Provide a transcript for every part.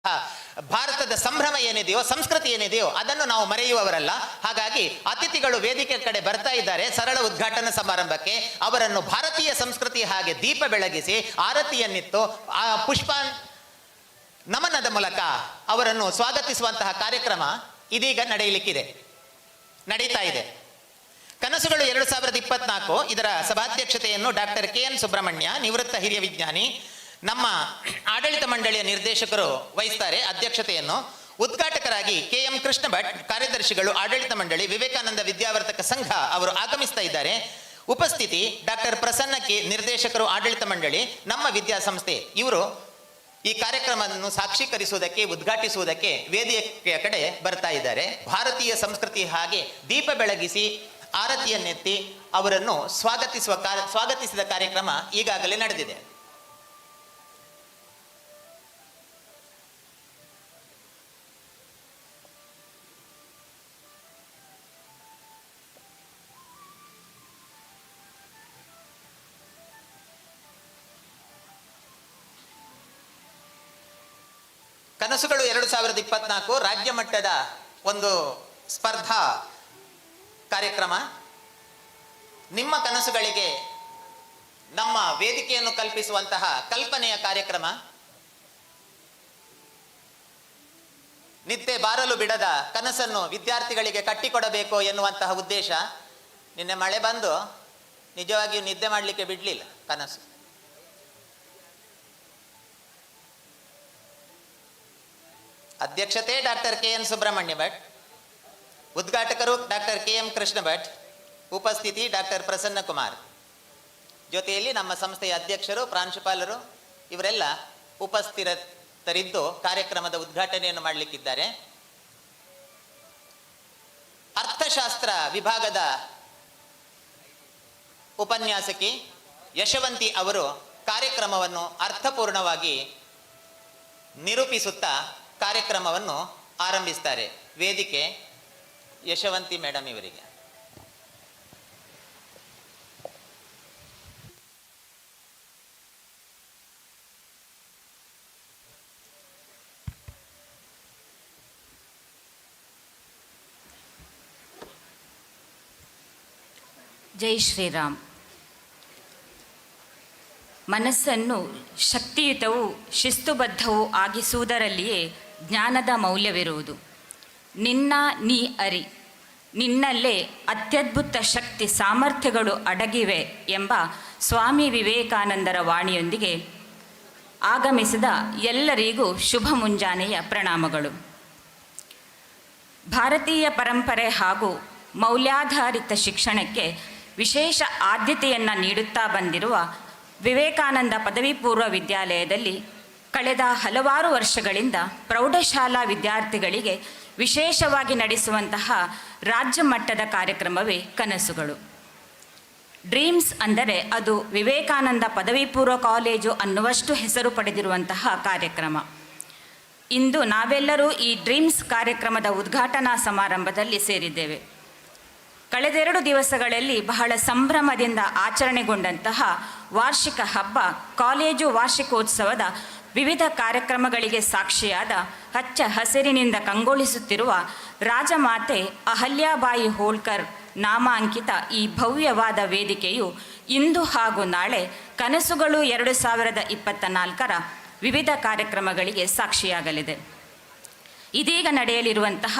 ಭಾರತದ ಸಂಭ್ರಮ ಏನಿದೆಯೋ, ಸಂಸ್ಕೃತಿ ಏನಿದೆಯೋ ಅದನ್ನು ನಾವು ಮರೆಯುವವರಲ್ಲ. ಹಾಗಾಗಿ ಅತಿಥಿಗಳು ವೇದಿಕೆ ಕಡೆ ಬರ್ತಾ ಇದ್ದಾರೆ. ಸರಳ ಉದ್ಘಾಟನಾ ಸಮಾರಂಭಕ್ಕೆ ಅವರನ್ನು ಭಾರತೀಯ ಸಂಸ್ಕೃತಿ ಹಾಗೆ ದೀಪ ಬೆಳಗಿಸಿ ಆರತಿಯನ್ನಿತ್ತು ಆ ಪುಷ್ಪ ನಮನದ ಮೂಲಕ ಅವರನ್ನು ಸ್ವಾಗತಿಸುವಂತಹ ಕಾರ್ಯಕ್ರಮ ಇದೀಗ ನಡೀತಾ ಇದೆ. ಕನಸುಗಳು 2024 ಇದರ ಸಭಾಧ್ಯಕ್ಷತೆಯನ್ನು ಡಾಕ್ಟರ್ KN ಸುಬ್ರಹ್ಮಣ್ಯ, ನಿವೃತ್ತ ಹಿರಿಯ ವಿಜ್ಞಾನಿ, ನಮ್ಮ ಆಡಳಿತ ಮಂಡಳಿಯ ನಿರ್ದೇಶಕರು ವಹಿಸ್ತಾರೆ ಅಧ್ಯಕ್ಷತೆಯನ್ನು. ಉದ್ಘಾಟಕರಾಗಿ KM ಕೃಷ್ಣ ಭಟ್, ಕಾರ್ಯದರ್ಶಿಗಳು ಆಡಳಿತ ಮಂಡಳಿ, ವಿವೇಕಾನಂದ ವಿದ್ಯಾವರ್ಧಕ ಸಂಘ ಅವರು ಆಗಮಿಸ್ತಾ ಇದ್ದಾರೆ. ಉಪಸ್ಥಿತಿ ಡಾಕ್ಟರ್ ಪ್ರಸನ್ನ ಕೆ, ನಿರ್ದೇಶಕರು ಆಡಳಿತ ಮಂಡಳಿ, ನಮ್ಮ ವಿದ್ಯಾಸಂಸ್ಥೆ. ಇವರು ಈ ಕಾರ್ಯಕ್ರಮವನ್ನು ಸಾಕ್ಷೀಕರಿಸುವುದಕ್ಕೆ, ಉದ್ಘಾಟಿಸುವುದಕ್ಕೆ ವೇದಿಕೆಯ ಕಡೆ ಬರ್ತಾ ಇದ್ದಾರೆ. ಭಾರತೀಯ ಸಂಸ್ಕೃತಿ ಹಾಗೆ ದೀಪ ಬೆಳಗಿಸಿ ಆರತಿಯನ್ನೆತ್ತಿ ಅವರನ್ನು ಸ್ವಾಗತಿಸಿದ ಕಾರ್ಯಕ್ರಮ ಈಗಾಗಲೇ ನಡೆದಿದೆ. ಕನಸುಗಳು 2024 ರಾಜ್ಯ ಮಟ್ಟದ ಒಂದು ಸ್ಪರ್ಧಾ ಕಾರ್ಯಕ್ರಮ. ನಿಮ್ಮ ಕನಸುಗಳಿಗೆ ನಮ್ಮ ವೇದಿಕೆಯನ್ನು ಕಲ್ಪಿಸುವಂತಹ ಕಲ್ಪನೆಯ ಕಾರ್ಯಕ್ರಮ. ನಿದ್ದೆ ಬಾರಲು ಬಿಡದ ಕನಸನ್ನು ವಿದ್ಯಾರ್ಥಿಗಳಿಗೆ ಕಟ್ಟಿಕೊಡಬೇಕು ಎನ್ನುವಂತಹ ಉದ್ದೇಶ. ನಿನ್ನೆ ಮಳೆ ಬಂದು ನಿಜವಾಗಿಯೂ ನಿದ್ದೆ ಮಾಡಲಿಕ್ಕೆ ಬಿಡಲಿಲ್ಲ ಕನಸು. ಅಧ್ಯಕ್ಷತೆ ಡಾಕ್ಟರ್ KN ಸುಬ್ರಹ್ಮಣ್ಯ ಭಟ್, ಉದ್ಘಾಟಕರು ಡಾಕ್ಟರ್ KM ಕೃಷ್ಣ ಭಟ್, ಉಪಸ್ಥಿತಿ ಡಾಕ್ಟರ್ ಪ್ರಸನ್ನ ಕುಮಾರ್. ಜೊತೆಯಲ್ಲಿ ನಮ್ಮ ಸಂಸ್ಥೆಯ ಅಧ್ಯಕ್ಷರು, ಪ್ರಾಂಶುಪಾಲರು ಇವರೆಲ್ಲ ಉಪಸ್ಥಿತರಿದ್ದು ಕಾರ್ಯಕ್ರಮದ ಉದ್ಘಾಟನೆಯನ್ನು ಮಾಡಲಿಕ್ಕಿದ್ದಾರೆ. ಅರ್ಥಶಾಸ್ತ್ರ ವಿಭಾಗದ ಉಪನ್ಯಾಸಕಿ ಯಶವಂತಿ ಅವರು ಕಾರ್ಯಕ್ರಮವನ್ನು ಅರ್ಥಪೂರ್ಣವಾಗಿ ನಿರೂಪಿಸುತ್ತಾ ಕಾರ್ಯಕ್ರಮವನ್ನು ಆರಂಭಿಸ್ತಾರೆ. ವೇದಿಕೆ ಯಶವಂತಿ ಮೇಡಮ್ ಇವರಿಗೆ. ಜೈ ಶ್ರೀರಾಮ್. ಮನಸ್ಸನ್ನು ಶಕ್ತಿಯುತವೂ ಶಿಸ್ತುಬದ್ಧವೂ ಆಗಿಸುವುದರಲ್ಲಿಯೇ ಜ್ಞಾನದ ಮೌಲ್ಯವಿರುವುದು. ನಿನ್ನ ನೀ ಅರಿ, ನಿನ್ನಲ್ಲೇ ಅತ್ಯದ್ಭುತ ಶಕ್ತಿ ಸಾಮರ್ಥ್ಯಗಳು ಅಡಗಿವೆ ಎಂಬ ಸ್ವಾಮಿ ವಿವೇಕಾನಂದರ ವಾಣಿಯೊಂದಿಗೆ ಆಗಮಿಸಿದ ಎಲ್ಲರಿಗೂ ಶುಭ ಮುಂಜಾನೆಯ ಪ್ರಣಾಮಗಳು. ಭಾರತೀಯ ಪರಂಪರೆ ಹಾಗೂ ಮೌಲ್ಯಾಧಾರಿತ ಶಿಕ್ಷಣಕ್ಕೆ ವಿಶೇಷ ಆದ್ಯತೆಯನ್ನು ನೀಡುತ್ತಾ ಬಂದಿರುವ ವಿವೇಕಾನಂದ ಪದವಿ ಪೂರ್ವ ವಿದ್ಯಾಲಯದಲ್ಲಿ ಕಳೆದ ಹಲವಾರು ವರ್ಷಗಳಿಂದ ಪ್ರೌಢಶಾಲಾ ವಿದ್ಯಾರ್ಥಿಗಳಿಗೆ ವಿಶೇಷವಾಗಿ ನಡೆಸುವಂತಹ ರಾಜ್ಯ ಮಟ್ಟದ ಕಾರ್ಯಕ್ರಮವೇ ಕನಸುಗಳು. ಡ್ರೀಮ್ಸ್ ಅಂದರೆ ಅದು ವಿವೇಕಾನಂದ ಪದವಿ ಪೂರ್ವ ಕಾಲೇಜು ಅನ್ನುವಷ್ಟು ಹೆಸರು ಪಡೆದಿರುವಂತಹ ಕಾರ್ಯಕ್ರಮ. ಇಂದು ನಾವೆಲ್ಲರೂ ಈ ಡ್ರೀಮ್ಸ್ ಕಾರ್ಯಕ್ರಮದ ಉದ್ಘಾಟನಾ ಸಮಾರಂಭದಲ್ಲಿ ಸೇರಿದ್ದೇವೆ. ಕಳೆದ 2 ದಿವಸಗಳಲ್ಲಿ ಬಹಳ ಸಂಭ್ರಮದಿಂದ ಆಚರಣೆಗೊಂಡಂತಹ ವಾರ್ಷಿಕ ಹಬ್ಬ, ಕಾಲೇಜು ವಾರ್ಷಿಕೋತ್ಸವದ ವಿವಿಧ ಕಾರ್ಯಕ್ರಮಗಳಿಗೆ ಸಾಕ್ಷಿಯಾದ ಹಚ್ಚ ಹಸಿರಿನಿಂದ ಕಂಗೊಳಿಸುತ್ತಿರುವ ರಾಜಮಾತೆ ಅಹಲ್ಯಾಬಾಯಿ ಹೋಳ್ಕರ್ ನಾಮಾಂಕಿತ ಈ ಭವ್ಯವಾದ ವೇದಿಕೆಯು ಇಂದು ಹಾಗೂ ನಾಳೆ ಕನಸುಗಳು 2024 ವಿವಿಧ ಕಾರ್ಯಕ್ರಮಗಳಿಗೆ ಸಾಕ್ಷಿಯಾಗಲಿದೆ. ಇದೀಗ ನಡೆಯಲಿರುವಂತಹ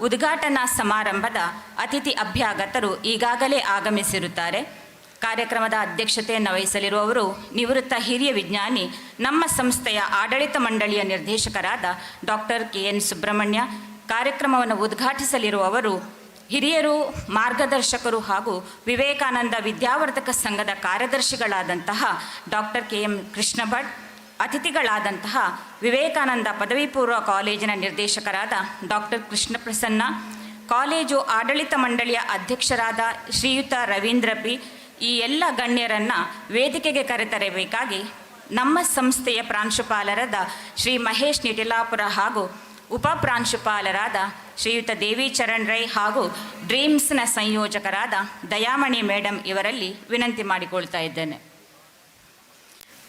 ಉದ್ಘಾಟನಾ ಸಮಾರಂಭದ ಅತಿಥಿ ಅಭ್ಯಾಗತರು ಈಗಾಗಲೇ ಆಗಮಿಸಿರುತ್ತಾರೆ. ಕಾರ್ಯಕ್ರಮದ ಅಧ್ಯಕ್ಷತೆಯನ್ನು ವಹಿಸಲಿರುವವರು ನಿವೃತ್ತ ಹಿರಿಯ ವಿಜ್ಞಾನಿ, ನಮ್ಮ ಸಂಸ್ಥೆಯ ಆಡಳಿತ ಮಂಡಳಿಯ ನಿರ್ದೇಶಕರಾದ ಡಾಕ್ಟರ್ KN ಸುಬ್ರಹ್ಮಣ್ಯ. ಕಾರ್ಯಕ್ರಮವನ್ನು ಉದ್ಘಾಟಿಸಲಿರುವವರು ಹಿರಿಯರು, ಮಾರ್ಗದರ್ಶಕರು ಹಾಗೂ ವಿವೇಕಾನಂದ ವಿದ್ಯಾವರ್ಧಕ ಸಂಘದ ಕಾರ್ಯದರ್ಶಿಗಳಾದಂತಹ ಡಾಕ್ಟರ್ KM ಕೃಷ್ಣ ಭಟ್. ಅತಿಥಿಗಳಾದಂತಹ ವಿವೇಕಾನಂದ ಪದವಿ ಪೂರ್ವ ಕಾಲೇಜಿನ ನಿರ್ದೇಶಕರಾದ ಡಾಕ್ಟರ್ ಕೃಷ್ಣ ಪ್ರಸನ್ನ, ಕಾಲೇಜು ಆಡಳಿತ ಮಂಡಳಿಯ ಅಧ್ಯಕ್ಷರಾದ ಶ್ರೀಯುತ ರವೀಂದ್ರ ಪಿ. ಈ ಎಲ್ಲ ಗಣ್ಯರನ್ನು ವೇದಿಕೆಗೆ ಕರೆತರಬೇಕಾಗಿ ನಮ್ಮ ಸಂಸ್ಥೆಯ ಪ್ರಾಂಶುಪಾಲರಾದ ಶ್ರೀ ಮಹೇಶ್ ನಿಟಿಲಾಪುರ ಹಾಗೂ ಉಪಪ್ರಾಂಶುಪಾಲರಾದ ಶ್ರೀಯುತ ದೇವಿಚರಣ್ ರೈ ಹಾಗೂ ಡ್ರೀಮ್ಸ್ನ ಸಂಯೋಜಕರಾದ ದಯಾಮಣಿ ಮೇಡಮ್ ಇವರಲ್ಲಿ ವಿನಂತಿ ಮಾಡಿಕೊಳ್ತಾ ಇದ್ದೇನೆ.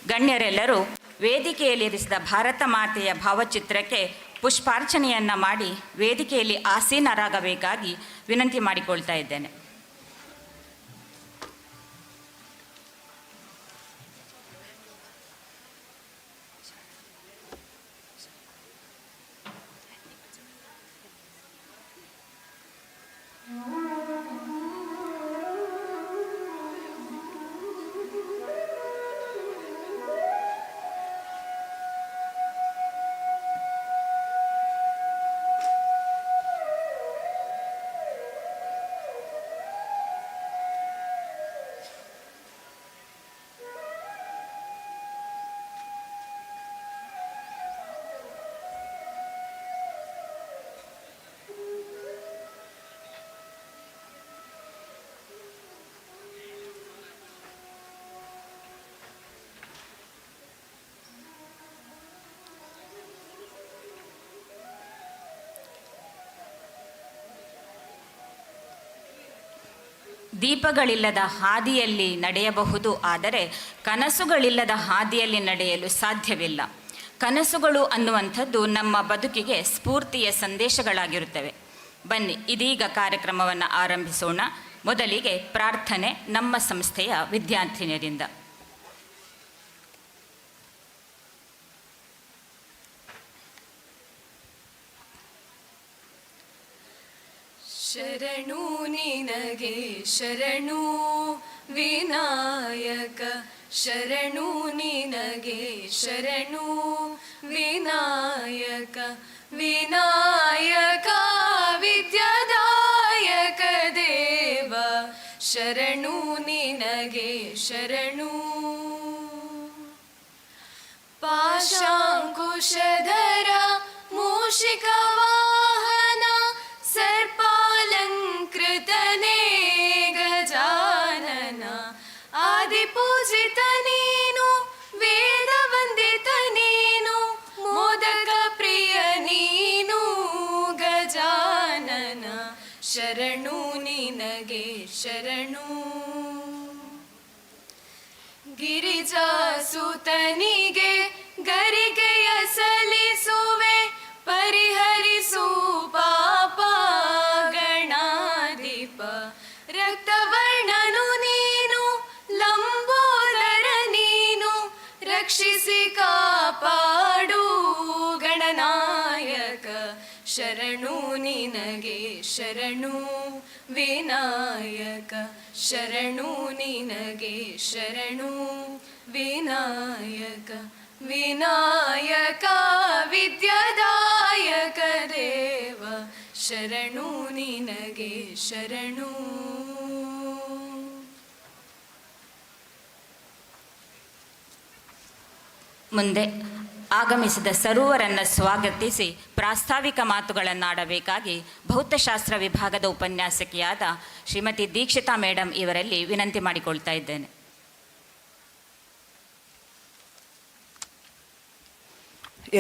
ಗಣ್ಯರೆಲ್ಲರೂ ವೇದಿಕೆಯಲ್ಲಿರಿಸಿದ ಭಾರತ ಮಾತೆಯ ಭಾವಚಿತ್ರಕ್ಕೆ ಪುಷ್ಪಾರ್ಚನೆಯನ್ನು ಮಾಡಿ ವೇದಿಕೆಯಲ್ಲಿ ಆಸೀನರಾಗಬೇಕಾಗಿ ವಿನಂತಿ ಮಾಡಿಕೊಳ್ತಾ ಇದ್ದೇನೆ. ದೀಪಗಳಿಲ್ಲದ ಹಾದಿಯಲ್ಲಿ ನಡೆಯಬಹುದು, ಆದರೆ ಕನಸುಗಳಿಲ್ಲದ ಹಾದಿಯಲ್ಲಿ ನಡೆಯಲು ಸಾಧ್ಯವಿಲ್ಲ. ಕನಸುಗಳು ಅನ್ನುವಂಥದ್ದು ನಮ್ಮ ಬದುಕಿಗೆ ಸ್ಫೂರ್ತಿಯ ಸಂದೇಶಗಳಾಗಿರುತ್ತವೆ. ಬನ್ನಿ ಇದೀಗ ಕಾರ್ಯಕ್ರಮವನ್ನು ಆರಂಭಿಸೋಣ. ಮೊದಲಿಗೆ ಪ್ರಾರ್ಥನೆ ನಮ್ಮ ಸಂಸ್ಥೆಯ ವಿದ್ಯಾರ್ಥಿನಿಯರಿಂದ. ಶರಣು ನಿನಗೆ ಶರಣು ವಿನಾಯಕ, ಶರಣು ನಿನಗೆ ಶರಣು ವಿನಾಯಕ, ವಿನಾಯಕ ವಿದ್ಯಾದಾಯಕ ದೇವ, ಶರಣು ನಿನಗೆ ಶರಣು. ಪಾಶಾಂಕುಶಧರ ಮೂಷಿಕ ವಾಹನ, ಸರ್ಪಾಲಂಕೃತನೇ ಗಜಾನನ, ಆದಿಪೂಜಿತ ನೀನು ವೇದ ವಂದಿತ ನೀನು, ಮೋದಕ ಪ್ರಿಯ ನೀನು ಗಜಾನನ, ಶರಣು ನಿನಗೆ ಶರಣು. ಗಿರಿಜಾಸುತನಿಗೆ ಗರಿಗೆಯ ಸಲ್ಲಿಸುವೆ, ಪರಿಹರಿಸು ಪಾಪ ಗಣಾಧಿಪ, ರಕ್ತವರ್ಣನು ನೀನು ಲಂಬೋದರ ನೀನು, ರಕ್ಷಿಸಿ ಕಾಪಾಡು ಗಣನಾಯಕ, ಶರಣು ನಿನಗೆ ಶರಣು ವಿನಾಯಕ, ಶರಣು ನಿನಗೆ ಶರಣು ವಿನಾಯಕ, ವಿನಾಯಕ ವಿದ್ಯಾದಾಯಕ ದೇವ, ಶರಣು ನಿನಗೆ ಶರಣು. ಮುಂದೆ ಆಗಮಿಸಿದ ಸರ್ವರನ್ನು ಸ್ವಾಗತಿಸಿ ಪ್ರಾಸ್ತಾವಿಕ ಮಾತುಗಳನ್ನಾಡಬೇಕಾಗಿ ಭೌತಶಾಸ್ತ್ರ ವಿಭಾಗದ ಉಪನ್ಯಾಸಕಿಯಾದ ಶ್ರೀಮತಿ ದೀಕ್ಷಿತಾ ಮೇಡಮ್ ಇವರಲ್ಲಿ ವಿನಂತಿ ಮಾಡಿಕೊಳ್ತಾ ಇದ್ದೇನೆ.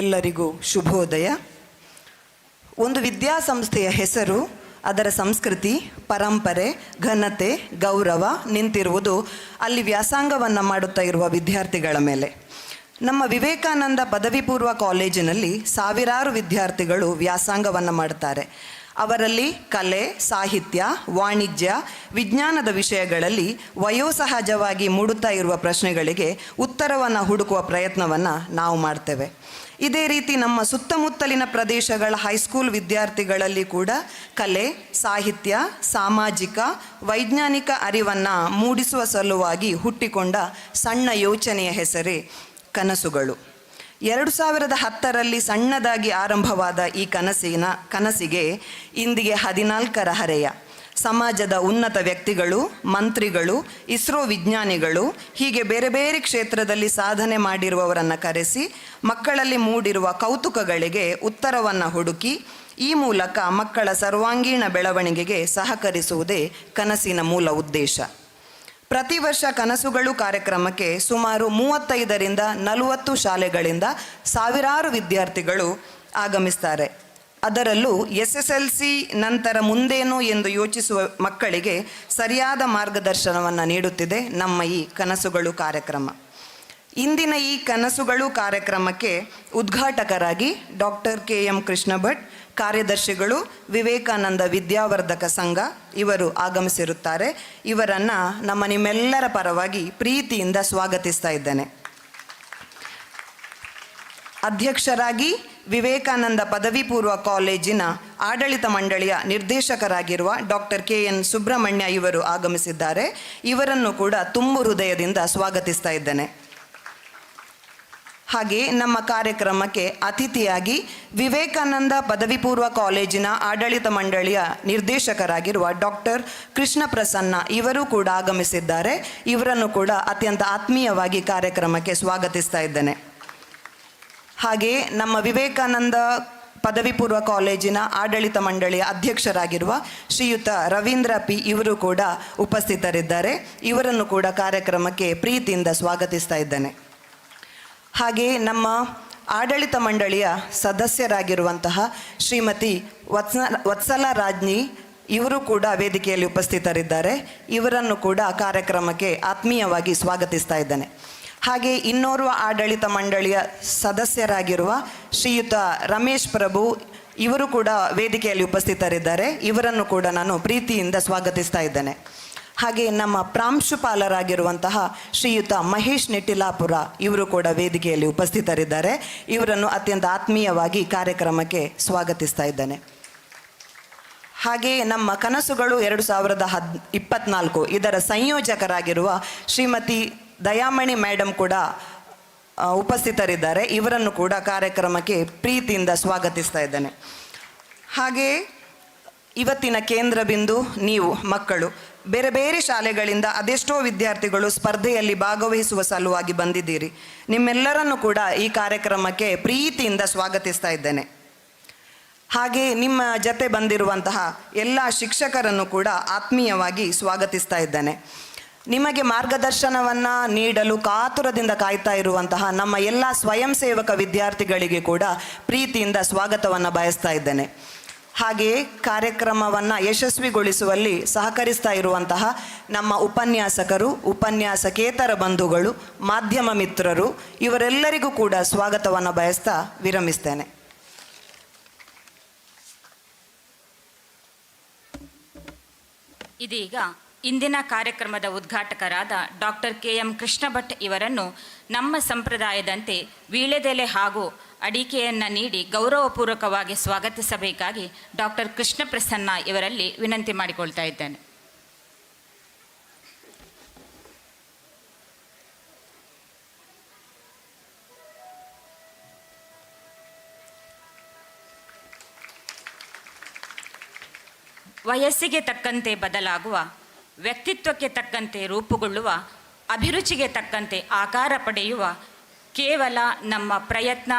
ಎಲ್ಲರಿಗೂ ಶುಭೋದಯ. ಒಂದು ವಿದ್ಯಾಸಂಸ್ಥೆಯ ಹೆಸರು, ಅದರ ಸಂಸ್ಕೃತಿ, ಪರಂಪರೆ, ಘನತೆ, ಗೌರವ ನಿಂತಿರುವುದು ಅಲ್ಲಿ ವ್ಯಾಸಂಗವನ್ನು ಮಾಡುತ್ತಾ ಇರುವ ವಿದ್ಯಾರ್ಥಿಗಳ ಮೇಲೆ. ನಮ್ಮ ವಿವೇಕಾನಂದ ಪದವಿ ಪೂರ್ವ ಕಾಲೇಜಿನಲ್ಲಿ ಸಾವಿರಾರು ವಿದ್ಯಾರ್ಥಿಗಳು ವ್ಯಾಸಂಗವನ್ನು ಮಾಡ್ತಾರೆ. ಅವರಲ್ಲಿ ಕಲೆ, ಸಾಹಿತ್ಯ, ವಾಣಿಜ್ಯ, ವಿಜ್ಞಾನದ ವಿಷಯಗಳಲ್ಲಿ ವಯೋಸಹಜವಾಗಿ ಮೂಡುತ್ತಾ ಇರುವ ಪ್ರಶ್ನೆಗಳಿಗೆ ಉತ್ತರವನ್ನು ಹುಡುಕುವ ಪ್ರಯತ್ನವನ್ನು ನಾವು ಮಾಡ್ತೇವೆ. ಇದೇ ರೀತಿ ನಮ್ಮ ಸುತ್ತಮುತ್ತಲಿನ ಪ್ರದೇಶಗಳ ಹೈಸ್ಕೂಲ್ ವಿದ್ಯಾರ್ಥಿಗಳಲ್ಲಿ ಕೂಡ ಕಲೆ, ಸಾಹಿತ್ಯ, ಸಾಮಾಜಿಕ, ವೈಜ್ಞಾನಿಕ ಅರಿವನ್ನು ಮೂಡಿಸುವ ಸಲುವಾಗಿ ಹುಟ್ಟಿಕೊಂಡ ಸಣ್ಣ ಯೋಚನೆಯ ಹೆಸರೇ ಕನಸುಗಳು. 2010ರಲ್ಲಿ ಸಣ್ಣದಾಗಿ ಆರಂಭವಾದ ಈ ಕನಸಿಗೆ ಇಂದಿಗೆ 14ರ ಹರೆಯ. ಸಮಾಜದ ಉನ್ನತ ವ್ಯಕ್ತಿಗಳು, ಮಂತ್ರಿಗಳು, ಇಸ್ರೋ ವಿಜ್ಞಾನಿಗಳು, ಹೀಗೆ ಬೇರೆ ಬೇರೆ ಕ್ಷೇತ್ರದಲ್ಲಿ ಸಾಧನೆ ಮಾಡಿರುವವರನ್ನು ಕರೆಸಿ ಮಕ್ಕಳಲ್ಲಿ ಮೂಡಿರುವ ಕೌತುಕಗಳಿಗೆ ಉತ್ತರವನ್ನು ಹುಡುಕಿ ಈ ಮೂಲಕ ಮಕ್ಕಳ ಸರ್ವಾಂಗೀಣ ಬೆಳವಣಿಗೆಗೆ ಸಹಕರಿಸುವುದೇ ಕನಸಿನ ಮೂಲ ಉದ್ದೇಶ. ಪ್ರತಿ ವರ್ಷ ಕನಸುಗಳು ಕಾರ್ಯಕ್ರಮಕ್ಕೆ ಸುಮಾರು 35ರಿಂದ 40 ಶಾಲೆಗಳಿಂದ ಸಾವಿರಾರು ವಿದ್ಯಾರ್ಥಿಗಳು ಆಗಮಿಸ್ತಾರೆ. ಅದರಲ್ಲೂ SSLC ನಂತರ ಮುಂದೇನು ಎಂದು ಯೋಚಿಸುವ ಮಕ್ಕಳಿಗೆ ಸರಿಯಾದ ಮಾರ್ಗದರ್ಶನವನ್ನು ನೀಡುತ್ತಿದೆ ನಮ್ಮ ಈ ಕನಸುಗಳು ಕಾರ್ಯಕ್ರಮ. ಇಂದಿನ ಈ ಕನಸುಗಳು ಕಾರ್ಯಕ್ರಮಕ್ಕೆ ಉದ್ಘಾಟಕರಾಗಿ ಡಾಕ್ಟರ್ KM ಕೃಷ್ಣ ಭಟ್, ಕಾರ್ಯದರ್ಶಿಗಳು ವಿವೇಕಾನಂದ ವಿದ್ಯಾವರ್ಧಕ ಸಂಘ ಇವರು ಆಗಮಿಸಿರುತ್ತಾರೆ. ಇವರನ್ನು ನಿಮ್ಮೆಲ್ಲರ ಪರವಾಗಿ ಪ್ರೀತಿಯಿಂದ ಸ್ವಾಗತಿಸ್ತಾ ಇದ್ದೇನೆ. ಅಧ್ಯಕ್ಷರಾಗಿ ವಿವೇಕಾನಂದ ಪದವಿ ಪೂರ್ವ ಕಾಲೇಜಿನ ಆಡಳಿತ ಮಂಡಳಿಯ ನಿರ್ದೇಶಕರಾಗಿರುವ ಡಾಕ್ಟರ್ KN ಸುಬ್ರಹ್ಮಣ್ಯ ಇವರು ಆಗಮಿಸಿದ್ದಾರೆ. ಇವರನ್ನು ಕೂಡ ತುಂಬು ಹೃದಯದಿಂದ ಸ್ವಾಗತಿಸ್ತಾ ಇದ್ದೇನೆ. ಹಾಗೆ ನಮ್ಮ ಕಾರ್ಯಕ್ರಮಕ್ಕೆ ಅತಿಥಿಯಾಗಿ ವಿವೇಕಾನಂದ ಪದವಿ ಪೂರ್ವ ಕಾಲೇಜಿನ ಆಡಳಿತ ಮಂಡಳಿಯ ನಿರ್ದೇಶಕರಾಗಿರುವ ಡಾಕ್ಟರ್ ಕೃಷ್ಣ ಪ್ರಸನ್ನ ಇವರು ಕೂಡ ಆಗಮಿಸಿದ್ದಾರೆ. ಇವರನ್ನು ಕೂಡ ಅತ್ಯಂತ ಆತ್ಮೀಯವಾಗಿ ಕಾರ್ಯಕ್ರಮಕ್ಕೆ ಸ್ವಾಗತಿಸ್ತಾ ಇದ್ದೇನೆ. ಹಾಗೆ ನಮ್ಮ ವಿವೇಕಾನಂದ ಪದವಿ ಪೂರ್ವ ಕಾಲೇಜಿನ ಆಡಳಿತ ಮಂಡಳಿಯ ಅಧ್ಯಕ್ಷರಾಗಿರುವ ಶ್ರೀಯುತ ರವೀಂದ್ರ P ಇವರು ಕೂಡ ಉಪಸ್ಥಿತರಿದ್ದಾರೆ. ಇವರನ್ನು ಕೂಡ ಕಾರ್ಯಕ್ರಮಕ್ಕೆ ಪ್ರೀತಿಯಿಂದ ಸ್ವಾಗತಿಸ್ತಾ ಇದ್ದೇನೆ. ಹಾಗೆ ನಮ್ಮ ಆಡಳಿತ ಮಂಡಳಿಯ ಸದಸ್ಯರಾಗಿರುವಂತಹ ಶ್ರೀಮತಿ ವತ್ಸಲ ರಾಜ್ನಿ ಇವರು ಕೂಡ ವೇದಿಕೆಯಲ್ಲಿ ಉಪಸ್ಥಿತರಿದ್ದಾರೆ. ಇವರನ್ನು ಕೂಡ ಕಾರ್ಯಕ್ರಮಕ್ಕೆ ಆತ್ಮೀಯವಾಗಿ ಸ್ವಾಗತಿಸ್ತಾ ಇದ್ದೇನೆ. ಹಾಗೆ ಇನ್ನೋರ್ವ ಆಡಳಿತ ಮಂಡಳಿಯ ಸದಸ್ಯರಾಗಿರುವ ಶ್ರೀಯುತ ರಮೇಶ್ ಪ್ರಭು ಇವರು ಕೂಡ ವೇದಿಕೆಯಲ್ಲಿ ಉಪಸ್ಥಿತರಿದ್ದಾರೆ. ಇವರನ್ನು ಕೂಡ ನಾನು ಪ್ರೀತಿಯಿಂದ ಸ್ವಾಗತಿಸ್ತಾ ಇದ್ದೇನೆ. ಹಾಗೆ ನಮ್ಮ ಪ್ರಾಂಶುಪಾಲರಾಗಿರುವಂತಹ ಶ್ರೀಯುತ ಮಹೇಶ್ ನಿಟ್ಟಿಲಾಪುರ ಇವರು ಕೂಡ ವೇದಿಕೆಯಲ್ಲಿ ಉಪಸ್ಥಿತರಿದ್ದಾರೆ. ಇವರನ್ನು ಅತ್ಯಂತ ಆತ್ಮೀಯವಾಗಿ ಕಾರ್ಯಕ್ರಮಕ್ಕೆ ಸ್ವಾಗತಿಸ್ತಾ ಇದ್ದೇನೆ. ಹಾಗೆ ನಮ್ಮ ಕನಸುಗಳು 2024 ಇದರ ಸಂಯೋಜಕರಾಗಿರುವ ಶ್ರೀಮತಿ ದಯಾಮಣಿ ಮೇಡಮ್ ಕೂಡ ಉಪಸ್ಥಿತರಿದ್ದಾರೆ. ಇವರನ್ನು ಕೂಡ ಕಾರ್ಯಕ್ರಮಕ್ಕೆ ಪ್ರೀತಿಯಿಂದ ಸ್ವಾಗತಿಸ್ತಾ ಇದ್ದೇನೆ. ಹಾಗೆ ಇವತ್ತಿನ ಕೇಂದ್ರ ಬಿಂದು ನೀವು ಮಕ್ಕಳು. ಬೇರೆ ಬೇರೆ ಶಾಲೆಗಳಿಂದ ಅದೆಷ್ಟೋ ವಿದ್ಯಾರ್ಥಿಗಳು ಸ್ಪರ್ಧೆಯಲ್ಲಿ ಭಾಗವಹಿಸುವ ಸಲುವಾಗಿ ಬಂದಿದ್ದೀರಿ. ನಿಮ್ಮೆಲ್ಲರನ್ನು ಕೂಡ ಈ ಕಾರ್ಯಕ್ರಮಕ್ಕೆ ಪ್ರೀತಿಯಿಂದ ಸ್ವಾಗತಿಸ್ತಾ ಇದ್ದೇನೆ. ಹಾಗೆ ನಿಮ್ಮ ಜೊತೆ ಬಂದಿರುವಂತಹ ಎಲ್ಲ ಶಿಕ್ಷಕರನ್ನು ಕೂಡ ಆತ್ಮೀಯವಾಗಿ ಸ್ವಾಗತಿಸ್ತಾ ಇದ್ದೇನೆ. ನಿಮಗೆ ಮಾರ್ಗದರ್ಶನವನ್ನು ನೀಡಲು ಕಾತುರದಿಂದ ಕಾಯ್ತಾ ಇರುವಂತಹ ನಮ್ಮ ಎಲ್ಲ ಸ್ವಯಂ ಸೇವಕ ವಿದ್ಯಾರ್ಥಿಗಳಿಗೆ ಕೂಡ ಪ್ರೀತಿಯಿಂದ ಸ್ವಾಗತವನ್ನು ಬಯಸ್ತಾ ಇದ್ದೇನೆ. ಹಾಗೆಯೇ ಕಾರ್ಯಕ್ರಮವನ್ನು ಯಶಸ್ವಿಗೊಳಿಸುವಲ್ಲಿ ಸಹಕರಿಸ್ತಾ ಇರುವಂತಹ ನಮ್ಮ ಉಪನ್ಯಾಸಕರು, ಉಪನ್ಯಾಸಕೇತರ ಬಂಧುಗಳು, ಮಾಧ್ಯಮ ಮಿತ್ರರು ಇವರೆಲ್ಲರಿಗೂ ಕೂಡ ಸ್ವಾಗತವನ್ನು ಬಯಸ್ತಾ ವಿರಮಿಸ್ತೇನೆ. ಇದೀಗ ಇಂದಿನ ಕಾರ್ಯಕ್ರಮದ ಉದ್ಘಾಟಕರಾದ ಡಾಕ್ಟರ್ KM ಕೃಷ್ಣ ಭಟ್ ಇವರನ್ನು ನಮ್ಮ ಸಂಪ್ರದಾಯದಂತೆ ವೀಳ್ಯದೆಲೆ ಹಾಗೂ ಅಡಿಕೆಯನ್ನು ನೀಡಿ ಗೌರವಪೂರ್ವಕವಾಗಿ ಸ್ವಾಗತಿಸಬೇಕಾಗಿ ಡಾಕ್ಟರ್ ಕೃಷ್ಣ ಪ್ರಸನ್ನ ಇವರಲ್ಲಿ ವಿನಂತಿ ಮಾಡಿಕೊಳ್ತಾ ಇದ್ದೇನೆ. ವಯಸ್ಸಿಗೆ ತಕ್ಕಂತೆ ಬದಲಾಗುವ, ವ್ಯಕ್ತಿತ್ವಕ್ಕೆ ತಕ್ಕಂತೆ ರೂಪುಗೊಳ್ಳುವ, ಅಭಿರುಚಿಗೆ ತಕ್ಕಂತೆ ಆಕಾರ ಪಡೆಯುವ, ಕೇವಲ ನಮ್ಮ ಪ್ರಯತ್ನ,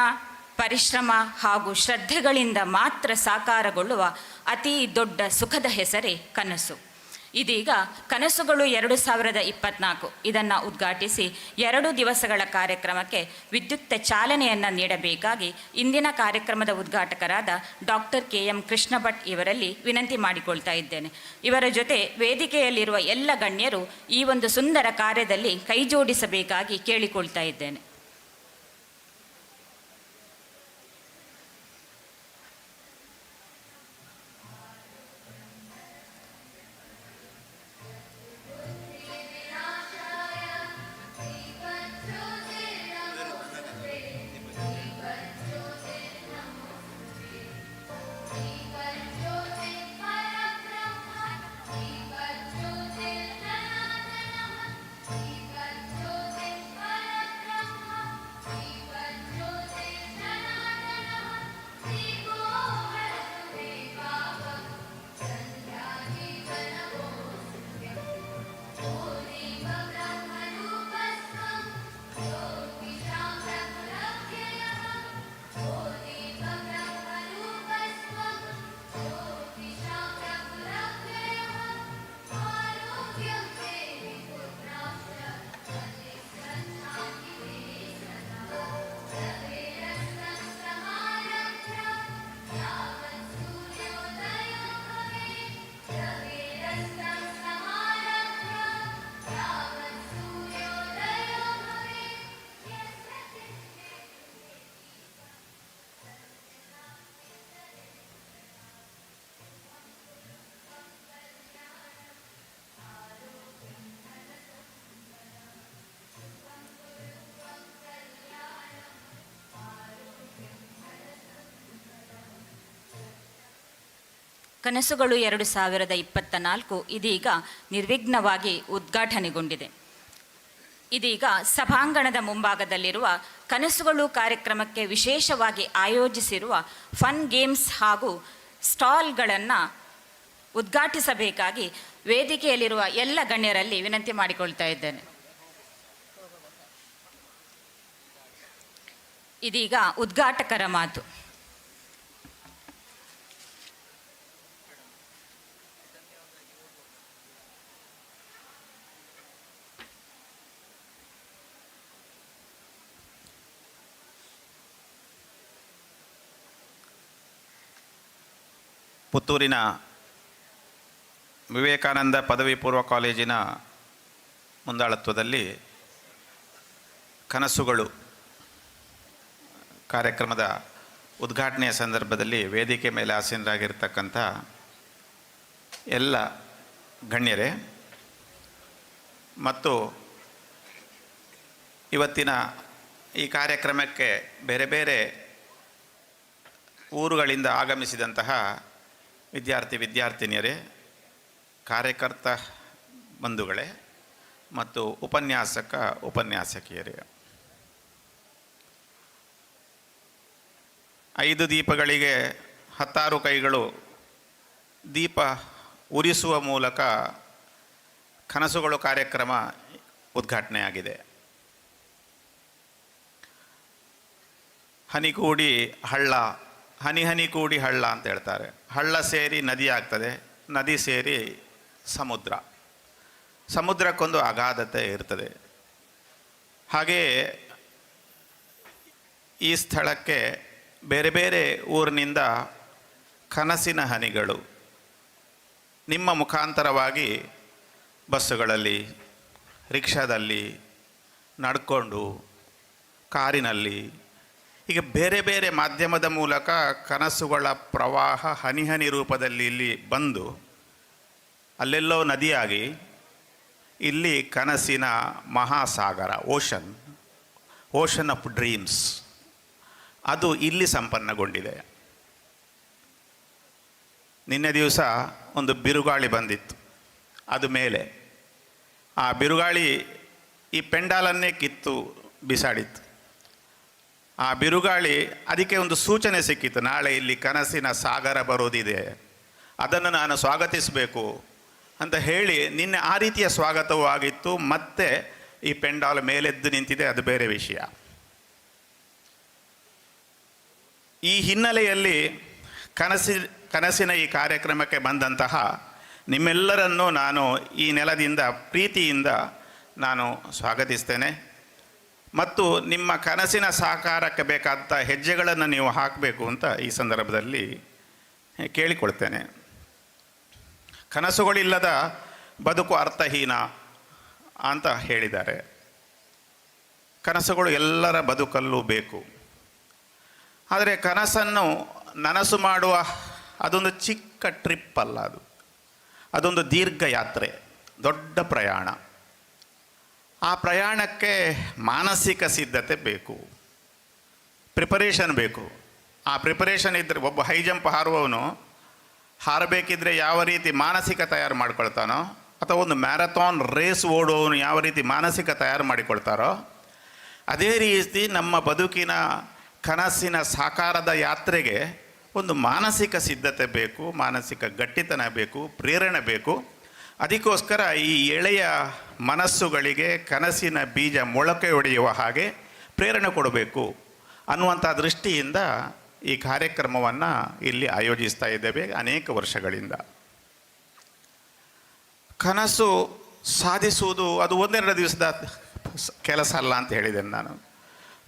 ಪರಿಶ್ರಮ ಹಾಗೂ ಶ್ರದ್ಧೆಗಳಿಂದ ಮಾತ್ರ ಸಾಕಾರಗೊಳ್ಳುವ ಅತಿ ದೊಡ್ಡ ಸುಖದ ಹೆಸರೇ ಕನಸು. ಇದೀಗ ಕನಸುಗಳು 2024 ಇದನ್ನು ಉದ್ಘಾಟಿಸಿ 2 ದಿವಸಗಳ ಕಾರ್ಯಕ್ರಮಕ್ಕೆ ವಿದ್ಯುಕ್ತ ಚಾಲನೆಯನ್ನು ನೀಡಬೇಕಾಗಿ ಇಂದಿನ ಕಾರ್ಯಕ್ರಮದ ಉದ್ಘಾಟಕರಾದ ಡಾಕ್ಟರ್ KM ಕೃಷ್ಣ ಭಟ್ ಇವರಲ್ಲಿ ವಿನಂತಿ ಮಾಡಿಕೊಳ್ತಾ ಇದ್ದೇನೆ. ಇವರ ಜೊತೆ ವೇದಿಕೆಯಲ್ಲಿರುವ ಎಲ್ಲ ಗಣ್ಯರು ಈ ಒಂದು ಸುಂದರ ಕಾರ್ಯದಲ್ಲಿ ಕೈಜೋಡಿಸಬೇಕಾಗಿ ಕೇಳಿಕೊಳ್ತಾ ಇದ್ದೇನೆ. ಕನಸುಗಳು 2024 ಇದೀಗ ನಿರ್ವಿಘ್ನವಾಗಿ ಉದ್ಘಾಟನೆಗೊಂಡಿದೆ. ಇದೀಗ ಸಭಾಂಗಣದ ಮುಂಭಾಗದಲ್ಲಿರುವ ಕನಸುಗಳು ಕಾರ್ಯಕ್ರಮಕ್ಕೆ ವಿಶೇಷವಾಗಿ ಆಯೋಜಿಸಿರುವ ಫನ್ ಗೇಮ್ಸ್ ಹಾಗೂ ಸ್ಟಾಲ್ಗಳನ್ನು ಉದ್ಘಾಟಿಸಬೇಕಾಗಿ ವೇದಿಕೆಯಲ್ಲಿರುವ ಎಲ್ಲ ಗಣ್ಯರಲ್ಲಿ ವಿನಂತಿ ಮಾಡಿಕೊಳ್ತಾ ಇದ್ದೇನೆ. ಇದೀಗ ಉದ್ಘಾಟಕರ ಮಾತು. ಪುತ್ತೂರಿನ ವಿವೇಕಾನಂದ ಪದವಿ ಪೂರ್ವ ಕಾಲೇಜಿನ ಮುಂದಾಳತ್ವದಲ್ಲಿ ಕನಸುಗಳು ಕಾರ್ಯಕ್ರಮದ ಉದ್ಘಾಟನೆಯ ಸಂದರ್ಭದಲ್ಲಿ ವೇದಿಕೆ ಮೇಲೆ ಆಸೀನರಾಗಿರ್ತಕ್ಕಂಥ ಎಲ್ಲ ಗಣ್ಯರೇ ಮತ್ತು ಇವತ್ತಿನ ಈ ಕಾರ್ಯಕ್ರಮಕ್ಕೆ ಬೇರೆ ಬೇರೆ ಊರುಗಳಿಂದ ಆಗಮಿಸಿದಂತಹ ವಿದ್ಯಾರ್ಥಿನಿಯರೇ, ಕಾರ್ಯಕರ್ತ ಬಂಧುಗಳೇ ಮತ್ತು ಉಪನ್ಯಾಸಕಿಯರೇ, 5 ದೀಪಗಳಿಗೆ 16 ಕೈಗಳು ದೀಪ ಉರಿಸುವ ಮೂಲಕ ಕನಸುಗಳು ಕಾರ್ಯಕ್ರಮ ಉದ್ಘಾಟನೆಯಾಗಿದೆ. ಹನಿಗೂಡಿ ಹಳ್ಳ, ಹನಿ ಹನಿ ಕೂಡಿ ಹಳ್ಳ ಅಂತ ಹೇಳ್ತಾರೆ. ಹಳ್ಳ ಸೇರಿ ನದಿ ಆಗ್ತದೆ, ನದಿ ಸೇರಿ ಸಮುದ್ರ, ಸಮುದ್ರಕ್ಕೊಂದು ಅಗಾಧತೆ ಇರ್ತದೆ. ಹಾಗೆಯೇ ಈ ಸ್ಥಳಕ್ಕೆ ಬೇರೆ ಬೇರೆ ಊರಿನಿಂದ ಕನಸಿನ ಹನಿಗಳು ನಿಮ್ಮ ಮುಖಾಂತರವಾಗಿ ಬಸ್ಸುಗಳಲ್ಲಿ, ರಿಕ್ಷಾದಲ್ಲಿ, ನಡ್ಕೊಂಡು, ಕಾರಿನಲ್ಲಿ, ಈಗ ಬೇರೆ ಬೇರೆ ಮಾಧ್ಯಮದ ಮೂಲಕ ಕನಸುಗಳ ಪ್ರವಾಹ ಹನಿ ಹನಿ ರೂಪದಲ್ಲಿ ಇಲ್ಲಿ ಬಂದು ಅಲ್ಲೆಲ್ಲೋ ನದಿಯಾಗಿ ಇಲ್ಲಿ ಕನಸಿನ ಮಹಾಸಾಗರ, ಓಷನ್ ಆಫ್ ಡ್ರೀಮ್ಸ್, ಅದು ಇಲ್ಲಿ ಸಂಪನ್ನಗೊಂಡಿದೆ. ನಿನ್ನೆ ದಿವಸ ಒಂದು ಬಿರುಗಾಳಿ ಬಂದಿತ್ತು, ಅದು ಮೇಲೆ ಆ ಬಿರುಗಾಳಿ ಈ ಪೆಂಡಾಲನ್ನೇ ಕಿತ್ತು ಬಿಸಾಡಿತ್ತು. ಆ ಬಿರುಗಾಳಿ ಅದಕ್ಕೆ ಒಂದು ಸೂಚನೆ ಸಿಕ್ಕಿತ್ತು, ನಾಳೆ ಇಲ್ಲಿ ಕನಸಿನ ಸಾಗರ ಬರೋದಿದೆ, ಅದನ್ನು ನಾನು ಸ್ವಾಗತಿಸಬೇಕು ಅಂತ ಹೇಳಿ ನಿನ್ನೆ ಆ ರೀತಿಯ ಸ್ವಾಗತವೂ ಆಗಿತ್ತು. ಮತ್ತೆ ಈ ಪೆಂಡಾಲ್ ಮೇಲೆದ್ದು ನಿಂತಿದೆ, ಅದು ಬೇರೆ ವಿಷಯ. ಈ ಹಿನ್ನೆಲೆಯಲ್ಲಿ ಕನಸಿನ ಈ ಕಾರ್ಯಕ್ರಮಕ್ಕೆ ಬಂದಂತಹ ನಿಮ್ಮೆಲ್ಲರನ್ನೂ ನಾನು ಈ ನೆಲದಿಂದ ಪ್ರೀತಿಯಿಂದ ನಾನು ಸ್ವಾಗತಿಸ್ತೇನೆ. ಮತ್ತು ನಿಮ್ಮ ಕನಸಿನ ಸಾಕಾರಕ್ಕೆ ಬೇಕಾದ ಹೆಜ್ಜೆಗಳನ್ನು ನೀವು ಹಾಕಬೇಕು ಅಂತ ಈ ಸಂದರ್ಭದಲ್ಲಿ ಕೇಳಿಕೊಳ್ತೇನೆ. ಕನಸುಗಳಿಲ್ಲದ ಬದುಕು ಅರ್ಥಹೀನ ಅಂತ ಹೇಳಿದ್ದಾರೆ. ಕನಸುಗಳು ಎಲ್ಲರ ಬದುಕಲ್ಲೂ ಬೇಕು. ಆದರೆ ಕನಸನ್ನು ನನಸು ಮಾಡುವ ಅದೊಂದು ಚಿಕ್ಕ ಟ್ರಿಪ್ ಅಲ್ಲ, ಅದೊಂದು ದೀರ್ಘ ಯಾತ್ರೆ, ದೊಡ್ಡ ಪ್ರಯಾಣ. ಆ ಪ್ರಯಾಣಕ್ಕೆ ಮಾನಸಿಕ ಸಿದ್ಧತೆ ಬೇಕು, ಪ್ರಿಪರೇಷನ್ ಬೇಕು. ಆ ಪ್ರಿಪರೇಷನ್ ಇದ್ದರೆ, ಒಬ್ಬ ಹೈ ಜಂಪ್ ಹಾರುವವನು ಹಾರಬೇಕಿದ್ರೆ ಯಾವ ರೀತಿ ಮಾನಸಿಕ ತಯಾರು ಮಾಡ್ಕೊಳ್ತಾನೋ, ಅಥವಾ ಒಂದು ಮ್ಯಾರಥಾನ್ ರೇಸ್ ಓಡುವವನು ಯಾವ ರೀತಿ ಮಾನಸಿಕ ತಯಾರು ಮಾಡಿಕೊಳ್ತಾರೋ, ಅದೇ ರೀತಿ ನಮ್ಮ ಬದುಕಿನ ಕನಸಿನ ಸಾಕಾರದ ಯಾತ್ರೆಗೆ ಒಂದು ಮಾನಸಿಕ ಸಿದ್ಧತೆ ಬೇಕು, ಮಾನಸಿಕ ಗಟ್ಟಿತನ ಬೇಕು, ಪ್ರೇರಣೆ ಬೇಕು. ಅದಕ್ಕೋಸ್ಕರ ಈ ಎಳೆಯ ಮನಸ್ಸುಗಳಿಗೆ ಕನಸಿನ ಬೀಜ ಮೊಳಕೆ ಹೊಡೆಯುವ ಹಾಗೆ ಪ್ರೇರಣೆ ಕೊಡಬೇಕು ಅನ್ನುವಂಥ ದೃಷ್ಟಿಯಿಂದ ಈ ಕಾರ್ಯಕ್ರಮವನ್ನು ಇಲ್ಲಿ ಆಯೋಜಿಸ್ತಾ ಇದ್ದೇವೆ ಅನೇಕ ವರ್ಷಗಳಿಂದ. ಕನಸು ಸಾಧಿಸುವುದು ಅದು ಒಂದೆರಡು ದಿವಸದ ಕೆಲಸ ಅಲ್ಲ ಅಂತ ಹೇಳಿದ್ದೇನೆ ನಾನು.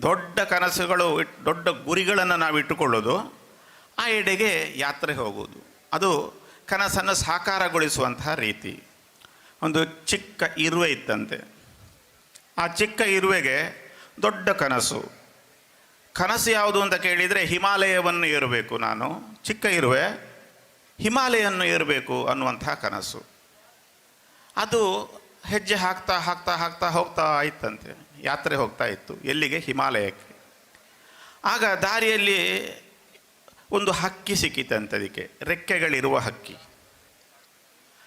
ದೊಡ್ಡ ಕನಸುಗಳು, ದೊಡ್ಡ ಗುರಿಗಳನ್ನು ನಾವು ಇಟ್ಟುಕೊಳ್ಳೋದು, ಆ ಎಡೆಗೆ ಯಾತ್ರೆ ಹೋಗುವುದು, ಅದು ಕನಸನ್ನು ಸಾಕಾರಗೊಳಿಸುವಂತಹ ರೀತಿ. ಒಂದು ಚಿಕ್ಕ ಇರುವೆ ಇತ್ತಂತೆ. ಆ ಚಿಕ್ಕ ಇರುವೆಗೆ ದೊಡ್ಡ ಕನಸು. ಕನಸು ಯಾವುದು ಅಂತ ಕೇಳಿದರೆ ಹಿಮಾಲಯವನ್ನು ಏರಬೇಕು ನಾನು, ಚಿಕ್ಕ ಇರುವೆ ಹಿಮಾಲಯನ್ನು ಏರಬೇಕು ಅನ್ನುವಂತಹ ಕನಸು. ಅದು ಹೆಜ್ಜೆ ಹಾಕ್ತಾ ಹಾಕ್ತಾ ಹಾಕ್ತಾ ಹೋಗ್ತಾ ಇತ್ತಂತೆ, ಯಾತ್ರೆ ಹೋಗ್ತಾ ಇತ್ತು. ಎಲ್ಲಿಗೆ? ಹಿಮಾಲಯಕ್ಕೆ. ಆಗ ದಾರಿಯಲ್ಲಿ ಒಂದು ಹಕ್ಕಿ ಸಿಕ್ಕಿತಂತೆ, ಅದಕ್ಕೆ ರೆಕ್ಕೆಗಳಿರುವ ಹಕ್ಕಿ.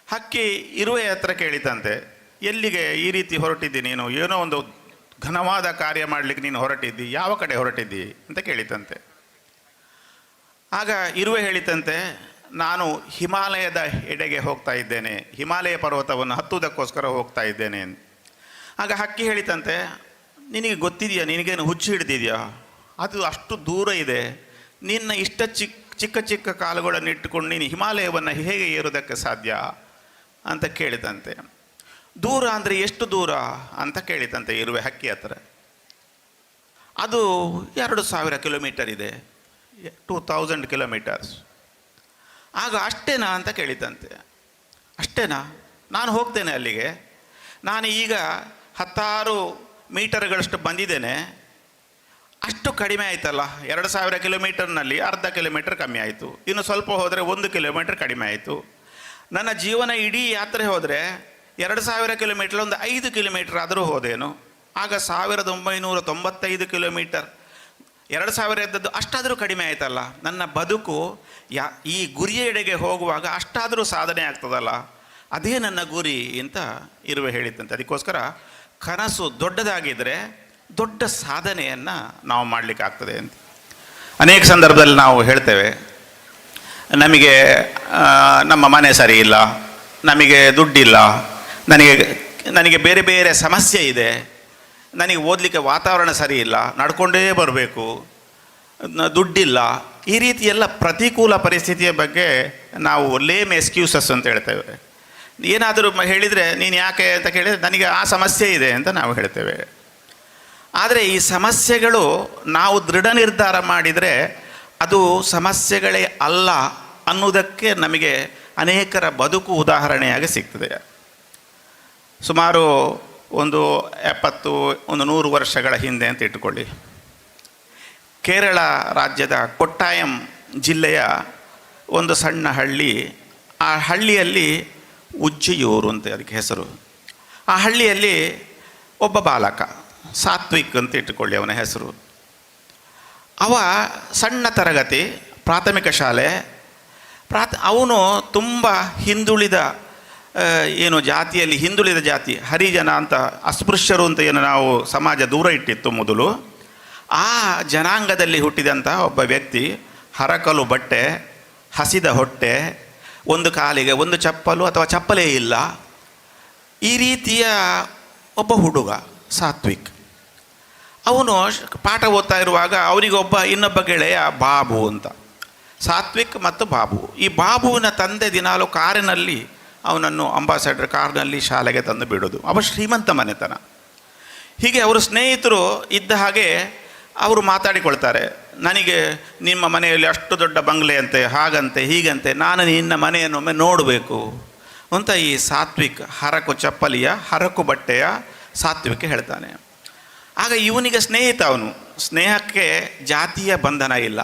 ಹಕ್ಕಿ ಇರುವೆ ಹತ್ರ ಕೇಳಿತಂತೆ, ಎಲ್ಲಿಗೆ ಈ ರೀತಿ ಹೊರಟಿದ್ದಿ ನೀನು? ಏನೋ ಒಂದು ಘನವಾದ ಕಾರ್ಯ ಮಾಡಲಿಕ್ಕೆ ನೀನು ಹೊರಟಿದ್ದಿ, ಯಾವ ಕಡೆ ಹೊರಟಿದ್ದಿ ಅಂತ ಕೇಳಿತಂತೆ. ಆಗ ಇರುವೆ ಹೇಳಿತಂತೆ, ನಾನು ಹಿಮಾಲಯದ ಎಡೆಗೆ ಹೋಗ್ತಾ ಇದ್ದೇನೆ, ಹಿಮಾಲಯ ಪರ್ವತವನ್ನು ಹತ್ತುವುದಕ್ಕೋಸ್ಕರ ಹೋಗ್ತಾ ಇದ್ದೇನೆ. ಆಗ ಹಕ್ಕಿ ಹೇಳಿತಂತೆ, ನಿನಗೆ ಗೊತ್ತಿದೆಯಾ, ನಿನಗೇನು ಹುಚ್ಚು ಹಿಡಿದಿದೆಯಾ? ಅದು ಅಷ್ಟು ದೂರ ಇದೆ, ನಿನ್ನ ಇಷ್ಟ ಚಿಕ್ಕ ಚಿಕ್ಕ ಕಾಲುಗಳನ್ನು ಇಟ್ಟುಕೊಂಡು ನೀನು ಹಿಮಾಲಯವನ್ನು ಹೇಗೆ ಏರೋದಕ್ಕೆ ಸಾಧ್ಯ ಅಂತ ಕೇಳಿದಂತೆ. ದೂರ ಅಂದರೆ ಎಷ್ಟು ದೂರ ಅಂತ ಕೇಳಿತಂತೆ ಇರುವೆ ಹಕ್ಕಿ ಹತ್ರ. ಅದು 2000 ಕಿಲೋಮೀಟರ್ ಇದೆ, 2000 ಕಿಲೋಮೀಟರ್ಸ್. ಆಗ ಅಷ್ಟೇನಾ ಅಂತ ಕೇಳಿತಂತೆ. ಅಷ್ಟೇನಾ, ನಾನು ಹೋಗ್ತೇನೆ ಅಲ್ಲಿಗೆ, ನಾನು ಈಗ 10 ಮೀಟರ್ಗಳಷ್ಟು ಬಂದಿದ್ದೇನೆ, ಅಷ್ಟು ಕಡಿಮೆ ಆಯ್ತಲ್ಲ. 2000 ಕಿಲೋಮೀಟರ್ನಲ್ಲಿ ಅರ್ಧ ಕಿಲೋಮೀಟರ್ ಕಮ್ಮಿ ಆಯಿತು, ಇನ್ನು ಸ್ವಲ್ಪ ಹೋದರೆ 1 ಕಿಲೋಮೀಟರ್ ಕಡಿಮೆ ಆಯಿತು. ನನ್ನ ಜೀವನ ಇಡೀ ಯಾತ್ರೆ ಹೋದರೆ 2000 ಕಿಲೋಮೀಟರ್ ಒಂದು 5 ಕಿಲೋಮೀಟರ್ ಆದರೂ ಹೋದೇನು? ಆಗ 1995 ಕಿಲೋಮೀಟರ್, 2000 ಇದ್ದದ್ದು ಅಷ್ಟಾದರೂ ಕಡಿಮೆ ಆಯ್ತಲ್ಲ. ನನ್ನ ಬದುಕು ಈ ಗುರಿಯೆಡೆಗೆ ಹೋಗುವಾಗ ಅಷ್ಟಾದರೂ ಸಾಧನೆ ಆಗ್ತದಲ್ಲ, ಅದೇ ನನ್ನ ಗುರಿ ಅಂತ ಇರುವೆ ಹೇಳಿತ್ತಂತೆ. ಅದಕ್ಕೋಸ್ಕರ ಕನಸು ದೊಡ್ಡದಾಗಿದ್ದರೆ ದೊಡ್ಡ ಸಾಧನೆಯನ್ನು ನಾವು ಮಾಡಲಿಕ್ಕಾಗ್ತದೆ ಅಂತ. ಅನೇಕ ಸಂದರ್ಭದಲ್ಲಿ ನಾವು ಹೇಳ್ತೇವೆ, ನಮಗೆ ನಮ್ಮ ಮನೆ ಸರಿ ಇಲ್ಲ, ನಮಗೆ ದುಡ್ಡಿಲ್ಲ, ನನಗೆ ಬೇರೆ ಬೇರೆ ಸಮಸ್ಯೆ ಇದೆ, ನನಗೆ ಓದಲಿಕ್ಕೆ ವಾತಾವರಣ ಸರಿ ಇಲ್ಲ, ನಡ್ಕೊಂಡೇ ಬರಬೇಕು, ದುಡ್ಡಿಲ್ಲ, ಈ ರೀತಿ ಎಲ್ಲ ಪ್ರತಿಕೂಲ ಪರಿಸ್ಥಿತಿಯ ಬಗ್ಗೆ ನಾವು ಲೇಮ್ ಎಕ್ಸ್ಕ್ಯೂಸಸ್ ಅಂತ ಹೇಳ್ತೇವೆ. ಏನಾದರೂ ಹೇಳಿದರೆ ನೀನು ಯಾಕೆ ಅಂತ ಕೇಳಿದರೆ ನನಗೆ ಆ ಸಮಸ್ಯೆ ಇದೆ ಅಂತ ನಾವು ಹೇಳ್ತೇವೆ. ಆದರೆ ಈ ಸಮಸ್ಯೆಗಳು ನಾವು ದೃಢ ನಿರ್ಧಾರ ಮಾಡಿದರೆ ಅದು ಸಮಸ್ಯೆಗಳೇ ಅಲ್ಲ ಅನ್ನುವುದಕ್ಕೆ ನಮಗೆ ಅನೇಕರ ಬದುಕು ಉದಾಹರಣೆಯಾಗಿ ಸಿಗ್ತದೆ. ಸುಮಾರು ಒಂದು 100 ವರ್ಷಗಳ ಹಿಂದೆ ಅಂತ ಇಟ್ಟುಕೊಳ್ಳಿ, ಕೇರಳ ರಾಜ್ಯದ ಕೊಟ್ಟಾಯಂ ಜಿಲ್ಲೆಯ ಒಂದು ಸಣ್ಣ ಹಳ್ಳಿ. ಆ ಹಳ್ಳಿಯಲ್ಲಿ ಉಜ್ಜಿಯೂರು ಅಂತ ಅದಕ್ಕೆ ಹೆಸರು. ಆ ಹಳ್ಳಿಯಲ್ಲಿ ಒಬ್ಬ ಬಾಲಕ, ಸಾತ್ವಿಕ್ ಅಂತ ಇಟ್ಟುಕೊಳ್ಳಿ ಅವನ ಹೆಸರು. ಅವ ಸಣ್ಣ ತರಗತಿ, ಪ್ರಾಥಮಿಕ ಶಾಲೆ. ಅವನು ತುಂಬ ಹಿಂದುಳಿದ ಜಾತಿಯಲ್ಲಿ ಹಿಂದುಳಿದ ಜಾತಿ, ಹರಿಜನ ಅಂತ, ಅಸ್ಪೃಶ್ಯರು ಅಂತ ಏನು ನಾವು ಸಮಾಜ ದೂರ ಇಟ್ಟಿತ್ತು ಮೊದಲು, ಆ ಜನಾಂಗದಲ್ಲಿ ಹುಟ್ಟಿದಂಥ ಒಬ್ಬ ವ್ಯಕ್ತಿ. ಹರಕಲು ಬಟ್ಟೆ, ಹಸಿದ ಹೊಟ್ಟೆ, ಒಂದು ಕಾಲಿಗೆ ಒಂದು ಚಪ್ಪಲು ಅಥವಾ ಚಪ್ಪಲೇ ಇಲ್ಲ, ಈ ರೀತಿಯ ಒಬ್ಬ ಹುಡುಗ ಸಾತ್ವಿಕ್. ಅವನು ಪಾಠ ಓದ್ತಾ ಇರುವಾಗ ಅವರಿಗೊಬ್ಬ ಇನ್ನೊಬ್ಬ ಗೆಳೆಯ ಬಾಬು ಅಂತ. ಸಾತ್ವಿಕ್ ಮತ್ತು ಬಾಬು. ಈ ಬಾಬುವಿನ ತಂದೆ ದಿನಾಲು ಕಾರಿನಲ್ಲಿ ಅವನನ್ನು ಅಂಬಾಸಡರ್ ಕಾರ್ನಲ್ಲಿ ಶಾಲೆಗೆ ತಂದು ಬಿಡೋದು. ಅವ ಶ್ರೀಮಂತ ಮನೆತನ. ಹೀಗೆ ಅವರು ಸ್ನೇಹಿತರು ಇದ್ದ ಹಾಗೆ ಅವರು ಮಾತಾಡಿಕೊಳ್ತಾರೆ, ನನಗೆ ನಿಮ್ಮ ಮನೆಯಲ್ಲಿ ಅಷ್ಟು ದೊಡ್ಡ ಬಂಗ್ಲೆ ಅಂತೆ, ಹಾಗಂತೆ ಹೀಗಂತೆ, ನಾನು ನಿನ್ನ ಮನೆಯನ್ನೊಮ್ಮೆ ನೋಡಬೇಕು ಅಂತ ಈ ಸಾತ್ವಿಕ್ ಹರಕು ಚಪ್ಪಲಿಯ ಹರಕು ಬಟ್ಟೆಯ ಸಾತ್ವಿಕ್ ಹೇಳ್ತಾನೆ. ಆಗ ಇವನಿಗೆ ಸ್ನೇಹಿತ, ಅವನು ಸ್ನೇಹಕ್ಕೆ ಜಾತಿಯ ಬಂಧನ ಇಲ್ಲ,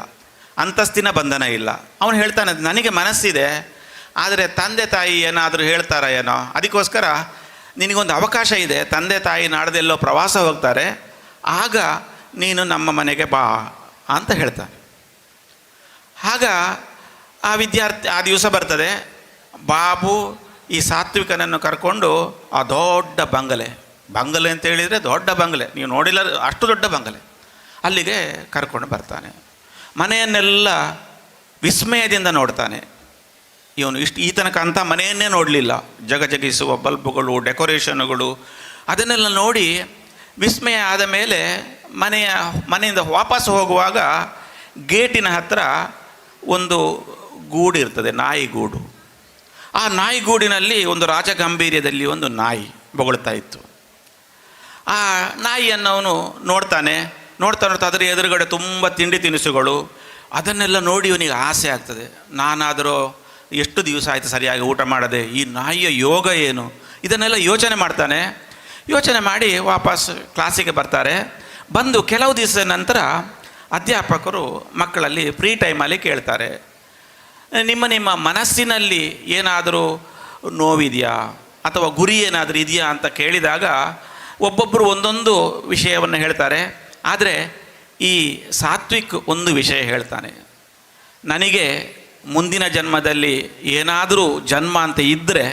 ಅಂತಸ್ತಿನ ಬಂಧನ ಇಲ್ಲ. ಅವನು ಹೇಳ್ತಾನೆ, ನನಗೆ ಮನಸ್ಸಿದೆ, ಆದರೆ ತಂದೆ ತಾಯಿ ಏನಾದರೂ ಹೇಳ್ತಾರ ಏನೋ, ಅದಕ್ಕೋಸ್ಕರ ನಿನಗೊಂದು ಅವಕಾಶ ಇದೆ, ತಂದೆ ತಾಯಿ ನಾಡ್ದೆಲ್ಲೋ ಪ್ರವಾಸ ಹೋಗ್ತಾರೆ, ಆಗ ನೀನು ನಮ್ಮ ಮನೆಗೆ ಬಾ ಅಂತ ಹೇಳ್ತಾನೆ. ಆಗ ಆ ದಿವಸ ಬರ್ತದೆ. ಬಾಬು ಈ ಸಾತ್ವಿಕನನ್ನು ಕರ್ಕೊಂಡು ಆ ದೊಡ್ಡ ಬಂಗಲೆ ಅಂತ ಹೇಳಿದರೆ ದೊಡ್ಡ ಬಂಗಲೆ, ನೀವು ನೋಡಿಲ್ಲ ಅಷ್ಟು ದೊಡ್ಡ ಬಂಗಲೆ, ಅಲ್ಲಿಗೆ ಕರ್ಕೊಂಡು ಬರ್ತಾನೆ. ಮನೆಯನ್ನೆಲ್ಲ ವಿಸ್ಮಯದಿಂದ ನೋಡ್ತಾನೆ. ಇವನು ಈ ತನಕ ಅಂಥ ಮನೆಯನ್ನೇ ನೋಡಲಿಲ್ಲ. ಜಗಜಗಿಸುವ ಬಲ್ಬುಗಳು, ಡೆಕೋರೇಷನ್ಗಳು, ಅದನ್ನೆಲ್ಲ ನೋಡಿ ವಿಸ್ಮಯ ಆದ ಮೇಲೆ ಮನೆಯಿಂದ ವಾಪಸ್ ಹೋಗುವಾಗ ಗೇಟಿನ ಹತ್ರ ಒಂದು ಗೂಡು ಇರ್ತದೆ, ನಾಯಿ ಗೂಡು. ಆ ನಾಯಿ ಗೂಡಿನಲ್ಲಿ ಒಂದು ರಾಜಗಂಭೀರ್ಯದಲ್ಲಿ ಒಂದು ನಾಯಿ ಬೊಗಳ್ತಾ ಇತ್ತು. ಆ ನಾಯಿಯನ್ನು ಅವನು ನೋಡ್ತಾ ಅದರ ಎದುರುಗಡೆ ತುಂಬ ತಿಂಡಿ ತಿನಿಸುಗಳು, ಅದನ್ನೆಲ್ಲ ನೋಡಿ ಇವನಿಗೆ ಆಸೆ ಆಗ್ತದೆ. ನಾನಾದರೂ ಎಷ್ಟು ದಿವಸ ಆಯಿತು ಸರಿಯಾಗಿ ಊಟ ಮಾಡದೆ, ಈ ನಾಯಿಯ ಯೋಗ ಏನು, ಇದನ್ನೆಲ್ಲ ಯೋಚನೆ ಮಾಡಿ ವಾಪಸ್ ಕ್ಲಾಸಿಗೆ ಬರ್ತಾರೆ. ಬಂದು ಕೆಲವು ದಿವಸದ ನಂತರ ಅಧ್ಯಾಪಕರು ಮಕ್ಕಳಲ್ಲಿ ಫ್ರೀ ಟೈಮಲ್ಲಿ ಕೇಳ್ತಾರೆ, ನಿಮ್ಮ ಮನಸ್ಸಿನಲ್ಲಿ ಏನಾದರೂ ನೋವಿದೆಯಾ ಅಥವಾ ಗುರಿ ಏನಾದರೂ ಇದೆಯಾ ಅಂತ ಕೇಳಿದಾಗ ಒಬ್ಬೊಬ್ಬರು ಒಂದೊಂದು ವಿಷಯವನ್ನು ಹೇಳ್ತಾರೆ. ಆದರೆ ಈ ಸಾತ್ವಿಕ್ ಒಂದು ವಿಷಯ ಹೇಳ್ತಾನೆ, ನನಗೆ ಮುಂದಿನ ಜನ್ಮದಲ್ಲಿ ಏನಾದರೂ ಜನ್ಮ ಅಂತ ಇದ್ದರೆ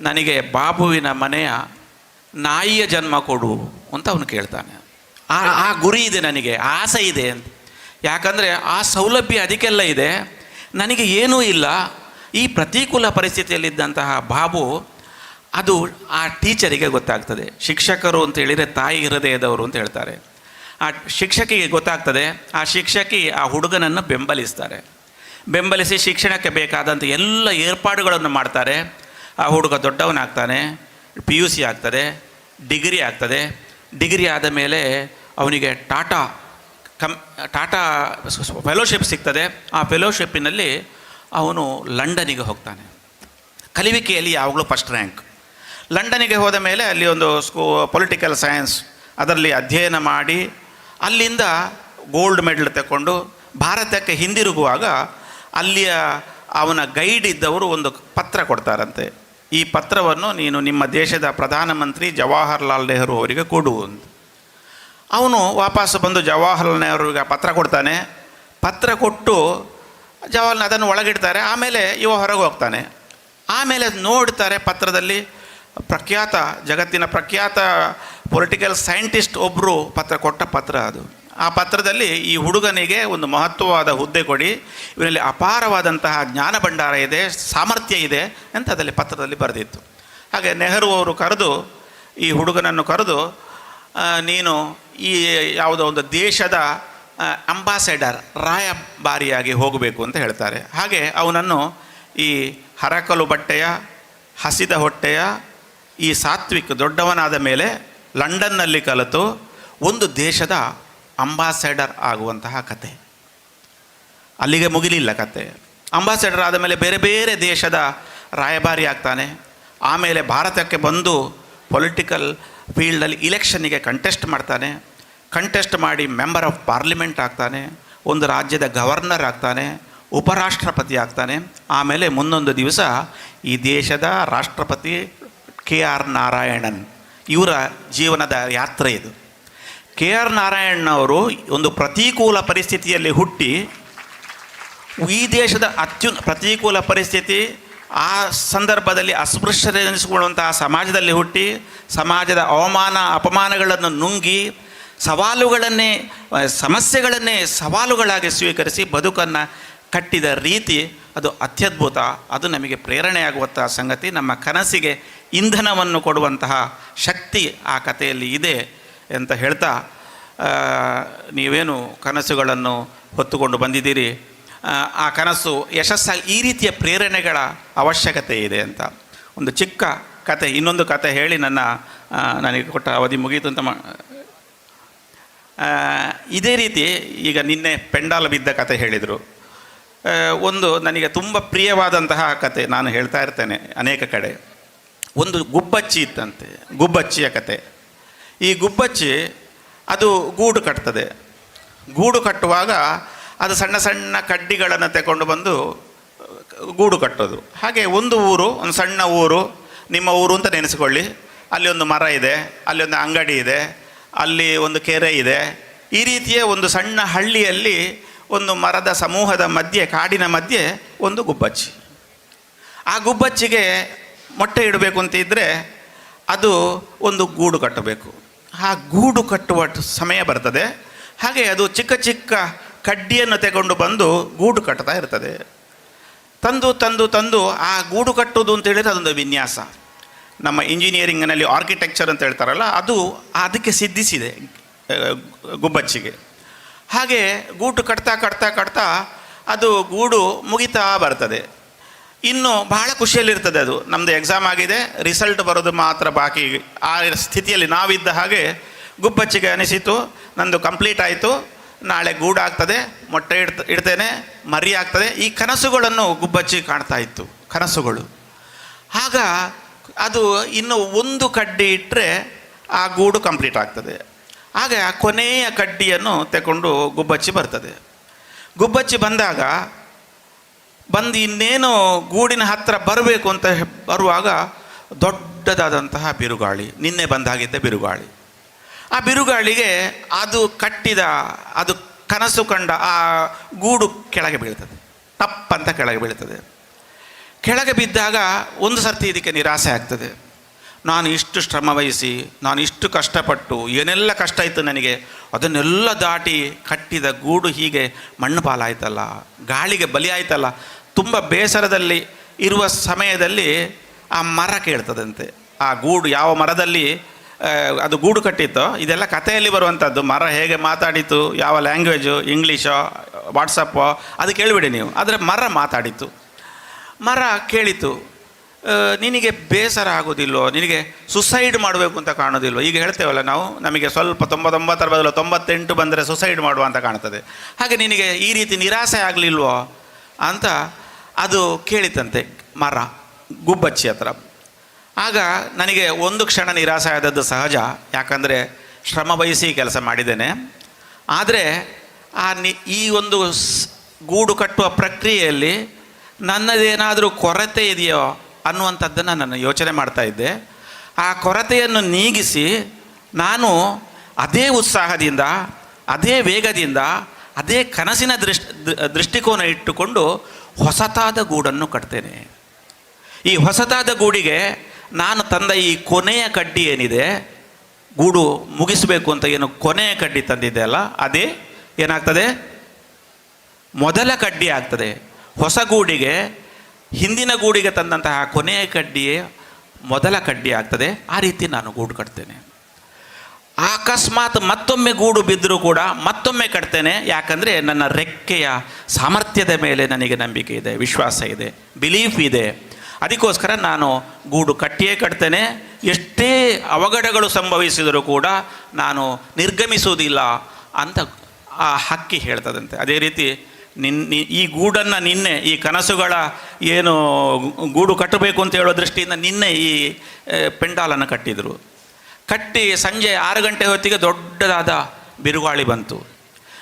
ನನಗೆ ಬಾಬುವಿನ ಮನೆಯ ನಾಯಿಯ ಜನ್ಮ ಕೊಡು ಅಂತ ಅವನು ಕೇಳ್ತಾನೆ. ಆ ಗುರಿ ಇದೆ, ನನಗೆ ಆಸೆ ಇದೆ ಅಂತ. ಯಾಕಂದರೆ ಆ ಸೌಲಭ್ಯ ಅದಕ್ಕೆಲ್ಲ ಇದೆ, ನನಗೆ ಏನೂ ಇಲ್ಲ. ಈ ಪ್ರತಿಕೂಲ ಪರಿಸ್ಥಿತಿಯಲ್ಲಿದ್ದಂತಹ ಬಾಬು, ಅದು ಆ ಟೀಚರಿಗೆ ಗೊತ್ತಾಗ್ತದೆ. ಶಿಕ್ಷಕರು ಅಂತ ಹೇಳಿದರೆ ತಾಯಿ ಹೃದಯದವರು ಅಂತ ಹೇಳ್ತಾರೆ. ಆ ಶಿಕ್ಷಕಿಗೆ ಗೊತ್ತಾಗ್ತದೆ. ಆ ಶಿಕ್ಷಕಿ ಆ ಹುಡುಗನನ್ನು ಬೆಂಬಲಿಸಿ ಶಿಕ್ಷಣಕ್ಕೆ ಬೇಕಾದಂಥ ಎಲ್ಲ ಏರ್ಪಾಡುಗಳನ್ನು ಮಾಡ್ತಾರೆ. ಆ ಹುಡುಗ ದೊಡ್ಡವನಾಗ್ತಾನೆ, PUC ಆಗ್ತದೆ, ಡಿಗ್ರಿ ಆಗ್ತದೆ. ಡಿಗ್ರಿ ಆದ ಮೇಲೆ ಅವನಿಗೆ ಟಾಟಾ ಫೆಲೋಶಿಪ್ ಸಿಗ್ತದೆ. ಆ ಫೆಲೋಶಿಪ್ಪಿನಲ್ಲಿ ಅವನು ಲಂಡನಿಗೆ ಹೋಗ್ತಾನೆ. ಕಲಿವಿಕೆಯಲ್ಲಿ ಯಾವಾಗಲೂ ಫಸ್ಟ್ ರ್ಯಾಂಕ್. ಲಂಡನಿಗೆ ಹೋದ ಮೇಲೆ ಅಲ್ಲಿ ಒಂದು ಪೊಲಿಟಿಕಲ್ ಸೈನ್ಸ್ ಅದರಲ್ಲಿ ಅಧ್ಯಯನ ಮಾಡಿ ಅಲ್ಲಿಂದ ಗೋಲ್ಡ್ ಮೆಡಲ್ ತಗೊಂಡು ಭಾರತಕ್ಕೆ ಹಿಂದಿರುಗುವಾಗ ಅಲ್ಲಿಯ ಅವನ ಗೈಡ್ ಇದ್ದವರು ಒಂದು ಪತ್ರ ಕೊಡ್ತಾರಂತೆ. ಈ ಪತ್ರವನ್ನು ನೀನು ನಿಮ್ಮ ದೇಶದ ಪ್ರಧಾನಮಂತ್ರಿ ಜವಾಹರ್ಲಾಲ್ ನೆಹರು ಅವರಿಗೆ ಕೊಡು ಅಂತ. ಅವನು ವಾಪಸ್ಸು ಬಂದು ಜವಾಹರ್ಲಾಲ್ ನೆಹರುವಿಗೆ ಪತ್ರ ಕೊಡ್ತಾನೆ. ಪತ್ರ ಕೊಟ್ಟು ಅದನ್ನು ಒಳಗಿಡ್ತಾರೆ. ಆಮೇಲೆ ಇವ ಹೊರಗೆ ಹೋಗ್ತಾನೆ. ಆಮೇಲೆ ನೋಡ್ತಾರೆ ಪತ್ರದಲ್ಲಿ ಜಗತ್ತಿನ ಪ್ರಖ್ಯಾತ ಪೊಲಿಟಿಕಲ್ ಸೈಂಟಿಸ್ಟ್ ಒಬ್ಬರು ಕೊಟ್ಟ ಪತ್ರ ಅದು. ಆ ಪತ್ರದಲ್ಲಿ ಈ ಹುಡುಗನಿಗೆ ಒಂದು ಮಹತ್ವವಾದ ಹುದ್ದೆ ಕೊಡಿ, ಇವನಲ್ಲಿ ಅಪಾರವಾದಂತಹ ಜ್ಞಾನ ಭಂಡಾರ ಇದೆ, ಸಾಮರ್ಥ್ಯ ಇದೆ ಅಂತ ಅದರಲ್ಲಿ ಪತ್ರದಲ್ಲಿ ಬರೆದಿತ್ತು. ಹಾಗೆ ನೆಹರು ಅವರು ಈ ಹುಡುಗನನ್ನು ಕರೆದು ನೀನು ಈ ಯಾವುದೋ ಒಂದು ದೇಶದ ಅಂಬಾಸೆಡರ್, ರಾಯಭಾರಿಯಾಗಿ ಹೋಗಬೇಕು ಅಂತ ಹೇಳ್ತಾರೆ. ಹಾಗೆ ಅವನನ್ನು ಈ ಹರಕಲು ಬಟ್ಟೆಯ, ಹಸಿದ ಹೊಟ್ಟೆಯ ಈ ಸಾತ್ವಿಕ್ ದೊಡ್ಡವನಾದ ಮೇಲೆ ಲಂಡನ್ನಲ್ಲಿ ಕಲಿತು ಒಂದು ದೇಶದ ಅಂಬಾಸೆಡರ್ ಆಗುವಂತಹ ಕತೆ. ಅಲ್ಲಿಗೆ ಮುಗಿಲಿಲ್ಲ ಕತೆ. ಅಂಬಾಸೆಡರ್ ಆದ ಮೇಲೆ ಬೇರೆ ಬೇರೆ ದೇಶದ ರಾಯಭಾರಿ ಆಗ್ತಾನೆ. ಆಮೇಲೆ ಭಾರತಕ್ಕೆ ಬಂದು ಪೊಲಿಟಿಕಲ್ ಫೀಲ್ಡಲ್ಲಿ ಇಲೆಕ್ಷನ್ನಿಗೆ ಕಂಟೆಸ್ಟ್ ಮಾಡ್ತಾನೆ. ಕಂಟೆಸ್ಟ್ ಮಾಡಿ ಮೆಂಬರ್ ಆಫ್ ಪಾರ್ಲಿಮೆಂಟ್ ಆಗ್ತಾನೆ, ಒಂದು ರಾಜ್ಯದ ಗವರ್ನರ್ ಆಗ್ತಾನೆ, ಉಪರಾಷ್ಟ್ರಪತಿ ಆಗ್ತಾನೆ. ಆಮೇಲೆ ಮುಂದೊಂದು ದಿವಸ ಈ ದೇಶದ ರಾಷ್ಟ್ರಪತಿ KR ನಾರಾಯಣನ್, ಇವರ ಜೀವನದ ಯಾತ್ರೆ ಇದು. KR ನಾರಾಯಣ್ ಅವರು ಒಂದು ಪ್ರತಿಕೂಲ ಪರಿಸ್ಥಿತಿಯಲ್ಲಿ ಹುಟ್ಟಿ, ಈ ದೇಶದ ಪ್ರತಿಕೂಲ ಪರಿಸ್ಥಿತಿ, ಆ ಸಂದರ್ಭದಲ್ಲಿ ಅಸ್ಪೃಶ್ಯರೆನಿಸಿಕೊಳ್ಳುವಂತಹ ಸಮಾಜದಲ್ಲಿ ಹುಟ್ಟಿ, ಸಮಾಜದ ಅಪಮಾನಗಳನ್ನು ನುಂಗಿ, ಸಮಸ್ಯೆಗಳನ್ನೇ ಸವಾಲುಗಳಾಗಿ ಸ್ವೀಕರಿಸಿ ಬದುಕನ್ನು ಕಟ್ಟಿದ ರೀತಿ ಅದು ಅತ್ಯದ್ಭುತ. ಅದು ನಮಗೆ ಪ್ರೇರಣೆಯಾಗುವಂತಹ ಸಂಗತಿ. ನಮ್ಮ ಕನಸಿಗೆ ಇಂಧನವನ್ನು ಕೊಡುವಂತಹ ಶಕ್ತಿ ಆ ಕಥೆಯಲ್ಲಿ ಇದೆ ಅಂತ ಹೇಳ್ತಾ, ನೀವೇನು ಕನಸುಗಳನ್ನು ಹೊತ್ತುಕೊಂಡು ಬಂದಿದ್ದೀರಿ, ಆ ಕನಸು ಯಶಸ್ಸಾಗಿ ಈ ರೀತಿಯ ಪ್ರೇರಣೆಗಳ ಅವಶ್ಯಕತೆ ಇದೆ ಅಂತ ಒಂದು ಚಿಕ್ಕ ಕತೆ, ಇನ್ನೊಂದು ಕತೆ ಹೇಳಿ ನನಗೆ ಕೊಟ್ಟ ಅವಧಿ ಮುಗೀತು ಅಂತ. ಇದೇ ರೀತಿ ಈಗ ನಿನ್ನೆ ಪೆಂಡಾಲ ಬಿದ್ದ ಕತೆ ಹೇಳಿದರು. ಒಂದು ನನಗೆ ತುಂಬ ಪ್ರಿಯವಾದಂತಹ ಕತೆ ನಾನು ಹೇಳ್ತಾ ಇರ್ತೇನೆ ಅನೇಕ ಕಡೆ. ಒಂದು ಗುಬ್ಬಚ್ಚಿ ಇತ್ತಂತೆ, ಗುಬ್ಬಚ್ಚಿಯ ಕತೆ. ಈ ಗುಬ್ಬಚ್ಚಿ ಅದು ಗೂಡು ಕಟ್ತದೆ. ಗೂಡು ಕಟ್ಟುವಾಗ ಅದು ಸಣ್ಣ ಸಣ್ಣ ಕಡ್ಡಿಗಳನ್ನು ತಗೊಂಡು ಬಂದು ಗೂಡು ಕಟ್ಟೋದು. ಹಾಗೆ ಒಂದು ಸಣ್ಣ ಊರು, ನಿಮ್ಮ ಊರು ಅಂತ ನೆನೆಸಿಕೊಳ್ಳಿ. ಅಲ್ಲಿ ಒಂದು ಮರ ಇದೆ, ಅಲ್ಲಿ ಒಂದು ಅಂಗಡಿ ಇದೆ, ಅಲ್ಲಿ ಒಂದು ಕೆರೆ ಇದೆ. ಈ ರೀತಿಯ ಒಂದು ಸಣ್ಣ ಹಳ್ಳಿಯಲ್ಲಿ ಒಂದು ಮರದ ಸಮೂಹದ ಮಧ್ಯೆ, ಕಾಡಿನ ಮಧ್ಯೆ ಒಂದು ಗುಬ್ಬಚ್ಚಿ. ಆ ಗುಬ್ಬಚ್ಚಿಗೆ ಮೊಟ್ಟೆ ಇಡಬೇಕು ಅಂತ ಇದ್ದರೆ ಅದು ಒಂದು ಗೂಡು ಕಟ್ಟಬೇಕು. ಆ ಗೂಡು ಕಟ್ಟುವ ಸಮಯ ಬರ್ತದೆ. ಹಾಗೆ ಅದು ಚಿಕ್ಕ ಚಿಕ್ಕ ಕಡ್ಡಿಯನ್ನು ತಗೊಂಡು ಬಂದು ಗೂಡು ಕಟ್ತಾ ಇರ್ತದೆ. ತಂದು ಆ ಗೂಡು ಕಟ್ಟುವುದು ಅಂತ ಹೇಳಿದರೆ ಅದೊಂದು ವಿನ್ಯಾಸ. ನಮ್ಮ ಇಂಜಿನಿಯರಿಂಗ್ನಲ್ಲಿ ಆರ್ಕಿಟೆಕ್ಚರ್ ಅಂತ ಹೇಳ್ತಾರಲ್ಲ, ಅದಕ್ಕೆ ಸಿದ್ಧಿಸಿದೆ ಗುಬ್ಬಚ್ಚಿಗೆ. ಹಾಗೆ ಗೂಡು ಕಟ್ತಾ ಅದು ಗೂಡು ಮುಗಿತಾ ಬರ್ತದೆ. ಇನ್ನು ಬಹಳ ಖುಷಿಯಲ್ಲಿರ್ತದೆ ಅದು. ನಮ್ಮದು ಎಕ್ಸಾಮ್ ಆಗಿದೆ, ರಿಸಲ್ಟ್ ಬರೋದು ಮಾತ್ರ ಬಾಕಿ. ಆ ಸ್ಥಿತಿಯಲ್ಲಿ ನಾವಿದ್ದ ಹಾಗೆ ಗುಬ್ಬಚ್ಚಿಗೆ ಅನಿಸಿತು, ನಂದು ಕಂಪ್ಲೀಟ್ ಆಯಿತು, ನಾಳೆ ಗೂಡಾಗ್ತದೆ, ಮೊಟ್ಟೆ ಇಡ್ತೇನೆ, ಮರಿ ಆಗ್ತದೆ. ಈ ಕನಸುಗಳನ್ನು ಗುಬ್ಬಚ್ಚಿ ಕಾಣ್ತಾ ಇತ್ತು, ಕನಸುಗಳು. ಆಗ ಅದು ಇನ್ನು ಒಂದು ಕಡ್ಡಿ ಇಟ್ಟರೆ ಆ ಗೂಡು ಕಂಪ್ಲೀಟ್ ಆಗ್ತದೆ. ಆಗ ಆ ಕೊನೆಯ ಕಡ್ಡಿಯನ್ನು ತಗೊಂಡು ಗುಬ್ಬಚ್ಚಿ ಬರ್ತದೆ. ಗುಬ್ಬಚ್ಚಿ ಬಂದು ಇನ್ನೇನು ಗೂಡಿನ ಹತ್ತಿರ ಬರಬೇಕು ಅಂತ ಬರುವಾಗ ದೊಡ್ಡದಾದಂತಹ ಬಿರುಗಾಳಿ, ನಿನ್ನೆ ಬಂದಾಗಿದ್ದ ಬಿರುಗಾಳಿ. ಆ ಬಿರುಗಾಳಿಗೆ ಅದು ಕನಸು ಕಂಡ ಆ ಗೂಡು ಕೆಳಗೆ ಬೀಳ್ತದೆ, ಟಪ್ಪಂತ ಕೆಳಗೆ ಬೀಳ್ತದೆ. ಕೆಳಗೆ ಬಿದ್ದಾಗ ಒಂದು ಸರ್ತಿ ಇದಕ್ಕೆ ನಿರಾಸೆ ಆಗ್ತದೆ. ನಾನು ಇಷ್ಟು ಶ್ರಮ ವಹಿಸಿ, ನಾನು ಇಷ್ಟು ಕಷ್ಟಪಟ್ಟು, ಏನೆಲ್ಲ ಕಷ್ಟ ಇತ್ತು ನನಗೆ, ಅದನ್ನೆಲ್ಲ ದಾಟಿ ಕಟ್ಟಿದ ಗೂಡು ಹೀಗೆ ಮಣ್ಣು ಪಾಲಾಯ್ತಲ್ಲ, ಗಾಳಿಗೆ ಬಲಿ ಆಯ್ತಲ್ಲ. ತುಂಬ ಬೇಸರದಲ್ಲಿ ಇರುವ ಸಮಯದಲ್ಲಿ ಆ ಮರ ಕೇಳ್ತದಂತೆ. ಆ ಗೂಡು ಯಾವ ಮರದಲ್ಲಿ ಅದು ಗೂಡು ಕಟ್ಟಿತ್ತೋ, ಇದೆಲ್ಲ ಕಥೆಯಲ್ಲಿ ಬರುವಂಥದ್ದು. ಮರ ಹೇಗೆ ಮಾತಾಡಿತು, ಯಾವ ಲ್ಯಾಂಗ್ವೇಜು, ಇಂಗ್ಲೀಷೋ ವಾಟ್ಸಪ್ಪೋ ಅದು ಕೇಳಿಬಿಡಿ ನೀವು. ಆದರೆ ಮರ ಮಾತಾಡಿತು. ಮರ ಕೇಳಿತು, ನಿನಗೆ ಬೇಸರ ಆಗೋದಿಲ್ಲೋ, ನಿನಗೆ ಸುಸೈಡ್ ಮಾಡಬೇಕು ಅಂತ ಕಾಣೋದಿಲ್ವೋ? ಈಗ ಹೇಳ್ತೇವಲ್ಲ ನಾವು, ನಮಗೆ ಸ್ವಲ್ಪ 99 ಬದಲು 98 ಬಂದರೆ ಸುಸೈಡ್ ಮಾಡುವ ಅಂತ ಕಾಣ್ತದೆ. ಹಾಗೆ ನಿನಗೆ ಈ ರೀತಿ ನಿರಾಸೆ ಆಗಲಿಲ್ವೋ ಅಂತ ಅದು ಕೇಳಿತಂತೆ ಮರ ಗುಬ್ಬಚ್ಚಿ ಹತ್ರ. ಆಗ ನನಗೆ ಒಂದು ಕ್ಷಣ ನಿರಾಸೆ ಆದದ್ದು ಸಹಜ, ಯಾಕಂದರೆ ಶ್ರಮ ವಹಿಸಿ ಕೆಲಸ ಮಾಡಿದ್ದೇನೆ. ಆದರೆ ಈ ಒಂದು ಗೂಡು ಕಟ್ಟುವ ಪ್ರಕ್ರಿಯೆಯಲ್ಲಿ ನನ್ನದೇನಾದರೂ ಕೊರತೆ ಇದೆಯೋ ಅನ್ನುವಂಥದ್ದನ್ನು ನಾನು ಯೋಚನೆ ಮಾಡ್ತಾ ಇದ್ದೆ. ಆ ಕೊರತೆಯನ್ನು ನೀಗಿಸಿ ನಾನು ಅದೇ ಉತ್ಸಾಹದಿಂದ, ಅದೇ ವೇಗದಿಂದ, ಅದೇ ಕನಸಿನ ದೃಷ್ಟಿಕೋನ ಇಟ್ಟುಕೊಂಡು ಹೊಸತಾದ ಗೂಡನ್ನು ಕಟ್ತೇನೆ. ಈ ಹೊಸತಾದ ಗೂಡಿಗೆ ನಾನು ತಂದ ಈ ಕೊನೆಯ ಕಡ್ಡಿ ಏನಿದೆ, ಗೂಡು ಮುಗಿಸಬೇಕು ಅಂತ ಏನು ಕೊನೆಯ ಕಡ್ಡಿ ತಂದಿದೆ ಅಲ್ಲ, ಅದೇ ಏನಾಗ್ತದೆ, ಮೊದಲ ಕಡ್ಡಿ ಆಗ್ತದೆ. ಹೊಸ ಗೂಡಿಗೆ ಹಿಂದಿನ ಗೂಡಿಗೆ ತಂದಂತಹ ಕೊನೆಯ ಕಡ್ಡಿಯೇ ಮೊದಲ ಕಡ್ಡಿ ಆಗ್ತದೆ. ಆ ರೀತಿ ನಾನು ಗೂಡು ಕಟ್ತೇನೆ. ಅಕಸ್ಮಾತ್ ಮತ್ತೊಮ್ಮೆ ಗೂಡು ಬಿದ್ದರೂ ಕೂಡ ಮತ್ತೊಮ್ಮೆ ಕಟ್ತೇನೆ. ಯಾಕಂದರೆ ನನ್ನ ರೆಕ್ಕೆಯ ಸಾಮರ್ಥ್ಯದ ಮೇಲೆ ನನಗೆ ನಂಬಿಕೆ ಇದೆ, ವಿಶ್ವಾಸ ಇದೆ, ಬಿಲೀಫ್ ಇದೆ. ಅದಕ್ಕೋಸ್ಕರ ನಾನು ಗೂಡು ಕಟ್ಟಿಯೇ ಕಟ್ತೇನೆ. ಎಷ್ಟೇ ಅವಘಡಗಳು ಸಂಭವಿಸಿದರೂ ಕೂಡ ನಾನು ನಿರ್ಗಮಿಸುವುದಿಲ್ಲ ಅಂತ ಆ ಹಕ್ಕಿ ಹೇಳ್ತದಂತೆ. ಅದೇ ರೀತಿ ಈ ಗೂಡನ್ನು ನಿನ್ನೆ, ಈ ಕನಸುಗಳ ಏನು ಗೂಡು ಕಟ್ಟಬೇಕು ಅಂತ ಹೇಳೋ ದೃಷ್ಟಿಯಿಂದ ನಿನ್ನೆ ಈ ಪೆಂಡಾಲನ್ನು ಕಟ್ಟಿದರು. ಕಟ್ಟಿ ಸಂಜೆ 6 ಗಂಟೆ ಹೊತ್ತಿಗೆ ದೊಡ್ಡದಾದ ಬಿರುಗಾಳಿ ಬಂತು.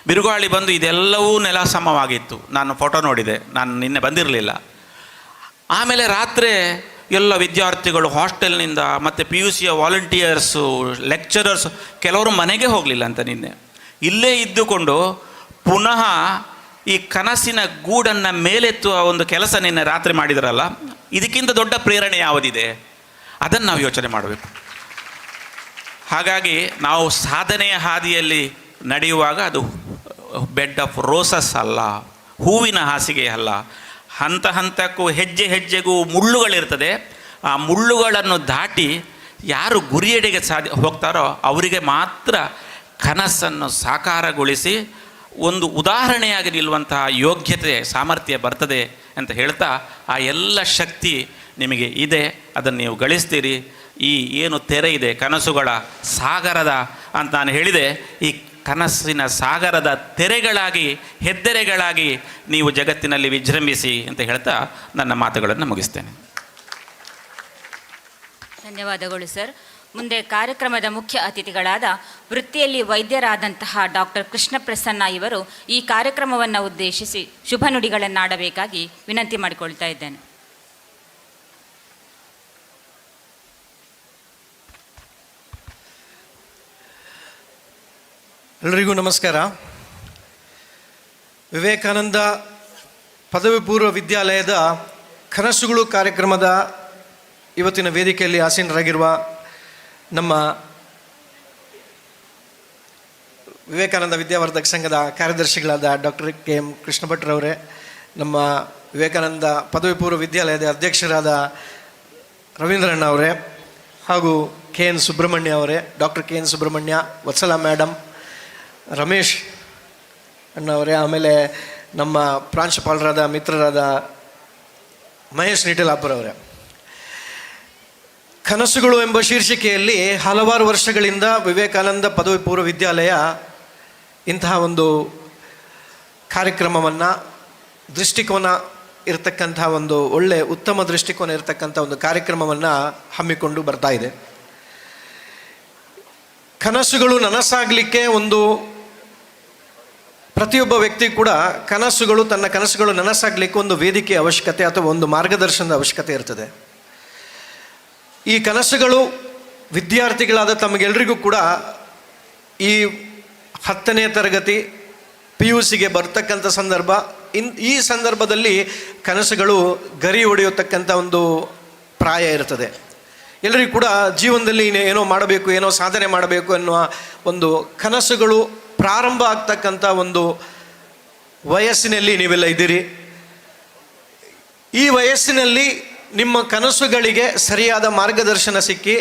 ಬಿರುಗಾಳಿ ಬಂದು ಇದೆಲ್ಲವೂ ನೆಲ ಸಮವಾಗಿತ್ತು. ನಾನು ಫೋಟೋ ನೋಡಿದೆ, ನಾನು ನಿನ್ನೆ ಬಂದಿರಲಿಲ್ಲ. ಆಮೇಲೆ ರಾತ್ರಿ ಎಲ್ಲ ವಿದ್ಯಾರ್ಥಿಗಳು ಹಾಸ್ಟೆಲ್ನಿಂದ ಮತ್ತು PUCಯ ವಾಲಂಟಿಯರ್ಸು, ಲೆಕ್ಚರರ್ಸು ಕೆಲವರು ಮನೆಗೆ ಹೋಗಲಿಲ್ಲ ಅಂತ ನಿನ್ನೆ ಇಲ್ಲೇ ಇದ್ದುಕೊಂಡು ಪುನಃ ಈ ಕನಸಿನ ಗೂಡನ್ನು ಮೇಲೆತ್ತುವ ಒಂದು ಕೆಲಸ ನಿನ್ನೆ ರಾತ್ರಿ ಮಾಡಿದ್ರಲ್ಲ, ಇದಕ್ಕಿಂತ ದೊಡ್ಡ ಪ್ರೇರಣೆ ಯಾವುದಿದೆ? ಅದನ್ನು ನಾವು ಯೋಚನೆ ಮಾಡಬೇಕು. ಹಾಗಾಗಿ ನಾವು ಸಾಧನೆಯ ಹಾದಿಯಲ್ಲಿ ನಡೆಯುವಾಗ ಅದು ಬೆಡ್ ಆಫ್ ರೋಸಸ್ ಅಲ್ಲ, ಹೂವಿನ ಹಾಸಿಗೆ ಅಲ್ಲ. ಹಂತ ಹಂತಕ್ಕೂ ಹೆಜ್ಜೆ ಹೆಜ್ಜೆಗೂ ಮುಳ್ಳುಗಳಿರ್ತದೆ. ಆ ಮುಳ್ಳುಗಳನ್ನು ದಾಟಿ ಯಾರು ಗುರಿಯೆಡೆಗೆ ಹೋಗ್ತಾರೋ ಅವರಿಗೆ ಮಾತ್ರ ಕನಸನ್ನು ಸಾಕಾರಗೊಳಿಸಿ ಒಂದು ಉದಾಹರಣೆಯಾಗಿ ನಿಲ್ಲುವಂತಹ ಯೋಗ್ಯತೆ, ಸಾಮರ್ಥ್ಯ ಬರ್ತದೆ ಅಂತ ಹೇಳ್ತಾ, ಆ ಎಲ್ಲ ಶಕ್ತಿ ನಿಮಗೆ ಇದೆ, ಅದನ್ನು ನೀವು ಗಳಿಸ್ತೀರಿ. ಈ ಏನು ತೆರೆ ಇದೆ, ಕನಸುಗಳ ಸಾಗರದ ಅಂತ ನಾನು ಹೇಳಿದೆ, ಈ ಕನಸಿನ ಸಾಗರದ ತೆರೆಗಳಾಗಿ, ಹೆದ್ದೆರೆಗಳಾಗಿ ನೀವು ಜಗತ್ತಿನಲ್ಲಿ ವಿಜೃಂಭಿಸಿ ಅಂತ ಹೇಳ್ತಾ ನನ್ನ ಮಾತುಗಳನ್ನು ಮುಗಿಸ್ತೇನೆ. ಧನ್ಯವಾದಗಳು ಸರ್. ಮುಂದೆ ಕಾರ್ಯಕ್ರಮದ ಮುಖ್ಯ ಅತಿಥಿಗಳಾದ ವೃತ್ತಿಯಲ್ಲಿ ವೈದ್ಯರಾದಂತಹ ಡಾಕ್ಟರ್ ಕೃಷ್ಣ ಪ್ರಸನ್ನ ಇವರು ಈ ಕಾರ್ಯಕ್ರಮವನ್ನು ಉದ್ದೇಶಿಸಿ ಶುಭ ನುಡಿಗಳನ್ನಾಡಬೇಕಾಗಿ ವಿನಂತಿ ಮಾಡಿಕೊಳ್ತಾ ಇದ್ದೇನೆ. ಎಲ್ಲರಿಗೂ ನಮಸ್ಕಾರ. ವಿವೇಕಾನಂದ ಪದವಿ ಪೂರ್ವ ವಿದ್ಯಾಲಯದ ಕನಸುಗಳು ಕಾರ್ಯಕ್ರಮದ ಇವತ್ತಿನ ವೇದಿಕೆಯಲ್ಲಿ ಆಸೀನರಾಗಿರುವ ನಮ್ಮ ವಿವೇಕಾನಂದ ವಿದ್ಯಾವರ್ಧಕ ಸಂಘದ ಕಾರ್ಯದರ್ಶಿಗಳಾದ ಡಾಕ್ಟರ್ KM ಕೃಷ್ಣ ಭಟ್ರವರೇ, ನಮ್ಮ ವಿವೇಕಾನಂದ ಪದವಿ ಪೂರ್ವ ವಿದ್ಯಾಲಯದ ಅಧ್ಯಕ್ಷರಾದ ರವೀಂದ್ರಣ್ಣ ಅವರೇ, ಹಾಗೂ KN ಸುಬ್ರಹ್ಮಣ್ಯ ಅವರೇ, doctor KN Subrahmanya, Vatsala madam, Ramesh ಅಣ್ಣವರೇ, ಆಮೇಲೆ ನಮ್ಮ ಪ್ರಾಂಶುಪಾಲರಾದ ಮಿತ್ರರಾದ ಮಹೇಶ್ ನಿಟಲಾಪುರ ಅವರೇ. ಕನಸುಗಳು ಎಂಬ ಶೀರ್ಷಿಕೆಯಲ್ಲಿ ಹಲವಾರು ವರ್ಷಗಳಿಂದ ವಿವೇಕಾನಂದ ಪದವಿ ಪೂರ್ವ ವಿದ್ಯಾಲಯ ಇಂತಹ ಒಂದು ಕಾರ್ಯಕ್ರಮವನ್ನು, ದೃಷ್ಟಿಕೋನ ಇರತಕ್ಕಂಥ ಒಂದು ಒಳ್ಳೆಯ ಉತ್ತಮ ದೃಷ್ಟಿಕೋನ ಇರತಕ್ಕಂಥ ಒಂದು ಕಾರ್ಯಕ್ರಮವನ್ನು ಹಮ್ಮಿಕೊಂಡು ಬರ್ತಾ ಇದೆ. ಕನಸುಗಳು ನನಸಾಗಲಿಕ್ಕೆ ಒಂದು ಪ್ರತಿಯೊಬ್ಬ ವ್ಯಕ್ತಿ ಕೂಡ ತನ್ನ ಕನಸುಗಳು ನನಸಾಗಲಿಕ್ಕೆ ಒಂದು ವೇದಿಕೆ ಅವಶ್ಯಕತೆ ಅಥವಾ ಒಂದು ಮಾರ್ಗದರ್ಶನದ ಅವಶ್ಯಕತೆ ಇರ್ತದೆ. ಈ ಕನಸುಗಳು ವಿದ್ಯಾರ್ಥಿಗಳಾದ ತಮಗೆಲ್ಲರಿಗೂ ಕೂಡ ಈ 10ನೇ ತರಗತಿ PUCಗೆ ಬರ್ತಕ್ಕಂಥ ಸಂದರ್ಭ. ಈ ಸಂದರ್ಭದಲ್ಲಿ ಕನಸುಗಳು ಗರಿ ಹೊಡೆಯತಕ್ಕಂಥ ಒಂದು ಪ್ರಾಯ ಇರ್ತದೆ. ಎಲ್ಲರಿಗೂ ಕೂಡ ಜೀವನದಲ್ಲಿ ಏನೋ ಮಾಡಬೇಕು, ಏನೋ ಸಾಧನೆ ಮಾಡಬೇಕು ಎನ್ನುವ ಒಂದು ಕನಸುಗಳು ಪ್ರಾರಂಭ ಆಗ್ತಕ್ಕಂಥ ಒಂದು ವಯಸ್ಸಿನಲ್ಲಿ ನೀವೆಲ್ಲ ಇದ್ದೀರಿ. ಈ ವಯಸ್ಸಿನಲ್ಲಿ ನಿಮ್ಮ ಕನಸುಗಳಿಗೆ ಸರಿಯಾದ ಮಾರ್ಗದರ್ಶನ ಸಿಕ್ಕಿ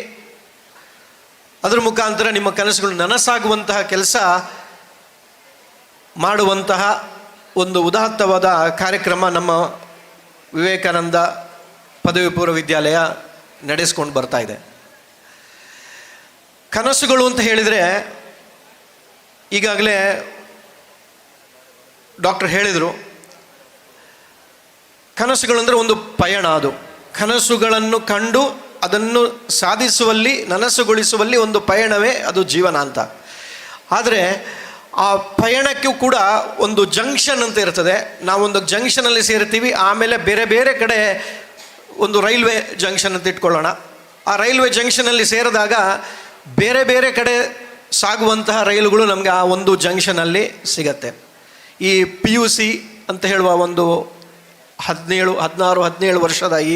ಅದರ ಮುಖಾಂತರ ನಿಮ್ಮ ಕನಸುಗಳು ನನಸಾಗುವಂತಹ ಕೆಲಸ ಮಾಡುವಂತಹ ಒಂದು ಉದಾತ್ತವಾದ ಕಾರ್ಯಕ್ರಮ ನಮ್ಮ ವಿವೇಕಾನಂದ ಪದವಿ ಪೂರ್ವ ವಿದ್ಯಾಲಯ ನಡೆಸ್ಕೊಂಡು ಬರ್ತಾ ಇದೆ. ಕನಸುಗಳು ಅಂತ ಹೇಳಿದರೆ ಈಗಾಗಲೇ ಡಾಕ್ಟರ್ ಹೇಳಿದರು, ಕನಸುಗಳು ಅಂದರೆ ಒಂದು ಪಯಣ. ಅದು ಕನಸುಗಳನ್ನು ಕಂಡು ಅದನ್ನು ಸಾಧಿಸುವಲ್ಲಿ, ನನಸುಗೊಳಿಸುವಲ್ಲಿ ಒಂದು ಪಯಣವೇ ಅದು ಜೀವನ ಅಂತ. ಆದರೆ ಆ ಪಯಣಕ್ಕೂ ಕೂಡ ಒಂದು ಜಂಕ್ಷನ್ ಅಂತ ಇರ್ತದೆ. ನಾವೊಂದು ಜಂಕ್ಷನಲ್ಲಿ ಸೇರ್ತೀವಿ, ಆಮೇಲೆ ಬೇರೆ ಬೇರೆ ಕಡೆ ಒಂದು ರೈಲ್ವೆ ಜಂಕ್ಷನ್ ಅಂತ ಇಟ್ಕೊಳ್ಳೋಣ. ಆ ರೈಲ್ವೆ ಜಂಕ್ಷನಲ್ಲಿ ಸೇರಿದಾಗ ಬೇರೆ ಬೇರೆ ಕಡೆ ಸಾಗುವಂತಹ ರೈಲುಗಳು ನಮಗೆ ಆ ಒಂದು ಜಂಕ್ಷನಲ್ಲಿ ಸಿಗತ್ತೆ. ಈ PUC ಅಂತ ಹೇಳುವ ಒಂದು 16-17 ವರ್ಷದ ಈ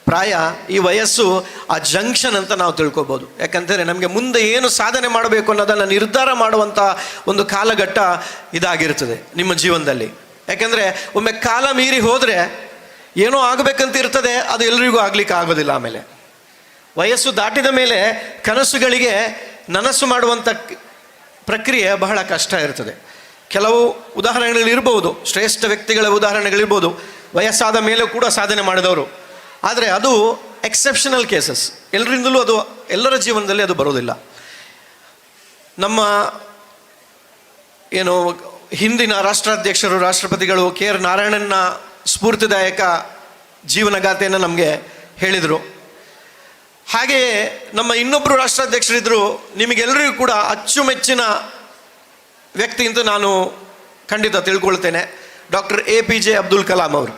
ಪ್ರಾಯ, ಈ ವಯಸ್ಸು ಆ ಜಂಕ್ಷನ್ ಅಂತ ನಾವು ತಿಳ್ಕೊಬೋದು. ಯಾಕಂದರೆ ನಮಗೆ ಮುಂದೆ ಏನು ಸಾಧನೆ ಮಾಡಬೇಕು ಅನ್ನೋದನ್ನು ನಿರ್ಧಾರ ಮಾಡುವಂಥ ಒಂದು ಕಾಲಘಟ್ಟ ಇದಾಗಿರ್ತದೆ ನಿಮ್ಮ ಜೀವನದಲ್ಲಿ. ಯಾಕೆಂದರೆ ಒಮ್ಮೆ ಕಾಲ ಮೀರಿ ಹೋದರೆ ಏನೋ ಆಗಬೇಕಂತ ಇರ್ತದೆ, ಅದು ಎಲ್ರಿಗೂ ಆಗಲಿಕ್ಕೆ ಆಗೋದಿಲ್ಲ. ಆಮೇಲೆ ವಯಸ್ಸು ದಾಟಿದ ಮೇಲೆ ಕನಸುಗಳಿಗೆ ನನಸು ಮಾಡುವಂಥ ಪ್ರಕ್ರಿಯೆ ಬಹಳ ಕಷ್ಟ ಇರ್ತದೆ. ಕೆಲವು ಉದಾಹರಣೆಗಳಿರ್ಬೋದು, ಶ್ರೇಷ್ಠ ವ್ಯಕ್ತಿಗಳ ಉದಾಹರಣೆಗಳಿರ್ಬೋದು, ವಯಸ್ಸಾದ ಮೇಲೂ ಕೂಡ ಸಾಧನೆ ಮಾಡಿದವರು. ಆದರೆ ಅದು ಎಕ್ಸೆಪ್ಷನಲ್ ಕೇಸಸ್. ಎಲ್ಲರಿಂದಲೂ ಅದು, ಎಲ್ಲರ ಜೀವನದಲ್ಲಿ ಅದು ಬರೋದಿಲ್ಲ. ನಮ್ಮ ಏನು ಹಿಂದಿನ ರಾಷ್ಟ್ರಾಧ್ಯಕ್ಷರು, ರಾಷ್ಟ್ರಪತಿಗಳು KR ನಾರಾಯಣನ್ನ ಸ್ಫೂರ್ತಿದಾಯಕ ಜೀವನಗಾಥೆಯನ್ನು ನಮಗೆ ಹೇಳಿದರು. ಹಾಗೆಯೇ ನಮ್ಮ ಇನ್ನೊಬ್ಬರು ರಾಷ್ಟ್ರಾಧ್ಯಕ್ಷರಿದ್ದರು, ನಿಮಗೆಲ್ಲರಿಗೂ ಕೂಡ ಅಚ್ಚುಮೆಚ್ಚಿನ ವ್ಯಕ್ತಿ ಅಂತ ನಾನು ಖಂಡಿತ ತಿಳ್ಕೊಳ್ತೇನೆ, ಡಾಕ್ಟರ್ APJ ಅಬ್ದುಲ್ ಕಲಾಂ ಅವರು.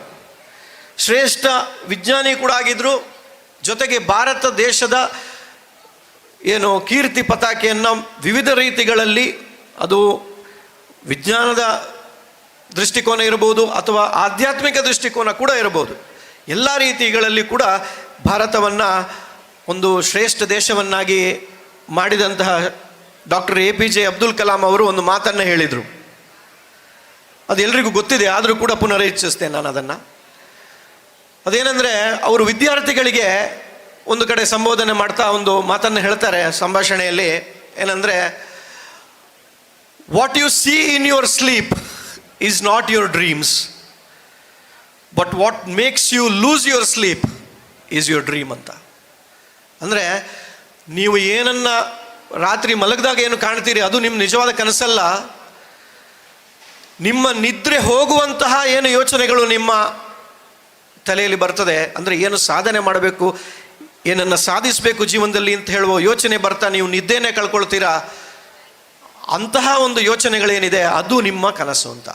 ಶ್ರೇಷ್ಠ ವಿಜ್ಞಾನಿ ಕೂಡ ಆಗಿದ್ದರು. ಜೊತೆಗೆ ಭಾರತ ದೇಶದ ಏನು ಕೀರ್ತಿ ಪತಾಕೆಯನ್ನು ವಿವಿಧ ರೀತಿಗಳಲ್ಲಿ, ಅದು ವಿಜ್ಞಾನದ ದೃಷ್ಟಿಕೋನ ಇರ್ಬೋದು ಅಥವಾ ಆಧ್ಯಾತ್ಮಿಕ ದೃಷ್ಟಿಕೋನ ಕೂಡ ಇರ್ಬೋದು, ಎಲ್ಲ ರೀತಿಗಳಲ್ಲಿ ಕೂಡ ಭಾರತವನ್ನು ಒಂದು ಶ್ರೇಷ್ಠ ದೇಶವನ್ನಾಗಿ ಮಾಡಿದಂತಹ ಡಾಕ್ಟರ್ APJ ಅಬ್ದುಲ್ ಕಲಾಂ ಅವರು ಒಂದು ಮಾತನ್ನು ಹೇಳಿದರು. ಅದು ಎಲ್ರಿಗೂ ಗೊತ್ತಿದೆ, ಆದರೂ ಕೂಡ ಪುನರುಚ್ಚರಿಸ್ತೇನೆ ನಾನು ಅದನ್ನು. ಅದೇನೆಂದರೆ, ಅವರು ವಿದ್ಯಾರ್ಥಿಗಳಿಗೆ ಒಂದು ಕಡೆ ಸಂಬೋಧನೆ ಮಾಡ್ತಾ ಒಂದು ಮಾತನ್ನು ಹೇಳ್ತಾರೆ ಸಂಭಾಷಣೆಯಲ್ಲಿ. ಏನಂದರೆ, what you see in your sleep is not your dreams, but what makes you lose your sleep is your dream ಅಂತ. ಅಂದರೆ ನೀವು ಏನನ್ನ ರಾತ್ರಿ ಮಲಗಿದಾಗ ಏನು ಕಾಣ್ತೀರಿ ಅದು ನಿಮ್ಮ ನಿಜವಾದ ಕನಸಲ್ಲ. ನಿಮ್ಮ ನಿದ್ರೆ ಹೋಗುವಂತಹ ಏನು ಯೋಚನೆಗಳು ನಿಮ್ಮ ತಲೆಯಲ್ಲಿ ಬರ್ತದೆ, ಅಂದರೆ ಏನು ಸಾಧನೆ ಮಾಡಬೇಕು, ಏನನ್ನು ಸಾಧಿಸಬೇಕು ಜೀವನದಲ್ಲಿ ಅಂತ ಹೇಳುವ ಯೋಚನೆ ಬರ್ತಾ ನೀವು ನಿದ್ದೆನೇ ಕಳ್ಕೊಳ್ತೀರಾ, ಅಂತಹ ಒಂದು ಯೋಚನೆಗಳೇನಿದೆ ಅದು ನಿಮ್ಮ ಕನಸು ಅಂತ.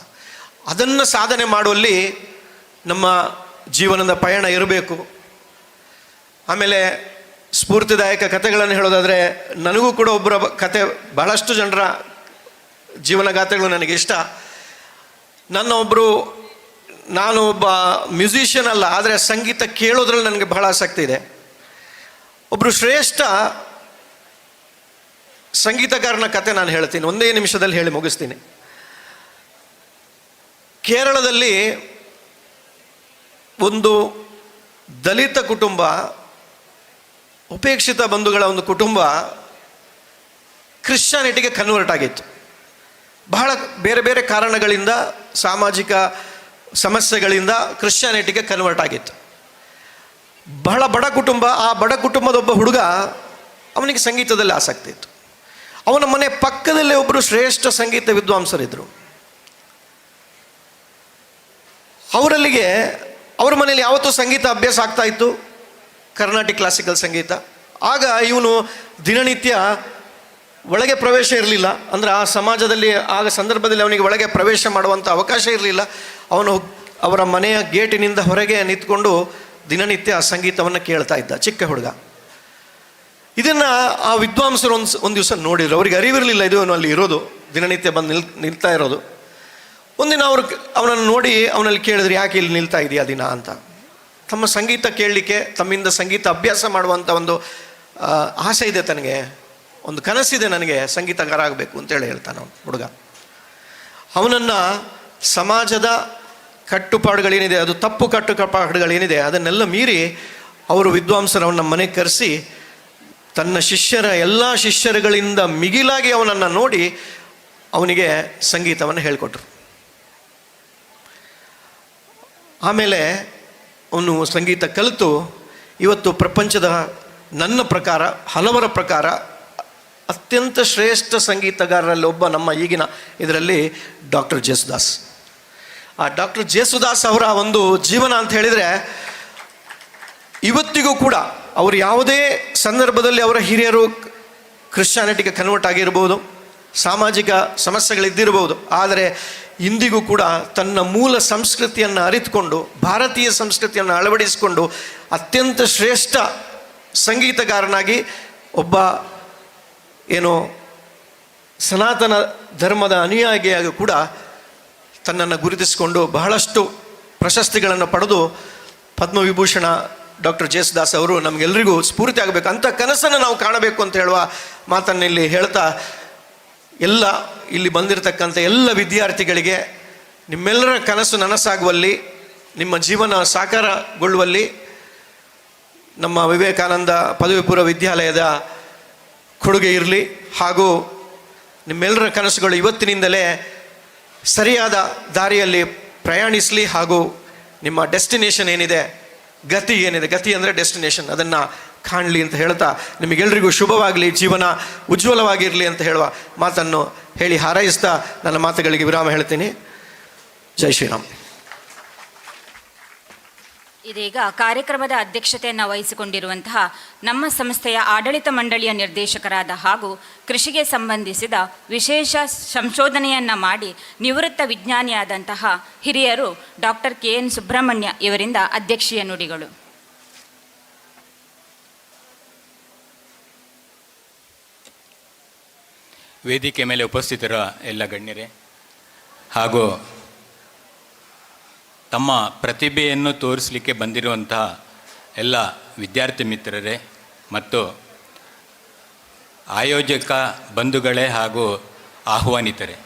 ಅದನ್ನು ಸಾಧನೆ ಮಾಡುವಲ್ಲಿ ನಮ್ಮ ಜೀವನದ ಪಯಣ ಇರಬೇಕು. ಆಮೇಲೆ ಸ್ಫೂರ್ತಿದಾಯಕ ಕಥೆಗಳನ್ನು ಹೇಳೋದಾದರೆ, ನನಗೂ ಕೂಡ ಒಬ್ಬರ ಕತೆ, ಬಹಳಷ್ಟು ಜನರ ಜೀವನಗಾಥೆಗಳು ನನಗೆ ಇಷ್ಟ. ನಾನು ಒಬ್ಬ ಮ್ಯೂಸಿಷಿಯನ್ ಅಲ್ಲ, ಆದರೆ ಸಂಗೀತ ಕೇಳೋದ್ರಲ್ಲಿ ನನಗೆ ಬಹಳ ಆಸಕ್ತಿ ಇದೆ. ಒಬ್ಬರು ಶ್ರೇಷ್ಠ ಸಂಗೀತಗಾರನ ಕತೆ ನಾನು ಹೇಳ್ತೀನಿ, ಒಂದೇ ನಿಮಿಷದಲ್ಲಿ ಹೇಳಿ ಮುಗಿಸ್ತೀನಿ. ಕೇರಳದಲ್ಲಿ ಒಂದು ದಲಿತ ಕುಟುಂಬ, ಉಪೇಕ್ಷಿತ ಬಂಧುಗಳ ಒಂದು ಕುಟುಂಬ ಕ್ರಿಶ್ಚಿಯಾನಿಟಿಗೆ ಕನ್ವರ್ಟ್ ಆಗಿತ್ತು. ಬಹಳ ಬೇರೆ ಬೇರೆ ಕಾರಣಗಳಿಂದ, ಸಾಮಾಜಿಕ ಸಮಸ್ಯೆಗಳಿಂದ ಕ್ರಿಶ್ಚಿಯಾನಿಟಿಗೆ ಕನ್ವರ್ಟ್ ಆಗಿತ್ತು. ಬಹಳ ಬಡ ಕುಟುಂಬ. ಆ ಬಡ ಕುಟುಂಬದ ಒಬ್ಬ ಹುಡುಗ, ಅವನಿಗೆ ಸಂಗೀತದಲ್ಲಿ ಆಸಕ್ತಿ ಇತ್ತು. ಅವನ ಮನೆ ಪಕ್ಕದಲ್ಲೇ ಒಬ್ಬರು ಶ್ರೇಷ್ಠ ಸಂಗೀತ ವಿದ್ವಾಂಸರಿದ್ದರು. ಅವರಲ್ಲಿಗೆ ಅವ್ರ ಮನೇಲಿ ಯಾವತ್ತೂ ಸಂಗೀತ ಅಭ್ಯಾಸ ಆಗ್ತಾ ಇತ್ತು, ಕರ್ನಾಟಿಕ್ ಕ್ಲಾಸಿಕಲ್ ಸಂಗೀತ. ಆಗ ಇವನು ದಿನನಿತ್ಯ ಒಳಗೆ ಪ್ರವೇಶ ಇರಲಿಲ್ಲ, ಅಂದರೆ ಆ ಸಮಾಜದಲ್ಲಿ ಆಗ ಸಂದರ್ಭದಲ್ಲಿ ಅವನಿಗೆ ಒಳಗೆ ಪ್ರವೇಶ ಮಾಡುವಂಥ ಅವಕಾಶ ಇರಲಿಲ್ಲ. ಅವನು ಅವರ ಮನೆಯ ಗೇಟಿನಿಂದ ಹೊರಗೆ ನಿಂತ್ಕೊಂಡು ದಿನನಿತ್ಯ ಸಂಗೀತವನ್ನು ಕೇಳ್ತಾ ಇದ್ದ, ಚಿಕ್ಕ ಹುಡುಗ. ಇದನ್ನು ಆ ವಿದ್ವಾಂಸರು ಒಂದು ದಿವಸ ನೋಡಿದ್ರು. ಅವ್ರಿಗೆ ಅರಿವಿರಲಿಲ್ಲ ಇದು ಅಲ್ಲಿ ಇರೋದು, ದಿನನಿತ್ಯ ಬಂದು ನಿಲ್ತಾ ಇರೋದು. ಒಂದಿನ ಅವರು ಅವನನ್ನು ನೋಡಿ ಅವನಲ್ಲಿ ಕೇಳಿದ್ರು, ಯಾಕೆ ಇಲ್ಲಿ ನಿಲ್ತಾ ಇದೆಯಾ ದಿನ ಅಂತ. ತಮ್ಮ ಸಂಗೀತ ಕೇಳಲಿಕ್ಕೆ, ತಮ್ಮಿಂದ ಸಂಗೀತ ಅಭ್ಯಾಸ ಮಾಡುವಂಥ ಒಂದು ಆಸೆ ಇದೆ ತನಗೆ, ಒಂದು ಕನಸಿದೆ ನನಗೆ ಸಂಗೀತಗಾರ ಆಗಬೇಕು ಅಂತೇಳಿ ಹೇಳ್ತಾನೆ ಅವನು ಹುಡುಗ. ಅವನನ್ನು ಸಮಾಜದ ಕಟ್ಟುಪಾಡುಗಳೇನಿದೆ, ಅದು ತಪ್ಪು ಕಟ್ಟುಪಾಡುಗಳೇನಿದೆ ಅದನ್ನೆಲ್ಲ ಮೀರಿ ಅವರು ವಿದ್ವಾಂಸರು ಅವನ ಮನೆಗೆ ಕರೆಸಿ ತನ್ನ ಶಿಷ್ಯರ ಎಲ್ಲ ಶಿಷ್ಯರುಗಳಿಂದ ಮಿಗಿಲಾಗಿ ಅವನನ್ನು ನೋಡಿ ಅವನಿಗೆ ಸಂಗೀತವನ್ನು ಹೇಳಿಕೊಟ್ರು. ಆಮೇಲೆ ಅವನು ಸಂಗೀತ ಕಲಿತು ಇವತ್ತು ಪ್ರಪಂಚದ ನನ್ನ ಪ್ರಕಾರ, ಹಲವರ ಪ್ರಕಾರ ಅತ್ಯಂತ ಶ್ರೇಷ್ಠ ಸಂಗೀತಗಾರರಲ್ಲಿ ಒಬ್ಬ ನಮ್ಮ ಈಗಿನ ಇದರಲ್ಲಿ ಡಾಕ್ಟರ್ ಜೇಸುದಾಸ್. ಆ ಡಾಕ್ಟರ್ ಜೇಸುದಾಸ್ ಅವರ ಒಂದು ಜೀವನ ಅಂತ ಹೇಳಿದರೆ ಇವತ್ತಿಗೂ ಕೂಡ ಅವರು ಯಾವುದೇ ಸಂದರ್ಭದಲ್ಲಿ ಅವರ ಹಿರಿಯರು ಕ್ರಿಶ್ಚಿಯಾನಿಟಿಗೆ ಕನ್ವರ್ಟ್ ಆಗಿರ್ಬೋದು, ಸಾಮಾಜಿಕ ಸಮಸ್ಯೆಗಳಿದ್ದಿರ್ಬೋದು, ಆದರೆ ಇಂದಿಗೂ ಕೂಡ ತನ್ನ ಮೂಲ ಸಂಸ್ಕೃತಿಯನ್ನು ಅರಿತುಕೊಂಡು ಭಾರತೀಯ ಸಂಸ್ಕೃತಿಯನ್ನು ಅಳವಡಿಸಿಕೊಂಡು ಅತ್ಯಂತ ಶ್ರೇಷ್ಠ ಸಂಗೀತಗಾರನಾಗಿ ಒಬ್ಬ ಏನು ಸನಾತನ ಧರ್ಮದ ಅನುಯಾಯಿಯಾಗಿ ಕೂಡ ತನ್ನನ್ನು ಗುರುತಿಸಿಕೊಂಡು ಬಹಳಷ್ಟು ಪ್ರಶಸ್ತಿಗಳನ್ನು ಪಡೆದು ಪದ್ಮವಿಭೂಷಣ ಡಾಕ್ಟರ್ ಜೇಸುದಾಸ್ ಅವರು ನಮಗೆಲ್ಲರಿಗೂ ಸ್ಫೂರ್ತಿ ಆಗಬೇಕು ಅಂಥ ಕನಸನ್ನು ನಾವು ಕಾಣಬೇಕು ಅಂತ ಹೇಳುವ ಮಾತನ್ನು ಇಲ್ಲಿ ಹೇಳ್ತಾ, ಎಲ್ಲ ಇಲ್ಲಿ ಬಂದಿರತಕ್ಕಂಥ ಎಲ್ಲ ವಿದ್ಯಾರ್ಥಿಗಳಿಗೆ ನಿಮ್ಮೆಲ್ಲರ ಕನಸು ನನಸಾಗುವಲ್ಲಿ, ನಿಮ್ಮ ಜೀವನ ಸಾಕಾರಗೊಳ್ಳುವಲ್ಲಿ ನಮ್ಮ ವಿವೇಕಾನಂದ ಪದವಿ ಪೂರ್ವ ವಿದ್ಯಾಲಯದ ಕೊಡುಗೆ ಇರಲಿ. ಹಾಗೂ ನಿಮ್ಮೆಲ್ಲರ ಕನಸುಗಳು ಇವತ್ತಿನಿಂದಲೇ ಸರಿಯಾದ ದಾರಿಯಲ್ಲಿ ಪ್ರಯಾಣಿಸಲಿ. ಹಾಗೂ ನಿಮ್ಮ ಡೆಸ್ಟಿನೇಷನ್ ಏನಿದೆ, ಗತಿ ಏನಿದೆ, ಗತಿ ಅಂದರೆ ಡೆಸ್ಟಿನೇಷನ್, ಅದನ್ನು ಕಾಣಲಿ ಅಂತ ಹೇಳ್ತಾ ನಿಮಗೆಲ್ಲರಿಗೂ ಶುಭವಾಗಲಿ, ಜೀವನ ಉಜ್ವಲವಾಗಿರಲಿ ಅಂತ ಹೇಳುವ ಮಾತನ್ನು ಹೇಳಿ ಹಾರೈಸ್ತಾ ನನ್ನ ಮಾತುಗಳಿಗೆ ವಿರಾಮ ಹೇಳ್ತೀನಿ. ಜೈ ಶ್ರೀರಾಮ್. ಇದೀಗ ಕಾರ್ಯಕ್ರಮದ ಅಧ್ಯಕ್ಷತೆಯನ್ನು ವಹಿಸಿಕೊಂಡಿರುವಂತಹ ನಮ್ಮ ಸಂಸ್ಥೆಯ ಆಡಳಿತ ಮಂಡಳಿಯ ನಿರ್ದೇಶಕರಾದ ಹಾಗೂ ಕೃಷಿಗೆ ಸಂಬಂಧಿಸಿದ ವಿಶೇಷ ಸಂಶೋಧನೆಯನ್ನು ಮಾಡಿ ನಿವೃತ್ತ ವಿಜ್ಞಾನಿಯಾದಂತಹ ಹಿರಿಯರು ಡಾಕ್ಟರ್ KN ಸುಬ್ರಹ್ಮಣ್ಯ ಇವರಿಂದ ಅಧ್ಯಕ್ಷೀಯ ನುಡಿಗಳು. ವೇದಿಕೆ ಮೇಲೆ ಉಪಸ್ಥಿತರ ಎಲ್ಲ ಗಣ್ಯರೇ ಹಾಗೂ ತಮ್ಮ ಪ್ರತಿಭೆಯನ್ನು ತೋರಿಸಲಿಕ್ಕೆ ಬಂದಿರುವಂತಹ ಎಲ್ಲ ವಿದ್ಯಾರ್ಥಿ ಮಿತ್ರರೇ ಮತ್ತು ಆಯೋಜಕ ಬಂಧುಗಳೇ ಹಾಗೂ ಆಹ್ವಾನಿತರೇ,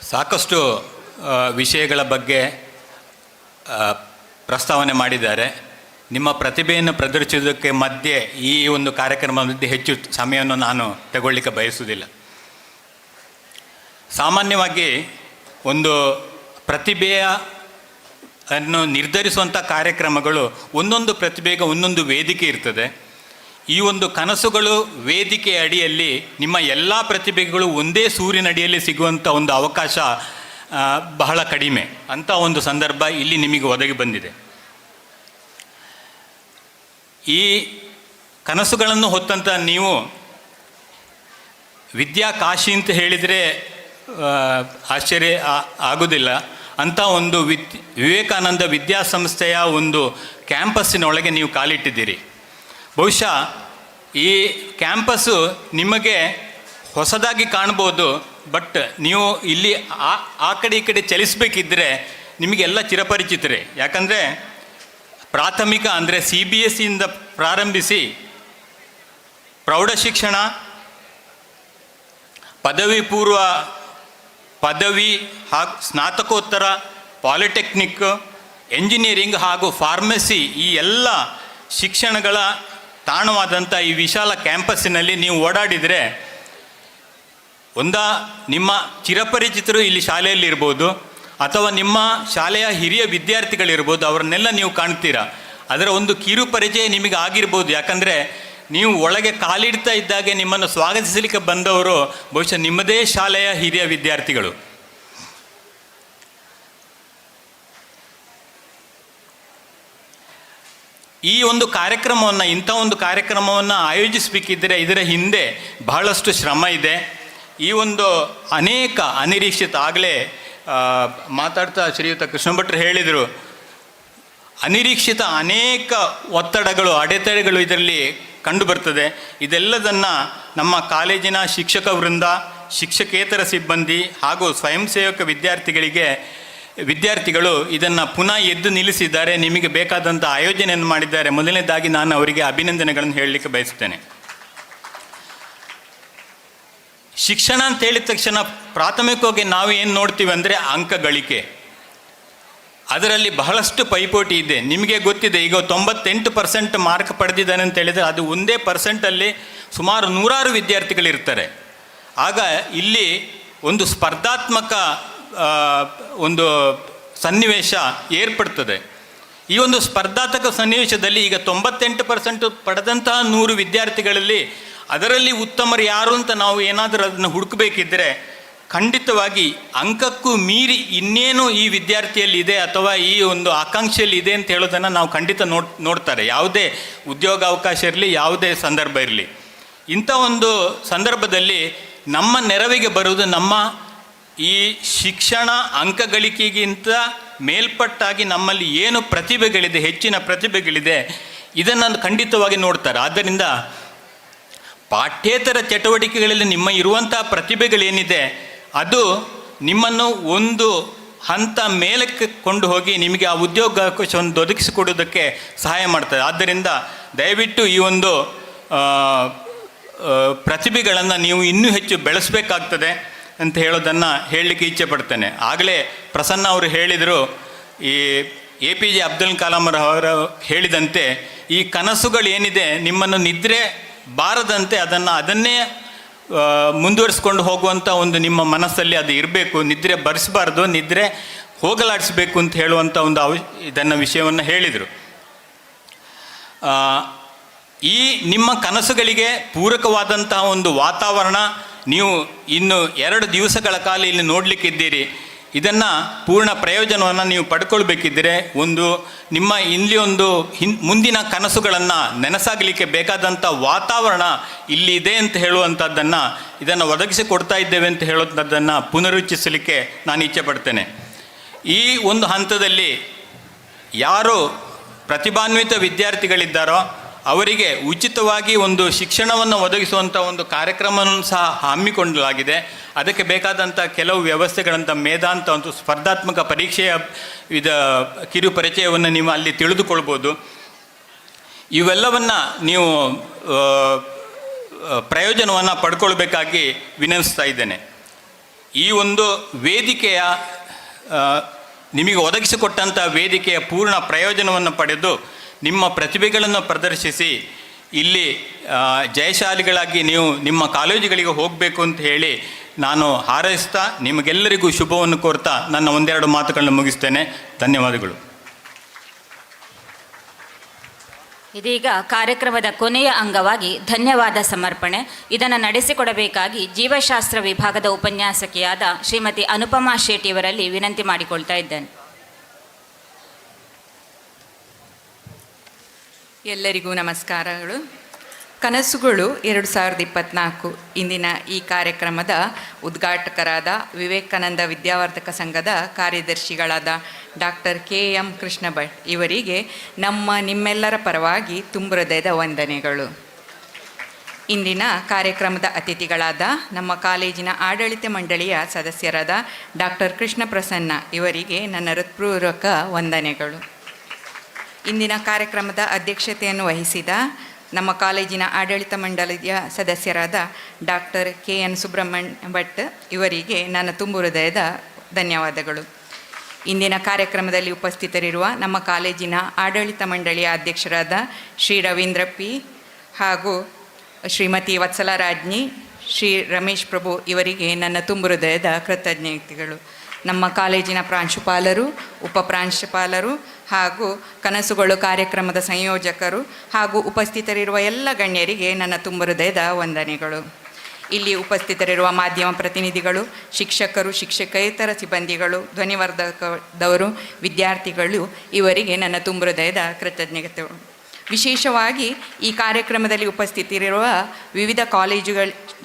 ಸಾಕಷ್ಟು ವಿಷಯಗಳ ಬಗ್ಗೆ ಪ್ರಸ್ತಾವನೆ ಮಾಡಿದ್ದಾರೆ. ನಿಮ್ಮ ಪ್ರತಿಭೆಯನ್ನು ಪ್ರದರ್ಶಿಸೋದಕ್ಕೆ ಮಧ್ಯೆ ಈ ಒಂದು ಕಾರ್ಯಕ್ರಮದ ಮಧ್ಯೆ ಹೆಚ್ಚು ಸಮಯವನ್ನು ನಾನು ತಗೊಳ್ಳಿಕ್ಕೆ ಬಯಸುವುದಿಲ್ಲ. ಸಾಮಾನ್ಯವಾಗಿ ಒಂದು ಪ್ರತಿಭೆಯನ್ನು ನಿರ್ಧರಿಸುವಂಥ ಕಾರ್ಯಕ್ರಮಗಳು ಒಂದೊಂದು ಪ್ರತಿಭೆಗೆ ಒಂದೊಂದು ವೇದಿಕೆ ಇರ್ತದೆ. ಈ ಒಂದು ಕನಸುಗಳು ವೇದಿಕೆ ಅಡಿಯಲ್ಲಿ ನಿಮ್ಮ ಎಲ್ಲ ಪ್ರತಿಭೆಗಳು ಒಂದೇ ಸೂರಿನಡಿಯಲ್ಲಿ ಸಿಗುವಂಥ ಒಂದು ಅವಕಾಶ ಬಹಳ ಕಡಿಮೆ. ಅಂಥ ಒಂದು ಸಂದರ್ಭ ಇಲ್ಲಿ ನಿಮಗೆ ಒದಗಿ ಬಂದಿದೆ. ಈ ಕನಸುಗಳನ್ನು ಹೊತ್ತಂಥ ನೀವು ವಿದ್ಯಾಕಾಶಿ ಅಂತ ಹೇಳಿದರೆ ಆಶ್ಚರ್ಯ ಆಗೋದಿಲ್ಲ. ಅಂಥ ಒಂದು ವಿವೇಕಾನಂದ ವಿದ್ಯಾಸಂಸ್ಥೆಯ ಒಂದು ಕ್ಯಾಂಪಸ್ಸಿನೊಳಗೆ ನೀವು ಕಾಲಿಟ್ಟಿದ್ದೀರಿ. ಬಹುಶಃ ಈ ಕ್ಯಾಂಪಸ್ಸು ನಿಮಗೆ ಹೊಸದಾಗಿ ಕಾಣ್ಬೋದು, ಬಟ್ ನೀವು ಇಲ್ಲಿ ಆ ಕಡೆ ಈ ಕಡೆ ಚಲಿಸಬೇಕಿದ್ದರೆ ನಿಮಗೆಲ್ಲ ಚಿರಪರಿಚಿತರೇ. ಯಾಕಂದರೆ ಪ್ರಾಥಮಿಕ ಅಂದರೆ CBSE ಇಂದ ಪ್ರಾರಂಭಿಸಿ ಪ್ರೌಢಶಿಕ್ಷಣ, ಪದವಿ ಪೂರ್ವ, ಪದವಿ ಹಾಗೂ ಸ್ನಾತಕೋತ್ತರ, ಪಾಲಿಟೆಕ್ನಿಕ್, ಎಂಜಿನಿಯರಿಂಗ್ ಹಾಗೂ ಫಾರ್ಮಸಿ, ಈ ಎಲ್ಲ ಶಿಕ್ಷಣಗಳ ತಾಣವಾದಂಥ ಈ ವಿಶಾಲ ಕ್ಯಾಂಪಸ್ಸಿನಲ್ಲಿ ನೀವು ಓಡಾಡಿದರೆ ನಿಮ್ಮ ಚಿರಪರಿಚಿತರು ಇಲ್ಲಿ ಶಾಲೆಯಲ್ಲಿ ಇರ್ಬೋದು, ಅಥವಾ ನಿಮ್ಮ ಶಾಲೆಯ ಹಿರಿಯ ವಿದ್ಯಾರ್ಥಿಗಳಿರ್ಬೋದು, ಅವರನ್ನೆಲ್ಲ ನೀವು ಕಾಣ್ತೀರಾ. ಅದರ ಒಂದು ಕಿರು ಪರಿಚಯ ನಿಮಗೆ ಆಗಿರ್ಬೋದು. ಯಾಕಂದರೆ ನೀವು ಒಳಗೆ ಕಾಲಿಡ್ತಾ ಇದ್ದಾಗೆ ನಿಮ್ಮನ್ನು ಸ್ವಾಗತಿಸಲಿಕ್ಕೆ ಬಂದವರು ಬಹುಶಃ ನಿಮ್ಮದೇ ಶಾಲೆಯ ಹಿರಿಯ ವಿದ್ಯಾರ್ಥಿಗಳು. ಈ ಒಂದು ಕಾರ್ಯಕ್ರಮವನ್ನು, ಇಂಥ ಒಂದು ಕಾರ್ಯಕ್ರಮವನ್ನು ಆಯೋಜಿಸಬೇಕಿದ್ದರೆ ಇದರ ಹಿಂದೆ ಬಹಳಷ್ಟು ಶ್ರಮ ಇದೆ. ಈ ಒಂದು ಅನೇಕ ಅನಿರೀಕ್ಷಿತ, ಆಗಲೇ ಮಾತಾಡ್ತಾ ಶ್ರೀಯುತ ಕೃಷ್ಣ ಭಟ್ರು ಹೇಳಿದರು, ಅನಿರೀಕ್ಷಿತ ಅನೇಕ ಒತ್ತಡಗಳು, ಅಡೆತಡೆಗಳು ಇದರಲ್ಲಿ ಕಂಡು ಬರ್ತದೆ. ಇದೆಲ್ಲದನ್ನು ನಮ್ಮ ಕಾಲೇಜಿನ ಶಿಕ್ಷಕ ವೃಂದ, ಶಿಕ್ಷಕೇತರ ಸಿಬ್ಬಂದಿ ಹಾಗೂ ಸ್ವಯಂ ಸೇವಕ ವಿದ್ಯಾರ್ಥಿಗಳು ಇದನ್ನು ಪುನಃ ಎದ್ದು ನಿಲ್ಲಿಸಿದ್ದಾರೆ. ನಿಮಗೆ ಬೇಕಾದಂಥ ಆಯೋಜನೆಯನ್ನು ಮಾಡಿದ್ದಾರೆ. ಮೊದಲನೇದಾಗಿ ನಾನು ಅವರಿಗೆ ಅಭಿನಂದನೆಗಳನ್ನು ಹೇಳಲಿಕ್ಕೆ ಬಯಸ್ತೇನೆ. ಶಿಕ್ಷಣ ಅಂತ ಹೇಳಿದ ತಕ್ಷಣ ಪ್ರಾಥಮಿಕವಾಗಿ ನಾವು ಏನು ನೋಡ್ತೀವಿ ಅಂದರೆ ಅಂಕ ಗಳಿಕೆ. ಅದರಲ್ಲಿ ಬಹಳಷ್ಟು ಪೈಪೋಟಿ ಇದೆ. ನಿಮಗೆ ಗೊತ್ತಿದೆ, ಈಗ 98% ಮಾರ್ಕ್ ಪಡೆದಿದ್ದಾನೆ ಅಂತ ಹೇಳಿದರೆ ಅದು ಒಂದೇ ಪರ್ಸೆಂಟಲ್ಲಿ ಸುಮಾರು 100 ವಿದ್ಯಾರ್ಥಿಗಳಿರ್ತಾರೆ. ಆಗ ಇಲ್ಲಿ ಒಂದು ಸ್ಪರ್ಧಾತ್ಮಕ ಒಂದು ಸನ್ನಿವೇಶ ಏರ್ಪಡ್ತದೆ. ಈ ಒಂದು ಸ್ಪರ್ಧಾತ್ಮಕ ಸನ್ನಿವೇಶದಲ್ಲಿ ಈಗ 98% ಪಡೆದಂತಹ 100 ವಿದ್ಯಾರ್ಥಿಗಳಲ್ಲಿ ಅದರಲ್ಲಿ ಉತ್ತಮರು ಯಾರು ಅಂತ ನಾವು ಏನಾದರೂ ಅದನ್ನು ಹುಡುಕಬೇಕಿದ್ದರೆ ಖಂಡಿತವಾಗಿ ಅಂಕಕ್ಕೂ ಮೀರಿ ಇನ್ನೇನು ಈ ವಿದ್ಯಾರ್ಥಿಯಲ್ಲಿ ಇದೆ ಅಥವಾ ಈ ಒಂದು ಆಕಾಂಕ್ಷೆಯಲ್ಲಿ ಇದೆ ಅಂತ ಹೇಳೋದನ್ನು ನಾವು ಖಂಡಿತ ನೋಡ್ತಾರೆ. ಯಾವುದೇ ಉದ್ಯೋಗಾವಕಾಶ ಇರಲಿ, ಯಾವುದೇ ಸಂದರ್ಭ ಇರಲಿ. ಇಂಥ ಒಂದು ಸಂದರ್ಭದಲ್ಲಿ ನಮ್ಮ ನೆರವಿಗೆ ಬರುವುದು ನಮ್ಮ ಈ ಶಿಕ್ಷಣ ಅಂಕಗಳಿಕೆಗಿಂತ ಮೇಲ್ಪಟ್ಟಾಗಿ ನಮ್ಮಲ್ಲಿ ಏನು ಪ್ರತಿಭೆಗಳಿದೆ, ಹೆಚ್ಚಿನ ಪ್ರತಿಭೆಗಳಿದೆ, ಇದನ್ನು ಖಂಡಿತವಾಗಿ ನೋಡ್ತಾರೆ. ಆದ್ದರಿಂದ ಪಾಠ್ಯೇತರ ಚಟುವಟಿಕೆಗಳಲ್ಲಿ ನಿಮ್ಮ ಇರುವಂಥ ಪ್ರತಿಭೆಗಳೇನಿದೆ ಅದು ನಿಮ್ಮನ್ನು ಒಂದು ಹಂತ ಮೇಲಕ್ಕೆ ಕೊಂಡು ಹೋಗಿ ನಿಮಗೆ ಆ ಉದ್ಯೋಗಾವಕಾಶವನ್ನು ಒದಗಿಸಿಕೊಡೋದಕ್ಕೆ ಸಹಾಯ ಮಾಡ್ತದೆ. ಆದ್ದರಿಂದ ದಯವಿಟ್ಟು ಈ ಒಂದು ಪ್ರತಿಭೆಗಳನ್ನು ನೀವು ಇನ್ನೂ ಹೆಚ್ಚು ಬೆಳೆಸಬೇಕಾಗ್ತದೆ ಅಂತ ಹೇಳೋದನ್ನು ಹೇಳಲಿಕ್ಕೆ ಇಚ್ಛೆ ಪಡ್ತೇನೆ. ಆಗಲೇ ಪ್ರಸನ್ನ ಅವರು ಹೇಳಿದರು, ಈ APJ ಅಬ್ದುಲ್ ಕಲಾಂ ಅವರು ಹೇಳಿದಂತೆ ಈ ಕನಸುಗಳೇನಿದೆ ನಿಮ್ಮನ್ನು ನಿದ್ರೆ ಬಾರದಂತೆ ಅದನ್ನೇ ಮುಂದುವರಿಸ್ಕೊಂಡು ಹೋಗುವಂಥ ಒಂದು ನಿಮ್ಮ ಮನಸ್ಸಲ್ಲಿ ಅದು ಇರಬೇಕು. ನಿದ್ರೆ ಬರೆಸಬಾರ್ದು, ನಿದ್ರೆ ಹೋಗಲಾಡಿಸಬೇಕು ಅಂತ ಹೇಳುವಂಥ ಒಂದು ಇದನ್ನು ವಿಷಯವನ್ನು ಹೇಳಿದರು. ಈ ನಿಮ್ಮ ಕನಸುಗಳಿಗೆ ಪೂರಕವಾದಂತಹ ಒಂದು ವಾತಾವರಣ ನೀವು ಇನ್ನು 2 ದಿವಸಗಳ ಕಾಲ ಇಲ್ಲಿ ನೋಡಲಿಕ್ಕಿದ್ದೀರಿ. ಇದನ್ನು ಪೂರ್ಣ ಪ್ರಯೋಜನವನ್ನು ನೀವು ಪಡ್ಕೊಳ್ಬೇಕಿದ್ದರೆ ನಿಮ್ಮ ಇಲ್ಲಿ ಮುಂದಿನ ಕನಸುಗಳನ್ನು ನೆನಸಾಗಲಿಕ್ಕೆ ಬೇಕಾದಂಥ ವಾತಾವರಣ ಇಲ್ಲಿ ಇದೆ ಅಂತ ಹೇಳುವಂಥದ್ದನ್ನು ಇದನ್ನು ಒದಗಿಸಿಕೊಡ್ತಾ ಇದ್ದೇವೆ ಅಂತ ಹೇಳುವಂಥದ್ದನ್ನು ಪುನರುಚ್ಚರಿಸಲಿಕ್ಕೆ ನಾನು ಇಚ್ಛೆ ಪಡ್ತೇನೆ. ಈ ಒಂದು ಹಂತದಲ್ಲಿ ಯಾರು ಪ್ರತಿಭಾನ್ವಿತ ವಿದ್ಯಾರ್ಥಿಗಳಿದ್ದಾರೋ ಅವರಿಗೆ ಉಚಿತವಾಗಿ ಒಂದು ಶಿಕ್ಷಣವನ್ನು ಒದಗಿಸುವಂಥ ಒಂದು ಕಾರ್ಯಕ್ರಮವನ್ನು ಸಹ ಹಮ್ಮಿಕೊಳ್ಳಲಾಗಿದೆ. ಅದಕ್ಕೆ ಬೇಕಾದಂಥ ಕೆಲವು ವ್ಯವಸ್ಥೆಗಳಂಥ ಮೇಧಾಂತ ಒಂದು ಸ್ಪರ್ಧಾತ್ಮಕ ಪರೀಕ್ಷೆಯ ಕಿರು ಪರಿಚಯವನ್ನು ನೀವು ಅಲ್ಲಿ ತಿಳಿದುಕೊಳ್ಬೋದು. ಇವೆಲ್ಲವನ್ನು ನೀವು ಪ್ರಯೋಜನವನ್ನು ಪಡ್ಕೊಳ್ಬೇಕಾಗಿ ವಿನಂತಿಸ್ತಾ ಇದ್ದೇನೆ. ಈ ಒಂದು ವೇದಿಕೆಯ ನಿಮಗೆ ಒದಗಿಸಿಕೊಟ್ಟಂಥ ವೇದಿಕೆಯ ಪೂರ್ಣ ಪ್ರಯೋಜನವನ್ನು ಪಡೆದು ನಿಮ್ಮ ಪ್ರತಿಭೆಗಳನ್ನು ಪ್ರದರ್ಶಿಸಿ ಇಲ್ಲಿ ಜಯಶಾಲಿಗಳಾಗಿ ನೀವು ನಿಮ್ಮ ಕಾಲೇಜುಗಳಿಗೆ ಹೋಗಬೇಕು ಅಂತ ಹೇಳಿ ನಾನು ಹಾರೈಸ್ತಾ ನಿಮಗೆಲ್ಲರಿಗೂ ಶುಭವನ್ನು ಕೋರ್ತಾ ನನ್ನ 1-2 ಮಾತುಗಳನ್ನು ಮುಗಿಸ್ತೇನೆ. ಧನ್ಯವಾದಗಳು. ಇದೀಗ ಕಾರ್ಯಕ್ರಮದ ಕೊನೆಯ ಅಂಗವಾಗಿ ಧನ್ಯವಾದ ಸಮರ್ಪಣೆ. ಇದನ್ನು ನಡೆಸಿಕೊಡಬೇಕಾಗಿ ಜೀವಶಾಸ್ತ್ರ ವಿಭಾಗದ ಉಪನ್ಯಾಸಕಿಯಾದ ಶ್ರೀಮತಿ ಅನುಪಮಾ ಶೆಟ್ಟಿಯವರಲ್ಲಿ ವಿನಂತಿ ಮಾಡಿಕೊಳ್ತಾ ಇದ್ದೇನೆ. ಎಲ್ಲರಿಗೂ ನಮಸ್ಕಾರಗಳು. ಕನಸುಗಳು 2024 ಇಂದಿನ ಈ ಕಾರ್ಯಕ್ರಮದ ಉದ್ಘಾಟಕರಾದ ವಿವೇಕಾನಂದ ವಿದ್ಯಾವರ್ಧಕ ಸಂಘದ ಕಾರ್ಯದರ್ಶಿಗಳಾದ ಡಾಕ್ಟರ್ KM ಕೃಷ್ಣ ಭಟ್ ಇವರಿಗೆ ನಿಮ್ಮೆಲ್ಲರ ಪರವಾಗಿ ತುಂಬು ಹೃದಯದ ವಂದನೆಗಳು. ಇಂದಿನ ಕಾರ್ಯಕ್ರಮದ ಅತಿಥಿಗಳಾದ ನಮ್ಮ ಕಾಲೇಜಿನ ಆಡಳಿತ ಮಂಡಳಿಯ ಸದಸ್ಯರಾದ ಡಾಕ್ಟರ್ ಕೃಷ್ಣ ಪ್ರಸನ್ನ ಇವರಿಗೆ ನನ್ನ ಹೃತ್ಪೂರ್ವಕ ವಂದನೆಗಳು. ಇಂದಿನ ಕಾರ್ಯಕ್ರಮದ ಅಧ್ಯಕ್ಷತೆಯನ್ನು ವಹಿಸಿದ ನಮ್ಮ ಕಾಲೇಜಿನ ಆಡಳಿತ ಮಂಡಳಿಯ ಸದಸ್ಯರಾದ ಡಾಕ್ಟರ್ KN ಸುಬ್ರಹ್ಮಣ್ಯ ಭಟ್ ಇವರಿಗೆ ನನ್ನ ತುಂಬು ಹೃದಯದ ಧನ್ಯವಾದಗಳು. ಇಂದಿನ ಕಾರ್ಯಕ್ರಮದಲ್ಲಿ ಉಪಸ್ಥಿತರಿರುವ ನಮ್ಮ ಕಾಲೇಜಿನ ಆಡಳಿತ ಮಂಡಳಿಯ ಅಧ್ಯಕ್ಷರಾದ ಶ್ರೀ ರವೀಂದ್ರ ಪಿ ಹಾಗೂ ಶ್ರೀಮತಿ ವತ್ಸಲ ರಾಜ್ಞಿ, ಶ್ರೀ ರಮೇಶ್ ಪ್ರಭು ಇವರಿಗೆ ನನ್ನ ತುಂಬು ಹೃದಯದ ಕೃತಜ್ಞತೆಗಳು. ನಮ್ಮ ಕಾಲೇಜಿನ ಪ್ರಾಂಶುಪಾಲರು, ಉಪಪ್ರಾಂಶುಪಾಲರು ಹಾಗೂ ಕನಸುಗಳು ಕಾರ್ಯಕ್ರಮದ ಸಂಯೋಜಕರು ಹಾಗೂ ಉಪಸ್ಥಿತರಿರುವ ಎಲ್ಲ ಗಣ್ಯರಿಗೆ ನನ್ನ ತುಂಬು ಹೃದಯದ ವಂದನೆಗಳು. ಇಲ್ಲಿ ಉಪಸ್ಥಿತರಿರುವ ಮಾಧ್ಯಮ ಪ್ರತಿನಿಧಿಗಳು, ಶಿಕ್ಷಕರು, ಶಿಕ್ಷಕೇತರ ಸಿಬ್ಬಂದಿಗಳು, ಧ್ವನಿವರ್ಧಕದವರು, ವಿದ್ಯಾರ್ಥಿಗಳು ಇವರಿಗೆ ನನ್ನ ತುಂಬು ಹೃದಯದ ಕೃತಜ್ಞತೆಗಳು. ವಿಶೇಷವಾಗಿ ಈ ಕಾರ್ಯಕ್ರಮದಲ್ಲಿ ಉಪಸ್ಥಿತರಿರುವ ವಿವಿಧ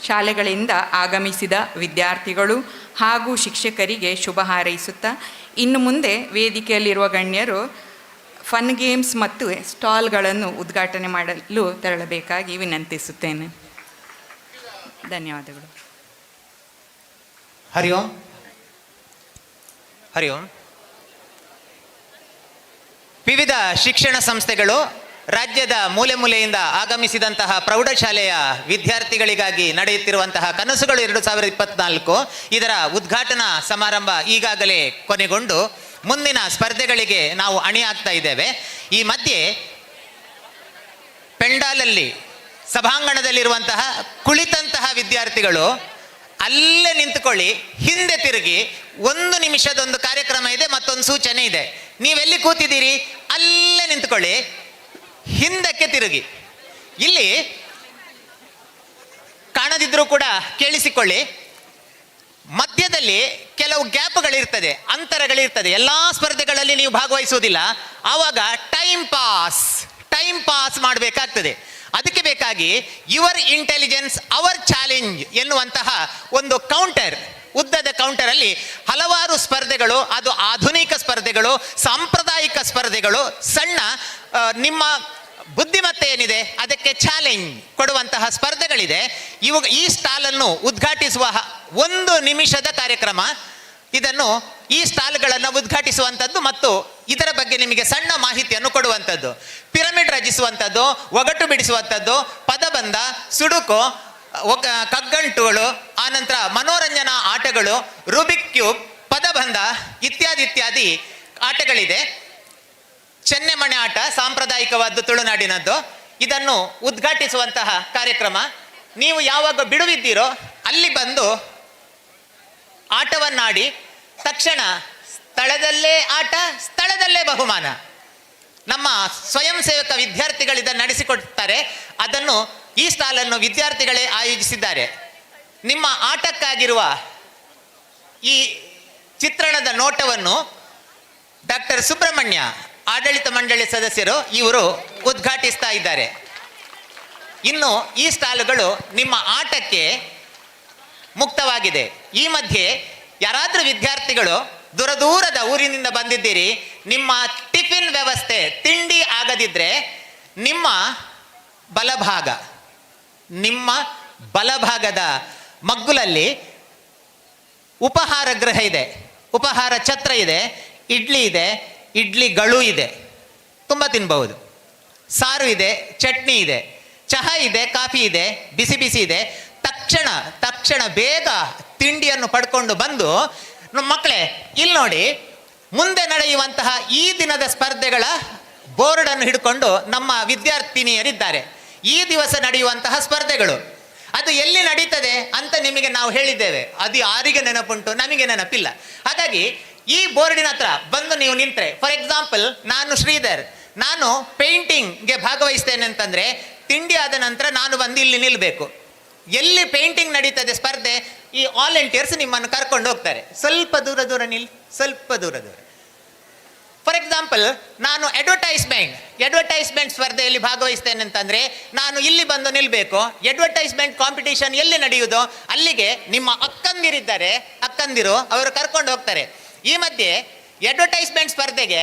ಶಾಲೆಗಳಿಂದ ಆಗಮಿಸಿದ ವಿದ್ಯಾರ್ಥಿಗಳು ಹಾಗೂ ಶಿಕ್ಷಕರಿಗೆ ಶುಭ ಹಾರೈಸುತ್ತಾ, ಇನ್ನು ಮುಂದೆ ವೇದಿಕೆಯಲ್ಲಿರುವ ಗಣ್ಯರು ಫನ್ ಗೇಮ್ಸ್ ಮತ್ತು ಸ್ಟಾಲ್ಗಳನ್ನು ಉದ್ಘಾಟನೆ ಮಾಡಲು ತೆರಳಬೇಕಾಗಿ ವಿನಂತಿಸುತ್ತೇನೆ. ಧನ್ಯವಾದಗಳು. ಹರಿ ಓಂ. ಹರಿ ಓಂ. ವಿವಿಧ ಶಿಕ್ಷಣ ಸಂಸ್ಥೆಗಳು, ರಾಜ್ಯದ ಮೂಲೆ ಮೂಲೆಯಿಂದ ಆಗಮಿಸಿದಂತಹ ಪ್ರೌಢಶಾಲೆಯ ವಿದ್ಯಾರ್ಥಿಗಳಿಗಾಗಿ ನಡೆಯುತ್ತಿರುವಂತಹ ಕನಸುಗಳು 2024 ಇದರ ಉದ್ಘಾಟನಾ ಸಮಾರಂಭ ಈಗಾಗಲೇ ಕೊನೆಗೊಂಡು ಮುಂದಿನ ಸ್ಪರ್ಧೆಗಳಿಗೆ ನಾವು ಅಣಿ ಆಗ್ತಾ ಇದ್ದೇವೆ. ಈ ಮಧ್ಯೆ ಪೆಂಡಾಲಲ್ಲಿ ಸಭಾಂಗಣದಲ್ಲಿರುವಂತಹ ಕುಳಿತಂತಹ ವಿದ್ಯಾರ್ಥಿಗಳು ಅಲ್ಲೇ ನಿಂತುಕೊಳ್ಳಿ, ಹಿಂದೆ ತಿರುಗಿ. 1 ನಿಮಿಷದೊಂದು ಕಾರ್ಯಕ್ರಮ ಇದೆ, ಮತ್ತೊಂದು ಸೂಚನೆ ಇದೆ. ನೀವೆಲ್ಲಿ ಕೂತಿದ್ದೀರಿ ಅಲ್ಲೇ ನಿಂತುಕೊಳ್ಳಿ, ಹಿಂದಕ್ಕೆ ತಿರುಗಿ. ಇಲ್ಲಿ ಕಾಣದಿದ್ರೂ ಕೂಡ ಕೇಳಿಸಿಕೊಳ್ಳಿ, ಮಧ್ಯದಲ್ಲಿ ಕೆಲವು ಗ್ಯಾಪ್ಗಳಿರ್ತದೆ, ಅಂತರಗಳಿರ್ತದೆ. ಎಲ್ಲ ಸ್ಪರ್ಧೆಗಳಲ್ಲಿ ನೀವು ಭಾಗವಹಿಸುವುದಿಲ್ಲ, ಆವಾಗ ಟೈಮ್ ಪಾಸ್ ಮಾಡಬೇಕಾಗ್ತದೆ. ಅದಕ್ಕೆ ಬೇಕಾಗಿ ಯುವರ್ ಇಂಟೆಲಿಜೆನ್ಸ್ ಅವರ್ ಚಾಲೆಂಜ್ ಎನ್ನುವಂತಹ ಒಂದು ಕೌಂಟರ್, ಉದ್ದದ ಕೌಂಟರಲ್ಲಿ ಹಲವಾರು ಸ್ಪರ್ಧೆಗಳು, ಅದು ಆಧುನಿಕ ಸ್ಪರ್ಧೆಗಳು, ಸಾಂಪ್ರದಾಯಿಕ ಸ್ಪರ್ಧೆಗಳು, ಸಣ್ಣ ನಿಮ್ಮ ಬುದ್ಧಿಮತ್ತೆ ಏನಿದೆ ಅದಕ್ಕೆ ಚಾಲೆಂಜ್ ಕೊಡುವಂತಹ ಸ್ಪರ್ಧೆಗಳಿದೆ. ಈ ಸ್ಟಾಲನ್ನು ಉದ್ಘಾಟಿಸುವ 1 ನಿಮಿಷದ ಕಾರ್ಯಕ್ರಮ. ಈ ಸ್ಟಾಲ್ಗಳನ್ನು ಉದ್ಘಾಟಿಸುವಂಥದ್ದು ಮತ್ತು ಇದರ ಬಗ್ಗೆ ನಿಮಗೆ ಸಣ್ಣ ಮಾಹಿತಿಯನ್ನು ಕೊಡುವಂಥದ್ದು, ಪಿರಮಿಡ್ ರಚಿಸುವಂಥದ್ದು, ಒಗಟು ಬಿಡಿಸುವಂಥದ್ದು, ಪದಬಂಧ, ಸುಡುಕು, ಕಗ್ಗಂಟುಗಳು, ಆನಂತರ ಮನೋರಂಜನಾ ಆಟಗಳು, ರೂಬಿಕ್ ಕ್ಯೂಬ್, ಪದಬಂಧ ಇತ್ಯಾದಿ ಆಟಗಳಿದೆ. ಚೆನ್ನೆಮಣೆ ಆಟ ಸಾಂಪ್ರದಾಯಿಕವಾದ್ದು ತುಳುನಾಡಿನದ್ದು. ಇದನ್ನು ಉದ್ಘಾಟಿಸುವಂತಹ ಕಾರ್ಯಕ್ರಮ. ನೀವು ಯಾವಾಗ ಬಿಡುವಿದ್ದೀರೋ ಅಲ್ಲಿ ಬಂದು ಆಟವನ್ನಾಡಿ ತಕ್ಷಣ ಸ್ಥಳದಲ್ಲೇ ಆಟ, ಸ್ಥಳದಲ್ಲೇ ಬಹುಮಾನ. ನಮ್ಮ ಸ್ವಯಂ ಸೇವಕ ವಿದ್ಯಾರ್ಥಿಗಳು ಇದನ್ನು ನಡೆಸಿಕೊಡ್ತಾರೆ. ಅದನ್ನು ಈ ಸ್ಟಾಲನ್ನು ವಿದ್ಯಾರ್ಥಿಗಳೇ ಆಯೋಜಿಸಿದ್ದಾರೆ. ನಿಮ್ಮ ಆಟಕ್ಕಾಗಿರುವ ಈ ಚಿತ್ರಣದ ನೋಟವನ್ನು ಡಾಕ್ಟರ್ ಸುಬ್ರಹ್ಮಣ್ಯ, ಆಡಳಿತ ಮಂಡಳಿ ಸದಸ್ಯರು, ಇವರು ಉದ್ಘಾಟಿಸ್ತಾ ಇದ್ದಾರೆ. ಇನ್ನು ಈ ಸ್ಟಾಲುಗಳು ನಿಮ್ಮ ಆಟಕ್ಕೆ ಮುಕ್ತವಾಗಿದೆ. ಈ ಮಧ್ಯೆ ಯಾರಾದರೂ ವಿದ್ಯಾರ್ಥಿಗಳು ದೂರದ ಊರಿನಿಂದ ಬಂದಿದ್ದೀರಿ, ನಿಮ್ಮ ಟಿಫಿನ್ ವ್ಯವಸ್ಥೆ ತಿಂಡಿ ಆಗದಿದ್ದರೆ ನಿಮ್ಮ ಬಲಭಾಗದ ಮಗ್ಗುಲಲ್ಲಿ ಉಪಹಾರ ಗೃಹ ಇದೆ, ಉಪಹಾರ ಛತ್ರ ಇದೆ, ಇಡ್ಲಿ ಇದೆ, ಇಡ್ಲಿಗಳು ಇದೆ, ತುಂಬ ತಿನ್ಬಹುದು. ಸಾರು ಇದೆ, ಚಟ್ನಿ ಇದೆ, ಚಹಾ ಇದೆ, ಕಾಫಿ ಇದೆ, ಬಿಸಿ ಇದೆ. ತಕ್ಷಣ ಬೇಗ ತಿಂಡಿಯನ್ನು ಪಡ್ಕೊಂಡು ಬಂದು, ಮಕ್ಕಳೇ ಇಲ್ಲಿ ನೋಡಿ, ಮುಂದೆ ನಡೆಯುವಂತಹ ಈ ದಿನದ ಸ್ಪರ್ಧೆಗಳ ಬೋರ್ಡನ್ನು ಹಿಡ್ಕೊಂಡು ನಮ್ಮ ವಿದ್ಯಾರ್ಥಿನಿಯರಿದ್ದಾರೆ. ಈ ದಿವಸ ನಡೆಯುವಂತಹ ಸ್ಪರ್ಧೆಗಳು ಅದು ಎಲ್ಲಿ ನಡೀತದೆ ಅಂತ ನಿಮಗೆ ನಾವು ಹೇಳಿದ್ದೇವೆ. ಅದು ಯಾರಿಗೆ ನೆನಪುಂಟು, ನಮಗೆ ನೆನಪಿಲ್ಲ. ಹಾಗಾಗಿ ಈ ಬೋರ್ಡಿನ ಹತ್ರ ಬಂದು ನೀವು ನಿಂತರೆ, ಫಾರ್ ಎಕ್ಸಾಂಪಲ್ ನಾನು ಶ್ರೀಧರ್, ನಾನು ಪೇಂಟಿಂಗ್ಗೆ ಭಾಗವಹಿಸ್ತೇನೆ ಅಂತಂದರೆ ತಿಂಡಿ ಆದ ನಂತರ ನಾನು ಬಂದು ಇಲ್ಲಿ ನಿಲ್ಲಬೇಕು. ಎಲ್ಲಿ ಪೇಂಟಿಂಗ್ ನಡೀತದೆ ಸ್ಪರ್ಧೆ, ಈ ವಾಲಂಟಿಯರ್ಸ್ ನಿಮ್ಮನ್ನು ಕರ್ಕೊಂಡು ಹೋಗ್ತಾರೆ. ಸ್ವಲ್ಪ ದೂರ ಸ್ವಲ್ಪ ದೂರ. ಫಾರ್ ಎಕ್ಸಾಂಪಲ್ ನಾನು ಅಡ್ವರ್ಟೈಸ್ಮೆಂಟ್ ಸ್ಪರ್ಧೆಯಲ್ಲಿ ಭಾಗವಹಿಸ್ತೇನೆ ಅಂತಂದರೆ ನಾನು ಇಲ್ಲಿ ಬಂದು ನಿಲ್ಲಬೇಕು. ಅಡ್ವರ್ಟೈಸ್ಮೆಂಟ್ ಕಾಂಪಿಟೇಷನ್ ಎಲ್ಲಿ ನಡೆಯುವುದೋ ಅಲ್ಲಿಗೆ ನಿಮ್ಮ ಅಕ್ಕಂದಿರು ಅವರು ಕರ್ಕೊಂಡು ಹೋಗ್ತಾರೆ. ಈ ಮಧ್ಯೆ ಅಡ್ವರ್ಟೈಸ್ಮೆಂಟ್ ಸ್ಪರ್ಧೆಗೆ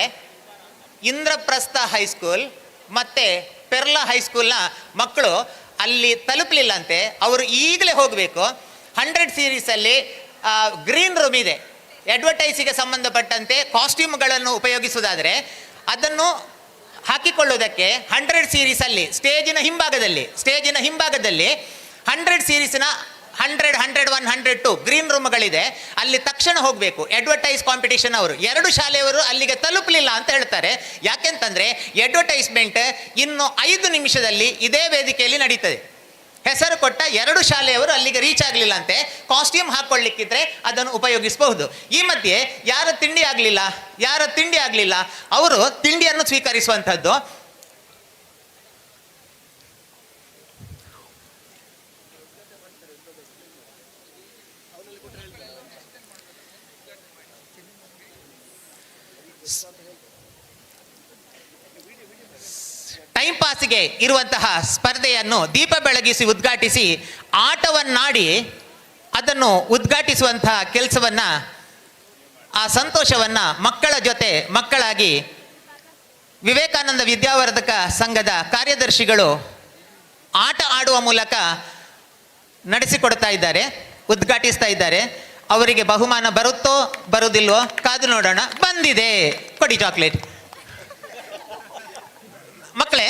ಇಂದ್ರಪ್ರಸ್ಥ ಹೈಸ್ಕೂಲ್ ಮತ್ತು ಪೆರ್ಲಾ ಹೈಸ್ಕೂಲ್ನ ಮಕ್ಕಳು ಅಲ್ಲಿ ತಲುಪಲಿಲ್ಲಂತೆ. ಅವರು ಈಗಲೇ ಹೋಗಬೇಕು. 100 ಸೀರೀಸಲ್ಲಿ ಗ್ರೀನ್ ರೂಮ್ ಇದೆ. ಅಡ್ವರ್ಟೈಸಿಗೆ ಸಂಬಂಧಪಟ್ಟಂತೆ ಕಾಸ್ಟ್ಯೂಮ್ಗಳನ್ನು ಉಪಯೋಗಿಸುವುದಾದರೆ ಅದನ್ನು ಹಾಕಿಕೊಳ್ಳುವುದಕ್ಕೆ 100 ಸೀರೀಸಲ್ಲಿ ಸ್ಟೇಜಿನ ಹಿಂಭಾಗದಲ್ಲಿ 100 ಸೀರೀಸಿನ 100, 101, 102 ಗ್ರೀನ್ ರೂಮ್ಗಳಿದೆ. ಅಲ್ಲಿ ತಕ್ಷಣ ಹೋಗಬೇಕು. ಅಡ್ವರ್ಟೈಸ್ ಕಾಂಪಿಟೇಷನ್ ಅವರು 2 ಶಾಲೆಯವರು ಅಲ್ಲಿಗೆ ತಲುಪಲಿಲ್ಲ ಅಂತ ಹೇಳ್ತಾರೆ. ಯಾಕೆಂತಂದರೆ ಅಡ್ವರ್ಟೈಸ್ಮೆಂಟ್ ಇನ್ನು 5 ನಿಮಿಷದಲ್ಲಿ ಇದೇ ವೇದಿಕೆಯಲ್ಲಿ ನಡೀತದೆ. ಹೆಸರು ಕೊಟ್ಟ 2 ಶಾಲೆಯವರು ಅಲ್ಲಿಗೆ ರೀಚ್ ಆಗಲಿಲ್ಲ ಅಂತೆ. ಕಾಸ್ಟ್ಯೂಮ್ ಹಾಕ್ಕೊಳ್ಳಿಕ್ಕಿದ್ರೆ ಅದನ್ನು ಉಪಯೋಗಿಸಬಹುದು. ಈ ಮಧ್ಯೆ ಯಾರ ತಿಂಡಿ ಆಗಲಿಲ್ಲ ಅವರು ತಿಂಡಿಯನ್ನು ಸ್ವೀಕರಿಸುವಂಥದ್ದು. ಟೈಮ್ ಪಾಸ್ಗೆ ಇರುವಂತಹ ಸ್ಪರ್ಧೆಯನ್ನು ದೀಪ ಬೆಳಗಿಸಿ ಉದ್ಘಾಟಿಸಿ ಆಟವನ್ನಾಡಿ ಅದನ್ನು ಉದ್ಘಾಟಿಸುವಂತಹ ಕೆಲಸವನ್ನು, ಆ ಸಂತೋಷವನ್ನು ಮಕ್ಕಳ ಜೊತೆ ಮಕ್ಕಳಾಗಿ ವಿವೇಕಾನಂದ ವಿದ್ಯಾವರ್ಧಕ ಸಂಘದ ಕಾರ್ಯದರ್ಶಿಗಳು ಆಟ ಆಡುವ ಮೂಲಕ ನಡೆಸಿಕೊಡ್ತಾ ಇದ್ದಾರೆ, ಉದ್ಘಾಟಿಸ್ತಾ ಇದ್ದಾರೆ. ಅವರಿಗೆ ಬಹುಮಾನ ಬರುತ್ತೋ ಬರುವುದಿಲ್ವೋ ಕಾದು ನೋಡೋಣ. ಬಂದಿದೆ, ಕೊಡಿ ಚಾಕ್ಲೇಟ್. ಮಕ್ಕಳೇ,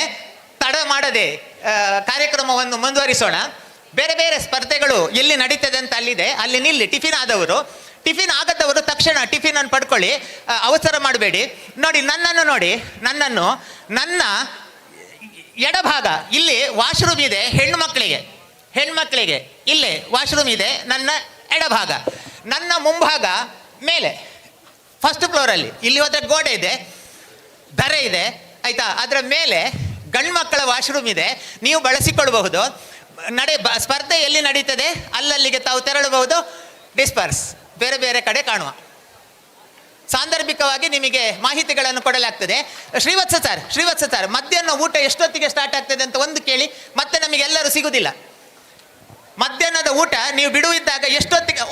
ತಡ ಮಾಡದೆ ಕಾರ್ಯಕ್ರಮವನ್ನು ಮುಂದುವರಿಸೋಣ. ಬೇರೆ ಬೇರೆ ಸ್ಪರ್ಧೆಗಳು ಎಲ್ಲಿ ನಡೀತದೆ ಅಂತ ಅಲ್ಲಿದೆ, ಅಲ್ಲಿ ನಿಲ್ಲಿ. ಟಿಫಿನ್ ಆದವರು, ಟಿಫಿನ್ ಆಗದವರು ತಕ್ಷಣ ಟಿಫಿನ್ ಅನ್ನು ಪಡ್ಕೊಳ್ಳಿ, ಅವಸರ ಮಾಡಬೇಡಿ. ನೋಡಿ, ನನ್ನನ್ನು ನನ್ನ ಎಡಭಾಗ ಇಲ್ಲಿ ವಾಶ್ರೂಮ್ ಇದೆ ಹೆಣ್ಮಕ್ಳಿಗೆ ಇಲ್ಲೇ ವಾಶ್ರೂಮ್ ಇದೆ ನನ್ನ ಎಡಭಾಗ. ನನ್ನ ಮುಂಭಾಗ ಮೇಲೆ ಫಸ್ಟ್ ಫ್ಲೋರಲ್ಲಿ, ಇಲ್ಲಿ ಹೋದ್ರೆ ಗೋಡೆ ಇದೆ, ಧರೆ ಇದೆ ಆಯ್ತಾ, ಅದರ ಮೇಲೆ ಗಂಡು ಮಕ್ಕಳ ವಾಶ್ರೂಮ್ ಇದೆ, ನೀವು ಬಳಸಿಕೊಳ್ಳಬಹುದು. ಸ್ಪರ್ಧೆ ಎಲ್ಲಿ ನಡೀತದೆ ಅಲ್ಲಲ್ಲಿಗೆ ತಾವು ತೆರಳಬಹುದು. ಡಿಸ್ಪರ್ಸ್, ಬೇರೆ ಬೇರೆ ಕಡೆ ಕಾಣುವ. ಸಾಂದರ್ಭಿಕವಾಗಿ ನಿಮಗೆ ಮಾಹಿತಿಗಳನ್ನು ಕೊಡಲಾಗ್ತದೆ. ಶ್ರೀವತ್ಸ ಸರ್, ಮಧ್ಯಾಹ್ನ ಊಟ ಎಷ್ಟೊತ್ತಿಗೆ ಸ್ಟಾರ್ಟ್ ಆಗ್ತದೆ ಅಂತ ಒಂದು ಕೇಳಿ, ಮತ್ತೆ ನಮಗೆಲ್ಲರೂ ಸಿಗುವುದಿಲ್ಲ. ಮಧ್ಯಾಹ್ನದ ಊಟ ನೀವು ಬಿಡುವಿದ್ದಾಗ ಎಷ್ಟೊತ್ತಿಗೆ?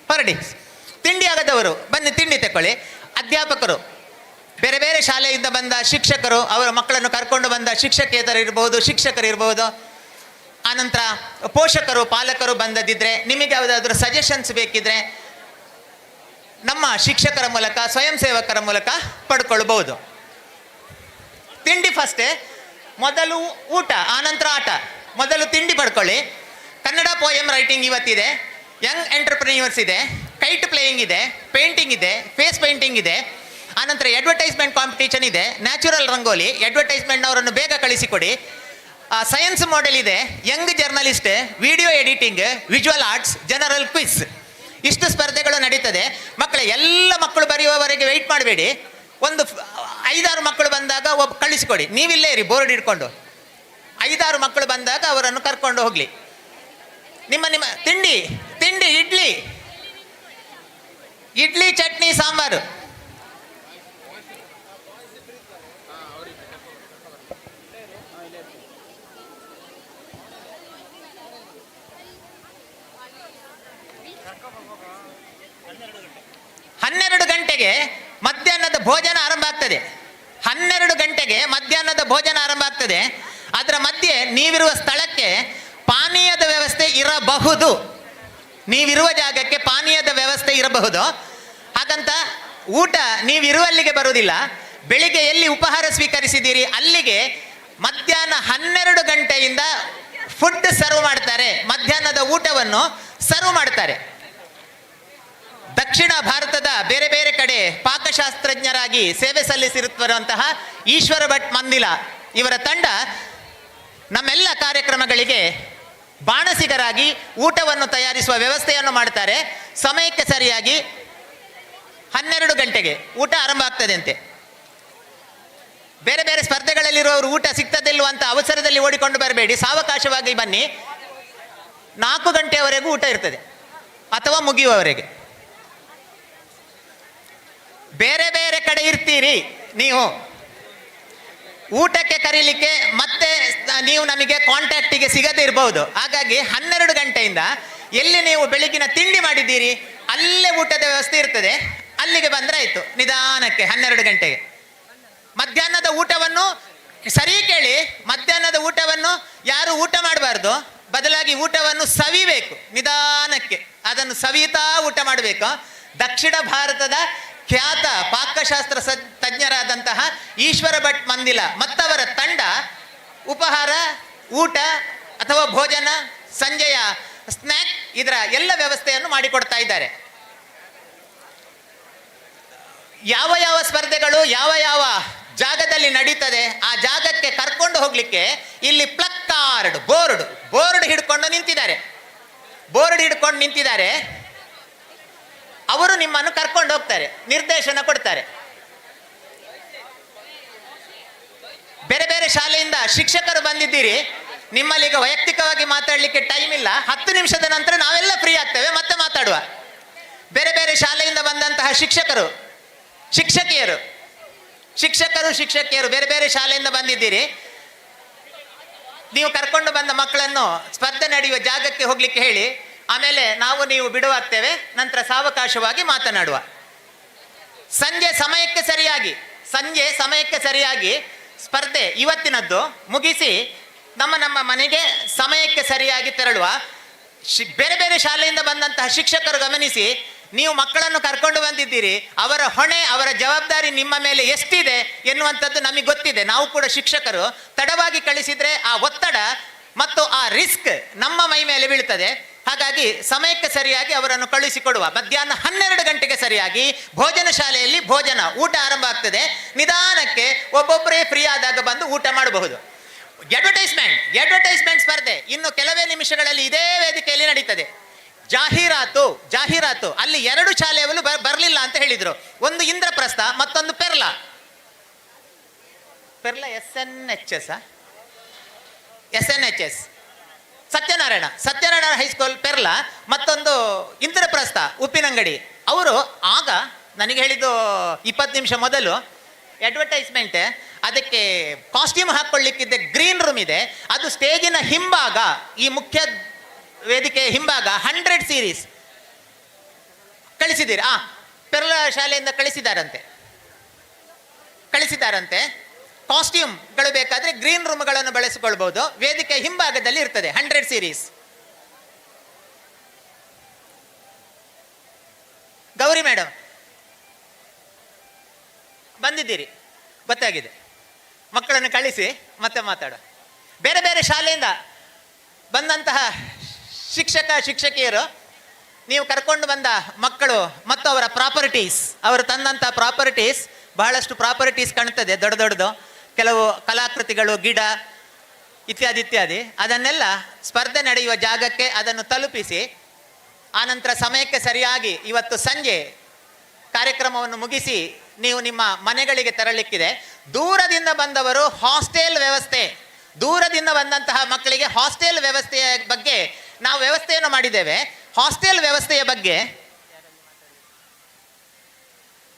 ಹೊರಡಿ. ತಿಂಡಿ ಆಗದವರು ಬನ್ನಿ, ತಿಂಡಿ ತಗೊಳ್ಳಿ. ಅಧ್ಯಾಪಕರು, ಬೇರೆ ಬೇರೆ ಶಾಲೆಯಿಂದ ಬಂದ ಶಿಕ್ಷಕರು, ಅವರ ಮಕ್ಕಳನ್ನು ಕರ್ಕೊಂಡು ಬಂದ ಶಿಕ್ಷಕರು ಇರ್ಬೋದು. ಆನಂತರ ಪೋಷಕರು, ಪಾಲಕರು ಬಂದದಿದ್ರೆ, ನಿಮಗೆ ಯಾವುದಾದ್ರೂ ಸಜೆಷನ್ಸ್ ಬೇಕಿದ್ರೆ ನಮ್ಮ ಶಿಕ್ಷಕರ ಮೂಲಕ, ಸ್ವಯಂ ಸೇವಕರ ಮೂಲಕ ಪಡ್ಕೊಳ್ಬಹುದು. ತಿಂಡಿ ಫಸ್ಟೇ, ಮೊದಲು ಊಟ, ಆನಂತರ ಆಟ. ಮೊದಲು ತಿಂಡಿ ಪಡ್ಕೊಳ್ಳಿ. ಕನ್ನಡ ಪೋಯಮ್ ರೈಟಿಂಗ್ ಇವತ್ತಿದೆ, ಯಂಗ್ ಎಂಟರ್ಪ್ರಿನ್ಯೂರ್ಸ್ ಇದೆ, ಕೈಟ್ ಪ್ಲೇಯಿಂಗ್ ಇದೆ, ಪೇಂಟಿಂಗ್ ಇದೆ, ಫೇಸ್ ಪೇಂಟಿಂಗ್ ಇದೆ. ಆನಂತರ ಅಡ್ವರ್ಟೈಸ್ಮೆಂಟ್ ಕಾಂಪಿಟೇಷನ್ ಇದೆ, ನ್ಯಾಚುರಲ್ ರಂಗೋಲಿ. ಅಡ್ವರ್ಟೈಸ್ಮೆಂಟ್ನವರನ್ನು ಬೇಗ ಕಳಿಸಿಕೊಡಿ. ಸೈನ್ಸ್ ಮಾಡೆಲ್ ಇದೆ, Young journalist, video editing, visual arts, general quiz. ಇಷ್ಟು ಸ್ಪರ್ಧೆಗಳು ನಡೀತದೆ. ಮಕ್ಕಳೇ, ಎಲ್ಲ ಮಕ್ಕಳು ಬರೆಯುವವರೆಗೆ ವೆಯ್ಟ್ ಮಾಡಬೇಡಿ. ಒಂದು 5-6 ಮಕ್ಕಳು ಬಂದಾಗ ಕಳಿಸಿಕೊಡಿ. ನೀವಿಲ್ಲೇ ಇರಿ ಬೋರ್ಡ್ ಇಟ್ಕೊಂಡು. 5-6 ಮಕ್ಕಳು ಬಂದಾಗ ಅವರನ್ನು ಕರ್ಕೊಂಡು ಹೋಗಲಿ. ನಿಮ್ಮ ತಿಂಡಿ ಇಡ್ಲಿ ಚಟ್ನಿ ಸಾಂಬಾರು. ಮಧ್ಯಾಹ್ನದ ಭೋಜನ ಆರಂಭ ಆಗ್ತದೆ. 12 ಗಂಟೆಗೆ ಮಧ್ಯಾಹ್ನದ ಭೋಜನ ಆರಂಭ ಆಗ್ತದೆ. ಅದರ ಮಧ್ಯೆ ನೀವಿರುವ ಸ್ಥಳಕ್ಕೆ ಪಾನೀಯದ ವ್ಯವಸ್ಥೆ ಇರಬಹುದು. ನೀವಿರುವ ಜಾಗಕ್ಕೆ ಪಾನೀಯದ ವ್ಯವಸ್ಥೆ ಇರಬಹುದು. ಹಾಗಂತ ಊಟ ನೀವಿರುವಲ್ಲಿಗೆ ಬರುವುದಿಲ್ಲ. ಬೆಳಿಗ್ಗೆ ಎಲ್ಲಿ ಉಪಹಾರ ಸ್ವೀಕರಿಸಿದ್ದೀರಿ ಅಲ್ಲಿಗೆ ಮಧ್ಯಾಹ್ನ 12 ಗಂಟೆಯಿಂದ ಫುಡ್ ಸರ್ವ್ ಮಾಡ್ತಾರೆ. ಮಧ್ಯಾಹ್ನದ ಊಟವನ್ನು ಸರ್ವ್ ಮಾಡ್ತಾರೆ. ದಕ್ಷಿಣ ಭಾರತದ ಬೇರೆ ಬೇರೆ ಕಡೆ ಪಾಕಶಾಸ್ತ್ರಜ್ಞರಾಗಿ ಸೇವೆ ಸಲ್ಲಿಸಿರುತ್ತಿರುವಂತಹ ಈಶ್ವರ ಭಟ್ ಮಂದಿಲ ಇವರ ತಂಡ ನಮ್ಮೆಲ್ಲ ಕಾರ್ಯಕ್ರಮಗಳಿಗೆ ಬಾಣಸಿಗರಾಗಿ ಊಟವನ್ನು ತಯಾರಿಸುವ ವ್ಯವಸ್ಥೆಯನ್ನು ಮಾಡ್ತಾರೆ. ಸಮಯಕ್ಕೆ ಸರಿಯಾಗಿ 12 ಗಂಟೆಗೆ ಊಟ ಆರಂಭ ಆಗ್ತದೆ ಅಂತೆ. ಬೇರೆ ಬೇರೆ ಸ್ಪರ್ಧೆಗಳಲ್ಲಿರುವವರು ಊಟ ಸಿಗ್ತದಿಲ್ವ ಅಂತ ಅವಸರದಲ್ಲಿ ಓಡಿಕೊಂಡು ಬರಬೇಡಿ, ಸಾವಕಾಶವಾಗಿ ಬನ್ನಿ. 4 ಗಂಟೆಯವರೆಗೂ ಊಟ ಇರ್ತದೆ ಅಥವಾ ಮುಗಿಯುವವರೆಗೆ. ಬೇರೆ ಬೇರೆ ಕಡೆ ಇರ್ತೀರಿ ನೀವು, ಊಟಕ್ಕೆ ಕರೀಲಿಕ್ಕೆ ಮತ್ತೆ ನೀವು ನಮಗೆ ಕಾಂಟ್ಯಾಕ್ಟಿಗೆ ಸಿಗದೇ ಇರಬಹುದು. ಹಾಗಾಗಿ 12 ಗಂಟೆಯಿಂದ ಎಲ್ಲಿ ನೀವು ಬೆಳಗಿನ ತಿಂಡಿ ಮಾಡಿದ್ದೀರಿ ಅಲ್ಲೇ ಊಟದ ವ್ಯವಸ್ಥೆ ಇರ್ತದೆ. ಅಲ್ಲಿಗೆ ಬಂದರೆ ಆಯಿತು ನಿಧಾನಕ್ಕೆ 12 ಗಂಟೆಗೆ. ಮಧ್ಯಾಹ್ನದ ಊಟವನ್ನು ಸರಿ ಕೇಳಿ, ಮಧ್ಯಾಹ್ನದ ಊಟವನ್ನು ಯಾರು ಊಟ ಮಾಡಬಾರ್ದು, ಬದಲಾಗಿ ಊಟವನ್ನು ಸವಿಬೇಕು ನಿಧಾನಕ್ಕೆ. ಅದನ್ನು ಸವಿಯುತ್ತಾ ಊಟ ಮಾಡಬೇಕು. ದಕ್ಷಿಣ ಭಾರತದ ಖ್ಯಾತ ಪಾಕಶಾಸ್ತ್ರ ತಜ್ಞರಾದಂತಹ ಈಶ್ವರ ಭಟ್ ಮಂದಿಲ ಮತ್ತವರ ತಂಡ ಉಪಹಾರ, ಊಟ ಅಥವಾ ಭೋಜನ, ಸಂಜೆಯ ಸ್ನ್ಯಾಕ್ ಇದರ ಎಲ್ಲ ವ್ಯವಸ್ಥೆಯನ್ನು ಮಾಡಿಕೊಡ್ತಾ ಇದ್ದಾರೆ. ಯಾವ ಯಾವ ಸ್ಪರ್ಧೆಗಳು ಯಾವ ಯಾವ ಜಾಗದಲ್ಲಿ ನಡೀತದೆ ಆ ಜಾಗಕ್ಕೆ ಕರ್ಕೊಂಡು ಹೋಗ್ಲಿಕ್ಕೆ ಇಲ್ಲಿ ಪ್ಲಕ್ಕಾರ್ಡ್ ಬೋರ್ಡ್ ಹಿಡ್ಕೊಂಡು ನಿಂತಿದ್ದಾರೆ. ಅವರು ನಿಮ್ಮನ್ನು ಕರ್ಕೊಂಡು ಹೋಗ್ತಾರೆ, ನಿರ್ದೇಶನ ಕೊಡ್ತಾರೆ. ಬೇರೆ ಬೇರೆ ಶಾಲೆಯಿಂದ ಶಿಕ್ಷಕರು ಬಂದಿದ್ದೀರಿ, ನಿಮ್ಮಲ್ಲಿ ಈಗ ವೈಯಕ್ತಿಕವಾಗಿ ಮಾತಾಡಲಿಕ್ಕೆ ಟೈಮ್ ಇಲ್ಲ. 10 ನಿಮಿಷದ ನಂತರ ನಾವೆಲ್ಲ ಫ್ರೀ ಆಗ್ತೇವೆ, ಮತ್ತೆ ಮಾತಾಡುವ. ಬೇರೆ ಬೇರೆ ಶಾಲೆಯಿಂದ ಬಂದಂತಹ ಶಿಕ್ಷಕಿಯರು ಬೇರೆ ಬೇರೆ ಶಾಲೆಯಿಂದ ಬಂದಿದ್ದೀರಿ. ನೀವು ಕರ್ಕೊಂಡು ಬಂದ ಮಕ್ಕಳನ್ನು ಸ್ಪರ್ಧೆ ನಡೆಯುವ ಜಾಗಕ್ಕೆ ಹೋಗ್ಲಿಕ್ಕೆ ಹೇಳಿ. ಆಮೇಲೆ ನೀವು ಬಿಡುವಾಗ್ತೇವೆ, ನಂತರ ಸಾವಕಾಶವಾಗಿ ಮಾತನಾಡುವ. ಸಂಜೆ ಸಮಯಕ್ಕೆ ಸರಿಯಾಗಿ ಸ್ಪರ್ಧೆ ಇವತ್ತಿನದ್ದು ಮುಗಿಸಿ ನಮ್ಮ ಮನೆಗೆ ಸಮಯಕ್ಕೆ ಸರಿಯಾಗಿ ತೆರಳುವ. ಬೇರೆ ಬೇರೆ ಶಾಲೆಯಿಂದ ಬಂದಂತಹ ಶಿಕ್ಷಕರು ಗಮನಿಸಿ, ನೀವು ಮಕ್ಕಳನ್ನು ಕರ್ಕೊಂಡು ಬಂದಿದ್ದೀರಿ, ಅವರ ಹೊಣೆ, ಅವರ ಜವಾಬ್ದಾರಿ ನಿಮ್ಮ ಮೇಲೆ ಎಷ್ಟಿದೆ ಎನ್ನುವಂಥದ್ದು ನಮಗೆ ಗೊತ್ತಿದೆ. ನಾವು ಕೂಡ ಶಿಕ್ಷಕರು ತಡವಾಗಿ ಕಳಿಸಿದ್ರೆ ಆ ಒತ್ತಡ ಮತ್ತು ಆ ರಿಸ್ಕ್ ನಮ್ಮ ಮೈ ಮೇಲೆ ಬೀಳ್ತದೆ. ಹಾಗಾಗಿ ಸಮಯಕ್ಕೆ ಸರಿಯಾಗಿ ಅವರನ್ನು ಕಳುಹಿಸಿಕೊಡುವ. ಮಧ್ಯಾಹ್ನ 12 ಗಂಟೆಗೆ ಸರಿಯಾಗಿ ಭೋಜನ ಶಾಲೆಯಲ್ಲಿ ಊಟ ಆರಂಭ ಆಗ್ತದೆ. ನಿಧಾನಕ್ಕೆ ಒಬ್ಬೊಬ್ಬರೇ ಫ್ರೀ ಆದಾಗ ಬಂದು ಊಟ ಮಾಡಬಹುದು. ಅಡ್ವರ್ಟೈಸ್ಮೆಂಟ್ ಸ್ಪರ್ಧೆ ಇನ್ನು ಕೆಲವೇ ನಿಮಿಷಗಳಲ್ಲಿ ಇದೇ ವೇದಿಕೆಯಲ್ಲಿ ನಡೀತದೆ. ಜಾಹೀರಾತು ಅಲ್ಲಿ 2 ಶಾಲೆಯವರು ಬರಲಿಲ್ಲ ಅಂತ ಹೇಳಿದ್ರು. ಒಂದು ಇಂದ್ರಪ್ರಸ್ಥ, ಮತ್ತೊಂದು ಪೆರ್ಲಾ SNHS ಸತ್ಯನಾರಾಯಣ ಹೈಸ್ಕೂಲ್ ಪೆರ್ಲಾ, ಮತ್ತೊಂದು ಇಂದ್ರಪ್ರಸ್ಥ ಉಪ್ಪಿನಂಗಡಿ. ಅವರು ಆಗ ನನಗೆ ಹೇಳಿದ್ದು 20 ನಿಮಿಷ ಮೊದಲು ಅಡ್ವರ್ಟೈಸ್ಮೆಂಟ್, ಅದಕ್ಕೆ ಕಾಸ್ಟ್ಯೂಮ್ ಹಾಕ್ಕೊಳ್ಳಿಕ್ಕಿದ್ದೆ ಗ್ರೀನ್ ರೂಮ್ ಇದೆ, ಅದು ಸ್ಟೇಜಿನ ಹಿಂಭಾಗ, ಈ ಮುಖ್ಯ ವೇದಿಕೆ ಹಿಂಭಾಗ 100 ಸೀರೀಸ್ ಕಳಿಸಿದ್ದೀರಿ. ಪೆರ್ಲಾ ಶಾಲೆಯಿಂದ ಕಳಿಸಿದಾರಂತೆ. ಕಾಸ್ಟ್ಯೂಮ್ಗಳು ಬೇಕಾದ್ರೆ ಗ್ರೀನ್ ರೂಮ್ಗಳನ್ನು ಬಳಸಿಕೊಳ್ಬಹುದು. ವೇದಿಕೆ ಹಿಂಭಾಗದಲ್ಲಿ ಇರ್ತದೆ 100 ಸೀರೀಸ್. ಗೌರಿ ಮೇಡಮ್ ಬಂದಿದ್ದೀರಿ, ಗೊತ್ತಾಗಿದೆ. ಮಕ್ಕಳನ್ನು ಕಳಿಸಿ ಮತ್ತೆ ಮಾತಾಡೋ. ಬೇರೆ ಬೇರೆ ಶಾಲೆಯಿಂದ ಬಂದಂತಹ ಶಿಕ್ಷಕಿಯರು, ನೀವು ಕರ್ಕೊಂಡು ಬಂದ ಮಕ್ಕಳು ಮತ್ತು ಅವರ ಪ್ರಾಪರ್ಟೀಸ್, ಅವರು ತಂದಂಥ ಪ್ರಾಪರ್ಟೀಸ್, ಬಹಳಷ್ಟು ಪ್ರಾಪರ್ಟೀಸ್ ಕಾಣ್ತದೆ, ದೊಡ್ಡದು, ಕೆಲವು ಕಲಾಕೃತಿಗಳು, ಗಿಡ ಇತ್ಯಾದಿ. ಅದನ್ನೆಲ್ಲ ಸ್ಪರ್ಧೆ ನಡೆಯುವ ಜಾಗಕ್ಕೆ ಅದನ್ನು ತಲುಪಿಸಿ, ಆನಂತರ ಸಮಯಕ್ಕೆ ಸರಿಯಾಗಿ ಇವತ್ತು ಸಂಜೆ ಕಾರ್ಯಕ್ರಮವನ್ನು ಮುಗಿಸಿ ನೀವು ನಿಮ್ಮ ಮನೆಗಳಿಗೆ ತೆರಳಿಕ್ಕಿದೆ. ದೂರದಿಂದ ಬಂದವರು ಹಾಸ್ಟೆಲ್ ವ್ಯವಸ್ಥೆ, ದೂರದಿಂದ ಬಂದಂತಹ ಮಕ್ಕಳಿಗೆ ಹಾಸ್ಟೆಲ್ ವ್ಯವಸ್ಥೆಯ ಬಗ್ಗೆ ನಾವು ವ್ಯವಸ್ಥೆಯನ್ನು ಮಾಡಿದ್ದೇವೆ. ಹಾಸ್ಟೆಲ್ ವ್ಯವಸ್ಥೆಯ ಬಗ್ಗೆ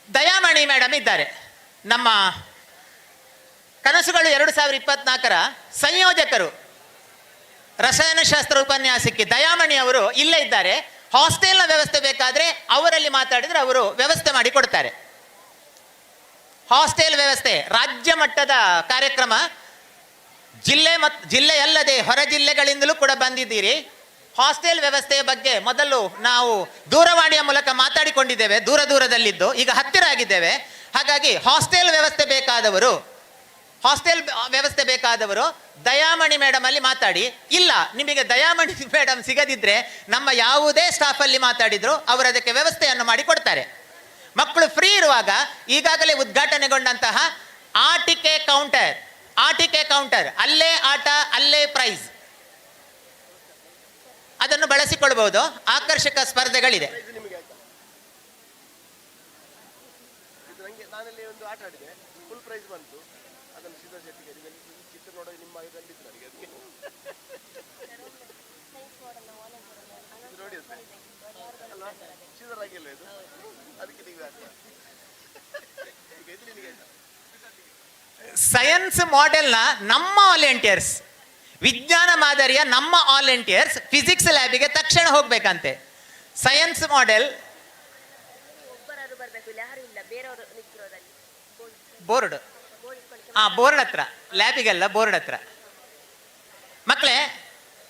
ದಯಾಮಣಿ ಮೇಡಮ್ ಇದ್ದಾರೆ, ನಮ್ಮ ಕನಸುಗಳು 2024ರ ಸಂಯೋಜಕರು, ರಸಾಯನಶಾಸ್ತ್ರ ಉಪನ್ಯಾಸಕಿ ದಯಾಮಣಿ ಅವರು ಇಲ್ಲೇ ಇದ್ದಾರೆ. ಹಾಸ್ಟೆಲ್ನ ವ್ಯವಸ್ಥೆ ಬೇಕಾದರೆ ಅವರಲ್ಲಿ ಮಾತಾಡಿದರೆ ಅವರು ವ್ಯವಸ್ಥೆ ಮಾಡಿ ಕೊಡ್ತಾರೆ. ಹಾಸ್ಟೆಲ್ ವ್ಯವಸ್ಥೆ ರಾಜ್ಯ ಮಟ್ಟದ ಕಾರ್ಯಕ್ರಮ, ಜಿಲ್ಲೆಯಲ್ಲದೆ ಹೊರ ಜಿಲ್ಲೆಗಳಿಂದಲೂ ಕೂಡ ಬಂದಿದ್ದೀರಿ. ಹಾಸ್ಟೆಲ್ ವ್ಯವಸ್ಥೆಯ ಬಗ್ಗೆ ಮೊದಲು ನಾವು ದೂರವಾಣಿಯ ಮೂಲಕ ಮಾತಾಡಿಕೊಂಡಿದ್ದೇವೆ, ದೂರದಲ್ಲಿದ್ದು ಈಗ ಹತ್ತಿರ ಆಗಿದ್ದೇವೆ. ಹಾಗಾಗಿ ಹಾಸ್ಟೆಲ್ ವ್ಯವಸ್ಥೆ ಬೇಕಾದವರು ದಯಾಮಣಿ ಮೇಡಮ್ ಅಲ್ಲಿ ಮಾತಾಡಿ. ಇಲ್ಲ, ನಿಮಗೆ ದಯಾಮಣಿ ಮೇಡಮ್ ಸಿಗದಿದ್ರೆ ನಮ್ಮ ಯಾವುದೇ ಸ್ಟಾಫ್ ಅಲ್ಲಿ ಮಾತಾಡಿದ್ರು ಅವರು ಅದಕ್ಕೆ ವ್ಯವಸ್ಥೆಯನ್ನು ಮಾಡಿ ಕೊಡ್ತಾರೆ. ಮಕ್ಕಳು ಫ್ರೀ ಇರುವಾಗ ಈಗಾಗಲೇ ಉದ್ಘಾಟನೆಗೊಂಡಂತಹ ಆಟಿಕೆ ಕೌಂಟರ್, ಅಲ್ಲೇ ಆಟ ಅಲ್ಲೇ ಪ್ರೈಸ್, ಅದನ್ನು ಬಳಸಿಕೊಳ್ಳಬಹುದು. ಆಕರ್ಷಕ ಸ್ಪರ್ಧೆಗಳಿದೆ. ಸೈನ್ಸ್ ಮಾಡೆಲ್ನ ನಮ್ಮ ವಾಲಂಟಿಯರ್ಸ್, ವಿಜ್ಞಾನ ಮಾದರಿಯ ನಮ್ಮ ವಾಲಂಟಿಯರ್ಸ್ ಫಿಸಿಕ್ಸ್ ಲ್ಯಾಬಿಗೆ ತಕ್ಷಣ ಹೋಗ್ಬೇಕಂತೆ. ಸೈನ್ಸ್ ಮಾಡೆಲ್ ಬೋರ್ಡ್ ಹತ್ರ, ಲ್ಯಾಬಿಗೆಲ್ಲ ಬೋರ್ಡ್ ಹತ್ರ. ಮಕ್ಕಳೇ,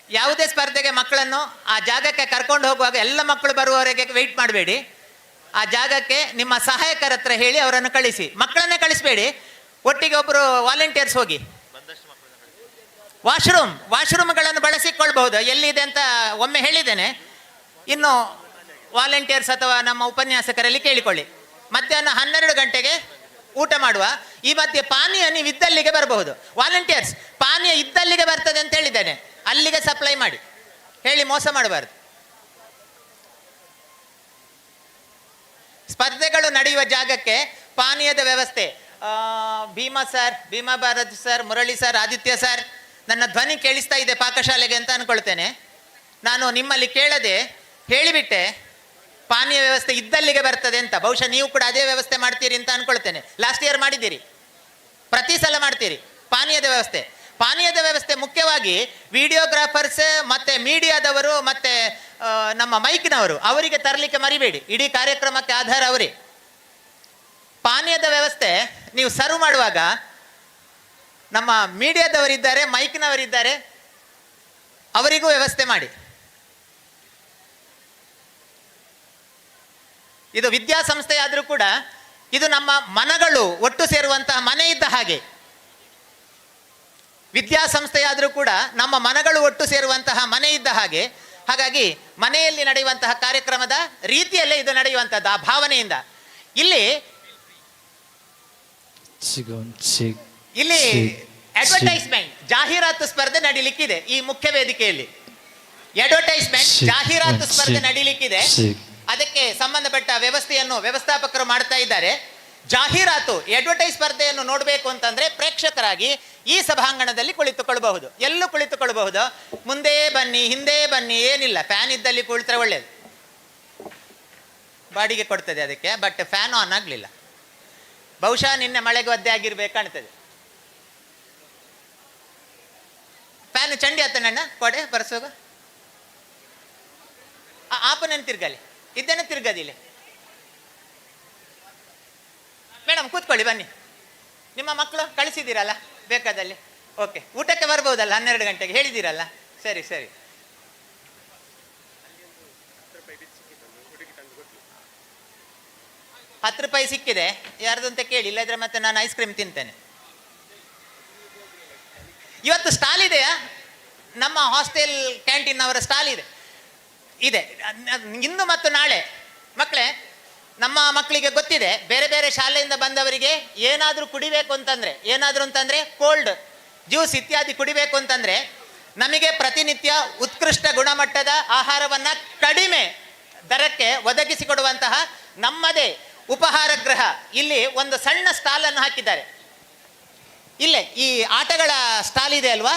ಯಾವುದೇ ಸ್ಪರ್ಧೆಗೆ ಮಕ್ಕಳನ್ನು ಆ ಜಾಗಕ್ಕೆ ಕರ್ಕೊಂಡು ಹೋಗುವಾಗ ಎಲ್ಲ ಮಕ್ಕಳು ಬರುವವರೆಗೆ ವೆಯ್ಟ್ ಮಾಡಬೇಡಿ. ಆ ಜಾಗಕ್ಕೆ ನಿಮ್ಮ ಸಹಾಯಕರ ಹತ್ರ ಹೇಳಿ ಅವರನ್ನು ಕಳಿಸಿ. ಮಕ್ಕಳನ್ನೇ ಕಳಿಸಬೇಡಿ, ಒಟ್ಟಿಗೆ ಒಬ್ಬರು ವಾಲಂಟಿಯರ್ಸ್ ಹೋಗಿ. ವಾಶ್ರೂಮ್ಗಳನ್ನು ಬಳಸಿಕೊಳ್ಬಹುದು, ಎಲ್ಲಿದೆ ಅಂತ ಒಮ್ಮೆ ಹೇಳಿದ್ದೇನೆ. ಇನ್ನು ವಾಲಂಟಿಯರ್ಸ್ ಅಥವಾ ನಮ್ಮ ಉಪನ್ಯಾಸಕರಲ್ಲಿ ಕೇಳಿಕೊಳ್ಳಿ. ಮಧ್ಯಾಹ್ನ 12 ಗಂಟೆಗೆ ಊಟ ಮಾಡುವ. ಈ ಮಧ್ಯೆ ಪಾನೀಯ ನೀವು ಇದ್ದಲ್ಲಿಗೆ ಬರಬಹುದು. ವಾಲಂಟಿಯರ್ಸ್, ಪಾನೀಯ ಇದ್ದಲ್ಲಿಗೆ ಬರ್ತದೆ ಅಂತ ಹೇಳಿದ್ದೇನೆ, ಅಲ್ಲಿಗೆ ಸಪ್ಲೈ ಮಾಡಿ, ಹೇಳಿ ಮೋಸ ಮಾಡಬಾರ್ದು. ಸ್ಪರ್ಧೆಗಳು ನಡೆಯುವ ಜಾಗಕ್ಕೆ ಪಾನೀಯದ ವ್ಯವಸ್ಥೆ. Bhima Bharat sir, Murali sir, Aditya sir, ನನ್ನ ಧ್ವನಿ ಕೇಳಿಸ್ತಾ ಇದೆ ಪಾಕಶಾಲೆಗೆ ಅಂತ ಅನ್ಕೊಳ್ತೇನೆ. ನಾನು ನಿಮ್ಮಲ್ಲಿ ಕೇಳದೆ ಹೇಳಿಬಿಟ್ಟೆ ಪಾನೀಯ ವ್ಯವಸ್ಥೆ ಇದ್ದಲ್ಲಿಗೆ ಬರ್ತದೆ ಅಂತ. ಬಹುಶಃ ನೀವು ಕೂಡ ಅದೇ ವ್ಯವಸ್ಥೆ ಮಾಡ್ತೀರಿ ಅಂತ ಅನ್ಕೊಳ್ತೇನೆ. ಲಾಸ್ಟ್ ಇಯರ್ ಮಾಡಿದ್ದೀರಿ, ಪ್ರತಿ ಸಲ ಮಾಡ್ತೀರಿ ಪಾನೀಯದ ವ್ಯವಸ್ಥೆ. ಮುಖ್ಯವಾಗಿ ವಿಡಿಯೋಗ್ರಾಫರ್ಸ್ ಮತ್ತೆ ಮೀಡಿಯಾದವರು ಮತ್ತೆ ನಮ್ಮ ಮೈಕ್ನವರು, ಅವರಿಗೆ ತರಲಿಕ್ಕೆ ಮರಿಬೇಡಿ. ಇಡೀ ಕಾರ್ಯಕ್ರಮಕ್ಕೆ ಆಧಾರ ಅವರೇ. ಪಾನೀಯದ ವ್ಯವಸ್ಥೆ ನೀವು ಸರ್ವ್ ಮಾಡುವಾಗ ನಮ್ಮ ಮೀಡಿಯಾದವರಿದ್ದಾರೆ, ಮೈಕ್ನವರಿದ್ದಾರೆ, ಅವರಿಗೂ ವ್ಯವಸ್ಥೆ ಮಾಡಿ. ಇದು ವಿದ್ಯಾಸಂಸ್ಥೆ ಆದರೂ ಕೂಡ ಇದು ನಮ್ಮ ಮನಗಳು ಒಟ್ಟು ಸೇರುವಂತಹ ಮನೆ ಇದ್ದ ಹಾಗೆ. ವಿದ್ಯಾಸಂಸ್ಥೆ ಆದರೂ ಕೂಡ ನಮ್ಮ ಮನಗಳು ಒಟ್ಟು ಸೇರುವಂತಹ ಮನೆ ಇದ್ದ ಹಾಗೆ. ಹಾಗಾಗಿ ಮನೆಯಲ್ಲಿ ನಡೆಯುವಂತಹ ಕಾರ್ಯಕ್ರಮದ ರೀತಿಯಲ್ಲೇ ಇದು ನಡೆಯುವಂಥದ್ದು, ಆ ಭಾವನೆಯಿಂದ. ಇಲ್ಲಿ ಅಡ್ವರ್ಟೈಸ್ಮೆಂಟ್, ಜಾಹೀರಾತು ಸ್ಪರ್ಧೆ ನಡೀಲಿಕ್ಕಿದೆ ಈ ಮುಖ್ಯ ವೇದಿಕೆಯಲ್ಲಿ. ಅಡ್ವರ್ಟೈಸ್ಮೆಂಟ್, ಜಾಹೀರಾತು ಸ್ಪರ್ಧೆ ನಡೀಲಿಕ್ಕಿದೆ. ಅದಕ್ಕೆ ಸಂಬಂಧಪಟ್ಟ ವ್ಯವಸ್ಥೆಯನ್ನು ವ್ಯವಸ್ಥಾಪಕರು ಮಾಡ್ತಾ ಇದ್ದಾರೆ. ಜಾಹೀರಾತು ಅಡ್ವರ್ಟೈಸ್ ಸ್ಪರ್ಧೆಯನ್ನು ನೋಡಬೇಕು ಅಂತಂದ್ರೆ ಪ್ರೇಕ್ಷಕರಾಗಿ ಈ ಸಭಾಂಗಣದಲ್ಲಿ ಕುಳಿತುಕೊಳ್ಳಬಹುದು, ಎಲ್ಲೂ ಕುಳಿತುಕೊಳ್ಳಬಹುದು. ಮುಂದೆ ಬನ್ನಿ, ಹಿಂದೆ ಬನ್ನಿ, ಏನಿಲ್ಲ. ಫ್ಯಾನ್ ಇದ್ದಲ್ಲಿ ಕುಳಿತರೆ ಒಳ್ಳೇದು, ಬಾಡಿಗೆ ಕೊಡ್ತದೆ ಅದಕ್ಕೆ. ಬಟ್ ಫ್ಯಾನ್ ಆನ್ ಆಗಲಿಲ್ಲ, ಬಹುಶಃ ನಿನ್ನೆ ಮಳೆಗೆ ಒದ್ದೆ ಆಗಿರ್ಬೇಕು ಕಾಣ್ತದೆ. ಫ್ಯಾನ್ ಚಂಡಿ ಆತನಣ್ಣ ಕೊಡೆ ಬರ್ಸೋಗ ಆಪನೇನು ತಿರ್ಗಲಿ, ಇದ್ದೇನೆ ತಿರ್ಗದಿಲ್ಲ. ಮೇಡಮ್ ಕೂತ್ಕೊಳ್ಳಿ, ಬನ್ನಿ. ನಿಮ್ಮ ಮಕ್ಕಳು ಕಳಿಸಿದ್ದೀರಲ್ಲ ಬೇಕಾದಲ್ಲಿ? ಓಕೆ, ಊಟಕ್ಕೆ ಬರ್ಬೋದಲ್ಲ 12 ಗಂಟೆಗೆ ಹೇಳಿದ್ದೀರಲ್ಲ? ಸರಿ ಸರಿ. ₹10 ಸಿಕ್ಕಿದೆ, ಯಾರ್ದು ಅಂತ ಕೇಳಿ, ಇಲ್ಲದ್ರೆ ಮತ್ತೆ ನಾನು ಐಸ್ ಕ್ರೀಮ್ ತಿಂತೇನೆ. ಇವತ್ತು ಸ್ಟಾಲ್ ಇದೆಯಾ? ನಮ್ಮ ಹಾಸ್ಟೆಲ್ ಕ್ಯಾಂಟೀನ್ ಅವರ ಸ್ಟಾಲ್ ಇದೆ. ಇಂದು ಮತ್ತು ನಾಳೆ. ಮಕ್ಕಳೇ, ನಮ್ಮ ಮಕ್ಕಳಿಗೆ ಗೊತ್ತಿದೆ, ಬೇರೆ ಬೇರೆ ಶಾಲೆಯಿಂದ ಬಂದವರಿಗೆ ಏನಾದರೂ ಕುಡಿಬೇಕು ಅಂತಂದರೆ, ಏನಾದರೂ ಅಂತಂದರೆ ಕೋಲ್ಡ್ ಜ್ಯೂಸ್ ಇತ್ಯಾದಿ ಕುಡಿಬೇಕು ಅಂತಂದರೆ ನಮಗೆ ಪ್ರತಿನಿತ್ಯ ಉತ್ಕೃಷ್ಟ ಗುಣಮಟ್ಟದ ಆಹಾರವನ್ನು ಕಡಿಮೆ ದರಕ್ಕೆ ಒದಗಿಸಿಕೊಡುವಂತಹ ನಮ್ಮದೇ ಉಪಹಾರ ಗೃಹ ಇಲ್ಲಿ ಒಂದು ಸಣ್ಣ ಸ್ಟಾಲನ್ನು ಹಾಕಿದ್ದಾರೆ. ಇಲ್ಲೇ ಈ ಆಟಗಳ ಸ್ಟಾಲ್ ಇದೆ ಅಲ್ವಾ,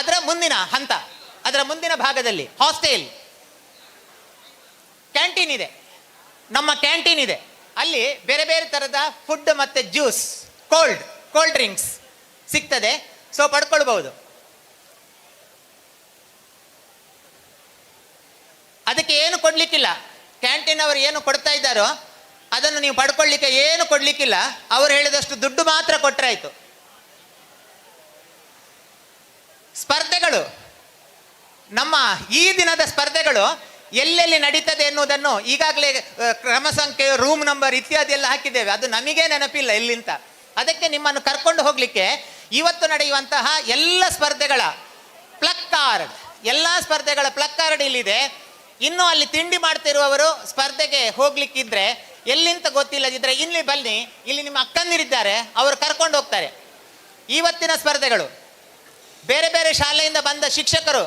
ಅದರ ಮುಂದಿನ ಹಂತ, ಅದರ ಮುಂದಿನ ಭಾಗದಲ್ಲಿ ಹಾಸ್ಟೆಲ್ ಕ್ಯಾಂಟೀನ್ ಇದೆ. ನಮ್ಮ ಕ್ಯಾಂಟೀನ್ ಇದೆ, ಅಲ್ಲಿ ಬೇರೆ ಬೇರೆ ಥರದ ಫುಡ್ ಮತ್ತು ಜ್ಯೂಸ್, ಕೋಲ್ಡ್ ಡ್ರಿಂಕ್ಸ್ ಸಿಗ್ತದೆ. ಸೊ ಪಡ್ಕೊಳ್ಬಹುದು. ಅದಕ್ಕೆ ಏನು ಕೊಡ್ಲಿಕ್ಕಿಲ್ಲ. ಕ್ಯಾಂಟೀನ್ ಅವರು ಏನು ಕೊಡ್ತಾ ಇದ್ದಾರೋ ಅದನ್ನು ನೀವು ಪಡ್ಕೊಳ್ಳಿಕ್ಕೆ ಏನು ಕೊಡ್ಲಿಕ್ಕಿಲ್ಲ. ಅವರು ಹೇಳಿದಷ್ಟು ದುಡ್ಡು ಮಾತ್ರ ಕೊಟ್ಟರೆ ಆಯಿತು. ಸ್ಪರ್ಧೆಗಳು, ನಮ್ಮ ಈ ದಿನದ ಸ್ಪರ್ಧೆಗಳು ಎಲ್ಲೆಲ್ಲಿ ನಡೀತದೆ ಎನ್ನುವುದನ್ನು ಈಗಾಗಲೇ ಕ್ರಮ ಸಂಖ್ಯೆ, ರೂಮ್ ನಂಬರ್ ಇತ್ಯಾದಿ ಎಲ್ಲ ಹಾಕಿದ್ದೇವೆ. ಅದು ನಮಗೇ ನೆನಪಿಲ್ಲ ಎಲ್ಲಿಂತ. ಅದಕ್ಕೆ ನಿಮ್ಮನ್ನು ಕರ್ಕೊಂಡು ಹೋಗಲಿಕ್ಕೆ ಇವತ್ತು ನಡೆಯುವಂತಹ ಎಲ್ಲ ಸ್ಪರ್ಧೆಗಳ ಪ್ಲಕ್ಕಾರ್ಡ್, ಎಲ್ಲ ಸ್ಪರ್ಧೆಗಳ ಪ್ಲಕ್ಕಾರ್ಡ್ ಇಲ್ಲಿದೆ. ಇನ್ನೂ ಅಲ್ಲಿ ತಿಂಡಿ ಮಾಡ್ತಿರುವವರು ಸ್ಪರ್ಧೆಗೆ ಹೋಗ್ಲಿಕ್ಕಿದ್ರೆ ಎಲ್ಲಿಂತ ಗೊತ್ತಿಲ್ಲದಿದ್ದರೆ ಇಲ್ಲಿ ಬನ್ನಿ, ಇಲ್ಲಿ ನಿಮ್ಮ ಅಕ್ಕಂದಿರಿದ್ದಾರೆ, ಅವರು ಕರ್ಕೊಂಡು ಹೋಗ್ತಾರೆ. ಇವತ್ತಿನ ಸ್ಪರ್ಧೆಗಳು ಬೇರೆ ಬೇರೆ ಶಾಲೆಯಿಂದ ಬಂದ ಶಿಕ್ಷಕರು,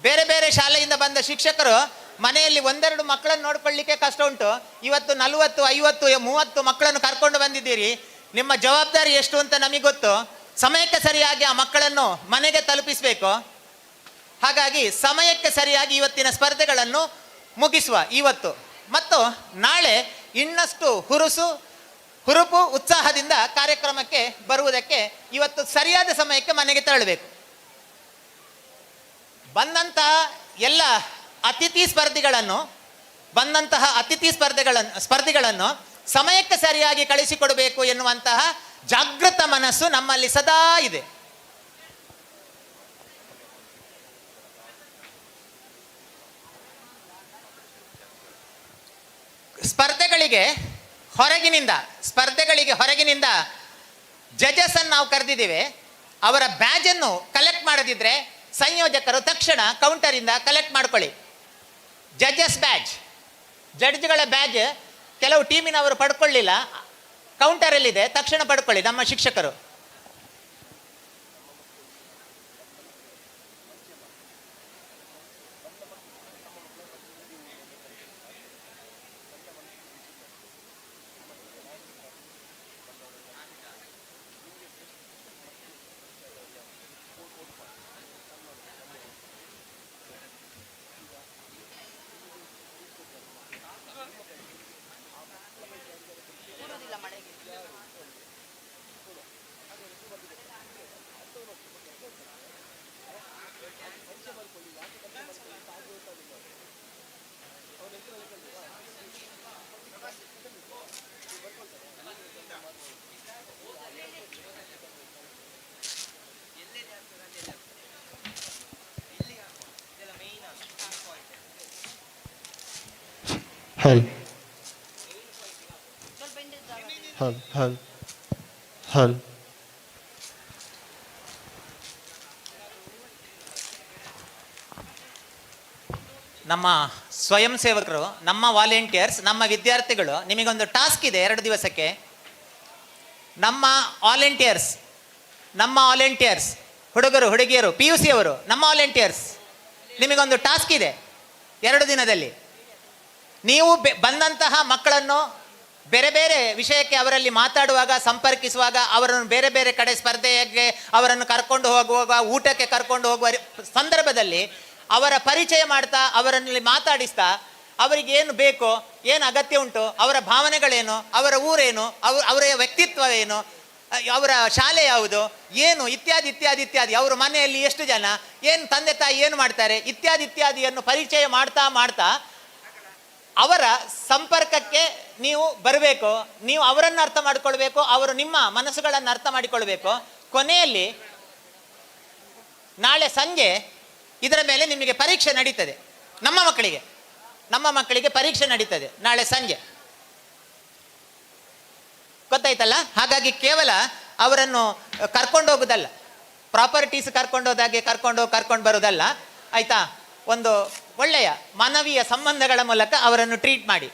ಬೇರೆ ಬೇರೆ ಶಾಲೆಯಿಂದ ಬಂದ ಶಿಕ್ಷಕರು ಮನೆಯಲ್ಲಿ ಒಂದೆರಡು ಮಕ್ಕಳನ್ನು ನೋಡ್ಕೊಳ್ಳಿಕ್ಕೆ ಕಷ್ಟ ಉಂಟು. ಇವತ್ತು 40, 50, 30 ಮಕ್ಕಳನ್ನು ಕರ್ಕೊಂಡು ಬಂದಿದ್ದೀರಿ. ನಿಮ್ಮ ಜವಾಬ್ದಾರಿ ಎಷ್ಟು ಅಂತ ನಮಗೆ ಗೊತ್ತು. ಸಮಯಕ್ಕೆ ಸರಿಯಾಗಿ ಆ ಮಕ್ಕಳನ್ನು ಮನೆಗೆ ತಲುಪಿಸಬೇಕು. ಹಾಗಾಗಿ ಸಮಯಕ್ಕೆ ಸರಿಯಾಗಿ ಇವತ್ತಿನ ಸ್ಪರ್ಧೆಗಳನ್ನು ಮುಗಿಸುವ ಇವತ್ತು ಮತ್ತು ನಾಳೆ ಇನ್ನಷ್ಟು ಹುರುಪು ಉತ್ಸಾಹದಿಂದ ಕಾರ್ಯಕ್ರಮಕ್ಕೆ ಬರುವುದಕ್ಕೆ ಇವತ್ತು ಸರಿಯಾದ ಸಮಯಕ್ಕೆ ಮನೆಗೆ ತೆರಳಬೇಕು. ಬಂದಂತಹ ಎಲ್ಲ ಅತಿಥಿ ಸ್ಪರ್ಧಿಗಳನ್ನು ಸಮಯಕ್ಕೆ ಸರಿಯಾಗಿ ಕಳಿಸಿಕೊಡಬೇಕು ಎನ್ನುವಂತಹ ಜಾಗೃತ ಮನಸ್ಸು ನಮ್ಮಲ್ಲಿ ಸದಾ ಇದೆ. ಸ್ಪರ್ಧೆಗಳಿಗೆ ಹೊರಗಿನಿಂದ ಜಜಸ್ ಅನ್ನು ನಾವು ಕರೆದಿದ್ದೇವೆ. ಅವರ ಬ್ಯಾಜನ್ನು ಕಲೆಕ್ಟ್ ಮಾಡದಿದ್ರೆ ಸಂಯೋಜಕರು ತಕ್ಷಣ ಕೌಂಟರಿಂದ ಕಲೆಕ್ಟ್ ಮಾಡ್ಕೊಳ್ಳಿ. ಜಡ್ಜಸ್ ಬ್ಯಾಜ್, ಜಡ್ಜ್ಗಳ ಬ್ಯಾಜ್ ಕೆಲವು ಟೀಮಿನವರು ಪಡ್ಕೊಳ್ಳಿಲ್ಲ, ಕೌಂಟರಲ್ಲಿದೆ, ತಕ್ಷಣ ಪಡ್ಕೊಳ್ಳಿ ನಮ್ಮ ಶಿಕ್ಷಕರು. Hello. hal, hal, hal. ನಮ್ಮ ಸ್ವಯಂ ಸೇವಕರು, ನಮ್ಮ ವಾಲಂಟಿಯರ್ಸ್, ನಮ್ಮ ವಿದ್ಯಾರ್ಥಿಗಳು, ನಿಮಗೊಂದು ಟಾಸ್ಕ್ ಇದೆ 2 ದಿವಸಕ್ಕೆ. ನಮ್ಮ ವಾಲಂಟಿಯರ್ಸ್ ಹುಡುಗರು ಹುಡುಗಿಯರು PUC ಅವರು, ನಮ್ಮ ವಾಲಂಟಿಯರ್ಸ್, ನಿಮಗೊಂದು ಟಾಸ್ಕ್ ಇದೆ 2 ದಿನದಲ್ಲಿ. ನೀವು ಬಂದಂತಹ ಮಕ್ಕಳನ್ನು ಬೇರೆ ಬೇರೆ ವಿಷಯಕ್ಕೆ ಅವರಲ್ಲಿ ಮಾತಾಡುವಾಗ, ಸಂಪರ್ಕಿಸುವಾಗ, ಅವರನ್ನು ಬೇರೆ ಬೇರೆ ಕಡೆ ಸ್ಪರ್ಧೆಗೆ ಅವರನ್ನು ಕರ್ಕೊಂಡು ಹೋಗುವಾಗ, ಊಟಕ್ಕೆ ಕರ್ಕೊಂಡು ಹೋಗುವ ಸಂದರ್ಭದಲ್ಲಿ ಅವರ ಪರಿಚಯ ಮಾಡ್ತಾ, ಅವರಲ್ಲಿ ಮಾತಾಡಿಸ್ತಾ, ಅವರಿಗೆ ಏನು ಬೇಕೋ, ಏನು ಅಗತ್ಯ ಉಂಟು, ಅವರ ಭಾವನೆಗಳೇನು, ಅವರ ಊರೇನು, ಅವರ ವ್ಯಕ್ತಿತ್ವ ಏನು, ಅವರ ಶಾಲೆ ಯಾವುದು, ಏನು ಇತ್ಯಾದಿ ಇತ್ಯಾದಿ ಇತ್ಯಾದಿ, ಅವರ ಮನೆಯಲ್ಲಿ ಎಷ್ಟು ಜನ, ಏನು ತಂದೆ ತಾಯಿ ಏನು ಮಾಡ್ತಾರೆ, ಇತ್ಯಾದಿ ಇತ್ಯಾದಿಯನ್ನು ಪರಿಚಯ ಮಾಡ್ತಾ ಮಾಡ್ತಾ ಅವರ ಸಂಪರ್ಕಕ್ಕೆ ನೀವು ಬರಬೇಕು. ನೀವು ಅವರನ್ನು ಅರ್ಥ ಮಾಡಿಕೊಳ್ಬೇಕು, ಅವರು ನಿಮ್ಮ ಮನಸ್ಸುಗಳನ್ನು ಅರ್ಥ ಮಾಡಿಕೊಳ್ಬೇಕು. ಕೊನೆಯಲ್ಲಿ ನಾಳೆ ಸಂಜೆ ಇದರ ಮೇಲೆ ನಿಮಗೆ ಪರೀಕ್ಷೆ ನಡೀತದೆ. ನಮ್ಮ ಮಕ್ಕಳಿಗೆ ಪರೀಕ್ಷೆ ನಡೀತದೆ ನಾಳೆ ಸಂಜೆ, ಗೊತ್ತಾಯ್ತಲ್ಲ? ಹಾಗಾಗಿ ಕೇವಲ ಅವರನ್ನು ಕರ್ಕೊಂಡು ಹೋಗುದಲ್ಲ, ಪ್ರಾಪರ್ಟೀಸ್ ಕರ್ಕೊಂಡೋದಾಗೆ ಕರ್ಕೊಂಡು ಬರುವುದಲ್ಲ, ಆಯ್ತಾ? ಒಂದು ಒಳ್ಳೆಯ ಮಾನವೀಯ ಸಂಬಂಧಗಳ ಮೂಲಕ ಅವರನ್ನು ಟ್ರೀಟ್ ಮಾಡಿ.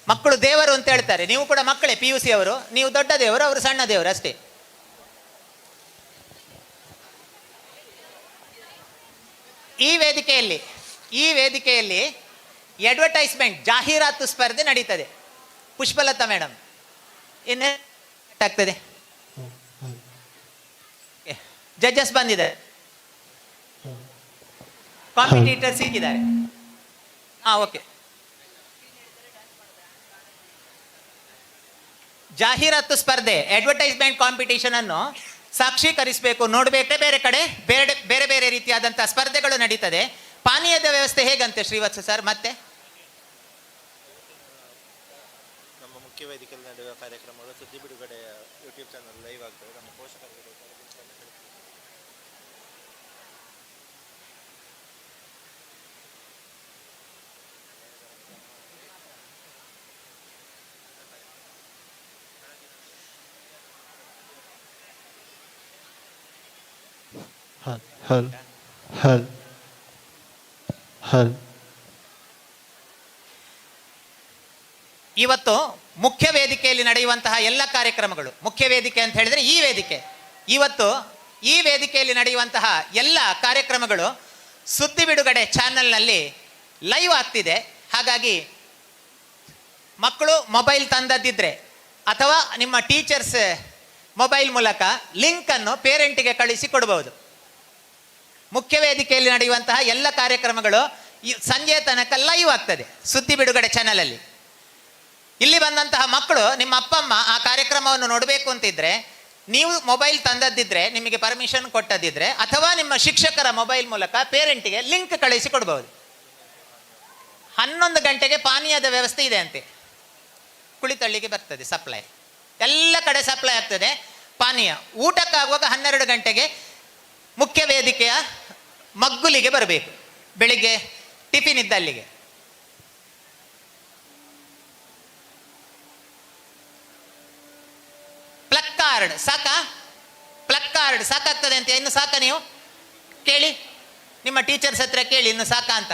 ಮಕ್ಕಳು ದೇವರು ಅಂತ ಹೇಳ್ತಾರೆ, ನೀವು ಕೂಡ ಮಕ್ಕಳೇ, PUC ಅವರು. ನೀವು ದೊಡ್ಡ ದೇವರು, ಅವರು ಸಣ್ಣ ದೇವರು ಅಷ್ಟೇ. ಈ ವೇದಿಕೆಯಲ್ಲಿ ಅಡ್ವರ್ಟೈಸ್ಮೆಂಟ್, ಜಾಹೀರಾತು ಸ್ಪರ್ಧೆ ನಡೀತದೆ. ಪುಷ್ಪಲತಾ ಮೇಡಮ್ ಆಗ್ತದೆ, ಜಡ್ಜಸ್ ಬಂದಿದ್ದಾರೆ, ಕಾಂಪಿಟೇಟರ್ಸ್ ಹೀಗಿದ್ದಾರೆ. ಓಕೆ. ಜಾಹೀರಾತು ಸ್ಪರ್ಧೆ, ಅಡ್ವರ್ಟೈಸ್ಮೆಂಟ್ ಕಾಂಪಿಟೇಷನ್ ಅನ್ನು ಸಾಕ್ಷೀಕರಿಸಬೇಕು, ನೋಡಬೇಕು. ಬೇರೆ ಕಡೆ ಬೇರೆ ಬೇರೆ ರೀತಿಯಾದಂತಹ ಸ್ಪರ್ಧೆಗಳು ನಡೀತದೆ. ಪಾನೀಯದ ವ್ಯವಸ್ಥೆ ಹೇಗಂತೆ ಶ್ರೀವತ್ಸ ಸರ್? ಮತ್ತೆ ನಮ್ಮ ಮುಖ್ಯ ವೇದಿಕೆಯಲ್ಲಿ ನಡೆಯುವ ಕಾರ್ಯಕ್ರಮಗಳು ಸುದ್ದಿ ಬಿಡುಗಡೆ ಯೂಟ್ಯೂಬ್ ಚಾನಲ್ ಲೈವ್ ಆಗ್ತದೆ. ನಮ್ಮ ಪೋಷಕರಿಗೆ ಹಲ್, ಹಲ್, ಹಲ್. ಇವತ್ತು ಮುಖ್ಯ ವೇದಿಕೆಯಲ್ಲಿ ನಡೆಯುವಂತಹ ಎಲ್ಲ ಕಾರ್ಯಕ್ರಮಗಳು, ಮುಖ್ಯ ವೇದಿಕೆ ಅಂತ ಹೇಳಿದ್ರೆ ಈ ವೇದಿಕೆ, ಇವತ್ತು ಈ ವೇದಿಕೆಯಲ್ಲಿ ನಡೆಯುವಂತಹ ಎಲ್ಲ ಕಾರ್ಯಕ್ರಮಗಳು ಸುದ್ದಿ ಬಿಡುಗಡೆ ಚಾನೆಲ್ನಲ್ಲಿ ಲೈವ್ ಆಗ್ತಿದೆ. ಹಾಗಾಗಿ ಮಕ್ಕಳು ಮೊಬೈಲ್ ತಂದದ್ದಿದ್ರೆ ಅಥವಾ ನಿಮ್ಮ ಟೀಚರ್ಸ್ ಮೊಬೈಲ್ ಮೂಲಕ ಲಿಂಕನ್ನು ಪೇರೆಂಟಿಗೆ ಕಳಿಸಿ ಕೊಡಬಹುದು. ಮುಖ್ಯ ವೇದಿಕೆಯಲ್ಲಿ ನಡೆಯುವಂತಹ ಎಲ್ಲ ಕಾರ್ಯಕ್ರಮಗಳು ಸಂಜೆಯ ತನಕ ಲೈವ್ ಆಗ್ತದೆ ಸುದ್ದಿ ಬಿಡುಗಡೆ ಚಾನಲಲ್ಲಿ. ಇಲ್ಲಿ ಬಂದಂತಹ ಮಕ್ಕಳು, ನಿಮ್ಮ ಅಪ್ಪ ಅಮ್ಮ ಆ ಕಾರ್ಯಕ್ರಮವನ್ನು ನೋಡಬೇಕು ಅಂತಿದ್ರೆ, ನೀವು ಮೊಬೈಲ್ ತಂದದ್ದಿದ್ರೆ, ನಿಮಗೆ ಪರ್ಮಿಷನ್ ಕೊಟ್ಟದ್ದಿದ್ರೆ, ಅಥವಾ ನಿಮ್ಮ ಶಿಕ್ಷಕರ ಮೊಬೈಲ್ ಮೂಲಕ ಪೇರೆಂಟಿಗೆ ಲಿಂಕ್ ಕಳಿಸಿ ಕೊಡಬಹುದು. 11 ಗಂಟೆಗೆ ಪಾನೀಯದ ವ್ಯವಸ್ಥೆ ಇದೆ ಅಂತೆ. ಕುಳಿತಳ್ಳಿಗೆ ಬರ್ತದೆ ಸಪ್ಲೈ, ಎಲ್ಲ ಕಡೆ ಸಪ್ಲೈ ಆಗ್ತದೆ ಪಾನೀಯ. ಊಟಕ್ಕಾಗುವಾಗ 12 ಗಂಟೆಗೆ ಮುಖ್ಯ ವೇದಿಕೆಯ ಮಗ್ಗುಲಿಗೆ ಬರಬೇಕು, ಬೆಳಿಗ್ಗೆ ಟಿಫಿನ್ ಇದ್ದಲ್ಲಿಗೆ. ಪ್ಲಕ್ಕಾರ್ಡ್ ಸಾಕಾಗ್ತದೆ ಅಂತ? ಇನ್ನು ಸಾಕ? ನೀವು ಕೇಳಿ, ನಿಮ್ಮ ಟೀಚರ್ಸ್ ಹತ್ರ ಕೇಳಿ, ಇನ್ನು ಸಾಕ ಅಂತ.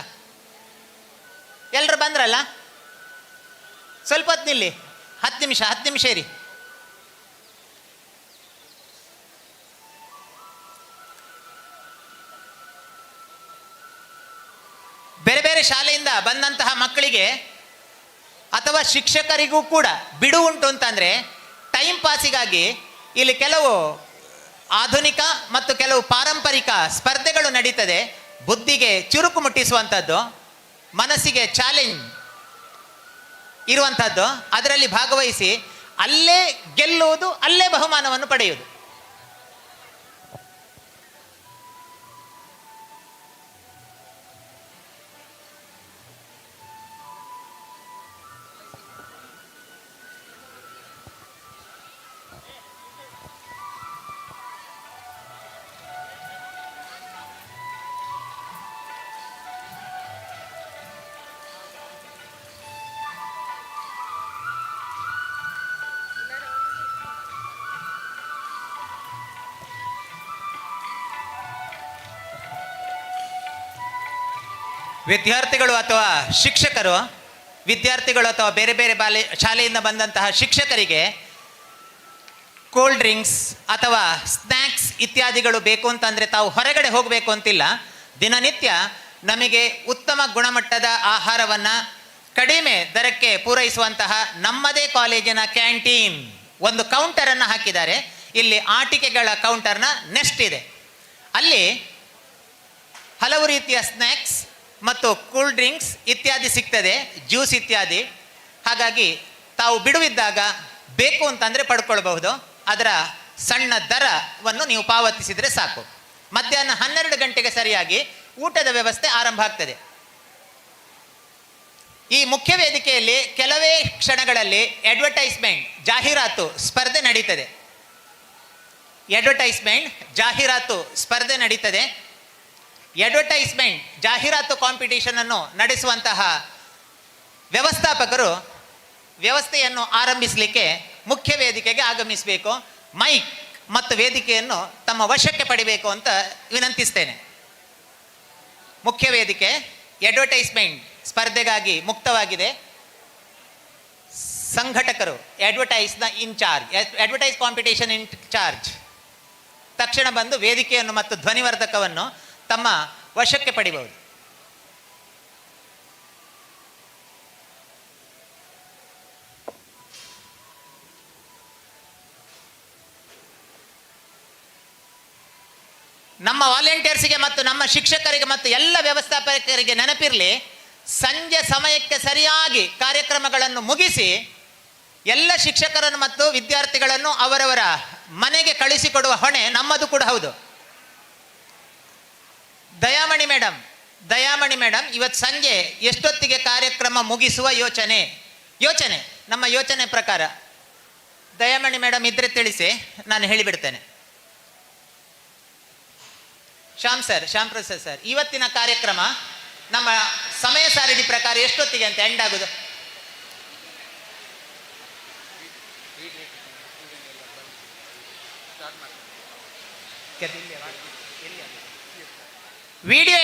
ಎಲ್ಲರೂ ಬಂದ್ರಲ್ಲ? ಸ್ವಲ್ಪ ಹೊತ್ತು ನಿಲ್ಲಿ, 10 ನಿಮಿಷ ಇರಿ. ಬೇರೆ ಬೇರೆ ಶಾಲೆಯಿಂದ ಬಂದಂತಹ ಮಕ್ಕಳಿಗೆ ಅಥವಾ ಶಿಕ್ಷಕರಿಗೂ ಕೂಡ ಬಿಡು ಉಂಟು ಅಂತಂದರೆ, ಟೈಮ್ ಪಾಸಿಗಾಗಿ ಇಲ್ಲಿ ಕೆಲವು ಆಧುನಿಕ ಮತ್ತು ಕೆಲವು ಪಾರಂಪರಿಕ ಸ್ಪರ್ಧೆಗಳು ನಡೀತದೆ. ಬುದ್ಧಿಗೆ ಚುರುಕು ಮುಟ್ಟಿಸುವಂಥದ್ದು, ಮನಸ್ಸಿಗೆ ಚಾಲೆಂಜ್ ಇರುವಂಥದ್ದು. ಅದರಲ್ಲಿ ಭಾಗವಹಿಸಿ ಅಲ್ಲೇ ಗೆಲ್ಲುವುದು, ಅಲ್ಲೇ ಬಹುಮಾನವನ್ನು ಪಡೆಯುವುದು. ವಿದ್ಯಾರ್ಥಿಗಳು ಅಥವಾ ಶಿಕ್ಷಕರು, ವಿದ್ಯಾರ್ಥಿಗಳು ಅಥವಾ ಬೇರೆ ಬೇರೆ ಶಾಲೆಯಿಂದ ಬಂದಂತಹ ಶಿಕ್ಷಕರಿಗೆ ಕೋಲ್ಡ್ ಡ್ರಿಂಕ್ಸ್ ಅಥವಾ ಸ್ನ್ಯಾಕ್ಸ್ ಇತ್ಯಾದಿಗಳು ಬೇಕು ಅಂತಂದರೆ ತಾವು ಹೊರಗಡೆ ಹೋಗಬೇಕು ಅಂತಿಲ್ಲ. ದಿನನಿತ್ಯ ನಮಗೆ ಉತ್ತಮ ಗುಣಮಟ್ಟದ ಆಹಾರವನ್ನು ಕಡಿಮೆ ದರಕ್ಕೆ ಪೂರೈಸುವಂತಹ ನಮ್ಮದೇ ಕಾಲೇಜಿನ ಕ್ಯಾಂಟೀನ್ ಒಂದು ಕೌಂಟರನ್ನು ಹಾಕಿದ್ದಾರೆ. ಇಲ್ಲಿ ಆಟಿಕೆಗಳ ಕೌಂಟರ್ನ ನೆಸ್ಟ್ ಇದೆ. ಅಲ್ಲಿ ಹಲವು ರೀತಿಯ ಸ್ನ್ಯಾಕ್ಸ್ ಮತ್ತು ಕೂಲ್ ಡ್ರಿಂಕ್ಸ್ ಇತ್ಯಾದಿ ಸಿಗ್ತದೆ, ಜ್ಯೂಸ್ ಇತ್ಯಾದಿ. ಹಾಗಾಗಿ ತಾವು ಬಿಡುವಿದ್ದಾಗ ಬೇಕು ಅಂತಂದರೆ ಪಡ್ಕೊಳ್ಬಹುದು. ಅದರ ಸಣ್ಣ ದರವನ್ನು ನೀವು ಪಾವತಿಸಿದರೆ ಸಾಕು. ಮಧ್ಯಾಹ್ನ 12 ಗಂಟೆಗೆ ಸರಿಯಾಗಿ ಊಟದ ವ್ಯವಸ್ಥೆ ಆರಂಭ ಆಗ್ತದೆ. ಈ ಮುಖ್ಯ ವೇದಿಕೆಯಲ್ಲಿ ಕೆಲವೇ ಕ್ಷಣಗಳಲ್ಲಿ ಅಡ್ವರ್ಟೈಸ್ಮೆಂಟ್ ಜಾಹೀರಾತು ಸ್ಪರ್ಧೆ ನಡೀತದೆ. ಜಾಹೀರಾತು ಸ್ಪರ್ಧೆ ನಡೀತದೆ. ಅಡ್ವರ್ಟೈಸ್ಮೆಂಟ್ ಜಾಹೀರಾತು ಕಾಂಪಿಟೇಷನ್ ಅನ್ನು ನಡೆಸುವಂತಹ ವ್ಯವಸ್ಥಾಪಕರು ವ್ಯವಸ್ಥೆಯನ್ನು ಆರಂಭಿಸಲಿಕ್ಕೆ ಮುಖ್ಯ ವೇದಿಕೆಗೆ ಆಗಮಿಸಬೇಕು. ಮೈಕ್ ಮತ್ತು ವೇದಿಕೆಯನ್ನು ತಮ್ಮ ವಶಕ್ಕೆ ಪಡಿಬೇಕು ಅಂತ ವಿನಂತಿಸ್ತೇನೆ. ಮುಖ್ಯ ವೇದಿಕೆ ಅಡ್ವರ್ಟೈಸ್ಮೆಂಟ್ ಸ್ಪರ್ಧೆಗಾಗಿ ಮುಕ್ತವಾಗಿದೆ. ಸಂಘಟಕರು ಅಡ್ವರ್ಟೈಸ್ ಕಾಂಪಿಟೇಷನ್ ಇನ್ ಚಾರ್ಜ್ ತಕ್ಷಣ ಬಂದು ವೇದಿಕೆಯನ್ನು ಮತ್ತು ಧ್ವನಿವರ್ಧಕವನ್ನು ತಮ್ಮ ವಶಕ್ಕೆ ಪಡಿಬಹುದು. ನಮ್ಮ ವಾಲಂಟಿಯರ್ಸ್ಗೆ ಮತ್ತು ನಮ್ಮ ಶಿಕ್ಷಕರಿಗೆ ಮತ್ತು ಎಲ್ಲ ವ್ಯವಸ್ಥಾಪಕರಿಗೆ ನೆನಪಿರಲಿ, ಸಂಜೆ ಸಮಯಕ್ಕೆ ಸರಿಯಾಗಿ ಕಾರ್ಯಕ್ರಮಗಳನ್ನು ಮುಗಿಸಿ ಎಲ್ಲ ಶಿಕ್ಷಕರನ್ನು ಮತ್ತು ವಿದ್ಯಾರ್ಥಿಗಳನ್ನು ಅವರವರ ಮನೆಗೆ ಕಳಿಸಿಕೊಡುವ ಹೊಣೆ ನಮ್ಮದು ಕೂಡ ಹೌದು. ದಯಾಮಣಿ ಮೇಡಮ್ ಇವತ್ತು ಸಂಜೆ ಎಷ್ಟೊತ್ತಿಗೆ ಕಾರ್ಯಕ್ರಮ ಮುಗಿಸುವ ಯೋಚನೆ ನಮ್ಮ ಯೋಚನೆ ಪ್ರಕಾರ ದಯಾಮಣಿ ಮೇಡಮ್ ಇದ್ರೆ ತಿಳಿಸಿ, ನಾನು ಹೇಳಿಬಿಡ್ತೇನೆ. ಶ್ಯಾಮ್ ಪ್ರಸಾದ್ ಸರ್, ಇವತ್ತಿನ ಕಾರ್ಯಕ್ರಮ ನಮ್ಮ ಸಮಯ ಸಾರಿಣಿ ಪ್ರಕಾರ ಎಷ್ಟೊತ್ತಿಗೆ ಅಂತ ಎಂಡ್ ಆಗುದು? ವಿಡಿಯೋ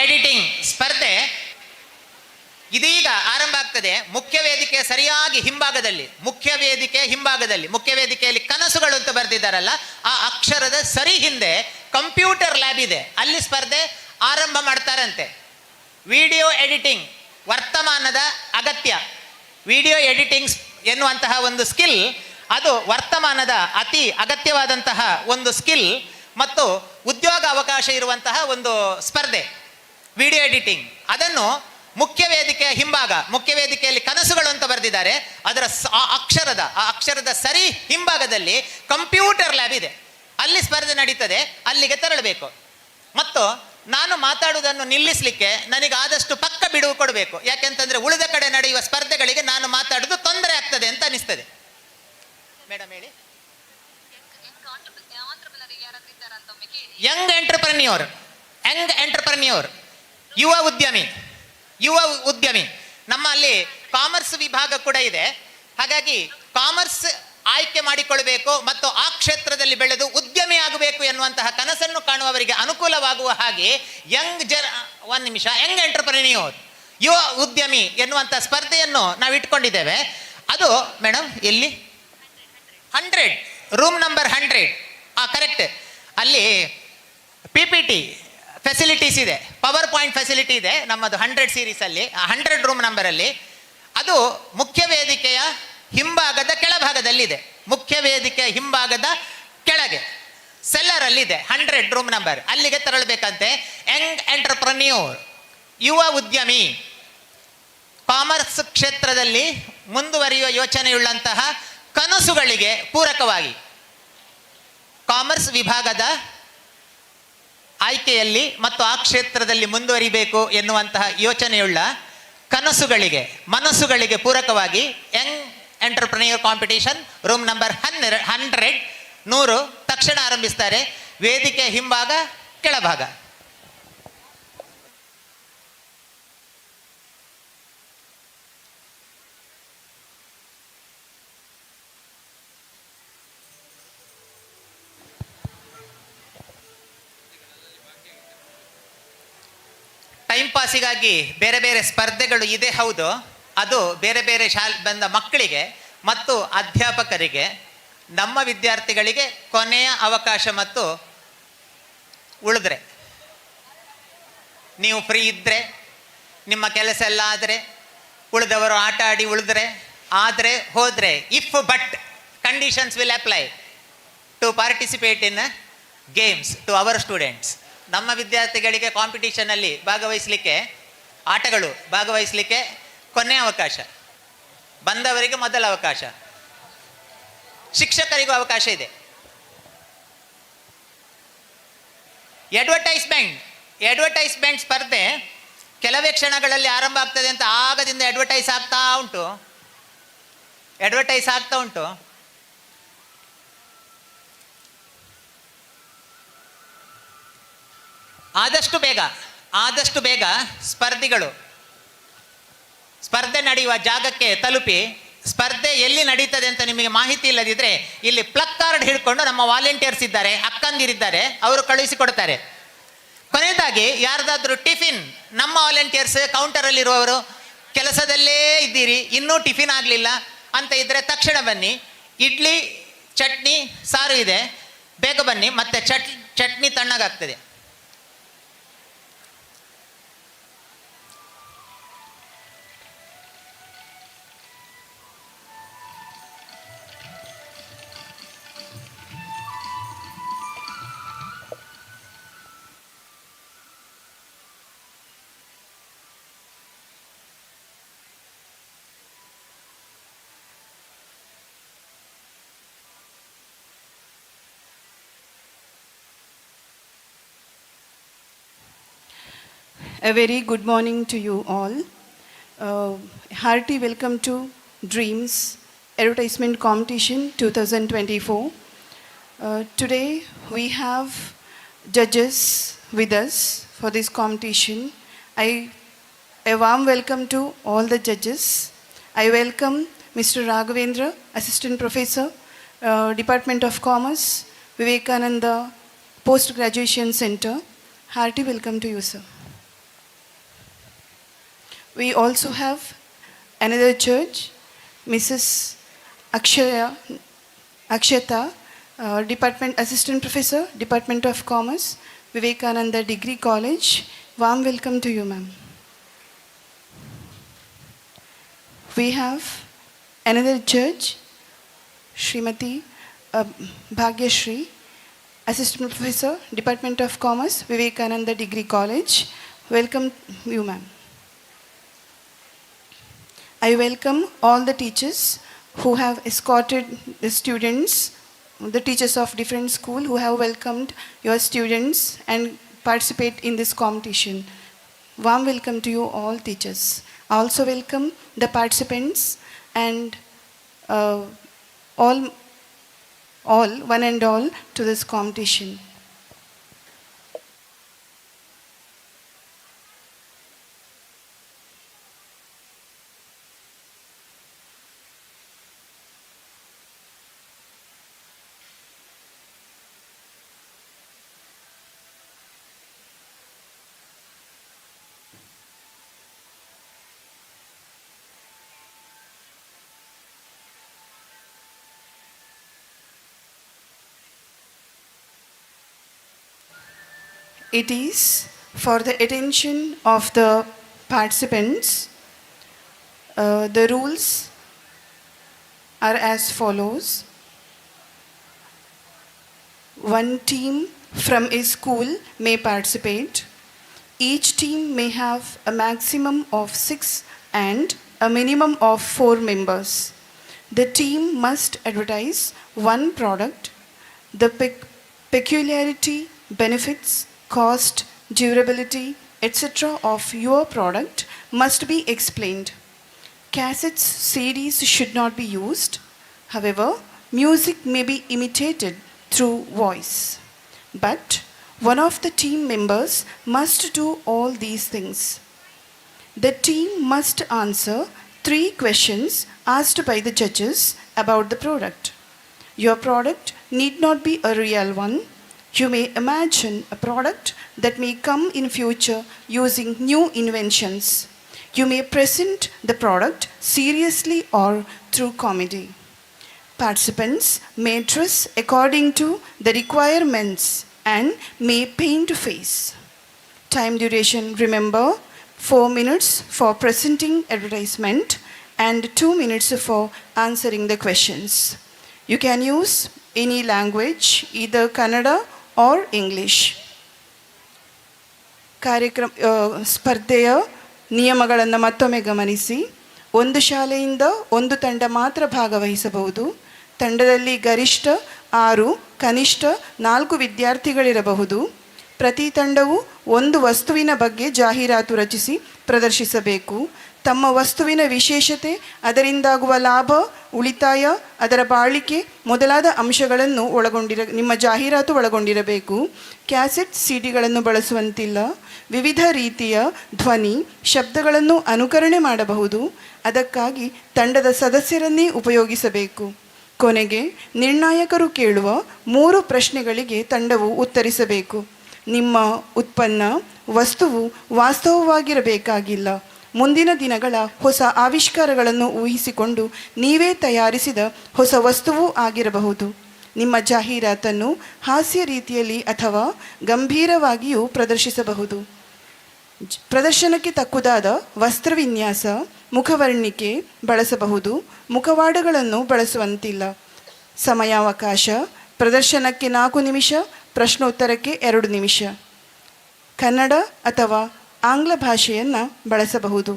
ಎಡಿಟಿಂಗ್ ಸ್ಪರ್ಧೆ ಇದೀಗ ಆರಂಭ ಆಗ್ತದೆ. ಮುಖ್ಯ ವೇದಿಕೆಯ ಸರಿಯಾಗಿ ಹಿಂಭಾಗದಲ್ಲಿ, ಮುಖ್ಯ ವೇದಿಕೆಯಲ್ಲಿ ಕನಸುಗಳು ಅಂತ ಬರೆದಿದ್ದಾರಲ್ಲ, ಆ ಅಕ್ಷರದ ಸರಿ ಹಿಂದೆ ಕಂಪ್ಯೂಟರ್ ಲ್ಯಾಬ್ ಇದೆ, ಅಲ್ಲಿ ಸ್ಪರ್ಧೆ ಆರಂಭ ಮಾಡ್ತಾರಂತೆ. ವಿಡಿಯೋ ಎಡಿಟಿಂಗ್ ವರ್ತಮಾನದ ಅಗತ್ಯ. ವಿಡಿಯೋ ಎಡಿಟಿಂಗ್ ಎನ್ನುವಂತಹ ಒಂದು ಸ್ಕಿಲ್, ಅದು ವರ್ತಮಾನದ ಅತಿ ಅಗತ್ಯವಾದಂತಹ ಒಂದು ಸ್ಕಿಲ್ ಮತ್ತು ಉದ್ಯೋಗ ಅವಕಾಶ ಇರುವಂತಹ ಒಂದು ಸ್ಪರ್ಧೆ ವಿಡಿಯೋ ಎಡಿಟಿಂಗ್. ಅದನ್ನು ಮುಖ್ಯ ವೇದಿಕೆಯಲ್ಲಿ ಕನಸುಗಳು ಅಂತ ಬರೆದಿದ್ದಾರೆ. ಅದರ ಆ ಅಕ್ಷರದ ಸರಿ ಹಿಂಭಾಗದಲ್ಲಿ ಕಂಪ್ಯೂಟರ್ ಲ್ಯಾಬ್ ಇದೆ, ಅಲ್ಲಿ ಸ್ಪರ್ಧೆ ನಡೀತದೆ. ಅಲ್ಲಿಗೆ ತೆರಳಬೇಕು. ಮತ್ತು ನಾನು ಮಾತಾಡುವುದನ್ನು ನಿಲ್ಲಿಸಲಿಕ್ಕೆ ನನಗೆ ಆದಷ್ಟು ಪಕ್ಕ ಬಿಡುವು ಕೊಡಬೇಕು. ಯಾಕೆಂತಂದ್ರೆ ಉಳಿದ ಕಡೆ ನಡೆಯುವ ಸ್ಪರ್ಧೆಗಳಿಗೆ ನಾನು ಮಾತಾಡೋದು ತೊಂದರೆ ಆಗ್ತದೆ ಅಂತ ಅನಿಸ್ತದೆ. ಮೇಡಮ್ ಹೇಳಿ. ಯಂಗ್ ಎಂಟರ್ಪ್ರನ್ಯೂರ್ ಯುವ ಉದ್ಯಮಿ ನಮ್ಮಲ್ಲಿ ಕಾಮರ್ಸ್ ವಿಭಾಗ ಕೂಡ ಇದೆ. ಹಾಗಾಗಿ ಕಾಮರ್ಸ್ ಆಯ್ಕೆ ಮಾಡಿಕೊಳ್ಳಬೇಕು ಮತ್ತು ಆ ಕ್ಷೇತ್ರದಲ್ಲಿ ಬೆಳೆದು ಉದ್ಯಮಿ ಆಗಬೇಕು ಎನ್ನುವಂತಹ ಕನಸನ್ನು ಕಾಣುವವರಿಗೆ ಅನುಕೂಲವಾಗುವ ಹಾಗೆ ಯಂಗ್ ಎಂಟರ್ಪ್ರನ್ಯೂರ್ ಯುವ ಉದ್ಯಮಿ ಎನ್ನುವಂಥ ಸ್ಪರ್ಧೆಯನ್ನು ನಾವು ಇಟ್ಕೊಂಡಿದ್ದೇವೆ. ಅದು ಮೇಡಮ್ ಎಲ್ಲಿ? 100 ರೂಮ್ ನಂಬರ್ 100. ಕರೆಕ್ಟ್. ಅಲ್ಲಿ PPT ಫೆಸಿಲಿಟೀಸ್ ಇದೆ, ಪವರ್ ಪಾಯಿಂಟ್ ಫೆಸಿಲಿಟಿ ಇದೆ ನಮ್ಮದು 100 ಸೀರೀಸಲ್ಲಿ, 100 ರೂಮ್ ನಂಬರಲ್ಲಿ. ಅದು ಮುಖ್ಯ ವೇದಿಕೆಯ ಹಿಂಭಾಗದ ಕೆಳಭಾಗದಲ್ಲಿದೆ. ಮುಖ್ಯ ವೇದಿಕೆಯ ಹಿಂಭಾಗದ ಕೆಳಗೆ ಸೆಲ್ಲರಲ್ಲಿದೆ 100 ರೂಮ್ ನಂಬರ್. ಅಲ್ಲಿಗೆ ತೆರಳಬೇಕಂತೆ. ಯಂಗ್ ಎಂಟರ್ಪ್ರನ್ಯೂರ್ ಯುವ ಉದ್ಯಮಿ, ಕಾಮರ್ಸ್ ಕ್ಷೇತ್ರದಲ್ಲಿ ಮುಂದುವರಿಯುವ ಯೋಚನೆಯುಳ್ಳಂತಹ ಕನಸುಗಳಿಗೆ ಪೂರಕವಾಗಿ ಕಾಮರ್ಸ್ ವಿಭಾಗದ ಆಯ್ಕೆಯಲ್ಲಿ ಮತ್ತು ಆ ಕ್ಷೇತ್ರದಲ್ಲಿ ಮುಂದುವರಿಬೇಕು ಎನ್ನುವಂತಹ ಯೋಚನೆಯುಳ್ಳ ಮನಸ್ಸುಗಳಿಗೆ ಪೂರಕವಾಗಿ ಯಂಗ್ ಎಂಟರ್ಪ್ರನ್ಯೂರ್ ಕಾಂಪಿಟೇಷನ್ ರೂಮ್ ನಂಬರ್ 100 ತಕ್ಷಣ ಆರಂಭಿಸ್ತಾರೆ. ವೇದಿಕೆ ಹಿಂಭಾಗ ಕೆಳಭಾಗ. ಟೈಮ್ ಪಾಸಿಗಾಗಿ ಬೇರೆ ಬೇರೆ ಸ್ಪರ್ಧೆಗಳು ಇದೆ, ಹೌದು. ಅದು ಬೇರೆ ಬೇರೆ ಬಂದ ಮಕ್ಕಳಿಗೆ ಮತ್ತು ಅಧ್ಯಾಪಕರಿಗೆ, ನಮ್ಮ ವಿದ್ಯಾರ್ಥಿಗಳಿಗೆ ಕೊನೆಯ ಅವಕಾಶ. ಮತ್ತು ಉಳಿದ್ರೆ ನೀವು ಫ್ರೀ ಇದ್ದರೆ, ನಿಮ್ಮ ಕೆಲಸ ಎಲ್ಲ ಆದರೆ, ಉಳಿದವರು ಆಟ ಆಡಿ ಉಳಿದ್ರೆ, ಆದರೆ ಹೋದರೆ, if but conditions will apply to participate in games to our students. ನಮ್ಮ ವಿದ್ಯಾರ್ಥಿಗಳಿಗೆ ಕಾಂಪಿಟೀಷನಲ್ಲಿ ಭಾಗವಹಿಸಲಿಕ್ಕೆ, ಆಟಗಳು ಭಾಗವಹಿಸಲಿಕ್ಕೆ ಕೊನೆಯ ಅವಕಾಶ, ಬಂದವರಿಗೆ ಮೊದಲ ಅವಕಾಶ, ಶಿಕ್ಷಕರಿಗೂ ಅವಕಾಶ ಇದೆ. ಅಡ್ವರ್ಟೈಸ್ಮೆಂಟ್ ಸ್ಪರ್ಧೆ ಕೆಲವೇ ಕ್ಷಣಗಳಲ್ಲಿ ಆರಂಭ ಆಗ್ತದೆ ಅಂತ ಆಗದಿಂದ ಅಡ್ವರ್ಟೈಸ್ ಆಗ್ತಾ ಉಂಟು. ಆದಷ್ಟು ಬೇಗ ಸ್ಪರ್ಧೆ ನಡೆಯುವ ಜಾಗಕ್ಕೆ ತಲುಪಿ, ಸ್ಪರ್ಧೆ ಎಲ್ಲಿ ನಡೀತದೆ ಅಂತ ನಿಮಗೆ ಮಾಹಿತಿ ಇಲ್ಲದಿದ್ದರೆ ಇಲ್ಲಿ ಪ್ಲಗ್ ಕಾರ್ಡ್ ಹಿಡ್ಕೊಂಡು ನಮ್ಮ ವಾಲಂಟಿಯರ್ಸ್ ಇದ್ದಾರೆ, ಅಕ್ಕಂದಿರಿದ್ದಾರೆ, ಅವರು ಕಳುಹಿಸಿಕೊಡ್ತಾರೆ. ಕೊನೆಯದಾಗಿ ಯಾರ್ದಾದ್ರೂ ಟಿಫಿನ್, ನಮ್ಮ ವಾಲಂಟಿಯರ್ಸ್ ಕೌಂಟರಲ್ಲಿರುವವರು ಕೆಲಸದಲ್ಲೇ ಇದ್ದೀರಿ, ಇನ್ನೂ ಟಿಫಿನ್ ಆಗಲಿಲ್ಲ ಅಂತ ಇದ್ದರೆ ತಕ್ಷಣ ಬನ್ನಿ. ಇಡ್ಲಿ, ಚಟ್ನಿ, ಸಾರು ಇದೆ, ಬೇಗ ಬನ್ನಿ, ಮತ್ತೆ chutney ತಣ್ಣಗಾಗ್ತದೆ. A very good morning to you all. Hearty welcome to Dreams Advertisement Competition 2024. Today we have judges with us for this competition. A warm welcome to all the judges. I welcome Mr. Raghavendra, Assistant Professor, Department of Commerce, Vivekananda Post Graduation Center. Hearty welcome to you, sir. We also have another judge, Mrs. Akshata, Assistant Professor, Department of Commerce, Vivekananda Degree College. Warm welcome to you, ma'am. We have another judge, Srimati Bhagyashri, Assistant Professor, Department of Commerce, Vivekananda Degree College. Welcome you, ma'am. I welcome all the teachers who have escorted the students, the teachers of different schools who have welcomed your students and participate in this competition. Warm welcome to you all teachers. I also welcome the participants and all one and all to this competition. It is for the attention of the participants. The rules are as follows. One team from a school may participate. Each team may have a maximum of 6 and a minimum of 4 members. The team must advertise one product. The peculiarity, benefits, cost, durability, etc. of your product must be explained. Cassettes, CDs should not be used. However, music may be imitated through voice. But one of the team members must do all these things. The team must answer 3 questions asked by the judges about the product. Your product need not be a real one. You may imagine a product that may come in future using new inventions. You may present the product seriously or through comedy. Participants may dress according to the requirements and may paint face. Time duration, remember, 4 minutes for presenting advertisement and 2 minutes for answering the questions. You can use any language, either Kannada or English. ಸ್ಪರ್ಧೆಯ ನಿಯಮಗಳನ್ನು ಮತ್ತೊಮ್ಮೆ ಗಮನಿಸಿ. ಒಂದು ಶಾಲೆಯಿಂದ ಒಂದು ತಂಡ ಮಾತ್ರ ಭಾಗವಹಿಸಬಹುದು. ತಂಡದಲ್ಲಿ ಗರಿಷ್ಠ 6, ಕನಿಷ್ಠ 4 ವಿದ್ಯಾರ್ಥಿಗಳಿರಬಹುದು. ಪ್ರತಿ ತಂಡವು ಒಂದು ವಸ್ತುವಿನ ಬಗ್ಗೆ ಜಾಹೀರಾತು ರಚಿಸಿ ಪ್ರದರ್ಶಿಸಬೇಕು. ತಮ್ಮ ವಸ್ತುವಿನ ವಿಶೇಷತೆ, ಅದರಿಂದಾಗುವ ಲಾಭ, ಉಳಿತಾಯ, ಅದರ ಬಾಳಿಕೆ ಮೊದಲಾದ ಅಂಶಗಳನ್ನು ನಿಮ್ಮ ಜಾಹೀರಾತು ಒಳಗೊಂಡಿರಬೇಕು. ಕ್ಯಾಸೆಟ್ ಸಿಡಿಗಳನ್ನು ಬಳಸುವಂತಿಲ್ಲ. ವಿವಿಧ ರೀತಿಯ ಧ್ವನಿ, ಶಬ್ದಗಳನ್ನು ಅನುಕರಣೆ ಮಾಡಬಹುದು. ಅದಕ್ಕಾಗಿ ತಂಡದ ಸದಸ್ಯರನ್ನೇ ಉಪಯೋಗಿಸಬೇಕು. ಕೊನೆಗೆ ನಿರ್ಣಾಯಕರು ಕೇಳುವ 3 ಪ್ರಶ್ನೆಗಳಿಗೆ ತಂಡವು ಉತ್ತರಿಸಬೇಕು. ನಿಮ್ಮ ಉತ್ಪನ್ನ, ವಸ್ತುವು ವಾಸ್ತವವಾಗಿರಬೇಕಾಗಿಲ್ಲ. ಮುಂದಿನ ದಿನಗಳ ಹೊಸ ಆವಿಷ್ಕಾರಗಳನ್ನು ಊಹಿಸಿಕೊಂಡು ನೀವೇ ತಯಾರಿಸಿದ ಹೊಸ ವಸ್ತುವೂ ಆಗಿರಬಹುದು. ನಿಮ್ಮ ಜಾಹೀರಾತನ್ನು ಹಾಸ್ಯ ರೀತಿಯಲ್ಲಿ ಅಥವಾ ಗಂಭೀರವಾಗಿಯೂ ಪ್ರದರ್ಶಿಸಬಹುದು. ಪ್ರದರ್ಶನಕ್ಕೆ ತಕ್ಕುದಾದ ವಸ್ತ್ರವಿನ್ಯಾಸ, ಮುಖವರ್ಣಿಕೆ ಬಳಸಬಹುದು. ಮುಖವಾಡಗಳನ್ನು ಬಳಸುವಂತಿಲ್ಲ. ಸಮಯಾವಕಾಶ: ಪ್ರದರ್ಶನಕ್ಕೆ 4 ನಿಮಿಷ, ಪ್ರಶ್ನೋತ್ತರಕ್ಕೆ 2 ನಿಮಿಷ. ಕನ್ನಡ ಅಥವಾ ಆಂಗ್ಲ ಭಾಷೆಯನ್ನು ಬಳಸಬಹುದು.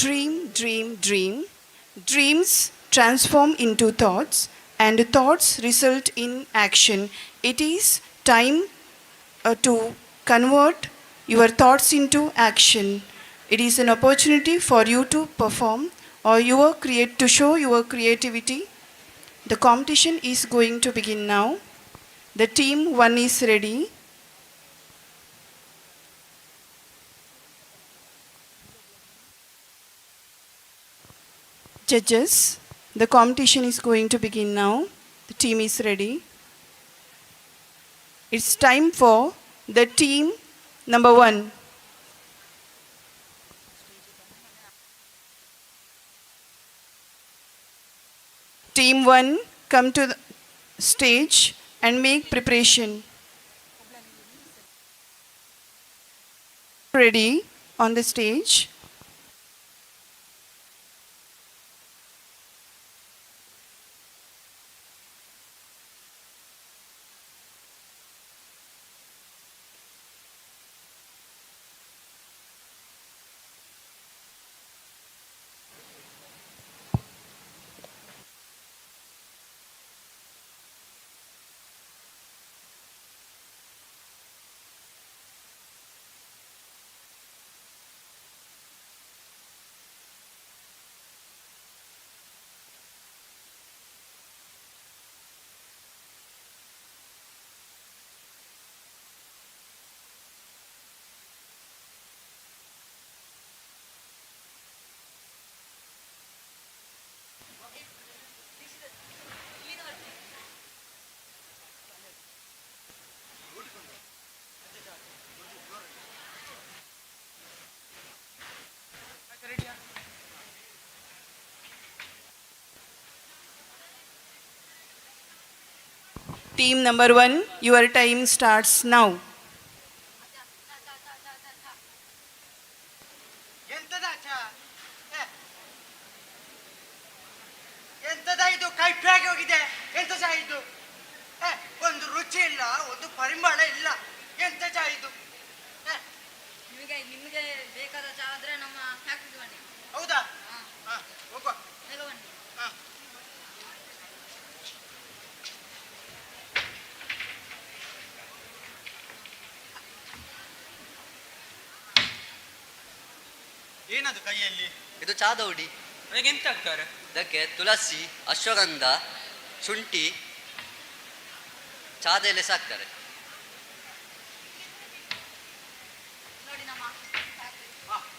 dream, dream, dream. Dreams transform into thoughts, and thoughts result in action. It is time to convert your thoughts into action. It is an opportunity for you to perform or to show your creativity. The competition is going to begin now. The team 1 is ready. Judges, the competition is going to begin now. The team is ready. It's time for the team number 1. Team 1, come to the stage and make preparation. Ready on the stage. Team number 1, your time starts now. ಎಂತದ ಇದು ಕೈಪ್ಯಾಗಿ ಹೋಗಿದೆ. ಎಂತ ಚಾ ಇದು? ಒಂದು ರುಚಿ ಇಲ್ಲ, ಒಂದು ಪರಿಮಳ ಇಲ್ಲ. ಎಂತ ಚಾ ಇದು? ನಿಮಗೆ ಬೇಕಾದ ಚಾ ಆದ್ರೆ ನಮ್ಮ ಫ್ಯಾಕ್ಟ್ರಿಗೆ ಬನ್ನಿ. ಹೌದಾ? ಹೋಗುವ. ಬೇಗ ಬನ್ನಿ. ಏನದು ಕೈಯಲ್ಲಿ? ಇದು ಚಾದೌಡಿ. ಅದಕ್ಕೆ ಎಂತ ಹಾಕ್ತಾರೆ? ಇದಕ್ಕೆ ತುಳಸಿ, ಅಶ್ವಗಂಧ, ಶುಂಠಿ, ಚಾದ ಎಲೆ ಸಾಕ್ತಾರೆ. ನೋಡಿ ನಮ್ಮ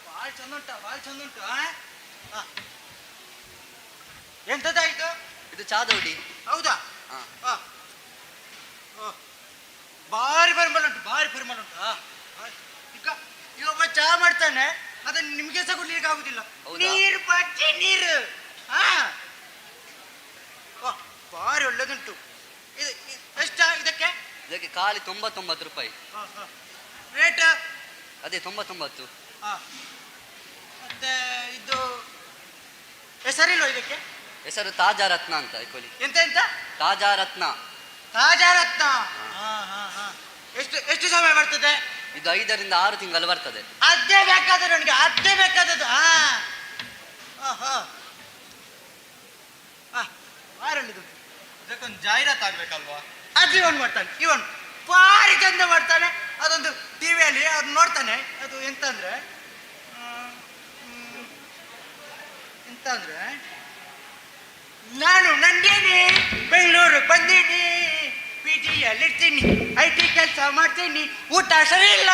ಭಾಳ ಚಂದ ಉಂಟ, ಭಾಳ ಚಂದ ಉಂಟು. ಎಂತದ ಇದು? ಇದು ಚಾದೌಡಿ. ಹೌದಾ? ಭಾರಿ ಪರಿಮಳ ಉಂಟು, ಭಾರಿ ಪರಿಮಳ ಉಂಟು. ಈಗ ಒಬ್ಬ ಚಹಾ ಮಾಡ್ತಾನೆ, ಅದನ್ನ ನಿಮ್ಗೆ ಸಹ ಕೊಡ್ಲಿಕ್ಕೆ ಆಗುದಿಲ್ಲ. ನೀರು ಬಜ್ಜಿ ನೀರು. ಭಾರಿ ಒಳ್ಳೇದುಂಟು. ಇದು ಎಷ್ಟ ಇದಕ್ಕೆ? ಇದಕ್ಕೆ ಖಾಲಿ 99 ರೂಪಾಯಿ. ರೇಟ್ ಅದೇ 99. ಮತ್ತೆ ಇದು ಹೆಸರಿಲ್ವ ಇದಕ್ಕೆ? ಹೆಸರು ತಾಜಾ ರತ್ನ ಅಂತ ಇಟ್ಕೊಳ್ಳಿ. ಎಂತ ಎಂತ? ತಾಜಾ ರತ್ನ. ತಾಜಾ ರತ್ನ. ಎಷ್ಟು ಎಷ್ಟು ಸಮಯ ಬರ್ತದೆ? ಇದು 5 ರಿಂದ 6 ತಿಂಗಳು ಬರ್ತದೆ. ಅದೇ ಬೇಕಾದ ನನಗೆ, ಅದೇ ಬೇಕಾದದ್ದು. ಭಾರಿ ಒಳ್ಳೆದುಂಟು. ಇದಕ್ಕೊಂದು ಜಾಹೀರಾತು ಆಗ್ಬೇಕಲ್ವಾ? ಅದು ಇವನು ಮಾಡ್ತಾನೆ, ಇವನು ಭಾರಿ ಚಂದ ಮಾಡ್ತಾನೆ. ಅದೊಂದು ಟಿವಿಯಲ್ಲಿ ಅವ್ರು ನೋಡ್ತಾನೆ. ಅದು ಎಂತ ಅಂದ್ರೆ ನಾನು ನಂದೇನಿ ಬೆಂಗಳೂರು ಬಂದೀನಿ, PGಯಲ್ಲಿರ್ತೀನಿ, IT ಕೆಲಸ ಮಾಡ್ತೀನಿ, ಊಟ ಸರಿ ಇಲ್ಲ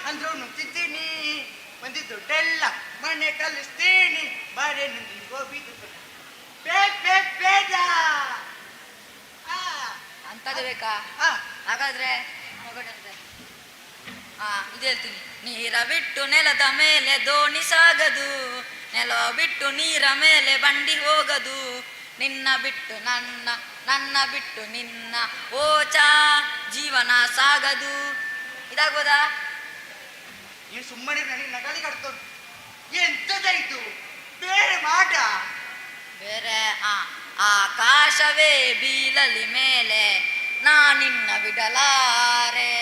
ಅಂದ್ರೂ ತಿಂತೀನಿ, ಬಂದಿದ್ದು ದುಡ್ಡೆಲ್ಲ ಮನೆ ಕಲಿಸ್ತೀನಿ, ಬಾರೆ ನಂದಿ ಗೋಬಿದು ಬೇಡ ಅಂತದೇ ಬೇಕಾ? ಹಾಗಾದ್ರೆ ಇದು ಹೇಳ್ತೀನಿ. ನೀರ ಬಿಟ್ಟು ನೆಲದ ಮೇಲೆ ದೋಣಿ ಸಾಗದು, ನೆಲ ಬಿಟ್ಟು ನೀರ ಮೇಲೆ ಬಂಡಿ ಹೋಗದು, ನಿನ್ನ ಬಿಟ್ಟು ನನ್ನ, ನನ್ನ ಬಿಟ್ಟು ನಿನ್ನ, ಓಚಾ ಜೀವನ ಸಾಗದು. ಇದಾಗ್ಬೋದಾ? ನೀನು ಸುಮ್ಮನೆ ನನಗೆ ನಗಾಲಿ ಕಟ್ಕೊಂಡು ಎಂತದಾಯ್ತು? ಬೇರೆ ಮಾಡ ಬೇರೆ ಆಕಾಶವೇ ಬೀಳಲಿ ಮೇಲೆ ನಾನಿನ್ನ ಬಿಡಲಾರೆ,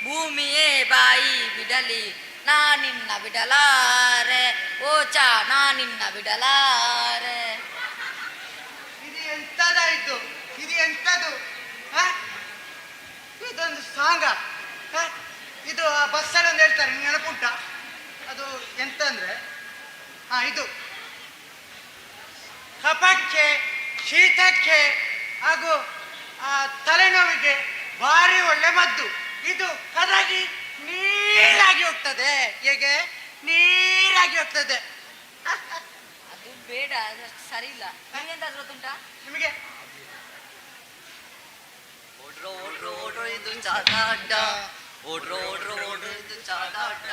ಭೂಮಿಯೇ ಬಾಯಿ ಬಿಡಲಿ ನಾ ನಿನ್ನ ಬಿಡಲಾರೆ ಓ ಚಾ ನಾ ನಿನ್ನ ಬಿಡಲಾರೆ. ಇದು ಎಂತದಾಯ್ತು? ಇದು ಎಂತದು? ಹ? ಇದೊಂದು ಸಾಂಗ. ಇದು ಆ ಬಸ್ಸಲ್ಲಿ ಒಂದು ಹೇಳ್ತಾರೆ, ನೆನಪುಂಟ? ಅದು ಎಂತ ಅಂದ್ರೆ, ಇದು ಕಫಕ್ಕೆ, ಶೀತಕ್ಕೆ ಹಾಗೂ ತಲೆನೋವಿಗೆ ಭಾರಿ ಒಳ್ಳೆ ಮದ್ದು. ಇದು ಕರಗಿ ನೀರಾಗಿ ಹೋಗ್ತದೆ. ಹೇಗೆ ನೀರಾಗಿ ಹೋಗ್ತದೆ. ಅದು ಬೇಡ, ಅದು ಸರಿ ಇಲ್ಲ. ನಿಮ್ಗೆಂತಾದ್ರೂ ಗೊತ್ತುಂಟಾ? ನಿಮಗೆ ಓಡ್ರೋ ಓಡ್ರೋ ಓಡ್ರೋ ಇದು ಚಾದಾಟ, ಓಡ್ರೋ ಓಡ್ರೋ ಓಡ್ರೋ ಇದು ಚಾದಾಟ.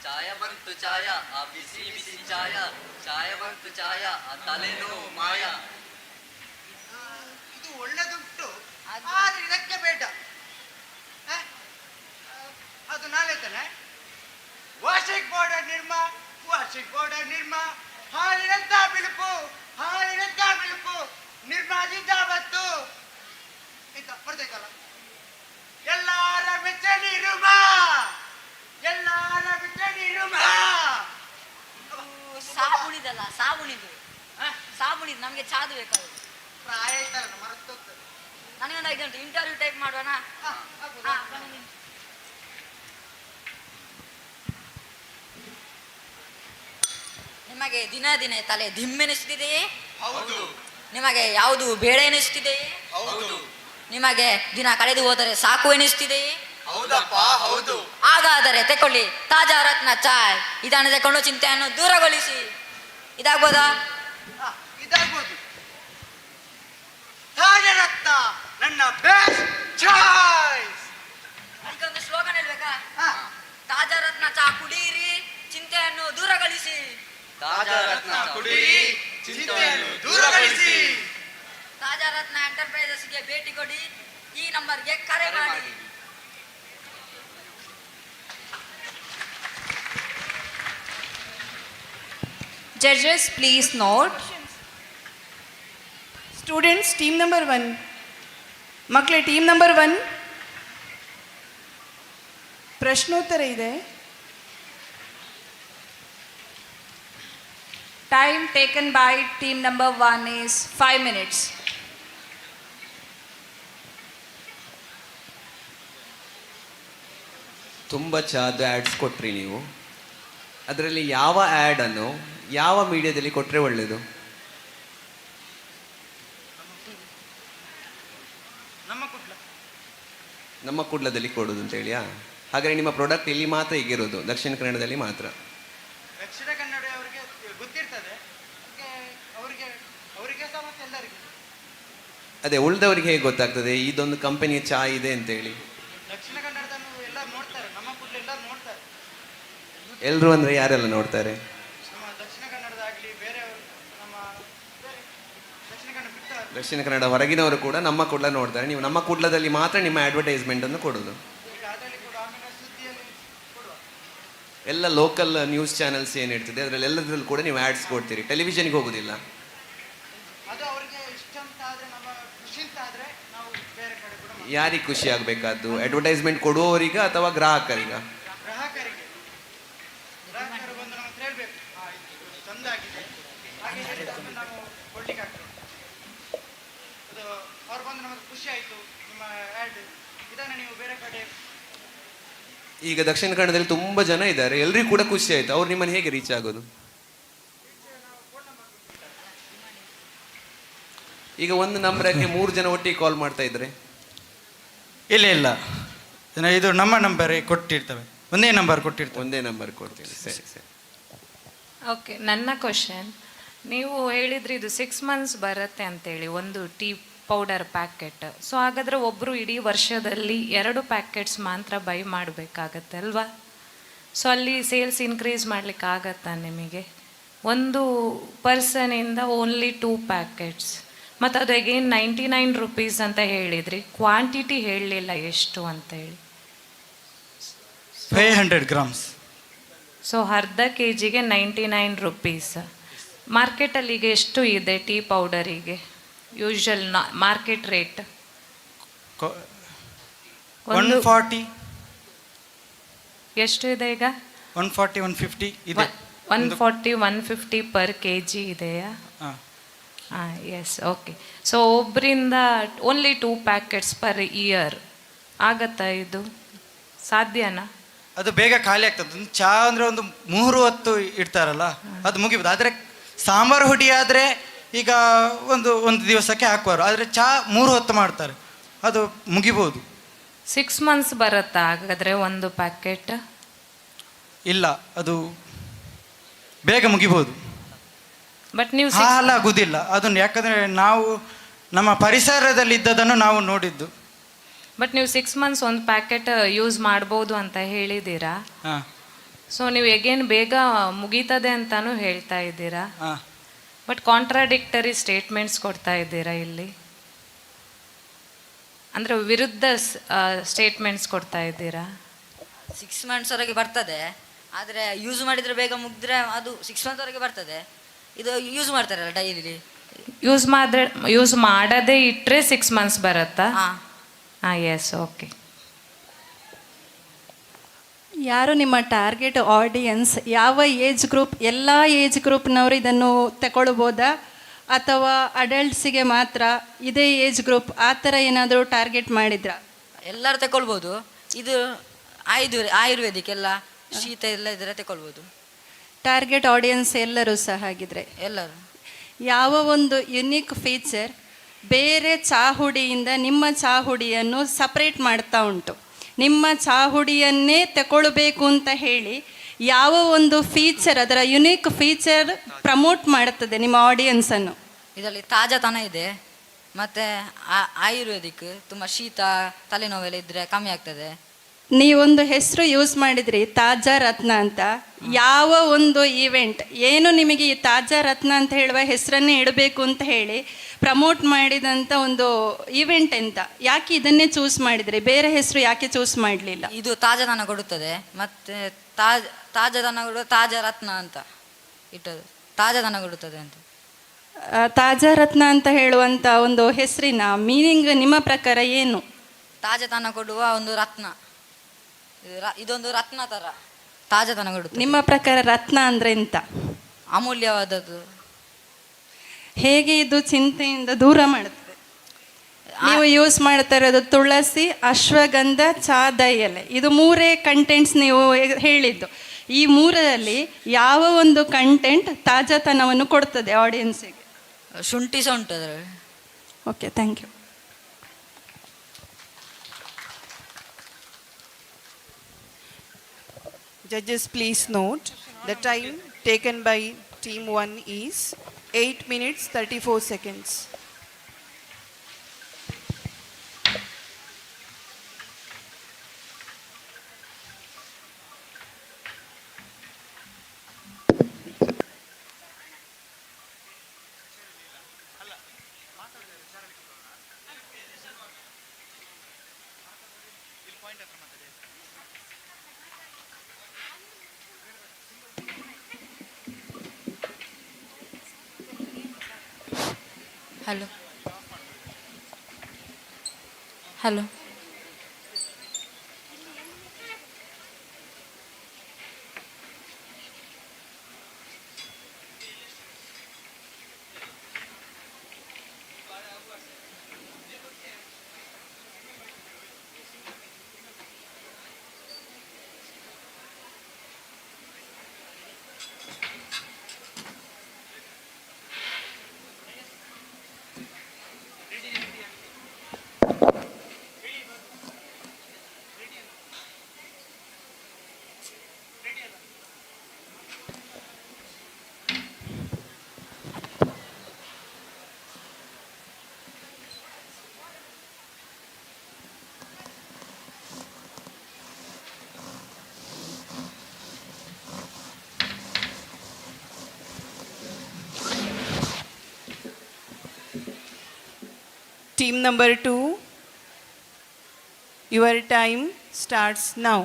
ಚಾಯ ಬಂತು ಚಾಯ, ಆ ಬಿಸಿ ಬಿಸಿ ಚಾಯ, ಚಾಯ ಬಂತು ಚಾಯ, ಆ ತಲೆನೋವು ಮಾಯ. ಇದು ಒಳ್ಳೆದುಂಟು, ಆದ್ರೆ ಇದಕ್ಕೆ ಬೇಡ. ಅದು ನಾನು ಹೇಳ್ತೇನೆ. Washing powder Nirma, washing powder Nirma, ಹಾಲಿನಂತ ಬಿಳುಪು, ಹಾಲಿನಂತ ಬಿಳುಪು, ನಿರ್ಮಾದಿಂದ ಬತ್ತು. ಈಗ ಬರ್ತೈತಲ್ಲ, ಎಲ್ಲಾರ ಮೆಚ್ಚನಿ ರುಮಾ, ಎಲ್ಲಾರ ಮೆಚ್ಚನಿ ರುಮಾ. ಸಾಬುಣಿದಲ್ಲ, ಸಾಬುಣಿದು ಸಾಬುಣಿದು ನಮ್ಗೆ ಚಾದು ಬೇಕಾದ್ರು. ಪ್ರಾಯ ಆಯ್ತಲ್ಲ, ಮರೆತೋಗ್ತದೆ. ನನಗೊಂದು 5 ಗಂಟೆ ಇಂಟರ್ವ್ಯೂ ಟೈಪ್ ಮಾಡುವನಾ? ನಿಮಗೆ ದಿನ ದಿನ ತಲೆ ಧಿಮ್ಮೆನಿಸ್ತಿದೆಯೇ? ಹೌದು. ನಿಮಗೆ ಯಾವುದು ಬೇಡ ಎನಿಸ್ತಿದೆಯೇ? ಹೌದು. ನಿಮಗೆ ದಿನ ಕಳೆದು ಹೋದರೆ ಸಾಕು ಎನಿಸ್ತಿದೆಯೇ? ಹೌದಪ್ಪ ಹೌದು. ಹಾಗಾದರೆ ತಕೊಳ್ಳಿ ತಾಜಾ ರತ್ನ ಚಾಯ್. ಇದನ್ನು ತಕೊಂಡು ಚಿಂತೆಯನ್ನು ದೂರಗೊಳಿಸಿ. ಇದಾಗ್ಬೋದಾ? ಇದಾಗ್ಬೋದು. ತಾಜರತ್ನ ನನ್ನ ಬೆಸ್ಟ್ ಚಾಯ್ಸ್. ಅದಕ್ಕೊಂದು ಸ್ಲೋಗನ್ ಹೇಳ್ಬೇಕಾ? ತಾಜಾ ರತ್ನ ಚಾ ಕುಡಿಯಿರಿ, ಚಿಂತೆಯನ್ನು ದೂರಗೊಳಿಸಿ. ತಾಜಾ ರತ್ನ ಕುಡಿಯಿರಿ, ಚಿಂತೆಯನ್ನು ದೂರಗೊಳಿಸಿ. ತಾಜಾ ರತ್ನ ಎಂಟರ್ಪ್ರೈಸಸ್ಗೆ ಭೇಟಿ ಕೊಡಿ, ಈ ನಂಬರ್ಗೆ ಕರೆ ಮಾಡಿ. Judges, please note. Students, team number 1. ಮಕ್ಕಳೇ, ಟೀಮ್ ನಂಬರ್ 1 ಪ್ರಶ್ನೋತ್ತರ ಇದೆ. Time taken by team number 1 is 5 minutes. ತುಂಬ ಚಾದ ಆ್ಯಡ್ಸ್ ಕೊಟ್ರಿ ನೀವು. ಅದರಲ್ಲಿ ಯಾವ ಆ್ಯಡನ್ನು ಯಾವ ಮೀಡಿಯಾದಲ್ಲಿ ಕೊಟ್ಟರೆ ಒಳ್ಳೆಯದು? ನಮ್ಮ ಕುಡ್ಲದಲ್ಲಿ ಕೊಡೋದು ಅಂತೇಳಿಯಾ? ಹಾಗಾದರೆ ನಿಮ್ಮ ಪ್ರಾಡಕ್ಟ್ ಇಲ್ಲಿ ಮಾತ್ರ ಈಗಿರೋದು, ದಕ್ಷಿಣ ಕನ್ನಡದಲ್ಲಿ ಮಾತ್ರ? ದಕ್ಷಿಣ ಕನ್ನಡ ಅವರಿಗೆ ಗೊತ್ತಿರ್ತದೆ, ಅವರಿಗೆ ಸಹ ಮತ್ತೆ ಎಲ್ಲರಿಗೂ. ಅದೇ ಉಳಿದವರಿಗೆ ಹೇಗೆ ಗೊತ್ತಾಗ್ತದೆ ಇದೊಂದು ಕಂಪನಿಯ ಚಾ ಇದೆ ಅಂತೇಳಿ? ದಕ್ಷಿಣ ಕನ್ನಡದನ್ನು ಎಲ್ಲ ನೋಡ್ತಾರೆ, ನಮ್ಮ ಕೂಡಲೇ ಎಲ್ಲ ನೋಡ್ತಾರೆ. ಎಲ್ಲರೂ ಅಂದರೆ ಯಾರೆಲ್ಲ ನೋಡ್ತಾರೆ? ನಮ್ಮ ದಕ್ಷಿಣ ಕನ್ನಡದಾಗಲಿ ಬೇರೆಯವರು, ನಮ್ಮ ಬೇರೆ ದಕ್ಷಿಣ ಕನ್ನಡ ಬಿಟ್ಟವರು, ದಕ್ಷಿಣ ಕನ್ನಡ ಹೊರಗಿನವರು ಕೂಡ ನಮ್ಮ ಕುಡ್ಲ ನೋಡ್ತಾರೆ. ನೀವು ನಮ್ಮ ಕುಡ್ಲದಲ್ಲಿ ಮಾತ್ರ ನಿಮ್ಮ ಅಡ್ವರ್ಟೈಸ್ಮೆಂಟನ್ನು ಕೊಡೋದು. ಈಗ ಅದರಲ್ಲಿ ಕೂಡ ಆಮೇಲೆ ಸುದ್ದಿಯಲ್ಲಿ ಕೊಡುವ ಎಲ್ಲ ಲೋಕಲ್ ನ್ಯೂಸ್ ಚಾನೆಲ್ಸ್ ಏನಿರ್ತದೆ ಅದರಲ್ಲಿ ಎಲ್ಲದರಲ್ಲೂ ಕೂಡ ನೀವು ಆ್ಯಡ್ಸ್ ಕೊಡ್ತೀರಿ, ಟೆಲಿವಿಷನ್ಗೆ ಹೋಗೋದಿಲ್ಲ. ಅದು ಅವರಿಗೆ ಇಷ್ಟ ಅಂತ ಆದರೆ, ನಮ್ಮ ಖುಷಿ ಅಂತ ಆದರೆ ನಾವು ಬೇರೆ ಕಡೆ ಕೂಡ ಯಾರಿಗೆ ಖುಷಿ ಆಗಬೇಕಾದ್ದು? ಅಡ್ವರ್ಟೈಸ್ಮೆಂಟ್ ಕೊಡುವವರಿಗ ಅಥವಾ ಗ್ರಾಹಕರಿಗ? ಗ್ರಾಹಕರಿಗೆ. ಗ್ರಾಹಕರು ಬಂದು ನಮ್ಮ ಹತ್ರ ಹೇಳ್ಬೇಕು, ಇದು ಚಂದ ಆಗಿದೆ, ಹಾಗೆ ಹೇಳಿದ್ದನ್ನು ನಾವು ಕೊಡ್ಲಿಕ್ಕೆ ಆಗ್ತದೆ. ಅದು ಅವ್ರು ಬಂದು ನಮಗೆ ಖುಷಿ ಆಯಿತು ನಿಮ್ಮ ಆ್ಯಡ್, ಇದನ್ನು ನೀವು ಬೇರೆ ಕಡೆ. ಈಗ ದಕ್ಷಿಣ ಕನ್ನಡದಲ್ಲಿ ತುಂಬ ಜನ ಇದ್ದಾರೆ, ಎಲ್ರಿಗೂ ಕೂಡ ಖುಷಿ ಆಯಿತು, ಅವ್ರು ನಿಮ್ಮನ್ನು ಹೇಗೆ ರೀಚ್ ಆಗೋದು? ಈಗ ಒಂದು ನಂಬರಕ್ಕೆ 3 ಜನ ಒಟ್ಟಿಗೆ ಕಾಲ್ ಮಾಡ್ತಾ ಇದ್ರೆ? ಇಲ್ಲ, ಇದು ನಮ್ಮ ನಂಬರ್ ಕೊಟ್ಟಿರ್ತವೆ, ಒಂದೇ ನಂಬರ್ ಕೊಟ್ಟಿರ್ತವೆ. ಒಂದೇ ನಂಬರ್ ಕೊಡ್ತೀನಿ. ಸರಿ. ಓಕೆ, ನನ್ನ ಕ್ವಶನ್, ನೀವು ಹೇಳಿದ್ರಿ ಇದು 6 months ಬರುತ್ತೆ ಅಂತೇಳಿ ಒಂದು ಟೀ ಪೌಡರ್ ಪ್ಯಾಕೆಟ್. ಸೊ ಹಾಗಾದರೆ ಒಬ್ಬರು ಇಡೀ ವರ್ಷದಲ್ಲಿ 2 ಪ್ಯಾಕೆಟ್ಸ್ ಮಾತ್ರ ಬೈ ಮಾಡಬೇಕಾಗತ್ತೆ ಅಲ್ವಾ? ಸೊ ಅಲ್ಲಿ ಸೇಲ್ಸ್ ಇನ್ಕ್ರೀಸ್ ಮಾಡಲಿಕ್ಕೆ ಆಗತ್ತಾ ನಿಮಗೆ? ಒಂದು ಪರ್ಸನಿಂದ ಓನ್ಲಿ 2 ಪ್ಯಾಕೆಟ್ಸ್, ಮತ್ತು ಅದು ಅಗೇನ್ 99 rupees ಅಂತ ಹೇಳಿದ್ರಿ, ಕ್ವಾಂಟಿಟಿ ಹೇಳಲಿಲ್ಲ ಎಷ್ಟು ಅಂತ ಹೇಳಿ. 500 grams. ಸೊ ಅರ್ಧ kgಗೆ 99 rupees. ಮಾರ್ಕೆಟಲ್ಲಿ ಈಗ ಎಷ್ಟು ಇದೆ ಟೀ ಪೌಡರಿಗೆ ಯೂಶುವಲ್ ಮಾರ್ಕೆಟ್ ರೇಟ್? 140. ಎಷ್ಟು ಇದೆ ಈಗ? 140 150 ಇದೆ. 140 150 ಪರ್ ಕೆ ಜಿ ಇದೆಯಾ? ಹಾಂ. ಹಾಂ, ಎಸ್, ಓಕೆ. ಸೊ ಒಬ್ಬರಿಂದ ಓನ್ಲಿ 2 ಪ್ಯಾಕೆಟ್ಸ್ ಪರ್ ಇಯರ್ ಆಗತ್ತಾ? ಇದು ಸಾಧ್ಯನಾ? ಅದು ಬೇಗ ಖಾಲಿ ಆಗ್ತದೆ. ಒಂದು ಚಹಾ ಅಂದರೆ ಒಂದು 3 ಹೊತ್ತು ಇಡ್ತಾರಲ್ಲ, ಅದು ಮುಗಿಬೋದು. ಆದರೆ ಸಾಂಬಾರು ಹುಡಿ ಆದರೆ ಈಗ ಒಂದು ದಿವಸಕ್ಕೆ ಹಾಕುವರು, ಆದರೆ ಚಹಾ 3 ಹೊತ್ತು ಮಾಡ್ತಾರೆ, ಅದು ಮುಗಿಬೋದು. 6 ಮಂತ್ಸ್ ಬರುತ್ತಾ ಹಾಗಾದರೆ ಒಂದು ಪ್ಯಾಕೆಟ್? ಇಲ್ಲ, ಅದು ಬೇಗ ಮುಗಿಬೋದು. ಬಟ್ ನೀವು ಹಾಲಾಗುವುದಿಲ್ಲ ಅದನ್ನು, ಯಾಕಂದರೆ ನಾವು ನಮ್ಮ ಪರಿಸರದಲ್ಲಿ ಇದ್ದದನ್ನು ನಾವು ನೋಡಿದ್ದು. ಬಟ್ ನೀವು 6 ಮಂತ್ಸ್ ಒಂದು ಪ್ಯಾಕೆಟ್ ಯೂಸ್ ಮಾಡ್ಬೋದು ಅಂತ ಹೇಳಿದ್ದೀರಾ. ಹಾಂ. ಸೊ ನೀವು ಎಗೇನ್ ಬೇಗ ಮುಗೀತದೆ ಅಂತಾನು ಹೇಳ್ತಾ ಇದ್ದೀರಾ. ಹಾಂ. ಬಟ್ ಕಾಂಟ್ರಾಡಿಕ್ಟರಿ ಸ್ಟೇಟ್ಮೆಂಟ್ಸ್ ಕೊಡ್ತಾ ಇದ್ದೀರಾ ಇಲ್ಲಿ, ಅಂದರೆ ವಿರುದ್ಧ ಸ್ಟೇಟ್ಮೆಂಟ್ಸ್ ಕೊಡ್ತಾ ಇದ್ದೀರಾ. 6 ಮಂತ್ಸ್ವರೆಗೆ ಬರ್ತದೆ, ಆದರೆ ಯೂಸ್ ಮಾಡಿದರೆ ಬೇಗ ಮುಗಿದ್ರೆ ಅದು 6 ಮಂತ್ವರೆಗೆ ಬರ್ತದೆ. ಇದು ಯೂಸ್ ಮಾಡ್ತಾರಲ್ಲ ಡೈಲಿ, ಯೂಸ್ ಮಾಡದೇ ಇಟ್ಟರೆ 6 ಮಂತ್ಸ್ ಬರುತ್ತಾ? ಹಾಂ. ಹಾಂ, ಎಸ್, ಓಕೆ. ಯಾರು ನಿಮ್ಮ ಟಾರ್ಗೆಟ್ ಆಡಿಯನ್ಸ್, ಯಾವ ಏಜ್ ಗ್ರೂಪ್? ಎಲ್ಲ ಏಜ್ ಗ್ರೂಪ್ನವರು ಇದನ್ನು ತಗೊಳ್ಬೋದಾ ಅಥವಾ ಅಡಲ್ಟ್ಸಿಗೆ ಮಾತ್ರ ಇದೇ ಏಜ್ ಗ್ರೂಪ್ ಆ ಥರ ಏನಾದರೂ ಟಾರ್ಗೆಟ್ ಮಾಡಿದ್ರಾ? ಎಲ್ಲರೂ ತಗೊಳ್ಬೋದು. ಇದು ಆಯುರ್ವೇದಿಕ್ ಎಲ್ಲ, ಶೀತ ಎಲ್ಲ ಇದ್ರೆ ತಗೊಳ್ಬೋದು. ಟಾರ್ಗೆಟ್ ಆಡಿಯನ್ಸ್ ಎಲ್ಲರೂ ಸಹ ಹಾಗಿದ್ರೆ ಎಲ್ಲರೂ. ಯಾವ ಒಂದು ಯುನೀಕ್ ಫೀಚರ್ ಬೇರೆ ಚಾಹುಡಿಯಿಂದ ನಿಮ್ಮ ಚಾಹುಡಿಯನ್ನು ಸಪ್ರೇಟ್ ಮಾಡ್ತಾ ಉಂಟು? ನಿಮ್ಮ ಚಾಹುಡಿಯನ್ನೇ ತಗೊಳ್ಬೇಕು ಅಂತ ಹೇಳಿ ಯಾವ ಒಂದು ಫೀಚರ್, ಅದರ ಯುನೀಕ್ ಫೀಚರ್ ಪ್ರಮೋಟ್ ಮಾಡುತ್ತದೆ ನಿಮ್ಮ ಆಡಿಯನ್ಸನ್ನು? ಇದರಲ್ಲಿ ತಾಜಾತನ ಇದೆ, ಮತ್ತು ಆಯುರ್ವೇದಿಕ್, ತುಂಬ ಶೀತ ತಲೆನೋವೆಲ್ಲ ಇದ್ದರೆ ಕಮ್ಮಿ ಆಗ್ತದೆ. ನೀವೊಂದು ಹೆಸರು ಯೂಸ್ ಮಾಡಿದ್ರಿ, ತಾಜಾ ರತ್ನ ಅಂತ. ಯಾವ ಒಂದು ಈವೆಂಟ್ ಏನು ನಿಮಗೆ ಈ ತಾಜಾ ರತ್ನ ಅಂತ ಹೇಳುವ ಹೆಸರನ್ನೇ ಇಡಬೇಕು ಅಂತ ಹೇಳಿ ಪ್ರಮೋಟ್ ಮಾಡಿದಂಥ ಒಂದು ಈವೆಂಟ್ ಎಂತ? ಯಾಕೆ ಇದನ್ನೇ ಚೂಸ್ ಮಾಡಿದ್ರಿ, ಬೇರೆ ಹೆಸರು ಯಾಕೆ ಚೂಸ್ ಮಾಡಲಿಲ್ಲ? ಇದು ತಾಜಾತನ ಕೊಡುತ್ತದೆ, ಮತ್ತು ತಾಜಾತನ ಕೊಡುವ ತಾಜಾ ರತ್ನ ಅಂತ ಇಟ್ಟದು, ತಾಜಾತನ ಕೊಡುತ್ತದೆ ಅಂತ. ತಾಜಾ ರತ್ನ ಅಂತ ಹೇಳುವಂಥ ಒಂದು ಹೆಸರಿನ ಮೀನಿಂಗ್ ನಿಮ್ಮ ಪ್ರಕಾರ ಏನು? ತಾಜಾತನ ಕೊಡುವ ಒಂದು ರತ್ನ, ಇದೊಂದು ರತ್ನ ಥರ ತಾಜಾತನ ಕೊಡುತ್ತದೆ. ನಿಮ್ಮ ಪ್ರಕಾರ ರತ್ನ ಅಂದರೆ ಎಂತ? ಅಮೂಲ್ಯವಾದದ್ದು. ಹೇಗೆ ಇದು ಚಿಂತೆಯಿಂದ ದೂರ ಮಾಡುತ್ತದೆ? ನೀವು ಯೂಸ್ ಮಾಡ್ತಾ ಇರೋದು ತುಳಸಿ, ಅಶ್ವಗಂಧ, ಚಾದ ಎಲೆ, ಇದು 3 ಕಂಟೆಂಟ್ಸ್ ನೀವು ಹೇಳಿದ್ದು. ಈ 3ರಲ್ಲಿ ಯಾವ ಒಂದು ಕಂಟೆಂಟ್ ತಾಜಾತನವನ್ನು ಕೊಡ್ತದೆ ಆಡಿಯನ್ಸಿಗೆ? ಶುಂಠಿ ಸಹ ಉಂಟು ಅದರಲ್ಲಿ. Okay, thank you. Judges, please note the time taken by team 1 is 8 minutes 34 seconds. Hello hello Team number 2, your time starts now.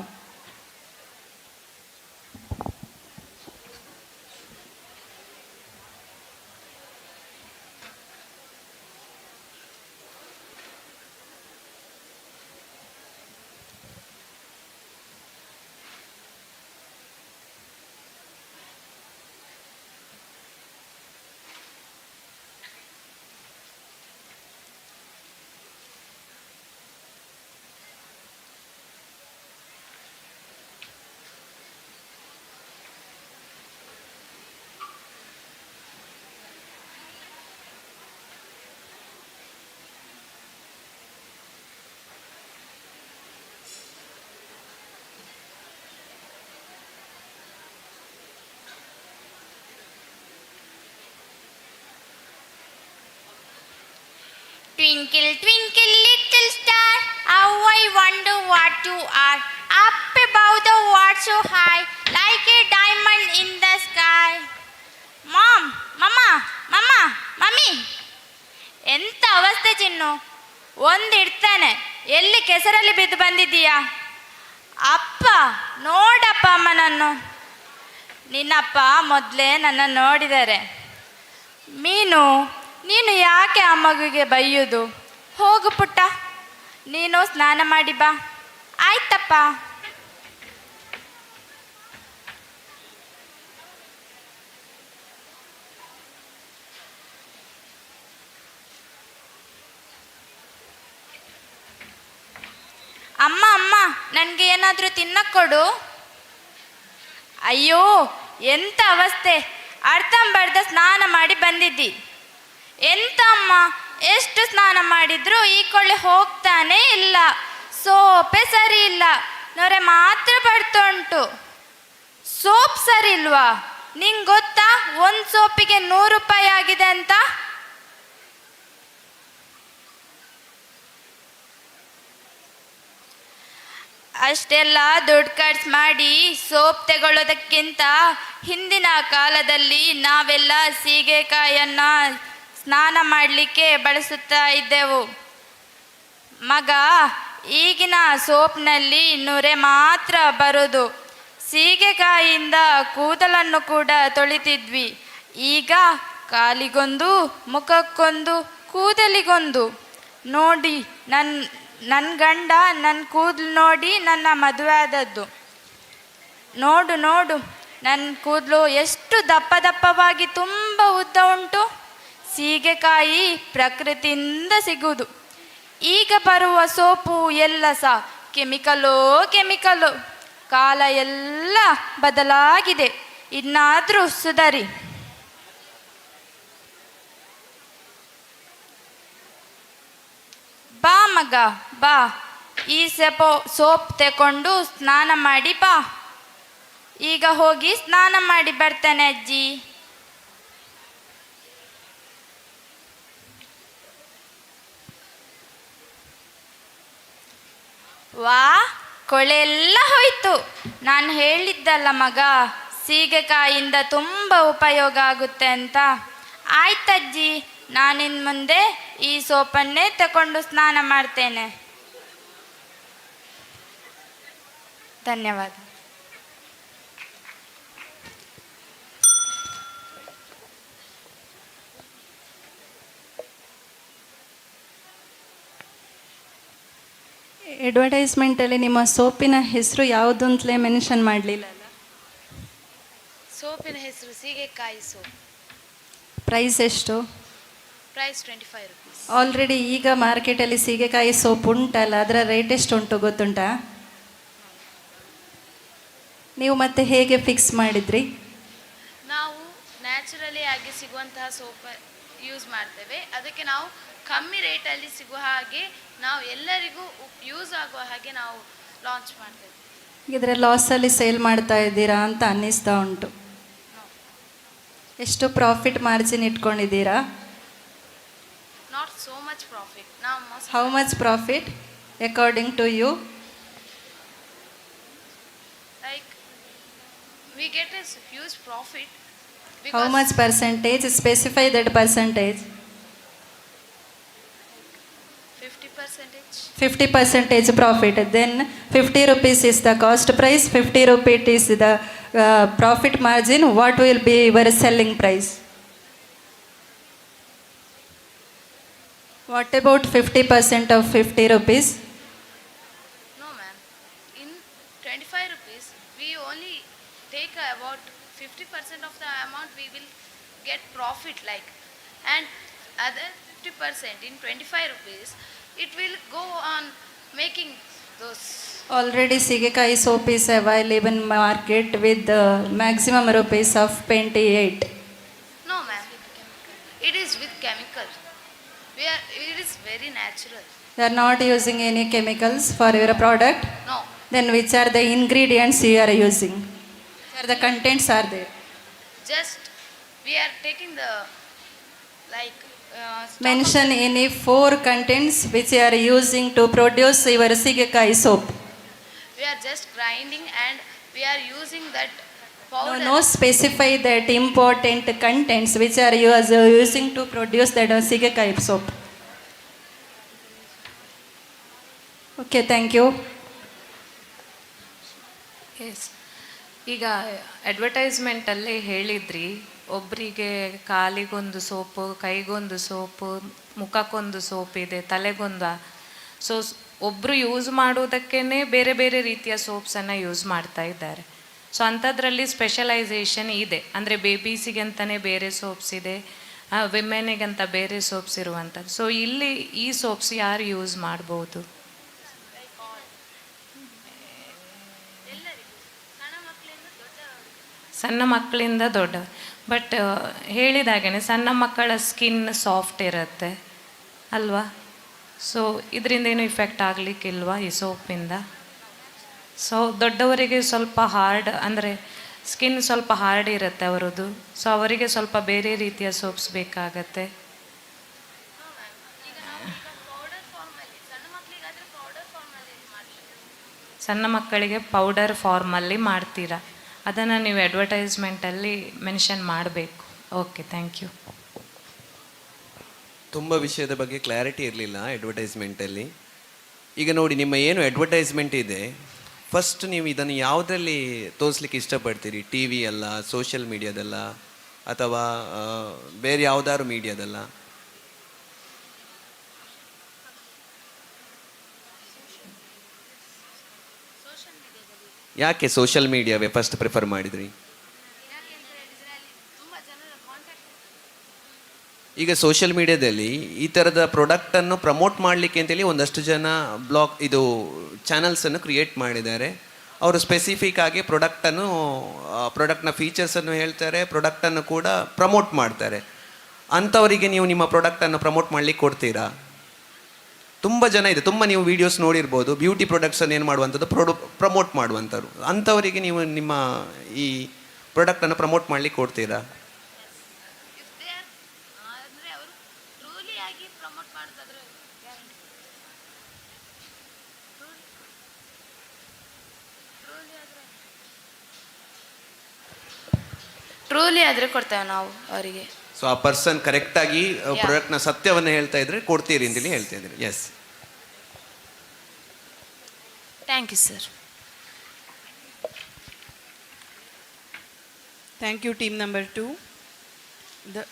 Twinkle, twinkle, little star, how I wonder what you are. Up above the world so high, like a diamond in the sky. Mom, Mama, Mama, Mummy. ಎಂಥ ಅವಸ್ಥೆ ಚಿನ್ನು, ಒಂದಿಡ್ತಾನೆ ಎಲ್ಲಿ ಕೆಸರಲ್ಲಿ ಬಿದ್ದು ಬಂದಿದ್ದೀಯಾ? ಅಪ್ಪ ನೋಡಪ್ಪ ಅಮ್ಮನನ್ನು. ನಿನ್ನಪ್ಪ ಮೊದಲೇ ನನ್ನ ನೋಡಿದ್ದಾರೆ. ಮೀನು, ನೀನು ಯಾಕೆ ಆ ಮಗುಗೆ ಬೈಯೋದು? ಹೋಗು ಪುಟ್ಟ, ನೀನು ಸ್ನಾನ ಮಾಡಿ ಬಾ. ಆಯ್ತಪ್ಪ. ಅಮ್ಮ ಅಮ್ಮ, ನನಗೆ ಏನಾದರೂ ತಿನ್ನಕ್ಕೆ ಕೊಡು. ಅಯ್ಯೋ ಎಂಥ ಅವಸ್ಥೆ, ಅರ್ಧಂಬರ್ಧ ಸ್ನಾನ ಮಾಡಿ ಬಂದಿದ್ದಿ. ಎಂತ ಅಮ್ಮ, ಎಷ್ಟು ಸ್ನಾನ ಮಾಡಿದ್ರು ಈ ಕೊಳ್ಳೆ ಹೋಗ್ತಾನೇ ಇಲ್ಲ. ಸೋಪೇ ಸರಿ ಇಲ್ಲ, ನೊರೆ ಮಾತ್ರ ಬರ್ತಾ ಉಂಟು. ಸೋಪ್ ಸರಿ ಇಲ್ವಾ? ನಿಂಗೆ ಗೊತ್ತಾ ಒಂದು ಸೋಪಿಗೆ 100 ರೂಪಾಯಿ ಆಗಿದೆ ಅಂತ? ಅಷ್ಟೆಲ್ಲ ದುಡ್ಡು ಖರ್ಚು ಮಾಡಿ ಸೋಪ್ ತಗೊಳ್ಳೋದಕ್ಕಿಂತ ಹಿಂದಿನ ಕಾಲದಲ್ಲಿ ನಾವೆಲ್ಲ ಸೀಗೆಕಾಯನ್ನು ಸ್ನಾನ ಮಾಡಲಿಕ್ಕೆ ಬಳಸುತ್ತಾ ಇದ್ದೆವು. ಮಗ, ಈಗಿನ ಸೋಪ್ನಲ್ಲಿ ನೊರೆ ಮಾತ್ರ ಬರೋದು. ಸೀಗೆಕಾಯಿಯಿಂದ ಕೂದಲನ್ನು ಕೂಡ ತೊಳಿತಿದ್ವಿ. ಈಗ ಕಾಲಿಗೊಂದು, ಮುಖಕ್ಕೊಂದು, ಕೂದಲಿಗೊಂದು. ನೋಡಿ, ನನ್ನ ಗಂಡ ನನ್ನ ಕೂದಲು ನೋಡಿ ನನ್ನ ಮದುವೆ ಆದದ್ದು. ನೋಡು ನೋಡು, ನನ್ನ ಕೂದಲು ಎಷ್ಟು ದಪ್ಪ ದಪ್ಪವಾಗಿ ತುಂಬ ಉದ್ದ ಉಂಟು. ಸೀಗೆಕಾಯಿ ಪ್ರಕೃತಿಯಿಂದ ಸಿಗುವುದು. ಈಗ ಬರುವ ಸೋಪು ಎಲ್ಲ ಸಹ ಕೆಮಿಕಲು. ಕಾಲ ಎಲ್ಲ ಬದಲಾಗಿದೆ, ಇನ್ನಾದರೂ ಸುಧಾರಿ. ಬಾ ಮಗ ಬಾ, ಈ ಸೋಪ್ ತಗೊಂಡು ಸ್ನಾನ ಮಾಡಿ ಬಾ. ಈಗ ಹೋಗಿ ಸ್ನಾನ ಮಾಡಿ ಬರ್ತೇನೆ ಅಜ್ಜಿ. ವಾ, ಕೊಳೆ ಎಲ್ಲ ಹೋಯ್ತು. ನಾನು ಹೇಳಿದ್ದಲ್ಲ ಮಗ, ಸೀಗೆಕಾಯಿಂದ ತುಂಬ ಉಪಯೋಗ ಆಗುತ್ತೆ ಅಂತ. ಆಯ್ತಜ್ಜಿ, ನಾನಿನ್ ಮುಂದೆ ಈ ಸೋಪನ್ನೇ ತಗೊಂಡು ಸ್ನಾನ ಮಾಡ್ತೇನೆ. ಧನ್ಯವಾದ. ಅಡ್ವರ್ಟೈಸ್ಮೆಂಟಲ್ಲಿ ನಿಮ್ಮ ಸೋಪಿನ ಹೆಸರು ಯಾವುದು ಅಂತಲೇ ಮೆನ್ಷನ್ ಮಾಡಲಿಲ್ಲ. ಸೋಪಿನ ಹೆಸರು ಸೀಗೆಕಾಯಿ ಸೋಪ್. ಪ್ರೈಸ್ ಎಷ್ಟು? Price 25 rupees. ಆಲ್ರೆಡಿ ಈಗ ಮಾರ್ಕೆಟಲ್ಲಿ ಸೀಗೆಕಾಯಿ ಸೋಪ್ ಉಂಟಲ್ಲ, ಅದರ ರೇಟ್ ಎಷ್ಟು ಉಂಟು ಗೊತ್ತುಂಟಾ? ನೀವು ಮತ್ತೆ ಹೇಗೆ ಫಿಕ್ಸ್ ಮಾಡಿದ್ರಿ? ನಾವು ನ್ಯಾಚುರಲಿ ಆಗಿ ಸಿಗುವಂತಹ ಸೋಪ್ ಯೂಸ್ ಮಾಡ್ತೇವೆ. ಅದಕ್ಕೆ ನಾವು ಕಮ್ಮಿ ರೇಟಲ್ಲಿ ಸಿಗುವ ಹಾಗೆ, ನಾವು ಎಲ್ಲರಿಗೂ ಯೂಸ್ ಆಗುವ ಹಾಗೆ ನಾವು ಲಾಂಚ್ ಮಾಡ್ತೇವೆ. ಇದರ ಲಾಸಲ್ಲಿ ಸೇಲ್ ಮಾಡ್ತಾ ಇದ್ದೀರಾ ಅಂತ ಅನ್ನಿಸ್ತಾ ಉಂಟು. ಎಷ್ಟು ಪ್ರಾಫಿಟ್ ಮಾರ್ಜಿನ್ ಇಟ್ಕೊಂಡಿದ್ದೀರಾ? Not so much profit. ನಾವು how much profit according to you? Like we get a huge profit. How much percentage? Specify that percentage. 50% profit. Then 50 rupees is the cost price, 50 rupees is the profit margin. What will be your selling price? What about 50% of 50 rupees? No ma'am. In 25 rupees, we only take about 50% of the amount we will get profit like. And other 50% in 25 rupees, it will go on making those. Already Sigekai soap is available in market with the maximum rupees of 28. No ma'am. It is with chemical. It is very natural. You are not using any chemicals for your product? No. Then which are the ingredients you are using? Which are the contents are there? Just we are taking the like Mention any 4 contents which you are using to produce your Sigekai soap. We are just grinding and we are using that No, powder. no, specify that important contents which are you are using to produce that Sigekai soap. Okay, thank you. Yes ಈಗ ಅಡ್ವರ್ಟೈಸ್ಮೆಂಟಲ್ಲೇ ಹೇಳಿದ್ರಿ, ಒಬ್ಬರಿಗೆ ಕಾಲಿಗೊಂದು soap, ಕೈಗೊಂದು soap, ಮುಖಕ್ಕೊಂದು soap ಇದೆ, ತಲೆಗೊಂದು. So ಒಬ್ಬರು ಯೂಸ್ ಮಾಡೋದಕ್ಕೇ ಬೇರೆ ಬೇರೆ ರೀತಿಯ ಸೋಪ್ಸನ್ನು ಯೂಸ್ ಮಾಡ್ತಾ ಇದ್ದಾರೆ. ಸೊ ಅಂಥದ್ರಲ್ಲಿ ಸ್ಪೆಷಲೈಸೇಷನ್ ಇದೆ, ಅಂದರೆ ಬೇಬೀಸಿಗೆ ಅಂತಲೇ ಬೇರೆ ಸೋಪ್ಸ್ ಇದೆ, ವಿಮೆನಿಗಂತ ಬೇರೆ ಸೋಪ್ಸ್ ಇರುವಂಥದ್ದು. ಸೊ ಇಲ್ಲಿ ಈ ಸೋಪ್ಸ್ ಯಾರು ಯೂಸ್ ಮಾಡ್ಬೋದು? ಸಣ್ಣ ಮಕ್ಕಳಿಂದ ದೊಡ್ಡ. ಬಟ್ ಹೇಳಿದಾಗೇ ಸಣ್ಣ ಮಕ್ಕಳ ಸ್ಕಿನ್ ಸಾಫ್ಟ್ ಇರುತ್ತೆ ಅಲ್ವಾ? ಸೊ ಇದರಿಂದ ಏನು ಇಫೆಕ್ಟ್ ಆಗಲಿಕ್ಕಿಲ್ವಾ ಈ ಸೋಪಿಂದ? ಸೊ ದೊಡ್ಡವರಿಗೆ ಸ್ವಲ್ಪ ಹಾರ್ಡ್, ಅಂದರೆ ಸ್ಕಿನ್ ಸ್ವಲ್ಪ ಹಾರ್ಡ್ ಇರುತ್ತೆ ಅವರದ್ದು. ಸೊ ಅವರಿಗೆ ಸ್ವಲ್ಪ ಬೇರೆ ರೀತಿಯ ಸೋಪ್ಸ್ ಬೇಕಾಗತ್ತೆ. ಸಣ್ಣ ಮಕ್ಕಳಿಗೆ ಪೌಡರ್ ಫಾರ್ಮಲ್ಲಿ ಮಾಡ್ತೀರಾ, ಅದನ್ನು ನೀವು ಅಡ್ವರ್ಟೈಸ್ಮೆಂಟಲ್ಲಿ ಮೆನ್ಷನ್ ಮಾಡಬೇಕು. Okay, thank you. ತುಂಬ ವಿಷಯದ ಬಗ್ಗೆ ಕ್ಲಾರಿಟಿ ಇರಲಿಲ್ಲ ಅಡ್ವರ್ಟೈಸ್ಮೆಂಟಲ್ಲಿ. ಈಗ ನೋಡಿ, ನಿಮ್ಮ ಏನು ಅಡ್ವರ್ಟೈಸ್ಮೆಂಟ್ ಇದೆ, ಫಸ್ಟ್ ನೀವು ಇದನ್ನು ಯಾವುದರಲ್ಲಿ ತೋರಿಸ್ಲಿಕ್ಕೆ ಇಷ್ಟಪಡ್ತೀರಿ? ಟಿ ವಿ ಅಲ್ಲ, ಸೋಷಿಯಲ್ ಮೀಡಿಯಾದಲ್ಲ, ಅಥವಾ ಬೇರೆ ಯಾವುದಾದ್ರು ಮೀಡಿಯಾದಲ್ಲ? ಯಾಕೆ ಸೋಷಿಯಲ್ ಮೀಡಿಯಾವೇ ಫಸ್ಟ್ ಪ್ರಿಫರ್ ಮಾಡಿದ್ರಿ? ಈಗ ಸೋಷಿಯಲ್ ಮೀಡಿಯಾದಲ್ಲಿ ಈ ಥರದ ಪ್ರಾಡಕ್ಟನ್ನು ಪ್ರಮೋಟ್ ಮಾಡಲಿಕ್ಕೆ ಅಂತೇಳಿ ಒಂದಷ್ಟು ಜನ ಚಾನಲ್ಸನ್ನು ಕ್ರಿಯೇಟ್ ಮಾಡಿದ್ದಾರೆ. ಅವರು ಸ್ಪೆಸಿಫಿಕ್ ಆಗಿ ಪ್ರಾಡಕ್ಟ್ನ ಫೀಚರ್ಸನ್ನು ಹೇಳ್ತಾರೆ, ಪ್ರಾಡಕ್ಟನ್ನು ಕೂಡ ಪ್ರಮೋಟ್ ಮಾಡ್ತಾರೆ. ಅಂಥವರಿಗೆ ನೀವು ನಿಮ್ಮ ಪ್ರಾಡಕ್ಟನ್ನು ಪ್ರಮೋಟ್ ಮಾಡಲಿಕ್ಕೆ ಕೊಡ್ತೀರಾ? ತುಂಬ ಜನ ಇದೆ, ತುಂಬ ನೀವು ವೀಡಿಯೋಸ್ ನೋಡಿರ್ಬೋದು, ಬ್ಯೂಟಿ ಪ್ರಾಡಕ್ಟ್ಸನ್ನು ಏನು ಮಾಡುವಂಥದ್ದು ಪ್ರಮೋಟ್ ಮಾಡುವಂಥವ್ರು. ಅಂಥವರಿಗೆ ನೀವು ನಿಮ್ಮ ಈ ಪ್ರಾಡಕ್ಟನ್ನು ಪ್ರಮೋಟ್ ಮಾಡಲಿಕ್ಕೆ ಕೊಡ್ತೀರಾ? ಟ್ರೂಲಿ ಆದರೆ ಕೊಡ್ತೇವೆ ನಾವು ಅವರಿಗೆ. ಸೊ ಆ ಪರ್ಸನ್ ಕರೆಕ್ಟಾಗಿ ಪ್ರಾಡಕ್ಟ್ನ ಸತ್ಯವನ್ನು ಹೇಳ್ತಾ ಇದ್ರೆ ಕೊಡ್ತೀರಿ ಅಂತೇಳಿ ಹೇಳ್ತಾ ಇದ್ರಿ. Yes, thank you sir. Thank you, team number 2. The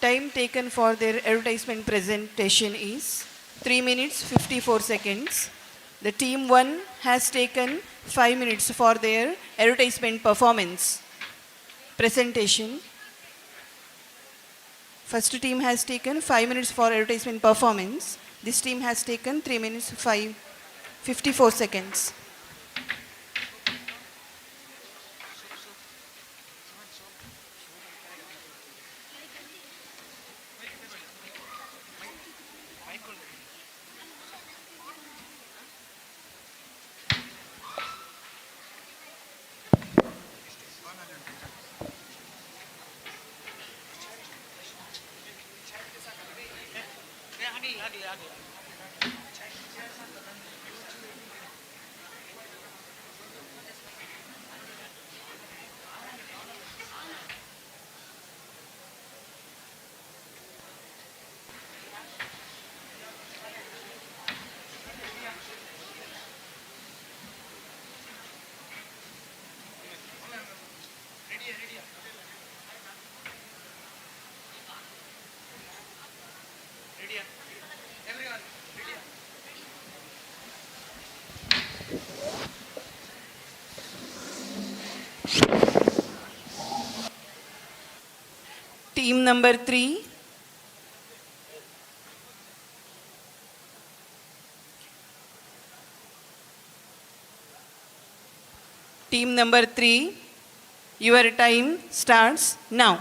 time taken for their advertisement presentation is 3 minutes 54 seconds. The team 1 has taken 5 minutes for their advertisement performance presentation. First team has taken 5 minutes for advertisement performance. This team has taken 3 minutes 54 seconds. Team number 3. Team number 3, your time starts now.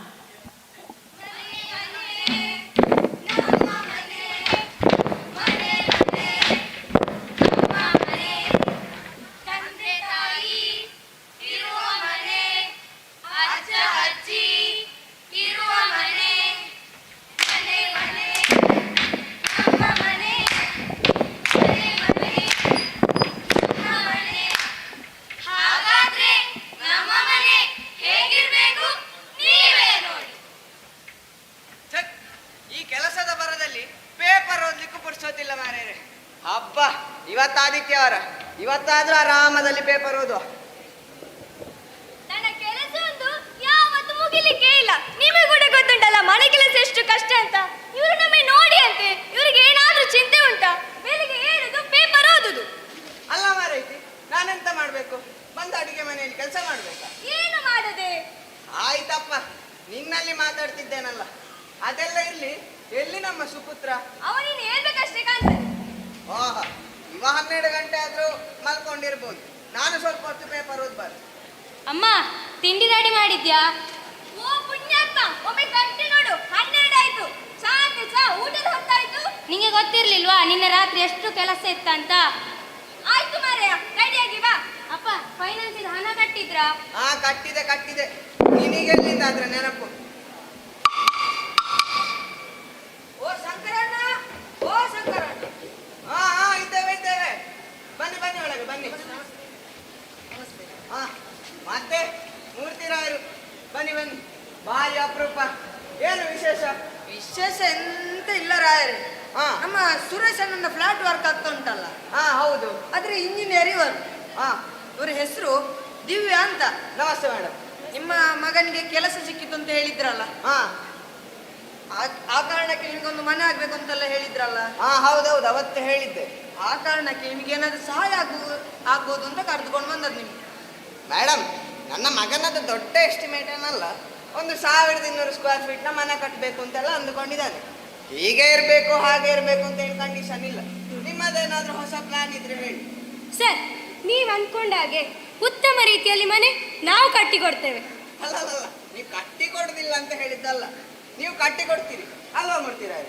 ಮನೆ ಶನಿವಾರ, ಇವತ್ತಾದ್ರೂ ಆರಾಮದಲ್ಲಿ paper ಓದುವ. ನನ್ನ ಕೆಲಸ ಒಂದು ಯಾವತ್ತು ಮುಗಿಲಿಕ್ಕೆ ಇಲ್ಲ. ನಿಮಗೆ ಕೂಡ ಗೊತ್ತುಂಟಲ್ಲ ಮನೆ ಕೆಲಸ ಎಷ್ಟು ಕಷ್ಟ ಅಂತ. ಇವರು ನಮಗೆ ನೋಡಿ ಅಂತೆ, ಇವರಿಗೆ ಏನಾದ್ರೂ ಚಿಂತೆ ಉಂಟಾ? ಬೆಳಿಗ್ಗೆ ಏಳುದು ಪೇಪರ್ ಓದುದು. ಅಲ್ಲ ಮಾರೈತಿ, ನಾನೆಂತ ಮಾಡ್ಬೇಕು? ಬಂದು ಅಡಿಗೆ ಮನೆಯಲ್ಲಿ ಕೆಲಸ ಮಾಡ್ಬೇಕಾ? ಏನು ಮಾಡದೆ? ಆಯ್ತಪ್ಪ, ನಿನ್ನಲ್ಲಿ ಮಾತಾಡ್ತಿದ್ದೇನಲ್ಲ, ಅದೆಲ್ಲ ಇರ್ಲಿ. ಎಲ್ಲಿ ನಮ್ಮ ಸುಪುತ್ರ? ಅವನಿನ್ನು ಹೇಳ್ಬೇಕಷ್ಟೇ ಕಾಣ್ತದೆ. ಓಹ, ಇವ 12 ಗಂಟೆ ಆದ್ರೂ ಮಲ್ಕೊಂಡಿರ್ಬೋದು. ನಾನು ಸ್ವಲ್ಪ ಹೊತ್ತು ಪೇಪರ್ ಓದ್ಬಾರ್ದು. ಅಮ್ಮ, ತಿಂಡಿ ರೆಡಿ ಮಾಡಿದ್ಯಾ? ಓ ಪುಣ್ಯಾತ್ಮ, ಒಮ್ಮೆ ಗಂಟೆ ನೋಡು, 12 ಆಯ್ತು. ಚಾ ಅಂತೆ ಚಾ, ಊಟದ ಹೊತ್ತಾಯ್ತು. ನಿಂಗೆ ಗೊತ್ತಿರ್ಲಿಲ್ವಾ ನಿನ್ನೆ ರಾತ್ರಿ ಎಷ್ಟು ಕೆಲಸ ಇತ್ತಂತ? ಆಯ್ತು ಮಾರಯ್ಯ, ರೆಡಿಯಾಗಿ ಬಾ. ಅಪ್ಪ, ಫೈನಾನ್ಸಿಗೆ ಹಣ ಕಟ್ಟಿದ್ರಾ? ಹಾ, ಕಟ್ಟಿದೆ. ನಿನಗೆಲ್ಲಿಂದ ಆದ್ರೆ ನೆನಪು? ಓ ಶಂಕರಣ್ಣ, ಹಾ ಇದ್ದೇವೆ. ಬನ್ನಿ ಒಳಗೆ ಬನ್ನಿ. ಹಾ, ಮತ್ತೆ ಮೂರ್ತಿರಾಯರು, ಬನ್ನಿ. ಭಾರಿ ಅಪರೂಪ. ಏನು ವಿಶೇಷ? ವಿಶೇಷ ಎಂತ ಇಲ್ಲ ರಾಯರೇ. ನಮ್ಮ ಸುರೇಶ್ ಅಣ್ಣನ ಫ್ಲಾಟ್ ವರ್ಕ್ ಆಗ್ತಾ ಉಂಟಲ್ಲ? ಹಾ ಹೌದು. ಆದ್ರೆ ಇಂಜಿನಿಯರ್ ಇವರು. ಇವ್ರ ಹೆಸರು ದಿವ್ಯಾ ಅಂತ. ನಮಸ್ತೆ ಮೇಡಮ್. ನಿಮ್ಮ ಮಗನಿಗೆ ಕೆಲಸ ಸಿಕ್ಕಿತು ಅಂತ ಹೇಳಿದ್ರಲ್ಲ? ಆ ಕಾರಣಕ್ಕೆ ನಿಮ್ಗೊಂದು ಮನೆ ಆಗ್ಬೇಕು ಅಂತೆಲ್ಲ ಹೇಳಿದ್ರಲ್ಲ? ಹೌದೌದು, ಅವತ್ತು ಹೇಳಿದ್ದೆ. ಆ ಕಾರಣಕ್ಕೆ ನಿಮ್ಗೆ ಏನಾದ್ರು ಸಹಾಯ ಆಗ್ಬೋದು ಅಂತ ಕರೆದುಕೊಂಡು ಬಂದದ್ದು ನಿಮ್ಗೆ. ಮೇಡಮ್, ನನ್ನ ಮಗನದ್ದು ದೊಡ್ಡ ಎಸ್ಟಿಮೇಟ್ ಏನಲ್ಲ, ಒಂದು 1200 ಸ್ಕ್ವೇರ್ ಫೀಟ್ನ ಮನೆ ಕಟ್ಟಬೇಕು ಅಂತೆಲ್ಲ ಅಂದುಕೊಂಡಿದ್ದಾನೆ. ಹೀಗೆ ಇರಬೇಕು ಹಾಗೆ ಇರಬೇಕು ಅಂತ ಹೇಳಿ ಕಂಡೀಷನ್ ಇಲ್ಲ. ನಿಮ್ಮದೇನಾದ್ರೂ ಹೊಸ ಪ್ಲಾನ್ ಇದ್ರೆ ಹೇಳಿ. ಸರ್, ನೀವು ಅನ್ಕೊಂಡಾಗೆ ಉತ್ತಮ ರೀತಿಯಲ್ಲಿ ಮನೆ ನಾವು ಕಟ್ಟಿಕೊಡ್ತೇವೆ. ಅಲ್ಲ, ನೀವು ಕಟ್ಟಿ ಕೊಡುದಿಲ್ಲ ಅಂತ ಹೇಳಿದ್ದಲ್ಲ, ನೀವು ಕಟ್ಟಿ ಕೊಡ್ತೀರಿ ಅಲ್ವಾ ಮೂರ್ತಿರಾಯ?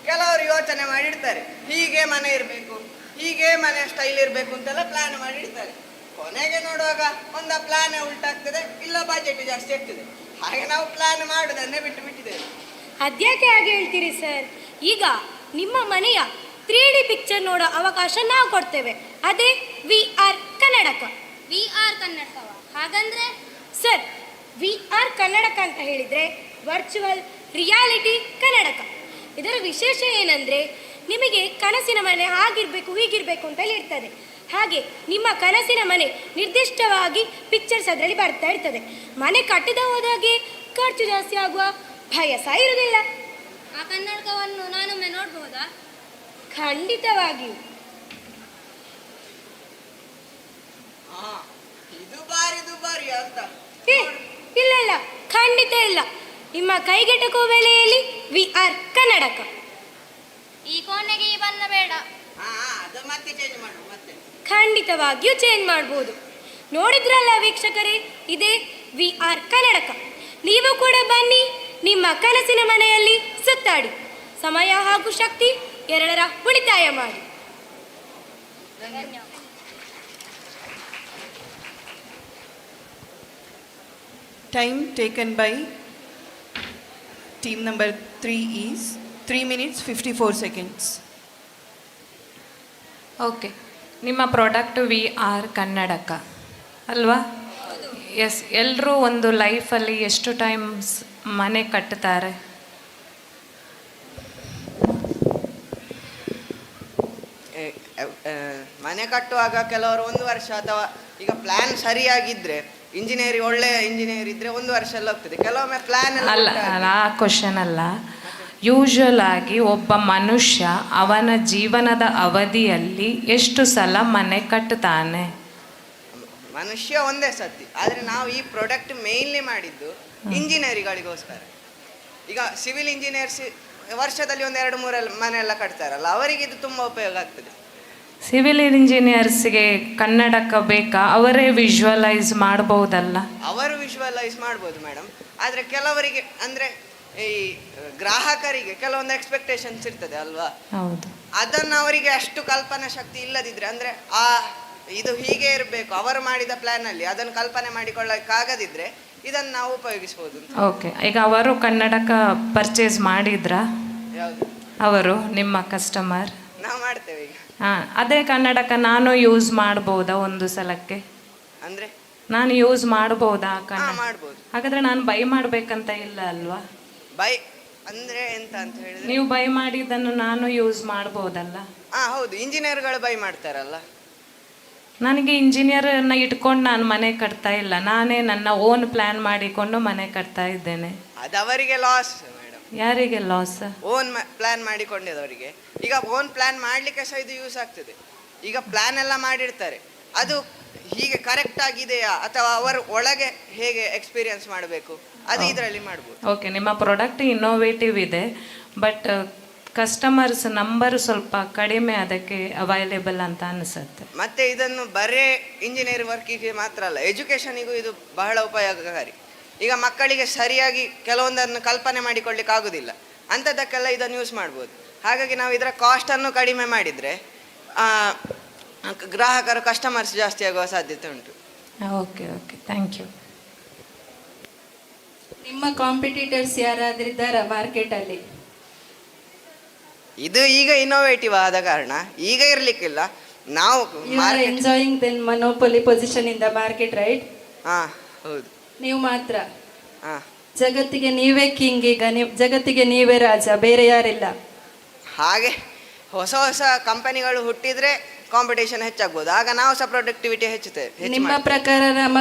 ಕೆಲವರು ಯೋಚನೆ ಮಾಡಿಡ್ತಾರೆ, ಹೀಗೆ ಮನೆ ಇರಬೇಕು, ಹೀಗೆ ಮನೆ ಸ್ಟೈಲ್ ಇರಬೇಕು ಅಂತೆಲ್ಲ ಪ್ಲಾನ್ ಮಾಡಿಡ್ತಾರೆ. ಕೊನೆಗೆ ನೋಡುವಾಗ ಒಂದು ಪ್ಲಾನ್ ಉಲ್ಟಾಗ್ತದೆ, ಇಲ್ಲ ಬಜೆಟ್ ಜಾಸ್ತಿ ಆಗ್ತದೆ. ಹಾಗೆ ನಾವು ಪ್ಲಾನ್ ಮಾಡುದನ್ನೇ ಬಿಟ್ಟಿದ್ದೇವೆ. ಅದ್ಯಾಕೆ ಹಾಗೆ ಹೇಳ್ತೀರಿ ಸರ್? ಈಗ ನಿಮ್ಮ ಮನೆಯ 3D ಪಿಕ್ಚರ್ ನೋಡೋ ಅವಕಾಶ ನಾವು ಕೊಡ್ತೇವೆ. ಅದೇ VR ಕನ್ನಡಕ. VR ಕನ್ನಡಕವ? ಹಾಗಂದ್ರೆ ಸರ್, VR ಕನ್ನಡಕ ಅಂತ ಹೇಳಿದರೆ ವರ್ಚುವಲ್ ರಿಯಾಲಿಟಿ ಕನ್ನಡಕ. ಇದರ ವಿಶೇಷ ಏನಂದರೆ, ನಿಮಗೆ ಕನಸಿನ ಮನೆ ಹಾಗಿರಬೇಕು ಹೀಗಿರಬೇಕು ಅಂತ ಇರ್ತದೆ. ಹಾಗೆ ನಿಮ್ಮ ಕನಸಿನ ಮನೆ ನಿರ್ದಿಷ್ಟವಾಗಿ ಪಿಕ್ಚರ್ಸ್ ಅದರಲ್ಲಿ ಬರ್ತಾ ಇರ್ತದೆ. ಮನೆ ಕಟ್ಟಿದ ಹೋದಾಗೆ ಖರ್ಚು ಜಾಸ್ತಿ ಆಗುವ ಭಯ ಸಹ ಇರುವುದಿಲ್ಲ. ಆ ಕನ್ನಡಕವನ್ನು ನಾನೊಮ್ಮೆ ನೋಡ್ಬೋದಾ? ಖಂಡಿತವಾಗಿಯೂ. ಇದು ಬಾರಿ ದುಬಾರಿ ಅಂತ? ಇಲ್ಲ, ಖಂಡಿತ ಇಲ್ಲ. ನಿಮ್ಮ ಕೈಗೆಟಕುವ ಬೆಲೆಯಲ್ಲಿ VR ಕನ್ನಡಕ. ಈ ಕೋಣೆಗೆ ಈ ಬಣ್ಣ ಬೇಡ. ಅದು ಮತ್ತೆ ಚೇಂಜ್ ಮಾಡು. ಮತ್ತೆ ಖಂಡಿತವಾಗಿಯೂ ಚೇಂಜ್ ಮಾಡ್ಬೋದು. ನೋಡಿದ್ರಲ್ಲ ವೀಕ್ಷಕರೇ, ಇದೇ VR ಕನ್ನಡಕ. ನೀವು ಕೂಡ ಬನ್ನಿ, ನಿಮ್ಮ ಕನಸಿನ ಮನೆಯಲ್ಲಿ ಸುತ್ತಾಡಿ, ಸಮಯ ಹಾಗೂ ಶಕ್ತಿ ಎರಡರ ಉಳಿತಾಯ ಮಾಡಿ. Time taken by team number 3 is 3 minutes 54 seconds. Okay, ನಿಮ್ಮ ಪ್ರಾಡಕ್ಟ್ VR ಕನ್ನಡಕ ಅಲ್ವಾ? ಎಸ್, ಎಲ್ಲರೂ ಒಂದು ಲೈಫಲ್ಲಿ ಎಷ್ಟು ಟೈಮ್ಸ್ ಮನೆ ಕಟ್ತಾರೆ? ಮನೆ ಕಟ್ಟುವಾಗ ಕೆಲವರು 1 ವರ್ಷ, ಅಥವಾ ಈಗ ಪ್ಲಾನ್ ಸರಿಯಾಗಿದ್ರೆ ಒಳ್ಳೆ ಇಂಜಿನಿಯರ್ ಇದ್ರೆ 1 ವರ್ಷ ಎಲ್ಲ ಹೋಗ್ತದೆ. ಕೆಲವೊಮ್ಮೆ ಪ್ಲಾನ್ ಅಲ್ಲ, ಆ ಕ್ವಶನ್ ಅಲ್ಲ. ಯೂಶುವಲ್ ಆಗಿ ಒಬ್ಬ ಮನುಷ್ಯ ಅವನ ಜೀವನದ ಅವಧಿಯಲ್ಲಿ ಎಷ್ಟು ಸಲ ಮನೆ ಕಟ್ಟುತ್ತಾನೆ? ಮನುಷ್ಯ ಒಂದೇ ಸತಿ. ಆದರೆ ನಾವು ಈ ಪ್ರಾಡಕ್ಟ್ ಮೇನ್ಲಿ ಮಾಡಿದ್ದು ಇಂಜಿನಿಯರಿಗಳಿಗೋಸ್ಕರ. ಈಗ ಸಿವಿಲ್ ಇಂಜಿನಿಯರ್ಸ್ ವರ್ಷದಲ್ಲಿ 1-2-3 ಮನೆ ಎಲ್ಲ ಕಟ್ತಾರಲ್ಲ, ಅವರಿಗೆ ಇದು ತುಂಬ ಉಪಯೋಗ ಆಗ್ತದೆ. ಸಿವಿಲ್ ಇಂಜಿನಿಯರ್ಸ್ಗೆ ಕನ್ನಡಕ ಬೇಕಾ? ಅವರೇ ವಿಜುವಲೈಸ್ ಮಾಡಬಹುದಲ್ಲ? ಅವರು ವಿಜುವಲೈಸ್ ಮಾಡ್ಬೋದು ಮೇಡಮ್. ಆದರೆ ಕೆಲವರಿಗೆ ಅಂದರೆ ಈ ಗ್ರಾಹಕರಿಗೆ ಕೆಲವೊಂದು ಎಕ್ಸ್ಪೆಕ್ಟೇಷನ್ಸ್ ಇರ್ತದೆ ಅಲ್ವಾ? ಹೌದು. ಅದನ್ನು ಅವರಿಗೆ ಅಷ್ಟು ಕಲ್ಪನಾ ಶಕ್ತಿ ಇಲ್ಲದಿದ್ರೆ, ಅಂದರೆ ಇದು ಹೀಗೆ ಇರಬೇಕು ಅವರು ಮಾಡಿದ ಪ್ಲಾನಲ್ಲಿ ಅದನ್ನು ಕಲ್ಪನೆ ಮಾಡಿಕೊಳ್ಳಕ್ಕಾಗದಿದ್ರೆ ಇದನ್ನು ನಾವು ಉಪಯೋಗಿಸ್ಬೋದು. ಓಕೆ, ಈಗ ಅವರು ಕನ್ನಡಕ ಪರ್ಚೇಸ್ ಮಾಡಿದ್ರಾ? ಯಾವುದು? ಅವರು ನಿಮ್ಮ ಕಸ್ಟಮರ್? ನಾವು ಮಾಡ್ತೇವೆ ಈಗ. ಅದೇ ಕನ್ನಡಕ ನಾನು ಯೂಸ್ ಮಾಡ್ಬೋದಾ ಒಂದು ಸಲಕ್ಕೆ? ಅಂದರೆ ನಾನು ಯೂಸ್ ಮಾಡ್ಬೋದಾ ಕನ್ನಡ? ಮಾಡ್ಬೋದು. ಹಾಗಾದ್ರೆ ನಾನು ಬೈ ಮಾಡ್ಬೇಕಂತ ಇಲ್ಲ ಅಲ್ವಾ? ಬೈ ಅಂದರೆ ಎಂತ ಅಂತ ಹೇಳಿದ್ರೆ, ನೀವು ಬೈ ಮಾಡಿದ್ದನ್ನು ನಾನು ಯೂಸ್ ಮಾಡ್ಬೋದಲ್ಲ? ಹೌದು, ಇಂಜಿನಿಯರ್ಗಳು ಬೈ ಮಾಡ್ತಾರಲ್ಲ. ನನಗೆ ಇಂಜಿನಿಯರನ್ನು ಇಟ್ಕೊಂಡು ನಾನು ಮನೆ ಕಟ್ತಾ ಇಲ್ಲ, ನಾನೇ ನನ್ನ ಓನ್ ಪ್ಲ್ಯಾನ್ ಮಾಡಿಕೊಂಡು ಮನೆ ಕಟ್ತಾ ಇದ್ದೇನೆ. ಅದು ಅವರಿಗೆ ಲಾಸ್ ಮೇಡಮ್. ಯಾರಿಗೆ ಲಾಸ್? ಓನ್ ಪ್ಲ್ಯಾನ್ ಮಾಡಿಕೊಂಡಿದ್ದವರಿಗೆ. ಈಗ ಓನ್ ಪ್ಲ್ಯಾನ್ ಮಾಡಲಿಕ್ಕೆ ಸಹ ಇದು ಯೂಸ್ ಆಗ್ತದೆ. ಈಗ ಪ್ಲ್ಯಾನ್ ಎಲ್ಲ ಮಾಡಿರ್ತಾರೆ, ಅದು ಹೀಗೆ ಕರೆಕ್ಟ್ ಆಗಿದೆಯಾ ಅಥವಾ ಅವರ ಒಳಗೆ ಹೇಗೆ ಎಕ್ಸ್ಪೀರಿಯನ್ಸ್ ಮಾಡಬೇಕು ಅದು ಇದರಲ್ಲಿ ಮಾಡ್ಬೋದು. ಓಕೆ, ನಿಮ್ಮ ಪ್ರಾಡಕ್ಟ್ ಇನ್ನೋವೇಟಿವ್ ಇದೆ, ಬಟ್ ಕಸ್ಟಮರ್ಸ್ ನಂಬರ್ ಸ್ವಲ್ಪ ಕಡಿಮೆ ಅದಕ್ಕೆ ಅವೈಲೇಬಲ್ ಅಂತ ಅನಿಸುತ್ತೆ. ಮತ್ತೆ ಇದನ್ನು ಬರೇ ಇಂಜಿನಿಯರ್ ವರ್ಕಿಗೆ ಮಾತ್ರ ಅಲ್ಲ, ಎಜುಕೇಷನಿಗೂ ಇದು ಬಹಳ ಉಪಯೋಗಕಾರಿ. ಈಗ ಮಕ್ಕಳಿಗೆ ಸರಿಯಾಗಿ ಕೆಲವೊಂದನ್ನು ಕಲ್ಪನೆ ಮಾಡಿಕೊಳ್ಳಿಕ್ಕೆ ಆಗೋದಿಲ್ಲ, ಅಂಥದ್ದಕ್ಕೆಲ್ಲ ಇದನ್ನು ಯೂಸ್ ಮಾಡ್ಬೋದು. ಹಾಗಾಗಿ ನಾವು ಇದರ ಕಾಸ್ಟನ್ನು ಕಡಿಮೆ ಮಾಡಿದರೆ ಗ್ರಾಹಕರು ಕಸ್ಟಮರ್ಸ್ ಜಾಸ್ತಿ ಆಗುವ ಸಾಧ್ಯತೆ ಉಂಟು. Okay okay, thank you. ನಿಮ್ಮ ಕಾಂಪಿಟೇಟರ್ಸ್ ಯಾರಾದ್ರೂ ಇದ್ದಾರಾ ಮಾರ್ಕೆಟಲ್ಲಿ? ಇದು ಈಗ ಇನ್ನೋವೇಟಿವ್ ಆದ ಕಾರಣ ಈಗ ಇರಲಿಕ್ಕಿಲ್ಲ. ನಾವು enjoying then monopoly position in the market, right? ಹೌದು. ನೀವು ಮಾತ್ರ ಜಗತ್ತಿಗೆ ನೀವೇ ಕಿಂಗ್, ಈಗ ಜಗತ್ತಿಗೆ ನೀವೇ ರಾಜ, ಬೇರೆ ಯಾರಿಲ್ಲ. ಹಾಗೆ ಹೊಸ ಹೊಸ ಕಂಪನಿಗಳು ಹುಟ್ಟಿದ್ರೆ ಕಾಂಪಿಟೇಷನ್ ಹೆಚ್ಚಾಗ್ಬೋದು, ಆಗ ನಾವು ಸಹ ಪ್ರೊಡಕ್ಟಿವಿಟಿ ಹೆಚ್ಚುತ್ತೇವೆ. ನಿಮ್ಮ ಪ್ರಕಾರ ನಮ್ಮ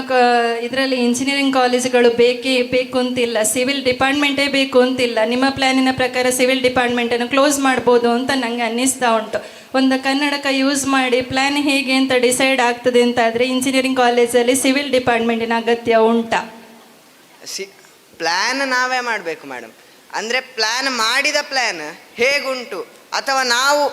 ಇದರಲ್ಲಿ ಇಂಜಿನಿಯರಿಂಗ್ ಕಾಲೇಜುಗಳು ಬೇಕೇ ಬೇಕು ಅಂತಿಲ್ಲ, ಸಿವಿಲ್ ಡಿಪಾರ್ಟ್ಮೆಂಟೇ ಬೇಕು ಅಂತಿಲ್ಲ. ನಿಮ್ಮ ಪ್ಲಾನಿನ ಪ್ರಕಾರ ಸಿವಿಲ್ ಡಿಪಾರ್ಟ್ಮೆಂಟನ್ನು ಕ್ಲೋಸ್ ಮಾಡ್ಬೋದು ಅಂತ ನನಗೆ ಅನ್ನಿಸ್ತಾ ಉಂಟು. ಒಂದು ಕನ್ನಡಕ ಯೂಸ್ ಮಾಡಿ ಪ್ಲ್ಯಾನ್ ಹೇಗೆ ಅಂತ ಡಿಸೈಡ್ ಆಗ್ತದೆ ಅಂತಾದರೆ ಇಂಜಿನಿಯರಿಂಗ್ ಕಾಲೇಜಲ್ಲಿ ಸಿವಿಲ್ ಡಿಪಾರ್ಟ್ಮೆಂಟಿನ ಅಗತ್ಯ ಉಂಟಾ? ಪ್ಲ್ಯಾನ್ ನಾವೇ ಮಾಡಬೇಕು ಮೇಡಮ್. ಅಂದರೆ ಪ್ಲ್ಯಾನ್ ಮಾಡಿದ ಪ್ಲ್ಯಾನ್ ಹೇಗುಂಟು ಅಥವಾ ನಾವು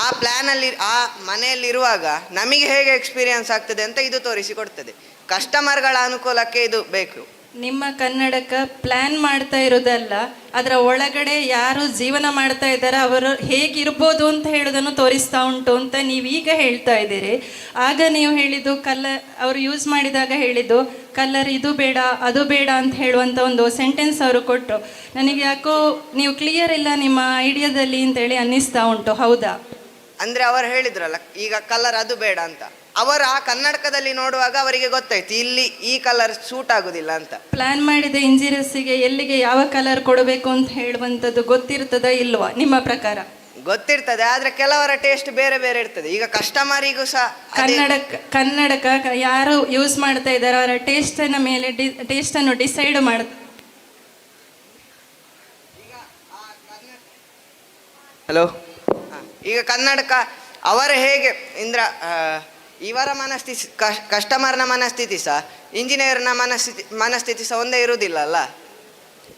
ಆ ಪ್ಲ್ಯಾನಲ್ಲಿ ಆ ಮನೆಯಲ್ಲಿರುವಾಗ ನಮಗೆ ಹೇಗೆ ಎಕ್ಸ್ಪೀರಿಯನ್ಸ್ ಆಗ್ತದೆ ಅಂತ ಇದು ತೋರಿಸಿಕೊಡ್ತದೆ. ಕಸ್ಟಮರ್ಗಳ ಅನುಕೂಲಕ್ಕೆ ಇದು ಬೇಕು. ನಿಮ್ಮ ಕನ್ನಡಕ ಪ್ಲ್ಯಾನ್ ಮಾಡ್ತಾ ಇರೋದಲ್ಲ, ಅದರ ಒಳಗಡೆ ಯಾರು ಜೀವನ ಮಾಡ್ತಾ ಇದ್ದಾರೆ ಅವರು ಹೇಗಿರ್ಬೋದು ಅಂತ ಹೇಳೋದನ್ನು ತೋರಿಸ್ತಾ ಉಂಟು ಅಂತ ನೀವೀಗ ಹೇಳ್ತಾ ಇದ್ದೀರಿ. ಆಗ ನೀವು ಹೇಳಿದ್ದು ಅವರು ಯೂಸ್ ಮಾಡಿದಾಗ ಹೇಳಿದ್ದು ಕಲರ್ ಇದು ಬೇಡ ಅದು ಬೇಡ ಅಂತ ಹೇಳುವಂಥ ಒಂದು ಸೆಂಟೆನ್ಸ್ ಅವರು ಕೊಟ್ಟರು. ನನಗೆ ಯಾಕೋ ನೀವು ಕ್ಲಿಯರ್ ಇಲ್ಲ ನಿಮ್ಮ ಐಡಿಯಾದಲ್ಲಿ ಅಂತೇಳಿ ಅನ್ನಿಸ್ತಾ ಉಂಟು. ಹೌದಾ? ಅಂದರೆ ಅವರು ಹೇಳಿದ್ರಲ್ಲ ಈಗ ಕಲರ್ ಅದು ಬೇಡ ಅಂತ, ಅವರು ಆ ಕನ್ನಡಕದಲ್ಲಿ ನೋಡುವಾಗ ಅವರಿಗೆ ಗೊತ್ತಾಯ್ತು ಇಲ್ಲಿ ಈ ಕಲರ್ ಸೂಟ್ ಆಗುದಿಲ್ಲ ಅಂತ. ಪ್ಲಾನ್ ಮಾಡಿದ ಇಂಜಿನಿಯರ್ಸಿಗೆ ಎಲ್ಲಿಗೆ ಯಾವ ಕಲರ್ ಕೊಡಬೇಕು ಅಂತ ಹೇಳುವಂಥದ್ದು ಗೊತ್ತಿರ್ತದ ಇಲ್ವಾ ನಿಮ್ಮ ಪ್ರಕಾರ? ಗೊತ್ತಿರ್ತದೆ, ಆದರೆ ಕೆಲವರ ಟೇಸ್ಟ್ ಬೇರೆ ಬೇರೆ ಇರ್ತದೆ. ಈಗ ಕಸ್ಟಮರಿಗೂ ಸಹ ಕನ್ನಡಕ ಯಾರು ಯೂಸ್ ಮಾಡ್ತಾ ಇದ್ದಾರೆ ಅವರ ಟೇಸ್ಟನ್ನ ಮೇಲೆ ಟೇಸ್ಟನ್ನು ಡಿಸೈಡ್ ಮಾಡ್ತಾರೆ. ಹಲೋ, ಈಗ ಕನ್ನಡಕ ಅವರ ಹೇಗೆ ಇವರ ಮನಸ್ಥಿತಿ ಕಸ್ಟಮರ್ನ ಮನಸ್ಥಿತಿ ಸಹ ಇಂಜಿನಿಯರ್ನ ಮನಸ್ಥಿತಿ ಸಹ ಒಂದೇ ಇರುವುದಿಲ್ಲ.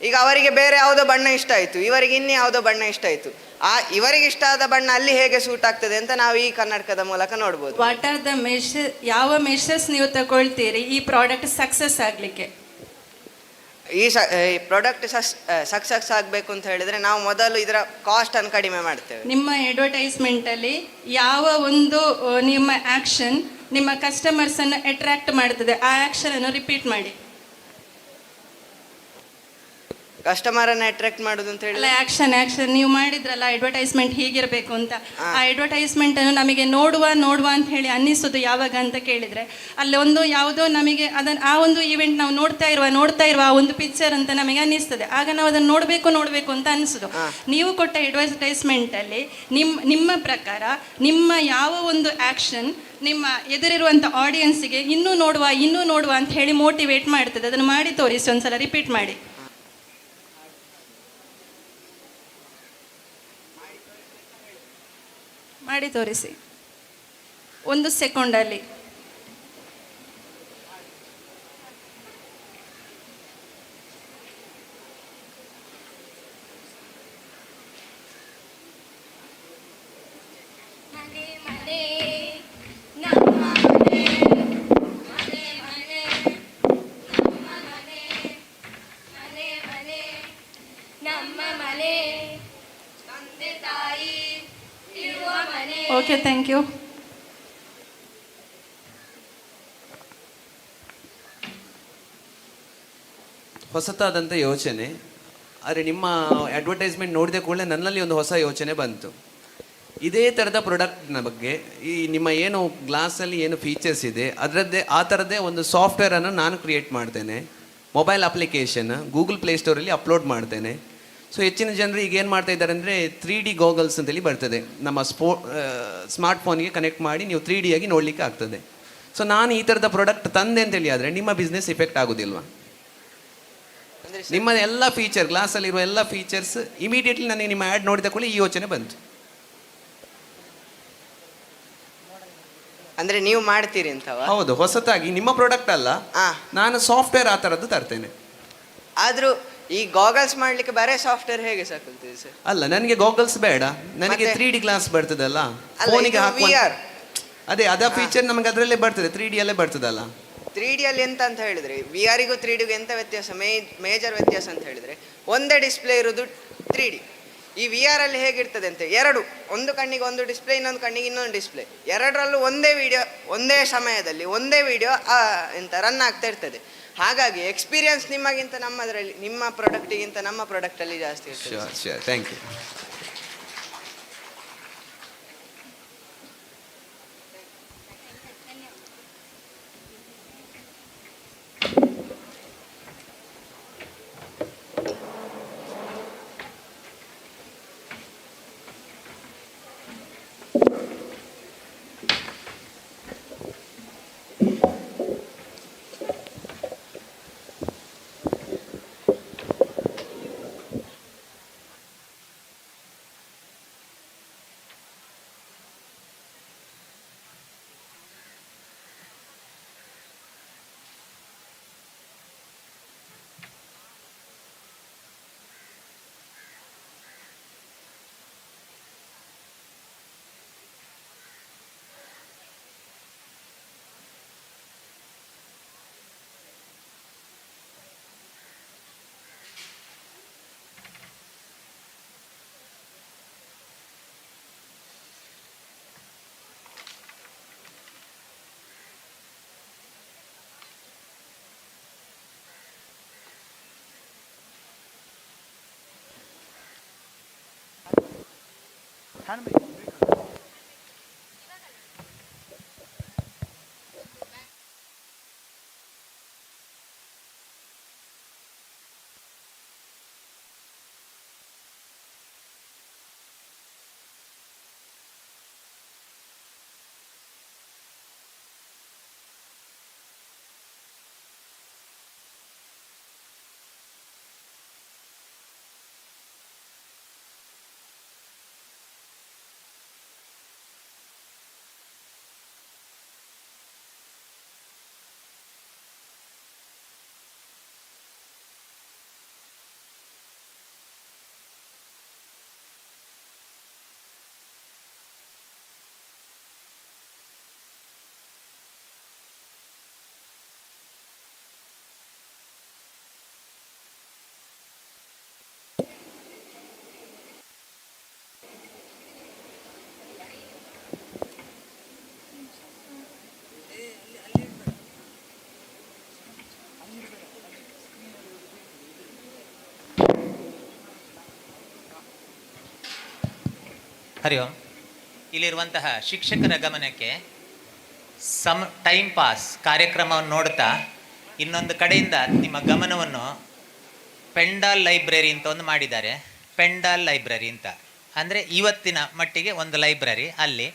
ಈಗ ಅವರಿಗೆ ಬೇರೆ ಯಾವುದೋ ಬಣ್ಣ ಇಷ್ಟ ಆಯಿತು, ಇವರಿಗೆ ಇನ್ನೂ ಯಾವುದೋ ಬಣ್ಣ ಇಷ್ಟ ಆಯಿತು, ಇವರಿಗೆ ಇಷ್ಟ ಆದ ಬಣ್ಣ ಅಲ್ಲಿ ಹೇಗೆ ಸೂಟ್ ಆಗ್ತದೆ ಅಂತ ನಾವು ಈ ಕನ್ನಡಕದ ಮೂಲಕ ನೋಡ್ಬೋದು. ವಾಟ್ ಆರ್ ದ ಯಾವ ಮೆಷರ್ಸ್ ನೀವು ತಗೊಳ್ತೀರಿ ಈ ಪ್ರಾಡಕ್ಟ್ ಸಕ್ಸಸ್ ಆಗಲಿಕ್ಕೆ? ಈ ಪ್ರಾಡಕ್ಟ್ ಸಕ್ಸಸ್ ಆಗಬೇಕು ಅಂತ ಹೇಳಿದರೆ ನಾವು ಮೊದಲು ಇದರ ಕಾಸ್ಟನ್ನು ಕಡಿಮೆ ಮಾಡ್ತೇವೆ. ನಿಮ್ಮ ಅಡ್ವರ್ಟೈಸ್ಮೆಂಟಲ್ಲಿ ಯಾವ ಒಂದು ನಿಮ್ಮ ಆ್ಯಕ್ಷನ್ ನಿಮ್ಮ ಕಸ್ಟಮರ್ಸನ್ನು ಅಟ್ರಾಕ್ಟ್ ಮಾಡ್ತದೆ ಆ ಆ್ಯಕ್ಷನನ್ನು ರಿಪೀಟ್ ಮಾಡಿ. ಕಸ್ಟಮರನ್ನು ಅಟ್ರಾಕ್ಟ್ ಮಾಡೋದು ಅಂತ ಹೇಳಿ ಆ್ಯಕ್ಷನ್ ನೀವು ಮಾಡಿದ್ರಲ್ಲ ಅಡ್ವರ್ಟೈಸ್ಮೆಂಟ್ ಹೀಗಿರಬೇಕು ಅಂತ, ಆ ಅಡ್ವರ್ಟೈಸ್ಮೆಂಟನ್ನು ನಮಗೆ ನೋಡುವ ಅಂತ ಹೇಳಿ ಅನ್ನಿಸೋದು ಯಾವಾಗ ಅಂತ ಕೇಳಿದರೆ ಅಲ್ಲಿ ಒಂದು ಯಾವುದೋ ನಮಗೆ ಅದನ್ನು ಆ ಒಂದು ಈವೆಂಟ್ ನಾವು ನೋಡ್ತಾ ಇರುವ ಆ ಒಂದು ಪಿಕ್ಚರ್ ಅಂತ ನಮಗೆ ಅನ್ನಿಸ್ತದೆ. ಆಗ ನಾವು ಅದನ್ನು ನೋಡಬೇಕು ಅಂತ ಅನಿಸೋದು. ನೀವು ಕೊಟ್ಟ ಅಡ್ವರ್ಟೈಸ್ಮೆಂಟಲ್ಲಿ ನಿಮ್ಮ ಪ್ರಕಾರ ನಿಮ್ಮ ಯಾವ ಒಂದು ಆ್ಯಕ್ಷನ್ ನಿಮ್ಮ ಎದುರಿರುವಂಥ ಆಡಿಯನ್ಸಿಗೆ ಇನ್ನೂ ನೋಡುವ ಅಂತ ಹೇಳಿ ಮೋಟಿವೇಟ್ ಮಾಡ್ತದೆ? ಅದನ್ನು ಮಾಡಿ ತೋರಿಸಿ, ಒಂದ್ಸಲ ರಿಪೀಟ್ ಮಾಡಿ. ಮಾಡಿ ತೋರಿಸಿ 1 ಸೆಕೆಂಡಲ್ಲಿ. Okay, thank you. ಹೊಸತಾದಂಥ ಯೋಚನೆ, ಆದರೆ ನಿಮ್ಮ ಅಡ್ವರ್ಟೈಸ್ಮೆಂಟ್ ನೋಡಿದ ಕೂಡಲೇ ನನ್ನಲ್ಲಿ ಒಂದು ಹೊಸ ಯೋಚನೆ ಬಂತು. ಇದೇ ಥರದ ಪ್ರಾಡಕ್ಟ್ನ ಬಗ್ಗೆ ಈ ನಿಮ್ಮ ಏನು ಗ್ಲಾಸಲ್ಲಿ ಏನು ಫೀಚರ್ಸ್ ಇದೆ ಅದರದ್ದೇ ಆ ಥರದ್ದೇ ಒಂದು ಸಾಫ್ಟ್ವೇರನ್ನು ನಾನು ಕ್ರಿಯೇಟ್ ಮಾಡ್ತೇನೆ. ಮೊಬೈಲ್ ಅಪ್ಲಿಕೇಶನ್ ಗೂಗಲ್ ಪ್ಲೇಸ್ಟೋರಲ್ಲಿ ಅಪ್ಲೋಡ್ ಮಾಡ್ತೇನೆ. ಸೊ ಹೆಚ್ಚಿನ ಜನರು ಈಗ ಏನು ಮಾಡ್ತಾ ಇದ್ದಾರೆ ಅಂದರೆ 3D ಗಾಗಲ್ಸ್ ಅಂತೇಳಿ ಬರ್ತದೆ, ನಮ್ಮ ಸ್ಮಾರ್ಟ್ಫೋನ್ಗೆ ಕನೆಕ್ಟ್ ಮಾಡಿ ನೀವು 3D ಆಗಿ ನೋಡಲಿಕ್ಕೆ ಆಗ್ತದೆ. ಸೊ ನಾನು ಈ ಥರದ ಪ್ರಾಡಕ್ಟ್ ತಂದೆ ಅಂತೇಳಿ ಆದರೆ ನಿಮ್ಮ ಬಿಸ್ನೆಸ್ ಇಫೆಕ್ಟ್ ಆಗೋದಿಲ್ವಾ? ನಿಮ್ಮ ಎಲ್ಲ ಫೀಚರ್, ಗ್ಲಾಸಲ್ಲಿರುವ ಎಲ್ಲ ಫೀಚರ್ಸ್ ಇಮಿಡಿಯೇಟ್ಲಿ ನನಗೆ ನಿಮ್ಮ ಆ್ಯಡ್ ನೋಡಿದ ಕೂಡಲೇ ಈ ಯೋಚನೆ ಬಂತು. ಅಂದ್ರೆ ನೀವು ಮಾಡ್ತೀರಿ ಅಂತವ? ಹೌದು, ಹೊಸತಾಗಿ ನಿಮ್ಮ ಪ್ರಾಡಕ್ಟ್ ಅಲ್ಲ, ನಾನು ಸಾಫ್ಟ್ವೇರ್ ಆ ಥರದ್ದು ತರ್ತೇನೆ. ಆದ್ರೂ ಈ ಗಾಗಲ್ಸ್ ಮಾಡ್ಲಿಕ್ಕೆ ಬರೇ ಸಾಫ್ಟ್ವೇರ್ ಹೇಗೆ ಸಾಕಲ್ತೀವಿ ಸರ್? ಅಲ್ಲ, ನನಗೆ ಗಾಗಲ್ಸ್ ಬೇಡ, ನನಗೆ 3D ಗ್ಲಾಸ್ ಬರ್ತದಲ್ಲ ಫೋನಿಗೆ ಹಾಕುವ. ಅದೇ ಅದ ಫೀಚರ್ ನಮಗೆ ಅದರಲ್ಲೇ ಬರ್ತದೆ, 3D ಅಲ್ಲೇ ಬರ್ತದಲ್ಲ. 3D ಅಲ್ಲಿ ಎಂತ ಅಂತ ಹೇಳಿದ್ರೆ, VR-ಗೂ 3Dಗೂ ಎಂತ ವ್ಯತ್ಯಾಸ, ಮೇಜರ್ ವ್ಯತ್ಯಾಸ ಅಂತ ಹೇಳಿದ್ರೆ, ಒಂದೇ ಡಿಸ್ಪ್ಲೇ ಇರೋದು 3D. ಈ VR ಅಲ್ಲಿ ಹೇಗಿರ್ತದೆ ಅಂತ, ಒಂದು ಕಣ್ಣಿಗೆ ಒಂದು ಡಿಸ್ಪ್ಲೇ, ಇನ್ನೊಂದು ಕಣ್ಣಿಗೆ ಇನ್ನೊಂದು ಡಿಸ್ಪ್ಲೇ, ಎರಡರಲ್ಲೂ ಒಂದೇ ವಿಡಿಯೋ, ಒಂದೇ ಸಮಯದಲ್ಲಿ ಒಂದೇ ವಿಡಿಯೋ ಎಂತ ರನ್ ಆಗ್ತಾ ಇರ್ತದೆ. ಹಾಗಾಗಿ ಎಕ್ಸ್ಪೀರಿಯನ್ಸ್ ನಿಮಗಿಂತ ನಮ್ಮದರಲ್ಲಿ, ನಿಮ್ಮ ಪ್ರಾಡಕ್ಟಿಗಿಂತ ನಮ್ಮ ಪ್ರಾಡಕ್ಟಲ್ಲಿ ಜಾಸ್ತಿ ಇರ್ತದೆ. Thank you. ಹರಿ ಓಂ. ಇಲ್ಲಿರುವಂತಹ ಶಿಕ್ಷಕರ ಗಮನಕ್ಕೆ ಟೈಮ್ ಪಾಸ್ ಕಾರ್ಯಕ್ರಮವನ್ನು ನೋಡ್ತಾ ಇನ್ನೊಂದು ಕಡೆಯಿಂದ ನಿಮ್ಮ ಗಮನವನ್ನು ಪೆಂಡಾಲ್ ಲೈಬ್ರರಿ ಅಂತ ಒಂದು ಮಾಡಿದ್ದಾರೆ. ಪೆಂಡಾಲ್ ಲೈಬ್ರರಿ ಅಂತ ಅಂದರೆ ಇವತ್ತಿನ ಮಟ್ಟಿಗೆ ಒಂದು ಲೈಬ್ರರಿ, ಅಲ್ಲಿ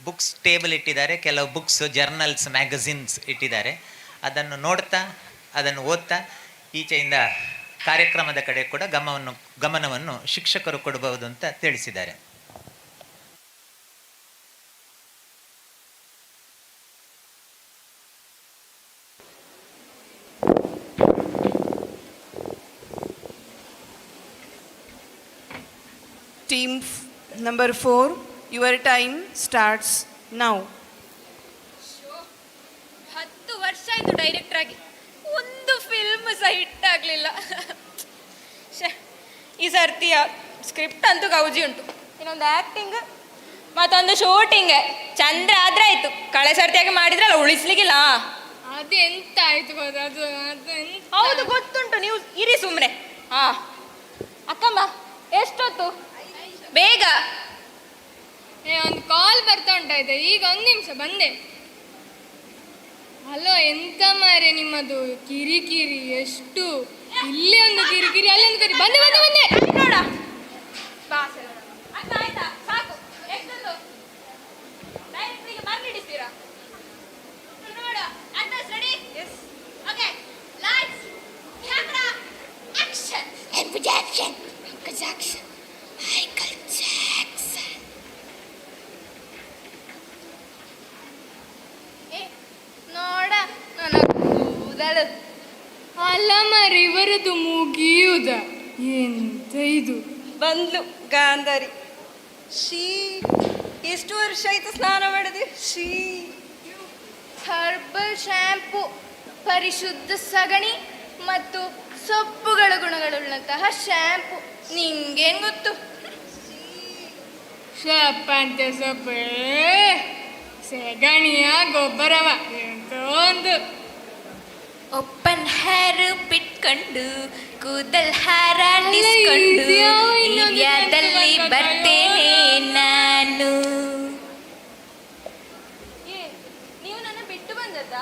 ಬುಕ್ಸ್ ಟೇಬಲ್ ಇಟ್ಟಿದ್ದಾರೆ, ಕೆಲವು ಬುಕ್ಸ್, ಜರ್ನಲ್ಸ್, ಮ್ಯಾಗಝಿನ್ಸ್ ಇಟ್ಟಿದ್ದಾರೆ. ಅದನ್ನು ನೋಡ್ತಾ ಅದನ್ನು ಓದ್ತಾ ಈಚೆಯಿಂದ ಕಾರ್ಯಕ್ರಮದ ಕಡೆ ಕೂಡ ಗಮನವನ್ನು ಶಿಕ್ಷಕರು ಕೊಡಬಹುದು ಅಂತ ತಿಳಿಸಿದ್ದಾರೆ. Team number 4, your time starts now. 10 ವರ್ಷ ಆಯಿತು ಡೈರೆಕ್ಟರ್ ಆಗಿ, ಒಂದು ಫಿಲ್ಮ್ ಸಹ ಹಿಟ್ ಆಗಲಿಲ್ಲ. ಈ ಸರ್ತಿಯ ಸ್ಕ್ರಿಪ್ಟ್ ಅಂತೂ ಗೌಜಿ ಉಂಟು, ಇನ್ನೊಂದು ಆ್ಯಕ್ಟಿಂಗ್ ಮತ್ತೊಂದು ಶೂಟಿಂಗ್ ಚಂದ್ರ ಆದ್ರೆ ಆಯಿತು. ಕಳೆ ಸರ್ತಿಯಾಗಿ ಮಾಡಿದ್ರಲ್ಲ, ಉಳಿಸ್ಲಿಕ್ಕಿಲ್ಲ. ಅದೆಂತ ಆಯ್ತು ಅದು ಹೌದು ಗೊತ್ತುಂಟು, ನೀವು ಇರಿ ಸುಮ್ಮನೆ. ಹಾಂ ಅಕ್ಕಮ್ಮ, ಎಷ್ಟೊತ್ತು? ಬೇಗ. ಒಂದು ಕಾಲ್ ಬರ್ತಾ ಉಂಟಾಯ್ತು, ಈಗ 1 ನಿಮಿಷ ಬಂದೆ. ಹಲೋ, ಎಂತ ಮಾರೆ ನಿಮ್ಮದು ಕಿರಿಕಿರಿ ಎಷ್ಟು! ಇಲ್ಲಿ ಒಂದು ಕಿರಿಕಿರಿ, ಅಲ್ಲಿ ಒಂದು ಕಿರಿ. ಬಂದೆ ಬಂದೆ ಬಂದೆ ನೋಡ. ಆಯ್ತಾ ಸಾಕು. ಎಷ್ಟೊಂದು ಡೈರೆಕ್ಟ್ರಿಗೆ ಬರ್ಲಿಡಿಸ್ತೀರಾ ನೋಡ. Okay, lights, camera, action. Michael Jackson. Michael Jackson. Michael Jackson. ನೋಡ ನನ್ನ ಕೂದಲು. ಅಲ್ಲ ಮರಿ ಬರದು ಮುಗಿಯುವುದ ಎಂತ ಇದು ಬಂದ್ಲು ಗಾಂಧಾರಿ. ಶೀ, ಎಷ್ಟು ವರ್ಷ ಆಯ್ತು ಸ್ನಾನ ಮಾಡಿದೆ. ಶೀ, ಹರ್ಬಲ್ ಶಾಂಪೂ, ಪರಿಶುದ್ಧ ಸಗಣಿ ಮತ್ತು ಸೊಪ್ಪುಗಳ ಗುಣಗಳುಳ್ಳಂತಹ ಶಾಂಪೂ. ನಿಂಗೇನ್ ಗೊತ್ತು? ಸೊಪ್ಪಂತೆ ಸೊಪ್ಪೇ ಸೆಗಣಿಯ ಗೊಬ್ಬರವ ಎಂತ ಒಂದು ಒಪ್ಪನ್ ಹೇರ್ ಬಿಟ್ಕೊಂಡು ಕೂದಲ್ ಹಾರಾಡಿಸ್ಕೊಂಡು ಇಂಡಿಯಾದಲ್ಲಿ ಬರ್ತೇನೆ ನಾನು. ನೀವು ನನ್ನ ಬಿಟ್ಟು ಬಂದದ್ದ?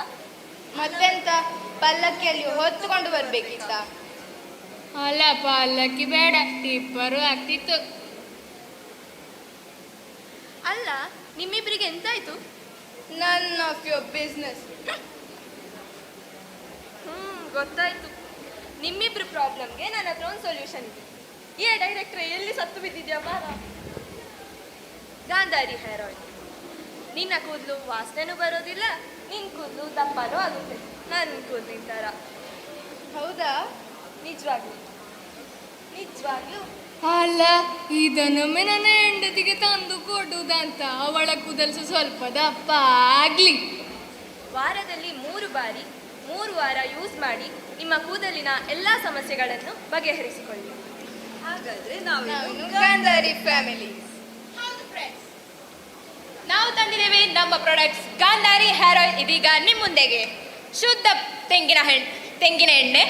ಮತ್ತೆಂತ ಪಲ್ಲಕ್ಕಿಯಲ್ಲಿ ಹೊತ್ತುಕೊಂಡು ಬರ್ಬೇಕಿತ್ತ? ಅಲ್ಲ ಪಲ್ಲಕ್ಕಿ ಬೇಡ, ಟಿಪ್ಪರು ಆಗ್ತಿತ್ತು. ಅಲ್ಲ, ನಿಮ್ಮಿಬ್ಬರಿಗೆ ಎಂತಾಯ್ತು? None of your business. ಗೊತ್ತಾಯ್ತು. ನಿಮ್ಮಿಬ್ರು ಪ್ರಾಬ್ಲಮ್ಗೆ ನನ್ನ ಹತ್ರ ಒಂದು ಸೊಲ್ಯೂಷನ್ ಇದೆ. ಡೈರೆಕ್ಟ್ರೆ ಎಲ್ಲಿ ಸತ್ತು ಬಿದ್ದಿದ್ಯಾ ಬಾರ. Gandhari hair oil. ನಿನ್ನ ಕೂದಲು ವಾಸನೆನೂ ಬರೋದಿಲ್ಲ, ನಿನ್ನ ಕೂದಲು ದಪ್ಪನೂ ಆಗುತ್ತೆ, ನನ್ನ ಕೂದಲಿನ ಥರ. ಹೌದಾ? ನಿಜವಾಗ್ಲೂ ನಿಜವಾಗ್ಲೂ ಅಲ್ಲ, ಇದನ್ನೊಮ್ಮೆ ನನ್ನ ಹೆಂಡತಿಗೆ ತಂದು ಕೊಡುವುದಂತ. ಅವಳ ಕೂದಲು ಸ್ವಲ್ಪ ದಪ್ಪ ಆಗ್ಲಿ. ವಾರದಲ್ಲಿ 3 ಬಾರಿ 3 ವಾರ ಯೂಸ್ ಮಾಡಿ ನಿಮ್ಮ ಕೂದಲಿನ ಎಲ್ಲ ಸಮಸ್ಯೆಗಳನ್ನು ಬಗೆಹರಿಸಿಕೊಳ್ಳಿ. ಹಾಗಾದ್ರೆ ನಾವು ಗಾಂಧಾರಿ ಫ್ಯಾಮಿಲಿ. ನಾವು ತಂದಿದ್ದೇವೆ ನಮ್ಮ ಪ್ರಾಡಕ್ಟ್ಸ್ ಗಾಂಧಾರಿ ಹೇರ್ ಆಯಿಲ್. ಇದೀಗ ನಿಮ್ಮ ಮುಂದೆಗೆ ಶುದ್ಧ ತೆಂಗಿನ ಎಣ್ಣೆ,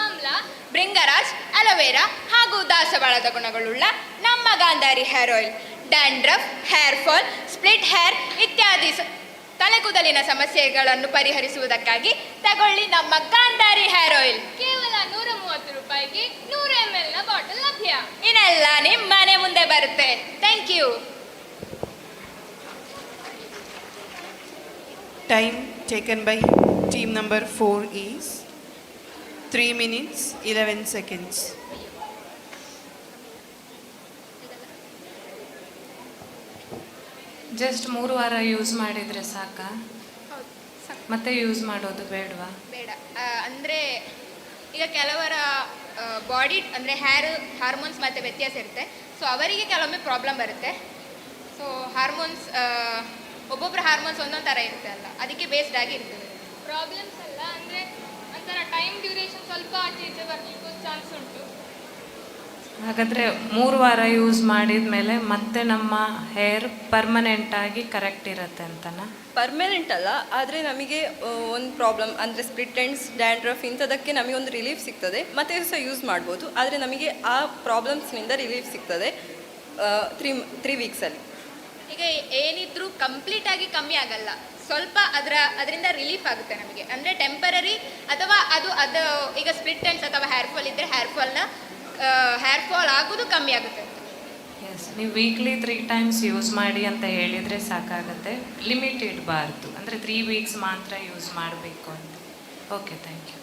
ಆಮ್ಲ, ಭೃಂಗರಾಜ್, ಅಲೋವೆರಾ ಹಾಗೂ ದಾಸವಾಳದ ಗುಣಗಳುಳ್ಳ ನಮ್ಮ Gandhari hair oil dandruff, hair fall, split hair ಇತ್ಯಾದಿ ತಲೆಕೂದಲಿನ ಸಮಸ್ಯೆಗಳನ್ನು ಪರಿಹರಿಸುವುದಕ್ಕಾಗಿ ತಗೊಳ್ಳಿ ನಮ್ಮ ಗಾಂಧಾರಿ ಹೇರ್ ಆಯಿಲ್. ಕೇವಲ 130 ರೂಪಾಯಿಗೆ 100 ml ನ ಬಾಟಲ್ ಲಭ್ಯ. ಇನ್ನೆಲ್ಲ ನಿಮ್ಮ ಮನೆ ಮುಂದೆ ಬರುತ್ತೆ. Thank you. Time taken by team number 4 is 3 minutes 11 seconds. Just 3 ವಾರ ಯೂಸ್ ಮಾಡಿದರೆ ಸಾಕಾ? ಮತ್ತೆ ಯೂಸ್ ಮಾಡೋದು ಬೇಡವಾ? ಬೇಡ. ಅಂದರೆ ಈಗ ಕೆಲವರ ಬಾಡಿ ಅಂದರೆ ಹಾರ್ಮೋನ್ಸ್ ಮತ್ತು ವ್ಯತ್ಯಾಸ ಇರುತ್ತೆ. ಸೊ ಅವರಿಗೆ ಕೆಲವೊಮ್ಮೆ ಪ್ರಾಬ್ಲಮ್ ಬರುತ್ತೆ. ಸೊ ಹಾರ್ಮೋನ್ಸ್ ಒಬ್ಬೊಬ್ಬರ ಹಾರ್ಮೋನ್ಸ್ ಒಂದೊಂದು ಥರ ಇರುತ್ತೆ ಅಲ್ಲ, ಅದಕ್ಕೆ ಬೇಸ್ಡ್ ಆಗಿ ಇರ್ತದೆ. ಪ್ರಾಬ್ಲಮ್ಸ್ ಅಲ್ಲ ಅಂದರೆ ಒಂಥರ ಟೈಮ್ ಡ್ಯೂರೇಷನ್ ಸ್ವಲ್ಪ ಆಚೆ ಈಚೆ ಬರಲಿಕ್ಕೂ ಚಾನ್ಸ್ ಉಂಟು. ಹಾಗಾದರೆ 3 ವಾರ ಯೂಸ್ ಮಾಡಿದ ಮೇಲೆ ಮತ್ತೆ ನಮ್ಮ ಹೇರ್ ಪರ್ಮನೆಂಟ್ ಆಗಿ ಕರೆಕ್ಟ್ ಇರುತ್ತೆ ಅಂತನಾ? ಪರ್ಮನೆಂಟ್ ಅಲ್ಲ, ಆದರೆ ನಮಗೆ ಒಂದು ಪ್ರಾಬ್ಲಮ್ ಅಂದರೆ ಸ್ಪ್ಲಿಟ್ ಎಂಡ್ಸ್, ಡ್ಯಾಂಡ್ರಫ್ ಇಂಥದಕ್ಕೆ ನಮಗೆ ಒಂದು ರಿಲೀಫ್ ಸಿಗ್ತದೆ. ಮತ್ತೆ ಸಹ ಯೂಸ್ ಮಾಡ್ಬೋದು, ಆದರೆ ನಮಗೆ ಆ ಪ್ರಾಬ್ಲಮ್ಸ್ನಿಂದ ರಿಲೀಫ್ ಸಿಗ್ತದೆ 3 ವೀಕ್ಸಲ್ಲಿ. ಈಗ ಏನಿದ್ರೂ ಕಂಪ್ಲೀಟ್ ಆಗಿ ಕಮ್ಮಿ ಆಗಲ್ಲ, ಸ್ವಲ್ಪ ಅದರಿಂದ ರಿಲೀಫ್ ಆಗುತ್ತೆ ನಮಗೆ. ಅಂದರೆ ಟೆಂಪರರಿ ಅಥವಾ ಅದು ಈಗ ಸ್ಪ್ಲಿಟ್ ಎಂಡ್ಸ್ ಅಥವಾ ಹೇರ್ ಫಾಲ್ ಇದ್ದರೆ ಹೇರ್ ಫಾಲ್ ಆಗೋದು ಕಮ್ಮಿ ಆಗುತ್ತೆ. ಎಸ್, ನೀವು ವೀಕ್ಲಿ 3 ಟೈಮ್ಸ್ ಯೂಸ್ ಮಾಡಿ ಅಂತ ಹೇಳಿದರೆ ಸಾಕಾಗುತ್ತೆ. ಲಿಮಿಟ್ ಇಡಬಾರ್ದು, ಅಂದರೆ 3 ವೀಕ್ಸ್ ಮಾತ್ರ ಯೂಸ್ ಮಾಡಬೇಕು ಅಂತ. Okay, thank you.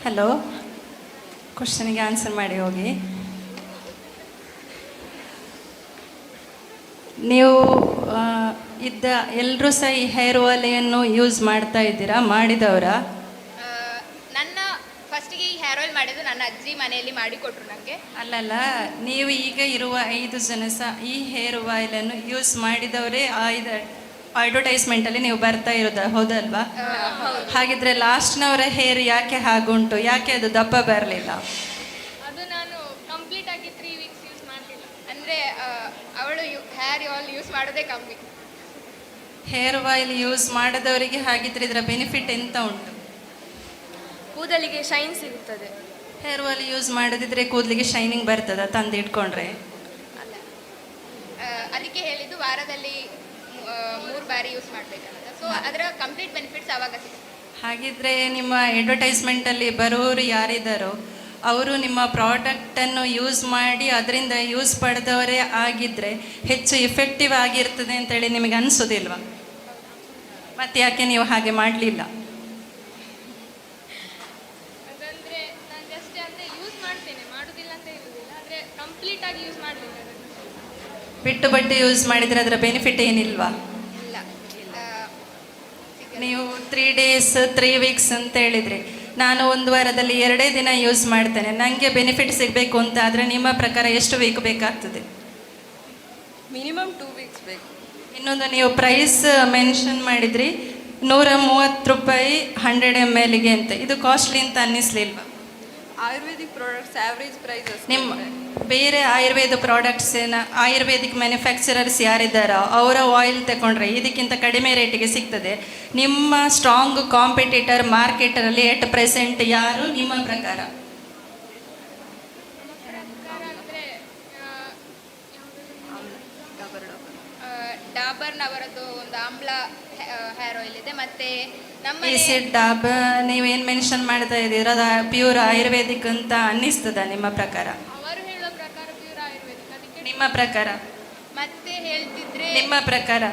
ಹಲೋ, ಕ್ವಶನಿಗೆ ಆನ್ಸರ್ ಮಾಡಿ ಹೋಗಿ. ನೀವು ಎಲ್ಲರೂ ಸಹ ಈ ಹೇರ್ ಆಯಿಲನ್ನು ಯೂಸ್ ಮಾಡ್ತಾ ಇದ್ದೀರಾ? ಮಾಡಿದವರ? ನನ್ನ ಫಸ್ಟಿಗೆ ಈ ಹೇರ್ ಆಯಿಲ್ ಮಾಡಿದ್ದು ನನ್ನ ಅಜ್ಜಿ ಮನೆಯಲ್ಲಿ ಮಾಡಿಕೊಟ್ರು ನನಗೆ. ಅಲ್ಲಲ್ಲ, ನೀವು ಈಗ ಇರುವ 5 ಜನ ಸಹ ಈ ಹೇರ್ ಆಯಿಲನ್ನು ಯೂಸ್ ಮಾಡಿದವರೇ ಅಡ್ವರ್ಟೈಸ್ಮೆಂಟಲ್ಲಿ ನೀವು ಬರ್ತಾ ಇರೋದು, ಹೌದಲ್ವಾ? ಹಾಗಿದ್ರೆ ಲಾಸ್ಟ್ನವರ ಹೇರ್ ಯಾಕೆ ಹಾಗುಂಟು? ಯಾಕೆ ಅದು ದಪ್ಪ ಬರಲಿಲ್ಲ? ಅದು ನಾನು ಕಂಪ್ಲೀಟ್ ಆಗಿ 3 ವೀಕ್ಸ್ ಯೂಸ್ ಮಾಡಲಿಲ್ಲ. ಅಂದರೆ ಅವಳು ಹೇರ್ ಆಯಿಲ್ ಯೂಸ್ ಮಾಡೋದೇ ಕಮ್ಮಿ. ಹೇರ್ ಆಯಿಲ್ ಯೂಸ್ ಮಾಡದವರಿಗೆ ಹಾಗಿದ್ರೆ ಇದರ ಬೆನಿಫಿಟ್ ಎಂತ ಉಂಟು? ಕೂದಲಿಗೆ ಶೈನ್ ಸಿಗುತ್ತದೆ. ಹೇರ್ ಆಯಿಲ್ ಯೂಸ್ ಮಾಡದಿದ್ರೆ ಕೂದಲಿಗೆ ಶೈನಿಂಗ್ ಬರ್ತದ ತಂದು ಇಟ್ಕೊಂಡ್ರೆ? ಅಲ್ಲ, ಅದಕ್ಕೆ ಹೇಳಿದ್ದು ವಾರದಲ್ಲಿ 3 ಬಾರಿ ಯೂಸ್ ಮಾಡಬೇಕಂತ. ಸೊ ಅದರ ಕಂಪ್ಲೀಟ್ ಬೆನಿಫಿಟ್ಸ್ ಆವಾಗ ಸಿಗುತ್ತೆ. ಹಾಗಿದ್ರೆ ನಿಮ್ಮ ಅಡ್ವರ್ಟೈಸ್ಮೆಂಟಲ್ಲಿ ಬರೋರು ಯಾರಿದ್ದಾರೋ ಅವರು ನಿಮ್ಮ ಪ್ರಾಡಕ್ಟನ್ನು ಯೂಸ್ ಮಾಡಿ ಅದರಿಂದ ಯೂಸ್ ಪಡೆದವರೇ ಆಗಿದ್ದರೆ ಹೆಚ್ಚು ಇಫೆಕ್ಟಿವ್ ಆಗಿರ್ತದೆ ಅಂತೇಳಿ ನಿಮಗೆ ಅನಿಸೋದಿಲ್ವಾ? ಮತ್ತು ಯಾಕೆ ನೀವು ಹಾಗೆ ಮಾಡಲಿಲ್ಲ? ಅದಂದರೆ ನಾನು ಜಸ್ಟ್ ಅಂದರೆ ಯೂಸ್ ಮಾಡ್ತೇನೆ, ಮಾಡೋದಿಲ್ಲ ಅಂತ ಇರೋದಿಲ್ಲ, ಆದರೆ ಕಂಪ್ಲೀಟಾಗಿ ಯೂಸ್ ಮಾಡಲಿಲ್ಲ. ಬಿಟ್ಟು ಬಟ್ಟೆ ಯೂಸ್ ಮಾಡಿದರೆ ಅದರ ಬೆನಿಫಿಟ್ ಏನಿಲ್ವಾ? ಇಲ್ಲ, ನೀವು 3 days 3 weeks ಅಂತ ಹೇಳಿದ್ರಿ. ನಾನು 1 ವಾರದಲ್ಲಿ 2 ದಿನ ಯೂಸ್ ಮಾಡ್ತೇನೆ, ನನಗೆ ಬೆನಿಫಿಟ್ ಸಿಗಬೇಕು ಅಂತ ಆದರೆ ನಿಮ್ಮ ಪ್ರಕಾರ ಎಷ್ಟು ವೀಕ್ ಬೇಕಾಗ್ತದೆ? ಮಿನಿಮಮ್ 2 weeks ಬೇಕು. ಇನ್ನೊಂದು, ನೀವು ಪ್ರೈಸ್ ಮೆನ್ಷನ್ ಮಾಡಿದ್ರಿ 130 ರೂಪಾಯಿ 100 ml ಅಂತ. ಇದು ಕಾಸ್ಟ್ಲಿ ಅಂತ ಅನ್ನಿಸ್ಲಿಲ್ವಾ? ಆಯುರ್ವೇದಿಕ್ ಪ್ರಾಡಕ್ಟ್ಸ್ ಆವ್ರೇಜ್ ಪ್ರೈಸ್ ನಿಮ್ಮ ಬೇರೆ ಆಯುರ್ವೇದ ಪ್ರಾಡಕ್ಟ್ಸಿನ ಆಯುರ್ವೇದಿಕ್ ಮ್ಯಾನುಫ್ಯಾಕ್ಚರರ್ಸ್ ಯಾರಿದ್ದಾರೋ ಅವರ ಆಯಿಲ್ ತಗೊಂಡ್ರೆ ಇದಕ್ಕಿಂತ ಕಡಿಮೆ ರೇಟಿಗೆ ಸಿಗ್ತದೆ. ನಿಮ್ಮ ಸ್ಟ್ರಾಂಗ್ ಕಾಂಪಿಟೇಟರ್ ಮಾರ್ಕೆಟಲ್ಲಿ ಎಟ್ ಪ್ರೆಸೆಂಟ್ ಯಾರು ನಿಮ್ಮ ಪ್ರಕಾರ? ಡಾಬರ್ನವರದ್ದು ಒಂದು ಆಮ್ಲ ಹೇರ್ ಆಯಿಲ್ ಇದೆ, ಮತ್ತೆ ನಮ್ಮ ಈಸಿಡ್ ಡಾಬ್ ನೀವೇನು ಮೆನ್ಷನ್ ಮಾಡ್ತಾ ಇದ್ದೀರ ಅದು ಪ್ಯೂರ್ ಆಯುರ್ವೇದಿಕ್ ಅಂತ ಅನ್ನಿಸ್ತದ ನಿಮ್ಮ ಪ್ರಕಾರ? ಅವರು ಹೇಳೋ ಪ್ರಕಾರ ಪ್ಯೂರ್ ಆಯುರ್ವೇದಿಕ್, ಅದಕ್ಕೆ ನಿಮ್ಮ ಪ್ರಕಾರ? ಮತ್ತೆ ಹೇಳ್ತಿದ್ರೆ ನಿಮ್ಮ ಪ್ರಕಾರ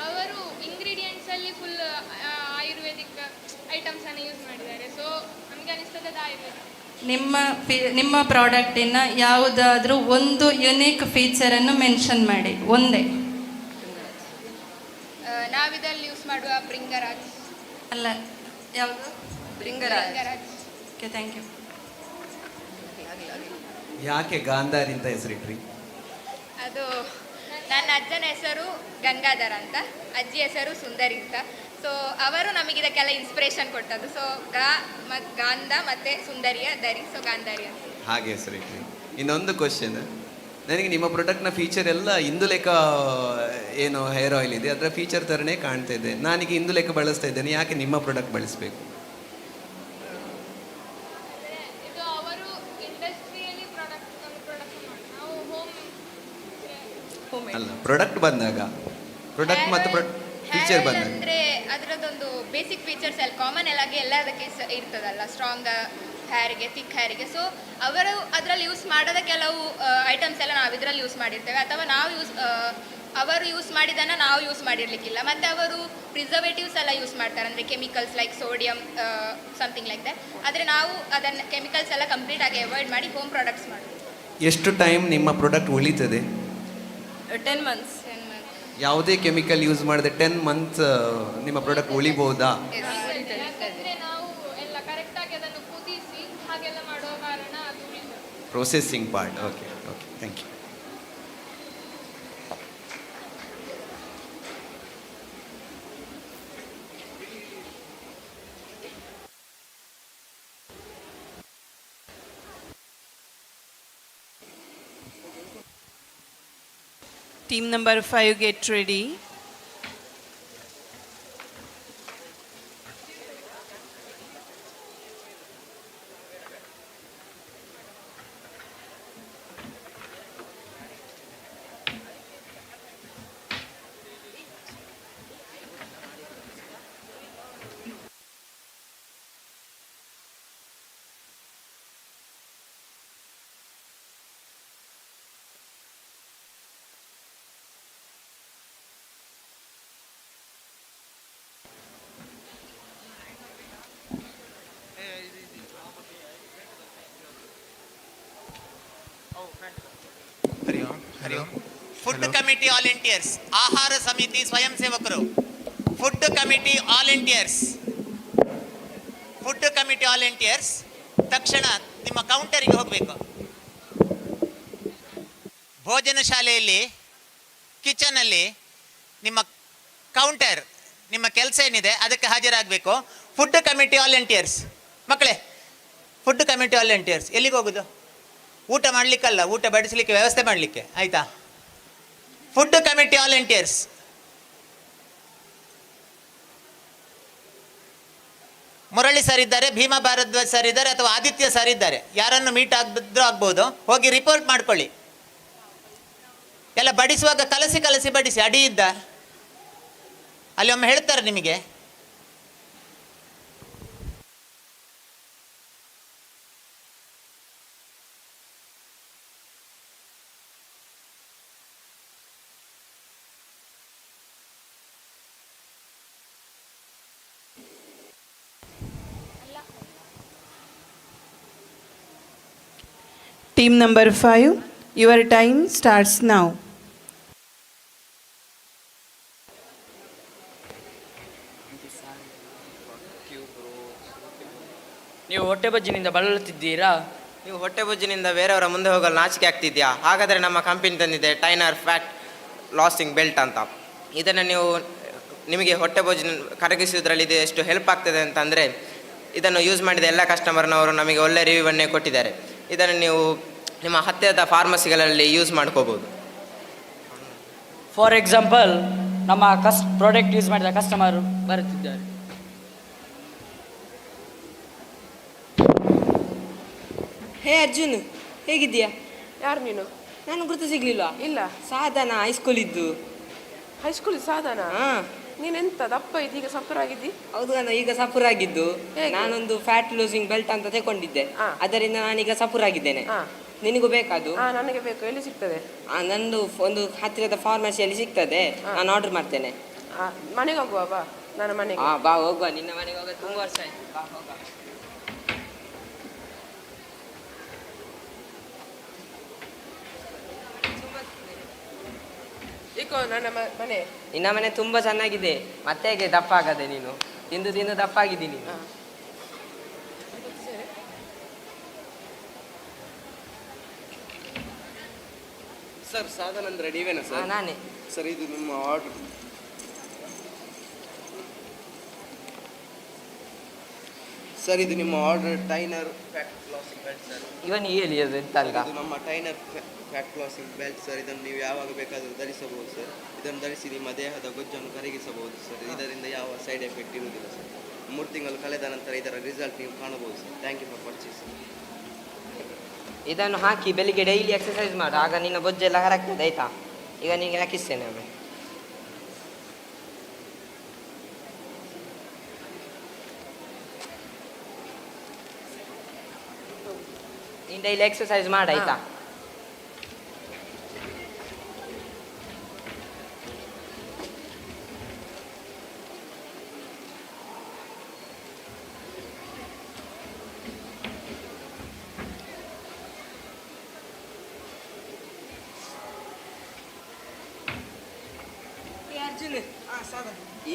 ಅವರು ಇಂಗ್ರೀಡಿಯೆಂಟ್ಸ್ ಅಲ್ಲಿ ಫುಲ್ ಆಯುರ್ವೇದಿಕ್ ಐಟಮ್ಸ್ ಅನ್ನು ಯೂಸ್ ಮಾಡಿದ್ದಾರೆ. ಸೊ ನಮಗೆ ಅನಿಸ್ತದೆ ಅದು ಆಯುರ್ವೇದಿಕ್. ನಿಮ್ಮ ಪ್ರಾಡಕ್ಟಿನ ಯಾವುದಾದ್ರೂ ಒಂದು ಯುನೀಕ್ ಫೀಚರನ್ನು ಮೆನ್ಷನ್ ಮಾಡಿ, ಒಂದೇ. ನಾವಿದಲ್ಲಿ ಯೂಸ್ ಮಾಡುವ ಭೃಂಗರಾಜ್ ಅಲ್ಲ, ಯಾವುದು? ಭೃಂಗರಾಜ್. Okay, thank you. ಯಾಕೆ ಗಾಂಧಾರಿ ಅಂತ ಹೆಸರಿಟ್ರಿ? ಅದು ನನ್ನ ಅಜ್ಜನ ಹೆಸರು ಗಂಗಾಧರ ಅಂತ, ಅಜ್ಜಿ ಹೆಸರು ಸುಂದರಿ ಅಂತ. ಸೊ ಅವರು ನಮಗೆ ಇದಕ್ಕೆಲ್ಲ ಇನ್ಸ್ಪಿರೇಷನ್ ಕೊಟ್ಟದ್ದು. ಸೊ ಗಾಂಧ ಮತ್ತು ಸುಂದರಿಯ ದರಿ, ಸೊ ಗಾಂಧಾರಿ ಅಂತ ಹಾಗೆ ಹೆಸರಿಟ್ರಿ. ಇನ್ನೊಂದು ಕ್ವಶನ್, ನನಗೆ ನಿಮ್ಮ ಪ್ರಾಡಕ್ಟ್ನ ಫೀಚರ್ ಎಲ್ಲ ಇಂದುಲೇಖ ಏನು ಹೇರ್ ಆಯಿಲ್ ಇದೆ ಅದರ ಫೀಚರ್ ಥರನೇ ಕಾಣ್ತಾ ಇದೆ. ನಾನೀಗ ಇಂದುಲೇಖ ಬಳಸ್ತಾ ಇದ್ದೇನೆ, ಯಾಕೆ ನಿಮ್ಮ ಪ್ರಾಡಕ್ಟ್ ಬಳಸಬೇಕು? ಇದು ಅವರು ಇಂಡಸ್ಟ್ರಿಯಲ್ಲಿ ಪ್ರಾಡಕ್ಟ್ ನಾವು ಹೋಮ್ ಅಲ್ಲ, ಪ್ರಾಡಕ್ಟ್ ಬಂದಾಗ ಪ್ರಾಡಕ್ಟ್ ಮತ್ತು ಫೀಚರ್ ಬಂದಾಗ ಅಂದರೆ ಅದರದ್ದೊಂದು ಬೇಸಿಕ್ ಫೀಚರ್ಸ್ ಎಲ್ಲ ಕಾಮನ್ ಎಲ್ಲಾಗಿ ಎಲ್ಲದಕ್ಕೆ ಇರ್ತದಲ್ಲ, ಸ್ಟ್ರಾಂಗ್ ಹೇರಿಗೆ, ಥಿಕ್ ಹೇರಿಗೆ. ಸೊ ಅವರು ಅದರಲ್ಲಿ ಯೂಸ್ ಮಾಡದ ಕೆಲವು ಐಟಮ್ಸ್ ಎಲ್ಲ ನಾವು ಇದರಲ್ಲಿ ಯೂಸ್ ಮಾಡಿರ್ತೇವೆ, ಅಥವಾ ಅವರು ಯೂಸ್ ಮಾಡಿದ್ದನ್ನು ನಾವು ಯೂಸ್ ಮಾಡಿರಲಿಕ್ಕಿಲ್ಲ. ಮತ್ತು ಅವರು ಪ್ರಿಸರ್ವೇಟಿವ್ಸ್ ಎಲ್ಲ ಯೂಸ್ ಮಾಡ್ತಾರೆ, ಅಂದರೆ chemicals like sodium something like that. ಆದರೆ ನಾವು ಅದನ್ನು ಕೆಮಿಕಲ್ಸ್ ಎಲ್ಲ ಕಂಪ್ಲೀಟ್ ಆಗಿ ಅವಾಯ್ಡ್ ಮಾಡಿ ಹೋಮ್ ಪ್ರಾಡಕ್ಟ್ಸ್ ಮಾಡ್ತೀವಿ. ಎಷ್ಟು ಟೈಮ್ ನಿಮ್ಮ ಪ್ರಾಡಕ್ಟ್ ಉಳಿತದೆ? 10 months. ಯಾವುದೇ ಕೆಮಿಕಲ್ ಯೂಸ್ ಮಾಡಿದೆ 10 months ನಿಮ್ಮ ಪ್ರಾಡಕ್ಟ್ ಉಳಿಬಹುದಾ? ಯಾಕಂದರೆ ನಾವು ಎಲ್ಲ ಕರೆಕ್ಟಾಗಿ ಅದನ್ನು ಕುದಿಸಿ ಹಾಗೆಲ್ಲ ಮಾಡುವ ಕಾರಣ ಅದು ಉಳಿತದೆ. Processing part. Okay okay, thank you. Team number 5, get ready. Food committee volunteers, ಆಹಾರ ಸಮಿತಿ ಸ್ವಯಂ ಸೇವಕರು, food committee volunteers, food committee volunteers ತಕ್ಷಣ ನಿಮ್ಮ ಕೌಂಟರಿಗೆ ಹೋಗಬೇಕು. ಭೋಜನ ಶಾಲೆಯಲ್ಲಿ ಕಿಚನಲ್ಲಿ ನಿಮ್ಮ ಕೌಂಟರ್, ನಿಮ್ಮ ಕೆಲಸ ಏನಿದೆ ಅದಕ್ಕೆ ಹಾಜರಾಗಬೇಕು. ಫುಡ್ ಕಮಿಟಿ ವಾಲಂಟಿಯರ್ಸ್ ಮಕ್ಕಳೇ, ಫುಡ್ ಕಮಿಟಿ ವಾಲಂಟಿಯರ್ಸ್ ಎಲ್ಲಿಗೆ ಹೋಗೋದು? ಊಟ ಮಾಡಲಿಕ್ಕಲ್ಲ, ಊಟ ಬಡಿಸಲಿಕ್ಕೆ ವ್ಯವಸ್ಥೆ ಮಾಡಲಿಕ್ಕೆ, ಆಯಿತಾ? Food committee volunteers Murali sir ಇದ್ದಾರೆ, ಭೀಮಾ ಭಾರದ್ವಾಜ್ ಸರ್ ಇದ್ದಾರೆ, ಅಥವಾ ಆದಿತ್ಯ ಸರ್ ಇದ್ದಾರೆ. ಯಾರನ್ನು ಮೀಟ್ ಆಗಿದ್ರೂ ಆಗ್ಬೋದು. ಹೋಗಿ ರಿಪೋರ್ಟ್ ಮಾಡ್ಕೊಳ್ಳಿ. ಎಲ್ಲ ಬಡಿಸುವಾಗ ಕಲಸಿ ಕಲಸಿ ಬಡಿಸಿ. ಅಡಿ ಇದ್ದ ಅಲ್ಲಿ ಒಮ್ಮೆ ಹೇಳ್ತಾರೆ ನಿಮಗೆ. Team number 5, your time starts now. ನೀವು ಹೊಟ್ಟೆ ಬಜ್ಜಿನಿಂದ ಬಳಲುತ್ತಿದ್ದೀರಾ? ನೀವು ಹೊಟ್ಟೆ ಬೊಜ್ಜಿನಿಂದ ಬೇರೆಯವರ ಮುಂದೆ ಹೋಗಲು ನಾಚಿಕೆ ಆಗ್ತಿದ್ಯಾ? ಹಾಗಾದರೆ ನಮ್ಮ ಕಂಪನಿ ತಂದಿದೆ ಟೈನರ್ ಫ್ಯಾಟ್ ಲಾಸಿಂಗ್ ಬೆಲ್ಟ್ ಅಂತ. ಇದನ್ನು ನಿಮಗೆ ಹೊಟ್ಟೆ ಬೊಜ್ಜಿನ ಕರಗಿಸುವುದರಲ್ಲಿ ಇದು ಎಷ್ಟು ಹೆಲ್ಪ್ ಆಗ್ತದೆ ಅಂತಂದರೆ, ಇದನ್ನು ಯೂಸ್ ಮಾಡಿದ ಎಲ್ಲ ಕಸ್ಟಮರ್ನವರು ನಮಗೆ ಒಳ್ಳೆ ರಿವ್ಯೂವನ್ನೇ ಕೊಟ್ಟಿದ್ದಾರೆ. ಇದನ್ನು ನೀವು ನಿಮ್ಮ ಹತ್ತಿರದ ಫಾರ್ಮಸಿಗಳಲ್ಲಿ ಯೂಸ್ ಮಾಡ್ಕೋಬೋದು. ಫಾರ್ ಎಕ್ಸಾಂಪಲ್, ನಮ್ಮ ಪ್ರಾಡಕ್ಟ್ ಯೂಸ್ ಮಾಡಿದ ಕಸ್ಟಮರ್ ಬರುತ್ತಿದ್ದಾರೆ. ಹೇ ಅರ್ಜುನ್, ಹೇಗಿದ್ದೀಯಾ? ಯಾರು ನೀನು? ನಾನು ಗುರುತು ಸಿಗ್ಲಿಲ್ಲ. ಇಲ್ಲ. ಸಾಧನ ಹೈಸ್ಕೂಲ್ ಇದ್ದು. ಹೈಸ್ಕೂಲ್ ಸಾಧನ? ಹಾಂ. ನೀನೆಂತ ದಪ್ಪ ಇದೀಗ ಸಪುರಾಗಿದ್ದಿ? ಹೌದು, ನಾನು ಈಗ ಸಪುರಾಗಿದ್ದು. ಹೇಗೆ? ನಾನೊಂದು ಫ್ಯಾಟ್ ಲೂಸಿಂಗ್ ಬೆಲ್ಟ್ ಅಂತ ತಗೊಂಡಿದ್ದೆ, ಅದರಿಂದ ನಾನೀಗ ಸಪುರಾಗಿದ್ದೇನೆ. ನಿನಗೂ ಬೇಕಾದು? ನನಗೆ ಬೇಕು. ಎಲ್ಲಿ ಸಿಗ್ತದೆ? ನಂದು ಒಂದು ಹತ್ತಿರದ ಫಾರ್ಮಸಿಯಲ್ಲಿ ಸಿಗ್ತದೆ, ನಾನು ಆರ್ಡರ್ ಮಾಡ್ತೇನೆ. ಮನೆಗೆ ಹೋಗುವ ಬಾ, ನನ್ನ ಮನೆಗೆ. ಬಾ ಹೋಗುವ, ನಿನ್ನ ಮನೆಗೆ ಹೋಗ ತುಂಬ ವರ್ಷ ಆಯ್ತು. ಬಾ ಹೋಗ. ಇಕೋ ನನ್ನ ಮನೆ. ನಿನ್ನ ಮನೆ ತುಂಬ ಚೆನ್ನಾಗಿದೆ. ಮತ್ತೆ ಹೇಗೆ ದಪ್ಪ ಆಗದೆ ನೀನು? ತಿಂದು ತಿಂದು ದಪ್ಪ ಆಗಿದ್ದೀನಿ. ಸರ್, ಸಾಧನ ಅಂದ್ರೆ ರೆಡಿವೇನಾ ಸರ್? ನಾನೇ ಸರ್. ಇದು ನಿಮ್ಮ ಆರ್ಡರ್. ಸರ್, ಇದು ನಿಮ್ಮ ಆರ್ಡರ್ ಟೈನರ್ ಫ್ಯಾಟ್ ಲಾಸಿಂಗ್ ಬೆಲ್ಟ್ ಸರ್. ಇವನು ಹೇಳಿ ಅದು ಎಂತ ಅಲ್ಗ? ಇದು ನಮ್ಮ ಟೈನರ್ ಫ್ಯಾಟ್ ಲಾಸಿಂಗ್ ಬೆಲ್ಟ್ ಸರ್. ಇದನ್ನು ನೀವು ಯಾವಾಗ ಬೇಕಾದರೂ ಧರಿಸಬಹುದು ಸರ್. ಇದನ್ನು ಧರಿಸಿ ನಿಮ್ಮ ದೇಹದ ಗೊಜ್ಜನ್ನು ಕರಗಿಸಬಹುದು ಸರ್. ಇದರಿಂದ ಯಾವ ಸೈಡ್ ಎಫೆಕ್ಟ್ ಇರುವುದಿಲ್ಲ ಸರ್. 3 ತಿಂಗಳು ಕಳೆದ ನಂತರ ಇದರ ರಿಸಲ್ಟ್ ನೀವು ಕಾಣಬಹುದು sir. Thank you for purchasing. ಇದನ್ನು ಹಾಕಿ ಬೆಳಿಗ್ಗೆ ಡೈಲಿ ಎಕ್ಸರ್ಸೈಸ್ ಮಾಡು, ಆಗ ನಿನ್ನ ಬೊಜ್ಜೆಲ್ಲ ಹರಗ್ತದೆ ಆಯ್ತಾ? ಈಗ ನಿನಗೆ ಹಾಕಿಸ್ತೇನೆ ಆಮೇಲೆ. ನೀನು ಡೈಲಿ ಎಕ್ಸರ್ಸೈಸ್ ಮಾಡಾಯ್ತಾ?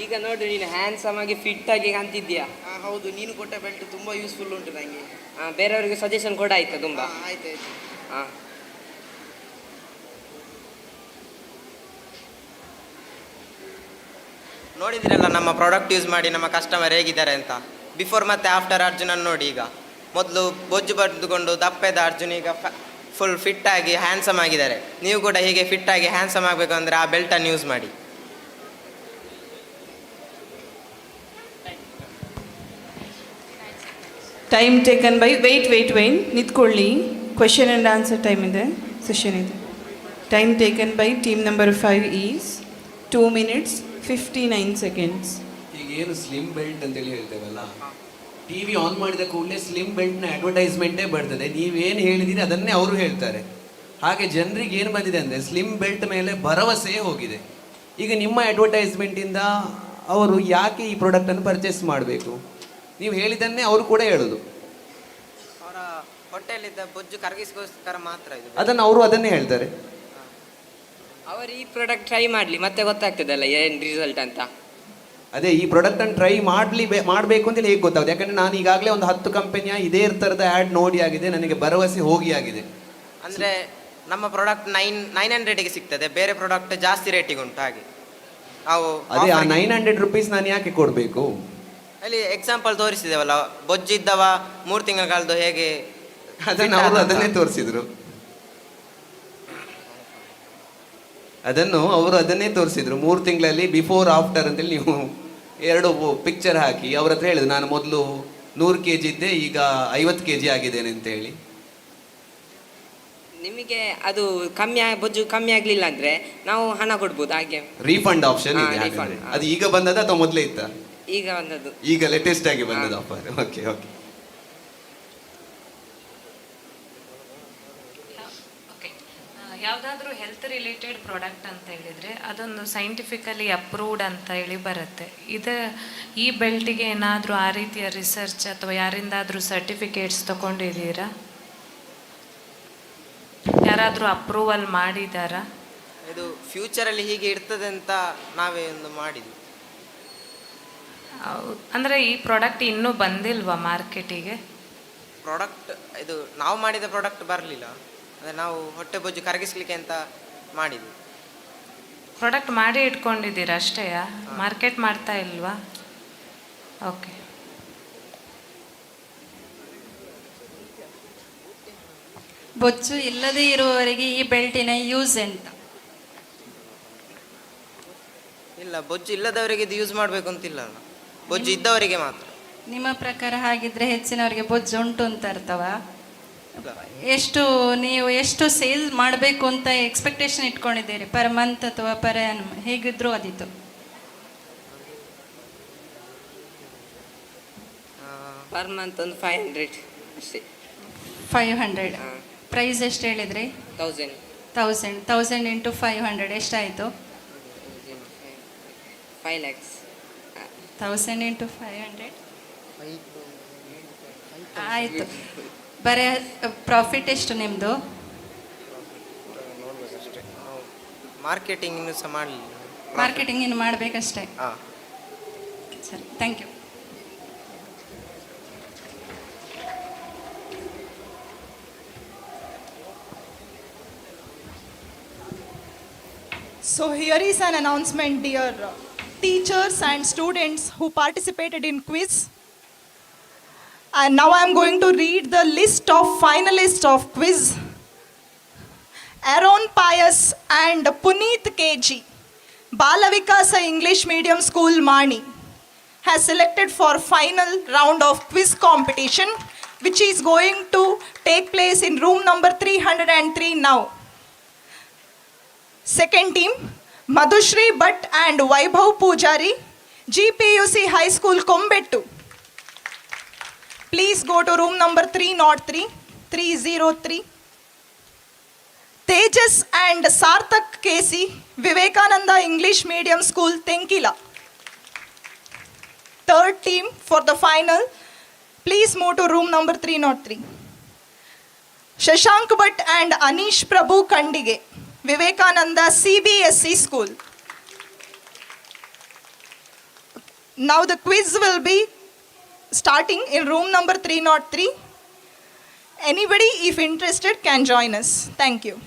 ಈಗ ನೋಡು, ನೀನು ಹ್ಯಾಂಡ್ಸಮ್ ಆಗಿ ಫಿಟ್ ಆಗಿ ಕಾಣ್ತಿದ್ಯಾ. ಹೌದು, ನೀನು ಕೊಟ್ಟ ಬೆಲ್ಟ್ ತುಂಬ ಯೂಸ್ಫುಲ್ ಉಂಟು ನನಗೆ. ಬೇರೆಯವರಿಗೆ ಸಜೆಷನ್ ಕೂಡ ಆಯ್ತಾ ತುಂಬ? ಆಯ್ತಾಯ್ತು. ಹಾಂ, ನೋಡಿದಿರಲ್ಲ ನಮ್ಮ ಪ್ರಾಡಕ್ಟ್ ಯೂಸ್ ಮಾಡಿ ನಮ್ಮ ಕಸ್ಟಮರ್ ಹೇಗಿದ್ದಾರೆ ಅಂತ. ಬಿಫೋರ್ ಮತ್ತು ಆಫ್ಟರ್ ಅರ್ಜುನನ್ನು ನೋಡಿ. ಈಗ ಮೊದಲು ಬೊಜ್ಜು ಬಡ್ದುಕೊಂಡು ದಪ್ಪದ ಅರ್ಜುನ್ ಈಗ ಫುಲ್ ಫಿಟ್ ಆಗಿ ಹ್ಯಾಂಡ್ಸಮ್ ಆಗಿದ್ದಾರೆ. ನೀವು ಕೂಡ ಹೀಗೆ ಫಿಟ್ ಆಗಿ ಹ್ಯಾಂಡ್ಸಮ್ ಆಗಬೇಕು ಅಂದರೆ ಆ ಬೆಲ್ಟನ್ನು ಯೂಸ್ ಮಾಡಿ. Time taken by, wait, ನಿಂತ್ಕೊಳ್ಳಿ. ಕ್ವೆಶನ್ ಆ್ಯಂಡ್ ಆನ್ಸರ್ ಟೈಮ್ ಇದೆ, ಸೆಷನ್ ಇದೆ. Time taken by team number 5 is 2 minutes 59 seconds. ಈಗ ಏನು ಸ್ಲಿಮ್ ಬೆಲ್ಟ್ ಅಂತೇಳಿ ಹೇಳ್ತೇವಲ್ಲ, ಟಿ ವಿ ಆನ್ ಮಾಡಿದ ಕೂಡಲೇ ಸ್ಲಿಮ್ ಬೆಲ್ಟ್ನ ಅಡ್ವರ್ಟೈಸ್ಮೆಂಟೇ ಬರ್ತದೆ. ನೀವೇನು ಹೇಳಿದ್ದೀರಿ ಅದನ್ನೇ ಅವರು ಹೇಳ್ತಾರೆ. ಹಾಗೆ ಜನರಿಗೆ ಏನು ಬಂದಿದೆ ಅಂದರೆ ಸ್ಲಿಮ್ ಬೆಲ್ಟ್ ಮೇಲೆ ಭರವಸೆಯೇ ಹೋಗಿದೆ. ಈಗ ನಿಮ್ಮ ಅಡ್ವರ್ಟೈಸ್ಮೆಂಟಿಂದ ಅವರು ಯಾಕೆ ಈ ಪ್ರಾಡಕ್ಟನ್ನು ಪರ್ಚೇಸ್ ಮಾಡಬೇಕು? ನೀವು ಹೇಳಿದ್ದನ್ನೇ ಅವರು ಕೂಡ ಹೇಳೋದು. ಅವರ ಹೊಟ್ಟೆಯಲ್ಲಿದ್ದ ಬೊಜ್ಜು ಕರಗಿಸ್ಕೋಸ್ಕರ ಮಾತ್ರ ಇದು. ಅದನ್ನು ಅವರು ಅದನ್ನೇ ಹೇಳ್ತಾರೆ. ಅವರು ಈ ಪ್ರಾಡಕ್ಟ್ ಟ್ರೈ ಮಾಡಲಿ, ಮತ್ತೆ ಗೊತ್ತಾಗ್ತದಲ್ಲ ಏನು ರಿಸಲ್ಟ್ ಅಂತ. ಅದೇ ಈ ಪ್ರಾಡಕ್ಟನ್ನು ಟ್ರೈ ಮಾಡಬೇಕು ಅಂತೇಳಿ ಹೇಗೆ ಗೊತ್ತಾಗುತ್ತೆ? ಯಾಕಂದರೆ ನಾನು ಈಗಾಗಲೇ ಒಂದು 10 ಕಂಪನಿಯ ಇದೇ ಥರದ ಆ್ಯಡ್ ನೋಡಿ ಆಗಿದೆ, ನನಗೆ ಭರವಸೆ ಹೋಗಿ ಆಗಿದೆ. ಅಂದರೆ ನಮ್ಮ ಪ್ರಾಡಕ್ಟ್ 900ಗೆ ಸಿಗ್ತದೆ, ಬೇರೆ ಪ್ರಾಡಕ್ಟ್ ಜಾಸ್ತಿ ರೇಟಿಗೆ ಉಂಟು. ಹಾಗೆ ಅದೇ ಆ 900 rupees ನಾನು ಯಾಕೆ ಕೊಡಬೇಕು? ಅಲ್ಲಿ ಎಕ್ಸಾಂಪಲ್ ತೋರಿಸಿದೇವಲ್ಲ, ಬೊಜ್ಜಿದ್ದವ 3 ತಿಂಗಳ ಕಾಲದ್ದು ಹೇಗೆ ಅದನ್ನು ಅವರು ಅದನ್ನೇ ತೋರಿಸಿದ್ರು. ಅವರು ಅದನ್ನೇ ತೋರಿಸಿದ್ರು 3 ತಿಂಗಳಲ್ಲಿ ಬಿಫೋರ್ ಆಫ್ಟರ್ ಅಂತೇಳಿ ನೀವು 2 ಪಿಕ್ಚರ್ ಹಾಕಿ ಅವ್ರ ಹತ್ರ ಹೇಳಿದ್ರು, ನಾನು ಮೊದಲು 100 kg ಇದ್ದೆ, ಈಗ 50 kg ಆಗಿದ್ದೇನೆ ಅಂತೇಳಿ. ನಿಮಗೆ ಅದು ಬೊಜ್ಜು ಕಮ್ಮಿ ಆಗಲಿಲ್ಲ ಅಂದರೆ ನಾವು ಹಣ ಕೊಡ್ಬೋದು. ಹಾಗೆ ರೀಫಂಡ್ ಆಪ್ಷನ್ ಇದೆ. ಅದು ಈಗ ಬಂದದ ಅಥವಾ ಮೊದಲೇ ಇತ್ತ? ಈಗ ಬಂದದ್ದು, ಈಗ ಲೇಟೆಸ್ಟ್ ಆಗಿ ಬಂದದ ಆಫರ್. ಓಕೆ. ಯಾವುದಾದ್ರೂ ಹೆಲ್ತ್ ರಿಲೇಟೆಡ್ ಪ್ರಾಡಕ್ಟ್ ಅಂತ ಹೇಳಿದರೆ ಅದೊಂದು ಸೈಂಟಿಫಿಕಲಿ ಅಪ್ರೂವ್ಡ್ ಅಂತ ಹೇಳಿ ಬರುತ್ತೆ. ಈ ಬೆಲ್ಟಿಗೆ ಏನಾದರೂ ಆ ರೀತಿಯ ರಿಸರ್ಚ್ ಅಥವಾ ಯಾರಿಂದಾದರೂ ಸರ್ಟಿಫಿಕೇಟ್ಸ್ ತೊಗೊಂಡಿದ್ದೀರಾ? ಯಾರಾದರೂ ಅಪ್ರೂವಲ್ ಮಾಡಿದಾರಾ? ಇದು ಫ್ಯೂಚರಲ್ಲಿ ಹೀಗೆ ಇರ್ತದೆ ಅಂತ ನಾವೇ ಒಂದು ಮಾಡಿದ್ವಿ. ಅಂದರೆ ಈ ಪ್ರಾಡಕ್ಟ್ ಇನ್ನೂ ಬಂದಿಲ್ವಾ ಮಾರ್ಕೆಟಿಗೆ? ಪ್ರಾಡಕ್ಟ್ ಇದು ನಾವು ಮಾಡಿದ ಪ್ರಾಡಕ್ಟ್ ಬರಲಿಲ್ಲ, ಅಂದರೆ ನಾವು ಹೊಟ್ಟೆ ಬೊಜ್ಜು ಕರಗಿಸ್ಲಿಕ್ಕೆ ಅಂತ ಮಾಡಿದ್ವಿ. ಪ್ರಾಡಕ್ಟ್ ಮಾಡಿ ಇಟ್ಕೊಂಡಿದ್ದೀರಾ ಅಷ್ಟೇಯಾ? ಮಾರ್ಕೆಟ್ ಮಾಡ್ತಾ ಇಲ್ವಾ? ಓಕೆ. ಬೊಜ್ಜು ಇಲ್ಲದೇ ಇರುವವರಿಗೆ ಈ ಬೆಲ್ಟಿನ ಯೂಸ್ ಎಂತ? ಇಲ್ಲ, ಬೊಜ್ಜು ಇಲ್ಲದವರಿಗೆ ಇದು ಯೂಸ್ ಮಾಡಬೇಕು ಅಂತಿಲ್ಲ ಅಲ್ಲ, ಬೊಜ್ಜು ಇದ್ದವರಿಗೆ ಮಾತ್ರ. ನಿಮ್ಮ ಪ್ರಕಾರ ಹಾಗಿದ್ರೆ ಹೆಚ್ಚಿನವರಿಗೆ ಬೊಜ್ಜು ಉಂಟು ಅಂತ ಅರ್ಥವಾ? ನೀವು ಎಷ್ಟು ಸೇಲ್ ಮಾಡಬೇಕು ಅಂತ ಎಕ್ಸ್ಪೆಕ್ಟೇಷನ್ ಇಟ್ಕೊಂಡಿದ್ದೀರಿ? ಪರ್ ಮಂತ್ ಅಥವಾ ಪರ್ ಆ್ಯನಮ್ ಹೇಗಿದ್ರು ಅದಿತ್ತು? ಪರ್ ಮಂತ್ ಒಂದು 500 ಅಷ್ಟೇ. 500. ಪ್ರೈಸ್ ಎಷ್ಟು ಹೇಳಿದ್ರಿ? 1000. 1000 ಇಂಟು 500 ಎಷ್ಟಾಯಿತು? 5 lakhs. 1000 ಇಂಟು 500 ಆಯಿತು. ಬರೀ ಪ್ರಾಫಿಟ್ ಎಷ್ಟು ನಿಮ್ಮದು? ಮಾರ್ಕೆಟಿಂಗ್ ಇನ್ನೂ ಸಹ ಮಾಡಲಿಲ್ಲ. ಮಾರ್ಕೆಟಿಂಗ್ ಇನ್ನು ಮಾಡಬೇಕಷ್ಟೇ. ಹಾಂ, ಸರಿ, thank you. So here is an announcement, dear teachers and students who participated in quiz. And now I am going to read the list of finalists of quiz. Aaron Pius and Puneet KG, Balavikasa English Medium School, Mani, has selected for final round of quiz competition, which is going to take place in room number 303 now. Second team, Madhushri Bhatt and Vaibhav Pujari, GPUC High School, Kombettu. Please go to room number 303. Tejas and Sarthak Kesi, Vivekananda English Medium School, Tenkila. Third team for the final, please move to room number 303. Shashank Bhatt and Anish Prabhu Kandige, Vivekananda CBSE School. Now the quiz will be starting in room number 303. Anybody, if interested, can join us. Thank you.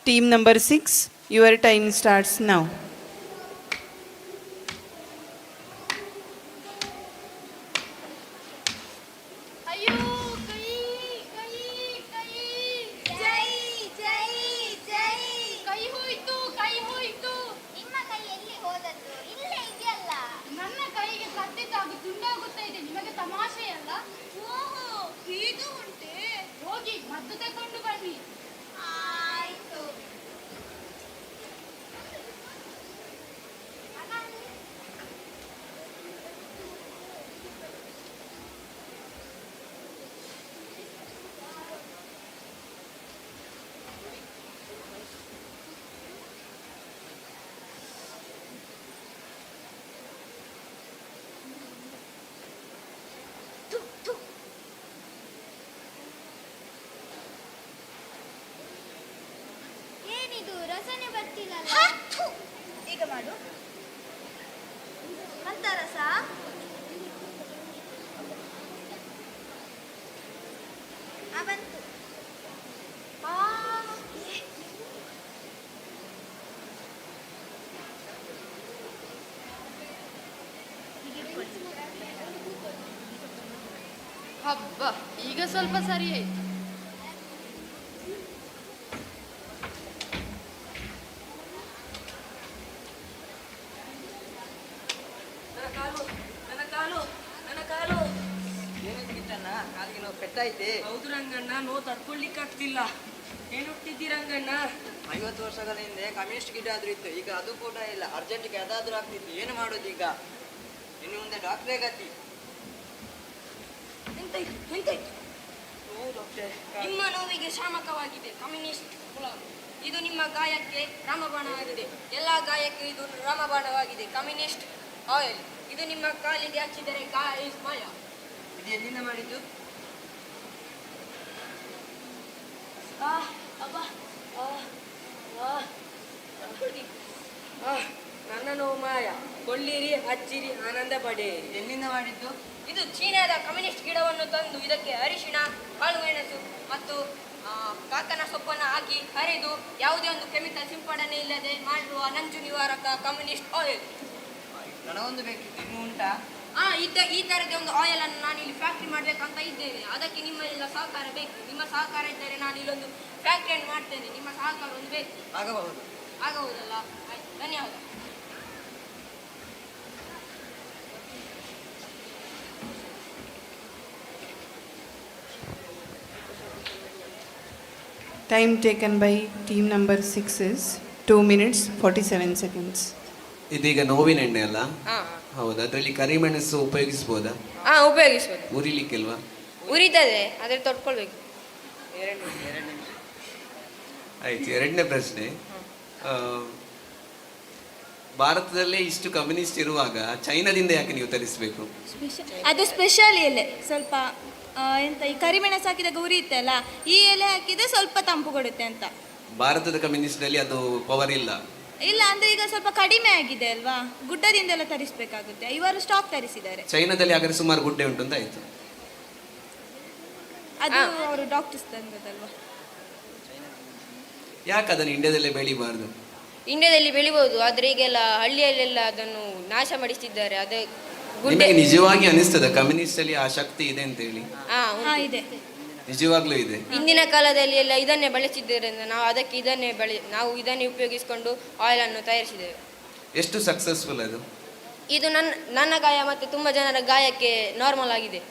Team number 6, your time starts now. ಏನಿದು ರಸನೆ ಬರ್ತಿಲ್ಲಲ್ಲ? ಈಗ ಮಾಡು. ಅಂತ ರಸ ಬಂತು. ಹಬ್ಬ, ಈಗ ಸ್ವಲ್ಪ ಸರಿ ಆಯ್ತು. ಹೌದು ರಂಗಣ್ಣ, ನೋವು ತಡ್ಕೊಳ್ಲಿಕ್ಕಾಗ್ತಿಲ್ಲ. ಏನು ಹುಟ್ಟಿದ್ದಿ ರಂಗಣ್ಣ? 50 ವರ್ಷಗಳ ಹಿಂದೆ ಕಮ್ಯುನಿಸ್ಟ್ ಗಿಡ ಆದ್ರೂ ಇತ್ತು, ಈಗ ಅದು ಕೂಡ ಇಲ್ಲ. ಅರ್ಜೆಂಟ್ಗೆ ಅದಾದ್ರೂ ಆಗ್ತಿತ್ತು, ಏನು ಮಾಡೋದು ಈಗ? ಇನ್ನು ಮುಂದೆ ಡಾಕ್ಟ್ರೇ ಗತಿ. ಎಂತಾಯ್ತು? ನಿಮ್ಮ ನೋವಿಗೆ ಶಾಮಕವಾಗಿದೆ ಕಮ್ಯುನಿಸ್ಟ್ ಕುಲ. ಇದು ನಿಮ್ಮ ಗಾಯಕ್ಕೆ ರಾಮಬಾಣವಾಗಿದೆ. ಎಲ್ಲ ಗಾಯಕ್ಕೆ ಇದು ರಾಮಬಾಣವಾಗಿದೆ. Communist oil. ಇದು ನಿಮ್ಮ ಕಾಲಿಗೆ ಹಚ್ಚಿದರೆ ಗಾಯ ಇಸ್ ಮಾಯ. ಇದು ಎಲ್ಲಿಂದ ಮಾಡಿದ್ದು? ನನ್ನ ನೋವು ಮಾಯ. ಕೊಳ್ಳಿರಿ, ಹಚ್ಚಿರಿ, ಆನಂದ ಪಡೆಯಿರಿ. ಎಲ್ಲಿಂದ ಮಾಡಿದ್ದು? ಇದು ಚೀನಾದ ಕಮ್ಯುನಿಸ್ಟ್ ಗಿಡವನ್ನು ತಂದು ಇದಕ್ಕೆ ಅರಿಶಿಣ, ಕಾಳುಮೆಣಸು ಮತ್ತು ಕಾಕನ ಸೊಪ್ಪನ್ನು ಹಾಕಿ ಹರಿದು ಯಾವುದೇ ಒಂದು ಕೆಮಿಕಲ್ ಸಿಂಪಡಣೆ ಇಲ್ಲದೆ ಮಾಡಿರುವ ನಂಜು ನಿವಾರಕ ಕಮ್ಯುನಿಸ್ಟ್ ಆಯಿಲ್. ನನಗೊಂದು ಬೇಕಿತ್ತು, ಇನ್ನೂ ಉಂಟಾ? ಈ ಥರದ ಒಂದು ಆಯಿಲ್ ಅನ್ನು ನಾನು ಇಲ್ಲಿ ಫ್ಯಾಕ್ಟ್ರಿ ಮಾಡಬೇಕಂತ ಇದ್ದೇನೆ. ಅದಕ್ಕೆ ನಿಮ್ಮ ಎಲ್ಲ ಸಹಕಾರ ಬೇಕು. ನಿಮ್ಮ ಸಹಕಾರ ಇದ್ದರೆ ನಾನು ಇಲ್ಲೊಂದು ಫ್ಯಾಕ್ಟ್ರಿಯನ್ನು ಮಾಡ್ತೇನೆ. ನಿಮ್ಮ ಸಹಕಾರ ಒಂದು ಬೇಕು. ಆಗಬಹುದಲ್ಲ? ಆಯ್ತು, ಧನ್ಯವಾದ. Time taken by team number 6 is 2 minutes 47 seconds. ಇದೀಗ ನೋವಿನ ಎಣ್ಣೆ ಅಲ್ಲ? ಹೌದು. ಅದರಲ್ಲಿ ಕರಿಮೆಣಸು ಉಪಯೋಗಿಸ್ಬೋದಾ? ಉಪಯೋಗಿಸ್ಬೋದು. ಉರಿಲಿಕ್ಕಿಲ್ವಾ? ಉರಿತದೆ, ಆದರೆ ತೊಡ್ಕೊಳ್ಬೇಕು. ಆಯ್ತು. ಎರಡನೇ ಪ್ರಶ್ನೆ, ಭಾರತದಲ್ಲೇ ಇಷ್ಟು ಕಮ್ಯುನಿಸ್ಟ್ ಇರುವಾಗ ಚೈನಾದಿಂದ ಯಾಕೆ ನೀವು ತರಿಸಬೇಕು? ಅದು ಸ್ಪೆಷಲ್ ಎಲೆ. ಸ್ವಲ್ಪ ಎಂತ ಈ ಕರಿಮೆಣಸು ಹಾಕಿದಾಗ ಉರಿಯುತ್ತಲ್ಲ, ಈ ಎಲೆ ಹಾಕಿದ್ರೆ ಸ್ವಲ್ಪ ತಂಪು ಕೊಡುತ್ತೆ ಅಂತ. ಭಾರತದ ಕಮ್ಯುನಿಸ್ಟ್ನಲ್ಲಿ ಅದು ಪವರ್ ಇಲ್ಲ. ಇಲ್ಲ ಅಂದ್ರೆ ಈಗ ಸ್ವಲ್ಪ ಕಡಿಮೆ ಆಗಿದೆ ಅಲ್ವಾ, ಗುಡ್ಡದಿಂದೆಲ್ಲ ತರಿಸಬೇಕಾಗುತ್ತೆ. ಇವರು ಸ್ಟಾಕ್ ತರಿಸಿದ್ದಾರೆ. ಚೈನಾದಲ್ಲಿ ಹಾಗಾದ್ರೆ ಸುಮಾರು ಗುಡ್ಡೆ ಉಂಟು ಅಂತ ಆಯ್ತು. ಅದು ಅವರು ಡಾಕ್ಟರ್ಸ್ ತಂದದಲ್ವಾ. ಯಾಕೆ ಅದನ್ನು ಇಂಡಿಯಾದಲ್ಲೇ ಬೆಳಿಬಾರ್ದು? ಇಂಡಿಯಾದಲ್ಲಿ ಬೆಳಿಬಹುದು, ಆದ್ರೆ ಈಗೆಲ್ಲ ಹಳ್ಳಿಯಲ್ಲೆಲ್ಲ ಅದನ್ನು ನಾಶ ಮಾಡಿಸ್ತಿದ್ದಾರೆ. ಅದೇ ನಿಮಗೆ ನಿಜವಾಗಿ ಅನಿಸ್ತದ ಕಮ್ಯುನಿಸ್ಟ್ ಅಲ್ಲಿ ಆ ಶಕ್ತಿ ಇದೆ ಅಂತ ಹೇಳಿ? ಇದೆ, ನಿಜವಾಗ್ಲೂ ಇದೆ. ಇಂದಿನ ಕಾಲದಲ್ಲಿ ಎಲ್ಲ ಇದನ್ನೇ ಬಳಸಿದ್ದರಿಂದ ನಾವು ಅದಕ್ಕೆ ನಾವು ಇದನ್ನೇ ಉಪಯೋಗಿಸಿಕೊಂಡು ಆಯಿಲ್ ಅನ್ನು ತಯಾರಿಸಿದ್ದೇವೆ. ಎಷ್ಟು ಸಕ್ಸಸ್ಫುಲ್ ಅದು? ಇದು ನನ್ನ ಗಾಯ ಮತ್ತೆ ತುಂಬಾ ಜನರ ಗಾಯಕ್ಕೆ ನಾರ್ಮಲ್ ಆಗಿದೆ.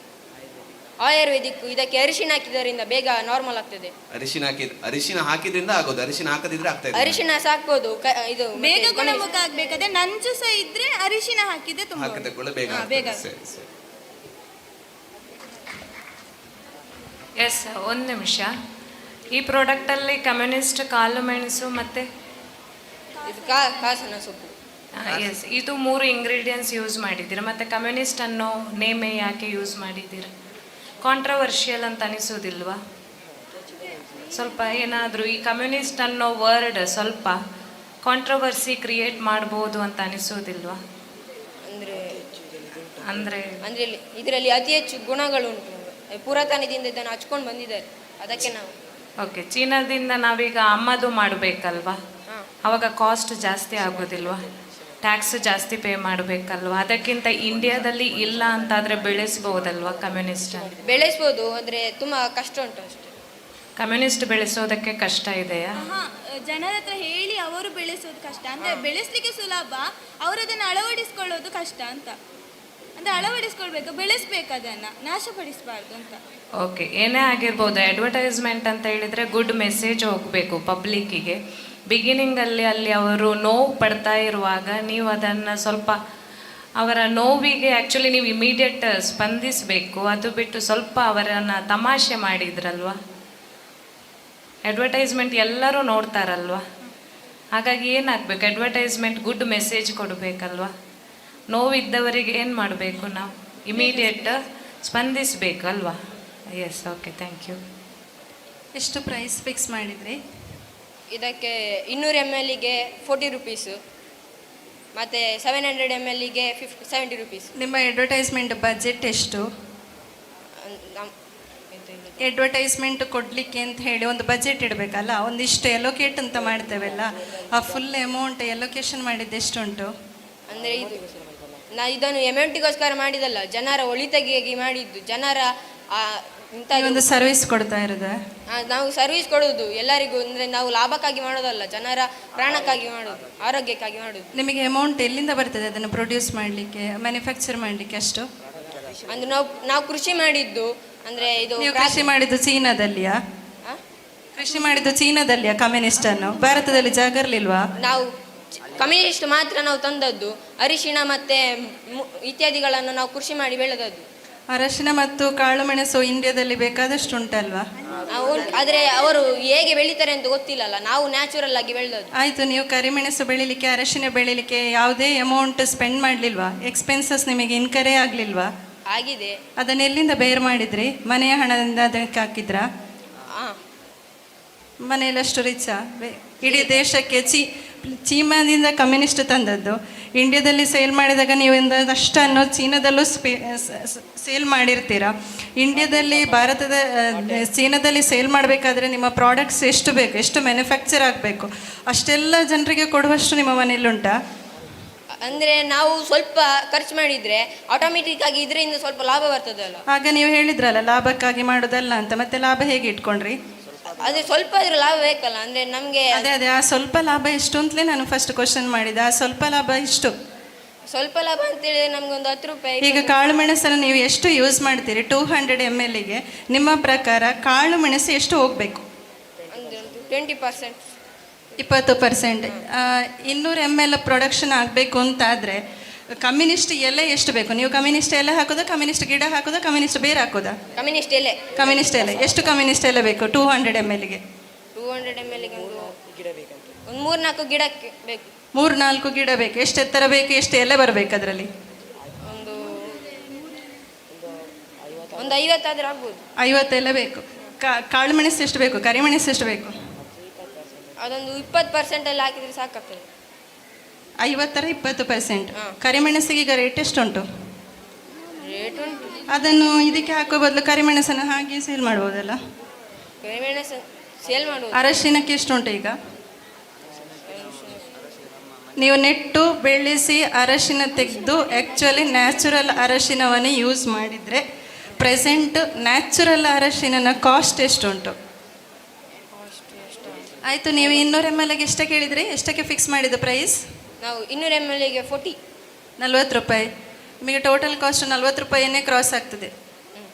ಆಯುರ್ವೇದಿಕ್ ಇದಕ್ಕೆ ಅರಿಶಿನ ಹಾಕಿದ್ದರಿಂದ ಬೇಗ ನಾರ್ಮಲ್ ಆಗ್ತದೆ. ಅರಿಶಿನ ಹಾಕಿದ್ರಿಂದ ಆಗೋದು, ಅರಿಶಿನ ಹಾಕದಿದ್ರೆ ಆಗ್ತಾ ಇದೆ. ಅರಿಶಿನ ಸಾಕ್ಬೋದು, ಇದು ಬೇಗ ಗುಣಮುಖ ಆಗ್ಬೇಕಾದ್ರೆ ನಂಜು ಸಹ ಇದ್ರೆ ಅರಿಶಿನ ಹಾಕಿದ್ರೆ ತುಂಬಾ ಬೇಗ. ಎಸ್, ಒಂದು ನಿಮಿಷ. ಈ ಪ್ರಾಡಕ್ಟಲ್ಲಿ ಕಮ್ಯುನಿಸ್ಟ್ ಕಾಳು ಮೆಣಸು ಮತ್ತು ಕಾಸನ ಸೊಪ್ಪು, ಎಸ್, ಇದು 3 ಇಂಗ್ರೀಡಿಯೆಂಟ್ಸ್ ಯೂಸ್ ಮಾಡಿದ್ದೀರಾ. ಮತ್ತು ಕಮ್ಯುನಿಸ್ಟ್ ಅನ್ನೋ ನೇಮೇ ಯಾಕೆ ಯೂಸ್ ಮಾಡಿದ್ದೀರಾ? ಕಾಂಟ್ರವರ್ಷಿಯಲ್ ಅಂತ ಅನಿಸೋದಿಲ್ವಾ? ಸ್ವಲ್ಪ ಏನಾದರೂ ಈ ಕಮ್ಯುನಿಸ್ಟ್ ಅನ್ನೋ ವರ್ಡ್ ಸ್ವಲ್ಪ ಕಾಂಟ್ರವರ್ಸಿ ಕ್ರಿಯೇಟ್ ಮಾಡ್ಬೋದು ಅಂತ ಅನಿಸೋದಿಲ್ವಾ? ಅಂದರೆ ಇದರಲ್ಲಿ ಅತಿ ಹೆಚ್ಚು ಗುಣಗಳುಂಟು. ಪುರಾತನದಿಂದ ಇದನ್ನು ಹಚ್ಕೊಂಡು ಬಂದಿದ್ದಾರೆ, ಅದಕ್ಕೆ ನಾವು. ಓಕೆ, ಚೀನಾದಿಂದ ನಾವೀಗ ಆಮದು ಮಾಡಬೇಕಲ್ವಾ, ಅವಾಗ ಕಾಸ್ಟ್ ಜಾಸ್ತಿ ಆಗೋದಿಲ್ವಾ? ಟ್ಯಾಕ್ಸ್ ಜಾಸ್ತಿ ಪೇ ಮಾಡಬೇಕಲ್ವಾ? ಅದಕ್ಕಿಂತ ಇಂಡಿಯಾದಲ್ಲಿ ಇಲ್ಲ ಅಂತಾದರೆ ಬೆಳೆಸ್ಬೋದಲ್ವಾ ಕಮ್ಯುನಿಸ್ಟ್? ಬೆಳೆಸ್ಬೋದು, ಆದರೆ ತುಂಬ ಕಷ್ಟ ಉಂಟು ಅಷ್ಟೇ. ಕಮ್ಯುನಿಸ್ಟ್ ಬೆಳೆಸೋದಕ್ಕೆ ಕಷ್ಟ ಇದೆಯಾ? ಜನರ ಹತ್ರ ಹೇಳಿ ಅವರು ಬೆಳೆಸೋದು ಕಷ್ಟ. ಅಂದರೆ ಬೆಳೆಸಲಿಕ್ಕೆ ಸುಲಭ, ಅವರು ಅದನ್ನು ಅಳವಡಿಸ್ಕೊಳ್ಳೋದು ಕಷ್ಟ ಅಂತ. ಅಂದರೆ ಅಳವಡಿಸ್ಕೊಳ್ಬೇಕು, ಬೆಳೆಸ್ಬೇಕು, ಅದನ್ನು ನಾಶಪಡಿಸಬಾರ್ದು ಅಂತ. ಓಕೆ, ಏನೇ ಆಗಿರ್ಬೋದು, ಅಡ್ವರ್ಟೈಸ್ಮೆಂಟ್ ಅಂತ ಹೇಳಿದರೆ ಗುಡ್ ಮೆಸೇಜ್ ಹೋಗಬೇಕು ಪಬ್ಲಿಕ್ಕಿಗೆ. ಬಿಗಿನಿಂಗಲ್ಲಿ ಅಲ್ಲಿ ಅವರು ನೋವು ಪಡ್ತಾ ಇರುವಾಗ ನೀವು ಅದನ್ನು ಸ್ವಲ್ಪ ಅವರ ನೋವಿಗೆ ಆ್ಯಕ್ಚುಲಿ ನೀವು ಇಮಿಡಿಯೇಟ್ ಸ್ಪಂದಿಸಬೇಕು. ಅದು ಬಿಟ್ಟು ಸ್ವಲ್ಪ ಅವರನ್ನು ತಮಾಷೆ ಮಾಡಿದ್ರಲ್ವ. ಅಡ್ವರ್ಟೈಸ್ಮೆಂಟ್ ಎಲ್ಲರೂ ನೋಡ್ತಾರಲ್ವ, ಹಾಗಾಗಿ ಏನಾಗಬೇಕು, ಅಡ್ವರ್ಟೈಸ್ಮೆಂಟ್ ಗುಡ್ ಮೆಸೇಜ್ ಕೊಡಬೇಕಲ್ವ. ನೋವಿದ್ದವರಿಗೆ ಏನು ಮಾಡಬೇಕು, ನಾವು ಇಮಿಡಿಯೇಟ್ ಸ್ಪಂದಿಸಬೇಕು ಅಲ್ವಾ? Yes, okay, thank you. ಎಷ್ಟು ಪ್ರೈಸ್ ಫಿಕ್ಸ್ ಮಾಡಿದ್ರಿ? ಇದಕ್ಕೆ 200 ml-ಗೆ 40 ರುಪೀಸು, ಮತ್ತು 700 ml-ಗೆ 70 ರುಪೀಸ್. ನಿಮ್ಮ ಅಡ್ವರ್ಟೈಸ್ಮೆಂಟ್ ಬಜೆಟ್ ಎಷ್ಟು? ಅಡ್ವರ್ಟೈಸ್ಮೆಂಟ್ ಕೊಡಲಿಕ್ಕೆ ಅಂತ ಹೇಳಿ ಒಂದು ಬಜೆಟ್ ಇಡಬೇಕಲ್ಲ, ಒಂದಿಷ್ಟು ಎಲೋಕೇಟ್ ಅಂತ ಮಾಡ್ತೇವಲ್ಲ, ಆ ಫುಲ್ ಅಮೌಂಟ್ ಎಲೋಕೇಶನ್ ಮಾಡಿದ್ದು ಎಷ್ಟು ಉಂಟು? ಅಂದರೆ ಇದನ್ನು ಅಮೌಂಟಿಗೋಸ್ಕರ ಮಾಡಿದಲ್ಲ, ಜನರ ಒಳಿತಿಗಾಗಿ ಮಾಡಿದ್ದು. ಜನರ ಒಂದು ಸರ್ವಿಸ್ ಕೊಡ್ತಾ ಇರೋದು. ನಾವು ಸರ್ವಿಸ್ ಕೊಡೋದು ಎಲ್ಲರಿಗೂ, ಅಂದರೆ ನಾವು ಲಾಭಕ್ಕಾಗಿ ಮಾಡೋದಲ್ಲ, ಜನರ ಪ್ರಾಣಕ್ಕಾಗಿ ಮಾಡೋದು, ಆರೋಗ್ಯಕ್ಕಾಗಿ ಮಾಡೋದು. ನಿಮಗೆ ಅಮೌಂಟ್ ಎಲ್ಲಿಂದ ಬರ್ತದೆ ಅದನ್ನು ಪ್ರೊಡ್ಯೂಸ್ ಮಾಡಲಿಕ್ಕೆ, ಮ್ಯಾನುಫ್ಯಾಕ್ಚರ್ ಮಾಡಲಿಕ್ಕೆ ಅಷ್ಟು? ಅಂದರೆ ನಾವು ಕೃಷಿ ಮಾಡಿದ್ದು, ಅಂದರೆ ಇದು ಕೃಷಿ ಮಾಡಿದ್ದು ಚೀನಾದಲ್ಲಿಯಾ? ಕೃಷಿ ಮಾಡಿದ್ದು ಚೀನಾದಲ್ಲಿಯಾ ಕಮ್ಯುನಿಸ್ಟ್ ಅನ್ನು? ಭಾರತದಲ್ಲಿ ಜಾಗ ಇರಲಿಲ್ವಾ? ನಾವು ಕಮ್ಯುನಿಸ್ಟ್ ಮಾತ್ರ ನಾವು ತಂದದ್ದು. ಅರಿಶಿಣ ಮತ್ತೆ ಇತ್ಯಾದಿಗಳನ್ನು ನಾವು ಕೃಷಿ ಮಾಡಿ ಬೆಳೆದದ್ದು. ಅರಶಿನ ಮತ್ತು ಕಾಳು ಮೆಣಸು ಇಂಡಿಯಾದಲ್ಲಿ ಬೇಕಾದಷ್ಟು ಉಂಟಲ್ವಾ? ಆದರೆ ಅವರು ಹೇಗೆ ಬೆಳೀತಾರೆ ಅಂತ ಗೊತ್ತಿಲ್ಲಲ್ಲ, ನಾವು ನ್ಯಾಚುರಲ್ ಆಗಿ ಬೆಳೆದದ್ದು. ಆಯಿತು, ನೀವು ಕರಿಮೆಣಸು ಬೆಳಿಲಿಕ್ಕೆ ಅರಶಿನ ಬೆಳಿಲಿಕ್ಕೆ ಯಾವುದೇ ಅಮೌಂಟ್ ಸ್ಪೆಂಡ್ ಮಾಡಲಿಲ್ವಾ? ಎಕ್ಸ್ಪೆನ್ಸಸ್ ನಿಮಗೆ ಇನ್ಕರೇ ಆಗಲಿಲ್ವಾ? ಆಗಿದೆ. ಅದನ್ನ ಎಲ್ಲಿಂದ ಬೇರ್ ಮಾಡಿದ್ರಿ? ಮನೆಯ ಹಣದಿಂದ ಅದಕ್ಕೆ ಹಾಕಿದ್ರಾ? ಮನೆಯಲ್ಲಷ್ಟು ರಿಚ್ಚಾ? ಇಡೀ ದೇಶಕ್ಕೆ ಚೀನಾದಿಂದ ಕಮ್ಯುನಿಸ್ಟ್ ತಂದದ್ದು. ಇಂಡಿಯಾದಲ್ಲಿ ಸೇಲ್ ಮಾಡಿದಾಗ ನೀವು ಅಷ್ಟನ್ನು ಚೀನಾದಲ್ಲೂ ಸೇಲ್ ಮಾಡಿರ್ತೀರಾ. ಇಂಡಿಯಾದಲ್ಲಿ ಚೀನಾದಲ್ಲಿ ಸೇಲ್ ಮಾಡಬೇಕಾದ್ರೆ ನಿಮ್ಮ ಪ್ರಾಡಕ್ಟ್ಸ್ ಎಷ್ಟು ಬೇಕು, ಎಷ್ಟು ಮ್ಯಾನುಫ್ಯಾಕ್ಚರ್ ಆಗಬೇಕು, ಅಷ್ಟೆಲ್ಲ ಜನರಿಗೆ ಕೊಡುವಷ್ಟು ನಿಮ್ಮ ಮನೆಯಲ್ಲುಂಟಾ? ಅಂದರೆ ನಾವು ಸ್ವಲ್ಪ ಖರ್ಚು ಮಾಡಿದರೆ ಆಟೋಮೆಟಿಕ್ ಆಗಿ ಇದರಿಂದ ಸ್ವಲ್ಪ ಲಾಭ ಬರ್ತದಲ್ಲ. ಆಗ ನೀವು ಹೇಳಿದ್ರಲ್ಲ ಲಾಭಕ್ಕಾಗಿ ಮಾಡೋದಲ್ಲ ಅಂತ, ಮತ್ತೆ ಲಾಭ ಹೇಗೆ ಇಟ್ಕೊಂಡ್ರಿ? ಅದೇ ಸ್ವಲ್ಪ ಆದರೂ ಲಾಭ ಬೇಕಲ್ಲ, ಅಂದರೆ ನಮಗೆ ಅದೇ ಆ ಸ್ವಲ್ಪ ಲಾಭ ಎಷ್ಟು ಅಂತಲೇ ನಾನು ಫಸ್ಟ್ ಕ್ವಶನ್ ಮಾಡಿದೆ. ಆ ಸ್ವಲ್ಪ ಲಾಭ ಎಷ್ಟು? ಸ್ವಲ್ಪ ಲಾಭ ಅಂತೇಳಿದ್ರೆ ನಮ್ಗೆ ಒಂದು 10 ರೂಪಾಯಿ. ಈಗ ಕಾಳು ಮೆಣಸನ್ನು ನೀವು ಎಷ್ಟು ಯೂಸ್ ಮಾಡ್ತೀರಿ? 200 ml ನಿಮ್ಮ ಪ್ರಕಾರ ಕಾಳು ಮೆಣಸು ಎಷ್ಟು ಹೋಗಬೇಕು? ಅಂದರೆ 20%. 20%. 200 ml ಪ್ರೊಡಕ್ಷನ್ ಆಗಬೇಕು ಅಂತಾದರೆ ಕಮ್ಯುನಿಸ್ಟ್ ಎಲೆ ಎಷ್ಟು ಬೇಕು? ನೀವು ಕಮ್ಯುನಿಸ್ಟ್ ಎಲೆ ಹಾಕೋದಾ, ಕಮ್ಯುನಿಸ್ಟ್ ಗಿಡ ಹಾಕೋದಾ, ಕಮ್ಯುನಿಸ್ಟ್ ಬೇರೆ ಹಾಕೋದಾ? ಕಮ್ಯುನಿಸ್ಟ್ ಎಲೆ. ಕಮ್ಯುನಿಸ್ಟ್ ಎಲೆ ಎಷ್ಟು ಕಮ್ಯುನಿಸ್ಟ್ ಎಲೆ ಬೇಕು 200 ml ಗೆ? 200 ml ಗೆ ಒಂದು 3-4 ಗಿಡಕ್ಕೆ ಬೇಕು. 3-4 ಗಿಡ ಬೇಕು. ಎಷ್ಟು ಎತ್ತರ ಬೇಕು, ಎಷ್ಟು ಎಲೆ ಬರಬೇಕು ಅದರಲ್ಲಿ? ಒಂದು 50 ಆದ್ರೆ ಆಗ್ಬೋದು. 50 ಎಲೆ ಬೇಕು. ಕಾಳು ಮೆಣಸು ಎಷ್ಟು ಬೇಕು? ಕರಿಮೆಣಸು ಎಷ್ಟು ಬೇಕು? ಅದೊಂದು 20% ಅಲ್ಲಿ ಹಾಕಿದ್ರೆ ಸಾಕಾಗ್ತದೆ. 50ರ 20%. ಕರಿಮೆಣಸಿಗೆ ಈಗ ರೇಟ್ ಎಷ್ಟುಂಟು? ರೇಟ್ ಉಂಟು. ಅದನ್ನು ಇದಕ್ಕೆ ಹಾಕೋ ಬದಲು ಕರಿಮೆಣಸನ್ನು ಹಾಗೆ ಸೇಲ್ ಮಾಡ್ಬೋದಲ್ಲ? ಕರಿಮೆಣಸು ಸೇಲ್ ಮಾಡುವುದು. ಅರಶಿನಕ್ಕೆ ಎಷ್ಟುಂಟು ಈಗ? ನೀವು ನೆಟ್ಟು ಬೆಳೆಸಿ ಅರಶಿನ ತೆಗೆದು ಆ್ಯಕ್ಚುಲಿ ನ್ಯಾಚುರಲ್ ಅರಶಿನವನ್ನು ಯೂಸ್ ಮಾಡಿದರೆ ಪ್ರೆಸೆಂಟ್ ನ್ಯಾಚುರಲ್ ಅರಶಿನ ಕಾಸ್ಟ್ ಎಷ್ಟುಂಟು? ಆಯಿತು, ನೀವು 200 ml ಗೆ ಎಷ್ಟಕ್ಕೆ ಹೇಳಿದ್ರಿ? ಎಷ್ಟಕ್ಕೆ ಫಿಕ್ಸ್ ಮಾಡಿದ್ದು ಪ್ರೈಸ್? ನಾವು 200 ml ಗೆ 40 ರೂಪಾಯಿ. ನಿಮಗೆ ಟೋಟಲ್ ಕಾಸ್ಟ್ 40 ರೂಪಾಯಿನೇ ಕ್ರಾಸ್ ಆಗ್ತದೆ.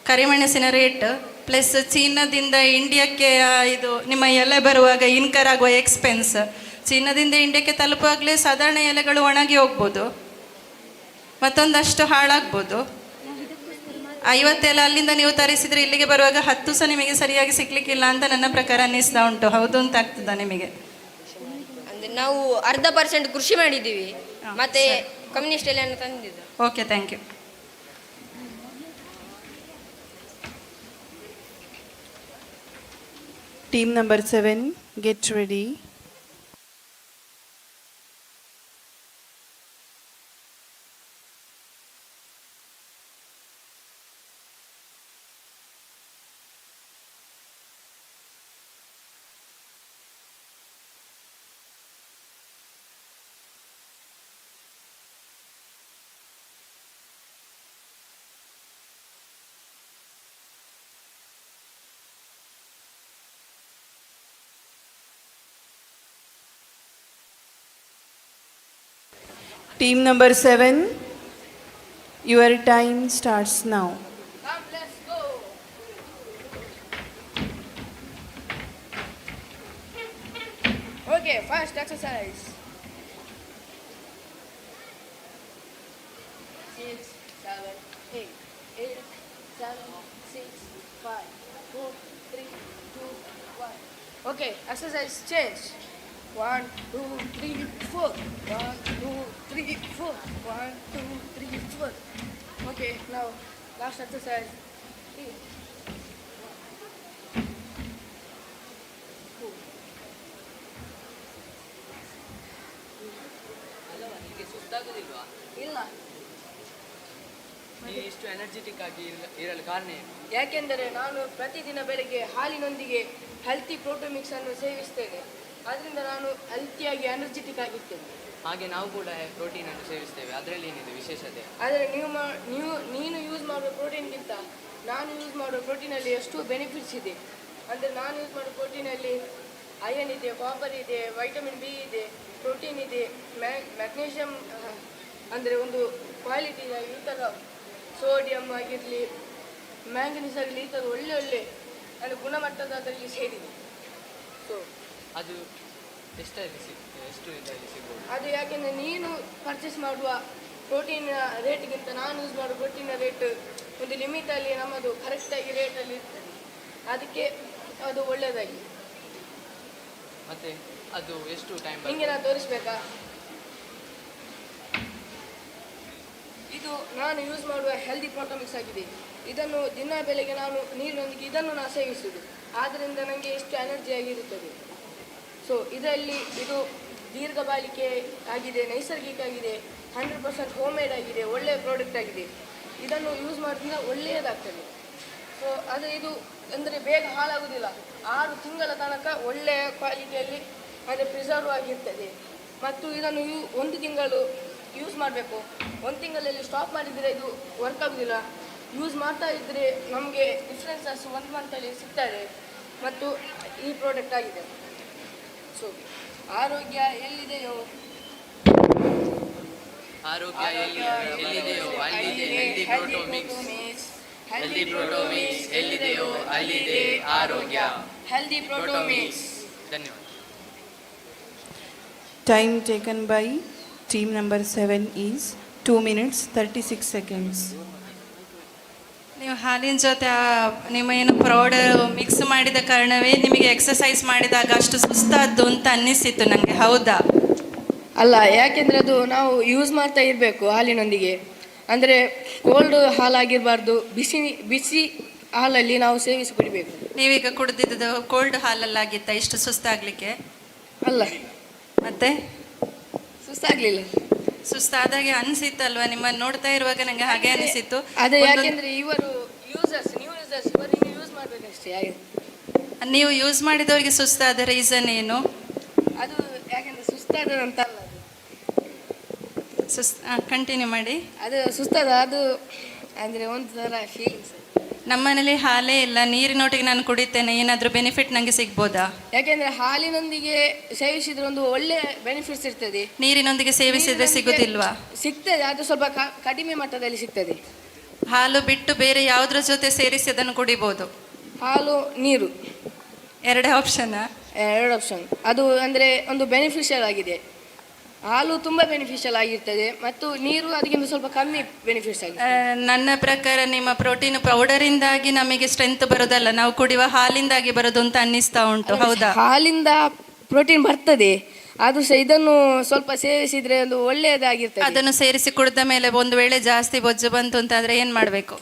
ಕರಿಮೆಣಸಿನ ರೇಟ್ ಪ್ಲಸ್ ಚೀನಾದಿಂದ ಇಂಡಿಯಾಕ್ಕೆ ಇದು ನಿಮ್ಮ ಎಲೆ ಬರುವಾಗ ಇನ್ಕರ್ ಆಗುವ ಎಕ್ಸ್ಪೆನ್ಸ್, ಚೀನಾದಿಂದ ಇಂಡಿಯಾಕ್ಕೆ ತಲುಪುವಾಗಲೇ ಸಾಧಾರಣ ಎಲೆಗಳು ಒಣಗಿ ಹೋಗ್ಬೋದು, ಮತ್ತೊಂದಷ್ಟು ಹಾಳಾಗ್ಬೋದು. 50 ಎಲೆ ಅಲ್ಲಿಂದ ನೀವು ತರಿಸಿದರೆ ಇಲ್ಲಿಗೆ ಬರುವಾಗ 10 ಸಹ ನಿಮಗೆ ಸರಿಯಾಗಿ ಸಿಗ್ಲಿಕ್ಕಿಲ್ಲ ಅಂತ ನನ್ನ ಪ್ರಕಾರ ಅನ್ನಿಸ್ತಾ ಉಂಟು. ಹೌದು ಅಂತ ಆಗ್ತದ ನಿಮಗೆ? ಅಂದರೆ ನಾವು 0.5% ಕೃಷಿ ಮಾಡಿದ್ದೀವಿ, ಮತ್ತೆ ಕಮ್ಯುನಿಸ್ಟ್ ಎಲೆಯನ್ನು ತಂದಿದ್ದು. Okay, thank you. Team number 7, get ready. Team number 7, your time starts now. Come, let's go. Okay, first exercise. 6, 7, 8. 8, 7, 6, 5, 4, 3, 2, 1. Okay, exercise change. 1, 2, 3, 4. 1, 2, 3, 4. 1, 2, 3, 4. Okay, now last exercise. 3. ಸುಸ್ತಾಗೋದಿಲ್ವಾ? ಇಲ್ಲ. ನೀವು ಇಷ್ಟು ಎನರ್ಜೆಟಿಕ್ ಆಗಿ ಇರಲು ಕಾರಣ ಏನು? ಯಾಕೆಂದರೆ ನಾನು ಪ್ರತಿದಿನ ಬೆಳಗ್ಗೆ ಹಾಲಿನೊಂದಿಗೆ ಹೆಲ್ತಿ ಪ್ರೋಟೀನ್ ಮಿಕ್ಸ್ ಅನ್ನು ಸೇವಿಸ್ತೇನೆ. ಅದರಿಂದ ನಾನು ಹೆಲ್ತಿಯಾಗಿ ಎನರ್ಜೆಟಿಕ್ ಆಗಿರ್ತೇನೆ. ಹಾಗೆ ನಾವು ಕೂಡ ಪ್ರೋಟೀನ್ ಅನ್ನು ಸೇವಿಸ್ತೇವೆ. ಅದರಲ್ಲಿ ಏನಿದೆ ವಿಶೇಷತೆ? ಆದರೆ ನೀನು ಯೂಸ್ ಮಾಡುವ ಪ್ರೋಟೀನ್ಗಿಂತ ನಾನು ಯೂಸ್ ಮಾಡುವ ಪ್ರೋಟೀನಲ್ಲಿ ಎಷ್ಟು ಬೆನಿಫಿಟ್ಸ್ ಇದೆ. ಅಂದರೆ ನಾನು ಯೂಸ್ ಮಾಡುವ ಪ್ರೋಟೀನಲ್ಲಿ ಐರನ್ ಇದೆ, ಕಾಪರ್ ಇದೆ, ವೈಟಮಿನ್ ಬಿ ಇದೆ, ಪ್ರೋಟೀನ್ ಇದೆ, ಮ್ಯಾಗ್ನೀಷಿಯಮ್ ಅಂದರೆ ಒಂದು ಕ್ವಾಲಿಟಿ ಈ ಥರ ಸೋಡಿಯಂ ಆಗಿರಲಿ, ಮ್ಯಾಂಗನೀಸ್ ಆಗಲಿ, ಈ ಥರ ಒಳ್ಳೆ ಒಳ್ಳೆ ಅಂದರೆ ಗುಣಮಟ್ಟದ ಅದರಲ್ಲಿ ಸೇರಿದೆ. ಸೊ ಅದು ಎಷ್ಟು ಇದರಲ್ಲಿ ಸಿಗ್ಬೋದು? ಅದು ಯಾಕೆಂದರೆ ನೀನು ಪರ್ಚೇಸ್ ಮಾಡುವ ಪ್ರೋಟೀನ್ ರೇಟ್ಗಿಂತ ನಾನು ಯೂಸ್ ಮಾಡುವ ಪ್ರೋಟೀನ್ ರೇಟ್ ಒಂದು ಲಿಮಿಟಲ್ಲಿ ನಮ್ಮದು ಕರೆಕ್ಟಾಗಿ ರೇಟಲ್ಲಿ ಇರ್ತದೆ, ಅದಕ್ಕೆ ಅದು ಒಳ್ಳೆಯದಾಗಿದೆ. ಮತ್ತೆ ಅದು ಎಷ್ಟು ಟೈಮ್ ನಿಮಗೆ ನಾನು ತೋರಿಸ್ಬೇಕಾ? ಇದು ನಾನು ಯೂಸ್ ಮಾಡುವ ಹೆಲ್ದಿ ಪ್ರೋಟೋಮಿಕ್ಸ್ ಆಗಿದೆ. ಇದನ್ನು ದಿನ ಬೆಳಗ್ಗೆ ನಾನು ನೀರಿನೊಂದಿಗೆ ಇದನ್ನು ನಾನು ಸೇವಿಸುವುದು, ಆದ್ದರಿಂದ ನನಗೆ ಎಷ್ಟು ಎನರ್ಜಿ ಆಗಿರುತ್ತದೆ. ಸೊ ಇದರಲ್ಲಿ ಇದು ದೀರ್ಘ ಬಾಳಿಕೆ ಆಗಿದೆ, ನೈಸರ್ಗಿಕ ಆಗಿದೆ, 100% ಹೋಮ್ ಮೇಡ್ ಆಗಿದೆ, ಒಳ್ಳೆಯ ಪ್ರಾಡಕ್ಟ್ ಆಗಿದೆ. ಇದನ್ನು ಯೂಸ್ ಮಾಡೋದ್ರಿಂದ ಒಳ್ಳೆಯದಾಗ್ತದೆ. ಸೊ ಅದು ಇದು ಅಂದರೆ ಬೇಗ ಹಾಳಾಗುವುದಿಲ್ಲ, 6 ತಿಂಗಳ ತನಕ ಒಳ್ಳೆಯ ಕ್ವಾಲಿಟಿಯಲ್ಲಿ ಅಂದರೆ ಪ್ರಿಸರ್ವ್ ಆಗಿರ್ತದೆ. ಮತ್ತು ಇದನ್ನು 1 ತಿಂಗಳು ಯೂಸ್ ಮಾಡಬೇಕು. 1 ತಿಂಗಳಲ್ಲಿ ಸ್ಟಾಪ್ ಮಾಡಿದರೆ ಇದು ವರ್ಕ್ ಆಗೋದಿಲ್ಲ. ಯೂಸ್ ಮಾಡ್ತಾ ಇದ್ದರೆ ನಮಗೆ ಡಿಫ್ರೆನ್ಸಸ್ 1 ಮಂತಲ್ಲಿ ಸಿಗ್ತದೆ. ಮತ್ತು ಈ ಪ್ರಾಡಕ್ಟ್ ಆಗಿದೆ. ಸೊ ಆರೋಗ್ಯ ಎಲ್ಲಿದೆಯೋ ಆರೋಗ್ಯ ಎಲ್ಲಿದೆಯೋ ಅಲ್ಲಿದೆ ಹೆಲ್ದಿ ಪ್ರೋಟೋಮಿಕ್ಸ್. ಹೆಲ್ದಿ ಪ್ರೋಟೋಮಿಕ್ಸ್ ಎಲ್ಲಿದೆಯೋ ಅಲ್ಲಿದೆ ಆರೋಗ್ಯ. ಹೆಲ್ದಿ ಪ್ರೋಟೋಮಿಕ್ಸ್. ಧನ್ಯವಾದ. Time taken by team number 7 is 2 minutes 36 seconds. ನೀವು ಹಾಲಿನ ಜೊತೆ ನಿಮ್ಮ ಏನು ಪೌಡರ್ ಮಿಕ್ಸ್ ಮಾಡಿದ ಕಾರಣವೇ ನಿಮಗೆ ಎಕ್ಸಸೈಸ್ ಮಾಡಿದಾಗ ಅಷ್ಟು ಸುಸ್ತಾದ್ದು ಅಂತ ಅನ್ನಿಸಿತ್ತು ನನಗೆ, ಹೌದಾ? ಅಲ್ಲ, ಯಾಕೆಂದರೆ ಅದು ನಾವು ಯೂಸ್ ಮಾಡ್ತಾ ಇರಬೇಕು ಹಾಲಿನೊಂದಿಗೆ. ಅಂದರೆ ಕೋಲ್ಡ್ ಹಾಲಾಗಿರಬಾರ್ದು, ಬಿಸಿ ಬಿಸಿ ಹಾಲಲ್ಲಿ ನಾವು ಸೇವಿಸಿ ಬಿಡಬೇಕು. ನೀವೀಗ ಕುಡಿದಿದ್ದು ಕೋಲ್ಡ್ ಹಾಲಲ್ಲಾಗಿತ್ತಾ ಇಷ್ಟು ಸುಸ್ತಾಗಲಿಕ್ಕೆ? ಅಲ್ಲ, ಮತ್ತೆ ಸುಸ್ತಾಗಲಿಲ್ಲ. ಸುಸ್ತಾದಾಗೆ ಅನಿಸಿತ್ತಲ್ವಾ? ನಿಮ್ಮನ್ನು ನೋಡ್ತಾ ಇರುವಾಗ ನನಗೆ ಹಾಗೆ ಅನಿಸಿತ್ತು. ಅದೇ ಯಾಕೆಂದರೆ ಇವರು ನ್ಯೂ ಯೂಸರ್ಸ್ ಇವರಿಗೆ ಯೂಸ್ ಮಾಡಬೇಕಷ್ಟೇ. ನೀವು ಯೂಸ್ ಮಾಡಿದವರಿಗೆ ಸುಸ್ತಾದ ರೀಸನ್ ಏನು? ಅದು ಯಾಕೆಂದರೆ ಸುಸ್ತಾದಂತ ಅಲ್ಲ, ಕಂಟಿನ್ಯೂ ಮಾಡಿ. ಅದು ಸುಸ್ತಾದ ಅದು ಅಂದರೆ ಒಂದು ಥರ ಫೀಲಿಂಗ್ಸ್. ನಮ್ಮನೇಲಿ ಹಾಲೇ ಇಲ್ಲ, ನೀರಿನೊಟ್ಟಿಗೆ ನಾನು ಕುಡಿತೇನೆ, ಏನಾದರೂ ಬೆನಿಫಿಟ್ ನನಗೆ ಸಿಗ್ಬೋದಾ? ಯಾಕೆಂದರೆ ಹಾಲಿನೊಂದಿಗೆ ಸೇವಿಸಿದ್ರೆ ಒಂದು ಒಳ್ಳೆ ಬೆನಿಫಿಟ್ಸ್ ಇರ್ತದೆ. ನೀರಿನೊಂದಿಗೆ ಸೇವಿಸಿದ್ರೆ ಸಿಗುದಿಲ್ವಾ? ಸಿಗ್ತದೆ, ಅದು ಸ್ವಲ್ಪ ಕಡಿಮೆ ಮಟ್ಟದಲ್ಲಿ ಸಿಗ್ತದೆ. ಹಾಲು ಬಿಟ್ಟು ಬೇರೆ ಯಾವುದ್ರ ಜೊತೆ ಸೇರಿಸಿ ಅದನ್ನು ಕುಡಿಬೋದು? ಹಾಲು ನೀರು ಎರಡೇ ಆಪ್ಷನ್? 2 ಆಪ್ಷನ್. ಅದು ಅಂದರೆ ಒಂದು ಬೆನಿಫಿಷಿಯಲ್ ಆಗಿದೆ. ಹಾಲು ತುಂಬ ಬೆನಿಫಿಷಿಯಲ್ ಆಗಿರ್ತದೆ ಮತ್ತು ನೀರು ಅದಕ್ಕಿಂತ ಸ್ವಲ್ಪ ಕಮ್ಮಿ ಬೆನಿಫಿಟ್ಸ್ ಆಗಿದೆ. ನನ್ನ ಪ್ರಕಾರ ನಿಮ್ಮ ಪ್ರೋಟೀನ್ ಪೌಡರಿಂದಾಗಿ ನಮಗೆ ಸ್ಟ್ರೆಂತ್ ಬರೋದಲ್ಲ, ನಾವು ಕುಡಿಯುವ ಹಾಲಿಂದಾಗಿ ಬರೋದು ಅಂತ ಅನ್ನಿಸ್ತಾ ಉಂಟು, ಹೌದಾ? ಹಾಲಿಂದ ಪ್ರೋಟೀನ್ ಬರ್ತದೆ, ಅದು ಸಹ ಇದನ್ನು ಸ್ವಲ್ಪ ಸೇವಿಸಿದ್ರೆ ಒಂದು ಒಳ್ಳೆಯದಾಗಿರ್ತದೆ. ಅದನ್ನು ಸೇರಿಸಿ ಕುಡಿದ ಮೇಲೆ ಒಂದು ವೇಳೆ ಜಾಸ್ತಿ ಬೊಜ್ಜು ಬಂತು ಅಂತಾದರೆ ಏನು ಮಾಡಬೇಕು?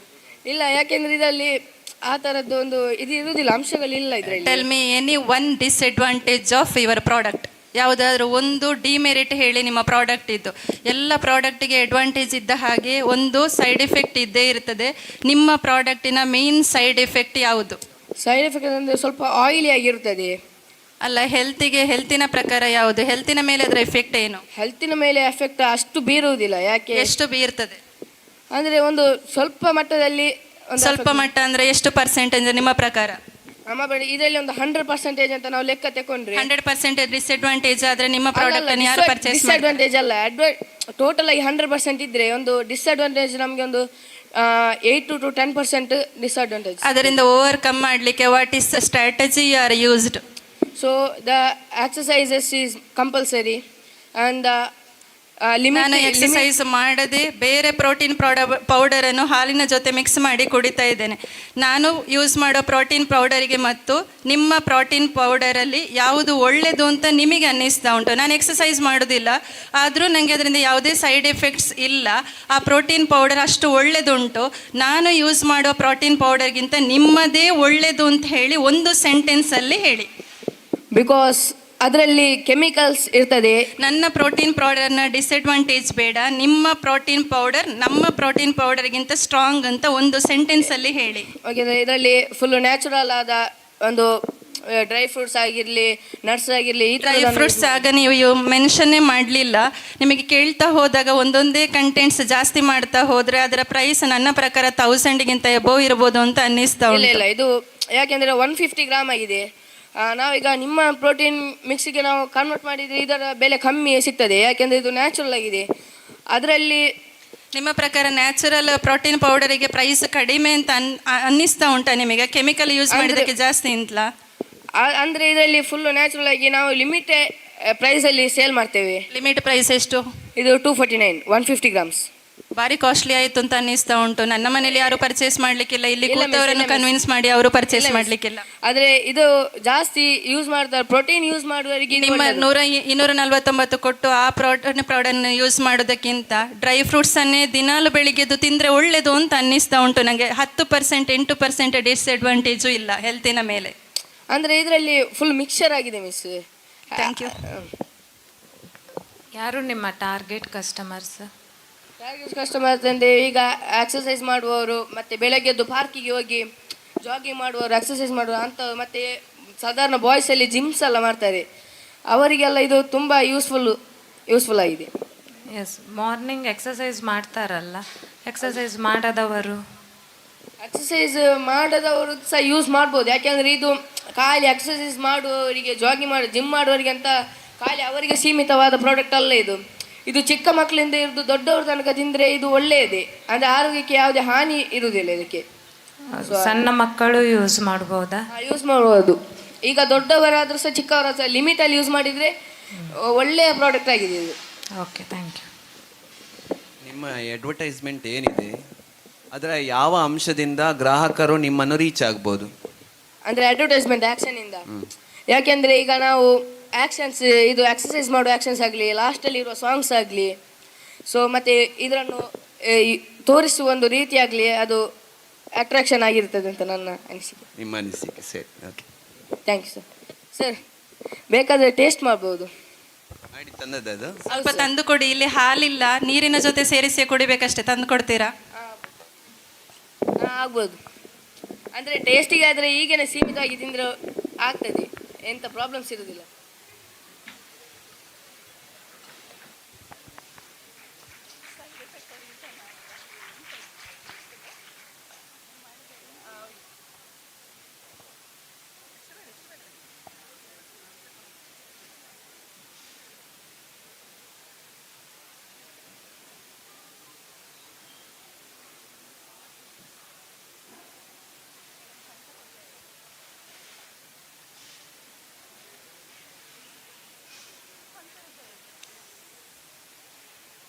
ಇಲ್ಲ, ಯಾಕೆಂದರೆ ಇದರಲ್ಲಿ ಆ ಥರದ್ದು ಒಂದು ಇದು ಇರುವುದಿಲ್ಲ, ಅಂಶಗಳಿಲ್ಲ ಇದರಲ್ಲಿ. Tell me any one disadvantage of your product. ಯಾವುದಾದ್ರೂ ಒಂದು ಡಿಮೆರಿಟ್ ಹೇಳಿ ನಿಮ್ಮ ಪ್ರಾಡಕ್ಟ್ ಇದ್ದು. ಎಲ್ಲ ಪ್ರಾಡಕ್ಟಿಗೆ ಅಡ್ವಾಂಟೇಜ್ ಇದ್ದ ಹಾಗೆ ಒಂದು ಸೈಡ್ ಎಫೆಕ್ಟ್ ಇದ್ದೇ ಇರ್ತದೆ. ನಿಮ್ಮ ಪ್ರಾಡಕ್ಟಿನ ಮೇನ್ ಸೈಡ್ ಎಫೆಕ್ಟ್ ಯಾವುದು? ಸೈಡ್ ಎಫೆಕ್ಟ್ ಅಂದರೆ ಸ್ವಲ್ಪ ಆಯಿಲಿ ಆಗಿರ್ತದೆ. ಅಲ್ಲ, ಹೆಲ್ತಿನ ಪ್ರಕಾರ ಯಾವುದು? ಹೆಲ್ತಿನ ಮೇಲೆ ಅದರ ಎಫೆಕ್ಟ್ ಏನು? ಹೆಲ್ತಿನ ಮೇಲೆ ಎಫೆಕ್ಟ್ ಅಷ್ಟು ಬೀರುವುದಿಲ್ಲ. ಯಾಕೆ? ಎಷ್ಟು ಬೀರ್ತದೆ? ಅಂದರೆ ಒಂದು ಸ್ವಲ್ಪ ಮಟ್ಟದಲ್ಲಿ. ಸ್ವಲ್ಪ ಮಟ್ಟ ಅಂದರೆ ಎಷ್ಟು ಪರ್ಸೆಂಟೇಜ್ ನಿಮ್ಮ ಪ್ರಕಾರ? ನಮ್ಮ ಬಳಿ ಇದರಲ್ಲಿ ಒಂದು 100% ಅಂತ ನಾವು ಲೆಕ್ಕ ತಗೊಂಡ್ರೆ 100% ಡಿಸ್ಅಡ್ವಾಂಟೇಜ್ ಆದರೆ ನಿಮ್ಮ ಪ್ರಾಡಕ್ಟ್ ಅನ್ನು ಯಾರು ಪರ್ಚೇಸ್ ಮಾಡ್ತಾರೆ? ಡಿಸ್ಅಡ್ವಾಂಟೇಜ್ ಅಲ್ಲ, ಟೋಟಲ್ ಆಗಿ 100% ಇದ್ರೆ ಒಂದು ಡಿಸ್ಅಡ್ವಾಂಟೇಜ್ ನಮಗೆ ಒಂದು 8 to 10% ಡಿಸ್ಅಡ್ವಾಂಟೇಜ್. ಅದರಿಂದ ಓವರ್ಕಮ್ ಮಾಡಲಿಕ್ಕೆ what is the strategy you are used? So the exercises is compulsory and ನಾನು ಎಕ್ಸಸೈಸ್ ಮಾಡದೆ ಬೇರೆ ಪ್ರೋಟೀನ್ ಪೌಡರನ್ನು ಹಾಲಿನ ಜೊತೆ ಮಿಕ್ಸ್ ಮಾಡಿ ಕುಡಿತಾ ಇದ್ದೇನೆ. ನಾನು ಯೂಸ್ ಮಾಡೋ ಪ್ರೋಟೀನ್ ಪೌಡರಿಗೆ ಮತ್ತು ನಿಮ್ಮ ಪ್ರೋಟೀನ್ ಪೌಡರಲ್ಲಿ ಯಾವುದು ಒಳ್ಳೆಯದು ಅಂತ ನಿಮಗೆ ಅನ್ನಿಸ್ತಾ ಉಂಟು? ನಾನು ಎಕ್ಸಸೈಸ್ ಮಾಡೋದಿಲ್ಲ, ಆದರೂ ನನಗೆ ಅದರಿಂದ ಯಾವುದೇ ಸೈಡ್ ಎಫೆಕ್ಟ್ಸ್ ಇಲ್ಲ. ಆ ಪ್ರೋಟೀನ್ ಪೌಡರ್ ಅಷ್ಟು ಒಳ್ಳೆಯದುಂಟು. ನಾನು ಯೂಸ್ ಮಾಡೋ ಪ್ರೋಟೀನ್ ಪೌಡರ್ಗಿಂತ ನಿಮ್ಮದೇ ಒಳ್ಳೆಯದು ಅಂತ ಹೇಳಿ ಒಂದು ಸೆಂಟೆನ್ಸಲ್ಲಿ ಹೇಳಿ. ಬಿಕಾಸ್ ಅದರಲ್ಲಿ ಕೆಮಿಕಲ್ಸ್ ಇರ್ತದೆ. ನನ್ನ ಪ್ರೋಟೀನ್ ಪೌಡರ್ನ ಡಿಸ್ಅಡ್ವಾಂಟೇಜ್ ಬೇಡ, ನಿಮ್ಮ ಪ್ರೋಟೀನ್ ಪೌಡರ್ ನಮ್ಮ ಪ್ರೋಟೀನ್ ಪೌಡರ್ಗಿಂತ ಸ್ಟ್ರಾಂಗ್ ಅಂತ ಒಂದು ಸೆಂಟೆನ್ಸಲ್ಲಿ ಹೇಳಿ. ಓಕೆ, ಇದರಲ್ಲಿ ಫುಲ್ ನ್ಯಾಚುರಲ್ ಆದ ಒಂದು ಡ್ರೈ ಫ್ರೂಟ್ಸ್ ಆಗಿರಲಿ, ನಟ್ಸ್ ಆಗಿರಲಿ. ಡ್ರೈ ಫ್ರೂಟ್ಸ್ ಆಗ ನೀವು ಮೆನ್ಷನ್ನೇ ಮಾಡಲಿಲ್ಲ. ನಿಮಗೆ ಕೇಳ್ತಾ ಹೋದಾಗ ಒಂದೊಂದೇ ಕಂಟೆಂಟ್ಸ್ ಜಾಸ್ತಿ ಮಾಡ್ತಾ ಹೋದರೆ ಅದರ ಪ್ರೈಸ್ ನನ್ನ ಪ್ರಕಾರ 1000ಗಿಂತ ಎಬೋವ್ ಇರ್ಬೋದು ಅಂತ ಅನ್ನಿಸ್ತಾ ಉಂಟು. ಇಲ್ಲ, ಇದು ಯಾಕೆಂದರೆ 150 ಗ್ರಾಮ್ ಆಗಿದೆ. ನಾವೀಗ ನಿಮ್ಮ ಪ್ರೋಟೀನ್ ಮಿಕ್ಸಿಗೆ ನಾವು ಕನ್ವರ್ಟ್ ಮಾಡಿದರೆ ಇದರ ಬೆಲೆ ಕಮ್ಮಿ ಸಿಗ್ತದೆ, ಯಾಕೆಂದರೆ ಇದು ನ್ಯಾಚುರಲ್ ಆಗಿದೆ. ಅದರಲ್ಲಿ ನಿಮ್ಮ ಪ್ರಕಾರ ನ್ಯಾಚುರಲ್ ಪ್ರೋಟೀನ್ ಪೌಡರಿಗೆ ಪ್ರೈಸ್ ಕಡಿಮೆ ಅಂತ ಅನ್ನಿಸ್ತಾ ಉಂಟಾ ನಿಮಗೆ? ಕೆಮಿಕಲ್ ಯೂಸ್ ಮಾಡಿದ್ದಕ್ಕೆ ಜಾಸ್ತಿ ಅಂತಲಾ? ಅಂದರೆ ಇದರಲ್ಲಿ ಫುಲ್ ನ್ಯಾಚುರಲ್ ಆಗಿ ನಾವು ಲಿಮಿಟ್ ಪ್ರೈಸಲ್ಲಿ ಸೇಲ್ ಮಾಡ್ತೇವೆ. ಲಿಮಿಟ್ ಪ್ರೈಸ್ ಎಷ್ಟು? ಇದು 249 150 ಗ್ರಾಮ್ಸ್. ಭಾರಿ ಕಾಸ್ಟ್ಲಿ ಆಯಿತು ಅಂತ ಅನ್ನಿಸ್ತಾ ಉಂಟು. ನನ್ನ ಮನೇಲಿ ಯಾರು ಪರ್ಚೇಸ್ ಮಾಡ್ಲಿಕ್ಕಿಲ್ಲ, ಇಲ್ಲಿ ಇಲ್ಲ miss, ಕೂತವರನ್ನು ಇಲ್ಲ miss. ಕನ್ವಿನ್ಸ್ ಮಾಡಿ ಅವರು ಪರ್ಚೇಸ್ ಇಲ್ಲ miss. ಮಾಡ್ಲಿಕ್ಕಿಲ್ಲ. ಆದ್ರೆ ಇದು ಜಾಸ್ತಿ ಯೂಸ್ ಮಾಡ್ತಾರೆ, ಪ್ರೋಟೀನ್ ಯೂಸ್ ಮಾಡುವವರಿಗೆ ಇದು ನಿಮ್ಮ ಒಳ್ಳೆದು. 249 ಕೊಟ್ಟು ಆ ಪ್ರಾಡಕ್ಟ್ ಯೂಸ್ ಮಾಡೋದಕ್ಕಿಂತ ಡ್ರೈ ಫ್ರೂಟ್ಸ್ ಅನ್ನೇ ದಿನಾಲು ಬೆಳಿಗ್ಗೆದ್ದು ತಿಂದರೆ ಒಳ್ಳೆಯದು ಅಂತ ಅನ್ನಿಸ್ತಾ ಉಂಟು ನನಗೆ. 10% 8% ಡಿಸ್ಅಡ್ವಾಂಟೇಜು ಇಲ್ಲ ಹೆಲ್ತಿನ ಮೇಲೆ. ಅಂದ್ರೆ ಇದರಲ್ಲಿ ಫುಲ್ ಮಿಕ್ಸರ್ ಆಗಿದೆ ಮಿಸ್. Thank you. ಯಾರು ನಿಮ್ಮ ಟಾರ್ಗೆಟ್ ಕಸ್ಟಮರ್ಸ್? ಕಸ್ಟಮರ್ಸ್ ಅಂದರೆ ಈಗ ಎಕ್ಸಸೈಸ್ ಮಾಡುವವರು, ಮತ್ತೆ ಬೆಳಗ್ಗೆದ್ದು ಪಾರ್ಕಿಗೆ ಹೋಗಿ ಜಾಗಿಂಗ್ ಮಾಡುವವರು, ಎಕ್ಸಸೈಸ್ ಮಾಡುವವರು ಅಂತ, ಮತ್ತೆ ಸಾಧಾರಣ ಬಾಯ್ಸಲ್ಲಿ ಜಿಮ್ಸ್ ಎಲ್ಲ ಮಾಡ್ತಾರೆ, ಅವರಿಗೆಲ್ಲ ಇದು ತುಂಬ ಯೂಸ್ಫುಲ್ ಆಗಿದೆ. ಎಸ್, ಮಾರ್ನಿಂಗ್ ಎಕ್ಸಸೈಸ್ ಮಾಡ್ತಾರಲ್ಲ, ಎಕ್ಸಸೈಸ್ ಮಾಡದವರು ಸಹ ಯೂಸ್ ಮಾಡ್ಬೋದು. ಯಾಕೆಂದರೆ ಇದು ಖಾಲಿ ಎಕ್ಸಸೈಸ್ ಮಾಡುವವರಿಗೆ, ಜಾಗಿಂಗ್ ಜಿಮ್ ಮಾಡುವವರಿಗೆ ಅಂತ ಖಾಲಿ ಅವರಿಗೆ ಸೀಮಿತವಾದ ಪ್ರಾಡಕ್ಟ್ ಅಲ್ಲ ಇದು. ಇದು ಚಿಕ್ಕ ಮಕ್ಕಳಿಂದ ಇರೋದು ದೊಡ್ಡವ್ರ ತನಕ ತಿಂದರೆ ಇದು ಒಳ್ಳೆಯದೇ, ಅಂದರೆ ಆರೋಗ್ಯಕ್ಕೆ ಯಾವುದೇ ಹಾನಿ ಇರುವುದಿಲ್ಲ ಇದಕ್ಕೆ. ಸಣ್ಣ ಮಕ್ಕಳು ಯೂಸ್ ಮಾಡ್ಬೋದಾ? ಯೂಸ್ ಮಾಡ್ಬೋದು. ಈಗ ದೊಡ್ಡವರಾದ್ರೂ ಸಹ ಚಿಕ್ಕವರ ಸಹ ಲಿಮಿಟಲ್ಲಿ ಯೂಸ್ ಮಾಡಿದರೆ ಒಳ್ಳೆಯ ಪ್ರಾಡಕ್ಟ್ ಆಗಿದೆ ಇದು. Okay, thank you. ನಿಮ್ಮ ಅಡ್ವರ್ಟೈಸ್ಮೆಂಟ್ ಏನಿದೆ ಅದರ ಯಾವ ಅಂಶದಿಂದ ಗ್ರಾಹಕರು ನಿಮ್ಮನ್ನು ರೀಚ್ ಆಗ್ಬೋದು? ಅಂದರೆ ಅಡ್ವರ್ಟೈಸ್ಮೆಂಟ್ ಆ್ಯಕ್ಷನಿಂದ. ಯಾಕೆಂದರೆ ಈಗ ನಾವು ಆ್ಯಕ್ಷನ್ಸ್, ಇದು ಎಕ್ಸಸೈಸ್ ಮಾಡೋ ಆ್ಯಕ್ಷನ್ಸ್ ಆಗಲಿ, ಲಾಸ್ಟಲ್ಲಿ ಇರುವ ಸಾಂಗ್ಸ್ ಆಗಲಿ, ಸೊ ಮತ್ತು ಇದನ್ನು ತೋರಿಸುವ ಒಂದು ರೀತಿ ಆಗಲಿ, ಅದು ಅಟ್ರಾಕ್ಷನ್ ಆಗಿರ್ತದೆ ಅಂತ ನನ್ನ ಅನಿಸಿಕೆ. ನಿಮ್ಮ ಅನಿಸಿಕೆ ಸರಿ, okay, thank you sir. Sir ಬೇಕಾದರೆ ಟೇಸ್ಟ್ ಮಾಡ್ಬೋದು. ಮಾಡಿ ತಂದದ್ದು ಸ್ವಲ್ಪ ತಂದು ಕೊಡಿ. ಇಲ್ಲಿ ಹಾಲಿಲ್ಲ, ನೀರಿನ ಜೊತೆ ಸೇರಿಸಿ ಕುಡಿಬೇಕಷ್ಟೇ, ತಂದು ಕೊಡ್ತೀರಾ? ಆಗ್ಬೋದು. ಅಂದರೆ ಟೇಸ್ಟಿಗೆ ಆದರೆ ಈಗೇನೆ ಸೀಮಿತವಾಗಿ ತಿಂದರೆ ಆಗ್ತದೆ, ಎಂಥ ಪ್ರಾಬ್ಲಮ್ಸ್ ಇರೋದಿಲ್ಲ.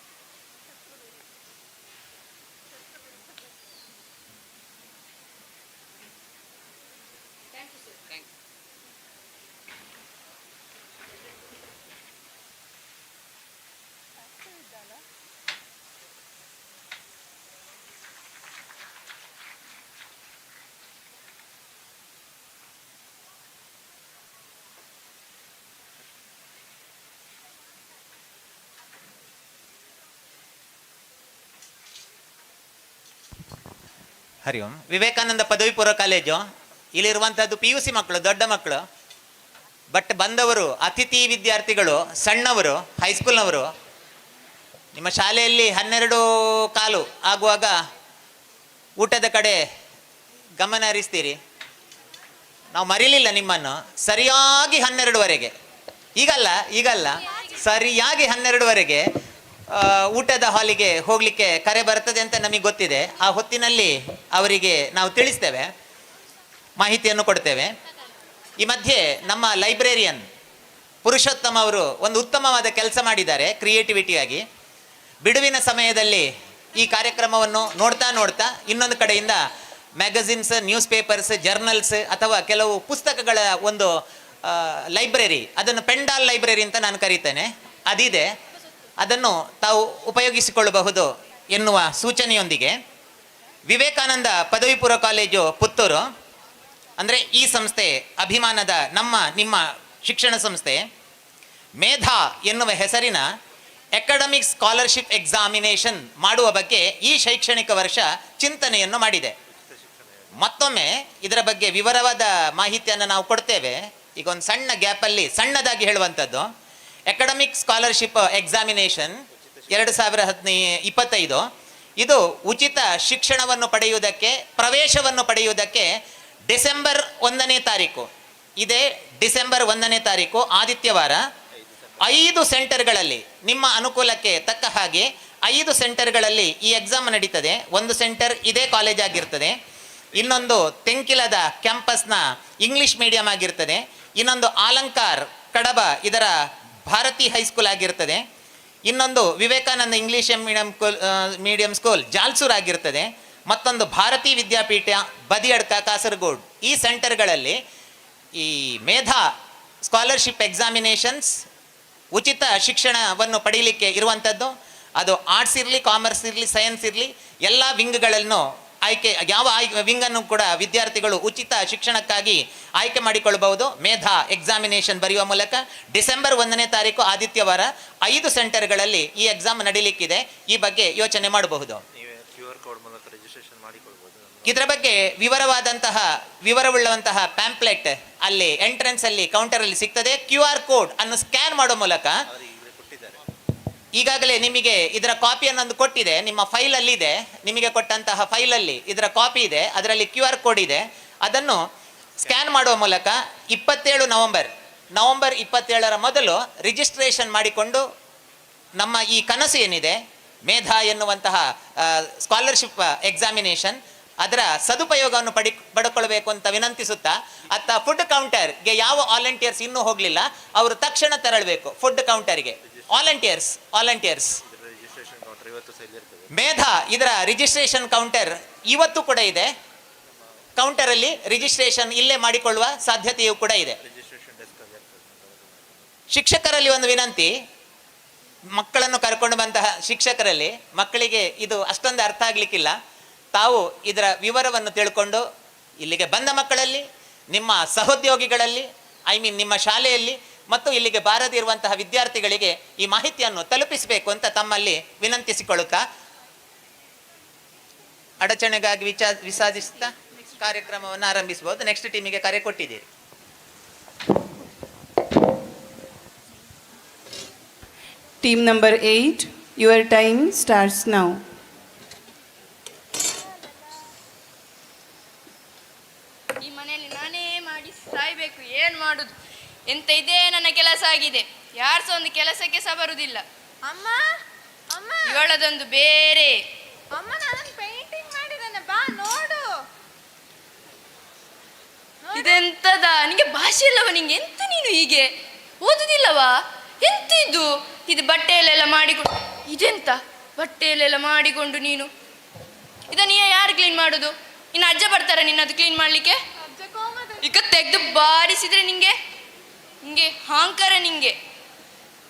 ಹರಿ ಓಂ. ವಿವೇಕಾನಂದ ಪದವಿ ಪೂರ್ವ ಕಾಲೇಜು, ಇಲ್ಲಿರುವಂಥದ್ದು PUC ಮಕ್ಕಳು, ದೊಡ್ಡ ಮಕ್ಕಳು. ಬಟ್ ಬಂದವರು ಅತಿಥಿ ವಿದ್ಯಾರ್ಥಿಗಳು, ಸಣ್ಣವರು, ಹೈಸ್ಕೂಲ್ನವರು. ನಿಮ್ಮ ಶಾಲೆಯಲ್ಲಿ 12:15 ಆಗುವಾಗ ಊಟದ ಕಡೆ ಗಮನ ಹರಿಸ್ತೀರಿ. ನಾವು ಮರೀಲಿಲ್ಲ ನಿಮ್ಮನ್ನು. ಸರಿಯಾಗಿ 12ವರೆಗೆ, ಈಗಲ್ಲ ಸರಿಯಾಗಿ 12ವರೆಗೆ ಊಟದ ಹಾಲಿಗೆ ಹೋಗಲಿಕ್ಕೆ ಕರೆ ಬರ್ತದೆ ಅಂತ ನಮಗೆ ಗೊತ್ತಿದೆ. ಆ ಹೊತ್ತಿನಲ್ಲಿ ಅವರಿಗೆ ನಾವು ತಿಳಿಸ್ತೇವೆ, ಮಾಹಿತಿಯನ್ನು ಕೊಡ್ತೇವೆ. ಈ ಮಧ್ಯೆ ನಮ್ಮ ಲೈಬ್ರೇರಿಯನ್ ಪುರುಷೋತ್ತಮ ಅವರು ಒಂದು ಉತ್ತಮವಾದ ಕೆಲಸ ಮಾಡಿದ್ದಾರೆ ಕ್ರಿಯೇಟಿವಿಟಿಯಾಗಿ. ಬಿಡುವಿನ ಸಮಯದಲ್ಲಿ ಈ ಕಾರ್ಯಕ್ರಮವನ್ನು ನೋಡ್ತಾ ಇನ್ನೊಂದು ಕಡೆಯಿಂದ ಮ್ಯಾಗಝಿನ್ಸ್, ನ್ಯೂಸ್ ಪೇಪರ್ಸ್, ಜರ್ನಲ್ಸ್ ಅಥವಾ ಕೆಲವು ಪುಸ್ತಕಗಳ ಒಂದು ಲೈಬ್ರರಿ, ಅದನ್ನು ಪೆಂಡಾಲ್ ಲೈಬ್ರರಿ ಅಂತ ನಾನು ಕರೀತೇನೆ, ಅದಿದೆ. ಅದನ್ನು ತಾವು ಉಪಯೋಗಿಸಿಕೊಳ್ಳಬಹುದು ಎನ್ನುವ ಸೂಚನೆಯೊಂದಿಗೆ ವಿವೇಕಾನಂದ ಪದವಿ ಪೂರ್ವ ಕಾಲೇಜು ಪುತ್ತೂರು, ಅಂದರೆ ಈ ಸಂಸ್ಥೆ ಅಭಿಮಾನದ ನಿಮ್ಮ ಶಿಕ್ಷಣ ಸಂಸ್ಥೆ, ಮೇಧಾ ಎನ್ನುವ ಹೆಸರಿನ ಅಕಾಡೆಮಿಕ್ ಸ್ಕಾಲರ್ಶಿಪ್ ಎಕ್ಸಾಮಿನೇಷನ್ ಮಾಡುವ ಬಗ್ಗೆ ಈ ಶೈಕ್ಷಣಿಕ ವರ್ಷ ಚಿಂತನೆಯನ್ನು ಮಾಡಿದೆ. ಮತ್ತೊಮ್ಮೆ ಇದರ ಬಗ್ಗೆ ವಿವರವಾದ ಮಾಹಿತಿಯನ್ನು ನಾವು ಕೊಡ್ತೇವೆ. ಈಗ ಒಂದು ಸಣ್ಣ ಗ್ಯಾಪಲ್ಲಿ ಸಣ್ಣದಾಗಿ ಹೇಳುವಂಥದ್ದು, ಅಕಾಡೆಮಿಕ್ ಸ್ಕಾಲರ್ಶಿಪ್ ಎಕ್ಸಾಮಿನೇಷನ್ 2025 ಇದು ಉಚಿತ ಶಿಕ್ಷಣವನ್ನು ಪಡೆಯುವುದಕ್ಕೆ, ಪ್ರವೇಶವನ್ನು ಪಡೆಯುವುದಕ್ಕೆ ಡಿಸೆಂಬರ್ 1ನೇ ತಾರೀಕು, ಇದೇ ಡಿಸೆಂಬರ್ 1ನೇ ತಾರೀಕು ಆದಿತ್ಯವಾರ 5 ಸೆಂಟರ್ಗಳಲ್ಲಿ ನಿಮ್ಮ ಅನುಕೂಲಕ್ಕೆ ತಕ್ಕ ಹಾಗೆ 5 ಸೆಂಟರ್ಗಳಲ್ಲಿ ಈ ಎಕ್ಸಾಮ್ ನಡೀತದೆ. ಒಂದು ಸೆಂಟರ್ ಇದೇ ಕಾಲೇಜ್ ಆಗಿರ್ತದೆ, ಇನ್ನೊಂದು ತೆಂಕಿಲದ ಕ್ಯಾಂಪಸ್ನ ಇಂಗ್ಲಿಷ್ ಮೀಡಿಯಂ ಆಗಿರ್ತದೆ, ಇನ್ನೊಂದು ಆಲಂಕಾರ್ ಕಡಬ ಇದರ ಭಾರತಿ ಹೈಸ್ಕೂಲ್ ಆಗಿರ್ತದೆ, ಇನ್ನೊಂದು ವಿವೇಕಾನಂದ ಇಂಗ್ಲಿಷ್ ಮೀಡಿಯಂ ಸ್ಕೂಲ್ ಜಾಲ್ಸೂರ್ ಆಗಿರ್ತದೆ. ಮತ್ತೊಂದು ಭಾರತೀ ವಿದ್ಯಾಪೀಠ ಬದಿಯಡ್ಕ ಕಾಸರಗೋಡು. ಈ ಸೆಂಟರ್ಗಳಲ್ಲಿ ಈ ಮೇಧಾ ಸ್ಕಾಲರ್ಶಿಪ್ ಎಕ್ಸಾಮಿನೇಷನ್ಸ್ ಉಚಿತ ಶಿಕ್ಷಣವನ್ನು ಪಡೀಲಿಕ್ಕೆ ಇರುವಂಥದ್ದು. ಅದು ಆರ್ಟ್ಸ್ ಇರಲಿ, ಕಾಮರ್ಸ್ ಇರಲಿ, ಸೈನ್ಸ್ ಇರಲಿ, ಎಲ್ಲ ವಿಂಗ್ಗಳನ್ನು ಯಾವ ವಿಂಗನ್ನು ಕೂಡ ವಿದ್ಯಾರ್ಥಿಗಳು ಉಚಿತ ಶಿಕ್ಷಣಕ್ಕಾಗಿ ಆಯ್ಕೆ ಮಾಡಿಕೊಳ್ಳಬಹುದು ಮೇಧಾ ಎಕ್ಸಾಮಿನೇಷನ್ ಬರೆಯುವ ಮೂಲಕ. ಡಿಸೆಂಬರ್ 1ನೇ ತಾರೀಕು ಆದಿತ್ಯವಾರ 5 ಸೆಂಟರ್ಗಳಲ್ಲಿ ಈ ಎಕ್ಸಾಮ್ ನಡೀಲಿಕ್ಕಿದೆ. ಈ ಬಗ್ಗೆ ಯೋಚನೆ ಮಾಡಬಹುದು. ಇದರ ಬಗ್ಗೆ ವಿವರವುಳ್ಳಂತಹ ಪ್ಯಾಂಪ್ಲೆಟ್ ಅಲ್ಲಿ ಎಂಟ್ರೆನ್ಸ್ ಅಲ್ಲಿ ಕೌಂಟರ್ ಅಲ್ಲಿ ಸಿಗ್ತದೆ. QR ಕೋಡ್ ಅನ್ನು ಸ್ಕ್ಯಾನ್ ಮಾಡೋ ಮೂಲಕ ಈಗಾಗಲೇ ನಿಮಗೆ ಇದರ ಕಾಪಿಯನ್ನು ಕೊಟ್ಟಿದೆ, ನಿಮ್ಮ ಫೈಲ್ ಅಲ್ಲಿ ಇದೆ. ನಿಮಗೆ ಕೊಟ್ಟಂತಹ ಫೈಲ್ ಅಲ್ಲಿ ಇದರ ಕಾಪಿ ಇದೆ, ಅದರಲ್ಲಿ QR ಕೋಡ್ ಇದೆ. ಅದನ್ನು ಸ್ಕ್ಯಾನ್ ಮಾಡುವ ಮೂಲಕ 27 ನವೆಂಬರ್ 27ರ ಮೊದಲು ರಿಜಿಸ್ಟ್ರೇಷನ್ ಮಾಡಿಕೊಂಡು ನಮ್ಮ ಈ ಕನಸು ಏನಿದೆ ಮೇಧಾ ಎನ್ನುವಂತಹ ಸ್ಕಾಲರ್ಶಿಪ್ ಎಕ್ಸಾಮಿನೇಷನ್ ಅದರ ಸದುಪಯೋಗವನ್ನು ಪಡ್ಕೊಳ್ಬೇಕು ಅಂತ ವಿನಂತಿಸುತ್ತಾ, ಅತ್ತ ಫುಡ್ ಕೌಂಟರ್ಗೆ ಯಾವ ವಾಲಂಟಿಯರ್ಸ್ ಇನ್ನೂ ಹೋಗಲಿಲ್ಲ, ಅವರು ತಕ್ಷಣ ತೆರಳಬೇಕು ಫುಡ್ ಕೌಂಟರ್ಗೆ. ವಾಲಂಟಿಯರ್ಸ್ ಮೇಧಾ ಇದರ ರಿಜಿಸ್ಟ್ರೇಷನ್ ಕೌಂಟರ್ ಇವತ್ತು ಕೂಡ ಇದೆ. ಕೌಂಟರಲ್ಲಿ ರಿಜಿಸ್ಟ್ರೇಷನ್ ಇಲ್ಲೇ ಮಾಡಿಕೊಳ್ಳುವ ಸಾಧ್ಯತೆಯೂ ಕೂಡ ಇದೆ. ಶಿಕ್ಷಕರಲ್ಲಿ ಒಂದು ವಿನಂತಿ, ಮಕ್ಕಳನ್ನು ಕರ್ಕೊಂಡು ಬಂತಹ ಶಿಕ್ಷಕರಲ್ಲಿ ಮಕ್ಕಳಿಗೆ ಇದು ಅಷ್ಟೊಂದು ಅರ್ಥ ಆಗ್ಲಿಕ್ಕಿಲ್ಲ. ತಾವು ಇದರ ವಿವರವನ್ನು ತಿಳ್ಕೊಂಡು ಇಲ್ಲಿಗೆ ಬಂದ ಮಕ್ಕಳಲ್ಲಿ, ನಿಮ್ಮ ಸಹೋದ್ಯೋಗಿಗಳಲ್ಲಿ, ನಿಮ್ಮ ಶಾಲೆಯಲ್ಲಿ ಮತ್ತು ಇಲ್ಲಿಗೆ ಬಾರದಿರುವಂತಹ ವಿದ್ಯಾರ್ಥಿಗಳಿಗೆ ಈ ಮಾಹಿತಿಯನ್ನು ತಲುಪಿಸಬೇಕು ಅಂತ ತಮ್ಮಲ್ಲಿ ವಿನಂತಿಸಿಕೊಳ್ಳುತ್ತಾ ಅಡಚಣೆಗಾಗಿ ವಿಸಾರಿಸುತ್ತಾ ಕಾರ್ಯಕ್ರಮವನ್ನು ಆರಂಭಿಸಬಹುದು. ನೆಕ್ಸ್ಟ್ ಟೀಮಿಗೆ ಕರೆ ಕೊಟ್ಟಿದ್ದೀರಿ. Team number 8, your time starts now. ಈ ಮನೆಯಲ್ಲಿ ನಾನೇ ಮಾಡಿ ಸಾಯ್ಬೇಕು, ಏನು ಮಾಡುದು? ಎಂತ ಇದೇ ನನ್ನ ಕೆಲಸ ಆಗಿದೆ. ಯಾರು ಸಹ ಒಂದು ಕೆಲಸಕ್ಕೆ ಸಹ ಬರುವುದಿಲ್ಲ. ಅಮ್ಮ ಅಮ್ಮ ಇವಳದೊಂದು ಬೇರೆ. ಅಮ್ಮ ನಾನು ಪೇಂಟಿಂಗ್ ಮಾಡಿದ್ದೇನೆ, ಬಾ ನೋಡು. ಇದೆಂತದ? ನಿಂಗೆ ಭಾಷೆ ಇಲ್ಲವ? ನಿಂಗೆ ಎಂತ ನೀನು ಹೀಗೆ ಓದುದಿಲ್ಲವಾ? ಎಂತ ಇದು ಬಟ್ಟೆಯಲ್ಲೆಲ್ಲ ಮಾಡಿಕೊಂಡು, ಇದೆಂತ ಬಟ್ಟೆಯಲ್ಲೆಲ್ಲ ಮಾಡಿಕೊಂಡು ನೀನು ಇದನ್ನ ಯಾರು ಕ್ಲೀನ್ ಮಾಡೋದು? ಇನ್ನು ಅಜ್ಜ ಬರ್ತಾರ ನಿನ್ನದು ಕ್ಲೀನ್ ಮಾಡ್ಲಿಕ್ಕೆ? ಈಗ ತೆಗೆದು ಬಾರಿಸಿದ್ರೆ ನಿಂಗೆ ಹಾಂಕಾರ ನಿಂಗೆ.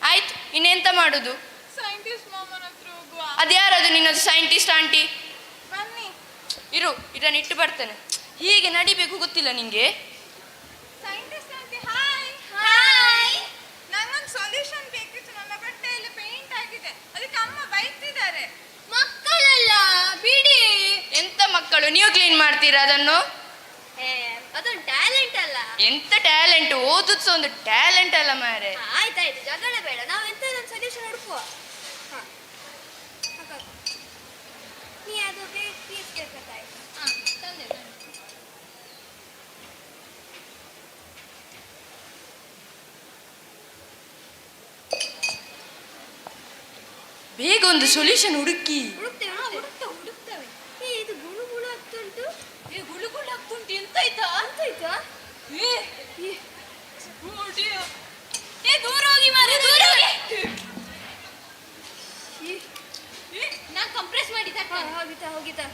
ಆಯ್ತು, ಇನ್ನೆಂತ ಮಾಡೋದು? ಸೈಂಟಿಸ್ಟ್ ಮಾಮನ ಹತ್ರ ಹೋಗುವ. ಅದ್ಯಾರದು ನಿನ್ನದು ಸೈಂಟಿಸ್ಟ್ ಆಂಟಿ? ಬನ್ನಿ. ಇದನ್ನ ಇಟ್ಟು ಬರ್ತೇನೆ. ಹೀಗೆ ನಡಿಬೇಕು ಗೊತ್ತಿಲ್ಲ ನಿಂಗೆ? Scientist aunty hi. ಹಾಯ್. ನಂಗೊಂದು ಸೊಲ್ಯೂಷನ್ ಬೇಕಿತ್ತು. ನನ್ನ ಬಟ್ಟೆಯಲ್ಲಿ ಪೇಂಟ್ ಆಗಿದೆ, ಅದಕ್ಕೆ ಅಮ್ಮ ಬೈತಿದ್ದಾರೆ. ಮಕ್ಕಳಲ್ಲ ಬಿಡಿ. ಎಂತ ಮಕ್ಕಳು? ನೀವು ಕ್ಲೀನ್ ಮಾಡ್ತೀರಾ ಅದನ್ನು? ಅದೊಂದು ಟ್ಯಾಲೆಂಟ್ ಅಲ್ಲ. ಎಂತ ಟ್ಯಾಲೆಂಟ್? ಓದುದು ಒಂದು ಟ್ಯಾಲೆಂಟ್ ಅಲ್ಲ ಮಾರೆ. ಆಯ್ತಾಯ್ತು, ಜಗಳ ಬೇಡ. ನಾವು ಎಂತ ಒಂದು ಸೊಲ್ಯೂಷನ್ ಹುಡುಕುವ. ನೀ ಅದು ಪೀಸ್ ಕೇಳ್ಕೊತಾಯ್ತು. ತಂದೆ ಬೇಗ ಒಂದು ಸೊಲ್ಯೂಷನ್ ಹುಡುಕಿ. ಹುಡುಕ್ತೇವೆ. ಇದು ಗುಳು ಗುಳು ಆಗ್ತುಂಟು. ಗುಳು ಗುಳು ಆಗ್ತುಂಟು. ಎಂತಾಯ್ತಾ? ದೂರ ಹೋಗಿ ಮಾರೆ, ದೂರ ಹೋಗಿ. ನಾನು ಕಂಪ್ರೆಸ್ ಮಾಡಿ ಹೋಗಿತಾ.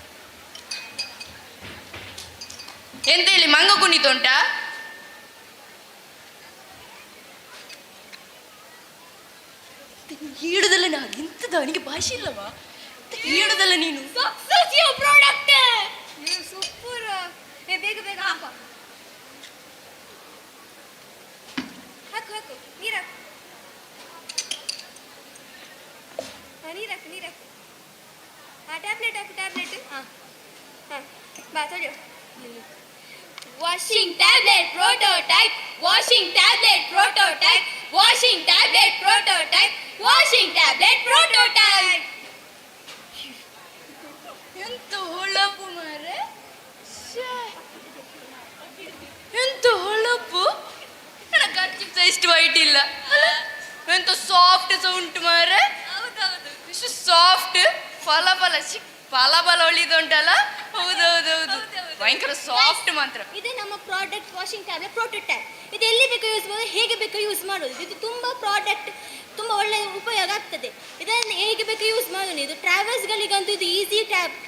ಎಂತ ಇಲ್ಲಿ ಮಂಗ ಕುಣಿತುಂಟಾ? ಹೇಳುದಲ್ಲ ನಾ. ಎಂತದ? ಅವನಿಗೆ ಭಾಷೆ ಇಲ್ಲವಾ? ಹೇಳುದಲ್ಲ ನೀನು. Product super. ಬೇಗ ಹಾಕು. ನೀರಾಕು. ಟ್ಯಾಬ್ಲೆಟ್ ಹಾಕು. ಬಾ ತೊಳೆಯೋ. Washing tablet prototype. Washing tablet prototype. Washing tablet prototype. Washing tablet prototype. ಎಂತ ಹೊಳಪು ಮಾರೆ. ಎಂತ ಹೊಳಪು. ನನ್ನ ಖರ್ಚಿಪ್ಸ ಇಷ್ಟು ವೈಟ್ ಇಲ್ಲ. ಎಂತ ಸಾಫ್ಟ್ ಸಹ ಉಂಟು ಮಾರೆ. ಇಷ್ಟು ಸಾಫ್ಟ್ ಫಲ ಒಳ್ಳಿದುಂಟಲ್ಲ. ಹೌದೌದೌದು, ಭಯಂಕರ ಸಾಫ್ಟ್ ಮಾತ್ರ. ಇದೇ ನಮ್ಮ ಪ್ರಾಡಕ್ಟ್ ವಾಷಿಂಗ್ ಟ್ಯಾಬ್ಲೆಟ್ ಪ್ರೋಟೋಟೈಪ್. ಇದು ಎಲ್ಲಿ ಬೇಕೋ ಯೂಸ್ ಮಾಡೋದು, ಹೇಗೆ ಬೇಕೋ ಯೂಸ್ ಮಾಡೋದು. ಇದು ತುಂಬ ಪ್ರಾಡಕ್ಟ್ ತುಂಬ ಒಳ್ಳೆಯ ಉಪಯೋಗ ಆಗ್ತದೆ. ಇದನ್ನು ಹೇಗೆ ಬೇಕು ಯೂಸ್ ಮಾಡೋಣ. ಇದು ಟ್ರಾವೆಲ್ಸ್ಗಳಿಗಂತೂ ಇದು ಈಸಿ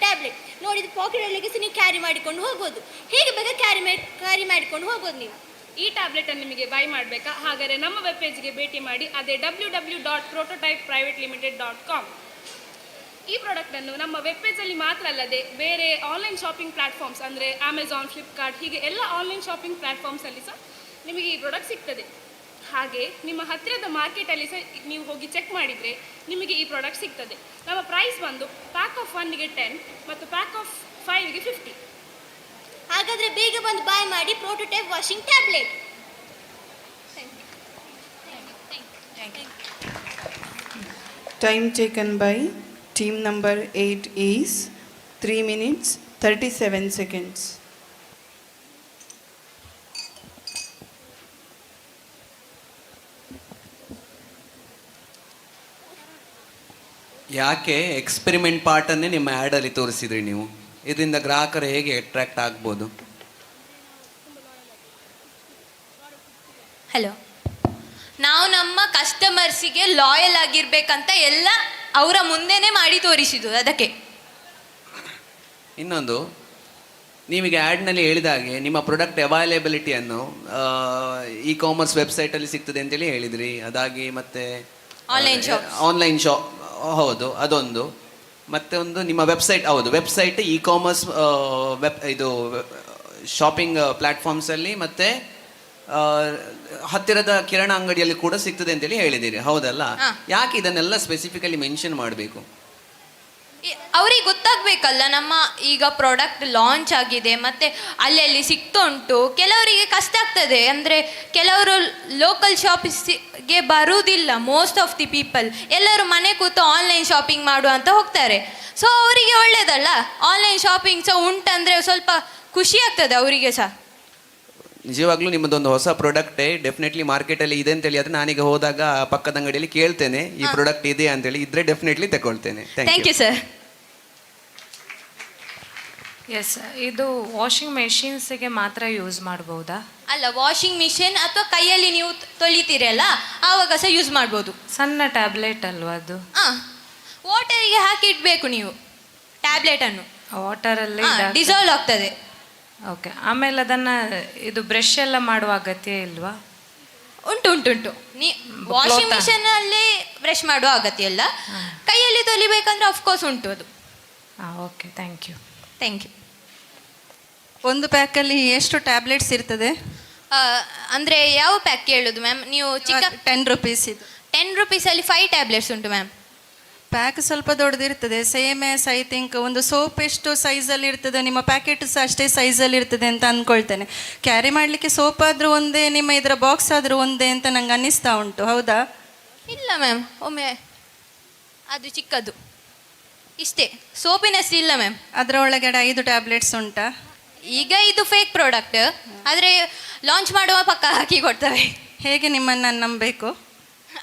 ಟ್ಯಾಬ್ಲೆಟ್ ನೋಡಿ. ಇದು ಪಾಕೆಟಲ್ಲಿಗೆ ಸಹ ನೀವು ಕ್ಯಾರಿ ಮಾಡಿಕೊಂಡು ಹೋಗ್ಬೋದು. ಹೇಗೆ ಬೇಕಾ ಕ್ಯಾರಿ ಮಾಡಿಕೊಂಡು ಹೋಗ್ಬೋದು ನೀವು. ಈ ಟ್ಯಾಬ್ಲೆಟನ್ನು ನಿಮಗೆ ಬೈ ಮಾಡಬೇಕಾ? ಹಾಗಾದರೆ ನಮ್ಮ ವೆಬ್ ಪೇಜ್ಗೆ ಭೇಟಿ ಮಾಡಿ. ಅದೇ www.prototypeprivatelimited.com. ಈ ಪ್ರಾಡಕ್ಟನ್ನು ನಮ್ಮ ವೆಬ್ ಪೇಜಲ್ಲಿ ಮಾತ್ರ ಅಲ್ಲದೆ ಬೇರೆ ಆನ್ಲೈನ್ ಶಾಪಿಂಗ್ ಪ್ಲ್ಯಾಟ್ಫಾರ್ಮ್ಸ್ ಅಂದರೆ ಅಮೆಝಾನ್, ಫ್ಲಿಪ್ಕಾರ್ಟ್ ಹೀಗೆ ಎಲ್ಲ ಆನ್ಲೈನ್ ಶಾಪಿಂಗ್ ಪ್ಲ್ಯಾಟ್ಫಾರ್ಮ್ಸಲ್ಲಿ ಸಹ ನಿಮಗೆ ಈ ಪ್ರಾಡಕ್ಟ್ ಸಿಗ್ತದೆ. ಹಾಗೆ ನಿಮ್ಮ ಹತ್ತಿರದ ಮಾರ್ಕೆಟಲ್ಲಿ ಸಹ ನೀವು ಹೋಗಿ ಚೆಕ್ ಮಾಡಿದರೆ ನಿಮಗೆ ಈ ಪ್ರಾಡಕ್ಟ್ ಸಿಗ್ತದೆ. ನಮ್ಮ ಪ್ರೈಸ್ ಬಂದು ಪ್ಯಾಕ್ ಆಫ್ 1ಗೆ 10 ಮತ್ತು ಪ್ಯಾಕ್ ಆಫ್ 5ಗೆ 50. ಹಾಗಾದರೆ ಬೇಗ ಬಂದು ಬಾಯ್ ಮಾಡಿ prototype washing tablet. Time taken by team number 8 is 3 minutes 37 seconds. ಯಾಕೆ ಎಕ್ಸ್ಪೆರಿಮೆಂಟ್ ಪಾರ್ಟನ್ನೇ ನಿಮ್ಮ ಆ್ಯಡಲ್ಲಿ ತೋರಿಸಿದ್ರಿ ನೀವು? ಇದರಿಂದ ಗ್ರಾಹಕರು ಹೇಗೆ ಅಟ್ರಾಕ್ಟ್ ಆಗ್ಬೋದು? ಹಲೋ, ನಾವು ನಮ್ಮ ಕಸ್ಟಮರ್ಸಿಗೆ ಲಾಯಲ್ ಆಗಿರ್ಬೇಕಂತ ಎಲ್ಲ ಅವರ ಮುಂದೆನೇ ಮಾಡಿ ತೋರಿಸಿದ್ದು ಅದಕ್ಕೆ. ಇನ್ನೊಂದು, ನೀವೀಗ ಆ್ಯಡ್ನಲ್ಲಿ ಹೇಳಿದ ಹಾಗೆ ನಿಮ್ಮ ಪ್ರಾಡಕ್ಟ್ ಅವೈಲೇಬಿಲಿಟಿಯನ್ನು ಇ-ಕಾಮರ್ಸ್ ವೆಬ್ಸೈಟಲ್ಲಿ ಸಿಗ್ತದೆ ಅಂತೇಳಿ ಹೇಳಿದ್ರಿ. ಅದಾಗಿ ಮತ್ತೆ ಆನ್ಲೈನ್ ಶಾಪ್, ಹೌದು ಅದೊಂದು. ಮತ್ತೆ ಒಂದು ನಿಮ್ಮ ವೆಬ್ಸೈಟ್, ಹೌದು ವೆಬ್ಸೈಟ್ ಇ-ಕಾಮರ್ಸ್ ಇದು ಶಾಪಿಂಗ್ ಪ್ಲ್ಯಾಟ್ಫಾರ್ಮ್ಸಲ್ಲಿ ಮತ್ತು ಹತ್ತಿರದ ಕಿರಾಣ ಅಂಗಡಿಯಲ್ಲಿ ಕೂಡ ಸಿಗ್ತದೆ ಅಂತೇಳಿ ಹೇಳಿದ್ದೀರಿ, ಹೌದಲ್ಲ? ಯಾಕೆ ಇದನ್ನೆಲ್ಲ ಸ್ಪೆಸಿಫಿಕಲಿ ಮೆನ್ಷನ್ ಮಾಡಬೇಕು? ಅವ್ರಿಗೆ ಗೊತ್ತಾಗಬೇಕಲ್ಲ ನಮ್ಮ ಈಗ ಪ್ರಾಡಕ್ಟ್ ಲಾಂಚ್ ಆಗಿದೆ ಮತ್ತು ಅಲ್ಲಲ್ಲಿ ಸಿಗ್ತುಂಟು. ಕೆಲವರಿಗೆ ಕಷ್ಟ ಆಗ್ತದೆ, ಅಂದರೆ ಕೆಲವರು ಲೋಕಲ್ ಶಾಪಿಗೆ ಬರುವುದಿಲ್ಲ. ಮೋಸ್ಟ್ ಆಫ್ ದಿ ಪೀಪಲ್ ಎಲ್ಲರೂ ಮನೆ ಕೂತು ಆನ್ಲೈನ್ ಶಾಪಿಂಗ್ ಮಾಡುವ ಅಂತ ಹೋಗ್ತಾರೆ. ಸೊ ಅವರಿಗೆ ಒಳ್ಳೆಯದಲ್ಲ, ಆನ್ಲೈನ್ ಶಾಪಿಂಗ್ ಸಹ ಉಂಟಂದರೆ ಸ್ವಲ್ಪ ಖುಷಿ ಆಗ್ತದೆ ಅವರಿಗೆ ಸಹ. ನಿಜವಾಗ್ಲೂ ನಿಮ್ಮದೊಂದು ಹೊಸ ಪ್ರಾಡಕ್ಟೇ ಡೆಫಿನೆಟ್ಲಿ ಮಾರ್ಕೆಟಲ್ಲಿ ಇದೆ ಅಂತೇಳಿ ಆದರೆ ನಾನೀಗ ಹೋದಾಗ ಪಕ್ಕದ ಅಂಗಡಿಯಲ್ಲಿ ಕೇಳ್ತೇನೆ ಈ ಪ್ರಾಡಕ್ಟ್ ಇದೆ ಅಂತೇಳಿ. ಇದ್ರೆ ಡೆಫಿನೆಟ್ಲಿ ತಗೊಳ್ತೇನೆ. Thank you sir. ಎಸ್, ಇದು ವಾಷಿಂಗ್ ಮೆಷಿನ್ಸ್ಗೆ ಮಾತ್ರ ಯೂಸ್ ಮಾಡ್ಬೋದಾ? ಅಲ್ಲ, ವಾಷಿಂಗ್ ಮಿಷಿನ್ ಅಥವಾ ಕೈಯಲ್ಲಿ ನೀವು ತೊಳಿತೀರಲ್ಲ ಆವಾಗ ಸಹ ಯೂಸ್ ಮಾಡ್ಬೋದು. ಸಣ್ಣ ಟ್ಯಾಬ್ಲೆಟ್ ಅಲ್ವಾ ಅದು? ವಾಟರಿಗೆ ಹಾಕಿ ಇಡಬೇಕು ನೀವು ಟ್ಯಾಬ್ಲೆಟನ್ನು. ವಾಟರಲ್ಲಿ ಡಿಸಾಲ್ವ್ ಆಗ್ತದೆ. ಓಕೆ. ಆಮೇಲೆ ಅದನ್ನು ಇದು ಬ್ರಷ್ ಎಲ್ಲ ಮಾಡುವ ಅಗತ್ಯ ಇಲ್ವಾ? ಉಂಟು. ವಾಷಿಂಗ್ ಮಿಷನ್ ಅಲ್ಲಿ ಬ್ರಷ್ ಮಾಡುವ ಅಗತ್ಯ ಇಲ್ಲ. ಕೈಯಲ್ಲಿ ತೊಲಿಬೇಕಂದ್ರೆ ಆಫ್ಕೋರ್ಸ್ ಉಂಟು ಅದು. Okay, thank you. Thank you. ಒಂದು ಪ್ಯಾಕಲ್ಲಿ ಎಷ್ಟು ಟ್ಯಾಬ್ಲೆಟ್ಸ್ ಇರ್ತದೆ? ಅಂದರೆ ಯಾವ ಪ್ಯಾಕ್ ಕೇಳೋದು ಮ್ಯಾಮ್ ನೀವು? ಚಿಕ್ಕ 10 rupees ಇದು. 10 rupeesಲ್ಲಿ 5 ಟ್ಯಾಬ್ಲೆಟ್ಸ್ ಉಂಟು ಮ್ಯಾಮ್. ಪ್ಯಾಕ್ ಸ್ವಲ್ಪ ದೊಡ್ಡದಿರ್ತದೆ. ಸೇಮ್ ಆಸ್ ಐ ಥಿಂಕ್ ಒಂದು ಸೋಪ್ ಎಷ್ಟು ಸೈಜಲ್ಲಿ ಇರ್ತದೆ, ನಿಮ್ಮ ಪ್ಯಾಕೆಟ್ ಸಹ ಅಷ್ಟೇ ಸೈಜಲ್ಲಿ ಇರ್ತದೆ ಅಂತ ಅಂದ್ಕೊಳ್ತೇನೆ. ಕ್ಯಾರಿ ಮಾಡಲಿಕ್ಕೆ ಸೋಪ್ ಆದರೂ ಒಂದೇ, ನಿಮ್ಮ ಇದರ ಬಾಕ್ಸ್ ಆದರೂ ಒಂದೇ ಅಂತ ನಂಗೆ ಅನ್ನಿಸ್ತಾ ಉಂಟು, ಹೌದಾ? ಇಲ್ಲ ಮ್ಯಾಮ್, ಒಮ್ಮೆ ಅದು ಚಿಕ್ಕದು ಇಷ್ಟೇ, ಸೋಪಿನಷ್ಟು ಇಲ್ಲ ಮ್ಯಾಮ್. ಅದರ ಒಳಗಡೆ 5 ಟ್ಯಾಬ್ಲೆಟ್ಸ್ ಉಂಟಾ? ಈಗ ಇದು ಫೇಕ್ ಪ್ರಾಡಕ್ಟ್, ಆದರೆ ಲಾಂಚ್ ಮಾಡುವ ಪಕ್ಕ ಹಾಕಿ ಕೊಡ್ತವೆ. ಹೇಗೆ ನಿಮ್ಮನ್ನು ನಂಬಬೇಕು?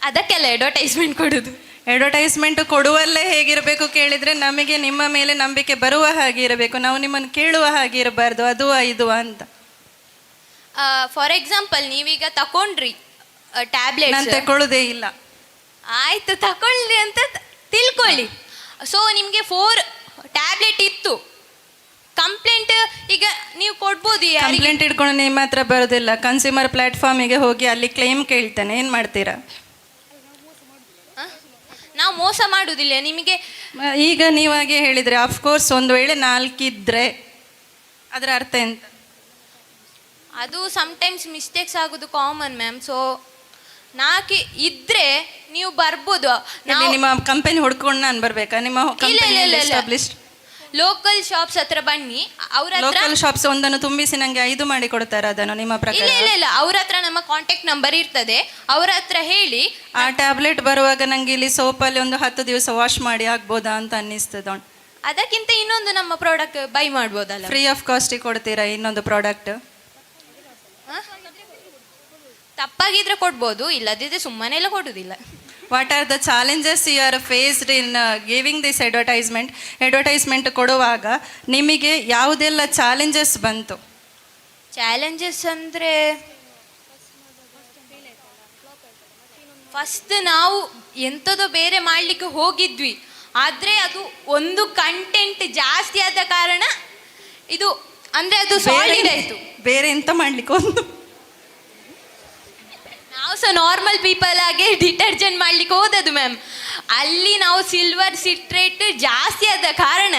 ಅದಕ್ಕೆಲ್ಲ ಅಡ್ವರ್ಟೈಸ್ಮೆಂಟ್ ಕೊಡೋದು. ಅಡ್ವರ್ಟೈಸ್ಮೆಂಟ್ ಕೊಡುವಲ್ಲೇ ಹೇಗಿರಬೇಕು ಕೇಳಿದರೆ ನಮಗೆ ನಿಮ್ಮ ಮೇಲೆ ನಂಬಿಕೆ ಬರುವ ಹಾಗೆ ಇರಬೇಕು. ನಾವು ನಿಮ್ಮನ್ನು ಕೇಳುವ ಹಾಗೆ ಇರಬಾರ್ದು, ಅದು ಇದು ಅಂತ. ಫಾರ್ ಎಕ್ಸಾಂಪಲ್ ನೀವೀಗ ತಗೊಂಡ್ರಿ ಟ್ಯಾಬ್ಲೆಟ್, ನಾನು ತಗೊಳ್ಳೋದೇ ಇಲ್ಲ. ಆಯಿತು, ತಗೊಳ್ಳಿ ಅಂತ ತಿಳ್ಕೊಳ್ಳಿ. ಸೊ ನಿಮಗೆ 4 ಟ್ಯಾಬ್ಲೆಟ್ ಇತ್ತು, ಕಂಪ್ಲೇಂಟ್ ಈಗ ನೀವು ಕೊಡ್ಬೋದು. ಕಂಪ್ಲೇಂಟ್ ಇಟ್ಕೊಂಡು ನಿಮ್ಮ ಹತ್ರ ಬರೋದಿಲ್ಲ, ಕನ್ಸ್ಯೂಮರ್ ಪ್ಲಾಟ್ಫಾರ್ಮಿಗೆ ಹೋಗಿ ಅಲ್ಲಿ ಕ್ಲೇಮ್ ಕೇಳ್ತೇನೆ, ಏನು ಮಾಡ್ತೀರಾ? ನಾವು ಮೋಸ ಮಾಡುವುದಿಲ್ಲ ನಿಮಗೆ. ಈಗ ನೀವಾಗೆ ಹೇಳಿದರೆ ಅಫ್ಕೋರ್ಸ್ ಒಂದು ವೇಳೆ 4 ಇದ್ದರೆ ಅದರ ಅರ್ಥ ಎಂತ? ಅದು ಸಮ್ಟೈಮ್ಸ್ ಮಿಸ್ಟೇಕ್ಸ್ ಆಗೋದು ಕಾಮನ್ ಮ್ಯಾಮ್. ಸೊ 4 ಇದ್ರೆ ನೀವು ಬರ್ಬೋದು. ನಿಮ್ಮ ಕಂಪನಿ ಹುಡ್ಕೊಂಡು ನಾನು ಬರಬೇಕಾ? ನಿಮ್ಮ ಎಸ್ಟಾಬ್ಲಿಷ್ಡ್ ಲೋಕಲ್ ಶಾಪ್ಸ್ ಹತ್ರ ಬನ್ನಿ, ಅವ್ರ ಹತ್ರ. ಲೋಕಲ್ ಶಾಪ್ಸ್ ಒಂದನ್ನು ತುಂಬಿಸಿ ನನಗೆ 5 ಮಾಡಿ ಕೊಡ್ತಾರೆ ಅದನ್ನು ನಿಮ್ಮ ಪ್ರಕಾರ? ಇಲ್ಲ, ಅವ್ರ ಹತ್ರ ನಮ್ಮ ಕಾಂಟ್ಯಾಕ್ಟ್ ನಂಬರ್ ಇರ್ತದೆ, ಅವ್ರ ಹತ್ರ ಹೇಳಿ. ಆ ಟ್ಯಾಬ್ಲೆಟ್ ಬರುವಾಗ ನನಗೆ ಇಲ್ಲಿ ಸೋಪಲ್ಲಿ ಒಂದು 10 ದಿವಸ ವಾಶ್ ಮಾಡಿ ಆಗ್ಬೋದಾ ಅಂತ ಅನ್ನಿಸ್ತದೆ. ಅದಕ್ಕಿಂತ ಇನ್ನೊಂದು ನಮ್ಮ ಪ್ರಾಡಕ್ಟ್ ಬೈ ಮಾಡ್ಬೋದಲ್ಲ? ಫ್ರೀ ಆಫ್ ಕಾಸ್ಟಿಗೆ ಕೊಡ್ತೀರಾ ಇನ್ನೊಂದು ಪ್ರಾಡಕ್ಟ್? ತಪ್ಪಾಗಿದ್ರೆ ಕೊಡ್ಬೋದು, ಇಲ್ಲದಿದ್ರೆ ಸುಮ್ಮನೆ ಎಲ್ಲ ಕೊಡುವುದಿಲ್ಲ. What are the challenges you are faced in giving this advertisement ಕೊಡುವಾಗ ನಿಮಗೆ ಯಾವುದೆಲ್ಲ ಚಾಲೆಂಜಸ್ ಬಂತು? ಚಾಲೆಂಜಸ್ ಅಂದರೆ ಫಸ್ಟ್ ನಾವು ಎಂಥದೋ ಬೇರೆ ಮಾಡಲಿಕ್ಕೆ ಹೋಗಿದ್ವಿ, ಆದರೆ ಅದು ಒಂದು ಕಂಟೆಂಟ್ ಜಾಸ್ತಿ ಆದ ಕಾರಣ ಇದು ಅಂದರೆ ಅದು ಸಾಲಿಡ್ ಆಯಿತು. ಬೇರೆ ಎಂತ ಮಾಡ್ಲಿಕ್ಕೆ ಒಂದು ನಾವು ಸಹ ನಾರ್ಮಲ್ ಪೀಪಲ್ ಆಗಿ ಡಿಟರ್ಜೆಂಟ್ ಮಾಡ್ಲಿಕ್ಕೆ ಹೋದದ್ದು ಮ್ಯಾಮ್. ಅಲ್ಲಿ ನಾವು ಸಿಲ್ವರ್ ಸಿಟ್ರೇಟ್ ಜಾಸ್ತಿ ಆದ ಕಾರಣ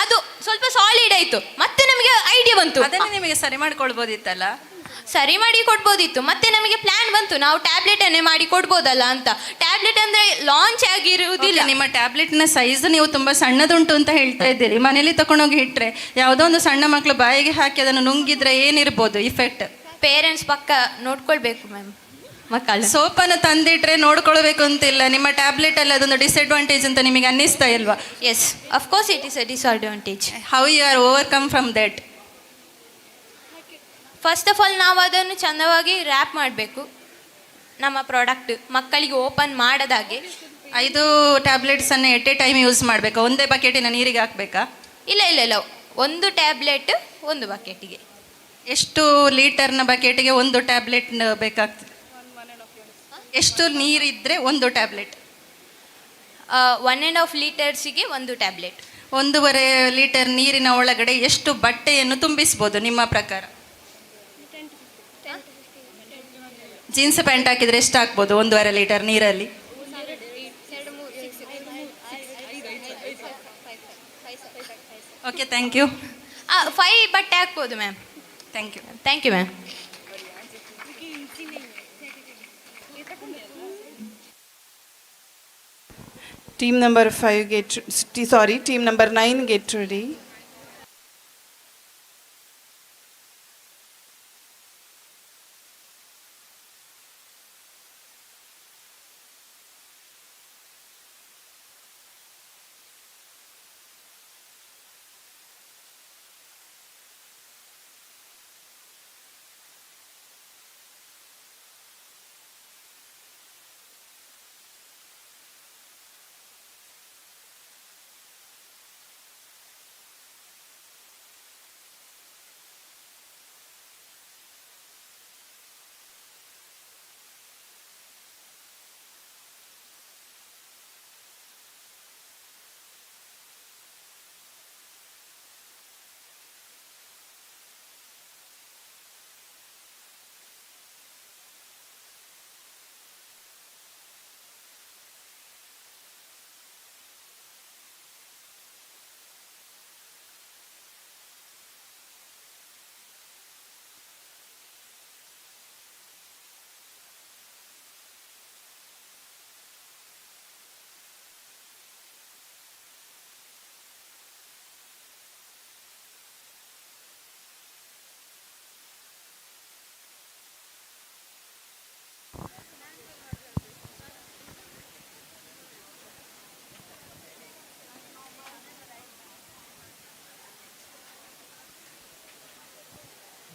ಅದು ಸ್ವಲ್ಪ ಸಾಲಿಡ್ ಆಯಿತು. ಮತ್ತೆ ನಮಗೆ ಐಡಿಯಾ ಬಂತು, ಅದನ್ನು ನಿಮಗೆ ಸರಿ ಮಾಡ್ಕೊಳ್ಬೋದಿತ್ತಲ್ಲ. ಸರಿ ಮಾಡಿ ಕೊಡ್ಬೋದಿತ್ತು. ಮತ್ತೆ ನಮಗೆ ಪ್ಲಾನ್ ಬಂತು, ನಾವು ಟ್ಯಾಬ್ಲೆಟ್ ಅನ್ನೇ ಮಾಡಿ ಕೊಡ್ಬೋದಲ್ಲ ಅಂತ. ಟ್ಯಾಬ್ಲೆಟ್ ಅಂದ್ರೆ ಲಾಂಚ್ ಆಗಿರುವುದಿಲ್ಲ. ನಿಮ್ಮ ಟ್ಯಾಬ್ಲೆಟ್ನ ಸೈಜ್ ನೀವು ತುಂಬಾ ಸಣ್ಣದುಂಟು ಅಂತ ಹೇಳ್ತಾ ಇದ್ದೀರಿ. ಮನೇಲಿ ತಗೊಂಡೋಗಿ ಇಟ್ರೆ ಯಾವುದೋ ಒಂದು ಸಣ್ಣ ಮಕ್ಕಳು ಬಾಯಿಗೆ ಹಾಕಿ ಅದನ್ನು ನುಂಗಿದ್ರೆ ಏನಿರ್ಬೋದು ಇಫೆಕ್ಟ್? ಪೇರೆಂಟ್ಸ್ ಪಕ್ಕ ನೋಡ್ಕೊಳ್ಬೇಕು ಮ್ಯಾಮ್. ಮಕ್ಕಳು ಸೋಪನ್ನು ತಂದಿಟ್ರೆ ನೋಡ್ಕೊಳ್ಬೇಕು ಅಂತಿಲ್ಲ. ನಿಮ್ಮ ಟ್ಯಾಬ್ಲೆಟ್ ಅಲ್ಲಿ ಅದೊಂದು ಡಿಸ್ಅಡ್ವಾಂಟೇಜ್ ಅಂತ ನಿಮಗೆ ಅನ್ನಿಸ್ತಾ ಇಲ್ವಾ? Yes, of course it is a disadvantage. How you are overcome from that? First of all ನಾವು ಅದನ್ನು ಚಂದವಾಗಿ ರ್ಯಾಪ್ ಮಾಡಬೇಕು. ನಮ್ಮ ಪ್ರಾಡಕ್ಟ್ ಮಕ್ಕಳಿಗೆ ಓಪನ್ ಮಾಡದಾಗೆ 5 ಟ್ಯಾಬ್ಲೆಟ್ಸ್ ಅನ್ನು ಎಟ್ ಎ ಟೈಮ್ ಯೂಸ್ ಮಾಡಬೇಕಾ? ಒಂದೇ ಬಕೆಟಿನ ನೀರಿಗೆ ಹಾಕಬೇಕಾ? ಇಲ್ಲ ಇಲ್ಲ ಇಲ್ಲ, ಒಂದು ಟ್ಯಾಬ್ಲೆಟ್ ಒಂದು ಬಕೆಟಿಗೆ. ಎಷ್ಟು ಲೀಟರ್ನ ಬಕೆಟಿಗೆ ಒಂದು ಟ್ಯಾಬ್ಲೆಟ್ ಬೇಕಾಗ್ತದೆ? ಎಷ್ಟು ನೀರಿದ್ರೆ ಒಂದು ಟ್ಯಾಬ್ಲೆಟ್? 1.5 ಲೀಟರ್ಸಿಗೆ ಒಂದು ಟ್ಯಾಬ್ಲೆಟ್. 1.5 ಲೀಟರ್ ನೀರಿನ ಒಳಗಡೆ ಎಷ್ಟು ಬಟ್ಟೆಯನ್ನು ತುಂಬಿಸ್ಬೋದು ನಿಮ್ಮ ಪ್ರಕಾರ? ಜೀನ್ಸ್ ಪ್ಯಾಂಟ್ ಹಾಕಿದರೆ ಎಷ್ಟು ಹಾಕ್ಬೋದು 1.5 ಲೀಟರ್ ನೀರಲ್ಲಿ? Okay, thank you. 5 ಬಟ್ಟೆ ಹಾಕ್ಬೋದು ma'am. Thank you. Thank you ma'am. Team number 5 team number 9 get ready.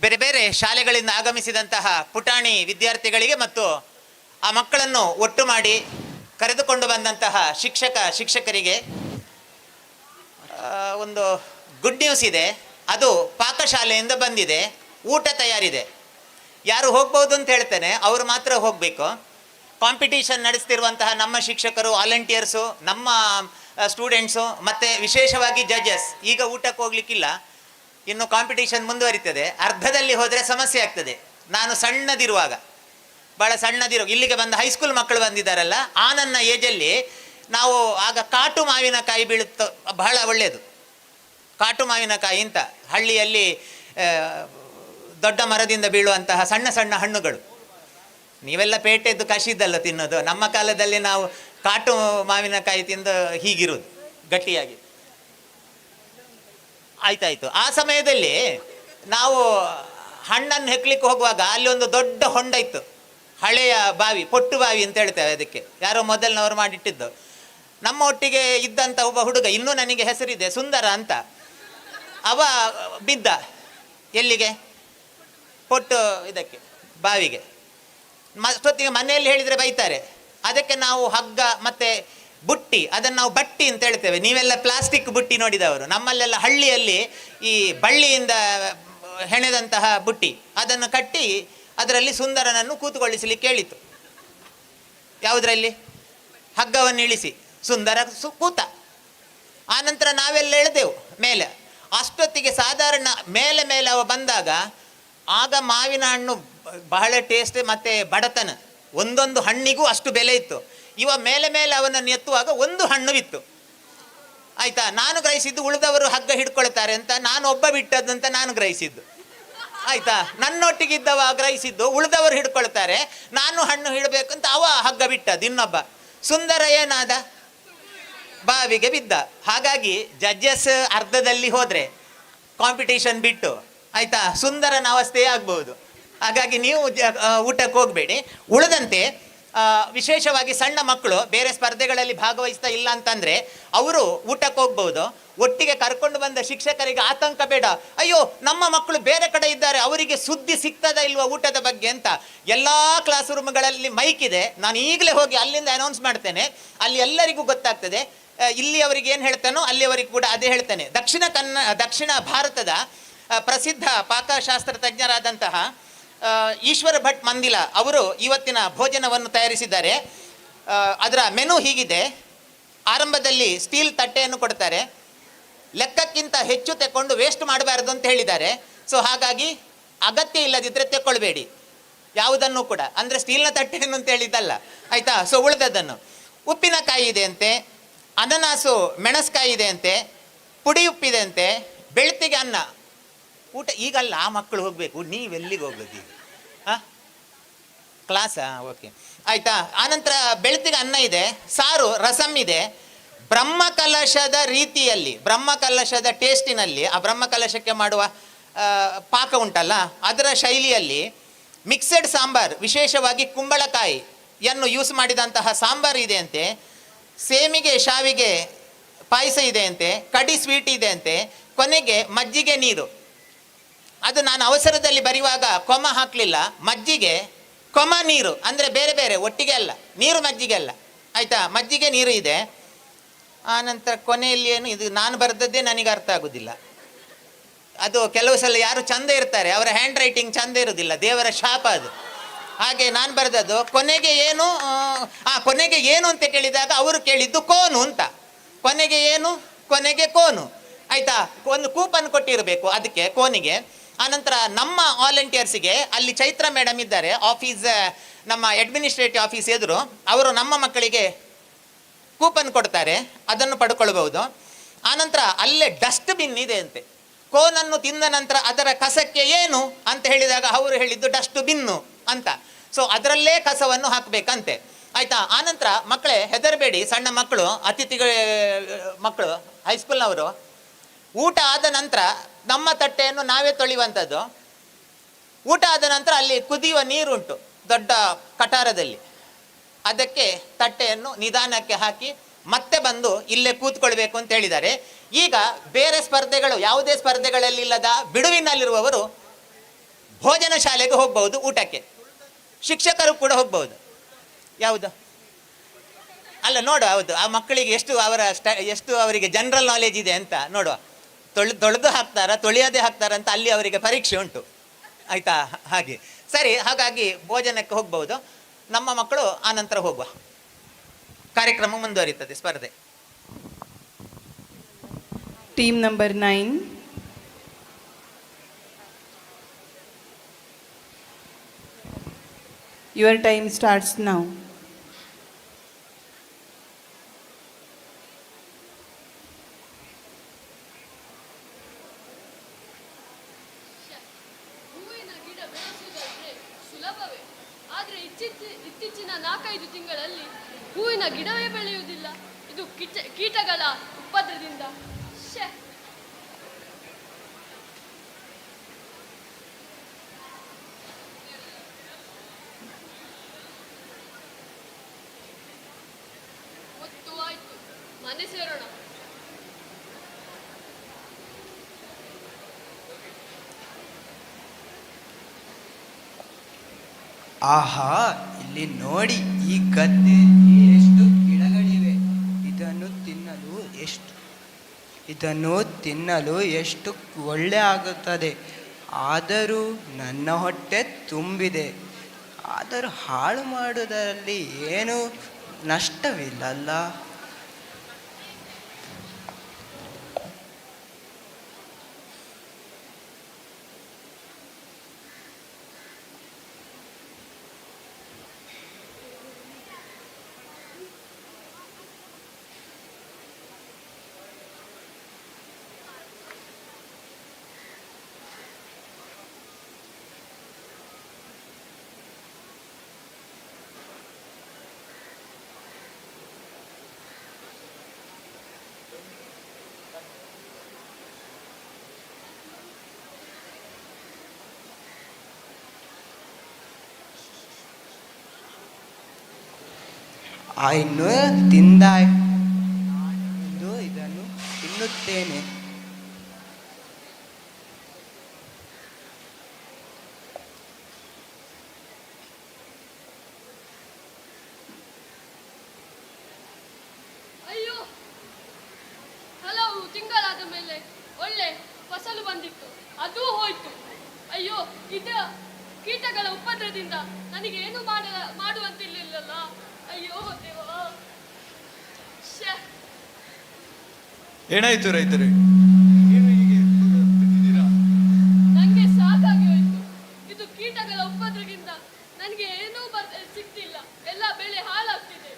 ಬೇರೆ ಬೇರೆ ಶಾಲೆಗಳಿಂದ ಆಗಮಿಸಿದಂತಹ ಪುಟಾಣಿ ವಿದ್ಯಾರ್ಥಿಗಳಿಗೆ ಮತ್ತು ಆ ಮಕ್ಕಳನ್ನು ಒಟ್ಟು ಮಾಡಿ ಕರೆದುಕೊಂಡು ಬಂದಂತಹ ಶಿಕ್ಷಕರಿಗೆ ಒಂದು ಗುಡ್ ನ್ಯೂಸ್ ಇದೆ. ಅದು ಪಾಕಶಾಲೆಯಿಂದ ಬಂದಿದೆ, ಊಟ ತಯಾರಿದೆ. ಯಾರು ಹೋಗ್ಬೋದು ಅಂತ ಹೇಳ್ತೇನೆ, ಅವರು ಮಾತ್ರ ಹೋಗಬೇಕು. ಕಾಂಪಿಟೀಷನ್ ನಡೆಸ್ತಿರುವಂತಹ ನಮ್ಮ ಶಿಕ್ಷಕರು, ವಾಲಂಟಿಯರ್ಸು, ನಮ್ಮ ಸ್ಟೂಡೆಂಟ್ಸು ಮತ್ತು ವಿಶೇಷವಾಗಿ ಜಡ್ಜಸ್ ಈಗ ಊಟಕ್ಕೆ ಹೋಗ್ಲಿಕ್ಕಿಲ್ಲ. ಇನ್ನು ಕಾಂಪಿಟೀಷನ್ ಮುಂದುವರಿತದೆ. ಅರ್ಧದಲ್ಲಿ ಹೋದರೆ ಸಮಸ್ಯೆ ಆಗ್ತದೆ. ನಾನು ಭಾಳ ಸಣ್ಣದಿರೋ ಇಲ್ಲಿಗೆ ಬಂದ ಹೈಸ್ಕೂಲ್ ಮಕ್ಕಳು ಬಂದಿದ್ದಾರಲ್ಲ, ಆ ನನ್ನ ಏಜಲ್ಲಿ ನಾವು ಆಗ ಕಾಟು ಮಾವಿನಕಾಯಿ ಬೀಳುತ್ತೋ, ಬಹಳ ಒಳ್ಳೆಯದು ಕಾಟು ಮಾವಿನಕಾಯಿ ಅಂತ. ಹಳ್ಳಿಯಲ್ಲಿ ದೊಡ್ಡ ಮರದಿಂದ ಬೀಳುವಂತಹ ಸಣ್ಣ ಸಣ್ಣ ಹಣ್ಣುಗಳು. ನೀವೆಲ್ಲ ಪೇಟೆದ್ದು ಕಸಿದ್ದಲ್ಲ ತಿನ್ನೋದು. ನಮ್ಮ ಕಾಲದಲ್ಲಿ ನಾವು ಕಾಟು ಮಾವಿನಕಾಯಿ ತಿಂದು ಹೀಗಿರೋದು ಗಟ್ಟಿಯಾಗಿ. ಆಯ್ತಾಯ್ತು. ಆ ಸಮಯದಲ್ಲಿ ನಾವು ಹಣ್ಣನ್ನು ಹೆಕ್ಲಿಕ್ಕೆ ಹೋಗುವಾಗ ಅಲ್ಲಿ ಒಂದು ದೊಡ್ಡ ಹೊಂಡ ಇತ್ತು, ಹಳೆಯ ಬಾವಿ, ಪೊಟ್ಟು ಬಾವಿ ಅಂತ ಹೇಳ್ತೇವೆ ಅದಕ್ಕೆ, ಯಾರೋ ಮೊದಲಿನವರು ಮಾಡಿಟ್ಟಿದ್ದು. ನಮ್ಮ ಒಟ್ಟಿಗೆ ಇದ್ದಂಥ ಒಬ್ಬ ಹುಡುಗ, ಇನ್ನೂ ನನಗೆ ಹೆಸರಿದೆ, ಸುಂದರ ಅಂತ. ಅವ ಬಿದ್ದ ಎಲ್ಲಿಗೆ, ಪೊಟ್ಟು ಇದಕ್ಕೆ ಬಾವಿಗೆ. ಅಷ್ಟೊತ್ತಿಗೆ ಮನೆಯಲ್ಲಿ ಹೇಳಿದರೆ ಬೈತಾರೆ. ಅದಕ್ಕೆ ನಾವು ಹಗ್ಗ ಮತ್ತು ಬುಟ್ಟಿ, ಅದನ್ನು ನಾವು ಬಟ್ಟಿ ಅಂತ ಹೇಳ್ತೇವೆ. ನೀವೆಲ್ಲ ಪ್ಲಾಸ್ಟಿಕ್ ಬುಟ್ಟಿ ನೋಡಿದವರು. ನಮ್ಮಲ್ಲೆಲ್ಲ ಹಳ್ಳಿಯಲ್ಲಿ ಈ ಬಳ್ಳಿಯಿಂದ ಹೆಣೆದಂತಹ ಬುಟ್ಟಿ, ಅದನ್ನು ಕಟ್ಟಿ ಅದರಲ್ಲಿ ಸುಂದರನನ್ನು ಕೂತುಕೊಳ್ಳಿಸಲಿಕ್ಕೆ ಹೇಳಿತು. ಯಾವುದರಲ್ಲಿ? ಹಗ್ಗವನ್ನು ಇಳಿಸಿ ಸುಂದರ ಕೂತ. ಆನಂತರ ನಾವೆಲ್ಲ ಎಳೆದೆವು ಮೇಲೆ. ಅಷ್ಟೊತ್ತಿಗೆ ಸಾಧಾರಣ ಮೇಲೆ ಮೇಲೆ ಅವ ಬಂದಾಗ ಆಗ ಮಾವಿನ ಹಣ್ಣು ಬಹಳ ಟೇಸ್ಟ್ ಮತ್ತು ಬಡತನ, ಒಂದೊಂದು ಹಣ್ಣಿಗೂ ಅಷ್ಟು ಬೆಲೆ ಇತ್ತು. ಇವ ಮೇಲೆ ಮೇಲೆ ಅವನನ್ನು ಎತ್ತುವಾಗ ಒಂದು ಹಣ್ಣು ಬಿತ್ತು. ಆಯಿತಾ? ನಾನು ಗ್ರಹಿಸಿದ್ದು ಉಳಿದವರು ಹಗ್ಗ ಹಿಡ್ಕೊಳ್ತಾರೆ ಅಂತ, ನಾನು ಒಬ್ಬ ಬಿಟ್ಟದ್ದಂತ ನಾನು ಗ್ರಹಿಸಿದ್ದು. ಆಯಿತಾ? ನನ್ನೊಟ್ಟಿಗಿದ್ದವ ಗ್ರಹಿಸಿದ್ದು ಉಳಿದವರು ಹಿಡ್ಕೊಳ್ತಾರೆ, ನಾನು ಹಣ್ಣು ಹಿಡಬೇಕಂತ ಅವ ಹಗ್ಗ ಬಿಟ್ಟದ್ದು. ಇನ್ನೊಬ್ಬ ಸುಂದರ ಏನಾದ? ಬಾವಿಗೆ ಬಿದ್ದ. ಹಾಗಾಗಿ ಜಡ್ಜಸ್ ಅರ್ಧದಲ್ಲಿ ಹೋದರೆ ಕಾಂಪಿಟೇಷನ್ ಬಿಟ್ಟು, ಆಯಿತಾ, ಸುಂದರನ ಅವಸ್ಥೆ ಆಗ್ಬೋದು. ಹಾಗಾಗಿ ನೀವು ಊಟಕ್ಕೆ ಹೋಗಬೇಡಿ. ಉಳಿದಂತೆ ವಿಶೇಷವಾಗಿ ಸಣ್ಣ ಮಕ್ಕಳು ಬೇರೆ ಸ್ಪರ್ಧೆಗಳಲ್ಲಿ ಭಾಗವಹಿಸ್ತಾ ಇಲ್ಲ ಅಂತಂದರೆ ಅವರು ಊಟಕ್ಕೆ ಹೋಗ್ಬೋದು. ಒಟ್ಟಿಗೆ ಕರ್ಕೊಂಡು ಬಂದ ಶಿಕ್ಷಕರಿಗೆ ಆತಂಕ ಬೇಡ, ಅಯ್ಯೋ ನಮ್ಮ ಮಕ್ಕಳು ಬೇರೆ ಕಡೆ ಇದ್ದಾರೆ, ಅವರಿಗೆ ಸುದ್ದಿ ಸಿಗ್ತದ ಇಲ್ವಾ ಊಟದ ಬಗ್ಗೆ ಅಂತ. ಎಲ್ಲ ಕ್ಲಾಸ್ ರೂಮ್ಗಳಲ್ಲಿ ಮೈಕ್ ಇದೆ, ನಾನು ಈಗಲೇ ಹೋಗಿ ಅಲ್ಲಿಂದ ಅನೌನ್ಸ್ ಮಾಡ್ತೇನೆ, ಅಲ್ಲಿ ಎಲ್ಲರಿಗೂ ಗೊತ್ತಾಗ್ತದೆ. ಇಲ್ಲಿ ಅವರಿಗೆ ಏನು ಹೇಳ್ತಾನೋ ಅಲ್ಲಿಯವರಿಗೆ ಕೂಡ ಅದೇ ಹೇಳ್ತಾನೆ. ದಕ್ಷಿಣ ಭಾರತದ ಪ್ರಸಿದ್ಧ ಪಾಕಶಾಸ್ತ್ರ ತಜ್ಞರಾದಂತಹ ಈಶ್ವರ ಭಟ್ ಮಂದಿಲ ಅವರು ಇವತ್ತಿನ ಭೋಜನವನ್ನು ತಯಾರಿಸಿದ್ದಾರೆ. ಅದರ ಮೆನು ಹೀಗಿದೆ. ಆರಂಭದಲ್ಲಿ ಸ್ಟೀಲ್ ತಟ್ಟೆಯನ್ನು ಕೊಡ್ತಾರೆ. ಲೆಕ್ಕಕ್ಕಿಂತ ಹೆಚ್ಚು ತೆಕ್ಕೊಂಡು ವೇಸ್ಟ್ ಮಾಡಬಾರ್ದು ಅಂತ ಹೇಳಿದ್ದಾರೆ. ಸೊ ಹಾಗಾಗಿ ಅಗತ್ಯ ಇಲ್ಲದಿದ್ದರೆ ತೆಕ್ಕೊಳ್ಬೇಡಿ ಯಾವುದನ್ನು ಕೂಡ, ಅಂದರೆ ಸ್ಟೀಲ್ನ ತಟ್ಟೆಯನ್ನು ಅಂತ ಹೇಳಿದ್ದಲ್ಲ, ಆಯಿತಾ. ಸೊ ಉಳಿದದ್ದನ್ನು, ಉಪ್ಪಿನಕಾಯಿ ಇದೆ ಅಂತೆ, ಅನನಾಸು ಮೆಣಸ್ಕಾಯಿ ಇದೆ ಅಂತೆ, ಪುಡಿ ಉಪ್ಪಿದೆ ಅಂತೆ, ಬೆಳ್ತಿಗೆ ಅನ್ನ. ಊಟ ಈಗಲ್ಲ, ಆ ಮಕ್ಕಳು ಹೋಗಬೇಕು, ನೀವೆಲ್ಲಿಗೆ ಹೋಗೋದು ಈಗ? ಹಾಂ, ಕ್ಲಾಸಾ? ಓಕೆ, ಆಯಿತಾ. ಆನಂತರ ಬೆಳ್ತಿಗೆ ಅನ್ನ ಇದೆ, ಸಾರು, ರಸಂ ಇದೆ. ಬ್ರಹ್ಮಕಲಶದ ರೀತಿಯಲ್ಲಿ, ಬ್ರಹ್ಮಕಲಶದ ಟೇಸ್ಟಿನಲ್ಲಿ, ಆ ಬ್ರಹ್ಮಕಲಶಕ್ಕೆ ಮಾಡುವ ಪಾಕ ಉಂಟಲ್ಲ ಅದರ ಶೈಲಿಯಲ್ಲಿ ಮಿಕ್ಸೆಡ್ ಸಾಂಬಾರ್, ವಿಶೇಷವಾಗಿ ಕುಂಬಳಕಾಯಿಯನ್ನು ಯೂಸ್ ಮಾಡಿದಂತಹ ಸಾಂಬಾರು ಇದೆ ಅಂತೆ. ಸೇಮಿಗೆ ಶಾವಿಗೆ ಪಾಯಸ ಇದೆ ಅಂತೆ, ಕಡಿ ಸ್ವೀಟ್ ಇದೆ ಅಂತೆ, ಕೊನೆಗೆ ಮಜ್ಜಿಗೆ ನೀರು. ಅದು ನಾನು ಅವಸರದಲ್ಲಿ ಬರೆಯುವಾಗ ಕೊಮ ಹಾಕಲಿಲ್ಲ, ಮಜ್ಜಿಗೆ ಕೊಮ ನೀರು ಅಂದರೆ ಬೇರೆ ಬೇರೆ ಒಟ್ಟಿಗೆ ಅಲ್ಲ, ನೀರು ಮಜ್ಜಿಗೆ ಅಲ್ಲ, ಆಯಿತಾ. ಮಜ್ಜಿಗೆ ನೀರು ಇದೆ. ಆನಂತರ ಕೊನೆಯಲ್ಲಿ ಏನು, ಇದು ನಾನು ಬರೆದದ್ದೇ ನನಗೆ ಅರ್ಥ ಆಗೋದಿಲ್ಲ. ಅದು ಕೆಲವು ಸಲ ಯಾರು ಚಂದ ಇರ್ತಾರೆ ಅವರ ಹ್ಯಾಂಡ್ ರೈಟಿಂಗ್ ಚಂದ ಇರೋದಿಲ್ಲ, ದೇವರ ಶಾಪ ಅದು. ಹಾಗೆ ನಾನು ಬರೆದದ್ದು ಕೊನೆಗೆ ಏನು, ಕೊನೆಗೆ ಏನು ಅಂತ ಕೇಳಿದಾಗ ಅವರು ಕೇಳಿದ್ದು ಕೋನು ಅಂತ. ಕೊನೆಗೆ ಏನು, ಕೊನೆಗೆ ಕೋನು, ಆಯಿತಾ. ಒಂದು ಕೂಪನ್ ಕೊಟ್ಟಿರಬೇಕು ಅದಕ್ಕೆ ಕೋನಿಗೆ. ಆನಂತರ ನಮ್ಮ ವಾಲಂಟಿಯರ್ಸಿಗೆ ಅಲ್ಲಿ ಚೈತ್ರ ಮೇಡಮ್ ಇದ್ದಾರೆ, ಆಫೀಸ್, ನಮ್ಮ ಅಡ್ಮಿನಿಸ್ಟ್ರೇಟಿವ್ ಆಫೀಸ್ ಎದುರು, ಅವರು ನಮ್ಮ ಮಕ್ಕಳಿಗೆ ಕೂಪನ್ ಕೊಡ್ತಾರೆ, ಅದನ್ನು ಪಡ್ಕೊಳ್ಬಹುದು. ಆನಂತರ ಅಲ್ಲೇ ಡಸ್ಟ್ಬಿನ್ ಇದೆ ಅಂತೆ. ಕೋನನ್ನು ತಿಂದ ನಂತರ ಅದರ ಕಸಕ್ಕೆ ಏನು ಅಂತ ಹೇಳಿದಾಗ ಅವರು ಹೇಳಿದ್ದು ಡಸ್ಟ್ಬಿನ್ನು ಅಂತ. ಸೊ ಅದರಲ್ಲೇ ಕಸವನ್ನು ಹಾಕಬೇಕಂತೆ, ಆಯಿತಾ. ಆನಂತರ ಮಕ್ಕಳೇ ಹೆದರಬೇಡಿ, ಸಣ್ಣ ಮಕ್ಕಳು, ಅತಿಥಿಗಳ ಮಕ್ಕಳು, ಹೈಸ್ಕೂಲ್ನವರು, ಊಟ ಆದ ನಂತರ ನಮ್ಮ ತಟ್ಟೆಯನ್ನು ನಾವೇ ತೊಳೆಯುವಂಥದ್ದು. ಊಟ ಆದ ನಂತರ ಅಲ್ಲಿ ಕುದಿಯುವ ನೀರುಂಟು ದೊಡ್ಡ ಕಟಾರದಲ್ಲಿ, ಅದಕ್ಕೆ ತಟ್ಟೆಯನ್ನು ನಿಧಾನಕ್ಕೆ ಹಾಕಿ ಮತ್ತೆ ಬಂದು ಇಲ್ಲೇ ಕೂತ್ಕೊಳ್ಬೇಕು ಅಂತ ಹೇಳಿದ್ದಾರೆ. ಈಗ ಬೇರೆ ಸ್ಪರ್ಧೆಗಳು, ಯಾವುದೇ ಸ್ಪರ್ಧೆಗಳಲ್ಲಿ ಇಲ್ಲದ ಬಿಡುವಿನಲ್ಲಿರುವವರು ಭೋಜನ ಶಾಲೆಗೆ ಹೋಗ್ಬಹುದು, ಊಟಕ್ಕೆ ಶಿಕ್ಷಕರು ಕೂಡ ಹೋಗ್ಬಹುದು. ಯಾವುದು ಅಲ್ಲ ನೋಡುವ, ಹೌದು, ಆ ಮಕ್ಕಳಿಗೆ ಎಷ್ಟು ಅವರಿಗೆ ಜನರಲ್ ನಾಲೆಜ್ ಇದೆ ಅಂತ ನೋಡುವ. ತೊಳೆದು ಹಾಕ್ತಾರಾ ತೊಳೆಯದೇ ಹಾಕ್ತಾರಾ ಅಂತ ಅಲ್ಲಿ ಅವರಿಗೆ ಪರೀಕ್ಷೆ ಉಂಟು, ಆಯಿತಾ. ಹಾಗೆ ಸರಿ, ಹಾಗಾಗಿ ಭೋಜನಕ್ಕೆ ಹೋಗ್ಬಹುದು ನಮ್ಮ ಮಕ್ಕಳು. ಆನಂತರ ಹೋಗುವ, ಕಾರ್ಯಕ್ರಮ ಮುಂದುವರಿಯುತ್ತದೆ, ಸ್ಪರ್ಧೆ. Team number 9. Your time starts now. ಹೂವಿನ ಗಿಡ ಬೆಳೆಸುವುದಾದ್ರೆ ಸುಲಭವೇ, ಆದರೆ ಇತ್ತೀಚಿನ 4-5 ತಿಂಗಳಲ್ಲಿ ಹೂವಿನ ಗಿಡವೇ ಬೆಳೆಯುವುದಿಲ್ಲ. ಇದು ಕೀಟಗಳ ಉಪದ್ರದಿಂದ. ಒತ್ತು ಆಯ್ತು, ಮನೆ ಸೇರೋಣ. ಆಹಾ, ಇಲ್ಲಿ ನೋಡಿ, ಈ ಗದ್ದೆಯಲ್ಲಿ ಎಷ್ಟು ಗಿಡಗಳಿವೆ. ಇದನ್ನು ತಿನ್ನಲು ಎಷ್ಟು ಒಳ್ಳೆ ಆಗುತ್ತದೆ. ಆದರೂ ನನ್ನ ಹೊಟ್ಟೆ ತುಂಬಿದೆ. ಆದರೂ ಹಾಳು ಮಾಡುವುದರಲ್ಲಿ ಏನೂ ನಷ್ಟವಿಲ್ಲಲ್ಲ. ಇನ್ನು ತಿಂದಾಯ್ತು, ಇದನ್ನು ತಿನ್ನುತ್ತೇನೆ. ಅಯ್ಯೋ, ಹಲವು ತಿಂಗಳಾದ ಮೇಲೆ ಒಳ್ಳೆ ಫಸಲು ಬಂದಿತ್ತು, ಅದೂ ಹೋಯ್ತು. ಅಯ್ಯೋ, ಕೀಟಗಳ ಉಪದ್ರದಿಂದ ನನಗೆ ಏನು ಮಾಡುವಂತಿರ್ಲಿಲ್ಲಲ್ಲ. ಅಯ್ಯೋ ದೇವಾ. ಏನಾಯ್ತು ರೈತರೇ? ನಂಗೆ ಸಾಕಾಗಿ ಹೋಯ್ತು. ಇದು ಕೀಟಗಳ ಉಪದ್ರದಿಂದ ನನಗೆ ಏನೂ ಸಿಗ್ತಿಲ್ಲ, ಎಲ್ಲ ಬೆಳೆ ಹಾಳಾಗ್ತಿದೆ.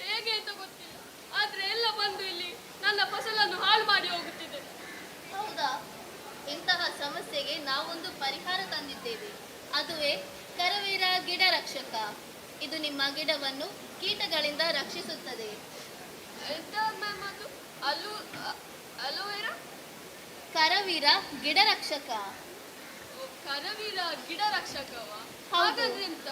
ಹೇಗೆ ಅಂತ ಗೊತ್ತಿಲ್ಲ, ಆದ್ರೆ ಎಲ್ಲ ಬಂದು ಇಲ್ಲಿ ನನ್ನ ಫಸಲನ್ನು ಹಾಳು ಮಾಡಿ ಹೋಗುತ್ತಿದೆ. ಹೌದಾ? ಇಂತಹ ಸಮಸ್ಯೆಗೆ ನಾವೊಂದು ಪರಿಹಾರ ತಂದಿದ್ದೇವೆ. ಅದುವೇ ಕರವೀರ ಗಿಡ ರಕ್ಷಕ. ಇದು ನಿಮ್ಮ ಗಿಡವನ್ನು ಕೀಟಗಳಿಂದ ರಕ್ಷಿಸುತ್ತದೆ. ಕರವೀರ ಗಿಡ ರಕ್ಷಕ. ಕರವೀರ ಗಿಡ ರಕ್ಷಕವಾ? ಹಾಗಂದ್ರೆ ಎಂತ?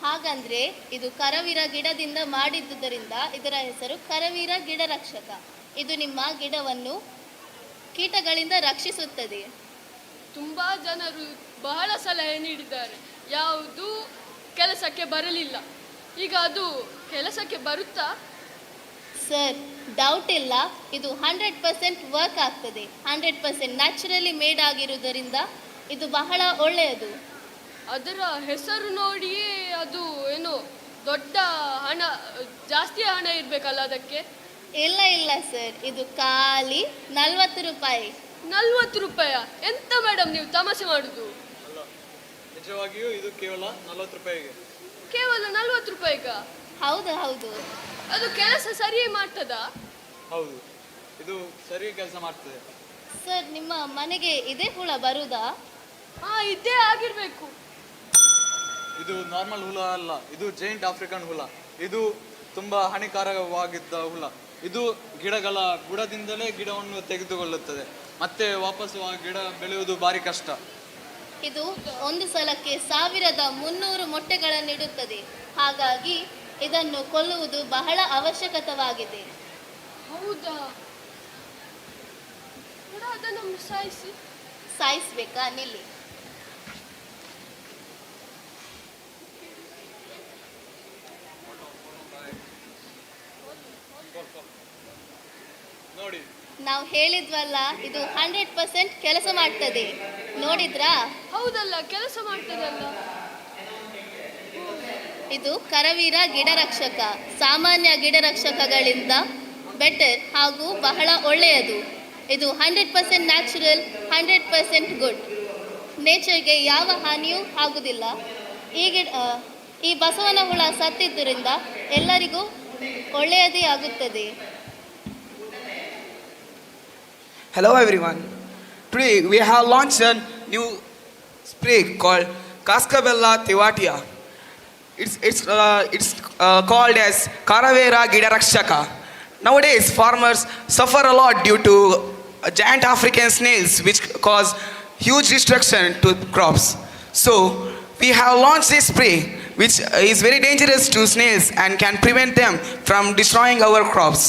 ಹಾಗಂದ್ರೆ ಇದು ಕರವೀರ ಗಿಡದಿಂದ ಮಾಡಿದ್ದುದರಿಂದ ಇದರ ಹೆಸರು ಕರವೀರ ಗಿಡ ರಕ್ಷಕ. ಇದು ನಿಮ್ಮ ಗಿಡವನ್ನು ಕೀಟಗಳಿಂದ ರಕ್ಷಿಸುತ್ತದೆ. ತುಂಬಾ ಜನರು ಬಹಳ ಸಲಹೆ ನೀಡಿದ್ದಾರೆ, ಯಾವುದೂ ಕೆಲಸಕ್ಕೆ ಬರಲಿಲ್ಲ. ಈಗ ಅದು ಕೆಲಸಕ್ಕೆ ಬರುತ್ತಾ? ಸರ್, ಡೌಟ್ ಇಲ್ಲ, ಇದು 100% ವರ್ಕ್ ಆಗ್ತದೆ. 100% ನ್ಯಾಚುರಲಿ ಮೇಡ್ ಆಗಿರುವುದರಿಂದ ಇದು ಬಹಳ ಒಳ್ಳೆಯದು. ಅದರ ಹೆಸರು ನೋಡಿಯೇ ಅದು ಏನು ದೊಡ್ಡ ಹಣ, ಜಾಸ್ತಿ ಹಣ ಇರಬೇಕಲ್ಲ ಅದಕ್ಕೆ? ಇಲ್ಲ ಇಲ್ಲ ಸರ್, ಇದು ಖಾಲಿ 40 ರೂಪಾಯಿ. 40 ರೂಪಾಯ? ಎಂತ ಮೇಡಮ್ ನೀವು ತಮಾಷೆ ಮಾಡುದು? ನಿಜವಾಗಿಯೂ ಇದು ಕೇವಲ 40 ರೂಪಾಯಿಗೆ. ಕೇವಲ 40 ರೂಪಾಯಿಗ? ಹೌದು ಹೌದು. ಅದು ಕೆಲಸ ಸರಿಯೇ ಮಾಡ್ತದಾ? ಹೌದು, ಇದು ಸರಿ ಕೆಲಸ ಮಾಡ್ತದೆ. ಸರ್, ನಿಮ್ಮ ಮನೆಗೆ ಇದೇ ಹುಳ ಬರುದಾ? ಹಾ, ಇದೇ ಆಗಿರ್ಬೇಕು. ಇದು ನಾರ್ಮಲ್ ಹುಳ ಅಲ್ಲ, ಇದು ಜೈಂಟ್ ಆಫ್ರಿಕನ್ ಹುಳ. ಇದು ತುಂಬಾ ಹಾನಿಕಾರಕವಾಗಿದ್ದ ಹುಳ. ಇದು ಗಿಡಗಳ ಬುಡದಿಂದಲೇ ಗಿಡವನ್ನು ತೆಗೆದುಕೊಳ್ಳುತ್ತದೆ, ಮತ್ತೆ ವಾಪಸ್ಸು ಆ ಗಿಡ ಬೆಳೆಯುವುದು ಭಾರಿ ಕಷ್ಟ. ಇದು ಒಂದು ಸಲಕ್ಕೆ 1300 ಮೊಟ್ಟೆಗಳನ್ನಿಡುತ್ತದೆ. ಹಾಗಾಗಿ ಇದನ್ನು ಕೊಲ್ಲುವುದು ಬಹಳ ಅವಶ್ಯಕವಾಗಿದೆ. ಹೌದಾ? ಅದನ್ನು ಸಾಯಿಸ್ಬೇಕಾ? ನಿಲ್ಲಿ. ನೋಡಿ, ನಾವು ಹೇಳಿದ್ವಲ್ಲ, ಇದು 100% ಕೆಲಸ ಮಾಡ್ತದೆ. ನೋಡಿದ್ರಾ? ಹೌದಲ್ಲ, ಕೆಲಸ ಮಾಡ್ತದಲ್ಲ. ಇದು ಕರವೀರ ಗಿಡ ರಕ್ಷಕ. ಸಾಮಾನ್ಯ ಗಿಡ ರಕ್ಷಕಗಳಿಂದ ಬೆಟರ್ ಹಾಗೂ ಬಹಳ ಒಳ್ಳೆಯದು. ಇದು 100% ನ್ಯಾಚುರಲ್, 100% ಗುಡ್. ನೇಚರ್ಗೆ ಯಾವ ಹಾನಿಯೂ ಆಗುವುದಿಲ್ಲ. ಈ ಬಸವನ ಹುಳ ಸತ್ತಿದ್ದರಿಂದ ಎಲ್ಲರಿಗೂ ಒಳ್ಳೆಯದೇ ಆಗುತ್ತದೆ. Hello everyone. Today we have launched a new spray called Cascabella Tivatia. It's called as Karavera Gida Rakshaka. Nowadays farmers suffer a lot due to giant African snails which cause huge destruction to crops. So we have launched this spray which is very dangerous to snails and can prevent them from destroying our crops.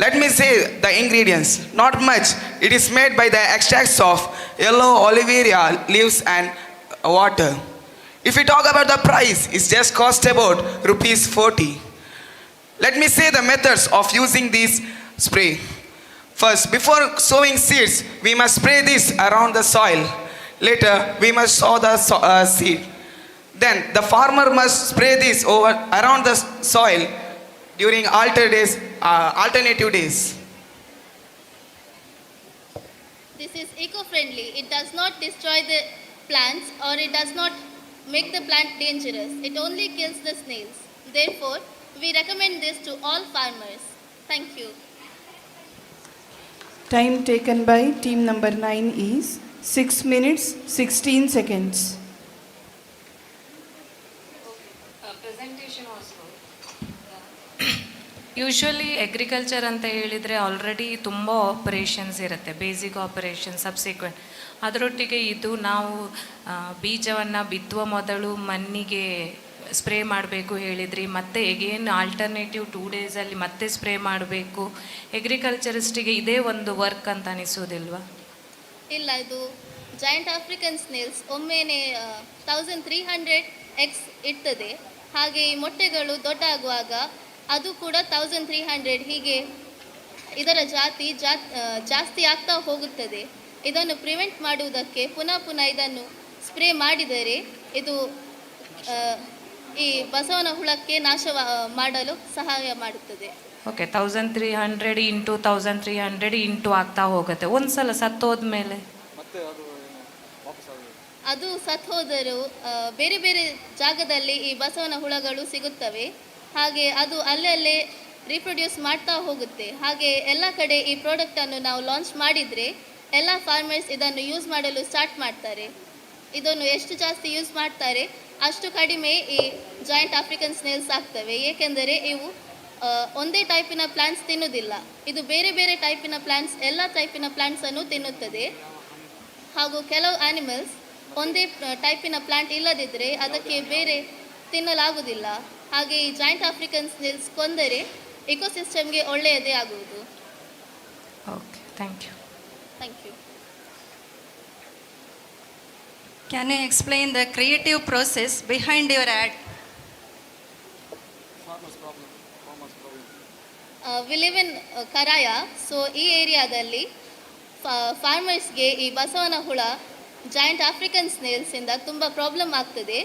Let me say the ingredients. Not much. It is made by the extracts of yellow oliveria leaves and water. If we talk about the price, it just cost about ₹40. Let me say the methods of using this spray. First, before sowing seeds, we must spray this around the soil. Later, we must sow the seed. Then, the farmer must spray this around the soil during alternative days. This is eco-friendly. It does not destroy the plants or it does not make the plant dangerous. It only kills the snails. Therefore, we recommend this to all farmers. Thank you. Time taken by team number 9 is 6 minutes 16 seconds. Presentation also usually agriculture ಅಂತ ಹೇಳಿದರೆ already ತುಂಬ operations ಇರುತ್ತೆ, basic operation, subsequent. ಅದರೊಟ್ಟಿಗೆ ಇದು ನಾವು ಬೀಜವನ್ನು ಬಿತ್ತುವ ಮೊದಲು ಮಣ್ಣಿಗೆ ಸ್ಪ್ರೇ ಮಾಡಬೇಕು ಹೇಳಿದ್ರಿ, ಮತ್ತು ಎಗೇನ್ ಆಲ್ಟರ್ನೇಟಿವ್ 2 ಡೇಸಲ್ಲಿ ಮತ್ತೆ ಸ್ಪ್ರೇ ಮಾಡಬೇಕು. ಅಗ್ರಿಕಲ್ಚರಿಸ್ಟಿಗೆ ಇದೇ ಒಂದು ವರ್ಕ್ ಅಂತ ಅನಿಸೋದಿಲ್ವಾ? ಇಲ್ಲ, ಇದು ಜಾಯಿಂಟ್ ಆಫ್ರಿಕನ್ ಸ್ನೇಲ್ಸ್ ಒಮ್ಮೆನೆ 1300 ಎಗ್ಸ್ ಇಡ್ತದೆ. ಹಾಗೆ ಈ ಮೊಟ್ಟೆಗಳು ದೊಡ್ಡ ಆಗುವಾಗ ಅದು ಕೂಡ 1300 ಹೀಗೆ ಇದರ ಜಾಸ್ತಿ ಆಗ್ತಾ ಹೋಗುತ್ತದೆ. ಇದನ್ನು ಪ್ರಿವೆಂಟ್ ಮಾಡುವುದಕ್ಕೆ ಪುನಃ ಇದನ್ನು ಸ್ಪ್ರೇ ಮಾಡಿದರೆ ಇದು ಈ ಬಸವನ ಹುಳಕ್ಕೆ ನಾಶ ಮಾಡಲು ಸಹಾಯ ಮಾಡುತ್ತದೆ. ಓಕೆ, 1300 ಇಂಟು 1300 ಇಂಟು ಆಗ್ತಾ ಹೋಗುತ್ತೆ. ಒಂದ್ಸಲ ಸತ್ತೋದ್ಮೇಲೆ ಅದು ಸತ್ತೋದರೂ ಬೇರೆ ಬೇರೆ ಜಾಗದಲ್ಲಿ ಈ ಬಸವನ ಹುಳಗಳು ಸಿಗುತ್ತವೆ. ಹಾಗೆ ಅದು ಅಲ್ಲಲ್ಲೇ ರೀಪ್ರೊಡ್ಯೂಸ್ ಮಾಡ್ತಾ ಹೋಗುತ್ತೆ. ಹಾಗೆ ಎಲ್ಲ ಕಡೆ ಈ ಪ್ರಾಡಕ್ಟನ್ನು ನಾವು ಲಾಂಚ್ ಮಾಡಿದರೆ ಎಲ್ಲ ಫಾರ್ಮರ್ಸ್ ಇದನ್ನು ಯೂಸ್ ಮಾಡಲು ಸ್ಟಾರ್ಟ್ ಮಾಡ್ತಾರೆ. ಇದನ್ನು ಎಷ್ಟು ಜಾಸ್ತಿ ಯೂಸ್ ಮಾಡ್ತಾರೆ ಅಷ್ಟು ಕಡಿಮೆ ಈ ಜಾಯಿಂಟ್ ಆಫ್ರಿಕನ್ ಸ್ನೇಲ್ಸ್ ಆಗ್ತವೆ. ಏಕೆಂದರೆ ಇವು ಒಂದೇ ಟೈಪಿನ ಪ್ಲಾಂಟ್ಸ್ ತಿನ್ನುವುದಿಲ್ಲ. ಇದು ಬೇರೆ ಬೇರೆ ಟೈಪಿನ ಪ್ಲಾಂಟ್ಸ್, ಎಲ್ಲ ಟೈಪಿನ ಪ್ಲಾಂಟ್ಸನ್ನು ತಿನ್ನುತ್ತದೆ. ಹಾಗೂ ಕೆಲವು ಆ್ಯನಿಮಲ್ಸ್ ಒಂದೇ ಟೈಪಿನ ಪ್ಲಾಂಟ್ ಇಲ್ಲದಿದ್ದರೆ ಅದಕ್ಕೆ ಬೇರೆ ತಿನ್ನಲಾಗುವುದಿಲ್ಲ. ಹಾಗೆ ಈ ಜಾಯಿಂಟ್ ಆಫ್ರಿಕನ್ ಸ್ನೇಲ್ಸ್ ಕೊಂದರೆ ಇಕೋಸಿಸ್ಟಮ್ಗೆ ಒಳ್ಳೆಯದೇ ಆಗುವುದು. Okay, thank you. Thank you. Can you explain the creative process behind your ad? We live in Karaya. So ಈ ಏರಿಯಾದಲ್ಲಿ ಫಾರ್ಮರ್ಸ್ಗೆ ಈ ಬಸವನ ಹುಳ ಜಾಯಿಂಟ್ ಆಫ್ರಿಕನ್ ಸ್ನೇಲ್ಸಿಂದ ತುಂಬ ಪ್ರಾಬ್ಲಮ್ ಆಗ್ತದೆ.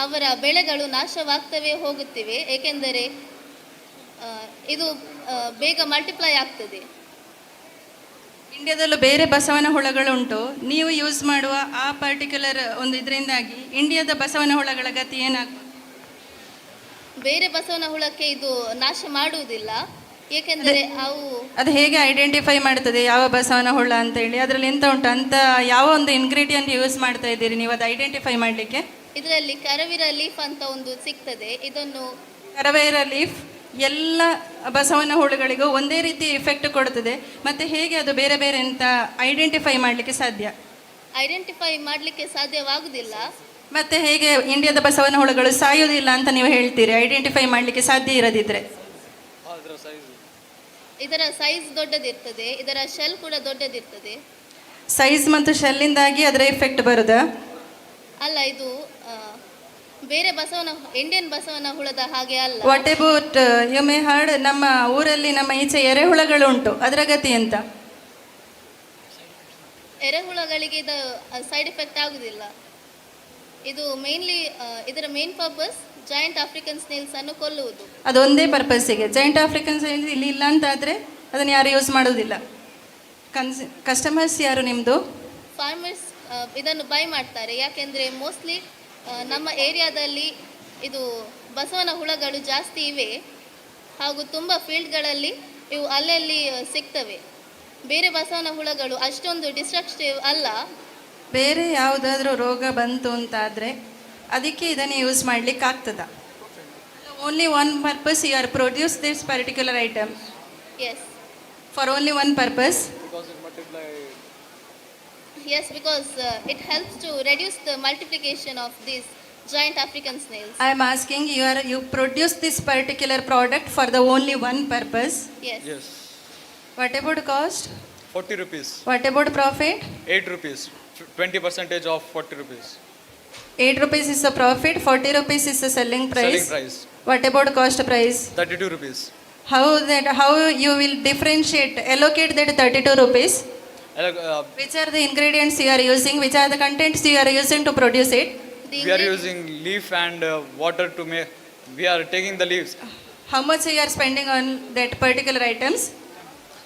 ಅವರ ಬೆಳೆಗಳು ನಾಶವಾಗ್ತವೆ ಹೋಗುತ್ತಿವೆ, ಏಕೆಂದರೆ ಇದು ಬೇಗ ಮಲ್ಟಿಪ್ಲೈ ಆಗ್ತದೆ. ಇಂಡಿಯಾದಲ್ಲೂ ಬೇರೆ ಬಸವನ ಹುಳಗಳುಂಟು. ನೀವು ಯೂಸ್ ಮಾಡುವ ಆ ಪರ್ಟಿಕ್ಯುಲರ್ ಒಂದು ಇದರಿಂದಾಗಿ ಇಂಡಿಯಾದ ಬಸವನ ಹುಳಗಳ ಗತಿ ಏನಾಗ್ತದೆ? ಬೇರೆ ಬಸವನ ಹುಳಕ್ಕೆ ಇದು ನಾಶ ಮಾಡುವುದಿಲ್ಲ, ಏಕೆಂದರೆ ಅವು ಅದು ಹೇಗೆ ಐಡೆಂಟಿಫೈ ಮಾಡ್ತದೆ ಯಾವ ಬಸವನ ಹುಳ ಅಂತ ಹೇಳಿ? ಅದರಲ್ಲಿ ಎಂತ ಉಂಟು ಅಂತ, ಯಾವ ಒಂದು ಇಂಗ್ರೀಡಿಯಂಟ್ ಯೂಸ್ ಮಾಡ್ತಾ ಇದ್ದೀರಿ ನೀವು ಅದು ಐಡೆಂಟಿಫೈ ಮಾಡಲಿಕ್ಕೆ? ಇದರಲ್ಲಿ ಕರವೀರ ಲೀಫ್ ಅಂತ ಒಂದು ಸಿಗ್ತದೆ. ಇದನ್ನು ಕರವೀರ ಲೀಫ್ ಎಲ್ಲ ಬಸವನ ಹುಳುಗಳಿಗೂ ಒಂದೇ ರೀತಿ ಎಫೆಕ್ಟ್ ಕೊಡ್ತದೆ. ಮತ್ತು ಹೇಗೆ ಅದು ಬೇರೆ ಬೇರೆ ಅಂತ ಐಡೆಂಟಿಫೈ ಮಾಡಲಿಕ್ಕೆ ಸಾಧ್ಯ? ಐಡೆಂಟಿಫೈ ಮಾಡಲಿಕ್ಕೆ ಸಾಧ್ಯವಾಗುವುದಿಲ್ಲ. ಮತ್ತು ಹೇಗೆ ಇಂಡಿಯಾದ ಬಸವನ ಹುಳುಗಳು ಸಾಯುವುದಿಲ್ಲ ಅಂತ ನೀವು ಹೇಳ್ತೀರಿ ಐಡೆಂಟಿಫೈ ಮಾಡಲಿಕ್ಕೆ ಸಾಧ್ಯ ಇರದಿದ್ದರೆ? ಇದರ ಸೈಜ್ ದೊಡ್ಡದಿರ್ತದೆ, ಇದರ ಶೆಲ್ ಕೂಡ ದೊಡ್ಡದಿರ್ತದೆ. ಸೈಜ್ ಮತ್ತು ಶೆಲ್ಲಿಂದಾಗಿ ಅದರ ಎಫೆಕ್ಟ್ ಬರುದಾ? ಅಲ್ಲ, ಇದು ಬೇರೆ ಇಂಡಿಯನ್ ಬಸವನ ಹುಳದ ಹಾಗೆ ಅಲ್ಲ. What about you may heard, ನಮ್ಮ ಊರಲ್ಲಿ ನಮ್ಮ ಈಚೆ ಎರೆಹುಳಗಳು ಉಂಟು, ಅದರ ಗತಿ ಎಂತ? ಎರೆಹುಳಗಳಿಗೆ ಇದು ಸೈಡ್ ಎಫೆಕ್ಟ್ ಆಗುದಿಲ್ಲ. ಇದು ಮೇನ್ಲಿ ಇದರ main purpose joint African snails ಅನ್ನು ಕೊಲ್ಲುವುದು. ಅದೊಂದೇ ಪರ್ಪಸ್ಸಿಗೆ. ಜಾಯಿಂಟ್ ಆಫ್ರಿಕನ್ ಸ್ನೇಲ್ಸ್ ಇಲ್ಲಿ ಇಲ್ಲ ಅಂತಾದರೆ ಅದನ್ನು ಯಾರು ಯೂಸ್ ಮಾಡೋದಿಲ್ಲ. ಕಸ್ಟಮರ್ಸ್ ಯಾರು ನಿಮ್ಮದು? ಫಾರ್ಮರ್ಸ್ ಇದನ್ನು ಬೈ ಮಾಡ್ತಾರೆ, ಯಾಕೆಂದರೆ ಮೋಸ್ಟ್ಲಿ ನಮ್ಮ ಏರಿಯಾದಲ್ಲಿ ಇದು ಬಸವನ ಹುಳಗಳು ಜಾಸ್ತಿ ಇವೆ. ಹಾಗೂ ತುಂಬ ಫೀಲ್ಡ್ಗಳಲ್ಲಿ ಇವು ಅಲ್ಲಲ್ಲಿ ಸಿಗ್ತವೆ. ಬೇರೆ ಬಸವನ ಹುಳಗಳು ಅಷ್ಟೊಂದು ಡಿಸ್ಟ್ರಕ್ಟಿವ್ ಅಲ್ಲ. ಬೇರೆ ಯಾವುದಾದ್ರೂ ರೋಗ ಬಂತು ಅಂತಾದರೆ ಅದಕ್ಕೆ ಇದನ್ನು ಯೂಸ್ ಮಾಡಲಿಕ್ಕೆ ಆಗ್ತದ? Only one purpose you are produce this particular item? Yes. For only one purpose? Yes, because it helps to reduce the multiplication of these giant African snails. I am asking, you produce this particular product for the only one purpose? Yes. Yes. What about cost? 40 rupees. What about profit? 8 rupees. 20% of 40 rupees. 8 rupees is the profit, 40 rupees is the selling price. Selling price. What about cost price? 32 rupees. How you will differentiate, allocate that 32 rupees? Which are the ingredients you are using? Which are the contents you are using to produce it? We are using leaf and water to make. We are taking the leaves. How much you are spending on that particular items?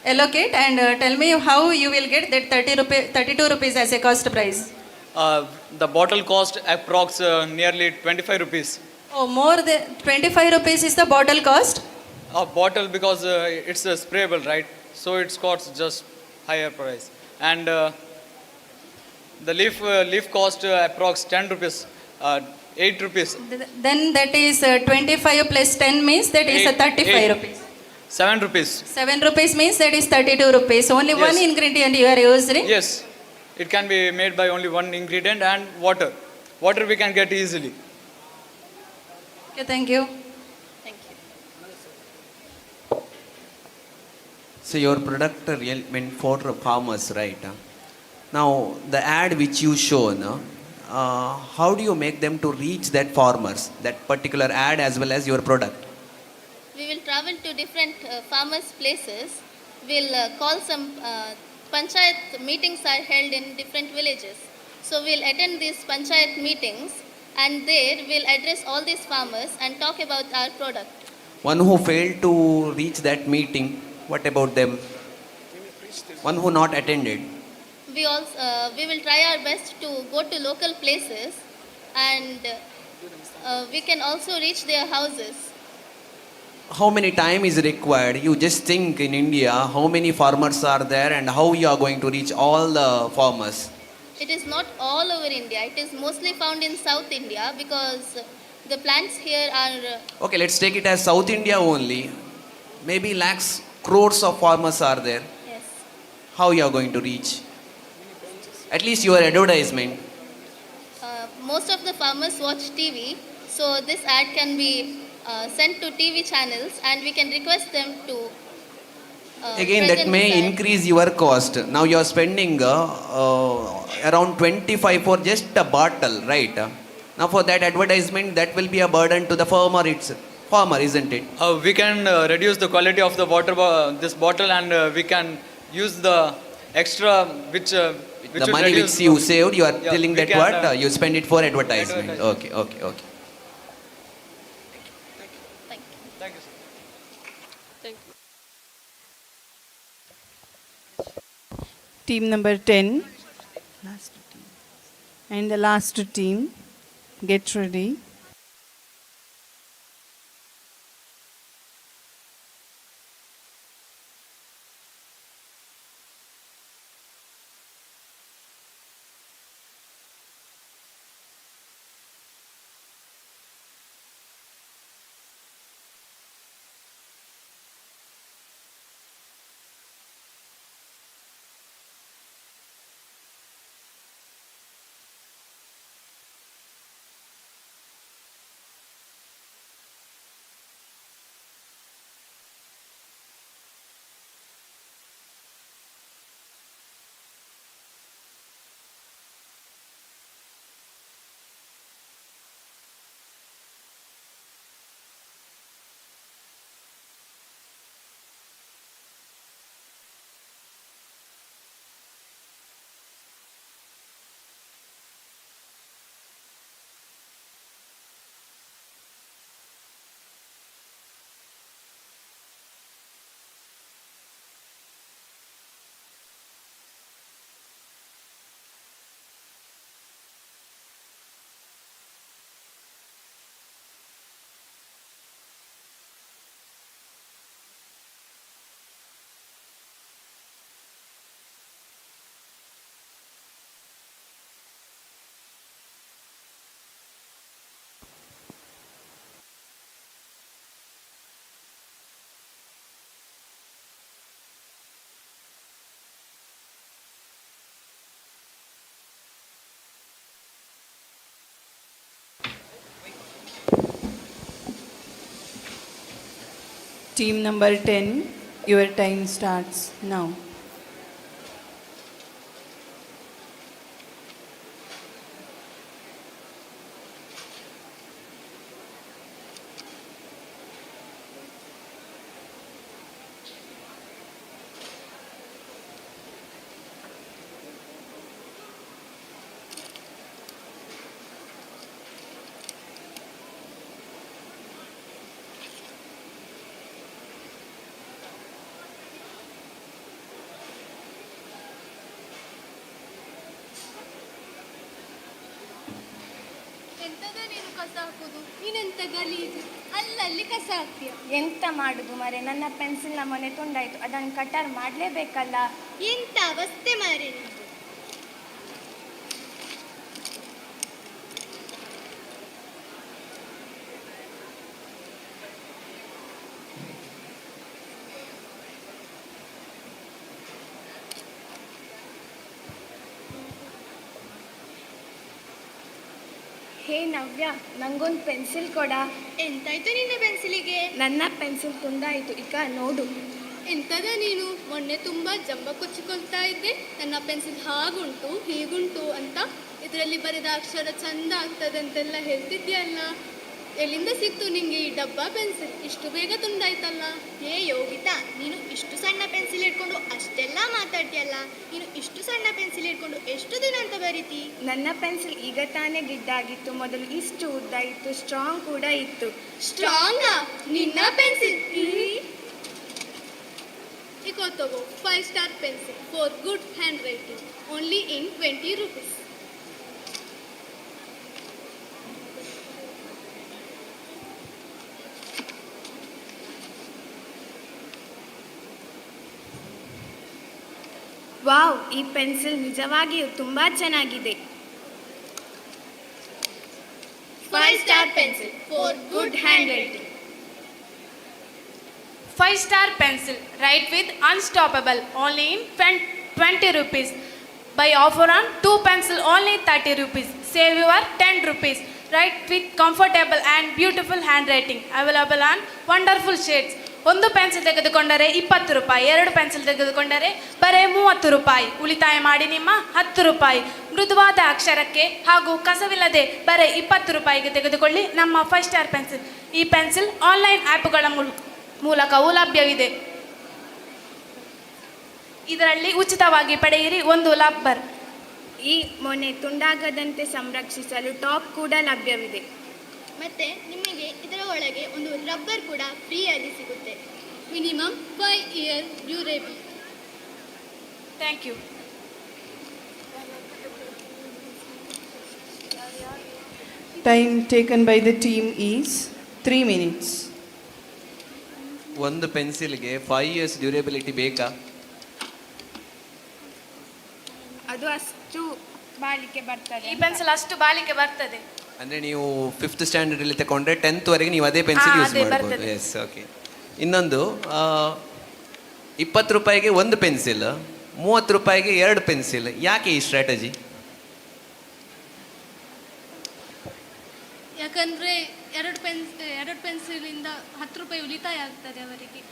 Allocate and tell me how you will get that 32 rupees as a cost price. The bottle cost approx nearly 25 rupees. Oh, more than 25 rupees is the bottle cost? A bottle because it's sprayable, right? So it costs just higher price. And the leaf cost approx 10 rupees, 8 rupees. Then that is 25 plus 10 means that is 35 rupees. 7 rupees. 7 rupees means that is 32 rupees. Only Yes. one ingredient you are using? Yes, it can be made by only one ingredient and water. Water we can get easily. Okay, thank you. So your product really meant for farmers, right? Now the ad which you shown, how do you make them to reach that farmers, that particular ad as well as your product? We will travel to different farmers' places. We'll call some panchayat meetings are held in different villages. So we'll attend these panchayat meetings and there we'll address all these farmers and talk about our product. One who failed to reach that meeting, what about them? One who not attended. We will try our best to go to local places and we can also reach their houses. How many time is required? You just think in India, how many farmers are there and how you are going to reach all the farmers? It is not all over India. It is mostly found in South India because the plants here are... Okay, let's take it as South India only. Maybe lakhs, crores of farmers are there. Yes. How you are going to reach? At least your advertisement. Most of the farmers watch TV, so this ad can be sent to TV channels and we can request them to Again, that present may this ad. increase your cost. Now you are spending around 25 for just a bottle, right? Now for that advertisement, that will be a burden to the farmer, isn't it? We can reduce the quality of the water, this bottle, and we can use the extra which The will money reduce which you saved, you are Yeah, telling we that can, what? You spend it for advertisement. advertisement. Okay. Thank you, sir. Thank you. Team number 10. And the last team, get ready. Team number 10, your time starts now. ಕಸ ಹಾಕೋದು? ನೀನೆಂತ ಗಲೀಜು, ಅಲ್ಲಲ್ಲಿ ಕಸ ಹಾಕ್ತೀಯ. ಎಂತ ಮಾಡುದು ಮರೆ, ನನ್ನ ಪೆನ್ಸಿಲ್ನ ಮೊನ್ನೆ ತುಂಡಾಯ್ತು, ಅದನ್ನು ಕಟರ್ ಮಾಡಲೇಬೇಕಲ್ಲ. ಎಂತ ಅವಸ್ಥೆ ಮಾರೆ ನಿಂದು. ಹೇ ನವ್ಯ, ನಂಗೊಂದು ಪೆನ್ಸಿಲ್ ಕೊಡ. ಎಂತಾಯ್ತು ನಿನ್ನ ಪೆನ್ಸಿಲಿಗೆ? ನನ್ನ ಪೆನ್ಸಿಲ್ ತುಂಡಾಯಿತು, ಈಗ ನೋಡು. ಎಂತದ ನೀನು? ಮೊನ್ನೆ ತುಂಬ ಜಂಬ ಕೊಚ್ಚಿಕೊಳ್ತಾ ಇದ್ದೆ, ನನ್ನ ಪೆನ್ಸಿಲ್ ಹಾಗುಂಟು ಹೀಗುಂಟು ಅಂತ, ಇದರಲ್ಲಿ ಬರೆದ ಅಕ್ಷರ ಚಂದ ಆಗ್ತದೆ ಅಂತೆಲ್ಲ ಹೇಳ್ತಿದ್ಯಲ್ಲ. ಎಲ್ಲಿಂದ ಸಿಕ್ತು ನಿಂಗೆ ಈ ಡಬ್ಬ ಪೆನ್ಸಿಲ್? ಇಷ್ಟು ಬೇಗ ತುಂಡಾಯ್ತಲ್ಲ. ಏ ಯೋಗಿತಾ, ನೀನು ಇಷ್ಟು ಸಣ್ಣ ಪೆನ್ಸಿಲ್ ಇಟ್ಕೊಂಡು ಅಷ್ಟೆಲ್ಲ ಮಾತಾಡ್ತೀಯಲ್ಲ. ನೀನು ಇಷ್ಟು ಸಣ್ಣ ಪೆನ್ಸಿಲ್ ಇಟ್ಕೊಂಡು ಎಷ್ಟು ದಿನ ಅಂತ ಬರೀತಿ? ನನ್ನ ಪೆನ್ಸಿಲ್ ಈಗ ತಾನೇ ಗಿಡ್ಡಾಗಿತ್ತು, ಮೊದಲು ಇಷ್ಟು ಉದ್ದ ಇತ್ತು, ಸ್ಟ್ರಾಂಗ್ ಕೂಡ ಇತ್ತು. ಸ್ಟ್ರಾಂಗಾ ನಿನ್ನ ಪೆನ್ಸಿಲ್? ಇಕೋ ತಗೋ, 5 star pencil for good hand writing, only in 20 rupees. Wow, ಈ ಪೆನ್ಸಿಲ್ ನಿಜವಾಗಿಯೂ ತುಂಬಾ ಚೆನ್ನಾಗಿದೆ. 5 star pencil for good hand writing. 5 star pencil, write with unstoppable, only in 20 rupees. Buy offer on 2 pencil, only 30 rupees. Save your 10 rupees. Write with comfortable and beautiful handwriting. Available on wonderful shades. ಒಂದು pencil ತೆಗೆದುಕೊಂಡರೆ 20 ರೂಪಾಯಿ, 2 pencil ತೆಗೆದುಕೊಂಡರೆ ಬರೀ 30 ರೂಪಾಯಿ. ಉಳಿತಾಯ ಮಾಡಿ ನಿಮ್ಮ 10 ರೂಪಾಯಿ. ಮೃದುವಾದ ಅಕ್ಷರಕ್ಕೆ ಹಾಗೂ ಕಸವಿಲ್ಲದೆ ಬರೀ 20 ರೂಪಾಯಿಗೆ ತೆಗೆದುಕೊಳ್ಳಿ ನಮ್ಮ 5 ಸ್ಟಾರ್ ಪೆನ್ಸಿಲ್. ಈ ಪೆನ್ಸಿಲ್ ಆನ್ಲೈನ್ ಆ್ಯಪ್ಗಳ ಮೂಲಕವೂ ಲಭ್ಯವಿದೆ. ಇದರಲ್ಲಿ ಉಚಿತವಾಗಿ ಪಡೆಯಿರಿ ಒಂದು ರಬ್ಬರ್. ಈ ಮೊನೆ ತುಂಡಾಗದಂತೆ ಸಂರಕ್ಷಿಸಲು ಟಾಪ್ ಕೂಡ ಲಭ್ಯವಿದೆ. ಮತ್ತೆ ನಿಮಗೆ ಇದರ ಒಳಗೆ ಒಂದು ರಬ್ಬರ್ ಕೂಡ ಫ್ರೀಯಾಗಿ ಸಿಗುತ್ತೆ. Minimum 5 year durable. Thank you. Time taken by the team is 3 minutes. ಒಂದು ಪೆನ್ಸಿಲ್ಗೆ 5 years ಡ್ಯೂರೇಬಿಲಿಟಿ ಬೇಕಾ? ಅದು ಅಷ್ಟು ಬಾಳಿಕೆ ಬರ್ತದೆ. ಈ ಪೆನ್ಸಿಲ್ ಅಷ್ಟು ಬಾಳಿಕೆ ಬರ್ತದೆ. ಅಂದರೆ ನೀವು 5th ಸ್ಟ್ಯಾಂಡರ್ಡಲ್ಲಿ ತಗೊಂಡ್ರೆ 10th ವರೆಗೆ ನೀವು ಅದೇ ಪೆನ್ಸಿಲ್ ಯೂಸ್ ಮಾಡ್ಬೋದು. Yes, okay. ಇನ್ನೊಂದು 20 ರೂಪಾಯಿಗೆ ಒಂದು ಪೆನ್ಸಿಲ್, 30 ರೂಪಾಯಿಗೆ 2 ಪೆನ್ಸಿಲ್. ಯಾಕೆ ಈ ಸ್ಟ್ರಾಟಜಿ? ಯಾಕಂದ್ರೆ ಎರಡು ಪೆನ್ಸಿಲಿಂದ 10 ರೂಪಾಯಿ ಉಳಿತಾಯ ಆಗ್ತದೆ ಅವರಿಗೆ.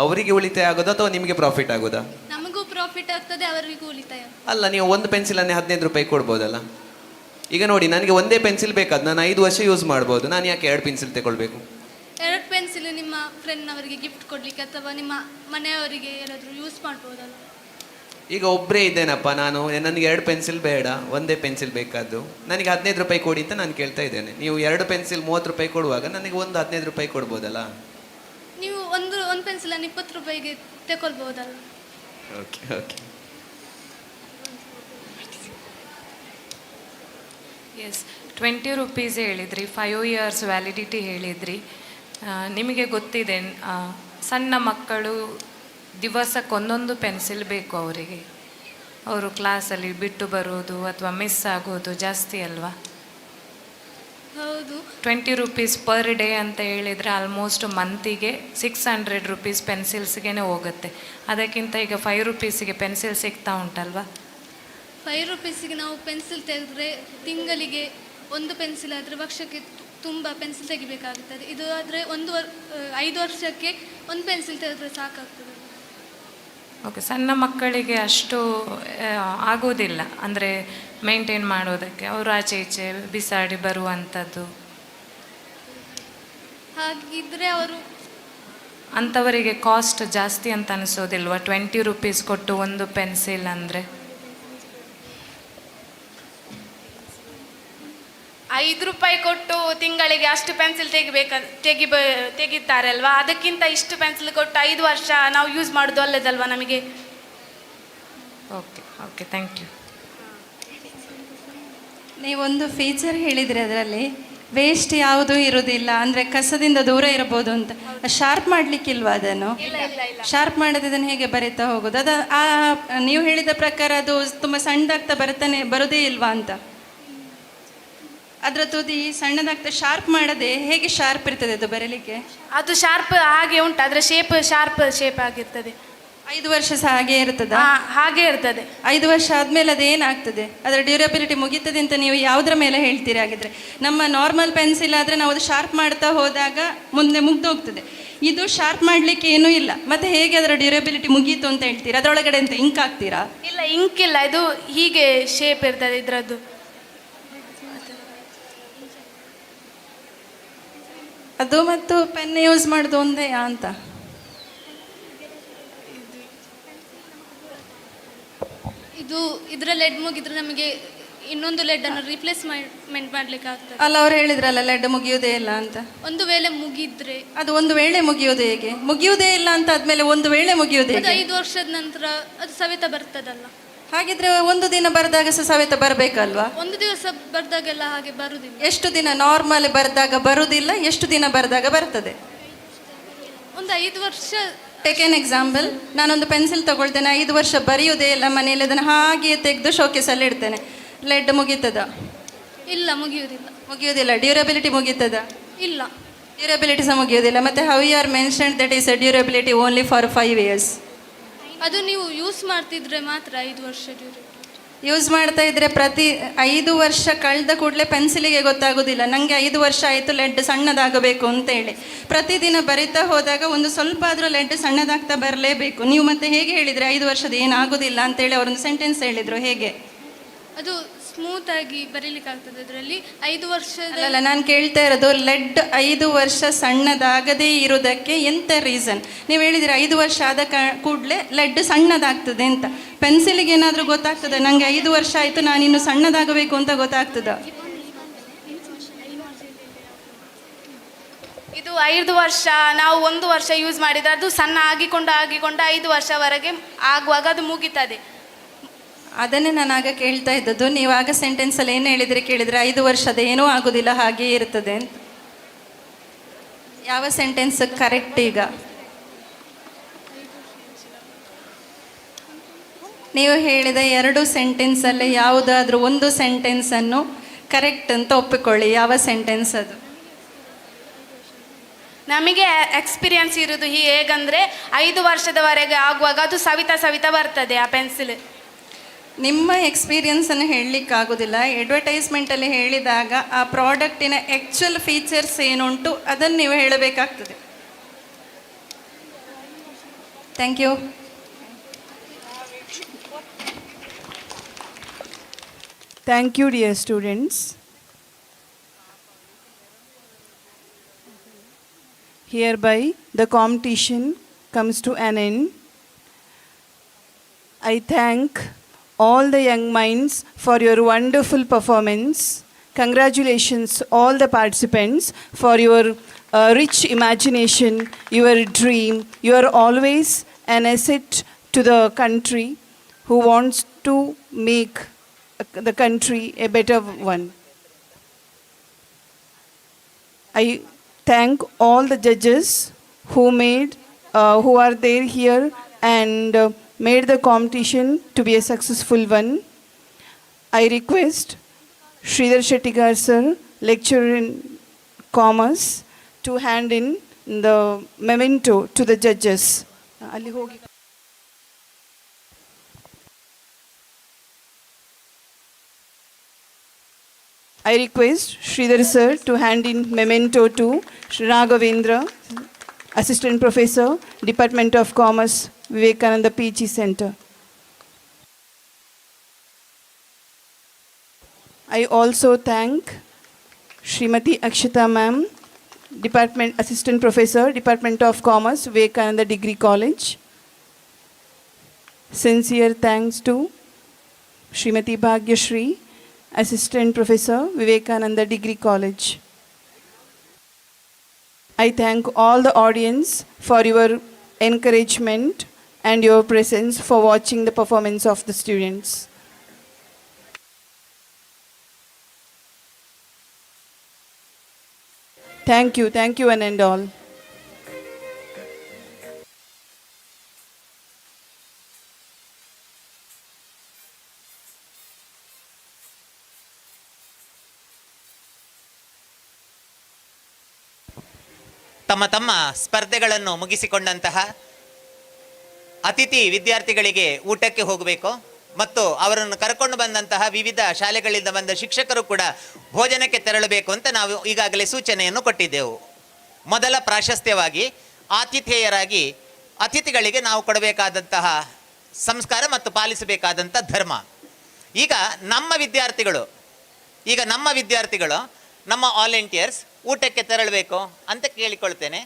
ಅವರಿಗೆ ಉಳಿತಾಯ ಆಗೋದಾ ಅಥವಾ ನಿಮಗೆ ಪ್ರಾಫಿಟ್ ಆಗೋದಾ? ನಮಗೂ ಪ್ರಾಫಿಟ್ ಆಗ್ತದೆ, ಅವರಿಗೂ ಉಳಿತಾಯ. ಅಲ್ಲ, ನೀವು ಒಂದು ಪೆನ್ಸಿಲನ್ನೇ 15 ರೂಪಾಯಿ ಕೊಡ್ಬೋದಲ್ಲ. ಈಗ ನೋಡಿ, ನನಗೆ ಒಂದೇ ಪೆನ್ಸಿಲ್ ಬೇಕಾದ, ನಾನು 5 ವರ್ಷ ಯೂಸ್ ಮಾಡ್ಬೋದು, ನಾನು ಯಾಕೆ 2 ಪೆನ್ಸಿಲ್ ತಗೊಳ್ಬೇಕು? 2 ಪೆನ್ಸಿಲ್ ನಿಮ್ಮ ಫ್ರೆಂಡ್ನವರಿಗೆ ಗಿಫ್ಟ್ ಕೊಡ್ಲಿಕ್ಕೆ ಅಥವಾ ನಿಮ್ಮ ಮನೆಯವರಿಗೆ ಯಾರಾದರೂ ಯೂಸ್ ಮಾಡ್ಬೋದಲ್ಲ. ಈಗ ಒಬ್ಬರೇ ಇದ್ದೇನಪ್ಪ ನಾನು, ನನಗೆ 2 ಪೆನ್ಸಿಲ್ ಬೇಡ, ಒಂದೇ ಪೆನ್ಸಿಲ್ ಬೇಕಾದ್ದು, ನನಗೆ 15 ರೂಪಾಯಿ ಕೊಡಿ ಅಂತ ನಾನು ಕೇಳ್ತಾ ಇದ್ದೇನೆ. ನೀವು 2 ಪೆನ್ಸಿಲ್ 30 ರೂಪಾಯಿ ಕೊಡುವಾಗ ನನಗೆ ಒಂದು 15 ರೂಪಾಯಿ ಕೊಡ್ಬೋದಲ್ಲ? ನೀವು ಒಂದು ಪೆನ್ಸಿಲನ್ನು 20 ರೂಪಾಯಿಗೆ ತಗೊಳ್ಬೋದಲ್ಲ? Okay okay. ಎಸ್, 20 ರೂಪೀಸ್ ಹೇಳಿದ್ರಿ, 5 years ವ್ಯಾಲಿಡಿಟಿ ಹೇಳಿದ್ರಿ. ನಿಮಗೆ ಗೊತ್ತಿದೆ, ಸಣ್ಣ ಮಕ್ಕಳು ದಿವಸಕ್ಕೆ ಒಂದೊಂದು ಪೆನ್ಸಿಲ್ ಬೇಕು ಅವರಿಗೆ. ಅವರು ಕ್ಲಾಸಲ್ಲಿ ಬಿಟ್ಟು ಬರೋದು ಅಥವಾ ಮಿಸ್ ಆಗೋದು ಜಾಸ್ತಿ ಅಲ್ವಾ? ಹೌದು. 20 ರೂಪೀಸ್ ಪರ್ ಡೇ ಅಂತ ಹೇಳಿದರೆ ಆಲ್ಮೋಸ್ಟ್ ಮಂತಿಗೆ 600 ರೂಪೀಸ್ ಪೆನ್ಸಿಲ್ಸ್ಗೆ ಹೋಗುತ್ತೆ. ಅದಕ್ಕಿಂತ ಈಗ 5 ರೂಪೀಸಿಗೆ ಪೆನ್ಸಿಲ್ ಸಿಗ್ತಾ ಉಂಟಲ್ವಾ? 5 ರೂಪೀಸಿಗೆ ನಾವು ಪೆನ್ಸಿಲ್ ತೆಗೆದ್ರೆ ತಿಂಗಳಿಗೆ ಒಂದು ಪೆನ್ಸಿಲ್ ಆದರೆ ವರ್ಷಕ್ಕೆ ತುಂಬ ಪೆನ್ಸಿಲ್ ತೆಗಿಬೇಕಾಗುತ್ತದೆ. ಇದು ಆದರೆ 5 ವರ್ಷಕ್ಕೆ ಒಂದು ಪೆನ್ಸಿಲ್ ತೆಗೆದ್ರೆ ಸಾಕಾಗ್ತದೆ. ಓಕೆ, ಸಣ್ಣ ಮಕ್ಕಳಿಗೆ ಅಷ್ಟು ಆಗೋದಿಲ್ಲ ಅಂದರೆ ಮೇಂಟೈನ್ ಮಾಡೋದಕ್ಕೆ, ಅವರು ಆಚೆ ಈಚೆ ಬಿಸಾಡಿ ಬರುವಂಥದ್ದು. ಹಾಗಿದ್ರೆ ಅವರು ಅಂಥವರಿಗೆ ಕಾಸ್ಟ್ ಜಾಸ್ತಿ ಅಂತ ಅನಿಸೋದಿಲ್ವಾ? 20 ರೂಪೀಸ್ ಕೊಟ್ಟು ಒಂದು ಪೆನ್ಸಿಲ್ ಅಂದರೆ 5 ರೂಪಾಯಿ ಕೊಟ್ಟು ತಿಂಗಳಿಗೆ ಅಷ್ಟು ಪೆನ್ಸಿಲ್ ತೆಗಿತಾರೆ ಅಲ್ವಾ? ಅದಕ್ಕಿಂತ ಇಷ್ಟು ಪೆನ್ಸಿಲ್ ಕೊಟ್ಟು 5 ವರ್ಷ ನಾವು ಯೂಸ್ ಮಾಡೋದು ಒಳ್ಳೇದಲ್ವಾ ನಮಗೆ? Okay okay, thank you. ನೀವೊಂದು ಫೀಚರ್ ಹೇಳಿದರೆ ಅದರಲ್ಲಿ ವೇಸ್ಟ್ ಯಾವುದೂ ಇರೋದಿಲ್ಲ, ಅಂದರೆ ಕಸದಿಂದ ದೂರ ಇರಬಹುದು ಅಂತ. ಶಾರ್ಪ್ ಮಾಡಲಿಕ್ಕಿಲ್ವಾ ಅದನ್ನು? ಶಾರ್ಪ್ ಮಾಡದೆ ಅದನ್ನು ಹೇಗೆ ಬರೀತಾ ಹೋಗೋದು? ಅದು ನೀವು ಹೇಳಿದ ಪ್ರಕಾರ ಅದು ತುಂಬ ಸಣ್ಣದಾಗ್ತಾ ಬರೋದೇ ಇಲ್ವಾ ಅಂತ. ಅದರ ತುದಿ ಸಣ್ಣದಾಗ್ತಾ ಶಾರ್ಪ್ ಮಾಡದೆ ಹೇಗೆ ಶಾರ್ಪ್ ಇರ್ತದೆ ಅದು ಬರೀಲಿಕ್ಕೆ? ಅದು ಶಾರ್ಪ್ ಹಾಗೆ ಉಂಟು, ಅದರ ಶಾರ್ಪ್ ಶೇಪ್ ಆಗಿರ್ತದೆ. 5 ವರ್ಷ ಸಹ ಹಾಗೆ ಇರ್ತದ? ಹಾಗೆ ಇರ್ತದೆ. 5 ವರ್ಷ ಆದಮೇಲೆ ಅದು ಏನಾಗ್ತದೆ? ಅದರ ಡ್ಯೂರಬಿಲಿಟಿ ಮುಗೀತದೆ ಅಂತ ನೀವು ಯಾವುದರ ಮೇಲೆ ಹೇಳ್ತೀರಿ ಹಾಗಿದ್ರೆ? ನಮ್ಮ ನಾರ್ಮಲ್ ಪೆನ್ಸಿಲ್ ಆದರೆ ನಾವು ಅದು ಶಾರ್ಪ್ ಮಾಡ್ತಾ ಹೋದಾಗ ಮುಂದೆ ಮುಗ್ದೋಗ್ತದೆ. ಇದು ಶಾರ್ಪ್ ಮಾಡಲಿಕ್ಕೆ ಏನೂ ಇಲ್ಲ, ಮತ್ತೆ ಹೇಗೆ ಅದರ ಡ್ಯೂರಬಿಲಿಟಿ ಮುಗೀತು ಅಂತ ಹೇಳ್ತೀರಾ? ಅದರೊಳಗಡೆ ಅಂತ ಇಂಕ್ ಹಾಕ್ತೀರಾ? ಇಲ್ಲ, ಇಂಕ್ ಇಲ್ಲ, ಇದು ಹೀಗೆ ಶೇಪ್ ಇರ್ತದೆ ಇದರದ್ದು. ಅದು ಮತ್ತು ಪೆನ್ ಯೂಸ್ ಮಾಡೋದು ಒಂದೇ ಅಂತ? ಇದರ ಲೆಡ್ ಮುಗಿದ್ರೆ ನಮಗೆ ಇನ್ನೊಂದು ಲೆಡ್ ಅನ್ನು ರಿಪ್ಲೇಸ್ಮೆಂಟ್ ಮಾಡ್ಲಿಕ್ಕೆ ಆಗ್ತದೆ ಅಲ್ಲ, ಅವ್ರು ಹೇಳಿದ್ರಲ್ಲ ಲೆಡ್ ಮುಗಿಯುವುದೇ ಇಲ್ಲ ಅಂತ. ಒಂದು ವೇಳೆ ಮುಗಿದ್ರೆ ಅದು ಒಂದು ವೇಳೆ ಮುಗಿಯೋದು ಹೇಗೆ? ಮುಗಿಯುವುದೇ ಇಲ್ಲ ಅಂತ ಆದ್ಮೇಲೆ ಒಂದು ವೇಳೆ ಮುಗಿಯೋದು ಅದು 5 ವರ್ಷದ ನಂತರ ಅದು ಸವೆತ ಬರ್ತದಲ್ಲ. ಹಾಗಿದ್ರೆ ಒಂದು ದಿನ ಬರೆದಾಗ ಸಹ ಸವೆತ ಬರಬೇಕಲ್ವಾ? ಒಂದು ದಿವಸ ಬರ್ದಾಗೆಲ್ಲ ಹಾಗೆ ಬರುದಿಲ್ಲ. ಎಷ್ಟು ದಿನ ನಾರ್ಮಲ್ ಬರೆದಾಗ ಬರುವುದಿಲ್ಲ, ಎಷ್ಟು ದಿನ ಬರೆದಾಗ ಬರ್ತದೆ? ಒಂದು 5 ವರ್ಷ. ಟೇಕ್ ಎನ್ ಎಕ್ಸಾಂಪಲ್, ನಾನೊಂದು ಪೆನ್ಸಿಲ್ ತಗೊಳ್ತೇನೆ, 5 ವರ್ಷ ಬರೆಯುವುದೇ ಇಲ್ಲ, ಮನೆಯಲ್ಲಿ ಅದನ್ನು ಹಾಗೆ ತೆಗೆದು ಶೋಕೇಸಲ್ಲಿ ಇಡ್ತೇನೆ, ಲೆಡ್ ಮುಗೀತದ? ಇಲ್ಲ, ಮುಗಿಯುವುದಿಲ್ಲ. ಡ್ಯೂರಬಿಲಿಟಿ ಮುಗೀತದ? ಇಲ್ಲ, ಡ್ಯೂರಬಿಲಿಟಿ ಸಹ ಮುಗಿಯುವುದಿಲ್ಲ. ಮತ್ತೆ how you are mention that is a durability only for 5 years? ಅದು ನೀವು ಯೂಸ್ ಮಾಡ್ತಿದ್ರೆ ಮಾತ್ರ 5 ವರ್ಷ ಯೂಸ್ ಮಾಡ್ತಾ ಇದ್ರೆ ಪ್ರತಿ 5 ವರ್ಷ ಕಳೆದ ಕೂಡಲೇ ಪೆನ್ಸಿಲಿಗೆ ಗೊತ್ತಾಗೋದಿಲ್ಲ ನನಗೆ 5 ವರ್ಷ ಆಯಿತು ಲೆಡ್ ಸಣ್ಣದಾಗಬೇಕು ಅಂತೇಳಿ. ಪ್ರತಿದಿನ ಬರಿತಾ ಹೋದಾಗ ಒಂದು ಸ್ವಲ್ಪ ಆದರೂ ಲೆಡ್ ಸಣ್ಣದಾಗ್ತಾ ಬರಲೇಬೇಕು. ನೀವು ಮತ್ತೆ ಹೇಗೆ ಹೇಳಿದರೆ 5 ವರ್ಷದ ಏನಾಗೋದಿಲ್ಲ ಅಂತೇಳಿ ಅವರೊಂದು ಸೆಂಟೆನ್ಸ್ ಹೇಳಿದರು, ಹೇಗೆ? ಅದು ಸ್ಮೂತ್ ಆಗಿ ಬರೀಲಿಕ್ಕೆ ಆಗ್ತದೆ ಅದರಲ್ಲಿ 5 ವರ್ಷದ. ಅಲ್ಲ, ನಾನು ಕೇಳ್ತಾ ಇರೋದು ಲೆಡ್ 5 ವರ್ಷ ಸಣ್ಣದಾಗದೇ ಇರೋದಕ್ಕೆ ಎಂಥ ರೀಸನ್? ನೀವು ಹೇಳಿದರೆ 5 ವರ್ಷ ಆದ ಕೂಡಲೇ ಲೆಡ್ ಸಣ್ಣದಾಗ್ತದೆ ಅಂತ. ಪೆನ್ಸಿಲಿಗೆ ಏನಾದರೂ ಗೊತ್ತಾಗ್ತದೆ ನನಗೆ 5 ವರ್ಷ ಆಯಿತು ನಾನಿನ್ನು ಸಣ್ಣದಾಗಬೇಕು ಅಂತ ಗೊತ್ತಾಗ್ತದ? ಇದು 5 ವರ್ಷ ನಾವು 1 ವರ್ಷ ಯೂಸ್ ಮಾಡಿದರೆ ಅದು ಸಣ್ಣ ಆಗಿಕೊಂಡು 5 ವರ್ಷವರೆಗೆ ಆಗುವಾಗ ಅದು ಮುಗಿತದೆ. ಅದನ್ನೇ ನಾನು ಆಗ ಕೇಳ್ತಾ ಇದ್ದದ್ದು. ನೀವು ಆಗ ಸೆಂಟೆನ್ಸಲ್ಲಿ ಏನು ಹೇಳಿದರೆ ಕೇಳಿದರೆ 5 ವರ್ಷದ ಏನೂ ಆಗೋದಿಲ್ಲ, ಹಾಗೇ ಇರ್ತದೆ ಅಂತ. ಯಾವ ಸೆಂಟೆನ್ಸ್ ಕರೆಕ್ಟ್? ಈಗ ನೀವು ಹೇಳಿದ 2 ಸೆಂಟೆನ್ಸಲ್ಲಿ ಯಾವುದಾದ್ರೂ ಒಂದು ಸೆಂಟೆನ್ಸನ್ನು ಕರೆಕ್ಟ್ ಅಂತ ಒಪ್ಪಿಕೊಳ್ಳಿ. ಯಾವ ಸೆಂಟೆನ್ಸ್ ಅದು? ನಮಗೆ ಎಕ್ಸ್ಪೀರಿಯನ್ಸ್ ಇರೋದು ಹೇಗಂದರೆ 5 ವರ್ಷದವರೆಗೆ ಆಗುವಾಗ ಅದು ಸವಿತಾ ಬರ್ತದೆ ಆ ಪೆನ್ಸಿಲ್. ನಿಮ್ಮ ಎಕ್ಸ್ಪೀರಿಯನ್ಸನ್ನು ಹೇಳಲಿಕ್ಕಾಗೋದಿಲ್ಲ. ಅಡ್ವರ್ಟೈಸ್ಮೆಂಟಲ್ಲಿ ಹೇಳಿದಾಗ ಆ ಪ್ರಾಡಕ್ಟಿನ ಆ್ಯಕ್ಚುಯಲ್ ಫೀಚರ್ಸ್ ಏನುಂಟು ಅದನ್ನು ನೀವು ಹೇಳಬೇಕಾಗ್ತದೆ. Thank you. Thank you, dear students. Hereby, the competition comes to an end. I thank all the young minds for your wonderful performance. Congratulations all the participants for your rich imagination, your dream. You are always an asset to the country who wants to make the country a better one. I thank all the judges who are there here and made the competition to be a successful one. I request Sridhar Shettigar sir, lecturer in commerce, to hand in the memento to the judges. I request Sridhar sir to hand in memento to Raghavendra, Assistant Professor, Department of Commerce, Vivekananda PG Center. I also thank Srimati Akshita ma'am, Assistant Professor, Department of Commerce, Vivekananda Degree College. Sincere thanks to Srimati Bhagyashri, Assistant Professor, Vivekananda Degree College. I thank all the audience for your encouragement and your presence for watching the performance of the students. Thank you one and all. ತಮ್ಮ ತಮ್ಮ ಸ್ಪರ್ಧೆಗಳನ್ನು ಮುಗಿಸಿಕೊಂಡಂತಹ ಅತಿಥಿ ವಿದ್ಯಾರ್ಥಿಗಳಿಗೆ ಊಟಕ್ಕೆ ಹೋಗಬೇಕು ಮತ್ತು ಅವರನ್ನು ಕರ್ಕೊಂಡು ಬಂದಂತಹ ವಿವಿಧ ಶಾಲೆಗಳಿಂದ ಬಂದ ಶಿಕ್ಷಕರು ಕೂಡ ಭೋಜನಕ್ಕೆ ತೆರಳಬೇಕು ಅಂತ ನಾವು ಈಗಾಗಲೇ ಸೂಚನೆಯನ್ನು ಕೊಟ್ಟಿದ್ದೆವು. ಮೊದಲ ಪ್ರಾಶಸ್ತ್ಯವಾಗಿ ಆತಿಥೇಯರಾಗಿ ಅತಿಥಿಗಳಿಗೆ ನಾವು ಕೊಡಬೇಕಾದಂತಹ ಸಂಸ್ಕಾರ ಮತ್ತು ಪಾಲಿಸಬೇಕಾದಂಥ ಧರ್ಮ. ಈಗ ನಮ್ಮ ವಿದ್ಯಾರ್ಥಿಗಳು ನಮ್ಮ ವಾಲಂಟಿಯರ್ಸ್ ಊಟಕ್ಕೆ ತೆರಳಬೇಕು ಅಂತ ಕೇಳಿಕೊಳ್ತೇನೆ.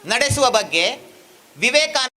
ನಡೆಸುವ ಬಗ್ಗೆ ವಿವೇಕಾನಂದ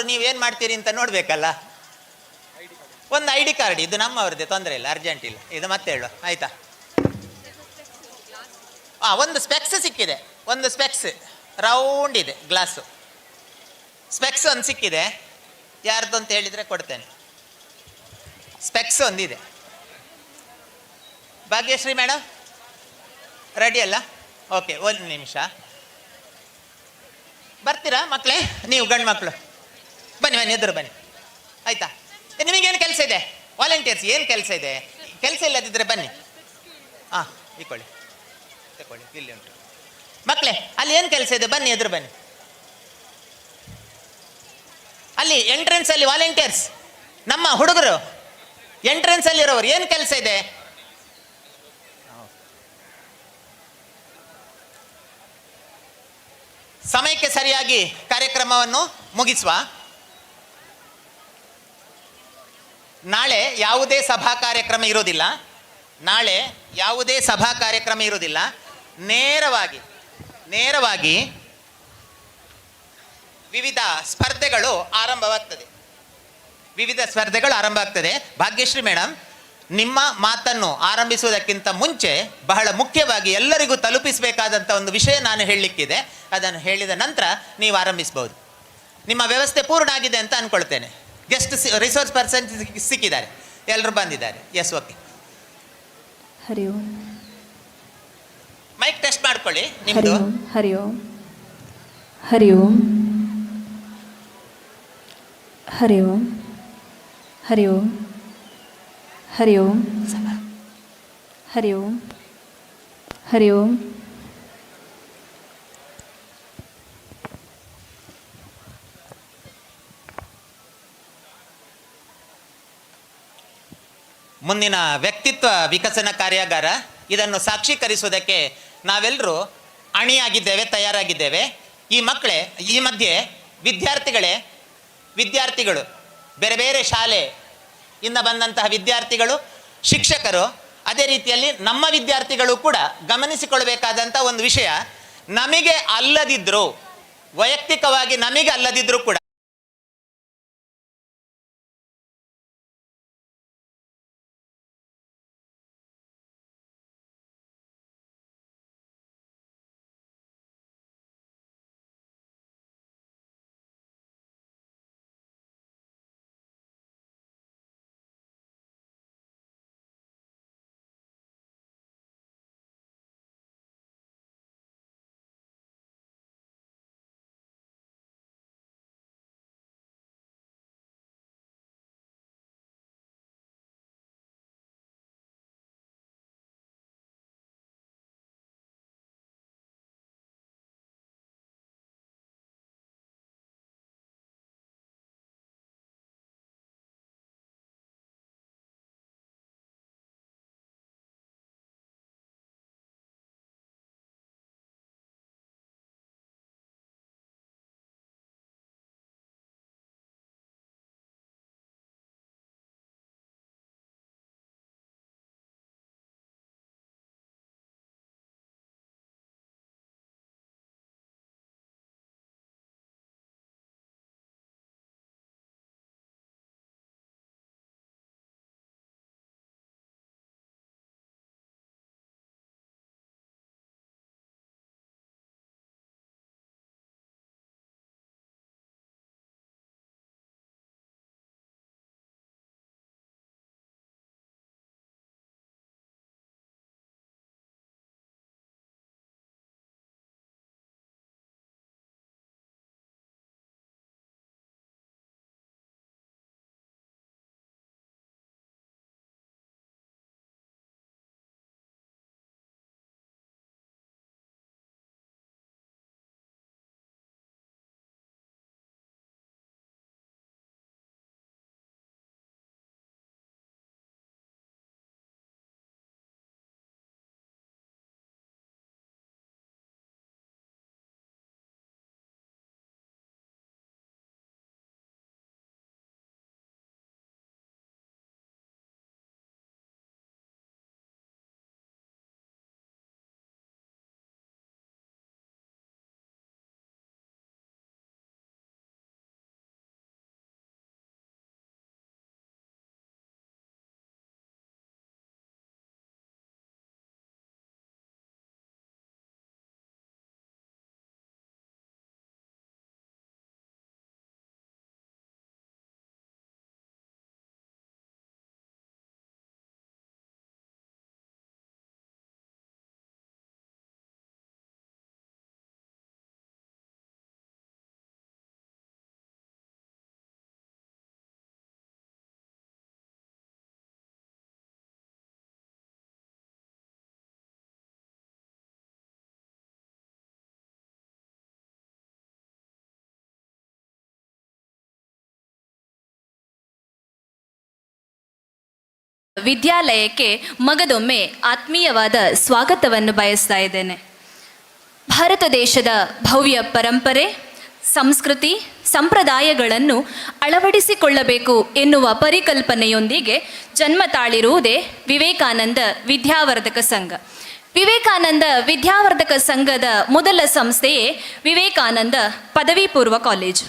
ನೀವೇನು ಮಾಡ್ತೀರಿ ಅಂತ ನೋಡಬೇಕಲ್ಲ. ಒಂದು ID ಕಾರ್ಡ್, ಇದು ನಮ್ಮವ್ರದ್ದೇ, ತೊಂದರೆ ಇಲ್ಲ, ಅರ್ಜೆಂಟ್ ಇಲ್ಲ, ಇದು ಮತ್ತೆ ಹೇಳು ಆಯಿತಾ. ಒಂದು ಸ್ಪೆಕ್ಸ್ ಸಿಕ್ಕಿದೆ, ಒಂದು ಸ್ಪೆಕ್ಸ್ ರೌಂಡ್ ಇದೆ ಗ್ಲಾಸು, ಸ್ಪೆಕ್ಸ್ ಒಂದು ಸಿಕ್ಕಿದೆ. ಯಾರ್ದು ಅಂತ ಹೇಳಿದರೆ ಕೊಡ್ತೇನೆ. ಸ್ಪೆಕ್ಸ್ ಒಂದಿದೆ. ಭಾಗ್ಯಶ್ರೀ ಮೇಡಮ್ ರೆಡಿ ಅಲ್ಲ? ಓಕೆ, ಒಂದು ನಿಮಿಷ ಬರ್ತೀರಾ ಮಕ್ಕಳೇ? ನೀವು ಗಂಡು ಮಕ್ಕಳು ಬನ್ನಿ, ಬನ್ನಿ, ಎದುರು ಬನ್ನಿ ಆಯಿತಾ. ನಿಮಗೇನು ಕೆಲಸ ಇದೆ? ವಾಲಂಟಿಯರ್ಸ್ ಏನು ಕೆಲಸ ಇದೆ? ಕೆಲಸ ಇಲ್ಲದಿದ್ದರೆ ಬನ್ನಿ. ಹಾಂ ಇಕೊಳ್ಳಿ, ತಗೊಳ್ಳಿ, ಇಲ್ಲಿ ಉಂಟು. ಮಕ್ಕಳೇ ಅಲ್ಲಿ ಏನು ಕೆಲಸ ಇದೆ? ಬನ್ನಿ, ಎದುರು ಬನ್ನಿ. ಅಲ್ಲಿ ಎಂಟ್ರೆನ್ಸ್ ಅಲ್ಲಿ ವಾಲಂಟಿಯರ್ಸ್, ನಮ್ಮ ಹುಡುಗರು ಎಂಟ್ರೆನ್ಸ್ ಅಲ್ಲಿರೋರು, ಏನು ಕೆಲಸ ಇದೆ? ಸಮಯಕ್ಕೆ ಸರಿಯಾಗಿ ಕಾರ್ಯಕ್ರಮವನ್ನು ಮುಗಿಸುವ. ನಾಳೆ ಯಾವುದೇ ಸಭಾ ಕಾರ್ಯಕ್ರಮ ಇರೋದಿಲ್ಲ. ನಾಳೆ ಯಾವುದೇ ಸಭಾ ಕಾರ್ಯಕ್ರಮ ಇರುವುದಿಲ್ಲ. ನೇರವಾಗಿ ವಿವಿಧ ಸ್ಪರ್ಧೆಗಳು ಆರಂಭವಾಗ್ತದೆ. ಭಾಗ್ಯಶ್ರೀ ಮೇಡಮ್, ನಿಮ್ಮ ಮಾತನ್ನು ಆರಂಭಿಸುವುದಕ್ಕಿಂತ ಮುಂಚೆ ಬಹಳ ಮುಖ್ಯವಾಗಿ ಎಲ್ಲರಿಗೂ ತಲುಪಿಸಬೇಕಾದಂಥ ಒಂದು ವಿಷಯ ನಾನು ಹೇಳಲಿಕ್ಕಿದೆ. ಅದನ್ನು ಹೇಳಿದ ನಂತರ ನೀವು ಆರಂಭಿಸಬಹುದು. ನಿಮ್ಮ ವ್ಯವಸ್ಥೆ ಪೂರ್ಣ ಆಗಿದೆ ಅಂತ ಅಂದ್ಕೊಳ್ತೇನೆ. ಗೆಸ್ಟ್ ರಿಸೋರ್ಸ್ ಪರ್ಸನ್ ಸಿಕ್ಕಿದ್ದಾರೆ, ಎಲ್ಲರೂ ಬಂದಿದ್ದಾರೆ. Yes, okay. Hari Om. Mic test ಮಾಡ್ಕೊಳ್ಳಿ ನಿಮ್ಮದು. ಹರಿ ಓಂ. ಹರಿ ಓಂ. ಹರಿ ಓಂ. ಹರಿ ಓಂ. ಹರಿ ಓಂ. ಹರಿ ಓಂ. ಹರಿ ಓಂ. ಮುಂದಿನ ವ್ಯಕ್ತಿತ್ವ ವಿಕಸನ ಕಾರ್ಯಾಗಾರ, ಇದನ್ನು ಸಾಕ್ಷೀಕರಿಸುವುದಕ್ಕೆ ನಾವೆಲ್ಲರೂ ಅಣಿಯಾಗಿದ್ದೇವೆ, ತಯಾರಾಗಿದ್ದೇವೆ. ಈ ಮಕ್ಕಳೇ, ಈ ಮಧ್ಯೆ ವಿದ್ಯಾರ್ಥಿಗಳು, ಬೇರೆ ಬೇರೆ ಶಾಲೆಯಿಂದ ಬಂದಂತಹ ವಿದ್ಯಾರ್ಥಿಗಳು, ಶಿಕ್ಷಕರು, ಅದೇ ರೀತಿಯಲ್ಲಿ ನಮ್ಮ ವಿದ್ಯಾರ್ಥಿಗಳು ಕೂಡ ಗಮನಿಸಿಕೊಳ್ಬೇಕಾದಂಥ ಒಂದು ವಿಷಯ, ವೈಯಕ್ತಿಕವಾಗಿ ನಮಗೆ ಅಲ್ಲದಿದ್ದರೂ ಕೂಡ ವಿದ್ಯಾಲಯಕ್ಕೆ ಮಗದೊಮ್ಮೆ ಆತ್ಮೀಯವಾದ ಸ್ವಾಗತವನ್ನು ಬಯಸ್ತಾ ಇದ್ದೇನೆ. ಭಾರತ ದೇಶದ ಭವ್ಯ ಪರಂಪರೆ, ಸಂಸ್ಕೃತಿ, ಸಂಪ್ರದಾಯಗಳನ್ನು ಅಳವಡಿಸಿಕೊಳ್ಳಬೇಕು ಎನ್ನುವ ಪರಿಕಲ್ಪನೆಯೊಂದಿಗೆ ಜನ್ಮ ತಾಳಿರುವುದೇ ವಿವೇಕಾನಂದ ವಿದ್ಯಾವರ್ಧಕ ಸಂಘ. ವಿವೇಕಾನಂದ ವಿದ್ಯಾವರ್ಧಕ ಸಂಘದ ಮೊದಲ ಸಂಸ್ಥೆಯೇ ವಿವೇಕಾನಂದ ಪದವಿ ಪೂರ್ವ ಕಾಲೇಜು.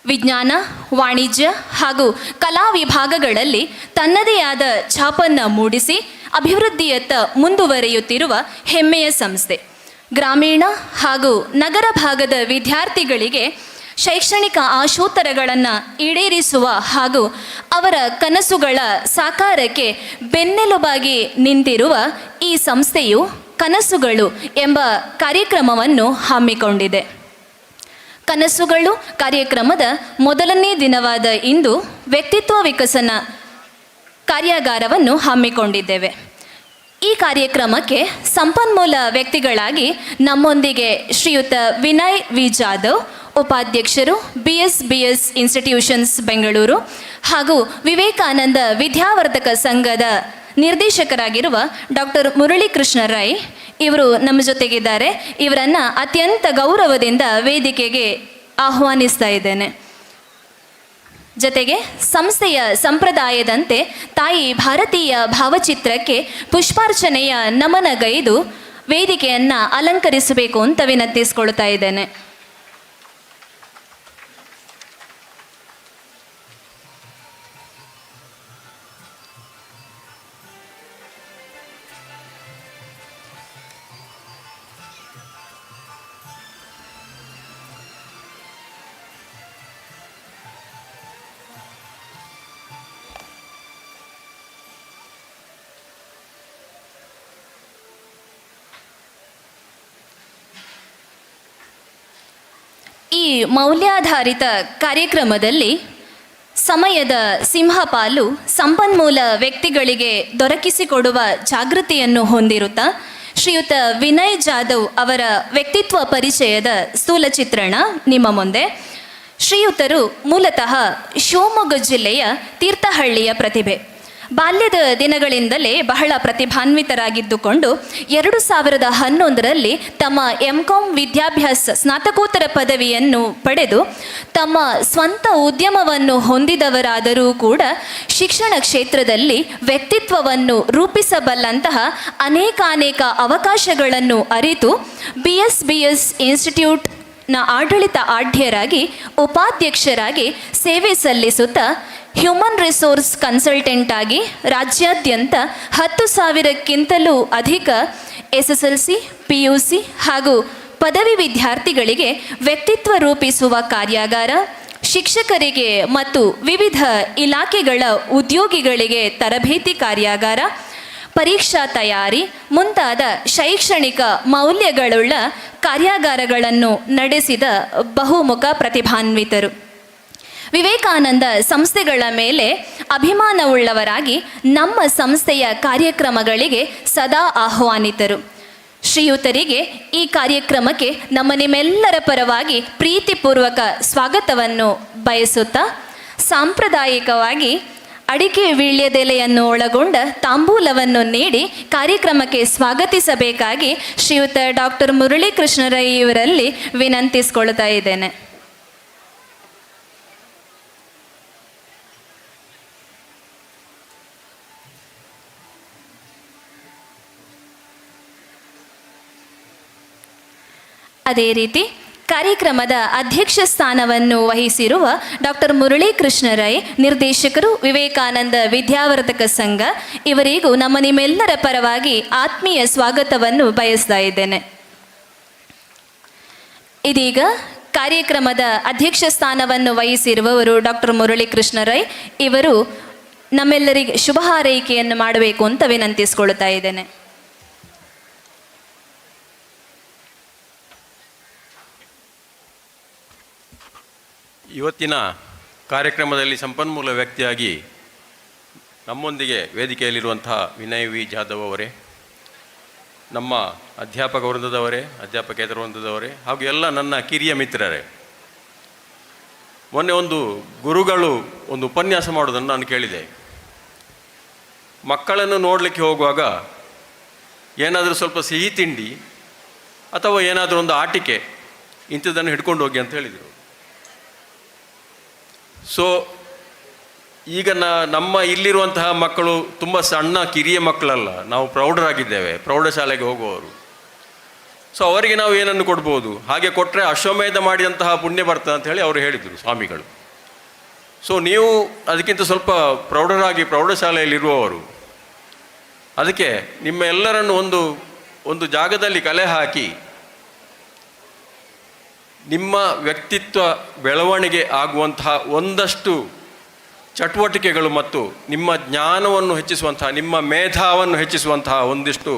ವಿಜ್ಞಾನ, ವಾಣಿಜ್ಯ ಹಾಗೂ ಕಲಾ ವಿಭಾಗಗಳಲ್ಲಿ ತನ್ನದೇ ಆದ ಛಾಪನ್ನು ಮೂಡಿಸಿ ಅಭಿವೃದ್ಧಿಯತ್ತ ಮುಂದುವರಿಯುತ್ತಿರುವ ಹೆಮ್ಮೆಯ ಸಂಸ್ಥೆ. ಗ್ರಾಮೀಣ ಹಾಗೂ ನಗರ ಭಾಗದ ವಿದ್ಯಾರ್ಥಿಗಳಿಗೆ ಶೈಕ್ಷಣಿಕ ಆಶೋತ್ತರಗಳನ್ನು ಈಡೇರಿಸುವ ಹಾಗೂ ಅವರ ಕನಸುಗಳ ಸಾಕಾರಕ್ಕೆ ಬೆನ್ನೆಲುಬಾಗಿ ನಿಂತಿರುವ ಈ ಸಂಸ್ಥೆಯು ಕನಸುಗಳು ಎಂಬ ಕಾರ್ಯಕ್ರಮವನ್ನು ಹಮ್ಮಿಕೊಂಡಿದೆ. ಕನಸುಗಳು ಕಾರ್ಯಕ್ರಮದ ಮೊದಲನೇ ದಿನವಾದ ಇಂದು ವ್ಯಕ್ತಿತ್ವ ವಿಕಸನ ಕಾರ್ಯಾಗಾರವನ್ನು ಹಮ್ಮಿಕೊಂಡಿದ್ದೇವೆ. ಈ ಕಾರ್ಯಕ್ರಮಕ್ಕೆ ಸಂಪನ್ಮೂಲ ವ್ಯಕ್ತಿಗಳಾಗಿ ನಮ್ಮೊಂದಿಗೆ ಶ್ರೀಯುತ ವಿನಯ್ ವಿ ಜಾಧವ್, ಉಪಾಧ್ಯಕ್ಷರು BS ಇನ್ಸ್ಟಿಟ್ಯೂಷನ್ಸ್ ಬೆಂಗಳೂರು, ಹಾಗೂ ವಿವೇಕಾನಂದ ವಿದ್ಯಾವರ್ಧಕ ಸಂಘದ ನಿರ್ದೇಶಕರಾಗಿರುವ ಡಾಕ್ಟರ್ ಮುರಳೀಕೃಷ್ಣ ರೈ ಇವರು ನಮ್ಮ ಜೊತೆಗಿದ್ದಾರೆ. ಇವರನ್ನು ಅತ್ಯಂತ ಗೌರವದಿಂದ ವೇದಿಕೆಗೆ ಆಹ್ವಾನಿಸ್ತಾ ಇದ್ದೇನೆ. ಜೊತೆಗೆ ಸಂಸ್ಥೆಯ ಸಂಪ್ರದಾಯದಂತೆ ತಾಯಿ ಭಾರತೀಯ ಭಾವಚಿತ್ರಕ್ಕೆ ಪುಷ್ಪಾರ್ಚನೆಯ ನಮನಗೈದು ವೇದಿಕೆಯನ್ನು ಅಲಂಕರಿಸಬೇಕು ಅಂತ ವಿನಂತಿಸಿಕೊಳ್ತಾ ಇದ್ದೇನೆ. ಈ ಮೌಲ್ಯಾಧಾರಿತ ಕಾರ್ಯಕ್ರಮದಲ್ಲಿ ಸಮಯದ ಸಿಂಹಪಾಲು ಸಂಪನ್ಮೂಲ ವ್ಯಕ್ತಿಗಳಿಗೆ ದೊರಕಿಸಿಕೊಡುವ ಜಾಗೃತಿಯನ್ನು ಹೊಂದಿರುತ್ತಾ ಶ್ರೀಯುತ ವಿನಯ್ ಜಾಧವ್ ಅವರ ವ್ಯಕ್ತಿತ್ವ ಪರಿಚಯದ ಸ್ಥೂಲ ಚಿತ್ರಣ ನಿಮ್ಮ ಮುಂದೆ. ಶ್ರೀಯುತರು ಮೂಲತಃ ಶಿವಮೊಗ್ಗ ಜಿಲ್ಲೆಯ ತೀರ್ಥಹಳ್ಳಿಯ ಪ್ರತಿಭೆ. ಬಾಲ್ಯದ ದಿನಗಳಿಂದಲೇ ಬಹಳ ಪ್ರತಿಭಾನ್ವಿತರಾಗಿದ್ದುಕೊಂಡು 2011ರಲ್ಲಿ ತಮ್ಮ MCom ವಿದ್ಯಾಭ್ಯಾಸ ಸ್ನಾತಕೋತ್ತರ ಪದವಿಯನ್ನು ಪಡೆದು ತಮ್ಮ ಸ್ವಂತ ಉದ್ಯಮವನ್ನು ಹೊಂದಿದವರಾದರೂ ಕೂಡ ಶಿಕ್ಷಣ ಕ್ಷೇತ್ರದಲ್ಲಿ ವ್ಯಕ್ತಿತ್ವವನ್ನು ರೂಪಿಸಬಲ್ಲಂತಹ ಅನೇಕಾನೇಕ ಅವಕಾಶಗಳನ್ನು ಅರಿತು BS ಇನ್ಸ್ಟಿಟ್ಯೂಟ್ನ ಆಡಳಿತ ಆಢ್ಯರಾಗಿ ಉಪಾಧ್ಯಕ್ಷರಾಗಿ ಸೇವೆ ಸಲ್ಲಿಸುತ್ತಾ ಹ್ಯೂಮನ್ ರಿಸೋರ್ಸ್ ಕನ್ಸಲ್ಟೆಂಟ್ ಆಗಿ ರಾಜ್ಯಾದ್ಯಂತ 10,000ಕ್ಕಿಂತಲೂ ಅಧಿಕ SSLC, PUC ಹಾಗೂ ಪದವಿ ವಿದ್ಯಾರ್ಥಿಗಳಿಗೆ ವ್ಯಕ್ತಿತ್ವ ರೂಪಿಸುವ ಕಾರ್ಯಾಗಾರ, ಶಿಕ್ಷಕರಿಗೆ ಮತ್ತು ವಿವಿಧ ಇಲಾಖೆಗಳ ಉದ್ಯೋಗಿಗಳಿಗೆ ತರಬೇತಿ ಕಾರ್ಯಾಗಾರ, ಪರೀಕ್ಷಾ ತಯಾರಿ ಮುಂತಾದ ಶೈಕ್ಷಣಿಕ ಮೌಲ್ಯಗಳುಳ್ಳ ಕಾರ್ಯಾಗಾರಗಳನ್ನು ನಡೆಸಿದ ಬಹುಮುಖ ಪ್ರತಿಭಾನ್ವಿತರು. ವಿವೇಕಾನಂದ ಸಂಸ್ಥೆಗಳ ಮೇಲೆ ಅಭಿಮಾನವುಳ್ಳವರಾಗಿ ನಮ್ಮ ಸಂಸ್ಥೆಯ ಕಾರ್ಯಕ್ರಮಗಳಿಗೆ ಸದಾ ಆಹ್ವಾನಿತರು. ಶ್ರೀಯುತರಿಗೆ ಈ ಕಾರ್ಯಕ್ರಮಕ್ಕೆ ನಿಮ್ಮೆಲ್ಲರ ಪರವಾಗಿ ಪ್ರೀತಿಪೂರ್ವಕ ಸ್ವಾಗತವನ್ನು ಬಯಸುತ್ತಾ ಸಾಂಪ್ರದಾಯಿಕವಾಗಿ ಅಡಿಕೆ ವೀಳ್ಯದೆಲೆಯನ್ನು ಒಳಗೊಂಡ ತಾಂಬೂಲವನ್ನು ನೀಡಿ ಕಾರ್ಯಕ್ರಮಕ್ಕೆ ಸ್ವಾಗತಿಸಬೇಕಾಗಿ ಶ್ರೀಯುತ ಡಾಕ್ಟರ್ ಮುರಳೀಕೃಷ್ಣ ರೈ ಇವರಲ್ಲಿ ವಿನಂತಿಸಿಕೊಳ್ತಾ ಇದ್ದೇನೆ. ಅದೇ ರೀತಿ ಕಾರ್ಯಕ್ರಮದ ಅಧ್ಯಕ್ಷ ಸ್ಥಾನವನ್ನು ವಹಿಸಿರುವ ಡಾಕ್ಟರ್ ಮುರಳೀಕೃಷ್ಣ ರೈ, ನಿರ್ದೇಶಕರು, ವಿವೇಕಾನಂದ ವಿದ್ಯಾವರ್ಧಕ ಸಂಘ, ಇವರಿಗೂ ನಿಮ್ಮೆಲ್ಲರ ಪರವಾಗಿ ಆತ್ಮೀಯ ಸ್ವಾಗತವನ್ನು ಬಯಸ್ತಾ ಇದ್ದೇನೆ. ಇದೀಗ ಕಾರ್ಯಕ್ರಮದ ಅಧ್ಯಕ್ಷ ಸ್ಥಾನವನ್ನು ವಹಿಸಿರುವವರು ಡಾಕ್ಟರ್ ಮುರಳೀಕೃಷ್ಣ ರೈ, ಇವರು ನಮ್ಮೆಲ್ಲರಿಗೆ ಶುಭ ಹಾರೈಕೆಯನ್ನು ಮಾಡಬೇಕು ಅಂತ ವಿನಂತಿಸಿಕೊಳ್ತಾ ಇದ್ದೇನೆ. ಇವತ್ತಿನ ಕಾರ್ಯಕ್ರಮದಲ್ಲಿ ಸಂಪನ್ಮೂಲ ವ್ಯಕ್ತಿಯಾಗಿ ನಮ್ಮೊಂದಿಗೆ ವೇದಿಕೆಯಲ್ಲಿರುವಂತಹ ವಿನಯ್ ವಿ ಜಾಧವ್ ಅವರೇ, ನಮ್ಮ ಅಧ್ಯಾಪಕ ವೃಂದದವರೇ, ಅಧ್ಯಾಪಕೇತರ ವೃಂದದವರೇ ಹಾಗೂ ಎಲ್ಲ ನನ್ನ ಕಿರಿಯ ಮಿತ್ರರೇ, ಮೊನ್ನೆ ಒಂದು ಗುರುಗಳು ಒಂದು ಉಪನ್ಯಾಸ ಮಾಡೋದನ್ನು ನಾನು ಕೇಳಿದೆ. ಮಕ್ಕಳನ್ನು ನೋಡಲಿಕ್ಕೆ ಹೋಗುವಾಗ ಏನಾದರೂ ಸ್ವಲ್ಪ ಸಿಹಿ ತಿಂಡಿ ಅಥವಾ ಏನಾದರೂ ಒಂದು ಆಟಿಕೆ ಇಂಥದ್ದನ್ನು ಹಿಡ್ಕೊಂಡು ಹೋಗಿ ಅಂತ ಹೇಳಿದರು. ಸೊ ಈಗ ನಮ್ಮ ಇಲ್ಲಿರುವಂತಹ ಮಕ್ಕಳು ತುಂಬ ಸಣ್ಣ ಕಿರಿಯ ಮಕ್ಕಳಲ್ಲ, ನಾವು ಪ್ರೌಢರಾಗಿದ್ದೇವೆ, ಪ್ರೌಢಶಾಲೆಗೆ ಹೋಗುವವರು. ಸೊ ಅವರಿಗೆ ನಾವು ಏನನ್ನು ಕೊಡ್ಬೋದು, ಹಾಗೆ ಕೊಟ್ಟರೆ ಅಶ್ವಮೇಧ ಮಾಡಿದಂತಹ ಪುಣ್ಯ ಬರ್ತದೆ ಅಂತ ಹೇಳಿ ಅವರು ಹೇಳಿದರು ಸ್ವಾಮಿಗಳು. ಸೊ ನೀವು ಅದಕ್ಕಿಂತ ಸ್ವಲ್ಪ ಪ್ರೌಢರಾಗಿ ಪ್ರೌಢಶಾಲೆಯಲ್ಲಿರುವವರು, ಅದಕ್ಕೆ ನಿಮ್ಮ ಎಲ್ಲರನ್ನು ಒಂದು ಜಾಗದಲ್ಲಿ ಕಲೆ ಹಾಕಿ ನಿಮ್ಮ ವ್ಯಕ್ತಿತ್ವ ಬೆಳವಣಿಗೆ ಆಗುವಂತಹ ಒಂದಷ್ಟು ಚಟುವಟಿಕೆಗಳು ಮತ್ತು ನಿಮ್ಮ ಜ್ಞಾನವನ್ನು ಹೆಚ್ಚಿಸುವಂತಹ, ನಿಮ್ಮ ಮೇಧಾವನ್ನು ಹೆಚ್ಚಿಸುವಂತಹ ಒಂದಿಷ್ಟು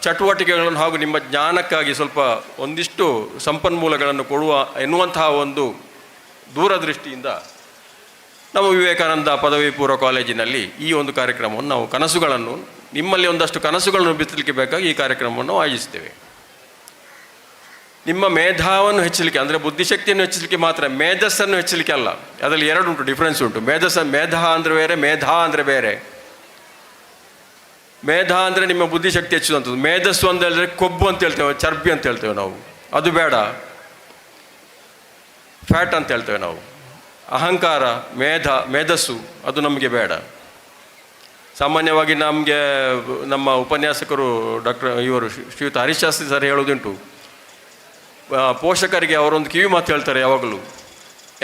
ಚಟುವಟಿಕೆಗಳನ್ನು ಹಾಗೂ ನಿಮ್ಮ ಜ್ಞಾನಕ್ಕಾಗಿ ಸ್ವಲ್ಪ ಒಂದಿಷ್ಟು ಸಂಪನ್ಮೂಲಗಳನ್ನು ಕೊಡುವ ಎನ್ನುವಂತಹ ಒಂದು ದೂರದೃಷ್ಟಿಯಿಂದ ನಮ್ಮ ವಿವೇಕಾನಂದ ಪದವಿ ಪೂರ್ವ ಕಾಲೇಜಿನಲ್ಲಿ ಈ ಒಂದು ಕಾರ್ಯಕ್ರಮವನ್ನು ನಾವು ಕನಸುಗಳನ್ನು, ನಿಮ್ಮಲ್ಲಿ ಒಂದಷ್ಟು ಕನಸುಗಳನ್ನು ಬಿತ್ತಲಿಕ್ಕೆ ಬೇಕಾಗಿ ಈ ಕಾರ್ಯಕ್ರಮವನ್ನು ಆಯೋಜಿಸ್ತೇವೆ. ನಿಮ್ಮ ಮೇಧಾವನ್ನು ಹೆಚ್ಚಲಿಕ್ಕೆ, ಅಂದರೆ ಬುದ್ಧಿಶಕ್ತಿಯನ್ನು ಹೆಚ್ಚಲಿಕ್ಕೆ ಮಾತ್ರ, ಮೇಧಸ್ಸನ್ನು ಹೆಚ್ಚಲಿಕ್ಕೆ ಅಲ್ಲ. ಅದರಲ್ಲಿ ಎರಡು ಉಂಟು, ಡಿಫ್ರೆನ್ಸ್ ಉಂಟು. ಮೇಧ ಅಂದರೆ ಬೇರೆ, ಮೇಧಾ ಅಂದರೆ ಬೇರೆ. ಮೇಧ ಅಂದರೆ ನಿಮ್ಮ ಬುದ್ಧಿಶಕ್ತಿ ಹೆಚ್ಚಿಸುವಂಥದ್ದು. ಮೇಧಸ್ಸು ಅಂತ ಹೇಳಿದ್ರೆ ಕೊಬ್ಬು ಅಂತ ಹೇಳ್ತೇವೆ, ಚರ್ಬಿ ಅಂತ ಹೇಳ್ತೇವೆ ನಾವು, ಅದು ಬೇಡ. ಫ್ಯಾಟ್ ಅಂತ ಹೇಳ್ತೇವೆ ನಾವು. ಅಹಂಕಾರ, ಮೇಧಸ್ಸು ಅದು ನಮಗೆ ಬೇಡ. ಸಾಮಾನ್ಯವಾಗಿ ನಮಗೆ ನಮ್ಮ ಉಪನ್ಯಾಸಕರು ಇವರು ಶ್ರೀಯುತ ಹರಿಶಾಸ್ತ್ರಿ ಸರ್ ಹೇಳೋದುಂಟು, ಪೋಷಕರಿಗೆ ಅವರೊಂದು ಕಿವಿ ಮಾತು ಹೇಳ್ತಾರೆ ಯಾವಾಗಲೂ,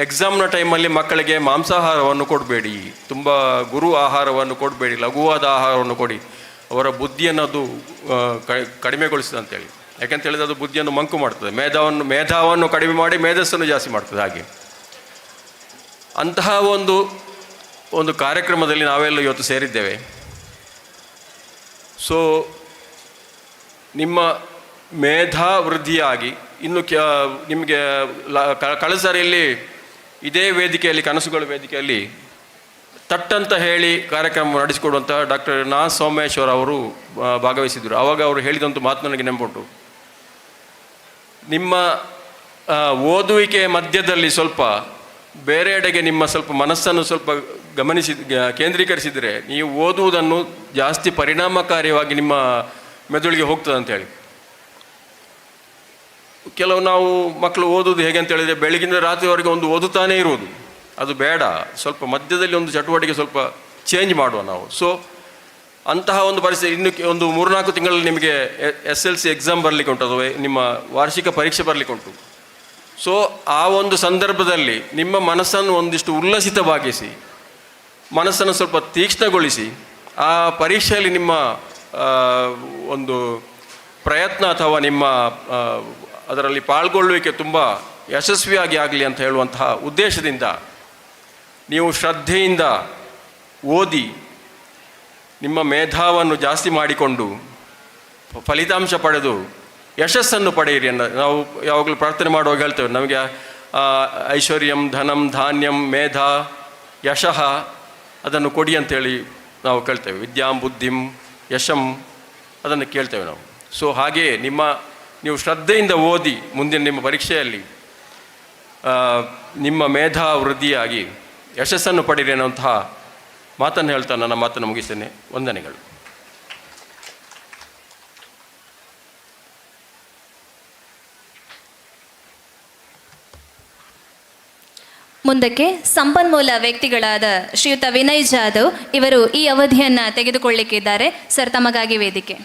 ಎಕ್ಸಾಮ್ನ ಟೈಮಲ್ಲಿ ಮಕ್ಕಳಿಗೆ ಮಾಂಸಾಹಾರವನ್ನು ಕೊಡಬೇಡಿ, ತುಂಬ ಗುರು ಆಹಾರವನ್ನು ಕೊಡಬೇಡಿ, ಲಘುವಾದ ಆಹಾರವನ್ನು ಕೊಡಿ, ಅವರ ಬುದ್ಧಿಯನ್ನು ಅದು ಕಡಿಮೆಗೊಳಿಸ್ತದೆ ಅಂತೇಳಿ. ಯಾಕೆಂತ ಹೇಳಿದ್ರೆ ಅದು ಬುದ್ಧಿಯನ್ನು ಮಂಕು ಮಾಡ್ತದೆ, ಮೇಧಾವನ್ನು ಕಡಿಮೆ ಮಾಡಿ ಮೇಧಸ್ಸನ್ನು ಜಾಸ್ತಿ ಮಾಡ್ತದೆ. ಹಾಗೆ ಅಂತಹ ಒಂದು ಕಾರ್ಯಕ್ರಮದಲ್ಲಿ ನಾವೆಲ್ಲ ಇವತ್ತು ಸೇರಿದ್ದೇವೆ. ಸೊ ನಿಮ್ಮ ಮೇಧಾ ವೃದ್ಧಿಯಾಗಿ ಇನ್ನು ನಿಮಗೆ ಕಳೆದ ಸಾರಿಯಲ್ಲಿ ಇದೇ ವೇದಿಕೆಯಲ್ಲಿ, ಕನಸುಗಳ ವೇದಿಕೆಯಲ್ಲಿ ತಟ್ಟಂತ ಹೇಳಿ ಕಾರ್ಯಕ್ರಮ ನಡೆಸಿಕೊಡುವಂಥ ಡಾಕ್ಟರ್ ನಾ ಸೋಮೇಶ್ವರ್ ಅವರು ಭಾಗವಹಿಸಿದರು. ಆವಾಗ ಅವರು ಹೇಳಿದಂಥ ಮಾತು ನನಗೆ ನೆನಪುಂಟು. ನಿಮ್ಮ ಓದುವಿಕೆ ಮಧ್ಯದಲ್ಲಿ ಸ್ವಲ್ಪ ಬೇರೆಡೆಗೆ ನಿಮ್ಮ ಸ್ವಲ್ಪ ಮನಸ್ಸನ್ನು ಸ್ವಲ್ಪ ಕೇಂದ್ರೀಕರಿಸಿದರೆ ನೀವು ಓದುವುದನ್ನು ಜಾಸ್ತಿ ಪರಿಣಾಮಕಾರಿಯಾಗಿ ನಿಮ್ಮ ಮೆದುಳಿಗೆ ಹೋಗ್ತದೆ ಅಂತೇಳಿ. ಕೆಲವು ನಾವು ಮಕ್ಕಳು ಓದುವುದು ಹೇಗೆ ಅಂತ ಹೇಳಿದರೆ ಬೆಳಗಿನ ರಾತ್ರಿವರೆಗೆ ಒಂದು ಓದುತ್ತಾನೇ ಇರುವುದು, ಅದು ಬೇಡ. ಸ್ವಲ್ಪ ಮಧ್ಯದಲ್ಲಿ ಒಂದು ಚಟುವಟಿಕೆ ಸ್ವಲ್ಪ ಚೇಂಜ್ ಮಾಡುವ ನಾವು. ಸೊ ಅಂತಹ ಒಂದು ಪರಿಸ್ಥಿತಿ ಇನ್ನು ಒಂದು 3-4 ತಿಂಗಳಲ್ಲಿ ನಿಮಗೆ SLC ಎಕ್ಸಾಮ್ ಬರಲಿಕ್ಕೆ ಉಂಟು, ಅಥವಾ ನಿಮ್ಮ ವಾರ್ಷಿಕ ಪರೀಕ್ಷೆ ಬರಲಿಕ್ಕೆ ಉಂಟು. ಸೊ ಆ ಒಂದು ಸಂದರ್ಭದಲ್ಲಿ ನಿಮ್ಮ ಮನಸ್ಸನ್ನು ಒಂದಿಷ್ಟು ಉಲ್ಲಸಿತವಾಗಿಸಿ, ಮನಸ್ಸನ್ನು ಸ್ವಲ್ಪ ತೀಕ್ಷ್ಣಗೊಳಿಸಿ, ಆ ಪರೀಕ್ಷೆಯಲ್ಲಿ ನಿಮ್ಮ ಒಂದು ಪ್ರಯತ್ನ ಅಥವಾ ನಿಮ್ಮ ಅದರಲ್ಲಿ ಪಾಲ್ಗೊಳ್ಳುವಿಕೆ ತುಂಬ ಯಶಸ್ವಿಯಾಗಿ ಆಗಲಿ ಅಂತ ಹೇಳುವಂತಹ ಉದ್ದೇಶದಿಂದ ನೀವು ಶ್ರದ್ಧೆಯಿಂದ ಓದಿ ನಿಮ್ಮ ಮೇಧಾವನ್ನು ಜಾಸ್ತಿ ಮಾಡಿಕೊಂಡು ಫಲಿತಾಂಶ ಪಡೆದು ಯಶಸ್ಸನ್ನು ಪಡೆಯಿರಿ ಅಂತ ನಾವು ಯಾವಾಗಲೂ ಪ್ರಾರ್ಥನೆ ಮಾಡುವಾಗ ಹೇಳ್ತೇವೆ. ನಮಗೆ ಐಶ್ವರ್ಯಂ, ಧನಂ, ಧಾನ್ಯಂ, ಮೇಧ, ಯಶಃ ಅದನ್ನು ಕೊಡಿ ಅಂತೇಳಿ ನಾವು ಕೇಳ್ತೇವೆ. ವಿದ್ಯಾಂ, ಬುದ್ಧಿಂ, ಯಶಂ ಅದನ್ನು ಕೇಳ್ತೇವೆ ನಾವು. ಸೊ ಹಾಗೆಯೇ ನೀವು ಶ್ರದ್ಧೆಯಿಂದ ಓದಿ ಮುಂದಿನ ನಿಮ್ಮ ಪರೀಕ್ಷೆಯಲ್ಲಿ ನಿಮ್ಮ ಮೇಧಾ ವೃದ್ಧಿಯಾಗಿ ಯಶಸ್ಸನ್ನು ಪಡೀರಿ ಅನ್ನುವಂತಹ ಮಾತನ್ನು ಹೇಳ್ತಾ ನನ್ನ ಮಾತನ್ನು ಮುಗಿಸ್ತೇನೆ. ವಂದನೆಗಳು. ಮುಂದಕ್ಕೆ ಸಂಪನ್ಮೂಲ ವ್ಯಕ್ತಿಗಳಾದ ಶ್ರೀಯುತ ವಿನಯ್ ಜಾಧವ್ ಇವರು ಈ ಅವಧಿಯನ್ನು ತೆಗೆದುಕೊಳ್ಳಿಕ್ಕಿದ್ದಾರೆ. ಸರ್, ತಮಗಾಗಿ ವೇದಿಕೆ.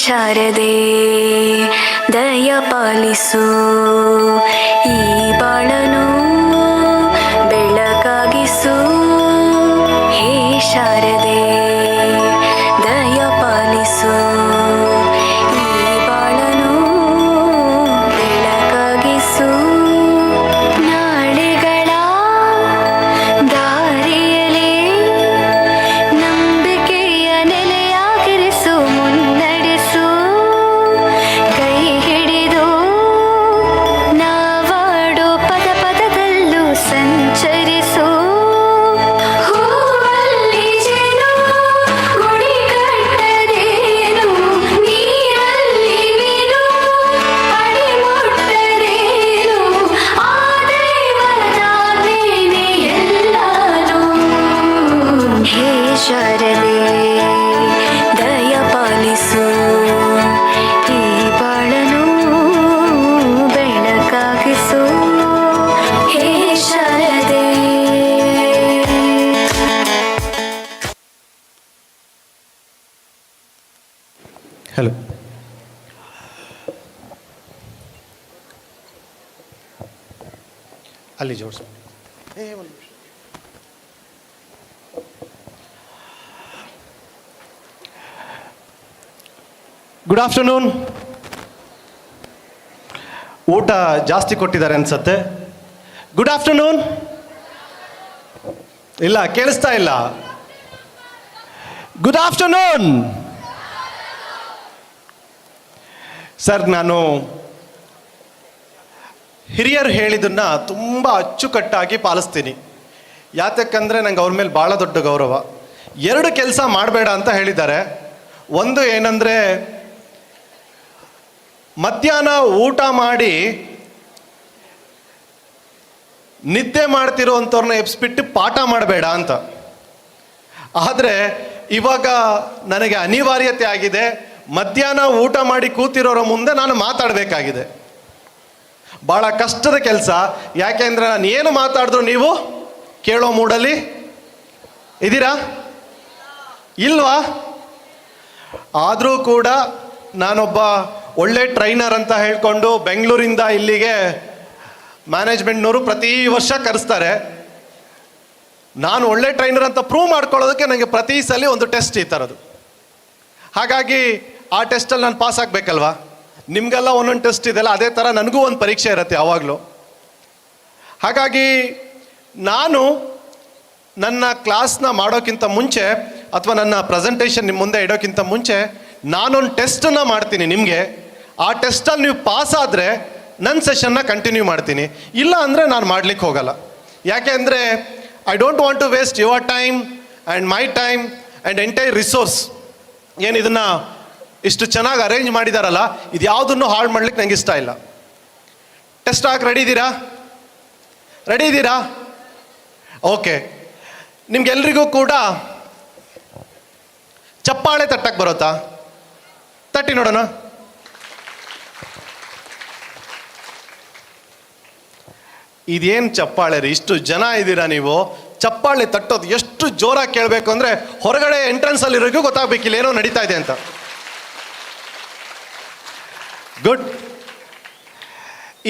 ಶಾರದೆ ದಯ ಪಾಲಿಸು ಈ ಬಾಳನು ಬೆಳಕಾಗಿಸು ಹೇ ಶಾರದೆ ದಯ ಪಾಲಿಸು ಈ ಬಾಳನು ಬೆಳಕಾಗಿಸು ನಾಳೆಗಳ ದಾರಿಯಲೇ ನಂಬಿಕೆಯ ನೆಲೆಯಾಗಿರಿಸು ಮುನ್ನಡೆಸು ಕೈ ಹಿಡಿದು ನಾವಾಡೋ ಪದ ಪದದಲ್ಲೂ ಸಂಚರಿಸು ಹೂವಲ್ಲಿ ಜೇನು ಗುಡಿ ಕಟ್ಟದೇನು ನೀರಲ್ಲಿ ಮೀನು ಅಡಿ ಮುಟ್ಟದೇನು ಆ ದೇವರಾಜ್ಞೆನೇ ಎಲ್ಲಾನು ಹೇ ಶಾರದೆ ದಯ ಪಾಲಿಸು ಈ ಬಾಳನು ಬೆಳಕಾಗಿಸು ಹೇ ಶಾರದೆ. ಹಲೋ, ಅಲ್ಲಿ ಜೋಡಿಸ್. Good afternoon. ಊಟ ಜಾಸ್ತಿ ಕೊಟ್ಟಿದ್ದಾರೆ ಅನ್ಸತ್ತೆ. Good afternoon. ಇಲ್ಲ, ಕೇಳಿಸ್ತಾ ಇಲ್ಲ. Good afternoon sir. ನಾನು ಹಿರಿಯರು ಹೇಳಿದ್ದನ್ನು ತುಂಬ ಅಚ್ಚುಕಟ್ಟಾಗಿ ಪಾಲಿಸ್ತೀನಿ. ಯಾತಕ್ಕಂದರೆ ನಂಗೆ ಅವ್ರ ಮೇಲೆ ಭಾಳ ದೊಡ್ಡ ಗೌರವ. 2 ಕೆಲಸ ಮಾಡಬೇಡ ಅಂತ ಹೇಳಿದ್ದಾರೆ. ಒಂದು ಏನಂದರೆ, ಮಧ್ಯಾಹ್ನ ಊಟ ಮಾಡಿ ನಿದ್ದೆ ಮಾಡ್ತಿರೋವಂಥವ್ರನ್ನ ಎಬ್ಸ್ಬಿಟ್ಟು ಪಾಠ ಮಾಡಬೇಡ ಅಂತ. ಆದರೆ ಇವಾಗ ನನಗೆ ಅನಿವಾರ್ಯತೆ ಆಗಿದೆ. ಮಧ್ಯಾಹ್ನ ಊಟ ಮಾಡಿ ಕೂತಿರೋರ ಮುಂದೆ ನಾನು ಮಾತಾಡಬೇಕಾಗಿದೆ. ಭಾಳ ಕಷ್ಟದ ಕೆಲಸ. ಯಾಕೆಂದರೆ ನಾನು ಏನು ಮಾತಾಡಿದ್ರು ನೀವು ಕೇಳೋ ಮೂಡಲ್ಲಿ ಇದ್ದೀರಾ ಇಲ್ವಾ? ಆದರೂ ಕೂಡ ನಾನೊಬ್ಬ ಒಳ್ಳೆ ಟ್ರೈನರ್ ಅಂತ ಹೇಳ್ಕೊಂಡು ಬೆಂಗಳೂರಿಂದ ಇಲ್ಲಿಗೆ ಮ್ಯಾನೇಜ್ಮೆಂಟ್ನವರು ಪ್ರತಿ ವರ್ಷ ಕರೆಸ್ತಾರೆ. ನಾನು ಒಳ್ಳೆ ಟ್ರೈನರ್ ಅಂತ ಪ್ರೂವ್ ಮಾಡ್ಕೊಳ್ಳೋದಕ್ಕೆ ನನಗೆ ಪ್ರತಿ ಸಲ ಒಂದು ಟೆಸ್ಟ್ ಈ ಥರದ್ದು. ಹಾಗಾಗಿ ಆ ಟೆಸ್ಟಲ್ಲಿ ನಾನು ಪಾಸ್ ಆಗಬೇಕಲ್ವಾ? ನಿಮಗೆಲ್ಲ ಒಂದೊಂದು ಟೆಸ್ಟ್ ಇದೆಯಲ್ಲ, ಅದೇ ಥರ ನನಗೂ ಒಂದು ಪರೀಕ್ಷೆ ಇರುತ್ತೆ ಯಾವಾಗಲೂ. ಹಾಗಾಗಿ ನಾನು ನನ್ನ ಕ್ಲಾಸ್ನ ಮಾಡೋಕ್ಕಿಂತ ಮುಂಚೆ ಅಥವಾ ನನ್ನ ಪ್ರೆಸೆಂಟೇಷನ್ ನಿಮ್ಮ ಮುಂದೆ ಇಡೋಕ್ಕಿಂತ ಮುಂಚೆ ನಾನೊಂದು ಟೆಸ್ಟನ್ನು ಮಾಡ್ತೀನಿ ನಿಮಗೆ. ಆ ಟೆಸ್ಟಲ್ಲಿ ನೀವು ಪಾಸ್ ಆದರೆ ನನ್ನ ಸೆಷನ್ನ ಕಂಟಿನ್ಯೂ ಮಾಡ್ತೀನಿ, ಇಲ್ಲ ಅಂದರೆ ನಾನು ಮಾಡಲಿಕ್ಕೆ ಹೋಗಲ್ಲ. ಯಾಕೆ ಅಂದರೆ I don't want to waste your time and my time and entire resource. ಏನು ಇದನ್ನು ಇಷ್ಟು ಚೆನ್ನಾಗಿ ಅರೇಂಜ್ ಮಾಡಿದಾರಲ್ಲ, ಇದು ಯಾವುದನ್ನು ಹಾಳು ಮಾಡ್ಲಿಕ್ಕೆ ನಂಗೆ ಇಷ್ಟ ಇಲ್ಲ. ಟೆಸ್ಟ್ ಹಾಕಿ ರೆಡಿ ಇದ್ದೀರಾ? ರೆಡಿ ಇದ್ದೀರಾ? ಓಕೆ. ನಿಮ್ಗೆಲ್ರಿಗೂ ಕೂಡ ಚಪ್ಪಾಳೆ ತಟ್ಟಕ್ಕೆ ಬರುತ್ತಾ? ತಟ್ಟಿ ನೋಡೋಣ. ಇದೇನು ಚಪ್ಪಾಳೆ ರೀ? ಇಷ್ಟು ಜನ ಇದ್ದೀರಾ ನೀವು, ಚಪ್ಪಾಳೆ ತಟ್ಟೋದು ಎಷ್ಟು ಜೋರಾಗಿ ಕೇಳಬೇಕು ಅಂದರೆ ಹೊರಗಡೆ ಎಂಟ್ರೆನ್ಸಲ್ಲಿರೋರಿಗೂ ಗೊತ್ತಾಗಬೇಕಿಲ್ಲ ಏನೋ ನಡೀತಾ ಇದೆ ಅಂತ. ಗುಡ್.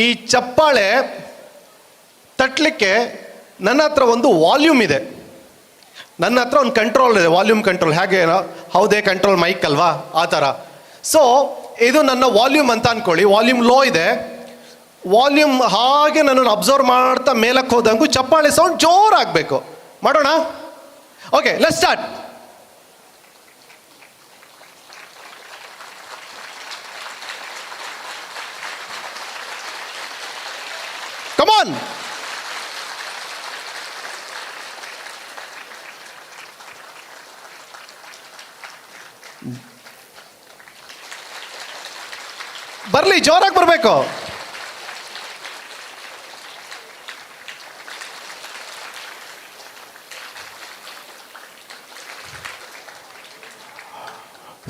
ಈ ಚಪ್ಪಾಳೆ ತಟ್ಟಲಿಕ್ಕೆ ನನ್ನ ಹತ್ರ ಒಂದು ವಾಲ್ಯೂಮ್ ಇದೆ, ನನ್ನ ಹತ್ರ ಒಂದು ಕಂಟ್ರೋಲ್ ಇದೆ, ವಾಲ್ಯೂಮ್ ಕಂಟ್ರೋಲ್. ಹೇಗೆ ಹೌದೇ ಕಂಟ್ರೋಲ್ ಮೈಕ್ ಅಲ್ವಾ, ಆ ಥರ. ಸೊ ಇದು ನನ್ನ ವಾಲ್ಯೂಮ್ ಅಂತ ಅಂದ್ಕೊಳ್ಳಿ. ವಾಲ್ಯೂಮ್ ಲೋ ಇದೆ. ವಾಲ್ಯೂಮ್ ಹಾಗೆ ನನ್ನನ್ನು ಅಬ್ಸರ್ವ್ ಮಾಡ್ತಾ ಮೇಲಕ್ಕೆ ಹೋದಂಗೂ ಚಪ್ಪಾಳೆ ಸೌಂಡ್ ಜೋರಾಗಬೇಕು. ಮಾಡೋಣ? Okay, let's start. Come on. ಬರಲಿ, ಜೋರಾಗಿ ಬರಬೇಕು.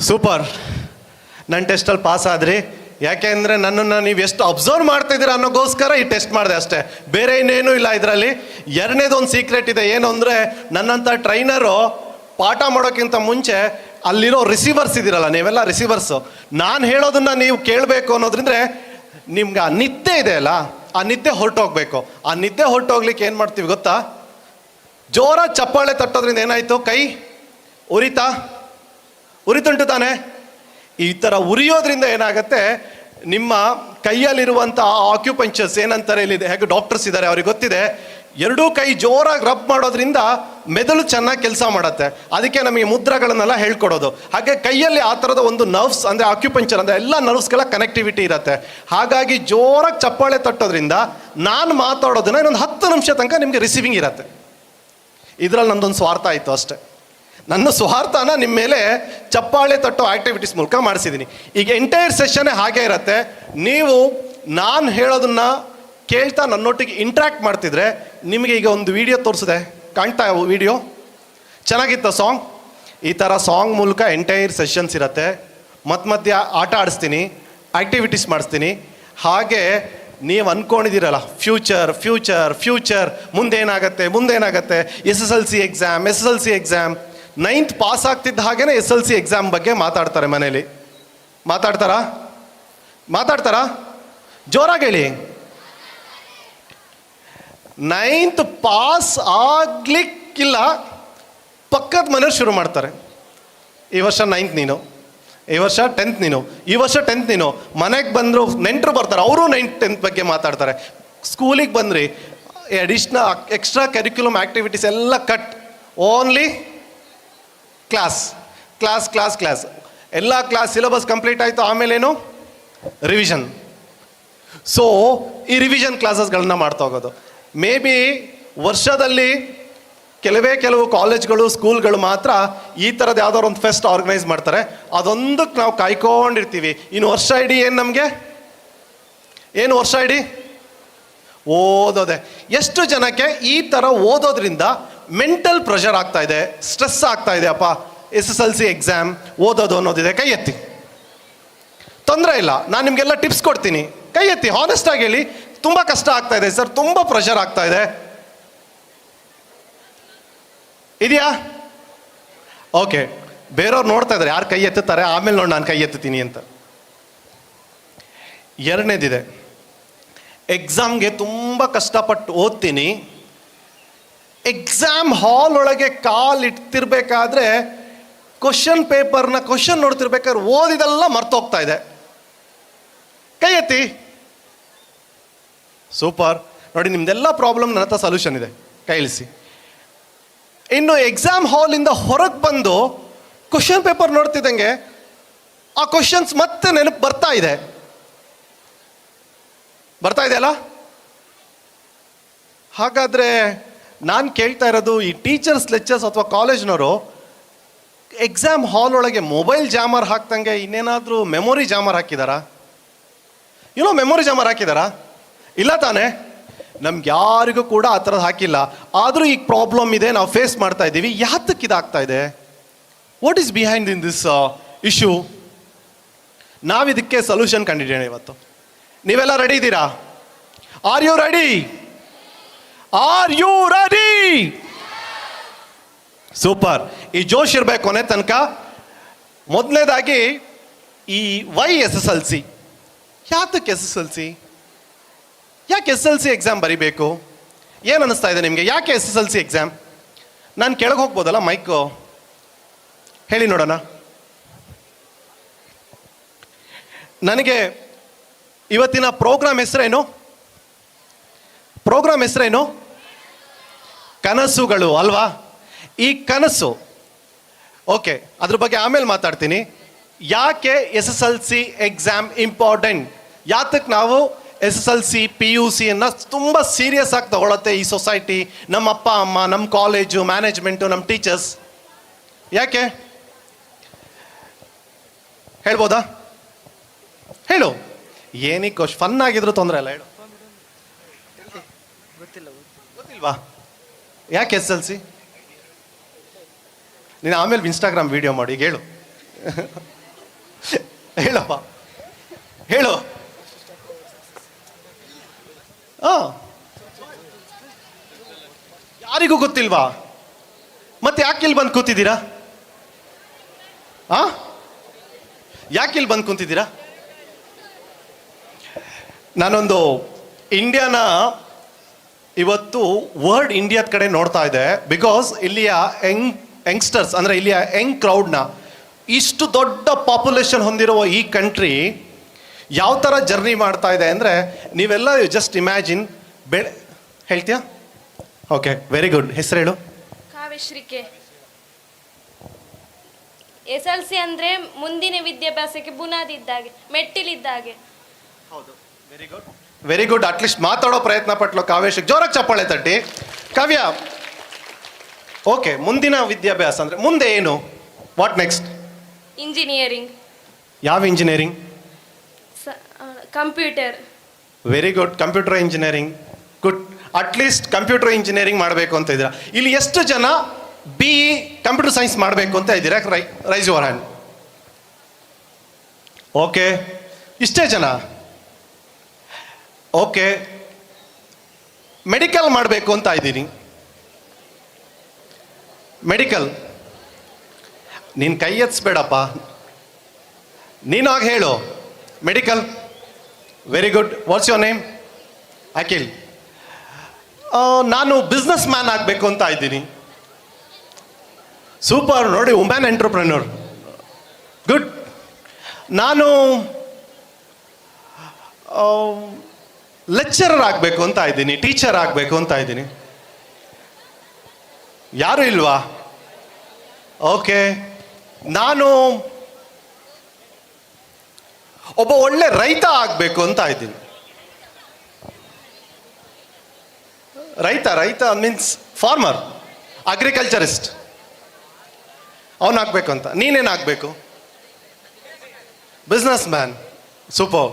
ಸೂಪರ್. ನನ್ನ ಟೆಸ್ಟಲ್ಲಿ ಪಾಸ್ ಆದ್ರಿ. ಯಾಕೆ ಅಂದರೆ ನನ್ನನ್ನು ನೀವು ಎಷ್ಟು ಅಬ್ಸರ್ವ್ ಮಾಡ್ತಿದ್ದೀರಾ ಅನ್ನೋಗೋಸ್ಕರ ಈ ಟೆಸ್ಟ್ ಮಾಡಿದೆ ಅಷ್ಟೇ, ಬೇರೆ ಇನ್ನೇನೂ ಇಲ್ಲ ಇದರಲ್ಲಿ. ಎರಡನೇದೊಂದು ಸೀಕ್ರೆಟ್ ಇದೆ. ಏನು ಅಂದರೆ, ನನ್ನಂಥ ಟ್ರೈನರು ಪಾಠ ಮಾಡೋಕ್ಕಿಂತ ಮುಂಚೆ ಅಲ್ಲಿರೋ ರಿಸೀವರ್ಸ್ ಇದ್ದೀರಲ್ಲ, ನೀವೆಲ್ಲ ರಿಸೀವರ್ಸು, ನಾನು ಹೇಳೋದನ್ನ ನೀವು ಕೇಳಬೇಕು ಅನ್ನೋದ್ರಿಂದ ನಿಮ್ಗೆ ಆ ನಿದ್ದೆ ಇದೆ ಅಲ್ಲ, ಆ ನಿದ್ದೆ ಹೊರಟೋಗ್ಬೇಕು. ಆ ನಿದ್ದೆ ಹೊರಟೋಗ್ಲಿಕ್ಕೆ ಏನು ಮಾಡ್ತೀವಿ ಗೊತ್ತಾ? ಜೋರ ಚಪ್ಪಾಳೆ ತಟ್ಟೋದ್ರಿಂದ ಏನಾಯ್ತು? ಕೈ ಉರಿತುಂಟು ತಾನೆ? ಈ ಥರ ಉರಿಯೋದ್ರಿಂದ ಏನಾಗುತ್ತೆ, ನಿಮ್ಮ ಕೈಯಲ್ಲಿರುವಂಥ ಆಕ್ಯುಪಂಚರ್ಸ್ ಏನಂತಾರೆ, ಇಲ್ಲಿ ಹೇಗೆ ಡಾಕ್ಟರ್ಸ್ ಇದ್ದಾರೆ ಅವ್ರಿಗೆ ಗೊತ್ತಿದೆ, ಎರಡೂ ಕೈ ಜೋರಾಗಿ ರಬ್ ಮಾಡೋದ್ರಿಂದ ಮೆದುಳು ಚೆನ್ನಾಗಿ ಕೆಲಸ ಮಾಡುತ್ತೆ. ಅದಕ್ಕೆ ನಮಗೆ ಮುದ್ರಗಳನ್ನೆಲ್ಲ ಹೇಳ್ಕೊಡೋದು. ಹಾಗೆ ಕೈಯಲ್ಲಿ ಆ ಥರದ ಒಂದು ನರ್ವ್ಸ್ ಅಂದರೆ ಆಕ್ಯುಪಂಚರ್ ಅಂದರೆ ಎಲ್ಲ ನರ್ವ್ಸ್ಗೆಲ್ಲ ಕನೆಕ್ಟಿವಿಟಿ ಇರುತ್ತೆ. ಹಾಗಾಗಿ ಜೋರಾಗಿ ಚಪ್ಪಾಳೆ ತಟ್ಟೋದ್ರಿಂದ ನಾನು ಮಾತಾಡೋದನ್ನ ಇನ್ನೊಂದು 10 ನಿಮಿಷ ತನಕ ನಿಮಗೆ ರಿಸೀವಿಂಗ್ ಇರುತ್ತೆ. ಇದರಲ್ಲಿ ನಂದೊಂದು ಸ್ವಾರ್ಥ ಆಯಿತು ಅಷ್ಟೇ. ನನ್ನ ಸ್ವಾರ್ಥನ ನಿಮ್ಮ ಮೇಲೆ ಚಪ್ಪಾಳೆ ತಟ್ಟೋ ಆ್ಯಕ್ಟಿವಿಟೀಸ್ ಮೂಲಕ ಮಾಡಿಸಿದ್ದೀನಿ. ಈಗ ಎಂಟೈರ್ ಸೆಷನ್ನೇ ಹಾಗೆ ಇರುತ್ತೆ. ನೀವು ನಾನು ಹೇಳೋದನ್ನ ಕೇಳ್ತಾ ನನ್ನೊಟ್ಟಿಗೆ ಇಂಟ್ರ್ಯಾಕ್ಟ್ ಮಾಡ್ತಿದ್ರೆ, ನಿಮಗೆ ಈಗ ಒಂದು ವಿಡಿಯೋ ತೋರಿಸಿದೆ, ಕಾಣ್ತಾ ವಿಡಿಯೋ ಚೆನ್ನಾಗಿತ್ತು ಸಾಂಗ್. ಈ ಥರ ಸಾಂಗ್ ಮೂಲಕ ಎಂಟೈರ್ ಸೆಷನ್ಸ್ ಇರುತ್ತೆ. ಮಧ್ಯ ಆಟ ಆಡಿಸ್ತೀನಿ, ಆ್ಯಕ್ಟಿವಿಟೀಸ್ ಮಾಡಿಸ್ತೀನಿ. ಹಾಗೆ ನೀವು ಅಂದ್ಕೊಂಡಿದ್ದೀರಲ್ಲ ಫ್ಯೂಚರ್ ಮುಂದೇನಾಗತ್ತೆ, SSLC ಎಕ್ಸಾಮ್ 9th ಪಾಸ್ ಆಗ್ತಿದ್ದ ಹಾಗೇನೆ SSLC ಎಕ್ಸಾಮ್ ಬಗ್ಗೆ ಮಾತಾಡ್ತಾರೆ ಮನೇಲಿ. ಮಾತಾಡ್ತಾರಾ? ಜೋರಾಗಿ ಹೇಳಿ. 9th ಪಾಸ್ ಆಗ್ಲಿಕ್ಕಿಲ್ಲ, ಪಕ್ಕದ ಮನೆಯವ್ರು ಶುರು ಮಾಡ್ತಾರೆ, ಈ ವರ್ಷ 9th ನೀನು, ಈ ವರ್ಷ 10th ನೀನು, ಈ ವರ್ಷ 10th ನೀನು. ಮನೆಗೆ ಬಂದರು ನೆಂಟರು ಬರ್ತಾರೆ, ಅವರು 9th 10th ಬಗ್ಗೆ ಮಾತಾಡ್ತಾರೆ. ಸ್ಕೂಲಿಗೆ ಬಂದ್ರಿ, ಎಕ್ಸ್ಟ್ರಾ ಕರಿಕ್ಯುಲಮ್ ಆ್ಯಕ್ಟಿವಿಟೀಸ್ ಎಲ್ಲ ಕಟ್, ಓನ್ಲಿ ಕ್ಲಾಸ್. ಎಲ್ಲ ಕ್ಲಾಸ್ ಸಿಲೆಬಸ್ ಕಂಪ್ಲೀಟ್ ಆಯಿತು. ಆಮೇಲೇನು? ರಿವಿಷನ್. ಸೊ ಈ ರಿವಿಷನ್ ಕ್ಲಾಸಸ್ಗಳನ್ನ ಮಾಡ್ತಾ ಹೋಗೋದು. ಮೇ ಬಿ ವರ್ಷದಲ್ಲಿ ಕೆಲವು ಕಾಲೇಜ್ಗಳು ಸ್ಕೂಲ್ಗಳು ಮಾತ್ರ ಈ ಥರದ್ದು ಯಾವ್ದಾದ್ರು ಒಂದು ಫೆಸ್ಟ್ ಆರ್ಗನೈಸ್ ಮಾಡ್ತಾರೆ. ಅದೊಂದಕ್ಕೆ ನಾವು ಕಾಯ್ಕೊಂಡಿರ್ತೀವಿ. ಇನ್ನು ವರ್ಷ ಇಡೀ ಏನು ವರ್ಷ ಇಡೀ ಓದೋದೆ. ಎಷ್ಟು ಜನಕ್ಕೆ ಈ ಥರ ಓದೋದ್ರಿಂದ ಮೆಂಟಲ್ ಪ್ರೆಷರ್ ಆಗ್ತಾ ಇದೆ, ಸ್ಟ್ರೆಸ್ ಆಗ್ತಾ ಇದೆ? ಅಪ್ಪ SSLC ಎಕ್ಸಾಮ್ ಓದೋದು ಅನ್ನೋದಿದೆ, ಕೈ ಎತ್ತಿ. ತೊಂದರೆ ಇಲ್ಲ, ನಾನು ನಿಮಗೆಲ್ಲ ಟಿಪ್ಸ್ ಕೊಡ್ತೀನಿ. ಕೈ ಎತ್ತಿ, ಹಾನೆಸ್ಟಾಗಿ ಹೇಳಿ. ತುಂಬ ಕಷ್ಟ ಆಗ್ತಾ ಇದೆ ಸರ್, ತುಂಬ ಪ್ರೆಷರ್ ಆಗ್ತಾ ಇದೆ, ಇದೆಯಾ? ಓಕೆ, ಬೇರೆಯವ್ರು ನೋಡ್ತಾ ಇದ್ದಾರೆ ಯಾರು ಕೈ ಎತ್ತುತ್ತಾರೆ, ಆಮೇಲೆ ನೋಡಿ ನಾನು ಕೈ ಎತ್ತುತ್ತೀನಿ ಅಂತ. ಎರಡನೇದಿದೆ, ಎಕ್ಸಾಮ್ಗೆ ತುಂಬ ಕಷ್ಟಪಟ್ಟು ಓದ್ತೀನಿ, ಎಕ್ಸಾಮ್ ಹಾಲ್ ಒಳಗೆ ಕಾಲು ಇಡ್ತಿರ್ಬೇಕಾದ್ರೆ ಕ್ವಶನ್ ಪೇಪರ್ನ ಕ್ವಶನ್ ನೋಡ್ತಿರ್ಬೇಕಾದ್ರೆ ಓದಿದೆಲ್ಲ ಮರ್ತೋಗ್ತಾ ಇದೆ, ಕೈ ಎತ್ತಿ. ಸೂಪರ್, ನೋಡಿ ನಿಮ್ದೆಲ್ಲ ಪ್ರಾಬ್ಲಮ್ ನನ್ನ ಹತ್ರ ಸೊಲ್ಯೂಷನ್ ಇದೆ, ಕೈ ಇಳಿಸಿ. ಇನ್ನು ಎಕ್ಸಾಮ್ ಹಾಲಿಂದ ಹೊರಗೆ ಬಂದು ಕ್ವಶನ್ ಪೇಪರ್ ನೋಡ್ತಿದ್ದಂಗೆ ಆ ಕ್ವಶನ್ಸ್ ಮತ್ತೆ ನೆನಪು ಬರ್ತಾ ಇದೆಯಲ್ಲ? ಹಾಗಾದರೆ ನಾನು ಕೇಳ್ತಾ ಇರೋದು, ಈ ಟೀಚರ್ಸ್ ಲೆಕ್ಚರ್ಸ್ ಅಥವಾ ಕಾಲೇಜ್ನವರು ಎಕ್ಸಾಮ್ ಹಾಲ್ ಒಳಗೆ ಮೊಬೈಲ್ ಜಾಮರ್ ಹಾಕ್ದಂಗೆ ಇನ್ನೇನಾದರೂ ಮೆಮೊರಿ ಜಾಮರ್ ಹಾಕಿದಾರಾ? ಮೆಮೊರಿ ಜಾಮರ್ ಹಾಕಿದಾರಾ? ಇಲ್ಲ ತಾನೇ? ನಮ್ಗೆ ಯಾರಿಗೂ ಕೂಡ ಆ ಥರದ್ದು ಹಾಕಿಲ್ಲ. ಆದರೂ ಈಗ ಪ್ರಾಬ್ಲಮ್ ಇದೆ, ನಾವು ಫೇಸ್ ಮಾಡ್ತಾ ಇದ್ದೀವಿ. ಯಾತಕ್ಕೆ ಇದಾಗ್ತಾ ಇದೆ? What is behind in this issue? ನಾವಿದಕ್ಕೆ ಸೊಲ್ಯೂಷನ್ ಕಂಡಿದ್ದೇವೆ ಇವತ್ತು. ನೀವೆಲ್ಲ ರೆಡಿ ಇದ್ದೀರಾ? Are you ready? ಸೂಪರ್. ಈ ಜೋಶ್ ಇರಬೇಕು ಕೊನೆ ತನಕ. ಮೊದಲನೇದಾಗಿ ಈ ವೈ SSLC, ಯಾತಕ್ಕೆ SSLC? ಯಾಕೆ SSLC ಎಕ್ಸಾಮ್ ಬರಿಬೇಕು? ಏನು ಅನ್ನಿಸ್ತಾ ಇದೆ ನಿಮಗೆ? ಯಾಕೆ SSLC ಎಕ್ಸಾಮ್? ನಾನು ಕೆಳಗೆ ಹೋಗ್ಬೋದಲ್ಲ, ಮೈಕು ಹೇಳಿ ನೋಡೋಣ. ನನಗೆ ಇವತ್ತಿನ ಪ್ರೋಗ್ರಾಮ್ ಹೆಸರೇನು? ಕನಸುಗಳು ಅಲ್ವಾ? ಈ ಕನಸು, ಓಕೆ, ಅದ್ರ ಬಗ್ಗೆ ಆಮೇಲೆ ಮಾತಾಡ್ತೀನಿ. ಯಾಕೆ SSLC ಎಕ್ಸಾಮ್ ಇಂಪಾರ್ಟೆಂಟ್? ಯಾತಕ್ಕೆ ನಾವು SSLC PUC ತುಂಬ ಸೀರಿಯಸ್ ಆಗಿ ತಗೊಳತ್ತೆ ಈ ಸೊಸೈಟಿ, ನಮ್ಮ ಅಪ್ಪ ಅಮ್ಮ, ನಮ್ಮ ಕಾಲೇಜು ಮ್ಯಾನೇಜ್ಮೆಂಟು, ನಮ್ಮ ಟೀಚರ್ಸ್? ಯಾಕೆ ಹೇಳ್ಬೋದಾ? ಹೇಳು. ಏನಕ್ಕೆ ಫನ್ ಆಗಿದ್ರು ತೊಂದರೆ ಇಲ್ಲ, ಹೇಳು. ಗೊತ್ತಿಲ್ವಾ ಯಾಕೆ SSLC? ನೀನು ಆಮೇಲೆ ಇನ್ಸ್ಟಾಗ್ರಾಮ್ ವಿಡಿಯೋ ಮಾಡಿ, ಈಗ ಹೇಳು. ಹೇಳಪ್ಪ, ಹೇಳು. ಯಾರಿಗೂ ಗೊತ್ತಿಲ್ವಾ? ಮತ್ತೆ ಯಾಕೆ ಇಲ್ಲಿ ಬಂದು ಕೂತಿದ್ದೀರಾ? ಯಾಕೆ ಇಲ್ಲಿ ಬಂದು ಕುಂತಿದ್ದೀರಾ? ನಾನೊಂದು ಇಂಡಿಯಾನ ಇವತ್ತು ವರ್ಲ್ಡ್ ಇಂಡಿಯಾದ ಕಡೆ ನೋಡ್ತಾ ಇದೆ. ಬಿಕಾಸ್ ಇಲ್ಲಿಯ ಯಂಗ್ಸ್ಟರ್ಸ್ ಅಂದರೆ ಇಲ್ಲಿಯ ಯಂಗ್ ಕ್ರೌಡ್ನ, ಇಷ್ಟು ದೊಡ್ಡ ಪಾಪ್ಯುಲೇಷನ್ ಹೊಂದಿರುವ ಈ ಕಂಟ್ರಿ ಯಾವ ಥರ ಜರ್ನಿ ಮಾಡ್ತಾ ಇದೆ ಅಂದರೆ ನೀವೆಲ್ಲ ಜಸ್ಟ್ ಇಮ್ಯಾಜಿನ್. ಹೇಳ್ತೀಯಾ? Okay, very good. ಹೆಸರು ಹೇಳು. ಕಾವ್ಯಶ್ರೀಕೆ. SLC ಅಂದರೆ ಮುಂದಿನ ವಿದ್ಯಾಭ್ಯಾಸಕ್ಕೆ ಬುನಾದಿ ಇದ್ದಾಗೆ, ಮೆಟ್ಟಿಲಿದ್ದಾಗೆ. ಹೌದು, very good, very good. At least ಮಾತಾಡೋ ಪ್ರಯತ್ನ ಪಟ್ಲು ಕಾವ್ಯಶ್ರೀ. ಜೋರಾಗಿ ಚಪ್ಪಾಳೆ ತಟ್ಟಿ. ಕಾವ್ಯ, ಓಕೆ, ಮುಂದಿನ ವಿದ್ಯಾಭ್ಯಾಸ ಅಂದರೆ ಮುಂದೆ ಏನು? What next? ಇಂಜಿನಿಯರಿಂಗ್. ಯಾವ engineering? Computer. Very good, computer engineering. Good. At least computer engineering ಮಾಡಬೇಕು ಅಂತ ಇದ್ದೀರಾ. ಇಲ್ಲಿ ಎಷ್ಟು ಜನ BE ಕಂಪ್ಯೂಟರ್ ಸೈನ್ಸ್ ಮಾಡಬೇಕು ಅಂತ ಇದ್ದೀರಾ? Raise your hand. ಓಕೆ, ಇಷ್ಟೇ ಜನ. ಓಕೆ, ಮೆಡಿಕಲ್ ಮಾಡಬೇಕು ಅಂತ ಇದ್ದೀನಿ. ಮೆಡಿಕಲ್, ನೀನು ಕೈ ಎತ್ಸ್ಬೇಡಪ್ಪ, ನೀನಾಗ ಹೇಳು. Medical, very good. What's your name? Akhil. ನಾನು ಬಿಸ್ನೆಸ್ ಮ್ಯಾನ್ ಆಗಬೇಕು ಅಂತ ಇದ್ದೀನಿ. ಸೂಪರ್, ನೋಡಿ, ವುಮೆನ್ ಎಂಟರ್ಪ್ರೆನ್ಯೂರ್. ಗುಡ್. ನಾನು ಲೆಕ್ಚರರ್ ಆಗಬೇಕು ಅಂತ ಇದ್ದೀನಿ, ಟೀಚರ್ ಆಗಬೇಕು ಅಂತ ಇದ್ದೀನಿ. ಯಾರು ಇಲ್ವಾ? ಓಕೆ, ನಾನು ಒಬ್ಬ ಒಳ್ಳೆ ರೈತ ಆಗಬೇಕು ಅಂತ ಇದ್ದೀನಿ. ರೈತ ಮೀನ್ಸ್ ಫಾರ್ಮರ್, ಅಗ್ರಿಕಲ್ಚರಿಸ್ಟ್, ಅವನಾಗಬೇಕು ಅಂತ. ನೀನೇನಾಗಬೇಕು? Businessman. ಸೂಪರ್.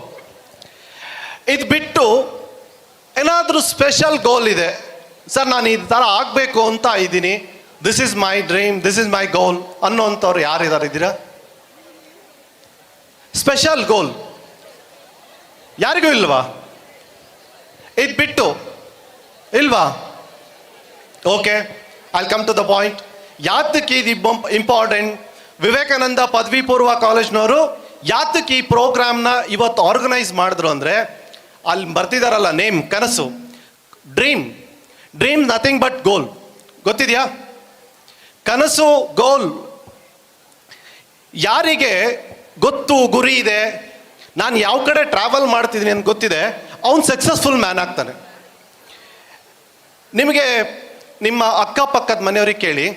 ಇದು ಬಿಟ್ಟು ಏನಾದರೂ ಸ್ಪೆಷಲ್ ಗೋಲ್ ಇದೆ ಸರ್, ನಾನು ಈ ಥರ ಆಗಬೇಕು ಅಂತ ಇದ್ದೀನಿ, this is my dream, this is my goal ಅನ್ನೋಂಥವ್ರು ಯಾರಿದ್ದೀರಾ? ಸ್ಪೆಷಲ್ ಗೋಲ್ ಯಾರಿಗೂ ಇಲ್ವಾ? ಇದು ಬಿಟ್ಟು ಇಲ್ವಾ? Okay, I'll come to the point. ಯಾತಕ್ಕೆ ಇದು ಇಂಪಾರ್ಟೆಂಟ್? ವಿವೇಕಾನಂದ ಪದವಿ ಪೂರ್ವ ಕಾಲೇಜ್ನವರು ಯಾತಕ್ಕೆ ಈ ಪ್ರೋಗ್ರಾಮ್ನ ಇವತ್ತು ಆರ್ಗನೈಸ್ ಮಾಡಿದ್ರು ಅಂದರೆ, ಅಲ್ಲಿ ಬರ್ತಿದಾರಲ್ಲ ನೇಮ್, ಕನಸು, ಡ್ರೀಮ್. ಡ್ರೀಮ್ ನಥಿಂಗ್ ಬಟ್ ಗೋಲ್. ಗೊತ್ತಿದೆಯಾ? ಕನಸು, ಗೋಲ್. ಯಾರಿಗೆ ಗೊತ್ತು, ಗುರಿ ಇದೆ, ನಾನು ಯಾವ ಕಡೆ ಟ್ರಾವೆಲ್ ಮಾಡ್ತಿದ್ದೀನಿ ಅಂತ ಗೊತ್ತಿದೆ, ಅವನು ಸಕ್ಸಸ್ಫುಲ್ ಮ್ಯಾನ್ ಆಗ್ತಾನೆ. ನಿಮಗೆ ನಿಮ್ಮ ಅಕ್ಕಪಕ್ಕದ ಮನೆಯವ್ರಿಗೆ ಕೇಳಿ,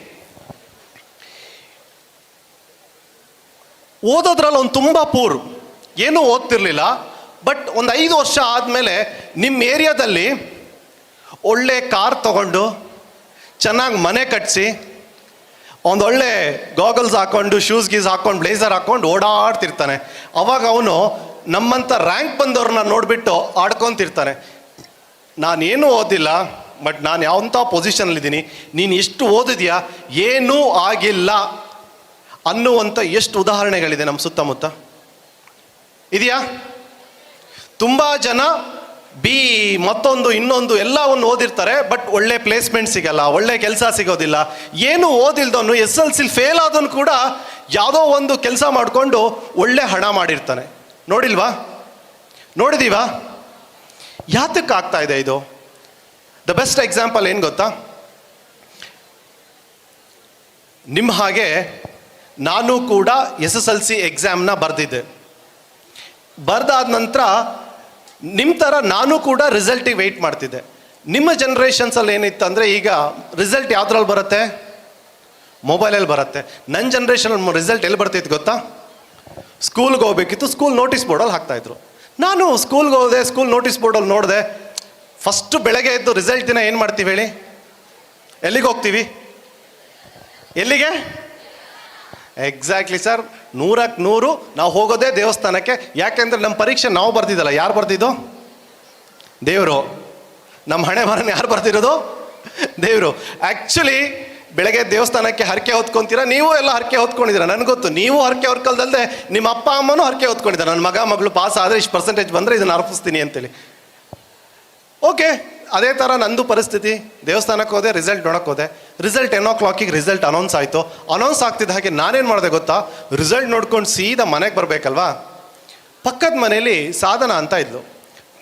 ಓದೋದ್ರಲ್ಲಿ ಅವ್ನು ತುಂಬ ಪೂರ್, ಏನೂ ಓದ್ತಿರ್ಲಿಲ್ಲ. ಬಟ್ ಒಂದು 5 ವರ್ಷ ಆದಮೇಲೆ ನಿಮ್ಮ ಏರಿಯಾದಲ್ಲಿ ಒಳ್ಳೆ ಕಾರ್ ತಗೊಂಡು, ಚೆನ್ನಾಗಿ ಮನೆ ಕಟ್ಟಿಸಿ, ಒಂದೊಳ್ಳೆ ಗಾಗಲ್ಸ್ ಹಾಕ್ಕೊಂಡು, ಶೂಸ್ ಗೀಸ್ ಹಾಕ್ಕೊಂಡು, ಬ್ಲೇಸರ್ ಹಾಕ್ಕೊಂಡು ಓಡಾಡ್ತಿರ್ತಾನೆ. ಅವಾಗ ಅವನು ನಮ್ಮಂಥ ರ್ಯಾಂಕ್ ಬಂದವ್ರನ್ನ ನೋಡಿಬಿಟ್ಟು ಆಡ್ಕೊತಿರ್ತಾನೆ. ನಾನೇನು ಓದಿಲ್ಲ, ಬಟ್ ನಾನು ಯಾವಂಥ ಪೊಸಿಷನಲ್ಲಿದ್ದೀನಿ, ನೀನು ಎಷ್ಟು ಓದಿದ್ಯಾ, ಏನೂ ಆಗಿಲ್ಲ ಅನ್ನುವಂಥ ಎಷ್ಟು ಉದಾಹರಣೆಗಳಿದೆ ನಮ್ಮ ಸುತ್ತಮುತ್ತ. ಇದೆಯಾ? ತುಂಬ ಜನ ಮತ್ತೊಂದು ಇನ್ನೊಂದು ಎಲ್ಲವನ್ನು ಓದಿರ್ತಾರೆ, ಬಟ್ ಒಳ್ಳೆ ಪ್ಲೇಸ್ಮೆಂಟ್ ಸಿಗಲ್ಲ, ಒಳ್ಳೆ ಕೆಲಸ ಸಿಗೋದಿಲ್ಲ. ಏನು ಓದಿಲ್ದವನು SLC ಫೇಲ್ ಆದವನು ಕೂಡ ಯಾವುದೋ ಒಂದು ಕೆಲಸ ಮಾಡಿಕೊಂಡು ಒಳ್ಳೆ ಹಣ ಮಾಡಿರ್ತಾನೆ. ನೋಡಿದೀವಾ? ಯಾತಕ್ಕೆ ಆಗ್ತಾ ಇದೆ ಇದು? ದ ಬೆಸ್ಟ್ ಎಕ್ಸಾಂಪಲ್ ಏನು ಗೊತ್ತಾ? ನಿಮ್ಮ ಹಾಗೆ ನಾನು ಕೂಡ SSLC ಎಕ್ಸಾಮ್ನ ಬರೆದಿದ್ದೆ. ಬರೆದಾದ ನಂತರ ನಿಮ್ಮ ಥರ ನಾನು ಕೂಡ ರಿಸಲ್ಟಿಗೆ ವೆಯ್ಟ್ ಮಾಡ್ತಿದ್ದೆ. ನಿಮ್ಮ ಜನ್ರೇಷನ್ಸಲ್ಲಿ ಏನಿತ್ತು ಅಂದರೆ, ಈಗ ರಿಸಲ್ಟ್ ಯಾವುದ್ರಲ್ಲಿ ಬರುತ್ತೆ? ಮೊಬೈಲಲ್ಲಿ ಬರುತ್ತೆ. ನನ್ನ ಜನ್ರೇಷನಲ್ಲಿ ರಿಸಲ್ಟ್ ಎಲ್ಲಿ ಬರ್ತಿತ್ತು ಗೊತ್ತಾ? ಸ್ಕೂಲ್ಗೆ ಹೋಗ್ಬೇಕಿತ್ತು, ಸ್ಕೂಲ್ ನೋಟಿಸ್ ಬೋರ್ಡಲ್ಲಿ ಹಾಕ್ತಾಯಿದ್ರು. ನಾನು ಸ್ಕೂಲ್ಗೆ ಹೋದೆ, ಸ್ಕೂಲ್ ನೋಟಿಸ್ ಬೋರ್ಡಲ್ಲಿ ನೋಡಿದೆ. ಫಸ್ಟು ಬೆಳಗ್ಗೆ ಎದ್ದು ರಿಸಲ್ಟ್ ದಿನ ಏನು ಮಾಡ್ತೀವಿ ಹೇಳಿ? ಎಲ್ಲಿಗೆ ಹೋಗ್ತೀವಿ? ಎಲ್ಲಿಗೆ? ಎಕ್ಸಾಕ್ಟ್ಲಿ ಸರ್, 100ಕ್ಕೆ 100 ನಾವು ಹೋಗೋದೇ ದೇವಸ್ಥಾನಕ್ಕೆ. ಯಾಕೆಂದರೆ ನಮ್ಮ ಪರೀಕ್ಷೆ ನಾವು ಬರ್ದಿದ್ದಲ್ಲ, ಯಾರು ಬರ್ದಿದ್ದು? ದೇವರು. ನಮ್ಮ ಹಣೆ ಬರನ ಯಾರು ಬರ್ದಿರೋದು? ದೇವರು. ಆ್ಯಕ್ಚುಲಿ ಬೆಳಗ್ಗೆ ದೇವಸ್ಥಾನಕ್ಕೆ ಹರಕೆ ಹೊತ್ಕೊತೀರಾ, ನೀವು ಎಲ್ಲ ಹರಕೆ ಹೊತ್ಕೊಂಡಿದ್ದೀರಾ, ನನಗೆ ಗೊತ್ತು. ನೀವು ಹರಕೆ ಹೊರ್ಕಲ್ದಲ್ಲದೆ ನಿಮ್ಮ ಅಪ್ಪ ಅಮ್ಮನೂ ಹರಕೆ ಹೊತ್ಕೊಂಡಿದ್ದಾರೆ, ನನ್ನ ಮಗಳು ಪಾಸ್ ಆದರೆ ಇಷ್ಟು ಪರ್ಸೆಂಟೇಜ್ ಬಂದರೆ ಇದನ್ನು ಅರ್ಪಿಸ್ತೀನಿ ಅಂತೇಳಿ. ಓಕೆ, ಅದೇ ಥರ ನಂದು ಪರಿಸ್ಥಿತಿ. ದೇವಸ್ಥಾನಕ್ಕೆ ಹೋದೆ, ರಿಸಲ್ಟ್ ನೋಡೋಕ್ಕೆ ಹೋದೆ. ರಿಸಲ್ಟ್ 10 o'clock ರಿಸಲ್ಟ್ ಅನೌನ್ಸ್ ಆಯಿತು. ಅನೌನ್ಸ್ ಆಗ್ತಿದ್ದ ಹಾಗೆ ನಾನೇನು ಮಾಡಿದೆ ಗೊತ್ತಾ, ರಿಸಲ್ಟ್ ನೋಡ್ಕೊಂಡು ಸೀದಾ ಮನೆಗೆ ಬರಬೇಕಲ್ವಾ. ಪಕ್ಕದ ಮನೇಲಿ ಸಾಧನ ಅಂತ ಇದ್ಲು.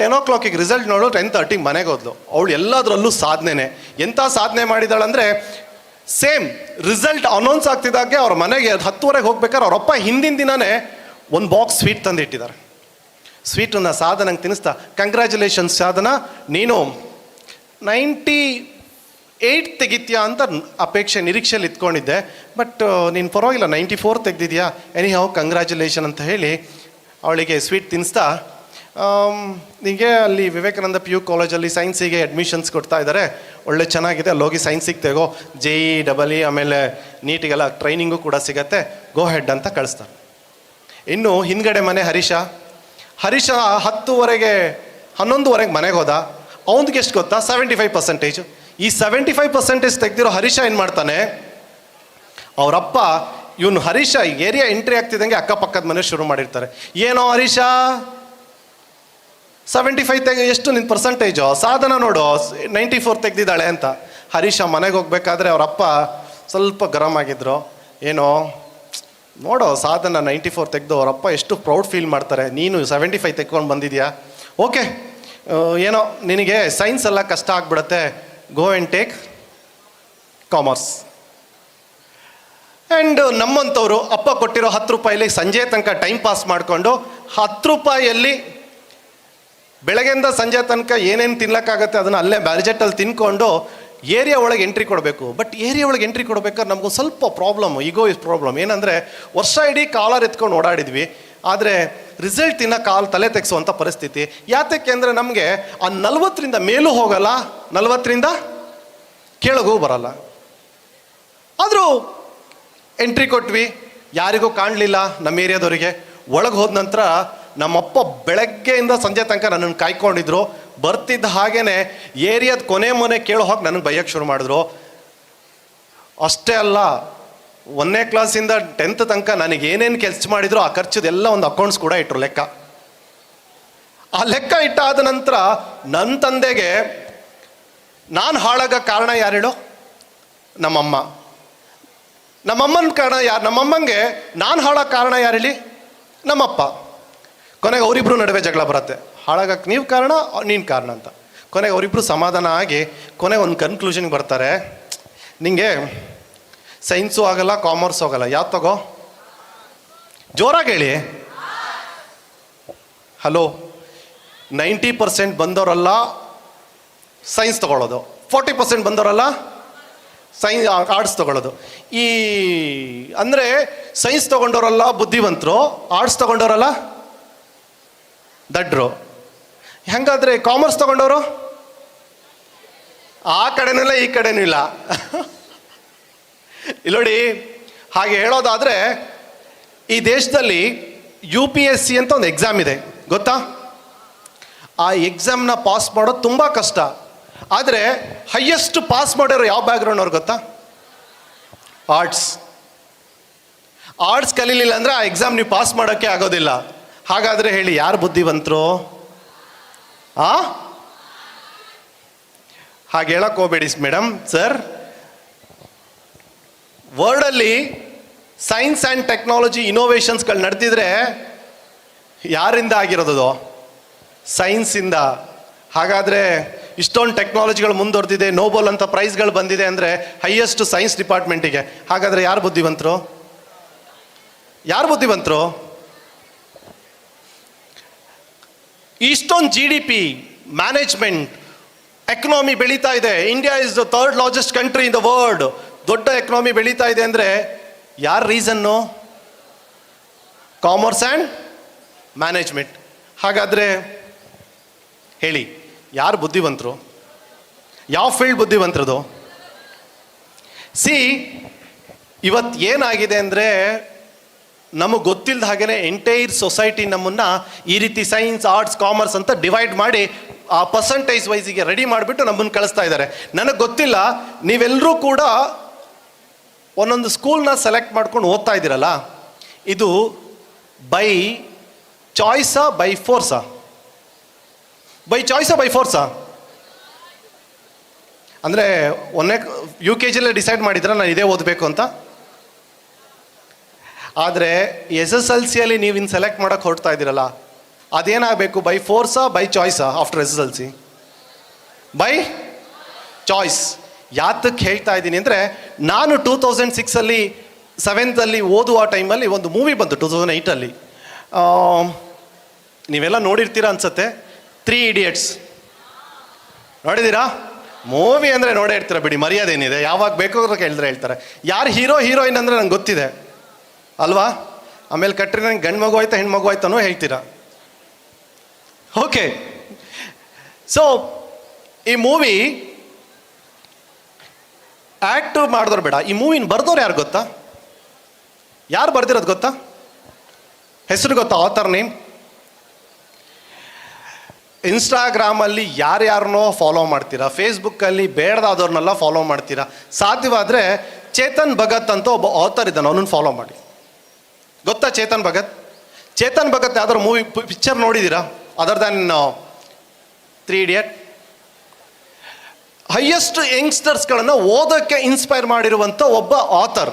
10 o'clock ರಿಸಲ್ಟ್ ನೋಡು 10:30 ಮನೆಗೆ ಹೋದ್ಲು. ಅವಳು ಎಲ್ಲದರಲ್ಲೂ ಸಾಧನೆನೇ. ಎಂಥ ಸಾಧನೆ ಮಾಡಿದಾಳಂದರೆ, ಸೇಮ್ ರಿಸಲ್ಟ್ ಅನೌನ್ಸ್ ಆಗ್ತಿದ್ದಾಗೆ ಅವ್ರ ಮನೆಗೆ 10:30 ಹೋಗ್ಬೇಕಾದ್ರೆ ಅವರಪ್ಪ ಹಿಂದಿನ ದಿನವೇ ಒಂದು ಬಾಕ್ಸ್ ಸ್ವೀಟ್ ತಂದು ಇಟ್ಟಿದ್ದಾರೆ. ಸ್ವೀಟನ್ನು ಸಾಧನಂಗೆ ತಿನ್ನಿಸ್ತಾ, ಕಂಗ್ರ್ಯಾಚುಲೇಷನ್ಸ್ ಸಾಧನ, ನೀನು 98 ತೆಗಿತೀಯಾ ಅಂತ ಅಪೇಕ್ಷೆ ನಿರೀಕ್ಷೆಯಲ್ಲಿ ಇಟ್ಕೊಂಡಿದ್ದೆ, ಬಟ್ ನೀನು ಪರವಾಗಿಲ್ಲ 94 ತೆಗೆದಿದ್ಯಾ, ಎನಿ ಹೌ ಕಂಗ್ರ್ಯಾಚುಲೇಷನ್ ಅಂತ ಹೇಳಿ ಅವಳಿಗೆ ಸ್ವೀಟ್ ತಿನ್ನಿಸ್ತಾ, ನಿಮಗೆ ಅಲ್ಲಿ ವಿವೇಕಾನಂದ PU ಕಾಲೇಜಲ್ಲಿ ಸೈನ್ಸಿಗೆ ಅಡ್ಮಿಷನ್ಸ್ ಕೊಡ್ತಾ ಇದ್ದಾರೆ, ಒಳ್ಳೆ ಚೆನ್ನಾಗಿದೆ, ಅಲ್ಲಿ ಹೋಗಿ ಸೈನ್ಸಿಗೆ ತೆಗೋ, JEE EE ಆಮೇಲೆ ನೀಟಿಗೆಲ್ಲ ಟ್ರೈನಿಂಗು ಕೂಡ ಸಿಗತ್ತೆ, ಗೋ ಹೆಡ್ ಅಂತ ಕಳಿಸ್ತಾರೆ. ಇನ್ನು ಹಿಂದ್ಗಡೆ ಮನೆ ಹರೀಶ 10:30 11:00 ಮನೆಗೆ ಹೋದ. ಅವನಿಗೆ ಎಷ್ಟು ಗೊತ್ತಾ, 75%. ಈ 75% ತೆಗೆದಿರೋ ಹರೀಶ ಏನು ಮಾಡ್ತಾನೆ, ಅವರಪ್ಪ ಇವನು ಹರೀಶ ಏರಿಯಾ ಎಂಟ್ರಿ ಆಗ್ತಿದ್ದಂಗೆ ಅಕ್ಕಪಕ್ಕದ ಮನೆ ಶುರು ಮಾಡಿರ್ತಾರೆ. ಏನೋ ಹರೀಶ 75 ಎಷ್ಟು ನಿನ್ನ ಪರ್ಸೆಂಟೇಜು, ಸಾಧನ ನೋಡು 94 ತೆಗೆದಿದ್ದಾಳೆ ಅಂತ. ಹರೀಶ ಮನೆಗೆ ಹೋಗ್ಬೇಕಾದ್ರೆ ಅವರಪ್ಪ ಸ್ವಲ್ಪ ಗರಂ ಆಗಿದ್ರು. ಏನೋ ನೋಡೋ ಸಾಧನ 94 ತೆಗೆದು ಅವರಪ್ಪ ಎಷ್ಟು ಪ್ರೌಡ್ ಫೀಲ್ ಮಾಡ್ತಾರೆ, ನೀನು 75 ತೆಕ್ಕೊಂಡು ಬಂದಿದ್ಯಾ, ಓಕೆ ಏನೋ ನಿನಗೆ ಸೈನ್ಸ್ ಎಲ್ಲ ಕಷ್ಟ ಆಗ್ಬಿಡತ್ತೆ, go and take commerce. And ನಮ್ಮಂಥವ್ರು ಅಪ್ಪ ಕೊಟ್ಟಿರೋ 10 ರೂಪಾಯಿಲಿ ಸಂಜೆ ತನಕ ಟೈಮ್ ಪಾಸ್ ಮಾಡಿಕೊಂಡು 10 ರೂಪಾಯಿಯಲ್ಲಿ ಬೆಳಗ್ಗೆಯಿಂದ ಸಂಜೆ ತನಕ ಏನೇನು ತಿನ್ಲಕ್ಕಾಗತ್ತೆ ಅದನ್ನು ಅಲ್ಲೇ ಬ್ಯಾರಿಜೆಟ್ಟಲ್ಲಿ ತಿನ್ಕೊಂಡು ಏರಿಯಾ ಒಳಗೆ ಎಂಟ್ರಿ ಕೊಡಬೇಕು. ಬಟ್ ಏರಿಯಾ ಒಳಗೆ ಎಂಟ್ರಿ ಕೊಡ್ಬೇಕಾದ್ರೆ ನಮಗೂ ಸ್ವಲ್ಪ ಪ್ರಾಬ್ಲಮ್, ಈಗೋ ಇಸ್ ಪ್ರಾಬ್ಲಮ್. ಏನಂದರೆ ವರ್ಷ ಇಡೀ ಕಾಲರ್ ಎತ್ಕೊಂಡು ಓಡಾಡಿದ್ವಿ, ಆದರೆ ರಿಸಲ್ಟ್ ಇನ್ನ ತಲೆ ತೆಗೆಸುವಂಥ ಪರಿಸ್ಥಿತಿ. ಯಾತಕ್ಕೆ ಅಂದರೆ ನಮಗೆ ಆ 40ರಿಂದ ಮೇಲೂ ಹೋಗಲ್ಲ, 40ರಿಂದ ಕೆಳಗೂ ಬರಲ್ಲ. ಆದರೂ ಎಂಟ್ರಿ ಕೊಟ್ವಿ, ಯಾರಿಗೂ ಕಾಣಲಿಲ್ಲ ನಮ್ಮ ಏರಿಯಾದವರಿಗೆ. ಒಳಗೆ ಹೋದ ನಂತರ ನಮ್ಮಪ್ಪ ಬೆಳಗ್ಗೆಯಿಂದ ಸಂಜೆ ತನಕ ನನ್ನನ್ನು ಕಾಯ್ಕೊಂಡಿದ್ರು. ಬರ್ತಿದ್ದ ಹಾಗೇನೆ ಏರಿಯಾದ ಕೊನೆ ಮೊನೆ ಕೇಳೋ ಹೋಗಿ ನನಗೆ ಬೈಯಕ್ಕೆ ಶುರು ಮಾಡಿದ್ರು. ಅಷ್ಟೇ ಅಲ್ಲ, 1ನೇ ಕ್ಲಾಸಿಂದ 10th ತನಕ ನನಗೆ ಏನೇನು ಕೆಲಸ ಮಾಡಿದ್ರು ಆ ಖರ್ಚದೆಲ್ಲ ಒಂದು ಅಕೌಂಟ್ಸ್ ಕೂಡ ಇಟ್ಟರು ಲೆಕ್ಕ. ಆ ಲೆಕ್ಕ ಇಟ್ಟಾದ ನಂತರ ನನ್ನ ತಂದೆಗೆ ನಾನು ಹಾಳಾಗ ಕಾರಣ ಯಾರು ಹೇಳು, ನಮ್ಮಮ್ಮ. ನಮ್ಮಮ್ಮನ ಕಾರಣ ಯಾರು, ನಮ್ಮಮ್ಮಂಗೆ ನಾನು ಹಾಳಾಗ ಕಾರಣ ಯಾರು ಹೇಳಿ, ನಮ್ಮಪ್ಪ. ಕೊನೆಗೆ ಅವರಿಬ್ರು ನಡುವೆ ಜಗಳ ಬರುತ್ತೆ, ಹಾಳಾಗಕ್ಕೆ ನೀವು ಕಾರಣ ನೀನು ಕಾರಣ ಅಂತ. ಕೊನೆಗೆ ಅವರಿಬ್ರು ಸಮಾಧಾನ ಆಗಿ ಕೊನೆಗೆ ಒಂದು ಕನ್ಕ್ಲೂಷನ್ಗೆ ಬರ್ತಾರೆ, ನಿಂಗೆ ಸೈನ್ಸು ಆಗಲ್ಲ ಕಾಮರ್ಸು ಆಗಲ್ಲ, ಯಾವ್ದು ತಗೋ, ಜೋರಾಗಿ ಹೇಳಿ. ಹಲೋ, 90% ಬಂದವರಲ್ಲ ಸೈನ್ಸ್ ತಗೊಳ್ಳೋದು, 40% ಬಂದವರಲ್ಲ ಆರ್ಟ್ಸ್ ತಗೊಳ್ಳೋದು. ಈ ಅಂದರೆ ಸೈನ್ಸ್ ತಗೊಂಡವರಲ್ಲ ಬುದ್ಧಿವಂತರು, ಆರ್ಟ್ಸ್ ತಗೊಂಡವರಲ್ಲ ದಡ್ರು. ಹೆಂಗಾದ್ರೆ ಕಾಮರ್ಸ್ ತಗೊಂಡವರು ಆ ಕಡೆನೂ ಇಲ್ಲ ಈ ಕಡೆನೂ ಇಲ್ಲ. ಇಲ್ಲೋಡಿ, ಹಾಗೆ ಹೇಳೋದಾದರೆ ಈ ದೇಶದಲ್ಲಿ UPSC ಅಂತ ಒಂದು ಎಕ್ಸಾಮ್ ಇದೆ, ಗೊತ್ತಾ? ಆ ಎಕ್ಸಾಮ್ನ ಪಾಸ್ ಮಾಡೋದು ತುಂಬ ಕಷ್ಟ. ಆದರೆ ಹೈಯೆಸ್ಟ್ ಪಾಸ್ ಮಾಡೋರು ಯಾವ ಬ್ಯಾಕ್ಗ್ರೌಂಡ್ ಅವ್ರು ಗೊತ್ತಾ? ಆರ್ಟ್ಸ್. ಆರ್ಟ್ಸ್ ಕಲೀಲಿಲ್ಲ ಅಂದರೆ ಆ ಎಕ್ಸಾಮ್ ನೀವು ಪಾಸ್ ಮಾಡೋಕ್ಕೆ ಆಗೋದಿಲ್ಲ. ಹಾಗಾದರೆ ಹೇಳಿ, ಯಾರು ಬುದ್ಧಿವಂತರು? ಹಾಗೆ ಹೇಳಕ್ಕೆ ಹೋಗ್ಬೇಡಿ ಮೇಡಮ್, ಸರ್. ವರ್ಲ್ಡಲ್ಲಿ ಸೈನ್ಸ್ ಆ್ಯಂಡ್ ಟೆಕ್ನಾಲಜಿ ಇನೋವೇಷನ್ಸ್ಗಳು ನಡೆದಿದ್ರೆ ಯಾರಿಂದ ಆಗಿರೋದು? ಸೈನ್ಸಿಂದ. ಹಾಗಾದರೆ ಇಷ್ಟೊಂದು ಟೆಕ್ನಾಲಜಿಗಳು ಮುಂದುವರೆದಿದೆ, ನೋಬಲ್ ಅಂತ ಪ್ರೈಸ್ಗಳು ಬಂದಿದೆ ಅಂದರೆ ಹೈಯೆಸ್ಟ್ ಸೈನ್ಸ್ ಡಿಪಾರ್ಟ್ಮೆಂಟಿಗೆ. ಹಾಗಾದರೆ ಯಾರು ಬುದ್ಧಿವಂತರು? ಯಾರು ಬುದ್ಧಿವಂತರು? ಇಷ್ಟೊಂದು GDP, ಮ್ಯಾನೇಜ್ಮೆಂಟ್, ಎಕನಾಮಿ ಬೆಳೀತಾ ಇದೆ. India is the 3rd largest country in the world. ದೊಡ್ಡ ಎಕನಾಮಿ ಬೆಳೀತಾ ಇದೆ ಅಂದರೆ ಯಾರು ರೀಸನ್ನು? Commerce and management. ಹಾಗಾದರೆ ಹೇಳಿ, ಯಾರು ಬುದ್ಧಿವಂತರು? ಯಾವ ಫೀಲ್ಡ್ ಬುದ್ಧಿವಂತರದು? ಇವತ್ತು ಏನಾಗಿದೆ ಅಂದರೆ ನಮಗೆ ಗೊತ್ತಿಲ್ಲದ ಹಾಗೇ ಎಂಟೈರ್ ಸೊಸೈಟಿ ನಮ್ಮನ್ನು ಈ ರೀತಿ ಸೈನ್ಸ್, ಆರ್ಟ್ಸ್, ಕಾಮರ್ಸ್ ಅಂತ ಡಿವೈಡ್ ಮಾಡಿ ಆ ಪರ್ಸಂಟೇಜ್ ವೈಸಿಗೆ ರೆಡಿ ಮಾಡಿಬಿಟ್ಟು ನಮ್ಮನ್ನು ಕಳಿಸ್ತಾ ಇದ್ದಾರೆ. ನನಗೆ ಗೊತ್ತಿಲ್ಲ, ನೀವೆಲ್ಲರೂ ಕೂಡ ಒಂದೊಂದು ಸ್ಕೂಲ್ನ ಸೆಲೆಕ್ಟ್ ಮಾಡ್ಕೊಂಡು ಓದ್ತಾ ಇದ್ದೀರಲ್ಲ, ಇದು ಬೈ ಚಾಯ್ಸಾ ಬೈ ಫೋರ್ಸಾ? ಬೈ ಚಾಯ್ಸಾ ಬೈ ಫೋರ್ಸಾ? ಅಂದರೆ UKGಲೇ ಡಿಸೈಡ್ ಮಾಡಿದ್ರೆ ನಾನು ಇದೇ ಓದಬೇಕು ಅಂತ. ಆದರೆ SSLCಯಲ್ಲಿ ನೀವು ಇನ್ನು ಸೆಲೆಕ್ಟ್ ಮಾಡೋಕ್ಕೆ ಹೊರಡ್ತಾ ಇದ್ದೀರಲ್ಲ, ಅದೇನಾಗಬೇಕು? ಬೈ ಫೋರ್ಸಾ ಬೈ ಚಾಯ್ಸಾ ಆಫ್ಟರ್ SSLC? By choice. ಯಾತಕ್ಕೆ ಹೇಳ್ತಾ ಇದ್ದೀನಿ ಅಂದರೆ, ನಾನು 2006 7th ಓದುವ ಟೈಮಲ್ಲಿ ಒಂದು ಮೂವಿ ಬಂತು 2008. ನೀವೆಲ್ಲ ನೋಡಿರ್ತೀರಾ ಅನ್ಸುತ್ತೆ, 3 Idiots. ನೋಡಿದ್ದೀರಾ? ಮೂವಿ ಅಂದರೆ ನೋಡೇ ಇರ್ತೀರ ಬಿಡಿ, ಮರ್ಯಾದೇನಿದೆ. ಯಾವಾಗ ಬೇಕಾದ್ರೂ ಕೇಳಿದ್ರೆ ಹೇಳ್ತಾರೆ. ಯಾರು ಹೀರೋ ಹೀರೋಯಿನ್ ಅಂದರೆ ನಂಗೆ ಗೊತ್ತಿದೆ ಅಲ್ವಾ? ಆಮೇಲೆ ಕಟ್ರಿ ನಂಗೆ ಗಂಡು ಮಗು ಆಯ್ತಾ ಹೆಣ್ಣು ಮಗು ಆಯ್ತಾನೋ ಹೇಳ್ತೀರಾ. ಓಕೆ, ಸೊ ಈ ಮೂವಿ ಆ್ಯಕ್ಟ್ ಮಾಡಿದವ್ರು ಬೇಡ, ಈ ಮೂವಿನ ಬರ್ದವ್ರು ಯಾರು ಗೊತ್ತಾ? ಯಾರು ಬರ್ದಿರೋದು ಗೊತ್ತಾ? ಹೆಸರು ಗೊತ್ತಾ? Author name? ಇನ್ಸ್ಟಾಗ್ರಾಮಲ್ಲಿ ಯಾರ್ಯಾರನ್ನೋ ಫಾಲೋ ಮಾಡ್ತೀರಾ, ಫೇಸ್ಬುಕ್ಕಲ್ಲಿ ಬೇಡದಾದವ್ರನ್ನೆಲ್ಲ ಫಾಲೋ ಮಾಡ್ತೀರಾ. ಸಾಧ್ಯವಾದರೆ ಚೇತನ್ ಭಗತ್ ಅಂತ ಒಬ್ಬ ಆಥರ್ ಇದ್ದಾನೆ, ಅವನನ್ನು ಫಾಲೋ ಮಾಡಿ. ಗೊತ್ತಾ ಚೇತನ್ ಭಗತ್? ಚೇತನ್ ಭಗತ್ ಯಾವ್ದಾದ್ರು ಮೂವಿ ಪಿಕ್ಚರ್ ನೋಡಿದ್ದೀರಾ ಅದರ್ ದ್ಯಾನ್ 3 Idiots? ಹೈಯೆಸ್ಟ್ ಯಂಗ್ಸ್ಟರ್ಸ್ಗಳನ್ನು ಓದೋಕ್ಕೆ ಇನ್ಸ್ಪೈರ್ ಮಾಡಿರುವಂಥ ಒಬ್ಬ ಆಥರ್.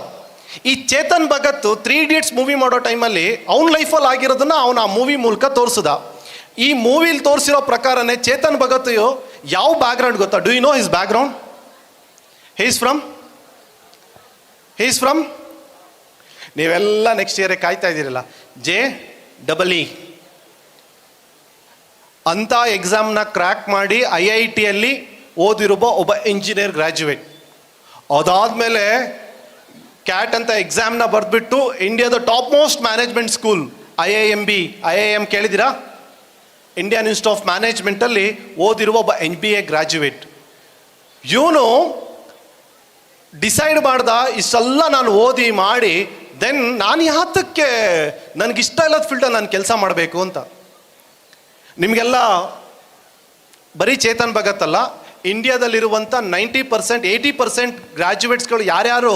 ಈ ಚೇತನ್ ಭಗತ್ 3 Idiots ಮೂವಿ ಮಾಡೋ ಟೈಮಲ್ಲಿ ಅವನ ಲೈಫಲ್ಲಿ ಆಗಿರೋದನ್ನ ಅವನು ಆ ಮೂವಿ ಮೂಲಕ ತೋರಿಸಿದ. ಈ ಮೂವಿಲಿ ತೋರಿಸಿರೋ ಪ್ರಕಾರನೇ ಚೇತನ್ ಭಗತ್ ಯಾವ ಬ್ಯಾಕ್ಗ್ರೌಂಡ್ ಗೊತ್ತಾ? Do you know his background? He is from ನೀವೆಲ್ಲ ನೆಕ್ಸ್ಟ್ ಇಯರ್ ಕಾಯ್ತಾ ಇದ್ದೀರಲ್ಲ, JEE ಅಂತ ಎಕ್ಸಾಮ್ನ ಕ್ರ್ಯಾಕ್ ಮಾಡಿ IITಯಲ್ಲಿ ಓದಿರುವ ಒಬ್ಬ ಇಂಜಿನಿಯರ್ ಗ್ರ್ಯಾಜುಯೇಟ್. ಅದಾದಮೇಲೆ CAT ಅಂತ ಎಕ್ಸಾಮ್ನ ಬರೆದ್ಬಿಟ್ಟು ಇಂಡಿಯಾದ top most management school IIM ಕೇಳಿದ್ದೀರಾ? ಇಂಡಿಯನ್ ಇನ್ಸ್ಟಿಟ್ಯೂಟ್ ಆಫ್ ಮ್ಯಾನೇಜ್ಮೆಂಟಲ್ಲಿ ಓದಿರುವ ಒಬ್ಬ MBA ಗ್ರ್ಯಾಜುಯೇಟ್. ಇವನು ಡಿಸೈಡ್ ಮಾಡ್ದ, ಇಷ್ಟೆಲ್ಲ ನಾನು ಓದಿ ಮಾಡಿ ದೆನ್ ನಾನು ಯಾತಕ್ಕೆ ನನಗಿಷ್ಟ ಇಲ್ಲದ ಫೀಲ್ಡಲ್ಲಿ ನಾನು ಕೆಲಸ ಮಾಡಬೇಕು ಅಂತ. ನಿಮಗೆಲ್ಲ ಬರೀ ಚೇತನ್ ಭಗತ್ ಅಲ್ಲ, ಇಂಡಿಯಾದಲ್ಲಿರುವಂಥ 90% 80% ಗ್ರ್ಯಾಜುಯೇಟ್ಸ್ಗಳು ಯಾರ್ಯಾರು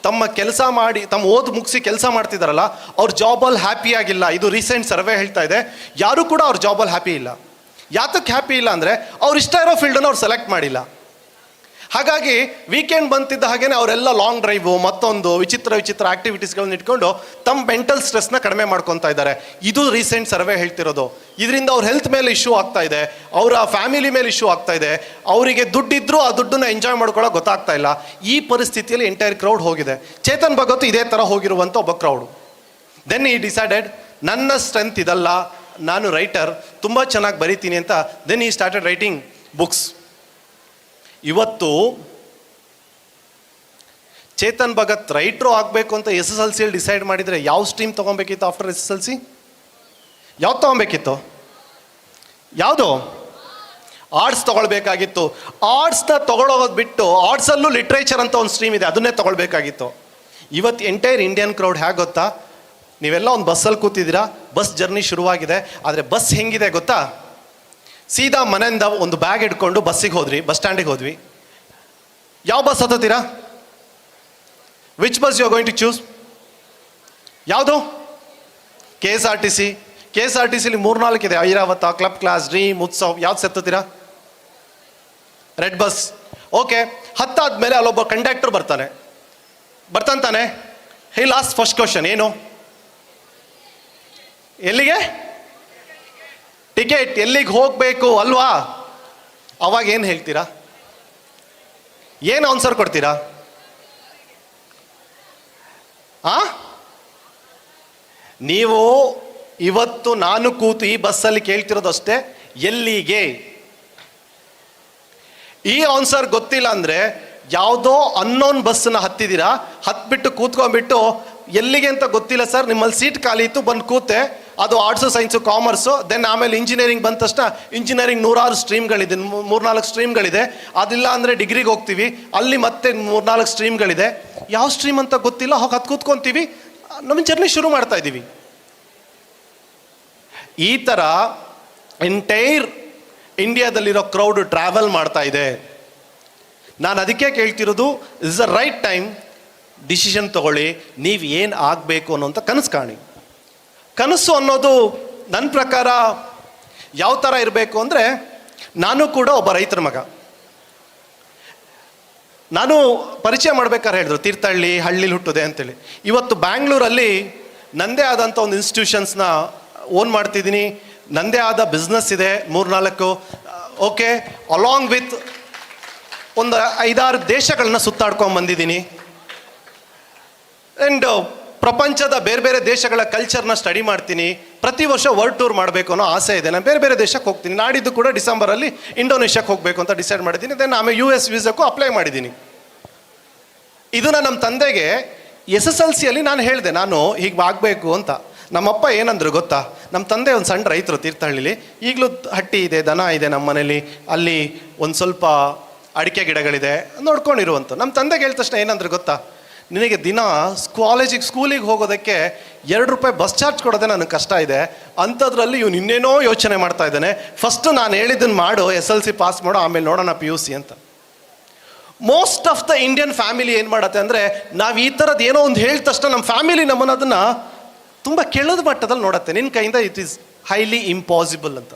ತಮ್ಮ ಕೆಲಸ ಮಾಡಿ ತಮ್ಮ ಓದು ಮುಗಿಸಿ ಕೆಲಸ ಮಾಡ್ತಿದ್ದಾರಲ್ಲ, ಅವ್ರ ಜಾಬಲ್ಲಿ ಹ್ಯಾಪಿ ಆಗಿಲ್ಲ. ಇದು ರೀಸೆಂಟ್ ಸರ್ವೆ ಹೇಳ್ತಾ ಇದೆ. ಯಾರೂ ಕೂಡ ಅವ್ರ ಜಾಬಲ್ಲಿ ಹ್ಯಾಪಿ ಇಲ್ಲ. ಯಾತಕ್ಕೆ ಹ್ಯಾಪಿ ಇಲ್ಲ ಅಂದರೆ, ಅವ್ರು ಇಷ್ಟ ಇರೋ ಫೀಲ್ಡನ್ನು ಅವ್ರು ಸೆಲೆಕ್ಟ್ ಮಾಡಿಲ್ಲ. ಹಾಗಾಗಿ ವೀಕೆಂಡ್ ಬಂತಿದ್ದ ಹಾಗೇನೆ ಅವರೆಲ್ಲ ಲಾಂಗ್ ಡ್ರೈವು ಮತ್ತೊಂದು ವಿಚಿತ್ರ ಆಕ್ಟಿವಿಟೀಸ್ಗಳನ್ನ ಇಟ್ಕೊಂಡು ತಮ್ಮ ಮೆಂಟಲ್ ಸ್ಟ್ರೆಸ್ನ ಕಡಿಮೆ ಮಾಡ್ಕೊತಾ ಇದ್ದಾರೆ. ಇದು ರೀಸೆಂಟ್ ಸರ್ವೆ ಹೇಳ್ತಿರೋದು. ಇದರಿಂದ ಅವ್ರ ಹೆಲ್ತ್ ಮೇಲೆ ಇಶ್ಯೂ ಆಗ್ತಾ ಇದೆ, ಅವರ ಫ್ಯಾಮಿಲಿ ಮೇಲೆ ಇಶ್ಯೂ ಆಗ್ತಾ ಇದೆ. ಅವರಿಗೆ ದುಡ್ಡಿದ್ರೂ ಆ ದುಡ್ಡನ್ನ ಎಂಜಾಯ್ ಮಾಡ್ಕೊಳ್ಳೋಕೆ ಗೊತ್ತಾಗ್ತಾ ಇಲ್ಲ. ಈ ಪರಿಸ್ಥಿತಿಯಲ್ಲಿ ಎಂಟೈರ್ ಕ್ರೌಡ್ ಹೋಗಿದೆ. ಚೇತನ್ ಭಗತ್ ಇದೇ ಥರ ಹೋಗಿರುವಂಥ ಒಬ್ಬ ಕ್ರೌಡು. ದೆನ್ ಈ ಡಿಸೈಡೆಡ್, ನನ್ನ ಸ್ಟ್ರೆಂತ್ ಇದಲ್ಲ, ನಾನು ರೈಟರ್, ತುಂಬ ಚೆನ್ನಾಗಿ ಬರೀತೀನಿ ಅಂತ. ದೆನ್ ಈ ಸ್ಟಾರ್ಟೆಡ್ ರೈಟಿಂಗ್ ಬುಕ್ಸ್. ಇವತ್ತು ಚೇತನ್ ಭಗತ್ ರೈಟ್ರು ಆಗಬೇಕು ಅಂತ SSLCಯಲ್ಲಿ ಡಿಸೈಡ್ ಮಾಡಿದರೆ ಯಾವ ಸ್ಟ್ರೀಮ್ ತೊಗೊಬೇಕಿತ್ತು? ಆಫ್ಟರ್ SSLC ಯಾವ್ದು ತೊಗೊಬೇಕಿತ್ತು? ಯಾವುದು? ಆರ್ಟ್ಸ್ ತೊಗೊಳ್ಬೇಕಾಗಿತ್ತು. ಆರ್ಟ್ಸ್ನ ತೊಗೊಳೋದು ಬಿಟ್ಟು ಆರ್ಟ್ಸಲ್ಲೂ ಲಿಟ್ರೇಚರ್ ಅಂತ ಒಂದು ಸ್ಟ್ರೀಮ್ ಇದೆ, ಅದನ್ನೇ ತೊಗೊಳ್ಬೇಕಾಗಿತ್ತು. ಇವತ್ತು ಎಂಟೈರ್ ಇಂಡಿಯನ್ ಕ್ರೌಡ್ ಹೇಗೆ ಗೊತ್ತಾ? ನೀವೆಲ್ಲ ಒಂದು ಬಸ್ಸಲ್ಲಿ ಕೂತಿದ್ದೀರಾ, ಬಸ್ ಜರ್ನಿ ಶುರುವಾಗಿದೆ. ಆದರೆ ಬಸ್ ಹೆಂಗಿದೆ ಗೊತ್ತಾ? ಸೀದಾ ಮನೆಯಿಂದ ಒಂದು ಬ್ಯಾಗ್ ಇಟ್ಕೊಂಡು ಬಸ್ಸಿಗೆ ಹೋದ್ರಿ, ಬಸ್ ಸ್ಟ್ಯಾಂಡಿಗೆ ಹೋದ್ವಿ. ಯಾವ ಬಸ್ ಹತ್ತೀರಾ? Which bus you are going to choose? ಯಾವುದು? KSRTC. KSRTCಲಿ 3-4 ಇದೆ, Airavat, club class, dream, Utsav. ಯಾವ್ದು ಸತ್ತುತ್ತೀರಾ? Red bus. ಓಕೆ, ಹತ್ತಾದ್ಮೇಲೆ ಅಲ್ಲೊಬ್ಬ ಕಂಡಕ್ಟರ್ ಬರ್ತಾನೆ. ಹೇ ಲಾಸ್ಟ್ ಫಸ್ಟ್ ಕ್ವಶನ್ ಏನು? ಎಲ್ಲಿಗೆ? ಟಿಕೆಟ್. ಎಲ್ಲಿಗೆ ಹೋಗಬೇಕು ಅಲ್ವಾ? ಅವಾಗ ಏನು ಹೇಳ್ತೀರಾ? ಏನು ಆನ್ಸರ್ ಕೊಡ್ತೀರಾ? ನೀವು ಇವತ್ತು ನಾನು ಕೂತು ಈ ಬಸ್ಸಲ್ಲಿ ಕೇಳ್ತಿರೋದು ಅಷ್ಟೇ, ಎಲ್ಲಿಗೆ? ಈ ಆನ್ಸರ್ ಗೊತ್ತಿಲ್ಲ ಅಂದರೆ ಯಾವುದೋ ಅನ್ನೋನ್ ಬಸ್ಸನ್ನ ಹತ್ತಿದ್ದೀರಾ, ಹತ್ಬಿಟ್ಟು ಕೂತ್ಕೊಂಡ್ಬಿಟ್ಟು ಎಲ್ಲಿಗೆ ಅಂತ ಗೊತ್ತಿಲ್ಲ ಸರ್, ನಿಮ್ಮಲ್ಲಿ ಸೀಟ್ ಖಾಲಿ ಇತ್ತು ಬಂದು ಕೂತೆ, ಅದು ಆರ್ಟ್ಸು ಸೈನ್ಸು ಕಾಮರ್ಸು. ದೆನ್ ಆಮೇಲೆ ಇಂಜಿನಿಯರಿಂಗ್ ಬಂದ ತಕ್ಷಣ ಇಂಜಿನಿಯರಿಂಗ್ 100 ಸ್ಟ್ರೀಮ್ಗಳಿದೆ, 3-4 ಸ್ಟ್ರೀಮ್ಗಳಿದೆ. ಅದಿಲ್ಲ ಅಂದರೆ ಡಿಗ್ರಿಗೆ ಹೋಗ್ತೀವಿ, ಅಲ್ಲಿ ಮತ್ತೆ 3-4 ಸ್ಟ್ರೀಮ್ಗಳಿದೆ. ಯಾವ ಸ್ಟ್ರೀಮ್ ಅಂತ ಗೊತ್ತಿಲ್ಲ, ಹೋಗಿ ಹತ್ತು ಕೂತ್ಕೊತೀವಿ, ನಮ್ಮ ಜರ್ನಿ ಶುರು ಮಾಡ್ತಾ ಇದ್ದೀವಿ. ಈ ಥರ ಎಂಟೈರ್ ಇಂಡಿಯಾದಲ್ಲಿರೋ ಕ್ರೌಡ್ ಟ್ರಾವೆಲ್ ಮಾಡ್ತಾ ಇದೆ. ನಾನು ಅದಕ್ಕೆ ಕೇಳ್ತಿರೋದು, is the right time, decision ತಗೊಳ್ಳಿ. ನೀವು ಏನು ಆಗಬೇಕು ಅನ್ನೋಂಥ ಕನಸು ಕಾಣಿ. ಕನಸು ಅನ್ನೋದು ನನ್ನ ಪ್ರಕಾರ ಯಾವ ಥರ ಇರಬೇಕು ಅಂದರೆ, ನಾನು ಕೂಡ ಒಬ್ಬ ರೈತರ ಮಗ. ನಾನು ಪರಿಚಯ ಮಾಡ್ಬೇಕಾದ್ರೆ ಹೇಳಿದ್ರು ತೀರ್ಥಹಳ್ಳಿ ಹಳ್ಳಿಲಿ ಹುಟ್ಟಿದೆ ಅಂತೇಳಿ. ಇವತ್ತು ಬ್ಯಾಂಗ್ಳೂರಲ್ಲಿ ನನ್ನದೇ ಆದಂಥ ಒಂದು ಇನ್ಸ್ಟಿಟ್ಯೂಷನ್ಸ್ನ ಓನ್ ಮಾಡ್ತಿದ್ದೀನಿ, ನನ್ನದೇ ಆದ ಬಿಸ್ನೆಸ್ ಇದೆ 3-4. ಓಕೆ, ಅಲಾಂಗ್ ವಿತ್ ಒಂದು 5-6 ದೇಶಗಳನ್ನ ಸುತ್ತಾಡ್ಕೊಂಡು ಬಂದಿದ್ದೀನಿ. ಆ್ಯಂಡ್ ಪ್ರಪಂಚದ ಬೇರೆ ಬೇರೆ ದೇಶಗಳ ಕಲ್ಚರ್ನ ಸ್ಟಡಿ ಮಾಡ್ತೀನಿ. ಪ್ರತಿ ವರ್ಷ ವರ್ಲ್ಡ್ ಟೂರ್ ಮಾಡಬೇಕು ಅನ್ನೋ ಆಸೆ ಇದೆ. ನಾನು ಬೇರೆ ಬೇರೆ ದೇಶಕ್ಕೆ ಹೋಗ್ತೀನಿ. ನಾಡಿದ್ದು ಕೂಡ ಡಿಸೆಂಬರಲ್ಲಿ ಇಂಡೋನೇಷ್ಯಾಕ್ಕೆ ಹೋಗಬೇಕು ಅಂತ ಡಿಸೈಡ್ ಮಾಡಿದ್ದೀನಿ. ದೆನ್ ಆಮೇಲೆ US ವೀಸಾಕ್ಕೂ ಅಪ್ಲೈ ಮಾಡಿದ್ದೀನಿ. ಇದನ್ನು ನಮ್ಮ ತಂದೆಗೆ SSLCಯಲ್ಲಿ ನಾನು ಹೇಳಿದೆ, ನಾನು ಹೀಗೆ ಆಗಬೇಕು ಅಂತ. ನಮ್ಮಪ್ಪ ಏನಂದ್ರು ಗೊತ್ತಾ, ನಮ್ಮ ತಂದೆ ಒಂದು ಸಣ್ಣ ರೈತರು ತೀರ್ಥಹಳ್ಳಿಲಿ. ಈಗಲೂ ಹಟ್ಟಿ ಇದೆ, ದನ ಇದೆ ನಮ್ಮ ಮನೇಲಿ. ಅಲ್ಲಿ ಒಂದು ಸ್ವಲ್ಪ ಅಡಿಕೆ ಗಿಡಗಳಿದೆ, ನೋಡ್ಕೊಂಡಿರುವಂಥ. ನಮ್ಮ ತಂದೆಗೆ ಹೇಳಿದ ತಕ್ಷಣ ಏನಂದ್ರೆ ಗೊತ್ತಾ, ನಿನಗೆ ದಿನ ಸ್ಕೂಲಿಗೆ ಹೋಗೋದಕ್ಕೆ ₹2 ಬಸ್ ಚಾರ್ಜ್ ಕೊಡೋದೇ ನನಗೆ ಕಷ್ಟ ಇದೆ, ಅಂಥದ್ರಲ್ಲಿ ಇವ್ನು ಇನ್ನೇನೋ ಯೋಚನೆ ಮಾಡ್ತಾ ಇದ್ದಾನೆ. ಫಸ್ಟು ನಾನು ಹೇಳಿದ್ದನ್ನು ಮಾಡು, SLC ಪಾಸ್ ಮಾಡು, ಆಮೇಲೆ ನೋಡೋಣ PUC ಅಂತ. Most of the Indian family ಏನು ಮಾಡತ್ತೆ ಅಂದರೆ, ನಾವು ಈ ಥರದ್ದು ಏನೋ ಒಂದು ಹೇಳಿದ ತಕ್ಷಣ ನಮ್ಮ ಫ್ಯಾಮಿಲಿ ನಮ್ಮನ್ನು ಅದನ್ನು ತುಂಬ ಕೆಳದ ಮಟ್ಟದಲ್ಲಿ ನೋಡತ್ತೆ. ನಿನ್ನ ಕೈಯಿಂದ ಇಟ್ ಈಸ್ ಹೈಲಿ ಇಂಪಾಸಿಬಲ್ ಅಂತ.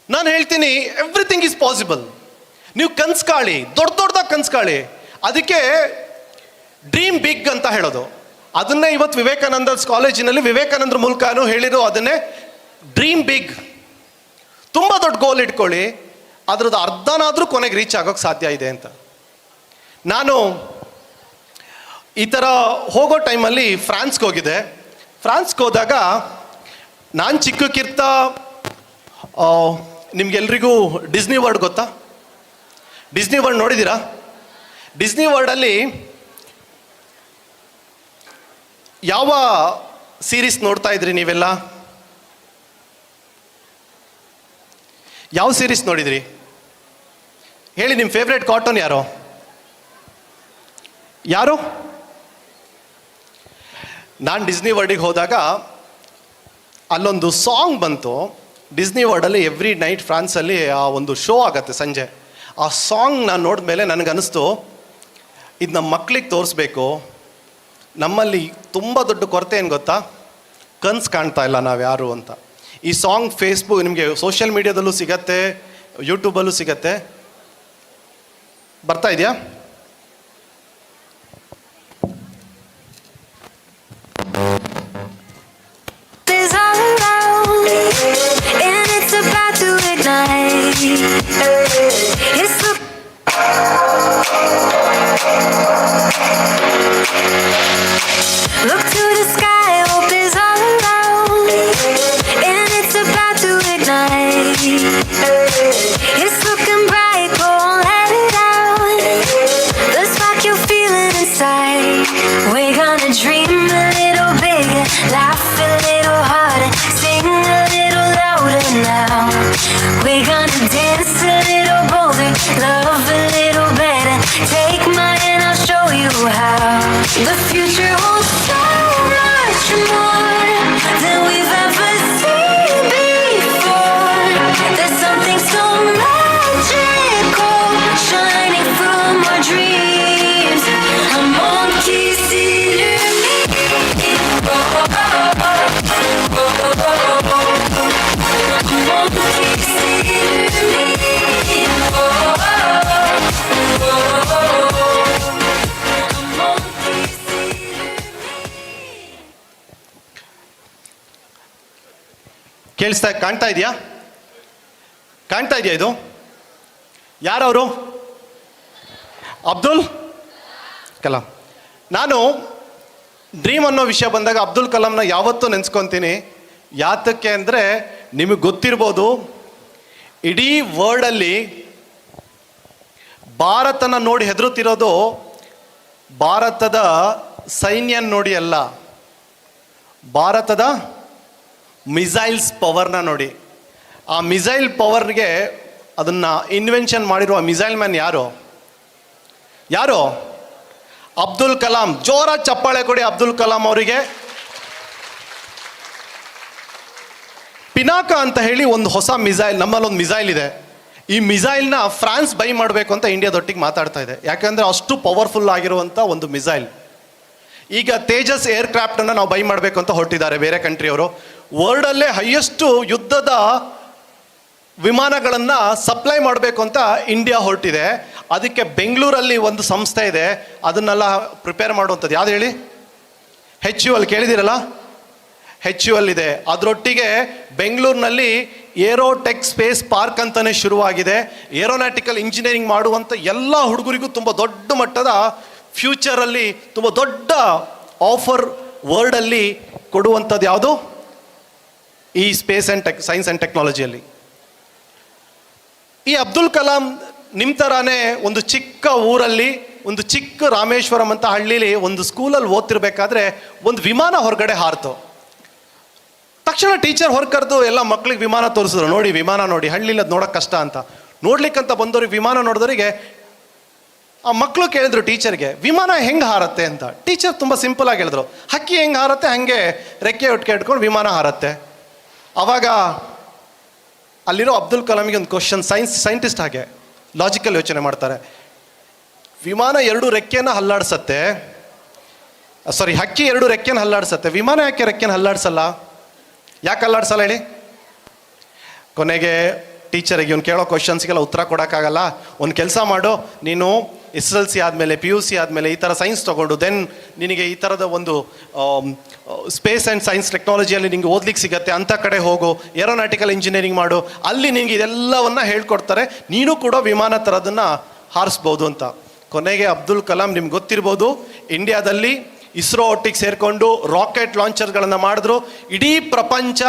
ನಾನು ಹೇಳ್ತೀನಿ ಎವ್ರಿಥಿಂಗ್ ಈಸ್ ಪಾಸಿಬಲ್. ನೀವು ಕನ್ಸು ಕಾಳಿ, ದೊಡ್ಡದಾಗಿ ಕನ್ಸು ಕಾಳಿ. ಅದಕ್ಕೆ ಡ್ರೀಮ್ ಬಿಗ್ ಅಂತ ಹೇಳೋದು. ಅದನ್ನೇ ಇವತ್ತು ವಿವೇಕಾನಂದ ಕಾಲೇಜಿನಲ್ಲಿ ವಿವೇಕಾನಂದ್ರ ಮೂಲಕನೂ ಹೇಳಿರೋ ಅದನ್ನೇ ಡ್ರೀಮ್ ಬಿಗ್. ತುಂಬ ದೊಡ್ಡ ಗೋಲ್ ಇಟ್ಕೊಳ್ಳಿ, ಅದ್ರದ್ದು ಅರ್ಧನಾದರೂ ಕೊನೆಗೆ ರೀಚ್ ಆಗೋಕ್ಕೆ ಸಾಧ್ಯ ಇದೆ ಅಂತ. ನಾನು ಈ ಥರ ಹೋಗೋ ಟೈಮಲ್ಲಿ ಫ್ರಾನ್ಸ್ಗೆ ಹೋಗಿದ್ದೆ. ಫ್ರಾನ್ಸ್ಗೆ ಹೋದಾಗ ನಾನು ಚಿಕ್ಕಕ್ಕಿರ್ತ ನಿಮ್ಗೆಲ್ರಿಗೂ ಡಿಸ್ನಿ ವರ್ಲ್ಡ್ ಗೊತ್ತಾ? ಡಿಸ್ನಿ ವರ್ಲ್ಡ್ ನೋಡಿದ್ದೀರಾ? ಡಿಸ್ನಿ ವರ್ಲ್ಡಲ್ಲಿ ಯಾವ ಸೀರೀಸ್ ನೋಡ್ತಾ ಇದ್ರಿ ನೀವೆಲ್ಲ? ಯಾವ ಸೀರೀಸ್ ನೋಡಿದ್ರಿ ಹೇಳಿ? ನಿಮ್ಮ ಫೇವ್ರೇಟ್ ಕಾರ್ಟೂನ್ ಯಾರು? ನಾನು ಡಿಸ್ನಿ ವರ್ಲ್ಡಿಗೆ ಹೋದಾಗ ಅಲ್ಲೊಂದು ಸಾಂಗ್ ಬಂತು. ಡಿಸ್ನಿ ವರ್ಲ್ಡಲ್ಲಿ ಎವ್ರಿ ನೈಟ್ ಫ್ರಾನ್ಸಲ್ಲಿ ಆ ಒಂದು ಶೋ ಆಗತ್ತೆ ಸಂಜೆ. ಆ ಸಾಂಗ್ ನಾನು ನೋಡಿದ್ಮೇಲೆ ನನಗನ್ನಿಸ್ತು, ಇದು ನಮ್ಮ ಮಕ್ಳಿಗೆ ತೋರಿಸ್ಬೇಕು. ನಮ್ಮಲ್ಲಿ ತುಂಬ ದೊಡ್ಡ ಕೊರತೆ ಏನು ಗೊತ್ತಾ, ಕನ್ಸು ಕಾಣ್ತಾ ಇಲ್ಲ ನಾವು ಯಾರು ಅಂತ. ಈ ಸಾಂಗ್ ಫೇಸ್ಬುಕ್, ನಿಮಗೆ ಸೋಷಿಯಲ್ ಮೀಡಿಯಾದಲ್ಲೂ ಸಿಗತ್ತೆ, ಯೂಟ್ಯೂಬಲ್ಲೂ ಸಿಗತ್ತೆ. ಬರ್ತಾ ಇದೆಯಾ? Look to the sky, hope is all around, and it's about to ignite. It's looking bright, go on, let it out. The spark you're feeling inside. We're gonna dream a little bigger, laugh a little harder, sing a little louder now. We're gonna dance a little bolder, love a little better. Take my hand, I'll show you how. The future holds so much more than we've ever seen before. There's something so magical shining from our dreams. A monkey s'illumine. A monkey s'illumine. ಕಾಣ್ತಾ ಇದೆಯಾ ಇದು? ಯಾರವರು? ಅಬ್ದುಲ್ ಕಲಾಂ. ನಾನು dream ಅನ್ನೋ ವಿಷಯ ಬಂದಾಗ ಅಬ್ದುಲ್ ಕಲಾಂನ ಯಾವತ್ತೂ ನೆನೆಸ್ಕೊತೀನಿ. ಯಾತಕ್ಕೆ ಅಂದರೆ, ನಿಮಗೆ ಗೊತ್ತಿರ್ಬೋದು, ಇಡೀ ವರ್ಲ್ಡಲ್ಲಿ ಭಾರತನ ನೋಡಿ ಹೆದರುತ್ತಿರೋದು ಭಾರತದ ಸೈನ್ಯ ನೋಡಿ ಅಲ್ಲ, ಭಾರತದ ಮಿಸೈಲ್ಸ್ ಪವರ್ನ ನೋಡಿ. ಆ ಮಿಸೈಲ್ ಪವರ್ಗೆ ಅದನ್ನು ಇನ್ವೆನ್ಷನ್ ಮಾಡಿರುವ ಮಿಸೈಲ್ ಮ್ಯಾನ್ ಯಾರು? ಅಬ್ದುಲ್ ಕಲಾಂ. ಜೋರಾಗಿ ಚಪ್ಪಾಳೆ ಕೊಡಿ ಅಬ್ದುಲ್ ಕಲಾಂ ಅವರಿಗೆ. ಪಿನಾಕ ಅಂತ ಹೇಳಿ ಒಂದು ಹೊಸ ಮಿಸೈಲ್, ನಮ್ಮಲ್ಲೊಂದು ಮಿಸೈಲ್ ಇದೆ. ಈ ಮಿಸೈಲ್ನ ಫ್ರಾನ್ಸ್ ಬೈ ಮಾಡಬೇಕು ಅಂತ ಇಂಡಿಯಾದೊಟ್ಟಿಗೆ ಮಾತಾಡ್ತಾ ಇದೆ. ಯಾಕಂದರೆ ಅಷ್ಟು ಪವರ್ಫುಲ್ ಆಗಿರುವಂಥ ಒಂದು ಮಿಸೈಲ್. ಈಗ ತೇಜಸ್ ಏರ್ಕ್ರಾಫ್ಟನ್ನು ನಾವು ಬೈ ಮಾಡಬೇಕು ಅಂತ ಹೊರಟಿದ್ದಾರೆ ಬೇರೆ ಕಂಟ್ರಿಯವರು. ವರ್ಲ್ಡಲ್ಲೇ ಹೈಯೆಸ್ಟು ಯುದ್ಧದ ವಿಮಾನಗಳನ್ನು ಸಪ್ಲೈ ಮಾಡಬೇಕು ಅಂತ ಇಂಡಿಯಾ ಹೊರಟಿದೆ. ಅದಕ್ಕೆ ಬೆಂಗಳೂರಲ್ಲಿ ಒಂದು ಸಂಸ್ಥೆ ಇದೆ, ಅದನ್ನೆಲ್ಲ ಪ್ರಿಪೇರ್ ಮಾಡುವಂಥದ್ದು. ಯಾವ್ದು ಹೇಳಿ? HUL ಕೇಳಿದಿರಲ್ಲ? HUL ಇದೆ. ಅದರೊಟ್ಟಿಗೆ ಬೆಂಗಳೂರಿನಲ್ಲಿ ಏರೋಟೆಕ್ ಸ್ಪೇಸ್ ಪಾರ್ಕ್ ಅಂತಲೇ ಶುರುವಾಗಿದೆ. ಏರೋನಾಟಿಕಲ್ ಇಂಜಿನಿಯರಿಂಗ್ ಮಾಡುವಂಥ ಎಲ್ಲ ಹುಡುಗರಿಗೂ ತುಂಬ ದೊಡ್ಡ ಮಟ್ಟದ ಫ್ಯೂಚರಲ್ಲಿ ತುಂಬ ದೊಡ್ಡ ಆಫರ್ ವರ್ಲ್ಡಲ್ಲಿ ಕೊಡುವಂಥದ್ದು ಯಾವುದು? ಈ ಸ್ಪೇಸ್ ಆ್ಯಂಡ್ ಸೈನ್ಸ್ ಆ್ಯಂಡ್ ಟೆಕ್ನಾಲಜಿಯಲ್ಲಿ. ಈ ಅಬ್ದುಲ್ ಕಲಾಂ ನಿಮ್ಮ ಥರನೇ ಒಂದು ಚಿಕ್ಕ ಊರಲ್ಲಿ, ಒಂದು ಚಿಕ್ಕ ರಾಮೇಶ್ವರಂ ಅಂತ ಹಳ್ಳಿಲಿ ಒಂದು ಸ್ಕೂಲಲ್ಲಿ ಓದ್ತಿರ್ಬೇಕಾದ್ರೆ ಒಂದು ವಿಮಾನ ಹೊರಗಡೆ ಹಾರ್ತು. ತಕ್ಷಣ ಟೀಚರ್ ಹೊರಕರೆದು ಎಲ್ಲ ಮಕ್ಳಿಗೆ ವಿಮಾನ ತೋರಿಸಿದ್ರು. ನೋಡಿ ವಿಮಾನ ನೋಡಿ, ಹಳ್ಳಿಲಿ ಅದು ನೋಡೋಕೆ ಕಷ್ಟ ಅಂತ. ನೋಡ್ಲಿಕ್ಕಂತ ಬಂದವ್ರಿಗೆ, ವಿಮಾನ ನೋಡಿದವರಿಗೆ ಆ ಮಕ್ಕಳು ಕೇಳಿದ್ರು ಟೀಚರ್ಗೆ, ವಿಮಾನ ಹೆಂಗೆ ಹಾರತ್ತೆ ಅಂತ. ಟೀಚರ್ ತುಂಬ ಸಿಂಪಲ್ ಆಗಿ ಹೇಳಿದ್ರು, ಹಕ್ಕಿ ಹೆಂಗೆ ಹಾರತ್ತೆ ಹಾಗೆ ರೆಕ್ಕೆ ಒಟ್ಟಿಗೆ ಇಟ್ಕೊಂಡು ವಿಮಾನ ಹಾರತ್ತೆ. ಆವಾಗ ಅಲ್ಲಿರೋ ಅಬ್ದುಲ್ ಕಲಾಮಿಗೆ ಒಂದು ಕ್ವಶನ್, ಸೈಂಟಿಸ್ಟ್ ಹಾಗೆ ಲಾಜಿಕಲ್ ಯೋಚನೆ ಮಾಡ್ತಾರೆ. ವಿಮಾನ 2 ರೆಕ್ಕೆನ ಹಲ್ಲಾಡ್ಸತ್ತೆ, ಸಾರಿ ಹಕ್ಕಿ 2 ರೆಕ್ಕೆನ ಹಲ್ಲಾಡ್ಸತ್ತೆ, ವಿಮಾನ ಯಾಕೆ ರೆಕ್ಕೆನ ಹಲ್ಲಾಡ್ಸಲ್ಲ? ಯಾಕೆ ಅಲ್ಲಾಡ್ಸಲ್ಲ ಹೇಳಿ? ಕೊನೆಗೆ ಟೀಚರಿಗೆ ಇವ್ನು ಕೇಳೋ ಕ್ವಶನ್ಸ್ಗೆಲ್ಲ ಉತ್ತರ ಕೊಡೋಕ್ಕಾಗಲ್ಲ. ಒಂದು ಕೆಲಸ ಮಾಡು, ನೀನು SSLC ಆದಮೇಲೆ PUC ಆದಮೇಲೆ ಈ ಥರ ಸೈನ್ಸ್ ತೊಗೊಂಡು ದೆನ್ ನಿನಗೆ ಈ ಥರದ ಒಂದು ಸ್ಪೇಸ್ ಆ್ಯಂಡ್ ಸೈನ್ಸ್ ಟೆಕ್ನಾಲಜಿಯಲ್ಲಿ ನಿಂಗೆ ಓದ್ಲಿಕ್ಕೆ ಸಿಗತ್ತೆ, ಅಂಥ ಕಡೆ ಹೋಗು, ಏರೋನಾಟಿಕಲ್ ಇಂಜಿನಿಯರಿಂಗ್ ಮಾಡು, ಅಲ್ಲಿ ನಿನಗೆ ಇದೆಲ್ಲವನ್ನು ಹೇಳ್ಕೊಡ್ತಾರೆ, ನೀನು ಕೂಡ ವಿಮಾನ ಥರದನ್ನು ಹಾರಿಸ್ಬೋದು ಅಂತ. ಕೊನೆಗೆ ಅಬ್ದುಲ್ ಕಲಾಂ ನಿಮ್ಗೆ ಗೊತ್ತಿರ್ಬೋದು, ಇಂಡಿಯಾದಲ್ಲಿ ಇಸ್ರೋ ಒಟ್ಟಿಗೆ ಸೇರಿಕೊಂಡು ರಾಕೆಟ್ ಲಾಂಚರ್ಗಳನ್ನು ಮಾಡಿದ್ರು. ಇಡೀ ಪ್ರಪಂಚ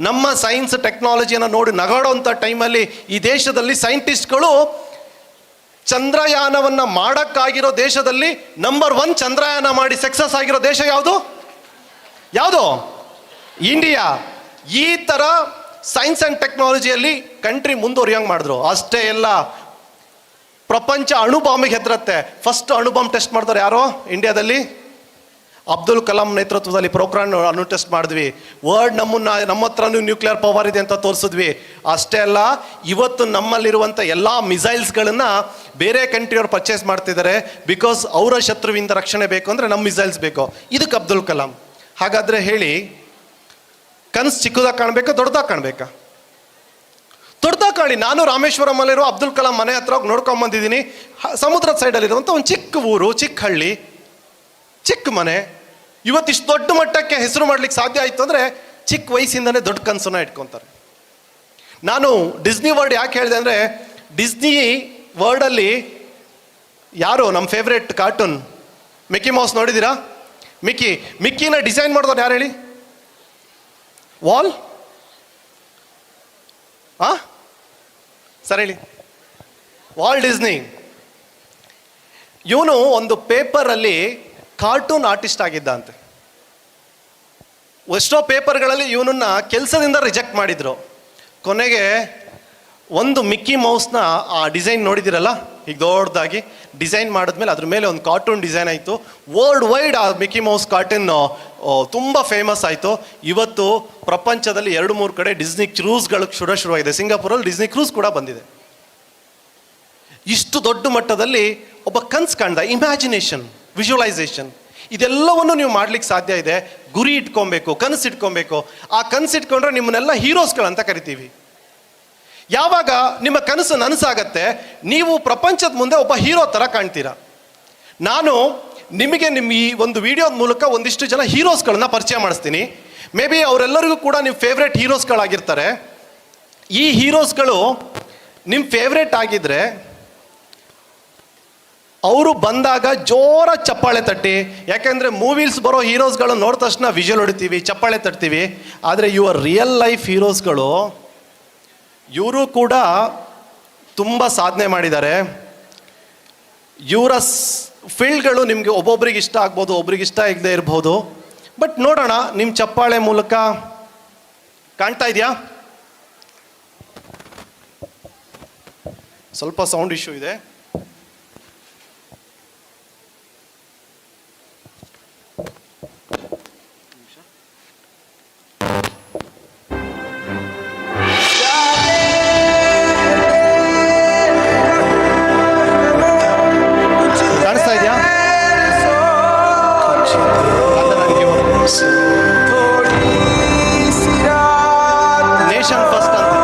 ನಮ್ಮ ಸೈನ್ಸ್ ಟೆಕ್ನಾಲಜಿಯನ್ನು ನೋಡಿ ನಗಾಡೋಂಥ ಟೈಮಲ್ಲಿ ಈ ದೇಶದಲ್ಲಿ ಸೈಂಟಿಸ್ಟ್ಗಳು ಚಂದ್ರಯಾನವನ್ನು ಮಾಡೋಕ್ಕಾಗಿರೋ ದೇಶದಲ್ಲಿ ನಂಬರ್ 1 ಚಂದ್ರಯಾನ ಮಾಡಿ ಸಕ್ಸಸ್ ಆಗಿರೋ ದೇಶ ಯಾವುದು? ಇಂಡಿಯಾ. ಈ ಥರ ಸೈನ್ಸ್ ಆ್ಯಂಡ್ ಟೆಕ್ನಾಲಜಿಯಲ್ಲಿ ಕಂಟ್ರಿ ಮುಂದುವರಿಯಂಗೆ ಮಾಡಿದ್ರು. ಅಷ್ಟೇ ಎಲ್ಲ, ಪ್ರಪಂಚ ಅಣುಬಾಂಬಿಗೆ ಹೆದರತ್ತೆ. ಫಸ್ಟ್ ಅಣುಬಾಂಬ್ ಟೆಸ್ಟ್ ಮಾಡ್ತಾರೆ ಯಾರೋ ಇಂಡಿಯಾದಲ್ಲಿ? ಅಬ್ದುಲ್ ಕಲಾಂ ನೇತೃತ್ವದಲ್ಲಿ ಪ್ರೋಗ್ರಾಮ್ ಅಣು ಟೆಸ್ಟ್ ಮಾಡಿದ್ವಿ. ವರ್ಲ್ಡ್ ನಮ್ಮ ಹತ್ರನೂ ನ್ಯೂಕ್ಲಿಯರ್ ಪವರ್ ಇದೆ ಅಂತ ತೋರಿಸಿದ್ವಿ. ಅಷ್ಟೇ ಅಲ್ಲ, ಇವತ್ತು ನಮ್ಮಲ್ಲಿರುವಂಥ ಎಲ್ಲ ಮಿಸೈಲ್ಸ್ಗಳನ್ನು ಬೇರೆ ಕಂಟ್ರಿಯವ್ರು ಪರ್ಚೇಸ್ ಮಾಡ್ತಿದ್ದಾರೆ. ಬಿಕಾಸ್ ಅವರ ಶತ್ರುವಿಂದ ರಕ್ಷಣೆ ಬೇಕು ಅಂದರೆ ನಮ್ಮ ಮಿಸೈಲ್ಸ್ ಬೇಕು. ಇದಕ್ಕೆ ಅಬ್ದುಲ್ ಕಲಾಂ. ಹಾಗಾದರೆ ಹೇಳಿ, ಕನಸು ಚಿಕ್ಕದಾಗಿ ಕಾಣಬೇಕಾ ದೊಡ್ಡದಾಗಿ ಕಾಣಬೇಕಾ? ದೊಡ್ಡದಾಗಿ ಕಾಣಿ. ನಾನು ರಾಮೇಶ್ವರಮಲ್ಲಿರೋ ಅಬ್ದುಲ್ ಕಲಾಂ ಮನೆ ಹತ್ರ ಹೋಗಿ ನೋಡ್ಕೊಂಬಂದಿದ್ದೀನಿ. ಸಮುದ್ರದ ಸೈಡಲ್ಲಿರುವಂಥ ಒಂದು ಚಿಕ್ಕ ಊರು, ಚಿಕ್ಕ ಹಳ್ಳಿ, ಚಿಕ್ಕ ಮನೆ. ಇವತ್ತಿಷ್ಟು ದೊಡ್ಡ ಮಟ್ಟಕ್ಕೆ ಹೆಸರು ಮಾಡ್ಲಿಕ್ಕೆ ಸಾಧ್ಯ ಆಯಿತು ಅಂದರೆ ಚಿಕ್ಕ ವಯಸ್ಸಿಂದನೇ ದೊಡ್ಡ ಕನಸನ್ನ ಇಟ್ಕೊತಾರೆ. ನಾನು ಡಿಸ್ನಿ ವರ್ಲ್ಡ್ ಯಾಕೆ ಹೇಳಿದೆ ಅಂದರೆ, ಡಿಸ್ನಿ ವರ್ಲ್ಡಲ್ಲಿ ಯಾರು ನಮ್ಮ ಫೇವ್ರೆಟ್ ಕಾರ್ಟೂನ್ ಮಿಕ್ಕಿ ಮೌಸ್ ನೋಡಿದ್ದೀರಾ? ಮಿಕ್ಕಿನ ಡಿಸೈನ್ ಮಾಡಿದವ್ರು ಯಾರು ಹೇಳಿ? ಸರಿ ಹೇಳಿ. Walt Disney. ಇವನು ಒಂದು ಪೇಪರಲ್ಲಿ ಕಾರ್ಟೂನ್ ಆರ್ಟಿಸ್ಟ್ ಆಗಿದ್ದ ಅಂತೆ. ಎಷ್ಟೋ ಪೇಪರ್ಗಳಲ್ಲಿ ಇವನನ್ನ ಕೆಲಸದಿಂದ ರಿಜೆಕ್ಟ್ ಮಾಡಿದ್ರು. ಕೊನೆಗೆ ಒಂದು ಮಿಕ್ಕಿ ಮೌಸ್ನ ಆ ಡಿಸೈನ್ ನೋಡಿದಿರಲ್ಲ, ಈಗ ದೊಡ್ಡದಾಗಿ ಡಿಸೈನ್ ಮಾಡಿದ್ಮೇಲೆ ಅದ್ರ ಮೇಲೆ ಒಂದು ಕಾರ್ಟೂನ್ ಡಿಸೈನ್ ಆಯಿತು. ವರ್ಲ್ಡ್ ವೈಡ್ ಆ ಮಿಕ್ಕಿ ಮೌಸ್ ಕಾರ್ಟೂನ್ ತುಂಬ ಫೇಮಸ್ ಆಯಿತು. ಇವತ್ತು ಪ್ರಪಂಚದಲ್ಲಿ 2-3 ಕಡೆ ಡಿಸ್ನಿ ಕ್ರೂಸ್ಗಳು ಶುರುವಾಗಿದೆ. ಸಿಂಗಾಪುರಲ್ಲಿ ಡಿಸ್ನಿ ಕ್ರೂಸ್ ಕೂಡ ಬಂದಿದೆ. ಇಷ್ಟು ದೊಡ್ಡ ಮಟ್ಟದಲ್ಲಿ ಒಬ್ಬ ಕನ್ಸು ಕಾಣ್ದ, ಇಮ್ಯಾಜಿನೇಷನ್, ವಿಜುವಲೈಸೇಷನ್, ಇದೆಲ್ಲವನ್ನು ನೀವು ಮಾಡ್ಲಿಕ್ಕೆ ಸಾಧ್ಯ ಇದೆ. ಗುರಿ ಇಟ್ಕೊಬೇಕು, ಕನಸು ಇಟ್ಕೊಬೇಕು. ಆ ಕನಸು ಇಟ್ಕೊಂಡ್ರೆ ನಿಮ್ಮನ್ನೆಲ್ಲ ಹೀರೋಸ್ಗಳಂತ ಕರಿತೀವಿ. ಯಾವಾಗ ನಿಮ್ಮ ಕನಸು ನನಸಾಗತ್ತೆ, ನೀವು ಪ್ರಪಂಚದ ಮುಂದೆ ಒಬ್ಬ ಹೀರೋ ಥರ ಕಾಣ್ತೀರಾ. ನಾನು ನಿಮಗೆ ನಿಮ್ಮ ಈ ಒಂದು ವಿಡಿಯೋದ ಮೂಲಕ ಒಂದಿಷ್ಟು ಜನ ಹೀರೋಸ್ಗಳನ್ನ ಪರಿಚಯ ಮಾಡಿಸ್ತೀನಿ. ಮೇ ಬಿ ಅವರೆಲ್ಲರಿಗೂ ಕೂಡ ನಿಮ್ಮ ಫೇವ್ರೇಟ್ ಹೀರೋಸ್ಗಳಾಗಿರ್ತಾರೆ. ಈ ಹೀರೋಸ್ಗಳು ನಿಮ್ಮ ಫೇವ್ರೇಟ್ ಆಗಿದ್ದರೆ ಅವರು ಬಂದಾಗ ಜೋರ ಚಪ್ಪಾಳೆ ತಟ್ಟಿ. ಯಾಕೆಂದರೆ ಮೂವೀಸ್ ಬರೋ ಹೀರೋಸ್ಗಳು ನೋಡಿದ ತಕ್ಷಣ ವಿಜುವಲ್ ಹೊಡಿತೀವಿ, ಚಪ್ಪಾಳೆ ತಟ್ತೀವಿ. ಆದರೆ ಯುವರ್ ರಿಯಲ್ ಲೈಫ್ ಹೀರೋಸ್ಗಳು, ಇವರು ಕೂಡ ತುಂಬ ಸಾಧನೆ ಮಾಡಿದ್ದಾರೆ. ಇವರ ಫೀಲ್ಡ್ಗಳು ನಿಮಗೆ ಒಬ್ಬೊಬ್ರಿಗೆ ಇಷ್ಟ ಆಗ್ಬೋದು, ಒಬ್ರಿಗೆ ಇಷ್ಟ ಆಗದೆ ಇರ್ಬೋದು. ಬಟ್ ನೋಡೋಣ, ನಿಮ್ಮ ಚಪ್ಪಾಳೆ ಮೂಲಕ ಕಾಣ್ತಾ ಇದೆಯಾ? ಸ್ವಲ್ಪ ಸೌಂಡ್ ಇಶ್ಯೂ ಇದೆ. ಕಾಣಿಸ್ತಾ ಇದೆಯಾ? ನೇಷನ್ ಫಸ್ಟ್ ಅಂತ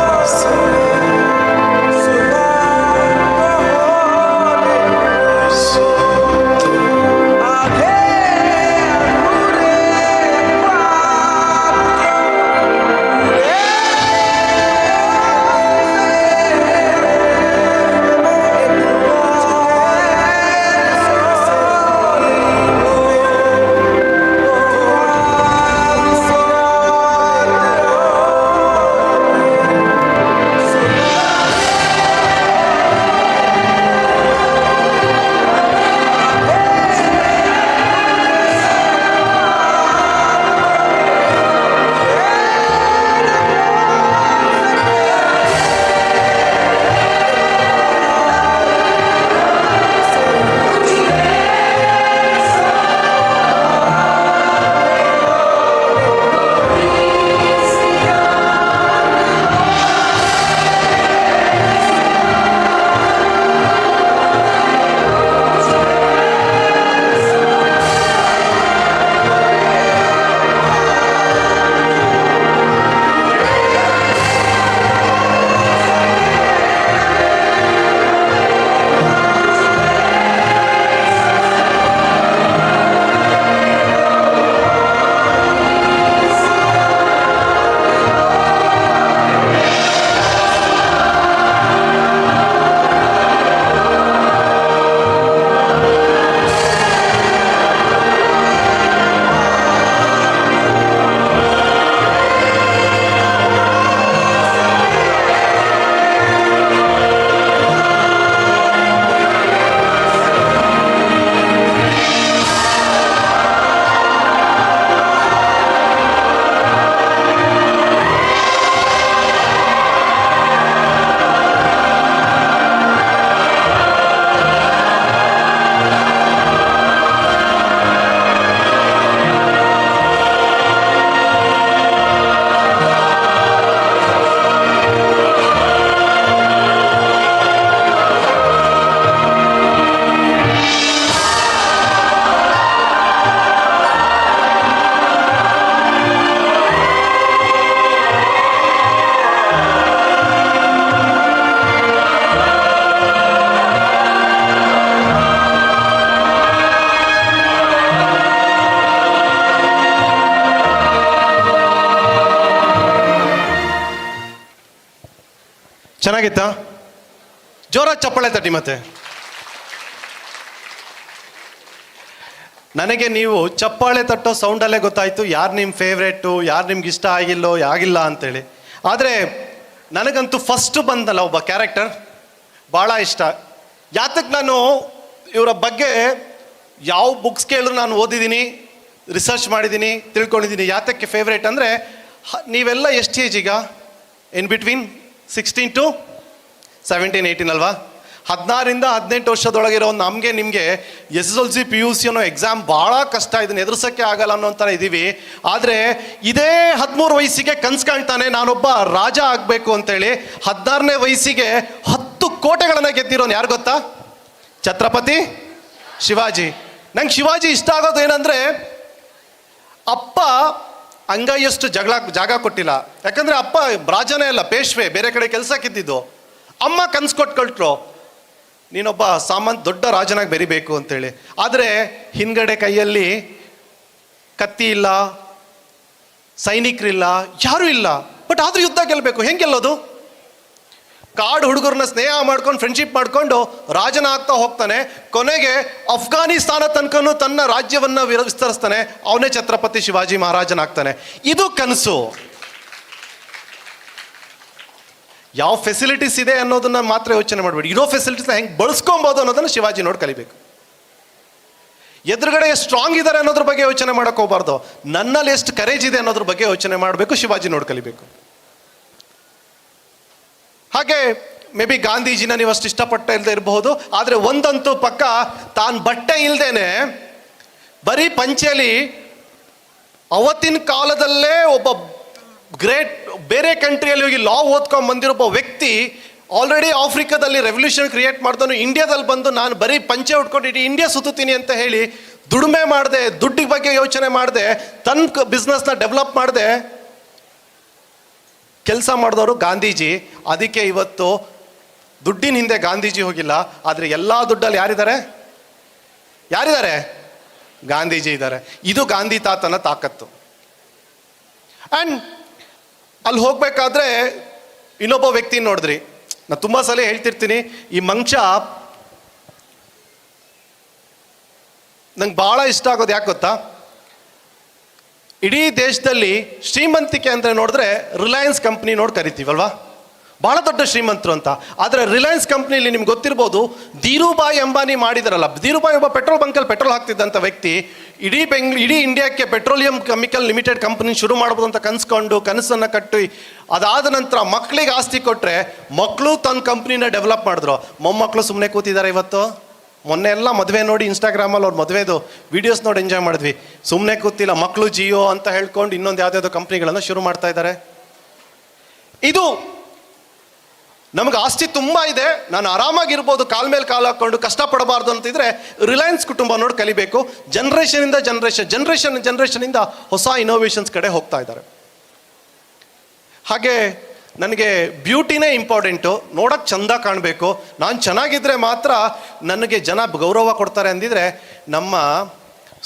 ಚೆನ್ನಾಗಿತ್ತಾ? ಜೋರಾಗಿ ಚಪ್ಪಾಳೆ ತಟ್ಟಿ ಮತ್ತೆ. ನನಗೆ ನೀವು ಚಪ್ಪಾಳೆ ತಟ್ಟೋ ಸೌಂಡಲ್ಲೇ ಗೊತ್ತಾಯಿತು ಯಾರು ನಿಮ್ಮ ಫೇವ್ರೇಟು, ಯಾರು ನಿಮ್ಗೆ ಇಷ್ಟ ಆಗಿಲ್ಲ ಅಂತೇಳಿ. ಆದರೆ ನನಗಂತೂ ಫಸ್ಟ್ ಬಂದಲ್ಲ ಒಬ್ಬ ಕ್ಯಾರೆಕ್ಟರ್ ಭಾಳ ಇಷ್ಟ. ಯಾತಕ್ಕೆ ನಾನು ಇವರ ಬಗ್ಗೆ ಯಾವ ಬುಕ್ಸ್ ಕೇಳಿದ್ರು ನಾನು ಓದಿದ್ದೀನಿ, ರಿಸರ್ಚ್ ಮಾಡಿದ್ದೀನಿ, ತಿಳ್ಕೊಂಡಿದ್ದೀನಿ. ಯಾತಕ್ಕೆ ಫೇವ್ರೇಟ್ ಅಂದರೆ ನೀವೆಲ್ಲ ಎಷ್ಟು ಏಜ್ ಈಗ? ಇನ್ ಬಿಟ್ವೀನ್ 16 to 17, 18 ಅಲ್ವಾ? 16ರಿಂದ 18 ವರ್ಷದೊಳಗಿರೋ ನಮಗೆ ನಿಮಗೆ SSLC PUC ಅನ್ನೋ ಎಕ್ಸಾಮ್ ಭಾಳ ಕಷ್ಟ, ಇದನ್ನು ಎದುರಿಸೋಕ್ಕೆ ಆಗಲ್ಲ ಅನ್ನೋ ಥರ ಇದ್ದೀವಿ. ಆದರೆ ಇದೇ 13 ವಯಸ್ಸಿಗೆ ಕನ್ಸು ಕಾಣ್ತಾನೆ ನಾನೊಬ್ಬ ರಾಜ ಆಗಬೇಕು ಅಂತೇಳಿ. 16ನೇ ವಯಸ್ಸಿಗೆ 10 ಕೋಟೆಗಳನ್ನು ಗೆದ್ದಿರೋನು ಯಾರು ಗೊತ್ತಾ? ಛತ್ರಪತಿ ಶಿವಾಜಿ. ನಂಗೆ ಶಿವಾಜಿ ಇಷ್ಟ ಆಗೋದು ಏನಂದರೆ ಅಪ್ಪ ಅಂಗೈಯಷ್ಟು ಜಾಗ ಕೊಟ್ಟಿಲ್ಲ. ಯಾಕಂದರೆ ಅಪ್ಪ ರಾಜನೇ ಅಲ್ಲ, ಪೇಶ್ವೆ, ಬೇರೆ ಕಡೆ ಕೆಲಸಕ್ಕಿದ್ದಿದ್ದು. ಅಮ್ಮ ಕನ್ಸು ಕೊಟ್ಕೊಳ್ಟ್ರು ನೀನೊಬ್ಬ ದೊಡ್ಡ ರಾಜನಾಗಿ ಬೆರಿಬೇಕು ಅಂತೇಳಿ. ಆದರೆ ಹಿಂದ್ಗಡೆ ಕೈಯಲ್ಲಿ ಕತ್ತಿ ಇಲ್ಲ, ಸೈನಿಕರಿಲ್ಲ, ಯಾರೂ ಇಲ್ಲ. ಬಟ್ ಆದರೂ ಯುದ್ಧ ಗೆಲ್ಲಬೇಕು. ಹೆಂಗೆ ಗೆಲ್ಲೋದು? ಕಾಡು ಹುಡುಗರನ್ನ ಸ್ನೇಹ ಮಾಡ್ಕೊಂಡು ಫ್ರೆಂಡ್ಶಿಪ್ ಮಾಡ್ಕೊಂಡು ರಾಜನ ಆಗ್ತಾ ಹೋಗ್ತಾನೆ. ಕೊನೆಗೆ ಅಫ್ಘಾನಿಸ್ತಾನ ತನಕನೂ ತನ್ನ ರಾಜ್ಯವನ್ನು ವಿಸ್ತರಿಸ್ತಾನೆ. ಅವನೇ ಛತ್ರಪತಿ ಶಿವಾಜಿ ಮಹಾರಾಜನಾಗ್ತಾನೆ. ಇದು ಕನಸು. ಯಾವ ಫೆಸಿಲಿಟೀಸ್ ಇದೆ ಅನ್ನೋದನ್ನ ಮಾತ್ರ ಯೋಚನೆ ಮಾಡಬೇಡಿ, ಇರೋ ಫೆಸಿಲಿಟೀಸ್ನ ಹೆಂಗೆ ಬಳಸ್ಕೊಬೋದು ಅನ್ನೋದನ್ನು ಶಿವಾಜಿ ನೋಡಿ ಕಲಿಬೇಕು. ಎದುರುಗಡೆ ಎಷ್ಟು ಸ್ಟ್ರಾಂಗ್ ಇದ್ದಾರೆ ಅನ್ನೋದ್ರ ಬಗ್ಗೆ ಯೋಚನೆ ಮಾಡೋಕೆ ಹೋಗ್ಬಾರ್ದು, ನನ್ನಲ್ಲಿ ಎಷ್ಟು ಕರೇಜ್ ಇದೆ ಅನ್ನೋದ್ರ ಬಗ್ಗೆ ಯೋಚನೆ ಮಾಡಬೇಕು. ಶಿವಾಜಿ ನೋಡಿ ಕಲಿಬೇಕು. ಹಾಗೆ ಮೇ ಬಿ ಗಾಂಧೀಜಿನ ನೀವು ಅಷ್ಟು ಇಷ್ಟಪಟ್ಟ ಇಲ್ಲದೆ ಇರಬಹುದು, ಆದರೆ ಒಂದಂತೂ ಪಕ್ಕ, ತಾನು ಬಟ್ಟೆ ಇಲ್ದೇನೆ ಬರೀ ಪಂಚೆಲಿ ಅವತ್ತಿನ ಕಾಲದಲ್ಲೇ ಒಬ್ಬ ಗ್ರೇಟ್ ಬೇರೆ ಕಂಟ್ರಿಯಲ್ಲಿ ಹೋಗಿ ಲಾ ಓದ್ಕೊಂಡು ಬಂದಿರೋ ಒಬ್ಬ ವ್ಯಕ್ತಿ ಆಲ್ರೆಡಿ ಆಫ್ರಿಕಾದಲ್ಲಿ ರೆವಲ್ಯೂಷನ್ ಕ್ರಿಯೇಟ್ ಮಾಡ್ದನು. ಇಂಡಿಯಾದಲ್ಲಿ ಬಂದು ನಾನು ಬರೀ ಪಂಚೆ ಉಟ್ಕೊಂಡು ಇಡೀ ಇಂಡಿಯಾ ಸುತ್ತೀನಿ ಅಂತ ಹೇಳಿ ದುಡಿಮೆ ಮಾಡಿದೆ, ದುಡ್ಡಿನ ಬಗ್ಗೆ ಯೋಚನೆ ಮಾಡಿದೆ, ತನ್ನ ಬಿಸ್ನೆಸ್ನ ಡೆವಲಪ್ ಮಾಡಿದೆ ಕೆಲಸ ಮಾಡಿದವರು ಗಾಂಧೀಜಿ. ಅದಕ್ಕೆ ಇವತ್ತು ದುಡ್ಡಿನ ಹಿಂದೆ ಗಾಂಧೀಜಿ ಹೋಗಿಲ್ಲ, ಆದರೆ ಎಲ್ಲ ದುಡ್ಡಲ್ಲಿ ಯಾರಿದ್ದಾರೆ? ಗಾಂಧೀಜಿ ಇದ್ದಾರೆ. ಇದು ಗಾಂಧಿ ತಾತನ ತಾಕತ್ತು. ಆ್ಯಂಡ್ ಅಲ್ಲಿ ಹೋಗ್ಬೇಕಾದ್ರೆ ಇನ್ನೊಬ್ಬ ವ್ಯಕ್ತಿ ನೋಡಿದ್ರಿ. ನಾನು ತುಂಬ ಸಲ ಹೇಳ್ತಿರ್ತೀನಿ, ಈ ಮನುಷ್ಯ ನಂಗೆ ಭಾಳ ಇಷ್ಟ ಆಗೋದು ಯಾಕೆ ಗೊತ್ತಾ? ಇಡೀ ದೇಶದಲ್ಲಿ ಶ್ರೀಮಂತಿಕೆ ಅಂದರೆ ನೋಡಿದ್ರೆ ರಿಲಯನ್ಸ್ ಕಂಪ್ನಿ ನೋಡಿ ಕರಿತೀವಲ್ವಾ, ಭಾಳ ದೊಡ್ಡ ಶ್ರೀಮಂತರು ಅಂತ. ಆದರೆ ರಿಲಯನ್ಸ್ ಕಂಪ್ನಿಲಿ ನಿಮ್ಗೆ ಗೊತ್ತಿರ್ಬೋದು, ಧೀರುಭಾಯಿ ಅಂಬಾನಿ ಮಾಡಿದಾರಲ್ಲ. ಧೀರುಭಾಯಿ ಒಬ್ಬ ಪೆಟ್ರೋಲ್ ಬಂಕಲ್ಲಿ ಪೆಟ್ರೋಲ್ ಹಾಕ್ತಿದ್ದಂಥ ವ್ಯಕ್ತಿ ಇಡೀ ಇಂಡಿಯಾಕ್ಕೆ ಪೆಟ್ರೋಲಿಯಂ ಕೆಮಿಕಲ್ ಲಿಮಿಟೆಡ್ ಕಂಪ್ನಿ ಶುರು ಮಾಡ್ಬೋದು ಅಂತ ಕನಸನ್ನು ಕಟ್ಟಿ ಅದಾದ ನಂತರ ಮಕ್ಕಳಿಗೆ ಆಸ್ತಿ ಕೊಟ್ಟರೆ ಮಕ್ಕಳು ತನ್ನ ಕಂಪ್ನಿನ ಡೆವಲಪ್ ಮಾಡಿದ್ರು. ಮೊಮ್ಮಕ್ಕಳು ಸುಮ್ಮನೆ ಕೂತಿದ್ದಾರೆ ಇವತ್ತು. ಮೊನ್ನೆ ಎಲ್ಲ ಮದುವೆ ನೋಡಿ ಇನ್ಸ್ಟಾಗ್ರಾಮಲ್ಲಿ ಅವ್ರ ಮದುವೆದು ವೀಡಿಯೋಸ್ ನೋಡಿ ಎಂಜಾಯ್ ಮಾಡಿದ್ವಿ. ಸುಮ್ಮನೆ ಕೂತಿಲ್ಲ, ಮಕ್ಕಳು ಜಿಯೋ ಅಂತ ಹೇಳ್ಕೊಂಡು ಇನ್ನೊಂದು ಯಾವುದ್ಯಾವುದೋ ಕಂಪ್ನಿಗಳನ್ನು ಶುರು ಮಾಡ್ತಾ ಇದ್ದಾರೆ. ಇದು ನಮಗೆ ಆಸ್ತಿ ತುಂಬ ಇದೆ, ನಾನು ಆರಾಮಾಗಿರ್ಬೋದು, ಕಾಲ ಮೇಲೆ ಕಾಲು ಹಾಕ್ಕೊಂಡು ಕಷ್ಟಪಡಬಾರ್ದು ಅಂತಿದ್ರೆ ರಿಲಯನ್ಸ್ ಕುಟುಂಬ ನೋಡಿ ಕಲಿಬೇಕು. ಜನ್ರೇಷನಿಂದ ಹೊಸ ಇನೋವೇಷನ್ಸ್ ಕಡೆ ಹೋಗ್ತಾ ಇದ್ದಾರೆ. ಹಾಗೆ ನನಗೆ ಬ್ಯೂಟಿನೇ ಇಂಪಾರ್ಟೆಂಟು, ನೋಡೋಕ್ಕೆ ಚೆಂದ ಕಾಣಬೇಕು, ನಾನು ಚೆನ್ನಾಗಿದ್ದರೆ ಮಾತ್ರ ನನಗೆ ಜನ ಗೌರವ ಕೊಡ್ತಾರೆ ಅಂದಿದ್ರೆ, ನಮ್ಮ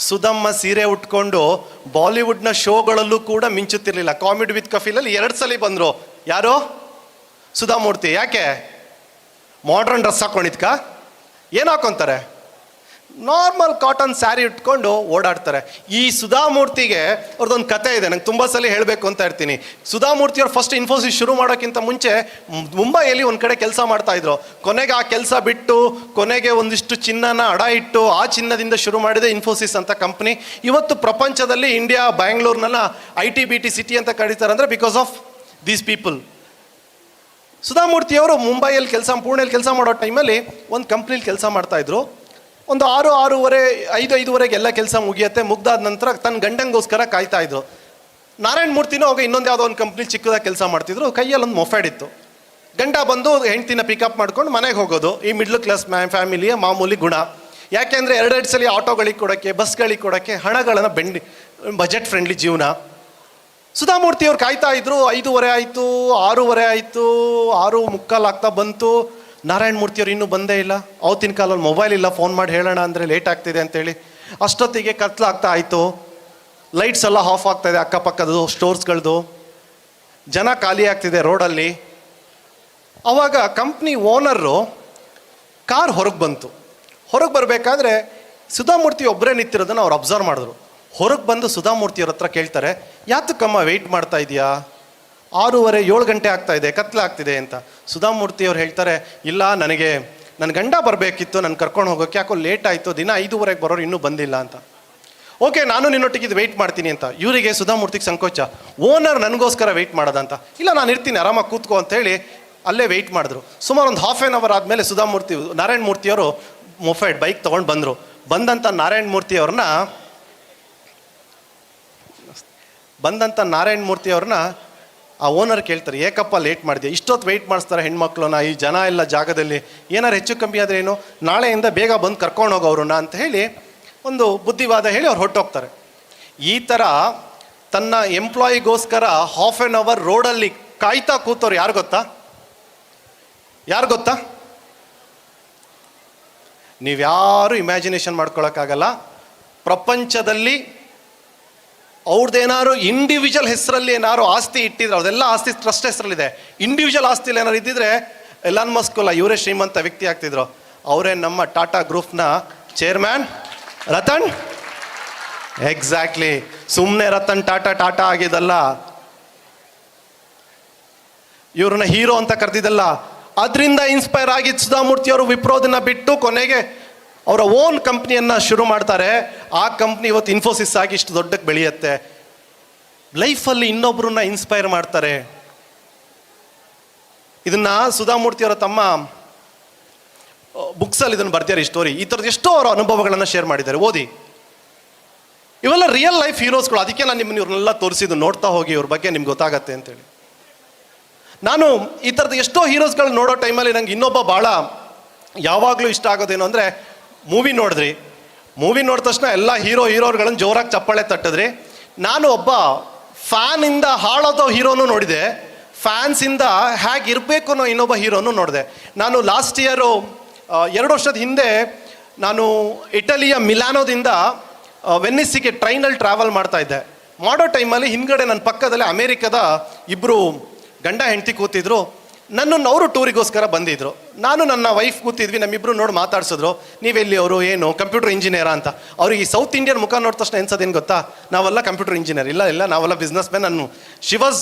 ಸುಧಮ್ಮ ಸೀರೆ ಉಟ್ಕೊಂಡು ಬಾಲಿವುಡ್ನ ಶೋಗಳಲ್ಲೂ ಕೂಡ ಮಿಂಚುತ್ತಿರಲಿಲ್ಲ. ಕಾಮಿಡಿ ವಿತ್ ಕಫೀಲಲ್ಲಿ 2 ಸಲ ಬಂದರು. ಯಾರು? ಸುಧಾಮೂರ್ತಿ. ಯಾಕೆ? Modern dress ಹಾಕೊಂಡಿದ್ಕ? ಏನು ಹಾಕೊತಾರೆ? ನಾರ್ಮಲ್ ಕಾಟನ್ ಸ್ಯಾರಿ ಉಟ್ಕೊಂಡು ಓಡಾಡ್ತಾರೆ. ಈ ಸುಧಾಮೂರ್ತಿಗೆ ಅವ್ರದ್ದೊಂದು ಕತೆ ಇದೆ, ನಂಗೆ ತುಂಬ ಸಲ ಹೇಳಬೇಕು ಅಂತ ಇರ್ತೀನಿ. ಸುಧಾಮೂರ್ತಿಯವ್ರು ಫಸ್ಟ್ ಇನ್ಫೋಸಿಸ್ ಶುರು ಮಾಡೋಕ್ಕಿಂತ ಮುಂಚೆ ಮುಂಬೈಯಲ್ಲಿ ಒಂದು ಕಡೆ ಕೆಲಸ ಮಾಡ್ತಾಯಿದ್ರು. ಕೊನೆಗೆ ಆ ಕೆಲಸ ಬಿಟ್ಟು ಕೊನೆಗೆ ಒಂದಿಷ್ಟು ಚಿನ್ನನ ಅಡ ಇಟ್ಟು ಆ ಚಿನ್ನದಿಂದ ಶುರು ಮಾಡಿದೆ ಇನ್ಫೋಸಿಸ್ ಅಂತ ಕಂಪ್ನಿ. ಇವತ್ತು ಪ್ರಪಂಚದಲ್ಲಿ ಇಂಡಿಯಾ, ಬ್ಯಾಂಗ್ಳೂರ್ನೆಲ್ಲ IT-BT ಸಿಟಿ ಅಂತ ಕರೀತಾರೆ. ಅಂದರೆ ಬಿಕಾಸ್ ಆಫ್ ದೀಸ್ ಪೀಪಲ್. ಸುಧಾಮೂರ್ತಿಯವರು ಮುಂಬೈಯಲ್ಲಿ ಪುಣೆಯಲ್ಲಿ ಕೆಲಸ ಮಾಡೋ ಟೈಮಲ್ಲಿ ಒಂದು ಕಂಪ್ನಿಲಿ ಕೆಲಸ ಮಾಡ್ತಾಯಿದ್ರು. ಒಂದು 5:30 ಎಲ್ಲ ಕೆಲಸ ಮುಗ್ದಾದ ನಂತರ ತನ್ನ ಗಂಡಂಗೋಸ್ಕರ ಕಾಯ್ತಾಯಿದ್ರು. ನಾರಾಯಣ ಮೂರ್ತಿನೂ ಅವಾಗ ಇನ್ನೊಂದು ಯಾವುದೋ ಒಂದು ಕಂಪ್ನಿ ಚಿಕ್ಕದಾಗಿ ಕೆಲಸ ಮಾಡ್ತಿದ್ರು. ಕೈಯಲ್ಲಿ ಒಂದು ಮೊಫೆಡ್ ಇತ್ತು. ಗಂಡ ಬಂದು ಹೆಂಡ್ತಿನ ಪಿಕಪ್ ಮಾಡ್ಕೊಂಡು ಮನೆಗೆ ಹೋಗೋದು ಈ ಮಿಡ್ಲ್ ಕ್ಲಾಸ್ ಫ್ಯಾಮಿಲಿಯ ಮಾಮೂಲಿ ಗುಣ. ಯಾಕೆಂದರೆ 2 ಸಲ ಆಟೋಗಳಿಗೆ ಕೊಡೋಕ್ಕೆ, ಬಸ್ಗಳಿಗೆ ಕೊಡೋಕ್ಕೆ ಹಣಗಳನ್ನು ಬಜೆಟ್ ಫ್ರೆಂಡ್ಲಿ ಜೀವನ. ಸುಧಾಮೂರ್ತಿಯವ್ರು ಕಾಯ್ತಾ ಇದ್ರು. 5:30 ಆಯಿತು, 6:30 ಆಯಿತು, 6:45 ಆಗ್ತಾ ಬಂತು. ನಾರಾಯಣ ಮೂರ್ತಿಯವ್ರು ಇನ್ನೂ ಬಂದೇ ಇಲ್ಲ. ಅವತ್ತಿನ ಕಾಲದಲ್ಲಿ ಮೊಬೈಲ್ ಇಲ್ಲ, ಫೋನ್ ಮಾಡಿ ಹೇಳೋಣ ಅಂದರೆ ಲೇಟ್ ಆಗ್ತಿದೆ ಅಂತೇಳಿ. ಅಷ್ಟೊತ್ತಿಗೆ ಕತ್ಲಾಗ್ತಾ ಆಯಿತು. ಲೈಟ್ಸ್ ಎಲ್ಲ ಆಫ್ ಆಗ್ತಾಯಿದೆ ಅಕ್ಕಪಕ್ಕದ್ದು ಸ್ಟೋರ್ಸ್ಗಳದ್ದು. ಜನ ಖಾಲಿ ಆಗ್ತಿದೆ ರೋಡಲ್ಲಿ. ಆವಾಗ ಕಂಪ್ನಿ ಓನರು ಕಾರ್ ಹೊರಗೆ ಬಂತು. ಹೊರಗೆ ಬರಬೇಕಾದ್ರೆ ಸುಧಾಮೂರ್ತಿ ಒಬ್ಬರೇ ನಿಂತಿರೋದನ್ನು ಅವ್ರು ಅಬ್ಸರ್ವ್ ಮಾಡಿದ್ರು. ಹೊರಗೆ ಬಂದು ಸುಧಾಮೂರ್ತಿಯವ್ರ ಹತ್ರ ಕೇಳ್ತಾರೆ, ಯಾತಕ್ಕಮ್ಮ ವೆಯ್ಟ್ ಮಾಡ್ತಾ ಇದೆಯಾ, 6:30 7 ಗಂಟೆ ಆಗ್ತಾ ಇದೆ, ಕತ್ಲಾಗ್ತಿದೆ ಅಂತ. ಸುಧಾಮೂರ್ತಿಯವ್ರು ಹೇಳ್ತಾರೆ, ಇಲ್ಲ ನನಗೆ ನನ್ನ ಗಂಡ ಬರಬೇಕಿತ್ತು, ನಾನು ಕರ್ಕೊಂಡು ಹೋಗೋಕ್ಕೆ, ಯಾಕೋ ಲೇಟ್ ಆಯಿತು, ದಿನ 5:30 ಬರೋರು ಇನ್ನೂ ಬಂದಿಲ್ಲ ಅಂತ. ಓಕೆ, ನಾನು ನಿನ್ನೊಟ್ಟಿಗೆ ಇದು ವೆಯ್ಟ್ ಮಾಡ್ತೀನಿ ಅಂತ. ಇವರಿಗೆ ಸುಧಾಮೂರ್ತಿಗೆ ಸಂಕೋಚ, ಓನರ್ ನನಗೋಸ್ಕರ ವೆಯ್ಟ್ ಮಾಡೋದಂತ. ಇಲ್ಲ, ನಾನು ಇರ್ತೀನಿ, ಆರಾಮಾಗಿ ಕೂತ್ಕೋ ಅಂತೇಳಿ ಅಲ್ಲೇ ವೆಯ್ಟ್ ಮಾಡಿದ್ರು. ಸುಮಾರು ಒಂದು ½ ಆನ್ ಅವರ್ ಆದಮೇಲೆ ನಾರಾಯಣ ಮೂರ್ತಿಯವರು ಮೊಫೈಡ್ ಬೈಕ್ ತೊಗೊಂಡು ಬಂದರು. ಬಂದಂಥ ನಾರಾಯಣ ಮೂರ್ತಿಯವ್ರನ್ನ ಆ ಓನರ್ ಕೇಳ್ತಾರೆ, ಏಕಪ್ಪ ಲೇಟ್ ಮಾಡಿದೆ, ಇಷ್ಟೊತ್ತು ವೆಯ್ಟ್ ಮಾಡಿಸ್ತಾರೆ ಹೆಣ್ಮಕ್ಳನ್ನ, ಈ ಜನ ಎಲ್ಲ ಜಾಗದಲ್ಲಿ, ಏನಾರು ಹೆಚ್ಚು ಕಮ್ಮಿ ಆದರೆ ಏನು, ನಾಳೆಯಿಂದ ಬೇಗ ಬಂದು ಕರ್ಕೊಂಡು ಹೋಗೋರನ್ನ ಅಂತ ಹೇಳಿ ಒಂದು ಬುದ್ಧಿವಾದ ಹೇಳಿ ಅವ್ರು ಹೊರಟೋಗ್ತಾರೆ. ಈ ಥರ ತನ್ನ ಎಂಪ್ಲಾಯಿಗೋಸ್ಕರ ½ ಆನ್ ಅವರ್ ರೋಡಲ್ಲಿ ಕಾಯ್ತಾ ಕೂತವ್ರು ಯಾರು ಗೊತ್ತಾ? ನೀವ್ಯಾರು ಇಮ್ಯಾಜಿನೇಷನ್ ಮಾಡ್ಕೊಳಕ್ಕಾಗಲ್ಲ. ಪ್ರಪಂಚದಲ್ಲಿ ಅವ್ರದ್ದೇನಾದ್ರು ಇಂಡಿವಿಜುವಲ್ ಹೆಸರಲ್ಲಿ ಏನಾದ್ರು ಆಸ್ತಿ ಇಟ್ಟಿದ್ರೆ, ಅದೆಲ್ಲ ಆಸ್ತಿ ಟ್ರಸ್ಟ್ ಹೆಸರಲ್ಲಿದೆ. ಇಂಡಿವಿಜುವಲ್ ಆಸ್ತಿಲಿ ಏನಾದ್ರು ಇದ್ದಿದ್ರೆ ಎಲಾನ್ ಮಸ್ಕ್ ಅಲ್ಲ, ಇವರೇ ಶ್ರೀಮಂತ ವ್ಯಕ್ತಿ ಆಗ್ತಿದ್ರು. ಅವರೇ ನಮ್ಮ ಟಾಟಾ ಗ್ರೂಪ್ನ ಚೇರ್ಮ್ಯಾನ್ ರತನ್. ಎಕ್ಸಾಕ್ಟ್ಲಿ, ಸುಮ್ಮನೆ ರತನ್ ಟಾಟಾ ಆಗಿದಲ್ಲ, ಇವ್ರನ್ನ ಹೀರೋ ಅಂತ ಕರೆದಿದ್ದಲ್ಲ. ಅದರಿಂದ ಇನ್ಸ್ಪೈರ್ ಆಗಿದ್ದು ಸುಧಾಮೂರ್ತಿಯವರು ವಿಪ್ರೋದನ್ನ ಬಿಟ್ಟು ಕೊನೆಗೆ ಅವರ ಓನ್ ಕಂಪ್ನಿಯನ್ನು ಶುರು ಮಾಡ್ತಾರೆ. ಆ ಕಂಪ್ನಿ ಇವತ್ತು ಇನ್ಫೋಸಿಸ್ ಆಗಿ ಇಷ್ಟು ದೊಡ್ಡಕ್ಕೆ ಬೆಳೆಯುತ್ತೆ. ಲೈಫಲ್ಲಿ ಇನ್ನೊಬ್ಬರನ್ನ ಇನ್ಸ್ಪೈರ್ ಮಾಡ್ತಾರೆ. ಇದನ್ನ ಸುಧಾಮೂರ್ತಿಯವರ ತಮ್ಮ ಬುಕ್ಸಲ್ಲಿ ಇದನ್ನು ಬರ್ತಾರೆ ಈ ಸ್ಟೋರಿ. ಈ ಥರದ್ದು ಎಷ್ಟೋ ಅವರ ಅನುಭವಗಳನ್ನು ಶೇರ್ ಮಾಡಿದ್ದಾರೆ, ಓದಿ. ಇವೆಲ್ಲ ರಿಯಲ್ ಲೈಫ್ ಹೀರೋಸ್ಗಳು. ಅದಕ್ಕೆ ನಾನು ಇವ್ರನ್ನೆಲ್ಲ ತೋರಿಸಿದ್ದು, ನೋಡ್ತಾ ಹೋಗಿ ಇವ್ರ ಬಗ್ಗೆ ನಿಮ್ಗೆ ಗೊತ್ತಾಗತ್ತೆ ಅಂತೇಳಿ. ನಾನು ಈ ಥರದ್ದು ಎಷ್ಟೋ ಹೀರೋಸ್ಗಳು ನೋಡೋ ಟೈಮಲ್ಲಿ ನಂಗೆ ಇನ್ನೊಬ್ಬ ಭಾಳ ಯಾವಾಗಲೂ ಇಷ್ಟ ಆಗೋದೇನು ಅಂದರೆ, ಮೂವಿ ನೋಡಿದ ತಕ್ಷಣ ಎಲ್ಲ ಹೀರೋಗಳನ್ನು ಜೋರಾಗಿ ಚಪ್ಪಾಳೆ ತಟ್ಟಿದ್ರಿ. ನಾನು ಒಬ್ಬ ಫ್ಯಾನಿಂದ ಹಾಳೋದೋ ಹೀರೋನು ನೋಡಿದೆ, ಫ್ಯಾನ್ಸಿಂದ ಹೇಗಿರಬೇಕು ಅನ್ನೋ ಇನ್ನೊಬ್ಬ ಹೀರೋನು ನೋಡಿದೆ. ನಾನು ಲಾಸ್ಟ್ ಇಯರು 2 ವರ್ಷದ ಹಿಂದೆ ನಾನು ಇಟಲಿಯ ಮಿಲಾನೋದಿಂದ ವೆನ್ನಿಸ್ಸಿಗೆ ಟ್ರೈನಲ್ಲಿ ಟ್ರಾವೆಲ್ ಮಾಡ್ತಾ ಇದ್ದೆ. ಮಾಡೋ ಟೈಮಲ್ಲಿ ಹಿಂದ್ಗಡೆ ನನ್ನ ಪಕ್ಕದಲ್ಲಿ ಅಮೇರಿಕದ ಇಬ್ಬರು ಗಂಡ ಹೆಂಡತಿ ಕೂತಿದ್ರು. ನನ್ನನ್ನು ಅವರು ಟೂರಿಗೋಸ್ಕರ ಬಂದಿದ್ರು. ನಾನು ನನ್ನ ವೈಫ್ ಕೂತಿದ್ವಿ, ನಮ್ಮಿಬ್ರು ನೋಡಿ ಮಾತಾಡ್ಸಿದ್ರು, ನೀವೆಲ್ಲಿ ಅವರು, ಏನು ಕಂಪ್ಯೂಟರ್ ಇಂಜಿನಿಯರ ಅಂತ. ಅವ್ರಿಗೆ ಈ ಸೌತ್ ಇಂಡಿಯನ್ ಮುಖ ನೋಡಿದ ತಕ್ಷಣ ಎನ್ಸೋದೇನು ಗೊತ್ತಾ, ನಾವೆಲ್ಲ ಕಂಪ್ಯೂಟರ್ ಇಂಜಿನಿಯರ್, ಇಲ್ಲ ನಾವೆಲ್ಲ ಬಿಸ್ನೆಸ್ ಮ್ಯಾನ್, ನಾನು she was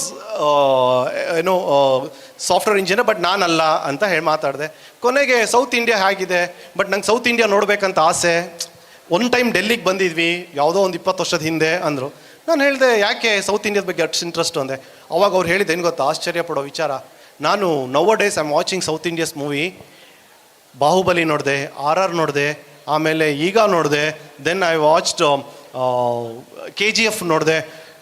software engineer, but ನಾನಲ್ಲ ಅಂತ ಹೇಳಿ ಮಾತಾಡಿದೆ. ಕೊನೆಗೆ ಸೌತ್ ಇಂಡಿಯಾ ಹೇಗಿದೆ, ಬಟ್ ನಂಗೆ ಸೌತ್ ಇಂಡಿಯಾ ನೋಡಬೇಕಂತ ಆಸೆ, ಒನ್ ಟೈಮ್ ಡೆಲ್ಲಿಗೆ ಬಂದಿದ್ವಿ ಯಾವುದೋ ಒಂದು 20 ವರ್ಷದ ಹಿಂದೆ ಅಂದರು. ನಾನು ಹೇಳಿದೆ, ಯಾಕೆ ಸೌತ್ ಇಂಡಿಯಾದ ಬಗ್ಗೆ ಅಷ್ಟು ಇಂಟ್ರೆಸ್ಟ್ ಅಂದೆ. ಅವಾಗ ಅವ್ರು ಹೇಳಿದ್ದು ಏನು ಗೊತ್ತಾ, ಆಶ್ಚರ್ಯ ಪಡೋ ವಿಚಾರ, ನಾನು now days I am watching South India's movie. Baahubali ನೋಡಿದೆ, RR ನೋಡಿದೆ, ಆಮೇಲೆ ಈಗ ನೋಡಿದೆ, ದೆನ್ ಐ ವಾಚ್ಡ್ KGF ನೋಡಿದೆ.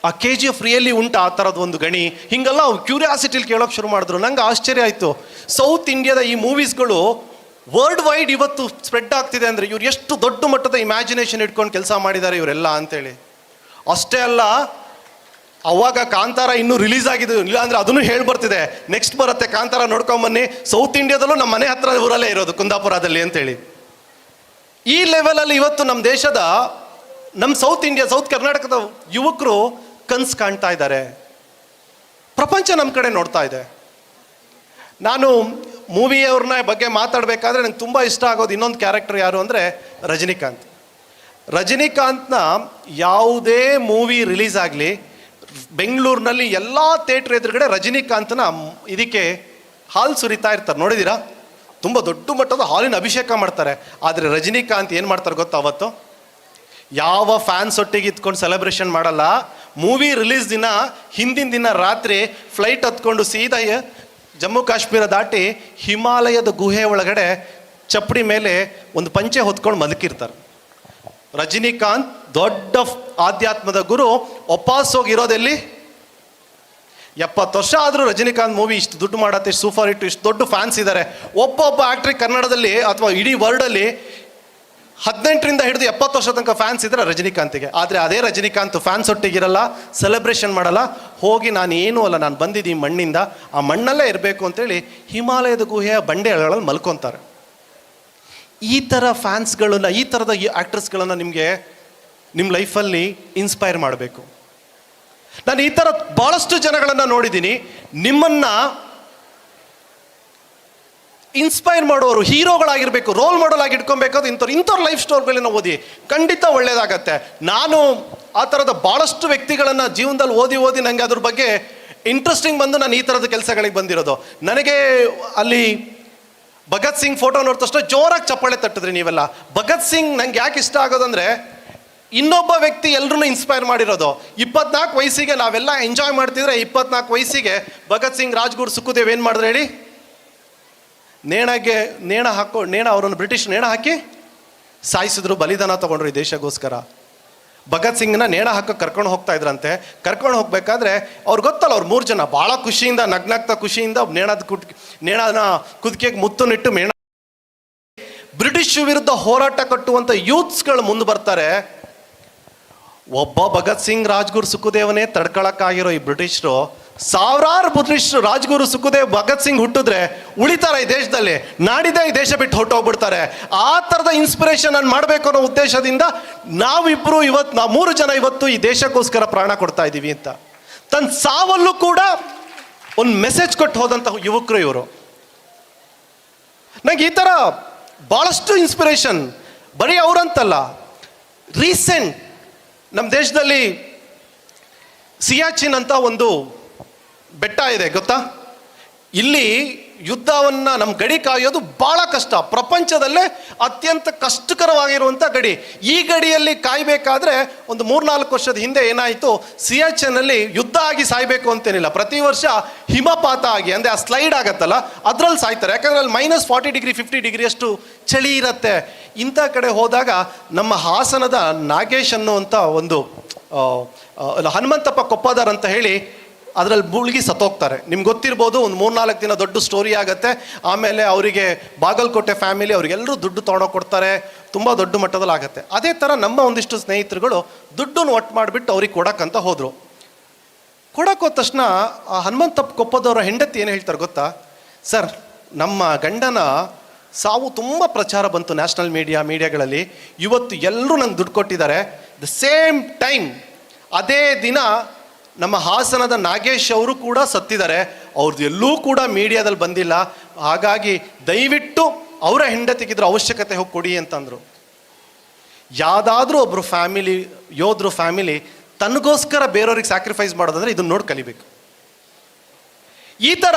ಆ KGF ರಿಯಲಿ ಉಂಟು ಆ ಥರದ್ದು ಒಂದು ಗಣಿ, ಹಿಂಗೆಲ್ಲ ಕ್ಯೂರಿಯಾಸಿಟಿಲಿ ಕೇಳೋಕೆ ಶುರು ಮಾಡಿದ್ರು. ನಂಗೆ ಆಶ್ಚರ್ಯ ಆಯಿತು, ಸೌತ್ ಇಂಡಿಯಾದ ಈ ಮೂವೀಸ್ಗಳು ವರ್ಲ್ಡ್ ವೈಡ್ ಇವತ್ತು ಸ್ಪ್ರೆಡ್ ಆಗ್ತಿದೆ ಅಂದರೆ ಇವ್ರು ಎಷ್ಟು ದೊಡ್ಡ ಮಟ್ಟದ ಇಮ್ಯಾಜಿನೇಷನ್ ಇಟ್ಕೊಂಡು ಕೆಲಸ ಮಾಡಿದ್ದಾರೆ ಇವರೆಲ್ಲ ಅಂತೇಳಿ. ಅಷ್ಟೇ ಅಲ್ಲ, ಅವಾಗ ಕಾಂತಾರ ಇನ್ನೂ ರಿಲೀಸ್ ಆಗಿದೆ, ಇಲ್ಲ ಅಂದರೆ ಅದನ್ನು ಹೇಳ್ಬರ್ತಿದೆ, ನೆಕ್ಸ್ಟ್ ಬರುತ್ತೆ ಕಾಂತಾರ ನೋಡ್ಕೊಂಬನ್ನಿ, ಸೌತ್ ಇಂಡಿಯಾದಲ್ಲೂ ನಮ್ಮ ಮನೆ ಹತ್ರ ಊರಲ್ಲೇ ಇರೋದು, ಕುಂದಾಪುರದಲ್ಲಿ ಅಂತೇಳಿ. ಈ ಲೆವೆಲಲ್ಲಿ ಇವತ್ತು ನಮ್ಮ ದೇಶದ, ನಮ್ಮ ಸೌತ್ ಕರ್ನಾಟಕದ ಯುವಕರು ಕನಸು ಕಾಣ್ತಾ ಇದ್ದಾರೆ. ಪ್ರಪಂಚ ನಮ್ಮ ಕಡೆ ನೋಡ್ತಾ ಇದೆ. ನಾನು ಮೂವಿಯವ್ರನ್ನ ಬಗ್ಗೆ ಮಾತಾಡಬೇಕಾದ್ರೆ ನಂಗೆ ತುಂಬ ಇಷ್ಟ ಆಗೋದು ಇನ್ನೊಂದು ಕ್ಯಾರೆಕ್ಟರ್ ಯಾರು ಅಂದರೆ ರಜನಿಕಾಂತ್ನ ಯಾವುದೇ ಮೂವಿ ರಿಲೀಸ್ ಆಗಲಿ, ಬೆಂಗಳೂರಿನಲ್ಲಿ ಎಲ್ಲ ಥಿಯೇಟ್ರ್ ಎದುರುಗಡೆ ರಜನಿಕಾಂತ್ನ ಇದಕ್ಕೆ ಹಾಲು ಸುರಿತಾ ಇರ್ತಾರೆ, ನೋಡಿದ್ದೀರಾ? ತುಂಬ ದೊಡ್ಡ ಮಟ್ಟದ ಹಾಲಿನ ಅಭಿಷೇಕ ಮಾಡ್ತಾರೆ. ಆದರೆ ರಜನಿಕಾಂತ್ ಏನು ಮಾಡ್ತಾರೆ ಗೊತ್ತಾ, ಅವತ್ತು ಯಾವ ಫ್ಯಾನ್ಸ್ ಒಟ್ಟಿಗೆ ಇತ್ಕೊಂಡು ಸೆಲೆಬ್ರೇಷನ್ ಮಾಡಲ್ಲ. ಮೂವಿ ರಿಲೀಸ್ ದಿನ ಹಿಂದಿನ ದಿನ ರಾತ್ರಿ ಫ್ಲೈಟ್ ಹತ್ಕೊಂಡು ಸೀದಾ ಜಮ್ಮು ಕಾಶ್ಮೀರ ದಾಟಿ ಹಿಮಾಲಯದ ಗುಹೆ ಒಳಗಡೆ ಚಪ್ಪಡಿ ಮೇಲೆ ಒಂದು ಪಂಚೆ ಹೊತ್ಕೊಂಡು ಮಲಗಿರ್ತಾರೆ. ರಜನಿಕಾಂತ್ ದೊಡ್ಡ ಆಧ್ಯಾತ್ಮದ ಗುರು, ವಾಪಸ್ ಹೋಗಿರೋದೆಲ್ಲಿ? 70 ವರ್ಷ ಆದರೂ ರಜನಿಕಾಂತ್ ಮೂವಿ ಇಷ್ಟು ದುಡ್ಡು ಮಾಡತ್ತೆ, ಇಷ್ಟು ಸೂಪರ್ ಹಿಟ್, ಇಷ್ಟು ದೊಡ್ಡ ಫ್ಯಾನ್ಸ್ ಇದ್ದಾರೆ. ಒಬ್ಬೊಬ್ಬ ಆ್ಯಕ್ಟ್ರಿಗೆ ಕನ್ನಡದಲ್ಲಿ ಅಥವಾ ಇಡೀ ವರ್ಲ್ಡಲ್ಲಿ 18ರಿಂದ ಹಿಡಿದು 70 ವರ್ಷ ತನಕ ಫ್ಯಾನ್ಸ್ ಇದ್ದಾರೆ ರಜನಿಕಾಂತಿಗೆ. ಆದರೆ ಅದೇ ರಜನಿಕಾಂತ್ ಫ್ಯಾನ್ಸ್ ಒಟ್ಟಿಗಿರಲ್ಲ, ಸೆಲೆಬ್ರೇಷನ್ ಮಾಡಲ್ಲ. ಹೋಗಿ ನಾನು ಏನೂ ಅಲ್ಲ, ನಾನು ಬಂದಿದ್ದೀನಿ ಮಣ್ಣಿಂದ, ಆ ಮಣ್ಣಲ್ಲೇ ಇರಬೇಕು ಅಂತೇಳಿ ಹಿಮಾಲಯದ ಗುಹೆಯ ಬಂಡೆಗಳಲ್ಲಿ ಮಲ್ಕೊತಾರೆ. ಈ ಥರ ಫ್ಯಾನ್ಸ್ಗಳನ್ನ, ಈ ಥರದ ಆ್ಯಕ್ಟರ್ಸ್ಗಳನ್ನು ನಿಮಗೆ ನಿಮ್ಮ ಲೈಫಲ್ಲಿ ಇನ್ಸ್ಪೈರ್ ಮಾಡಬೇಕು. ನಾನು ಈ ಥರ ಭಾಳಷ್ಟು ಜನಗಳನ್ನು ನೋಡಿದ್ದೀನಿ. ನಿಮ್ಮನ್ನು ಇನ್ಸ್ಪೈರ್ ಮಾಡೋರು ಹೀರೋಗಳಾಗಿರ್ಬೇಕು, ರೋಲ್ ಮಾಡೆಲ್ ಆಗಿ ಇಟ್ಕೊಬೇಕಾದ್ರೆ ಇಂಥವ್ರ ಲೈಫ್ ಸ್ಟೋರಿಗಳನ್ನ ಓದಿ ಖಂಡಿತ ಒಳ್ಳೇದಾಗತ್ತೆ. ನಾನು ಆ ಥರದ ಭಾಳಷ್ಟು ವ್ಯಕ್ತಿಗಳನ್ನು ಜೀವನದಲ್ಲಿ ಓದಿ ನನಗೆ ಅದ್ರ ಬಗ್ಗೆ ಇಂಟ್ರೆಸ್ಟಿಂಗ್ ಬಂದು ನಾನು ಈ ಥರದ ಕೆಲಸಗಳಿಗೆ ಬಂದಿರೋದು. ನನಗೆ ಅಲ್ಲಿ ಭಗತ್ ಸಿಂಗ್ ಫೋಟೋ ನೋಡಿದ ತಕ್ಷಣ ಜೋರಾಗಿ ಚಪ್ಪಾಳೆ ತಟ್ಟಿದ್ರಿ ನೀವೆಲ್ಲ. ಭಗತ್ ಸಿಂಗ್ ನಂಗೆ ಯಾಕೆ ಇಷ್ಟ ಆಗೋದಂದರೆ ಇನ್ನೊಬ್ಬ ವ್ಯಕ್ತಿ ಎಲ್ಲರೂ ಇನ್ಸ್ಪೈರ್ ಮಾಡಿರೋದು. 24 ವಯಸ್ಸಿಗೆ ನಾವೆಲ್ಲ ಎಂಜಾಯ್ ಮಾಡ್ತಿದ್ರೆ 24 ವಯಸ್ಸಿಗೆ ಭಗತ್ ಸಿಂಗ್, ರಾಜ್ಗುರು, ಸುಖದೇವ್ ಏನು ಮಾಡಿದ್ರೆ ಹೇಳಿ? ಅವರನ್ನು ಬ್ರಿಟಿಷ್ ನೇಣ ಹಾಕಿ ಸಾಯಿಸಿದ್ರು, ಬಲಿದಾನ ತಗೊಂಡ್ರು ಈ ದೇಶಗೋಸ್ಕರ. ಭಗತ್ ಸಿಂಗ್ನ ನೇಣ ಹಾಕಕ್ಕೆ ಕರ್ಕೊಂಡು ಹೋಗ್ತಾ ಇದ್ರಂತೆ. ಕರ್ಕೊಂಡು ಹೋಗ್ಬೇಕಾದ್ರೆ ಅವ್ರು ಗೊತ್ತಲ್ಲ, ಅವ್ರು 3 ಜನ ಭಾಳ ಖುಷಿಯಿಂದ ನಗ್ನಾಗ್ತಾ ಖುಷಿಯಿಂದ ನೇಣನ ಕುದುಕೆಗೆ ಮುತ್ತುನಿಟ್ಟು ಬ್ರಿಟಿಷ್ ವಿರುದ್ಧ ಹೋರಾಟ ಕಟ್ಟುವಂಥ ಯೂತ್ಸ್ಗಳು ಮುಂದೆ ಬರ್ತಾರೆ. ಒಬ್ಬ ಭಗತ್ ಸಿಂಗ್, ರಾಜ್ಗುರು, ಸುಖದೇವನೇ ತಡ್ಕೊಳಕ್ಕಾಗಿರೋ ಈ ಬ್ರಿಟಿಷರು, ಸಾವಿರಾರು ಬ್ರಿಟಿಷರು ರಾಜ್ಗುರು, ಸುಖದೇವ್, ಭಗತ್ ಸಿಂಗ್ ಹುಟ್ಟಿದ್ರೆ ಉಳಿತಾರೆ ಈ ದೇಶದಲ್ಲಿ, ನಾಡಿದ್ದೇ ಈ ದೇಶ ಬಿಟ್ಟು ಹೊರಟೋಗ್ಬಿಡ್ತಾರೆ. ಆ ಥರದ ಇನ್ಸ್ಪಿರೇಷನ್ ನಾನು ಮಾಡಬೇಕು ಅನ್ನೋ ಉದ್ದೇಶದಿಂದ ನಾವು 3 ಜನ ಇವತ್ತು ಈ ದೇಶಕ್ಕೋಸ್ಕರ ಪ್ರಾಣ ಕೊಡ್ತಾ ಇದ್ದೀವಿ ಅಂತ. ತನ್ನ ಸಾವಲ್ಲೂ ಕೂಡ ಒಂದು ಮೆಸೇಜ್ ಕೊಟ್ಟು ಹೋದಂಥ ಯುವಕರು ಇವರು. ನಂಗೆ ಈ ಥರ ಭಾಳಷ್ಟು ಇನ್ಸ್ಪಿರೇಷನ್, ಬರೀ ಅವರಂತಲ್ಲ, ರೀಸೆಂಟ್ ನಮ್ಮ ದೇಶದಲ್ಲಿ ಸಿಯಾಚಿನ್ ಅಂತ ಒಂದು ಬೆಟ್ಟ ಇದೆ ಗೊತ್ತಾ? ಇಲ್ಲಿ ಯುದ್ಧವನ್ನು ನಮ್ಮ ಗಡಿ ಕಾಯೋದು ಭಾಳ ಕಷ್ಟ, ಪ್ರಪಂಚದಲ್ಲೇ ಅತ್ಯಂತ ಕಷ್ಟಕರವಾಗಿರುವಂಥ ಗಡಿ. ಈ ಗಡಿಯಲ್ಲಿ ಕಾಯಬೇಕಾದ್ರೆ ಒಂದು 3-4 ವರ್ಷದ ಹಿಂದೆ ಏನಾಯಿತು, ಸಿಯಾಚಿನಲ್ಲಿ ಯುದ್ಧ ಆಗಿ ಸಾಯಬೇಕು ಅಂತೇನಿಲ್ಲ, ಪ್ರತಿ ವರ್ಷ ಹಿಮಪಾತ ಆಗಿ, ಅಂದರೆ ಆ ಸ್ಲೈಡ್ ಆಗತ್ತಲ್ಲ ಅದರಲ್ಲಿ ಸಾಯ್ತಾರೆ. ಯಾಕಂದರೆ ಅಲ್ಲಿ -40 ಡಿಗ್ರಿ 50 ಡಿಗ್ರಿ ಅಷ್ಟು ಚಳಿ ಇರುತ್ತೆ. ಇಂಥ ಕಡೆ ಹೋದಾಗ ನಮ್ಮ ಹಾಸನದ ನಾಗೇಶ್ ಅನ್ನುವಂಥ ಒಂದು ಹನುಮಂತಪ್ಪ ಕೊಪ್ಪದಾರ್ ಅಂತ ಹೇಳಿ ಅದರಲ್ಲಿ ಮುಳುಗಿ ಸತ್ತೋಗ್ತಾರೆ. ನಿಮ್ಗೆ ಗೊತ್ತಿರ್ಬೋದು, ಒಂದು 3-4 ದಿನ ದೊಡ್ಡ ಸ್ಟೋರಿ ಆಗುತ್ತೆ. ಆಮೇಲೆ ಅವರಿಗೆ ಬಾಗಲಕೋಟೆ ಫ್ಯಾಮಿಲಿ ಅವರಿಗೆಲ್ಲರೂ ದುಡ್ಡು ತೊಗೊಂಡೋಗಿ ಕೊಡ್ತಾರೆ, ತುಂಬ ದೊಡ್ಡ ಮಟ್ಟದಲ್ಲಿ ಆಗುತ್ತೆ. ಅದೇ ಥರ ನಮ್ಮ ಒಂದಿಷ್ಟು ಸ್ನೇಹಿತರುಗಳು ದುಡ್ಡನ್ನು ಒಟ್ಟು ಮಾಡಿಬಿಟ್ಟು ಅವ್ರಿಗೆ ಕೊಡೋಕ್ಕಂತ ಹೋದರು. ಕೊಡೋಕೆ ಹೋದ ತಕ್ಷಣ ಆ ಹನುಮಂತಪ್ಪ ಕೊಪ್ಪದವರ ಹೆಂಡತಿ ಏನು ಹೇಳ್ತಾರೆ ಗೊತ್ತಾ? ಸರ್, ನಮ್ಮ ಗಂಡನ ಸಾವು ತುಂಬ ಪ್ರಚಾರ ಬಂತು ನ್ಯಾಷನಲ್ ಮೀಡಿಯಾಗಳಲ್ಲಿ, ಇವತ್ತು ಎಲ್ಲರೂ ನಂಗೆ ದುಡ್ಡು ಕೊಟ್ಟಿದ್ದಾರೆ. ದ ಸೇಮ್ ಟೈಮ್ ಅದೇ ದಿನ ನಮ್ಮ ಹಾಸನದ ನಾಗೇಶ್ ಅವರು ಕೂಡ ಸತ್ತಿದ್ದಾರೆ, ಅವ್ರದ್ದು ಎಲ್ಲೂ ಕೂಡ ಮೀಡಿಯಾದಲ್ಲಿ ಬಂದಿಲ್ಲ. ಹಾಗಾಗಿ ದಯವಿಟ್ಟು ಅವರ ಹೆಂಡತಿಗಿದ್ರ ಅವಶ್ಯಕತೆ ಹೋಗಿ ಕೊಡಿ ಅಂತಂದರು. ಯಾವುದಾದ್ರೂ ಒಬ್ಬರು ಯೋಧರು ಫ್ಯಾಮಿಲಿ ತನಗೋಸ್ಕರ ಬೇರೆಯವ್ರಿಗೆ ಸ್ಯಾಕ್ರಿಫೈಸ್ ಮಾಡೋದಂದ್ರೆ ಇದನ್ನ ನೋಡಿ ಕಲಿಬೇಕು. ಈ ಥರ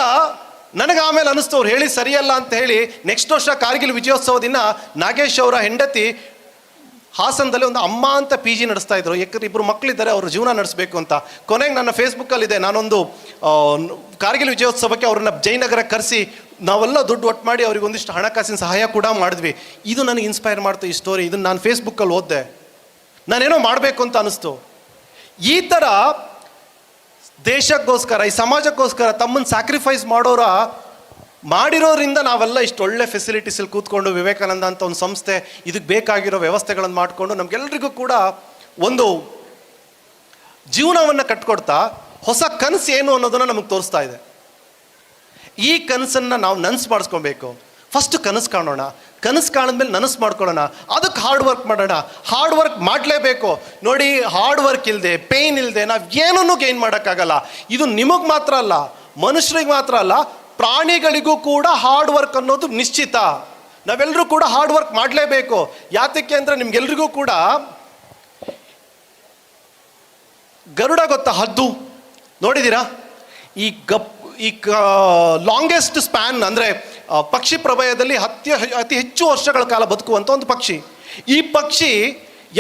ನನಗೆ ಆಮೇಲೆ ಅನ್ನಿಸ್ತು, ಅವ್ರು ಹೇಳಿ ಸರಿಯಲ್ಲ ಅಂತ ಹೇಳಿ ನೆಕ್ಸ್ಟ್ ವರ್ಷ ಕಾರ್ಗಿಲ್ ವಿಜಯೋತ್ಸವ ದಿನ ನಾಗೇಶ್ ಅವರ ಹೆಂಡತಿ ಹಾಸನದಲ್ಲಿ ಒಂದು ಅಮ್ಮ ಅಂತ PG ನಡೆಸ್ತಾ ಇದ್ರು. ಯಾಕಂದ್ರೆ 2 ಮಕ್ಕಳಿದ್ದಾರೆ, ಅವ್ರ ಜೀವನ ನಡೆಸಬೇಕು ಅಂತ. ಕೊನೆಗೆ ನನ್ನ ಫೇಸ್ಬುಕ್ಕಲ್ಲಿದೆ, ನಾನೊಂದು ಕಾರ್ಗಿಲ್ ವಿಜಯೋತ್ಸವಕ್ಕೆ ಅವ್ರನ್ನ ಜಯನಗರಕ್ಕೆ ಕರೆಸಿ ನಾವೆಲ್ಲ ದುಡ್ಡು ಒಟ್ಟು ಮಾಡಿ ಅವ್ರಿಗೆ ಒಂದಿಷ್ಟು ಹಣಕಾಸಿನ ಸಹಾಯ ಕೂಡ ಮಾಡಿದ್ವಿ. ಇದು ನನಗೆ ಇನ್ಸ್ಪೈರ್ ಮಾಡ್ತು ಈ ಸ್ಟೋರಿ. ಇದನ್ನು ನಾನು ಫೇಸ್ಬುಕ್ಕಲ್ಲಿ ಓದಿದೆ, ನಾನೇನೋ ಮಾಡಬೇಕು ಅಂತ ಅನ್ನಿಸ್ತು. ಈ ಥರ ದೇಶಕ್ಕೋಸ್ಕರ, ಈ ಸಮಾಜಕ್ಕೋಸ್ಕರ ತಮ್ಮನ್ನು ಸ್ಯಾಕ್ರಿಫೈಸ್ ಮಾಡಿರೋದ್ರಿಂದ ನಾವೆಲ್ಲ ಇಷ್ಟು ಒಳ್ಳೆ ಫೆಸಿಲಿಟೀಸಲ್ಲಿ ಕೂತ್ಕೊಂಡು ವಿವೇಕಾನಂದ ಅಂತ ಒಂದು ಸಂಸ್ಥೆ ಇದಕ್ಕೆ ಬೇಕಾಗಿರೋ ವ್ಯವಸ್ಥೆಗಳನ್ನು ಮಾಡಿಕೊಂಡು ನಮಗೆಲ್ಲರಿಗೂ ಕೂಡ ಒಂದು ಜೀವನವನ್ನು ಕಟ್ಕೊಡ್ತಾ ಹೊಸ ಕನಸು ಏನು ಅನ್ನೋದನ್ನು ನಮಗೆ ತೋರಿಸ್ತಾ ಇದೆ. ಈ ಕನಸನ್ನು ನಾವು ನನಸು ಮಾಡಿಸ್ಕೊಬೇಕು. ಫಸ್ಟ್ ಕನಸು ಕಾಣೋಣ, ಕನಸು ಕಾಣಿದ್ಮೇಲೆ ನನಸು ಮಾಡ್ಕೊಳ್ಳೋಣ, ಅದಕ್ಕೆ ಹಾರ್ಡ್ ವರ್ಕ್ ಮಾಡೋಣ. ಹಾರ್ಡ್ ವರ್ಕ್ ಮಾಡಲೇಬೇಕು. ನೋಡಿ, ಹಾರ್ಡ್ ವರ್ಕ್ ಇಲ್ಲದೆ, ಪೇಯ್ನ್ ಇಲ್ಲದೆ ನಾವು ಏನನ್ನೂ ಗೇನ್ ಮಾಡೋಕ್ಕಾಗಲ್ಲ. ಇದು ನಿಮಗೆ ಮಾತ್ರ ಅಲ್ಲ, ಮನುಷ್ಯರಿಗೆ ಮಾತ್ರ ಅಲ್ಲ, ಪ್ರಾಣಿಗಳಿಗೂ ಕೂಡ ಹಾರ್ಡ್ ವರ್ಕ್ ಅನ್ನೋದು ನಿಶ್ಚಿತ. ನಾವೆಲ್ಲರೂ ಕೂಡ ಹಾರ್ಡ್ ವರ್ಕ್ ಮಾಡಲೇಬೇಕು. ಯಾತಕ್ಕೆ ಅಂದರೆ ನಿಮ್ಗೆಲ್ರಿಗೂ ಕೂಡ ಗರುಡ ಗೊತ್ತಾ? ಹದ್ದು ನೋಡಿದ್ದೀರಾ? ಈ ಲಾಂಗೆಸ್ಟ್ ಸ್ಪ್ಯಾನ್ ಅಂದರೆ ಪಕ್ಷಿ ಪ್ರಭಯದಲ್ಲಿ ಅತಿ ಹೆಚ್ಚು ವರ್ಷಗಳ ಕಾಲ ಬದುಕುವಂಥ ಒಂದು ಪಕ್ಷಿ. ಈ ಪಕ್ಷಿ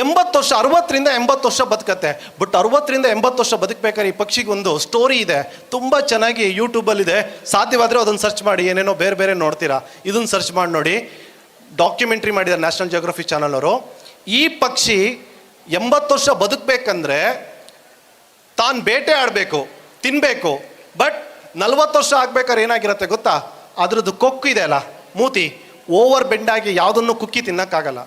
80 ವರ್ಷ, 60ರಿಂದ 80 ವರ್ಷ ಬದುಕತ್ತೆ. ಬಟ್ 60ರಿಂದ 80 ವರ್ಷ ಬದುಕಬೇಕಾದ್ರೆ ಈ ಪಕ್ಷಿಗೆ ಒಂದು ಸ್ಟೋರಿ ಇದೆ, ತುಂಬ ಚೆನ್ನಾಗಿ ಯೂಟ್ಯೂಬಲ್ಲಿದೆ. ಸಾಧ್ಯವಾದರೆ ಅದನ್ನು ಸರ್ಚ್ ಮಾಡಿ, ಏನೇನೋ ಬೇರೆ ನೋಡ್ತೀರಾ, ಇದನ್ನು ಸರ್ಚ್ ಮಾಡಿ ನೋಡಿ. ಡಾಕ್ಯುಮೆಂಟ್ರಿ ಮಾಡಿದ್ದಾರೆ ನ್ಯಾಷನಲ್ ಜಿಯೋಗ್ರಫಿ ಚಾನಲ್ ಅವರು. ಈ ಪಕ್ಷಿ 80 ವರ್ಷ ಬದುಕಬೇಕಂದ್ರೆ ತಾನು ಬೇಟೆ ಆಡಬೇಕು, ತಿನ್ನಬೇಕು. ಬಟ್ 40 ವರ್ಷ ಆಗ್ಬೇಕಾದ್ರೆ ಏನಾಗಿರುತ್ತೆ ಗೊತ್ತಾ? ಅದ್ರದ್ದು ಕೊಕ್ಕು ಇದೆ ಅಲ್ಲ, ಮೂತಿ ಓವರ್ ಬೆಂಡಾಗಿ ಯಾವುದನ್ನು ಕುಕ್ಕಿ ತಿನ್ನೋಕ್ಕಾಗಲ್ಲ.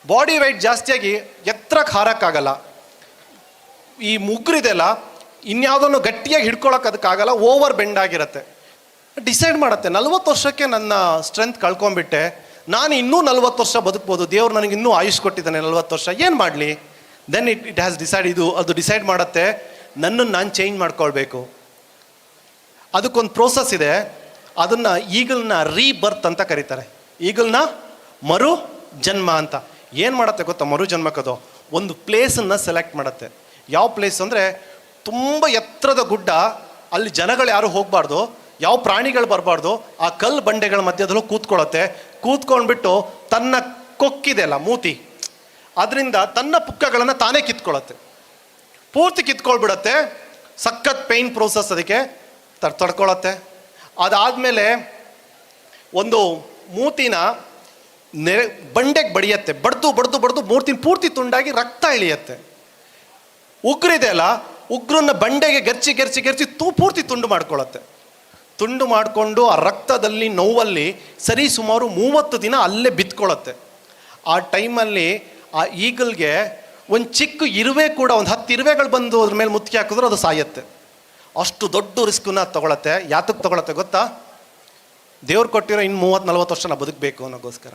ಬಾಡಿ ವೆಯ್ಟ್ ಜಾಸ್ತಿಯಾಗಿ ಎತ್ತರಕ್ಕೆ ಹಾರಕ್ಕಾಗಲ್ಲ. ಈ ಮುಗ್ರಿದೆಲ್ಲ ಇನ್ಯಾವುದನ್ನು ಗಟ್ಟಿಯಾಗಿ ಹಿಡ್ಕೊಳಕ್ಕೆ ಅದಕ್ಕಾಗಲ್ಲ, ಓವರ್ ಬೆಂಡ್ ಆಗಿರುತ್ತೆ. ಡಿಸೈಡ್ ಮಾಡುತ್ತೆ, 40 ವರ್ಷಕ್ಕೆ ನನ್ನ ಸ್ಟ್ರೆಂತ್ ಕಳ್ಕೊಂಡ್ಬಿಟ್ಟೆ, ನಾನು ಇನ್ನೂ 40 ವರ್ಷ ಬದುಕ್ಬೋದು, ದೇವ್ರು ನನಗೆ ಇನ್ನೂ ಆಯುಷ್ ಕೊಟ್ಟಿದ್ದಾನೆ 40 ವರ್ಷ, ಏನು ಮಾಡಲಿ? ದೆನ್ ಇಟ್ ಹ್ಯಾಸ್ ಡಿಸೈಡ್, ಅದು ಡಿಸೈಡ್ ಮಾಡುತ್ತೆ, ನನ್ನನ್ನು ನಾನು ಚೇಂಜ್ ಮಾಡ್ಕೊಳ್ಬೇಕು. ಅದಕ್ಕೊಂದು ಪ್ರೋಸೆಸ್ ಇದೆ. ಅದನ್ನು ಈಗಲ್ನ ರೀಬರ್ತ್ ಅಂತ ಕರೀತಾರೆ. ಈಗಲ್ನ ಮರು ಜನ್ಮ ಅಂತ. ಏನು ಮಾಡುತ್ತೆ ಗೊತ್ತಾ ಮರು ಜನ್ಮಕ್ಕದು? ಒಂದು ಪ್ಲೇಸನ್ನು ಸೆಲೆಕ್ಟ್ ಮಾಡುತ್ತೆ. ಯಾವ ಪ್ಲೇಸ್ ಅಂದರೆ ತುಂಬ ಎತ್ತರದ ಗುಡ್ಡ, ಅಲ್ಲಿ ಜನಗಳು ಯಾರು ಹೋಗಬಾರ್ದು, ಯಾವ ಪ್ರಾಣಿಗಳು ಬರಬಾರ್ದು, ಆ ಕಲ್ಲು ಬಂಡೆಗಳ ಮಧ್ಯದಲ್ಲೂ ಕೂತ್ಕೊಳ್ಳುತ್ತೆ. ಕೂತ್ಕೊಂಡ್ಬಿಟ್ಟು ತನ್ನ ಕೊಕ್ಕಿದೆ ಅಲ್ಲ ಮೂತಿ, ಅದರಿಂದ ತನ್ನ ಪುಕ್ಕಗಳನ್ನು ತಾನೇ ಕಿತ್ಕೊಳ್ಳುತ್ತೆ, ಪೂರ್ತಿ ಕಿತ್ಕೊಳ್ಬಿಡತ್ತೆ. ಸಖತ್ ಪೇಯ್ನ್ ಪ್ರೋಸೆಸ್, ಅದಕ್ಕೆ ತಡ್ಕೊಳ್ಳುತ್ತೆ. ಅದಾದಮೇಲೆ ಒಂದು ಮೂತಿನ ಬಂಡೆಗೆ ಬಡಿಯತ್ತೆ, ಬಡ್ದು ಮೂರ್ತಿನ ಪೂರ್ತಿ ತುಂಡಾಗಿ ರಕ್ತ ಇಳಿಯತ್ತೆ. ಉಗ್ರಿದೆ ಅಲ್ಲ, ಉಗ್ರನ್ನ ಬಂಡೆಗೆ ಗೆರ್ಚಿ ಪೂರ್ತಿ ತುಂಡು ಮಾಡ್ಕೊಳ್ಳುತ್ತೆ. ತುಂಡು ಮಾಡಿಕೊಂಡು ಆ ರಕ್ತದಲ್ಲಿ ನೋವಲ್ಲಿ ಸರಿ ಸುಮಾರು 30 ದಿನ ಅಲ್ಲೇ ಬಿತ್ಕೊಳ್ಳುತ್ತೆ. ಆ ಟೈಮಲ್ಲಿ ಆ ಈಗಲ್ಗೆ ಒಂದು ಚಿಕ್ಕ ಇರುವೆ ಕೂಡ, ಒಂದು 10 ಇರುವೆಗಳು ಬಂದು ಅದ್ರ ಮೇಲೆ ಮುತ್ತಿಗೆ ಹಾಕಿದ್ರೆ ಅದು ಸಾಯುತ್ತೆ. ಅಷ್ಟು ದೊಡ್ಡ ರಿಸ್ಕನ್ನ ತಗೊಳತ್ತೆ. ಯಾತಕ್ಕೆ ತಗೊಳತ್ತೆ ಗೊತ್ತಾ? ದೇವ್ರು ಕೊಟ್ಟಿರೋ ಇನ್ನು 30-40 ವರ್ಷ ನಾವು ಬದುಕಬೇಕು ಅನ್ನೋಗೋಸ್ಕರ.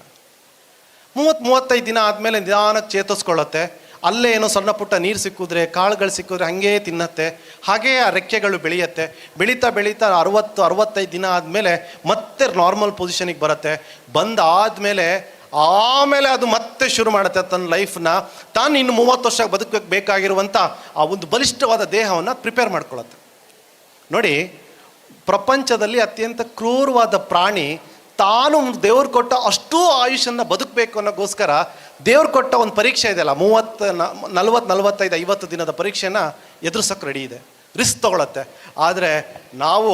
30-35 ದಿನ ಆದಮೇಲೆ ನಿಧಾನಕ್ಕೆ ಚೇತರಿಸ್ಕೊಳ್ಳುತ್ತೆ. ಅಲ್ಲೇ ಏನೋ ಸಣ್ಣ ಪುಟ್ಟ ನೀರು ಸಿಕ್ಕಿದ್ರೆ, ಕಾಳುಗಳು ಸಿಕ್ಕಿದ್ರೆ ಹಾಗೇ ತಿನ್ನತ್ತೆ. ಹಾಗೇ ಆ ರೆಕ್ಕೆಗಳು ಬೆಳೆಯುತ್ತೆ. ಬೆಳೀತಾ 60-65 ದಿನ ಆದಮೇಲೆ ಮತ್ತೆ ನಾರ್ಮಲ್ ಪೊಸಿಷನಿಗೆ ಬರುತ್ತೆ. ಬಂದಾದಮೇಲೆ ಆಮೇಲೆ ಅದು ಮತ್ತೆ ಶುರು ಮಾಡುತ್ತೆ ತನ್ನ ಲೈಫ್ನ. ತಾನು ಇನ್ನು 30 ವರ್ಷ ಬದುಕಕ್ಕೆ ಬೇಕಾಗಿರುವಂಥ ಆ ಒಂದು ಬಲಿಷ್ಠವಾದ ದೇಹವನ್ನು ಪ್ರಿಪೇರ್ ಮಾಡ್ಕೊಳ್ಳುತ್ತೆ. ನೋಡಿ, ಪ್ರಪಂಚದಲ್ಲಿ ಅತ್ಯಂತ ಕ್ರೂರವಾದ ಪ್ರಾಣಿ ತಾನು ದೇವ್ರು ಕೊಟ್ಟ ಅಷ್ಟೂ ಆಯುಷನ್ನು ಬದುಕಬೇಕು ಅನ್ನೋಗೋಸ್ಕರ ದೇವ್ರು ಕೊಟ್ಟ ಒಂದು ಪರೀಕ್ಷೆ ಇದೆಯಲ್ಲ, 40-45 ದಿನದ ಪರೀಕ್ಷೆನ ಎದುರಿಸೋಕೆ ರೆಡಿ ಇದೆ, ರಿಸ್ಕ್ ತಗೊಳತ್ತೆ. ಆದರೆ ನಾವು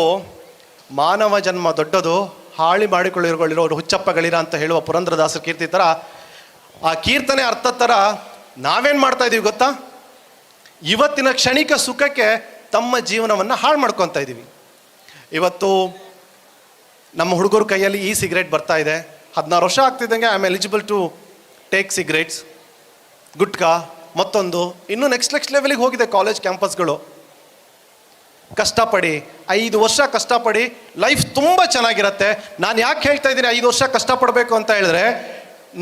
ಮಾನವ ಜನ್ಮ ದೊಡ್ಡದು, ಹಾಳಿ ಮಾಡಿಕೊಳ್ಳಿರೋರು ಹುಚ್ಚಪ್ಪಗಳಿರ ಅಂತ ಹೇಳುವ ಪುರಂದರದಾಸರ ಕೀರ್ತಿ ಥರ, ಆ ಕೀರ್ತನೆ ಅರ್ಥ ಥರ ನಾವೇನು ಮಾಡ್ತಾ ಇದ್ದೀವಿ ಗೊತ್ತಾ? ಇವತ್ತಿನ ಕ್ಷಣಿಕ ಸುಖಕ್ಕೆ ತಮ್ಮ ಜೀವನವನ್ನು ಹಾಳು ಮಾಡ್ಕೊತಾ ಇದ್ದೀವಿ. ಇವತ್ತು ನಮ್ಮ ಹುಡುಗರ ಕೈಯಲ್ಲಿ ಈ ಸಿಗರೇಟ್ ಬರ್ತಾ ಇದೆ. 16 ವರ್ಷ ಆಗ್ತಿದ್ದಂಗೆ I am eligible to take cigarettes, gutka, ಮತ್ತೊಂದು ಇನ್ನೂ ನೆಕ್ಸ್ಟ್ ಲೆವೆಲಿಗೆ ಹೋಗಿದೆ ಕಾಲೇಜ್ ಕ್ಯಾಂಪಸ್ಗಳು. ಕಷ್ಟಪಡಿ 5 ವರ್ಷ ಕಷ್ಟಪಡಿ, ಲೈಫ್ ತುಂಬ ಚೆನ್ನಾಗಿರುತ್ತೆ. ನಾನು ಯಾಕೆ ಹೇಳ್ತಾ ಇದ್ದೀನಿ 5 ವರ್ಷ ಕಷ್ಟಪಡಬೇಕು ಅಂತ ಹೇಳಿದ್ರೆ,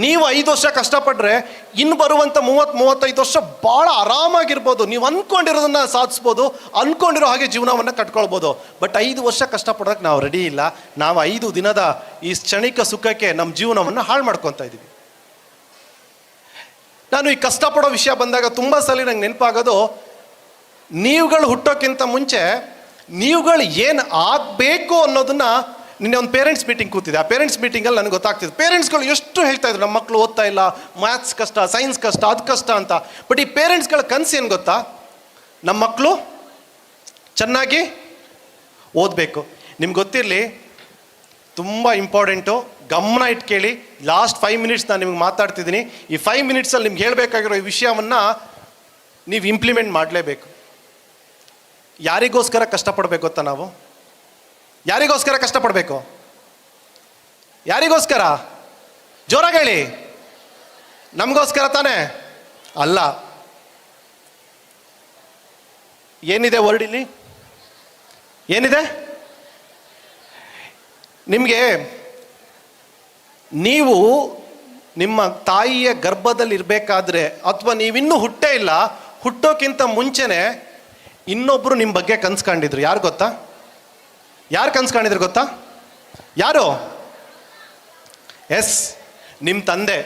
ನೀವು 5 ವರ್ಷ ಕಷ್ಟಪಟ್ಟರೆ ಇನ್ನು ಬರುವಂಥ 30-35 ವರ್ಷ ಭಾಳ ಆರಾಮಾಗಿರ್ಬೋದು. ನೀವು ಅಂದ್ಕೊಂಡಿರೋದನ್ನು ಸಾಧಿಸ್ಬೋದು, ಅಂದ್ಕೊಂಡಿರೋ ಹಾಗೆ ಜೀವನವನ್ನು ಕಟ್ಕೊಳ್ಬೋದು. ಬಟ್ 5 ವರ್ಷ ಕಷ್ಟಪಡೋಕ್ಕೆ ನಾವು ರೆಡಿ ಇಲ್ಲ. ನಾವು 5 ದಿನದ ಈ ಕ್ಷಣಿಕ ಸುಖಕ್ಕೆ ನಮ್ಮ ಜೀವನವನ್ನು ಹಾಳು ಮಾಡ್ಕೊತಾ ಇದ್ದೀವಿ. ನಾನು ಈ ಕಷ್ಟಪಡೋ ವಿಷಯ ಬಂದಾಗ ತುಂಬ ಸಲ ನಂಗೆ ನೆನಪಾಗೋದು, ನೀವುಗಳು ಹುಟ್ಟೋಕ್ಕಿಂತ ಮುಂಚೆ ನೀವುಗಳು ಏನು ಆಗಬೇಕು ಅನ್ನೋದನ್ನು, ನಿನ್ನೆ ಒಂದು ಪೇರೆಂಟ್ಸ್ ಮೀಟಿಂಗ್ ಕೂತಿದೆ. ಆ ಪೇರೆಂಟ್ಸ್ ಮೀಟಿಂಗಲ್ಲಿ ನನಗೆ ಗೊತ್ತಾಗ್ತಿದೆ, ಪೇರೆಂಟ್ಸ್ಗಳು ಎಷ್ಟು ಹೇಳ್ತಾ ಇದ್ರು, ನಮ್ಮ ಮಕ್ಕಳು ಓದ್ತಾ ಇಲ್ಲ, ಮ್ಯಾಥ್ಸ್ ಕಷ್ಟ, ಸೈನ್ಸ್ ಕಷ್ಟ, ಅದು ಕಷ್ಟ ಅಂತ. ಬಟ್ ಈ ಪೇರೆಂಟ್ಸ್ಗಳ ಕನಸು ಏನು ಗೊತ್ತಾ? ನಮ್ಮ ಮಕ್ಕಳು ಚೆನ್ನಾಗಿ ಓದಬೇಕು. ನಿಮ್ಗೆ ಗೊತ್ತಿರಲಿ, ತುಂಬ ಇಂಪಾರ್ಟೆಂಟು, ಗಮನ ಇಟ್ಟು ಕೇಳಿ. ಲಾಸ್ಟ್ 5 ಮಿನಿಟ್ಸ್ ನಾನು ನಿಮ್ಗೆ ಮಾತಾಡ್ತಿದ್ದೀನಿ. ಈ 5 ಮಿನಿಟ್ಸಲ್ಲಿ ನಿಮ್ಗೆ ಹೇಳಬೇಕಾಗಿರೋ ಈ ವಿಷಯವನ್ನು ನೀವು ಇಂಪ್ಲಿಮೆಂಟ್ ಮಾಡಲೇಬೇಕು. ಯಾರಿಗೋಸ್ಕರ ಕಷ್ಟಪಡಬೇಕು ಗೊತ್ತಾ? ನಾವು ಯಾರಿಗೋಸ್ಕರ ಕಷ್ಟಪಡಬೇಕು? ಯಾರಿಗೋಸ್ಕರ? ಜೋರಾಗಿ ಹೇಳಿ. ನಮಗೋಸ್ಕರ ತಾನೇ? ಅಲ್ಲ. ಏನಿದೆ ವರ್ಡ್ ಇಲ್ಲಿ? ಏನಿದೆ? ನಿಮಗೆ, ನೀವು ನಿಮ್ಮ ತಾಯಿಯ ಗರ್ಭದಲ್ಲಿ ಇರಬೇಕಾದ್ರೆ, ಅಥವಾ ನೀವಿನ್ನೂ ಹುಟ್ಟೇ ಇಲ್ಲ, ಹುಟ್ಟೋಕ್ಕಿಂತ ಮುಂಚೆನೆ ಇನ್ನೊಬ್ಬರು ನಿಮ್ಮ ಬಗ್ಗೆ ಕನಸು ಕಂಡಿದ್ರು. ಯಾರು ಗೊತ್ತಾ? ಯಾರು ಕನಸು ಕಂಡಿದ್ರು ಗೊತ್ತಾ? ಯಾರು? ಎಸ್, ನಿಮ್ಮ ತಂದೆ.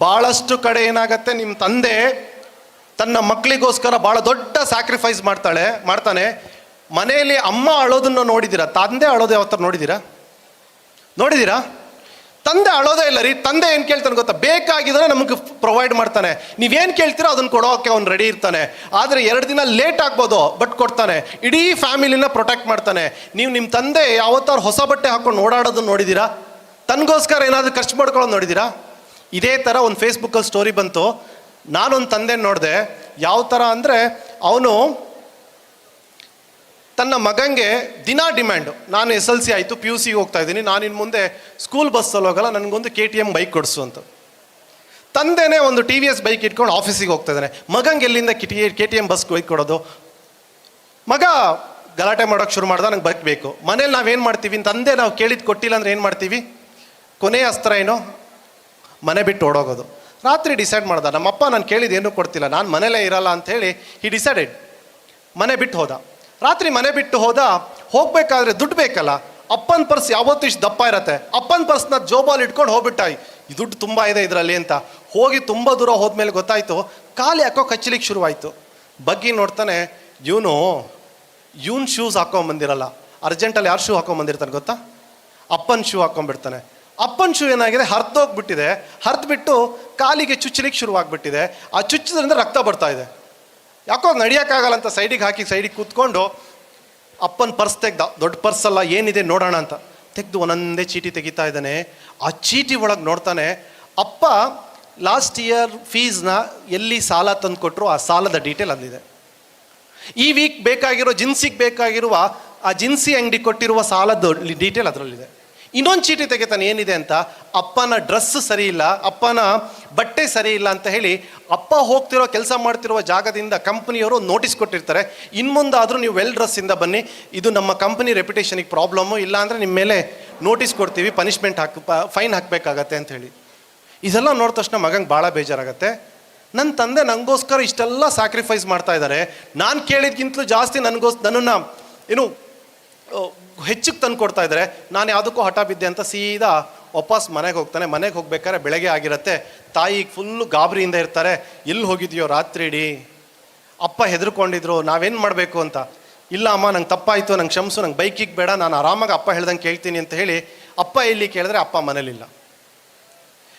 ಭಾಳಷ್ಟು ಕಡೆ ಏನಾಗತ್ತೆ, ನಿಮ್ಮ ತಂದೆ ತನ್ನ ಮಕ್ಕಳಿಗೋಸ್ಕರ ಭಾಳ ದೊಡ್ಡ ಸ್ಯಾಕ್ರಿಫೈಸ್ ಮಾಡ್ತಾನೆ. ಮನೆಯಲ್ಲಿ ಅಮ್ಮ ಅಳೋದನ್ನು ನೋಡಿದ್ದೀರಾ? ತಂದೆ ಅಳೋದು ಯಾವತ್ತರ ನೋಡಿದ್ದೀರಾ? ತಂದೆ ಅಳೋದೇ ಇಲ್ಲ ರೀ. ತಂದೆ ಏನು ಕೇಳ್ತಾನೆ ಗೊತ್ತಾ? ಬೇಕಾಗಿದ್ರೆ ನಮಗೆ ಪ್ರೊವೈಡ್ ಮಾಡ್ತಾನೆ. ನೀವೇನು ಕೇಳ್ತೀರೋ ಅದನ್ನು ಕೊಡೋಕೆ ಅವ್ನು ರೆಡಿ ಇರ್ತಾನೆ. ಆದರೆ 2 ದಿನ ಲೇಟ್ ಆಗ್ಬೋದು, ಬಟ್ ಕೊಡ್ತಾನೆ. ಇಡೀ ಫ್ಯಾಮಿಲಿನ ಪ್ರೊಟೆಕ್ಟ್ ಮಾಡ್ತಾನೆ. ನೀವು ನಿಮ್ಮ ತಂದೆ ಯಾವತ್ತಾರು ಹೊಸ ಬಟ್ಟೆ ಹಾಕೊಂಡು ಓಡಾಡೋದನ್ನು ನೋಡಿದ್ದೀರಾ? ತನಗೋಸ್ಕರ ಏನಾದರೂ ಖರ್ಚು ಮಾಡ್ಕೊಳ್ಳೋದು ನೋಡಿದ್ದೀರಾ? ಇದೇ ಥರ ಒಂದು ಫೇಸ್ಬುಕ್ಕಲ್ಲಿ ಸ್ಟೋರಿ ಬಂತು. ನಾನೊಂದು ತಂದೆ ನೋಡಿದೆ. ಯಾವ ಥರ ಅಂದರೆ, ಅವನು ತನ್ನ ಮಗಂಗೆ ದಿನ ಡಿಮ್ಯಾಂಡು, ನಾನು SLC ಆಯಿತು, PUC ಹೋಗ್ತಾ ಇದ್ದೀನಿ, ನಾನು ಇನ್ನು ಮುಂದೆ ಸ್ಕೂಲ್ ಬಸ್ಸಲ್ಲಿ ಹೋಗಲ್ಲ, ನನಗೊಂದು KTM ಬೈಕ್ ಕೊಡಿಸು ಅಂತ. ತಂದೆನೇ ಒಂದು TVS ಬೈಕ್ ಇಟ್ಕೊಂಡು ಆಫೀಸಿಗೆ ಹೋಗ್ತಾ ಇದ್ದಾನೆ. ಮಗಂಗೆ ಎಲ್ಲಿಂದ KTM ಬಸ್ ಬೈಕ್ ಕೊಡೋದು? ಮಗ ಗಲಾಟೆ ಮಾಡೋಕ್ಕೆ ಶುರು ಮಾಡ್ದ, ನಂಗೆ ಬೈಕ್ ಬೇಕು. ಮನೇಲಿ ನಾವೇನು ಮಾಡ್ತೀವಿ? ತಂದೆ ನಾವು ಕೇಳಿದ್ದು ಕೊಟ್ಟಿಲ್ಲ ಅಂದರೆ ಏನು ಮಾಡ್ತೀವಿ? ಕೊನೆಯ ಅಸ್ತ್ರ ಏನೋ? ಮನೆ ಬಿಟ್ಟು ಓಡೋಗೋದು. ರಾತ್ರಿ ಡಿಸೈಡ್ ಮಾಡ್ದ, ನಮ್ಮಪ್ಪ ನಾನು ಕೇಳಿದ್ದು ಏನೂ ಕೊಡ್ತಿಲ್ಲ, ನಾನು ಮನೇಲೇ ಇರಲ್ಲ ಅಂಥೇಳಿ ಹಿ ಡಿಸೈಡೆಡ್. ಮನೆ ಬಿಟ್ಟು ಹೋದ. ರಾತ್ರಿ ಮನೆ ಬಿಟ್ಟು ಹೋಗಬೇಕಾದ್ರೆ ದುಡ್ಡು ಬೇಕಲ್ಲ, ಅಪ್ಪನ ಪರ್ಸ್ ಯಾವತ್ತೂ ಇಷ್ಟು ದಪ್ಪ ಇರತ್ತೆ. ಅಪ್ಪನ ಪರ್ಸ್ನ ಜೋಬಲ್ಲಿ ಇಟ್ಕೊಂಡು ಹೋಗ್ಬಿಟ್ಟ, ಈ ದುಡ್ಡು ತುಂಬ ಇದೆ ಇದರಲ್ಲಿ ಅಂತ. ಹೋಗಿ ತುಂಬ ದೂರ ಹೋದ್ಮೇಲೆ ಗೊತ್ತಾಯಿತು, ಕಾಲು ಯಾಕೋ ಕಚ್ಚಲಿಕ್ಕೆ ಶುರುವಾಯಿತು. ಬಗ್ಗಿ ನೋಡ್ತಾನೆ, ಇವನ್ ಶೂಸ್ ಹಾಕೊಂಬಂದಿರಲ್ಲ. ಅರ್ಜೆಂಟಲ್ಲಿ ಯಾರು ಶೂ ಹಾಕೊಂಬಂದಿರ್ತಾನೆ ಗೊತ್ತಾ? ಅಪ್ಪನ ಶೂ ಹಾಕೊಂಡ್ಬಿಡ್ತಾನೆ. ಅಪ್ಪನ ಶೂ ಏನಾಗಿದೆ, ಹರಿದೋಗ್ಬಿಟ್ಟಿದೆ. ಹರಿದ್ಬಿಟ್ಟು ಕಾಲಿಗೆ ಚುಚ್ಚಲಿಕ್ಕೆ ಶುರುವಾಗ್ಬಿಟ್ಟಿದೆ. ಆ ಚುಚ್ಚೋದ್ರಿಂದ ರಕ್ತ ಬರ್ತಾ ಇದೆ. ಯಾಕೋ ನಡಿಯೋಕ್ಕಾಗಲ್ಲ ಅಂತ ಸೈಡಿಗೆ ಕೂತ್ಕೊಂಡು ಅಪ್ಪನ ಪರ್ಸ್ ತೆಗ್ದ. ದೊಡ್ಡ ಪರ್ಸ್ ಅಲ್ಲ, ಏನಿದೆ ನೋಡೋಣ ಅಂತ ತೆಗೆದು ಒಂದೊಂದೇ ಚೀಟಿ ತೆಗಿತಾ ಇದ್ದಾನೆ. ಆ ಚೀಟಿ ಒಳಗೆ ನೋಡ್ತಾನೆ, ಅಪ್ಪ ಲಾಸ್ಟ್ ಇಯರ್ ಫೀಸ್ನ ಎಲ್ಲಿ ಸಾಲ ತಂದು ಕೊಟ್ಟರು ಆ ಸಾಲದ ಡೀಟೇಲ್ ಅಲ್ಲಿದೆ. ಈ ವೀಕ್ ಬೇಕಾಗಿರೋ ಜಿನ್ಸಿಗೆ ಬೇಕಾಗಿರುವ ಆ ಜಿನ್ಸಿ ಅಂಗಡಿ ಕೊಟ್ಟಿರುವ ಸಾಲದ ಡೀಟೇಲ್ ಅದರಲ್ಲಿದೆ. ಇನ್ನೊಂದು ಚೀಟಿ ತೆಗಿತಾನೆ, ಏನಿದೆ ಅಂತ, ಅಪ್ಪನ ಡ್ರೆಸ್ ಸರಿ ಇಲ್ಲ, ಅಪ್ಪನ ಬಟ್ಟೆ ಸರಿ ಇಲ್ಲ ಅಂತ ಹೇಳಿ ಅಪ್ಪ ಹೋಗ್ತಿರೋ ಕೆಲಸ ಮಾಡ್ತಿರುವ ಜಾಗದಿಂದ ಕಂಪ್ನಿಯವರು ನೋಟಿಸ್ ಕೊಟ್ಟಿರ್ತಾರೆ, ಇನ್ನು ಮುಂದಾದರೂ ನೀವು ವೆಲ್ ಡ್ರೆಸ್ಸಿಂದ ಬನ್ನಿ, ಇದು ನಮ್ಮ ಕಂಪ್ನಿ ರೆಪ್ಯುಟೇಷನಿಗೆ ಪ್ರಾಬ್ಲಮ್ಮು, ಇಲ್ಲಾಂದರೆ ನಿಮ್ಮ ಮೇಲೆ ನೋಟಿಸ್ ಕೊಡ್ತೀವಿ, ಪನಿಷ್ಮೆಂಟ್ ಫೈನ್ ಹಾಕಬೇಕಾಗತ್ತೆ ಅಂತ ಹೇಳಿ. ಇದೆಲ್ಲ ನೋಡಿದ ತಕ್ಷಣ ಮಗಂಗೆ ಭಾಳ ಬೇಜಾರಾಗತ್ತೆ. ನನ್ನ ತಂದೆ ನನಗೋಸ್ಕರ ಇಷ್ಟೆಲ್ಲ ಸ್ಯಾಕ್ರಿಫೈಸ್ ಮಾಡ್ತಾ ಇದ್ದಾರೆ, ನಾನು ಕೇಳಿದ್ಕಿಂತಲೂ ಜಾಸ್ತಿ ನನ್ನನ್ನು ಏನು ಹೆಚ್ಚಿಗೆ ತಂದು ಕೊಡ್ತಾ ಇದ್ದಾರೆ, ನಾನು ಯಾವುದಕ್ಕೂ ಹಠ ಬಿದ್ದೆ ಅಂತ ಸೀದಾ ವಾಪಸ್ ಮನೆಗೆ ಹೋಗ್ತಾನೆ. ಮನೆಗೆ ಹೋಗ್ಬೇಕಾದ್ರೆ ಬೆಳಗ್ಗೆ ಆಗಿರುತ್ತೆ. ತಾಯಿಗೆ ಫುಲ್ಲು ಗಾಬರಿಯಿಂದ ಇರ್ತಾರೆ, ಎಲ್ಲಿ ಹೋಗಿದ್ಯೋ ರಾತ್ರಿ ಇಡೀ? ಅಪ್ಪ ಹೆದರ್ಕೊಂಡಿದ್ರು, ನಾವೇನು ಮಾಡಬೇಕು ಅಂತ. ಇಲ್ಲ ಅಮ್ಮ, ನಂಗೆ ತಪ್ಪಾಯಿತು, ನಂಗೆ ಕ್ಷಮಿಸು, ನಂಗೆ ಬೈಕಿಗೆ ಬೇಡ, ನಾನು ಆರಾಮಾಗಿ ಅಪ್ಪ ಹೇಳ್ದಂಗೆ ಕೇಳ್ತೀನಿ ಅಂತ ಹೇಳಿ ಅಪ್ಪ ಎಲ್ಲಿ ಕೇಳಿದ್ರೆ ಅಪ್ಪ ಮನೇಲಿಲ್ಲ.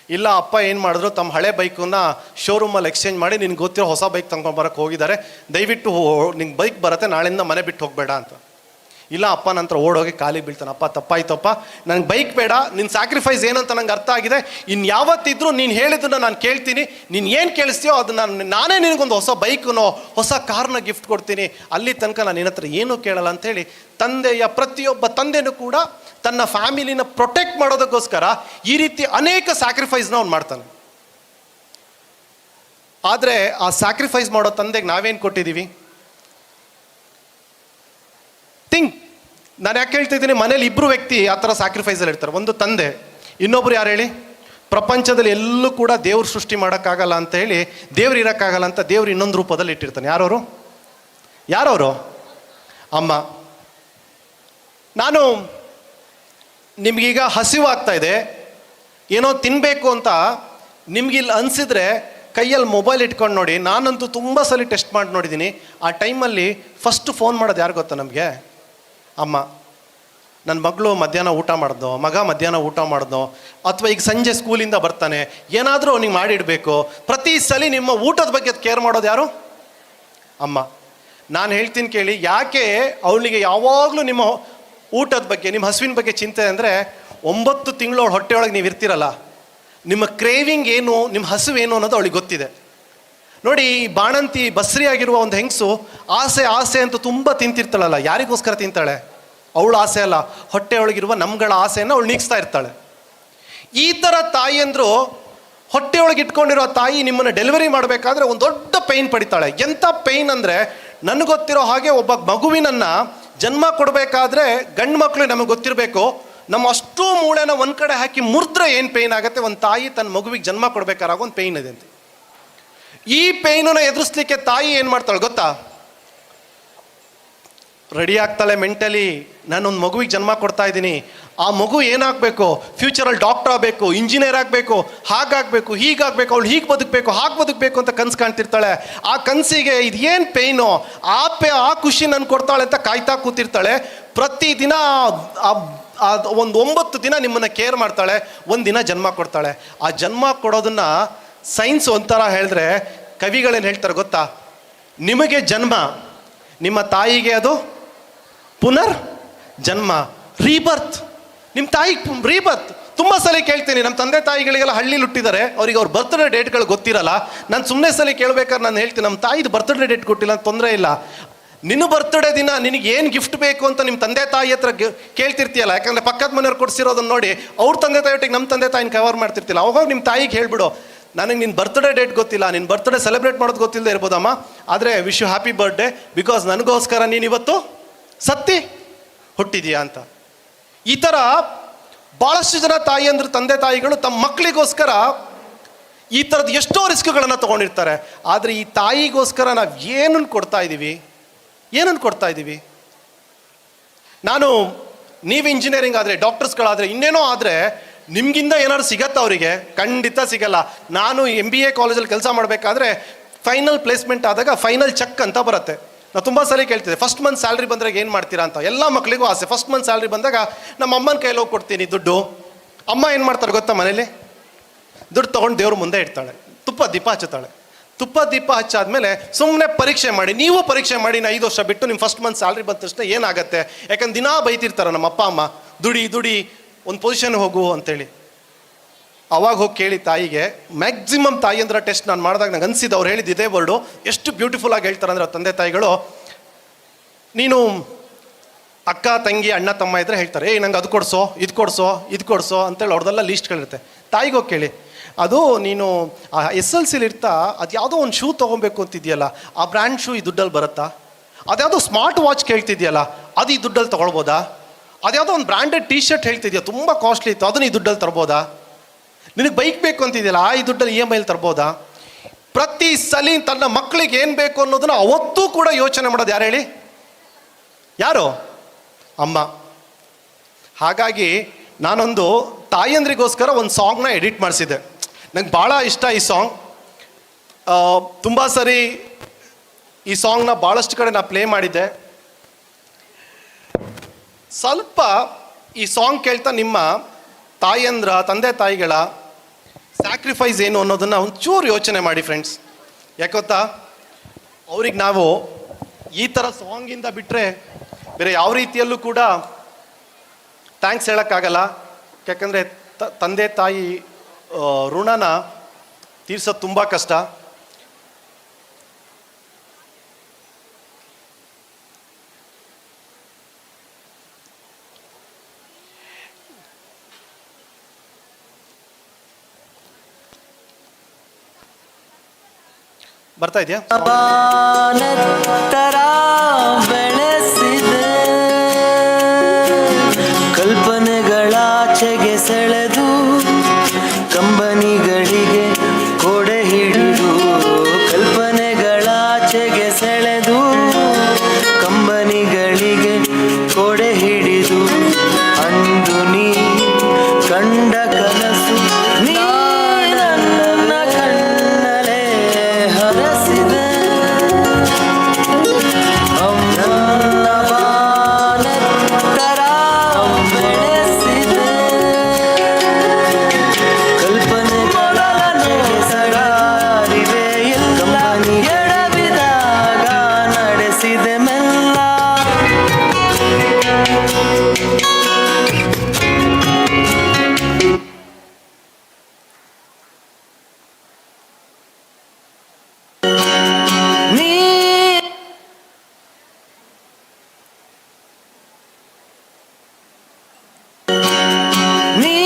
ಇಲ್ಲ, ಅಪ್ಪ ಏನು ಮಾಡಿದ್ರು, ತಮ್ಮ ಹಳೆ ಬೈಕನ್ನ ಶೋರೂಮಲ್ಲಿ ಎಕ್ಸ್ಚೇಂಜ್ ಮಾಡಿ ನಿನ್ಗೆ ಗೊತ್ತಿರೋ ಹೊಸ ಬೈಕ್ ತಗೊಂಡ್ಬರಕ್ಕೆ ಹೋಗಿದ್ದಾರೆ, ದಯವಿಟ್ಟು ನಿಂಗೆ ಬೈಕ್ ಬರುತ್ತೆ, ನಾಳೆಯಿಂದ ಮನೆ ಬಿಟ್ಟು ಹೋಗಬೇಡ ಅಂತ. ಇಲ್ಲ, ಅಪ್ಪ ನಂತರ ಓಡೋಗಿ ಕಾಲಿಗೆ ಬೀಳ್ತಾನೆ. ಅಪ್ಪ ತಪ್ಪಾಯ್ತಪ್ಪ, ನನಗೆ ಬೈಕ್ ಬೇಡ, ನಿನ್ನ ಸ್ಯಾಕ್ರಿಫೈಸ್ ಏನು ಅಂತ ನಂಗೆ ಅರ್ಥ ಆಗಿದೆ, ಇನ್ನು ಯಾವತ್ತಿದ್ರೂ ನೀನು ಹೇಳಿದ್ದನ್ನ ನಾನು ಕೇಳ್ತೀನಿ, ನೀನು ಏನು ಕೇಳಿಸ್ತೀಯೋ ಅದು ನಾನೇ ನಿನಗೊಂದು ಹೊಸ ಬೈಕನ್ನೋ ಹೊಸ ಕಾರ್ನ ಗಿಫ್ಟ್ ಕೊಡ್ತೀನಿ, ಅಲ್ಲಿ ತನಕ ನಾನು ನಿನ್ನ ಹತ್ರ ಏನೂ ಕೇಳಲ್ಲ ಅಂಥೇಳಿ ಪ್ರತಿಯೊಬ್ಬ ತಂದೆನೂ ಕೂಡ ತನ್ನ ಫ್ಯಾಮಿಲಿನ ಪ್ರೊಟೆಕ್ಟ್ ಮಾಡೋದಕ್ಕೋಸ್ಕರ ಈ ರೀತಿ ಅನೇಕ ಸ್ಯಾಕ್ರಿಫೈಸ್ನ ಅವ್ನು ಮಾಡ್ತಾನೆ. ಆದರೆ ಆ ಸ್ಯಾಕ್ರಿಫೈಸ್ ಮಾಡೋ ತಂದೆಗೆ ನಾವೇನು ಕೊಟ್ಟಿದ್ದೀವಿ? ನಾನು ಯಾಕೆ ಹೇಳ್ತಾ ಇದ್ದೀನಿ, ಮನೇಲಿ ಇಬ್ಬರು ವ್ಯಕ್ತಿ ಆ ಥರ ಸ್ಯಾಕ್ರಿಫೈಸಲ್ಲಿ ಇರ್ತಾರೆ. ಒಂದು ತಂದೆ, ಇನ್ನೊಬ್ರು ಯಾರು ಹೇಳಿ? ಪ್ರಪಂಚದಲ್ಲಿ ಎಲ್ಲೂ ಕೂಡ ದೇವ್ರು ಸೃಷ್ಟಿ ಮಾಡೋಕ್ಕಾಗಲ್ಲ ಅಂತ ಹೇಳಿ, ದೇವ್ರು ಇರೋಕ್ಕಾಗಲ್ಲ ಅಂತ ದೇವ್ರು ಇನ್ನೊಂದು ರೂಪದಲ್ಲಿ ಇಟ್ಟಿರ್ತಾನೆ. ಯಾರವರು? ಅಮ್ಮ. ನಾನು ನಿಮಗೀಗ ಹಸಿವಾಗ್ತಾ ಇದೆ, ಏನೋ ತಿನ್ನಬೇಕು ಅಂತ ನಿಮ್ಗಿಲ್ಲಿ ಅನಿಸಿದ್ರೆ ಕೈಯಲ್ಲಿ ಮೊಬೈಲ್ ಇಟ್ಕೊಂಡು ನೋಡಿ. ನಾನಂತೂ ತುಂಬ ಸಲ ಟೆಸ್ಟ್ ಮಾಡಿ ನೋಡಿದ್ದೀನಿ. ಆ ಟೈಮಲ್ಲಿ ಫಸ್ಟ್ ಫೋನ್ ಮಾಡೋದು ಯಾರು ಗೊತ್ತಾ ನಮಗೆ? ಅಮ್ಮ. ನನ್ನ ಮಗಳು ಮಧ್ಯಾಹ್ನ ಊಟ ಮಾಡಿದ್ನೋ, ಮಗ ಮಧ್ಯಾಹ್ನ ಊಟ ಮಾಡಿದ್ನೋ, ಅಥವಾ ಈಗ ಸಂಜೆ ಸ್ಕೂಲಿಂದ ಬರ್ತಾನೆ, ಏನಾದರೂ ಅವ್ನಿಗೆ ಮಾಡಿಡಬೇಕು. ಪ್ರತಿ ಸಲ ನಿಮ್ಮ ಊಟದ ಬಗ್ಗೆ ಕೇರ್ ಮಾಡೋದು ಯಾರು? ಅಮ್ಮ. ನಾನು ಹೇಳ್ತೀನಿ ಕೇಳಿ, ಯಾಕೆ ಅವಳಿಗೆ ಯಾವಾಗಲೂ ನಿಮ್ಮ ಊಟದ ಬಗ್ಗೆ, ನಿಮ್ಮ ಹಸುವಿನ ಬಗ್ಗೆ ಚಿಂತೆ ಅಂದರೆ, 9 ತಿಂಗಳು ಹೊಟ್ಟೆಯೊಳಗೆ ನೀವು ಇರ್ತೀರಲ್ಲ, ನಿಮ್ಮ ಕ್ರೇವಿಂಗ್ ಏನು, ನಿಮ್ಮ ಹಸುವೇನು ಅನ್ನೋದು ಅವಳಿಗೆ ಗೊತ್ತಿದೆ. ನೋಡಿ, ಈ ಬಾಣಂತಿ ಬಸ್ರಿ ಆಗಿರುವ ಒಂದು ಹೆಂಗಸು ಆಸೆ ಅಂತ ತುಂಬ ತಿಂತಿರ್ತಾಳಲ್ಲ, ಯಾರಿಗೋಸ್ಕರ ತಿಂತಾಳೆ? ಅವಳು ಆಸೆ ಅಲ್ಲ, ಹೊಟ್ಟೆಯೊಳಗಿರುವ ನಮ್ಗಳ ಆಸೆಯನ್ನು ಅವಳು ನೀಗಿಸ್ತಾ ಇರ್ತಾಳೆ. ಈ ಥರ ತಾಯಿಯಂದರು ಹೊಟ್ಟೆಯೊಳಗೆ ಇಟ್ಕೊಂಡಿರೋ ತಾಯಿ ನಿಮ್ಮನ್ನು ಡೆಲಿವರಿ ಮಾಡಬೇಕಾದ್ರೆ ಒಂದು ದೊಡ್ಡ ಪೈನ್ ಪಡಿತಾಳೆ. ಎಂಥ ಪೈನ್ ಅಂದರೆ, ನನಗೊತ್ತಿರೋ ಹಾಗೆ ಒಬ್ಬ ಮಗುವಿನನ್ನು ಜನ್ಮ ಕೊಡಬೇಕಾದ್ರೆ ಗಂಡು ಮಕ್ಕಳು ನಮಗೆ ಗೊತ್ತಿರಬೇಕು, ನಮ್ಮ ಅಷ್ಟೂ ಮೂಳೆನ ಒಂದು ಕಡೆ ಹಾಕಿ ಮುರಿದ್ರೆ ಏನು ಪೈನ್ ಆಗುತ್ತೆ, ಒಂದು ತಾಯಿ ತನ್ನ ಮಗುವಿಗೆ ಜನ್ಮ ಕೊಡಬೇಕಾರಾಗ ಒಂದು ಪೈನ್ ಇದೆ ಅಂತ. ಈ ಪೈನನ್ನು ಎದುರಿಸ್ಲಿಕ್ಕೆ ತಾಯಿ ಏನು ಮಾಡ್ತಾಳೆ ಗೊತ್ತಾ? ರೆಡಿ ಆಗ್ತಾಳೆ ಮೆಂಟಲಿ, ನಾನೊಂದು ಮಗುವಿಗೆ ಜನ್ಮ ಕೊಡ್ತಾ ಇದ್ದೀನಿ, ಆ ಮಗು ಏನಾಗಬೇಕು, ಫ್ಯೂಚರಲ್ಲಿ ಡಾಕ್ಟರ್ ಆಗಬೇಕು, ಇಂಜಿನಿಯರ್ ಆಗಬೇಕು, ಹಾಗಾಗಬೇಕು, ಹೀಗಾಗಬೇಕು, ಅವಳು ಹೀಗೆ ಬದುಕಬೇಕು, ಹಾಗೆ ಬದುಕಬೇಕು ಅಂತ ಕನಸು ಕಾಣ್ತಿರ್ತಾಳೆ. ಆ ಕನಸಿಗೆ ಇದು ಏನು ಪೇಯ್ನು, ಆ ಖುಷಿ ನನ್ಗೆ ಕೊಡ್ತಾಳೆ ಅಂತ ಕಾಯ್ತಾ ಕೂತಿರ್ತಾಳೆ. ಪ್ರತಿದಿನ ಒಂದು 9 ದಿನ ನಿಮ್ಮನ್ನು ಕೇರ್ ಮಾಡ್ತಾಳೆ, ಒಂದು ದಿನ ಜನ್ಮ ಕೊಡ್ತಾಳೆ. ಆ ಜನ್ಮ ಕೊಡೋದನ್ನು ಸೈನ್ಸ್ ಒಂಥರ ಹೇಳಿದ್ರೆ, ಕವಿಗಳೇನು ಹೇಳ್ತಾರೆ ಗೊತ್ತಾ? ನಿಮಗೆ ಜನ್ಮ, ನಿಮ್ಮ ತಾಯಿಗೆ ಅದು ಪುನರ್ ಜನ್ಮ, ರೀಬರ್ತ್. ನಿಮ್ಮ ತಾಯಿಗೆ ರೀಬರ್ತ್. ತುಂಬ ಸಲ ಕೇಳ್ತೀನಿ, ನಮ್ಮ ತಂದೆ ತಾಯಿಗಳಿಗೆಲ್ಲ ಹಳ್ಳಿಲಿ ಹುಟ್ಟಿದ್ದಾರೆ, ಅವ್ರಿಗೆ ಅವ್ರ ಬರ್ತ್ಡೇ ಡೇಟ್ಗಳು ಗೊತ್ತಿರಲ್ಲ. ನಾನು ಸುಮ್ಮನೆ ಸಲ ಕೇಳ್ಬೇಕಾದ್ರೆ ನಾನು ಹೇಳ್ತೀನಿ, ನಮ್ಮ ತಾಯಿದು ಬರ್ತ್ಡೇ ಡೇಟ್ ಕೊಟ್ಟಿಲ್ಲ, ತೊಂದರೆ ಇಲ್ಲ, ನಿನ್ನ ಬರ್ತ್ಡೇ ದಿನ ನಿನಗೆ ಏನು ಗಿಫ್ಟ್ ಬೇಕು ಅಂತ ನಿಮ್ಮ ತಂದೆ ತಾಯಿ ಹತ್ರ ಕೇಳ್ತಿರ್ತೀಯಲ್ಲ. ಯಾಕಂದರೆ ಪಕ್ಕದ ಮನೆಯವ್ರು ಕೊಡಿಸಿರೋದನ್ನ ನೋಡಿ ಅವ್ರ ತಂದೆ ತಾಯಿಯೊಟ್ಟಿಗೆ ನಮ್ಮ ತಂದೆ ತಾಯಿನ ಕವರ್ ಮಾಡ್ತಿರ್ತಿಲ್ಲ. ಅವಾಗ ನಿಮ್ಮ ತಾಯಿಗೆ ಹೇಳ್ಬಿಡು, ನನಗೆ ನಿನ್ನ ಬರ್ತ್ಡೇ ಡೇಟ್ ಗೊತ್ತಿಲ್ಲ, ನಿನ್ನ ಬರ್ತ್ಡೇ ಸೆಲೆಬ್ರೇಟ್ ಮಾಡೋದು ಗೊತ್ತಿಲ್ಲದೆ ಇರ್ಬೋದಮ್ಮ, ಆದರೆ wish you happy birthday, because ನನಗೋಸ್ಕರ ನೀನು ಇವತ್ತು ಸತ್ತಿ ಹುಟ್ಟಿದೀಯಾ ಅಂತ. ಈ ಥರ ಭಾಳಷ್ಟು ಜನ ತಾಯಿಯಂದ್ರೆ ತಂದೆ ತಾಯಿಗಳು ತಮ್ಮ ಮಕ್ಕಳಿಗೋಸ್ಕರ ಈ ಥರದ್ದು ಎಷ್ಟೋ ರಿಸ್ಕ್ಗಳನ್ನು ತೊಗೊಂಡಿರ್ತಾರೆ. ಆದರೆ ಈ ತಾಯಿಗೋಸ್ಕರ ನಾವು ಏನನ್ನು ಕೊಡ್ತಾ ಇದ್ದೀವಿ? ನಾನು ನೀವು ಇಂಜಿನಿಯರಿಂಗ್ ಆದರೆ, ಡಾಕ್ಟರ್ಸ್ಗಳಾದರೆ, ಇನ್ನೇನೋ ಆದರೆ ನಿಮ್ಗಿಂದ ಏನಾದ್ರು ಸಿಗತ್ತಾ ಅವರಿಗೆ? ಖಂಡಿತ ಸಿಗಲ್ಲ. ನಾನು MBA ಕಾಲೇಜಲ್ಲಿ ಕೆಲಸ ಮಾಡಬೇಕಾದ್ರೆ ಫೈನಲ್ ಪ್ಲೇಸ್ಮೆಂಟ್ ಆದಾಗ ಫೈನಲ್ ಚೆಕ್ ಅಂತ ಬರುತ್ತೆ. ನಾವು ತುಂಬ ಸಲ ಕೇಳ್ತಿದ್ದೆ, ಫಸ್ಟ್ ಮಂತ್ ಸ್ಯಾಲ್ರಿ ಬಂದಾಗ ಏನು ಮಾಡ್ತೀರಾ ಅಂತ. ಎಲ್ಲ ಮಕ್ಕಳಿಗೂ ಆಸೆ, ಫಸ್ಟ್ ಮಂತ್ ಸ್ಯಾಲ್ರಿ ಬಂದಾಗ ನಮ್ಮ ಅಮ್ಮನ ಕೈಯಲ್ಲಿ ಹೋಗಿ ಕೊಡ್ತೀನಿ ದುಡ್ಡು. ಅಮ್ಮ ಏನು ಮಾಡ್ತಾರೆ ಗೊತ್ತಾ, ಮನೇಲಿ ದುಡ್ಡು ತೊಗೊಂಡು ದೇವ್ರ ಮುಂದೆ ಇಡ್ತಾಳೆ, ತುಪ್ಪ ದೀಪ ಹಚ್ಚುತ್ತಾಳೆ. ತುಪ್ಪ ದೀಪ ಹಚ್ಚಾದ್ಮೇಲೆ ಸುಮ್ಮನೆ ಪರೀಕ್ಷೆ ಮಾಡಿ, ನೀವು ಪರೀಕ್ಷೆ ಮಾಡಿ, 5 ವರ್ಷ ಬಿಟ್ಟು ನಿಮ್ಮ ಫಸ್ಟ್ ಮಂತ್ ಸ್ಯಾಲ್ರಿ ಬಂದ ತಕ್ಷಣ ಏನಾಗುತ್ತೆ. ಯಾಕಂದ್ರೆ ದಿನಾ ಬೈತಿರ್ತಾರೆ ನಮ್ಮ ಅಪ್ಪ ಅಮ್ಮ, ದುಡಿ ಒಂದು ಪೊಸಿಷನ್ ಹೋಗು ಅಂತೇಳಿ. ಅವಾಗ ಹೋಗಿ ಕೇಳಿ ತಾಯಿಗೆ. ಮ್ಯಾಕ್ಸಿಮಮ್ ತಾಯಿ ಅಂದ್ರೆ ಟೆಸ್ಟ್ ನಾನು ಮಾಡಿದಾಗ ನಂಗೆ ಅನಿಸಿದ್ದು, ಅವ್ರು ಹೇಳಿದ್ದು ಇದೇ ವರ್ಡು. ಎಷ್ಟು ಬ್ಯೂಟಿಫುಲ್ ಆಗಿ ಹೇಳ್ತಾರೆ ಅಂದರೆ ತಂದೆ ತಾಯಿಗಳು, ನೀನು ಅಕ್ಕ ತಂಗಿ ಅಣ್ಣ ತಮ್ಮ ಇದ್ರೆ ಹೇಳ್ತಾರೆ, ನಂಗೆ ಅದು ಕೊಡಿಸೋ ಇದು ಕೊಡಿಸೋ ಅಂತೇಳಿ ಅವ್ರದ್ದೆಲ್ಲ ಲೀಸ್ಟ್ಗಳಿರುತ್ತೆ. ತಾಯಿಗೆ ಹೋಗಿ ಕೇಳಿ, ಅದು ನೀನು SLCಲಿ ಇರ್ತಾ ಅದು ಯಾವುದೋ ಒಂದು ಶೂ ತೊಗೊಬೇಕು ಅಂತಿದೆಯಲ್ಲ, ಆ ಬ್ರ್ಯಾಂಡ್ ಶೂ ಈ ದುಡ್ಡಲ್ಲಿ ಬರುತ್ತಾ? ಅದ್ಯಾವುದೋ ಸ್ಮಾರ್ಟ್ ವಾಚ್ ಕೇಳ್ತಿದ್ಯಲ್ಲ, ಅದು ಈ ದುಡ್ಡಲ್ಲಿ ತೊಗೊಳ್ಬೋದಾ? ಅದ್ಯಾವುದೋ ಒಂದು ಬ್ರ್ಯಾಂಡೆಡ್ T-ಶರ್ಟ್ ಹೇಳ್ತಿದ್ಯಾ, ತುಂಬ ಕಾಸ್ಟ್ಲಿ ಇತ್ತು, ಅದನ್ನು ಈ ದುಡ್ಡಲ್ಲಿ ತರ್ಬೋದಾ? ನಿನಗೆ ಬೈಕ್ ಬೇಕು ಅಂತಿದೆಯಲ್ಲ, ಈ ದುಡ್ಡಲ್ಲಿ EMIಲಿ ತರ್ಬೋದಾ? ಪ್ರತಿ ಸಲ ತನ್ನ ಮಕ್ಕಳಿಗೆ ಏನು ಬೇಕು ಅನ್ನೋದನ್ನ ಅವತ್ತೂ ಕೂಡ ಯೋಚನೆ ಮಾಡೋದು ಯಾರು ಹೇಳಿ? ಯಾರು? ಅಮ್ಮ. ಹಾಗಾಗಿ ನಾನೊಂದು ತಾಯಂದ್ರಿಗೋಸ್ಕರ ಒಂದು ಸಾಂಗ್ನ ಎಡಿಟ್ ಮಾಡಿಸಿದ್ದೆ. ನಂಗೆ ಭಾಳ ಇಷ್ಟ ಈ ಸಾಂಗ್. ತುಂಬ ಸರಿ ಈ ಸಾಂಗ್ನ ಭಾಳಷ್ಟು ಕಡೆ ನಾನು ಪ್ಲೇ ಮಾಡಿದ್ದೆ. ಸ್ವಲ್ಪ ಈ ಸಾಂಗ್ ಕೇಳ್ತಾ ನಿಮ್ಮ ತಾಯಂದ್ರ ತಂದೆ ತಾಯಿಗಳ ಸ್ಯಾಕ್ರಿಫೈಸ್ ಏನು ಅನ್ನೋದನ್ನು ಒಂಚೂರು ಯೋಚನೆ ಮಾಡಿ ಫ್ರೆಂಡ್ಸ್. ಯಾಕೊತ್ತಾ, ಅವ್ರಿಗೆ ನಾವು ಈ ಥರ ಸಾಂಗಿಂದ ಬಿಟ್ಟರೆ ಬೇರೆ ಯಾವ ರೀತಿಯಲ್ಲೂ ಕೂಡ ಥ್ಯಾಂಕ್ಸ್ ಹೇಳೋಕ್ಕಾಗಲ್ಲ. ಯಾಕಂದರೆ ತಂದೆ ತಾಯಿ ಋಣನ ತೀರ್ಸೋದು ತುಂಬ ಕಷ್ಟ. ಬರ್ತಾ ಇದೆಯಾ? ಬೆಳೆಸಿದೆ ಕಲ್ಪನೆಗಳಾಚೆಗೆ ಸೆಳೆದು ಕಂಬನಿಗಳಿಗೆ ಕೊಡೆ ಹಿಡಿದು, ಕಲ್ಪನೆಗಳಾಚೆಗೆ ಸೆಳೆದು ಕಂಬನಿಗಳಿಗೆ ಕೊಡೆ ಹಿಡಿದು, ಅಂದು ನೀ ಕಂಡ ಕನಸು ನನ್ನ ಕಣ್ಣಲೆ ಹರಸಿದೆ. ನನ್ನ ಬಾನೆತ್ತರ ಬೆಳೆಸಿದೆ ಕಲ್ಪನೆಗಳನ್ನು ಸಡಾರಿವೆ ಎಲ್ಲ ಎಡವಿದಾಗ ನಡೆಸಿದೆ ಮೆಲ್ಲ. ನೀ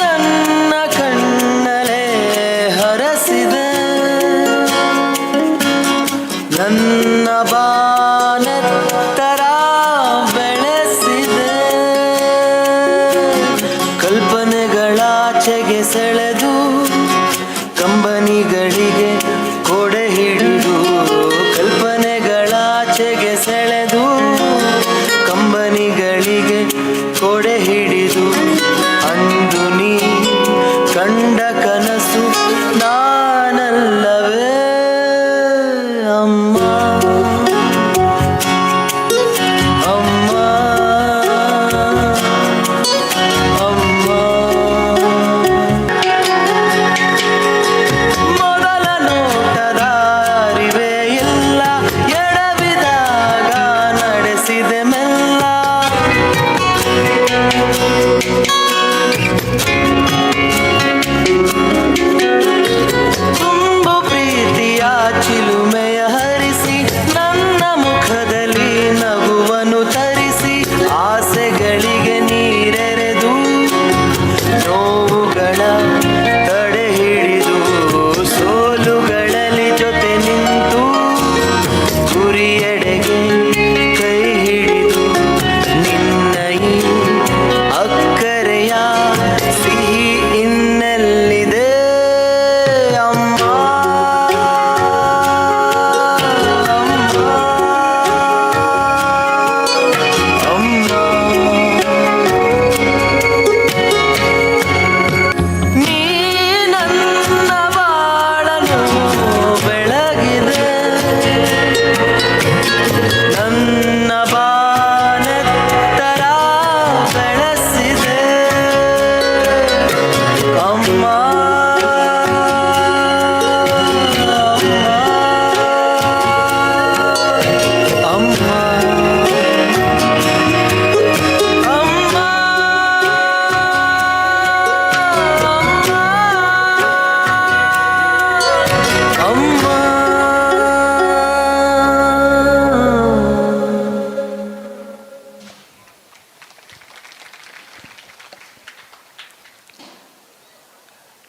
ನನ್ನ ಕಣ್ಣಲೆ ಹರಸಿದೆ, ನನ್ನ ಬಾನೆತ್ತರ ಬೆಳೆಸಿದೆ ಕಲ್ಪನೆಗಳಾಚೆಗೆ ಸೆಳೆದು ಕಂಬನಿಗಳಿಗೆ ಕೊಡೆ ಹಿಡಿದು, ಕಲ್ಪನೆಗಳಾಚೆಗೆ ಸೆಳೆದು ಕಂಬನಿಗಳಿಗೆ ಕೊಡೆ ಹಿಡಿದು, ಅಂದು ನೀ ಕಂಡ ಕನಸು ನಾನಲ್ಲವೇ ಅಮ್ಮ. ಅಮ್ಮ ಅಮ್ಮ ಮೊದಲ ನೋಟದ ಅರಿವೆ ಇಲ್ಲ ಎಡವಿದಾಗ ನಡೆಸಿದೆ ಮೆಲ್ಲ. ತುಂಬು ಪ್ರೀತಿಯ ಚಿಲುಮೆಯ ಹರಿಸಿ ನನ್ನ ಮುಖದಲ್ಲಿ ನಗುವನ್ನು ತರಿಸಿ, ಆಸೆಗಳಿಗೆ ನೀರೆರೆದು ನೋವುಗಳ ತಡೆ ಹಿಡಿದು, ಸೋಲುಗಳಲ್ಲಿ ಜೊತೆ ನಿಂತು ಗುರಿಯೆಡೆಗೆ ಕೈ ಹಿಡಿದು,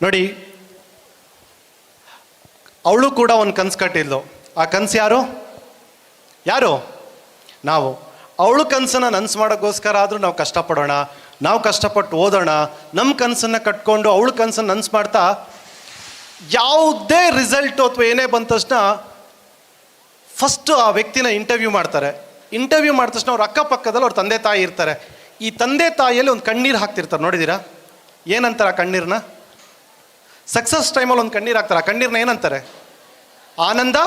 ನೋಡಿ, ಅವಳು ಕೂಡ ಒಂದು ಕನಸು ಕಟ್ಟಿದ್ಲು. ಆ ಕನಸು ಯಾರು? ನಾವು. ಅವಳು ಕನಸನ್ನು ನನಸು ಮಾಡೋಕ್ಕೋಸ್ಕರ ಆದರೂ ನಾವು ಕಷ್ಟಪಡೋಣ, ನಾವು ಕಷ್ಟಪಟ್ಟು ಓದೋಣ, ನಮ್ಮ ಕನಸನ್ನು ಕಟ್ಕೊಂಡು ಅವಳು ಕನಸನ್ನು ನನಸು ಮಾಡ್ತಾ ಯಾವುದೇ ರಿಸಲ್ಟು ಅಥವಾ ಏನೇ ಬಂದ ತಕ್ಷಣ ಫಸ್ಟು ಆ ವ್ಯಕ್ತಿನ ಇಂಟರ್ವ್ಯೂ ಮಾಡ್ತಾರೆ. ಇಂಟರ್ವ್ಯೂ ಮಾಡಿದ ತಕ್ಷಣ ಅವ್ರ ಅಕ್ಕಪಕ್ಕದಲ್ಲಿ ಅವ್ರ ತಂದೆ ತಾಯಿ ಇರ್ತಾರೆ. ಈ ತಂದೆ ತಾಯಿಯಲ್ಲಿ ಒಂದು ಕಣ್ಣೀರು ಹಾಕ್ತಿರ್ತಾರೆ, ನೋಡಿದ್ದೀರಾ? ಏನಂತಾರೆ ಆ ಕಣ್ಣೀರನ್ನ? ಸಕ್ಸಸ್ ಟೈಮಲ್ಲಿ ಒಂದು ಕಣ್ಣೀರು ಹಾಕ್ತಾರೆ. ಆ ಕಣ್ಣೀರನ್ನ ಏನಂತಾರೆ? ಆನಂದ.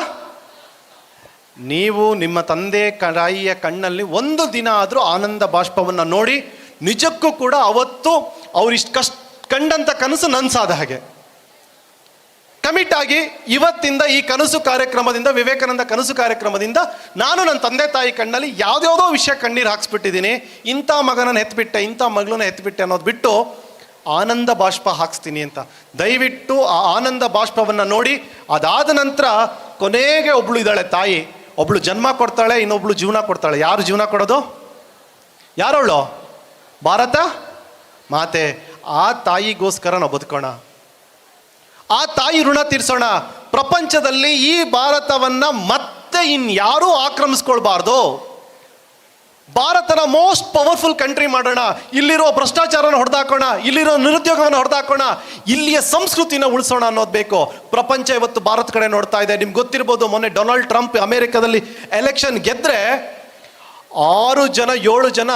ನೀವು ನಿಮ್ಮ ತಂದೆ ತಾಯಿಯ ಕಣ್ಣಲ್ಲಿ ಒಂದು ದಿನ ಆದರೂ ಆನಂದ ಬಾಷ್ಪವನ್ನು ನೋಡಿ ನಿಜಕ್ಕೂ ಕೂಡ ಅವತ್ತು ಅವ್ರು ಕಂಡಂಥ ಕನಸು ನನಸಾದ ಹಾಗೆ ಕಮಿಟ್ ಆಗಿ ಇವತ್ತಿಂದ ಈ ಕನಸು ಕಾರ್ಯಕ್ರಮದಿಂದ, ವಿವೇಕಾನಂದ ಕನಸು ಕಾರ್ಯಕ್ರಮದಿಂದ ನಾನು ನನ್ನ ತಂದೆ ತಾಯಿ ಕಣ್ಣಲ್ಲಿ ಯಾವುದ್ಯಾವುದೋ ವಿಷಯ ಕಣ್ಣೀರು ಹಾಕ್ಸ್ಬಿಟ್ಟಿದ್ದೀನಿ, ಇಂಥ ಮಗನನ್ನು ಎತ್ಬಿಟ್ಟೆ, ಇಂಥ ಮಗಳನ್ನ ಎತ್ಬಿಟ್ಟೆ ಅನ್ನೋದು ಬಿಟ್ಟು ಆನಂದ ಬಾಷ್ಪ ಹಾಕ್ಸ್ತೀನಿ ಅಂತ. ದಯವಿಟ್ಟು ಆ ಆನಂದ ಬಾಷ್ಪವನ್ನು ನೋಡಿ, ಅದಾದ ನಂತರ ಕೊನೆಗೆ ಒಬ್ಳು ಇದ್ದಾಳೆ ತಾಯಿ, ಒಬ್ಳು ಜನ್ಮ ಕೊಡ್ತಾಳೆ, ಇನ್ನೊಬ್ಳು ಜೀವನ ಕೊಡ್ತಾಳೆ. ಯಾರು ಜೀವನ ಕೊಡೋದು? ಯಾರವಳು? ಭಾರತ ಮಾತೆ. ಆ ತಾಯಿಗೋಸ್ಕರ ನಾವು ಬದುಕೋಣ, ಆ ತಾಯಿ ಋಣ ತೀರ್ಸೋಣ. ಪ್ರಪಂಚದಲ್ಲಿ ಈ ಭಾರತವನ್ನು ಮತ್ತೆ ಇನ್ಯಾರೂ ಆಕ್ರಮಿಸ್ಕೊಳ್ಬಾರ್ದು. ಭಾರತನ ಮೋಸ್ಟ್ ಪವರ್ಫುಲ್ ಕಂಟ್ರಿ ಮಾಡೋಣ. ಇಲ್ಲಿರೋ ಭ್ರಷ್ಟಾಚಾರನ ಹೊಡೆದಾಕೋಣ, ಇಲ್ಲಿರೋ ನಿರುದ್ಯೋಗವನ್ನು ಹೊಡೆದಾಕೋಣ, ಇಲ್ಲಿಯ ಸಂಸ್ಕೃತಿನ ಉಳಿಸೋಣ ಅನ್ನೋದು ಬೇಕು. ಪ್ರಪಂಚ ಇವತ್ತು ಭಾರತ ಕಡೆ ನೋಡ್ತಾ ಇದೆ. ನಿಮ್ಗೆ ಗೊತ್ತಿರ್ಬೋದು, ಮೊನ್ನೆ ಡೊನಾಲ್ಡ್ ಟ್ರಂಪ್ ಅಮೆರಿಕದಲ್ಲಿ ಎಲೆಕ್ಷನ್ ಗೆದ್ರೆ 7 ಜನ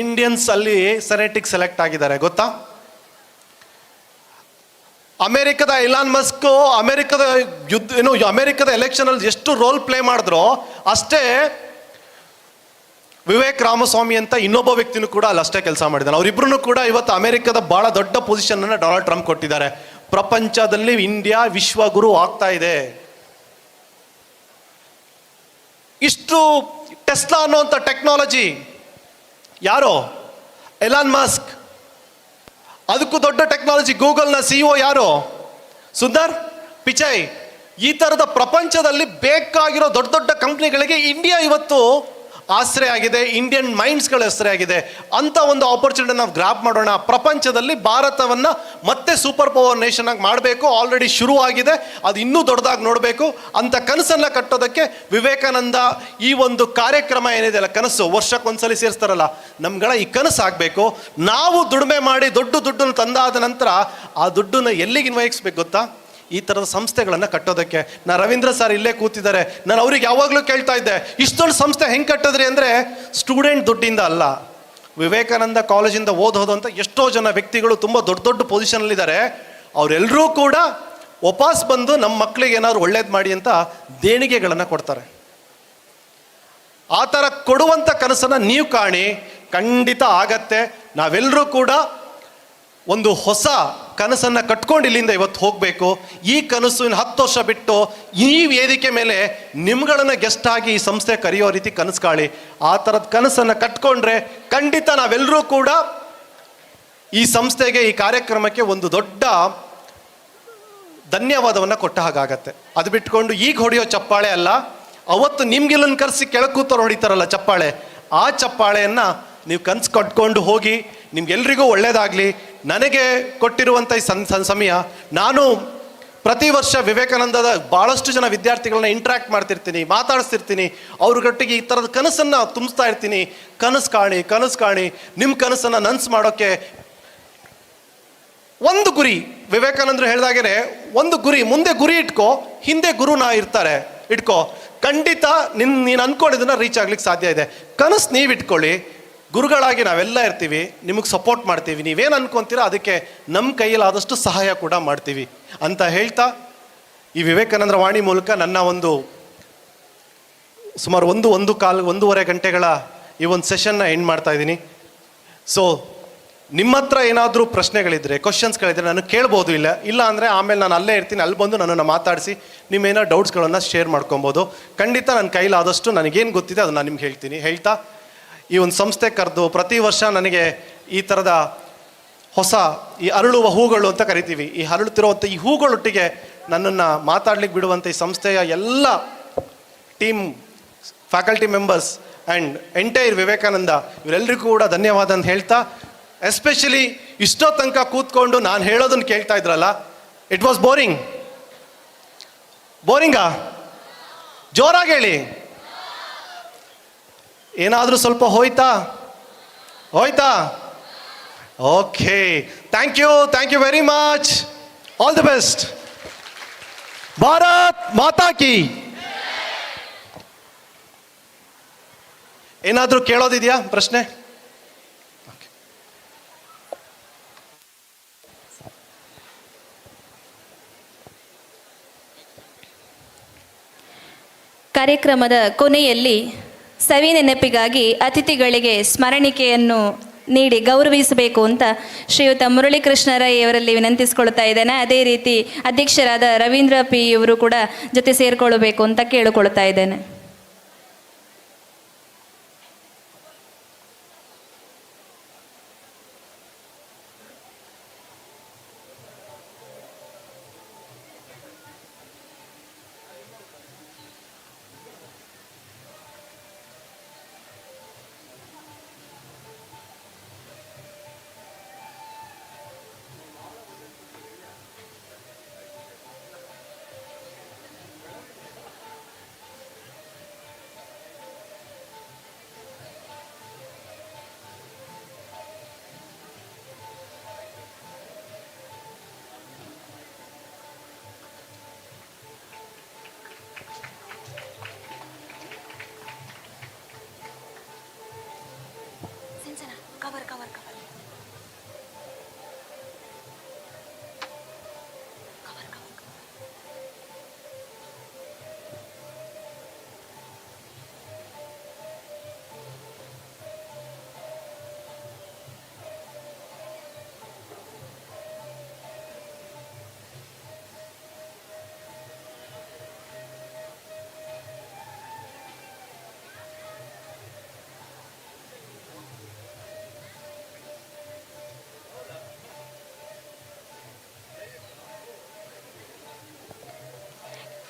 ಇಂಡಿಯನ್ಸ್ ಅಲ್ಲಿ ಸೆನೆಟಿಗೆ ಸೆಲೆಕ್ಟ್ ಆಗಿದ್ದಾರೆ, ಗೊತ್ತಾ? ಅಮೆರಿಕದ ಇಲಾನ್ ಮಸ್ಕ್ ಅಮೆರಿಕದ ಎಲೆಕ್ಷನ್ ಅಲ್ಲಿ ಎಷ್ಟು ರೋಲ್ ಪ್ಲೇ ಮಾಡಿದ್ರೋ ಅಷ್ಟೇ ವಿವೇಕ್ ರಾಮಸ್ವಾಮಿ ಅಂತ ಇನ್ನೊಬ್ಬ ವ್ಯಕ್ತಿನೂ ಕೂಡ ಅಲ್ಲಿ ಅಷ್ಟೇ ಕೆಲಸ ಮಾಡಿದ್ದಾನೆ. ಅವರಿಬ್ರು ಕೂಡ ಇವತ್ತು ಅಮೆರಿಕದ ಬಹಳ ದೊಡ್ಡ ಪೊಸಿಷನ್ ಅನ್ನು ಡೊನಾಲ್ಡ್ ಟ್ರಂಪ್ ಕೊಟ್ಟಿದ್ದಾರೆ. ಪ್ರಪಂಚದಲ್ಲಿ ಇಂಡಿಯಾ ವಿಶ್ವಗುರು ಆಗ್ತಾ ಇದೆ. ಇಷ್ಟು ಟೆಸ್ಲಾ ಅನ್ನೋಂಥ ಟೆಕ್ನಾಲಜಿ ಯಾರೋ? Elon Musk. ಅದಕ್ಕೂ ದೊಡ್ಡ ಟೆಕ್ನಾಲಜಿ ಗೂಗಲ್ನ CEO ಯಾರು? ಸುಂದರ್ ಪಿಚಾಯ್. ಈ ಥರದ ಪ್ರಪಂಚದಲ್ಲಿ ಬೇಕಾಗಿರೋ ದೊಡ್ಡ ದೊಡ್ಡ ಕಂಪ್ನಿಗಳಿಗೆ ಇಂಡಿಯಾ ಇವತ್ತು ಆಶ್ರಯ ಆಗಿದೆ, ಇಂಡಿಯನ್ ಮೈಂಡ್ಸ್ಗಳ ಆಶ್ರಯ ಆಗಿದೆ. ಅಂಥ ಒಂದು ಆಪರ್ಚುನಿಟಿ ನಾವು ಗ್ರಾಪ್ ಮಾಡೋಣ. ಪ್ರಪಂಚದಲ್ಲಿ ಭಾರತವನ್ನು ಮತ್ತೆ ಸೂಪರ್ ಪವರ್ ನೇಷನ್ ಆಗಿ ಮಾಡಬೇಕು. ಆಲ್ರೆಡಿ ಶುರುವಾಗಿದೆ, ಅದು ಇನ್ನೂ ದೊಡ್ಡದಾಗಿ ನೋಡಬೇಕು. ಅಂಥ ಕನಸನ್ನು ಕಟ್ಟೋದಕ್ಕೆ ವಿವೇಕಾನಂದ ಈ ಒಂದು ಕಾರ್ಯಕ್ರಮ ಏನಿದೆ ಅಲ್ಲ, ಕನಸು ವರ್ಷಕ್ಕೊಂದ್ಸಲಿ ಸೇರಿಸ್ತಾರಲ್ಲ, ನಮ್ಗಳ ಈ ಕನಸು ಆಗಬೇಕು. ನಾವು ದುಡಿಮೆ ಮಾಡಿ ದುಡ್ಡನ್ನು ತಂದಾದ ನಂತರ ಆ ದುಡ್ಡನ್ನು ಎಲ್ಲಿಗೆ ಇನ್ವಯಿಸ್ಬೇಕು ಗೊತ್ತಾ? ಈ ಥರದ ಸಂಸ್ಥೆಗಳನ್ನು ಕಟ್ಟೋದಕ್ಕೆ. ರವೀಂದ್ರ ಸರ್ ಇಲ್ಲೇ ಕೂತಿದ್ದಾರೆ, ನಾನು ಅವ್ರಿಗೆ ಯಾವಾಗಲೂ ಕೇಳ್ತಾ ಇದ್ದೆ, ಇಷ್ಟೊಂದು ಸಂಸ್ಥೆ ಹೆಂಗೆ ಕಟ್ಟಿದ್ರಿ ಅಂದರೆ ಸ್ಟೂಡೆಂಟ್ ದುಡ್ಡಿಂದ ಅಲ್ಲ, ವಿವೇಕಾನಂದ ಕಾಲೇಜಿಂದ ಓದೋದು ಅಂತ ಎಷ್ಟೋ ಜನ ವ್ಯಕ್ತಿಗಳು ತುಂಬ ದೊಡ್ಡ ದೊಡ್ಡ ಪೊಸಿಷನಲ್ಲಿದ್ದಾರೆ. ಅವರೆಲ್ಲರೂ ಕೂಡ ವಾಪಸ್ ಬಂದು ನಮ್ಮ ಮಕ್ಕಳಿಗೆ ಏನಾದ್ರು ಒಳ್ಳೇದು ಮಾಡಿ ಅಂತ ದೇಣಿಗೆಗಳನ್ನು ಕೊಡ್ತಾರೆ. ಆ ಥರ ಕೊಡುವಂಥ ಕನಸನ್ನು ನೀವು ಕಾಣಿ, ಖಂಡಿತ ಆಗತ್ತೆ. ನಾವೆಲ್ಲರೂ ಕೂಡ ಒಂದು ಹೊಸ ಕನಸನ್ನು ಕಟ್ಕೊಂಡು ಇಲ್ಲಿಂದ ಇವತ್ತು ಹೋಗಬೇಕು. ಈ ಕನಸು 10 ವರ್ಷ ಬಿಟ್ಟು ಈ ವೇದಿಕೆ ಮೇಲೆ ನಿಮ್ಗಳನ್ನು ಗೆಸ್ಟ್ ಆಗಿ ಈ ಸಂಸ್ಥೆ ಕರೆಯೋ ರೀತಿ ಕನಸು ಕಾಳಿ. ಆ ಥರದ ಕನಸನ್ನು ಕಟ್ಕೊಂಡ್ರೆ ಖಂಡಿತ ನಾವೆಲ್ಲರೂ ಕೂಡ ಈ ಸಂಸ್ಥೆಗೆ, ಈ ಕಾರ್ಯಕ್ರಮಕ್ಕೆ ಒಂದು ದೊಡ್ಡ ಧನ್ಯವಾದವನ್ನು ಕೊಟ್ಟ ಹಾಗಾಗತ್ತೆ. ಅದು ಬಿಟ್ಕೊಂಡು ಈಗ ಹೊಡೆಯೋ ಚಪ್ಪಾಳೆ ಅಲ್ಲ, ಅವತ್ತು ನಿಮ್ಗೆಲ್ಲನ್ನು ಕರೆಸಿ ಕೆಳಗೆ ಕೂತವ್ರು ಹೊಡಿತಾರಲ್ಲ ಚಪ್ಪಾಳೆ, ಆ ಚಪ್ಪಾಳೆಯನ್ನು ನೀವು ಕನಸು ಕಟ್ಕೊಂಡು ಹೋಗಿ. ನಿಮ್ಗೆಲ್ರಿಗೂ ಒಳ್ಳೆಯದಾಗಲಿ. ನನಗೆ ಕೊಟ್ಟಿರುವಂಥ ಈ ಸಮಯ, ನಾನು ಪ್ರತಿ ವರ್ಷ ವಿವೇಕಾನಂದದ ಭಾಳಷ್ಟು ಜನ ವಿದ್ಯಾರ್ಥಿಗಳನ್ನ ಇಂಟ್ರ್ಯಾಕ್ಟ್ ಮಾಡ್ತಿರ್ತೀನಿ, ಮಾತಾಡಿಸ್ತಿರ್ತೀನಿ, ಅವ್ರಿಗೊಟ್ಟಿಗೆ ಈ ಥರದ ಕನಸನ್ನು ತುಂಬಿಸ್ತಾ ಇರ್ತೀನಿ. ಕನಸು ಕಾಣಿ, ನಿಮ್ಮ ಕನಸನ್ನು ನನಸು ಮಾಡೋಕ್ಕೆ ಒಂದು ಗುರಿ. ವಿವೇಕಾನಂದರು ಹೇಳಿದಾಗೆ ಒಂದು ಗುರಿ, ಮುಂದೆ ಗುರಿ ಇಟ್ಕೋ, ಹಿಂದೆ ಗುರುನ ಇಟ್ಕೋ. ಖಂಡಿತ ನೀನು ಅಂದ್ಕೊಂಡಿದ್ದನ್ನ ರೀಚ್ ಆಗ್ಲಿಕ್ಕೆ ಸಾಧ್ಯ ಇದೆ. ಕನಸು ನೀವು ಇಟ್ಕೊಳ್ಳಿ, ಗುರುಗಳಾಗಿ ನಾವೆಲ್ಲ ಇರ್ತೀವಿ, ನಿಮಗೆ ಸಪೋರ್ಟ್ ಮಾಡ್ತೀವಿ. ನೀವೇನು ಅನ್ಕೊತೀರಾ ಅದಕ್ಕೆ ನಮ್ಮ ಕೈಯಲ್ಲಾದಷ್ಟು ಸಹಾಯ ಕೂಡ ಮಾಡ್ತೀವಿ ಅಂತ ಹೇಳ್ತಾ, ಈ ವಿವೇಕಾನಂದರ ವಾಣಿ ಮೂಲಕ ನನ್ನ ಒಂದು ಸುಮಾರು 1.25 ಗಂಟೆಗಳ ಈ ಒಂದು ಸೆಷನ್ನ ಎಂಡ್ ಮಾಡ್ತಾ ಇದ್ದೀನಿ. ಸೊ ನಿಮ್ಮ ಹತ್ರ ಏನಾದರೂ ಪ್ರಶ್ನೆಗಳಿದ್ರೆ, ಕ್ವಶನ್ಸ್ಗಳಿದ್ರೆ ನಾನು ಕೇಳ್ಬೋದು. ಇಲ್ಲ ಅಂದರೆ ಆಮೇಲೆ ನಾನು ಅಲ್ಲೇ ಇರ್ತೀನಿ, ಅಲ್ಲಿ ಬಂದು ನನ್ನನ್ನು ಮಾತಾಡಿಸಿ ನಿಮ್ಮೇನೋ ಡೌಟ್ಸ್ಗಳನ್ನು ಶೇರ್ ಮಾಡ್ಕೊಬೋದು. ಖಂಡಿತ ನನ್ನ ಕೈಲಾದಷ್ಟು ನನಗೇನು ಗೊತ್ತಿದೆ ಅದನ್ನು ನಾನು ನಿಮ್ಗೆ ಹೇಳ್ತಾ, ಈ ಒಂದು ಸಂಸ್ಥೆ ಕರೆದು ಪ್ರತಿ ವರ್ಷ ನನಗೆ ಈ ಥರದ ಹೊಸ ಈ ಅರಳುವ ಹೂಗಳು ಅಂತ ಕರಿತೀವಿ, ಈ ಅರಳುತ್ತಿರುವಂಥ ಈ ಹೂಗಳೊಟ್ಟಿಗೆ ನನ್ನನ್ನು ಮಾತಾಡ್ಲಿಕ್ಕೆ ಬಿಡುವಂಥ ಈ ಸಂಸ್ಥೆಯ ಎಲ್ಲ team, faculty members and entire Vivekananda ಇವರೆಲ್ಲರಿಗೂ ಕೂಡ ಧನ್ಯವಾದ ಅಂತ ಹೇಳ್ತಾ, ಎಸ್ಪೆಷಲಿ ಇಷ್ಟೋ ತನಕ ಕೂತ್ಕೊಂಡು ನಾನು ಹೇಳೋದನ್ನು ಕೇಳ್ತಾ ಇದ್ರಲ್ಲ, ಇಟ್ ವಾಸ್ ಬೋರಿಂಗ್. ಬೋರಿಂಗಾ? ಜೋರಾಗಿ ಹೇಳಿ. ಏನಾದರೂ ಸ್ವಲ್ಪ ಹೋಯ್ತಾ? Okay, thank you very much. All the best. Bharat Mata ಕಿ. ಏನಾದರೂ ಕೇಳೋದಿದೆಯಾ ಪ್ರಶ್ನೆ? ಕಾರ್ಯಕ್ರಮದ ಕೊನೆಯಲ್ಲಿ ಸವಿ ನೆನಪಿಗಾಗಿ ಅತಿಥಿಗಳಿಗೆ ಸ್ಮರಣಿಕೆಯನ್ನು ನೀಡಿ ಗೌರವಿಸಬೇಕು ಅಂತ ಶ್ರೀಯುತ ಮುರಳೀಕೃಷ್ಣ ರೈ ಅವರಲ್ಲಿ ವಿನಂತಿಸಿಕೊಳ್ತಾ ಇದ್ದೇನೆ. ಅದೇ ರೀತಿ ಅಧ್ಯಕ್ಷರಾದ ರವೀಂದ್ರ ಪಿ ಇವರು ಕೂಡ ಜೊತೆ ಸೇರಿಕೊಳ್ಳಬೇಕು ಅಂತ ಕೇಳಿಕೊಳ್ತಾ ಇದ್ದೇನೆ.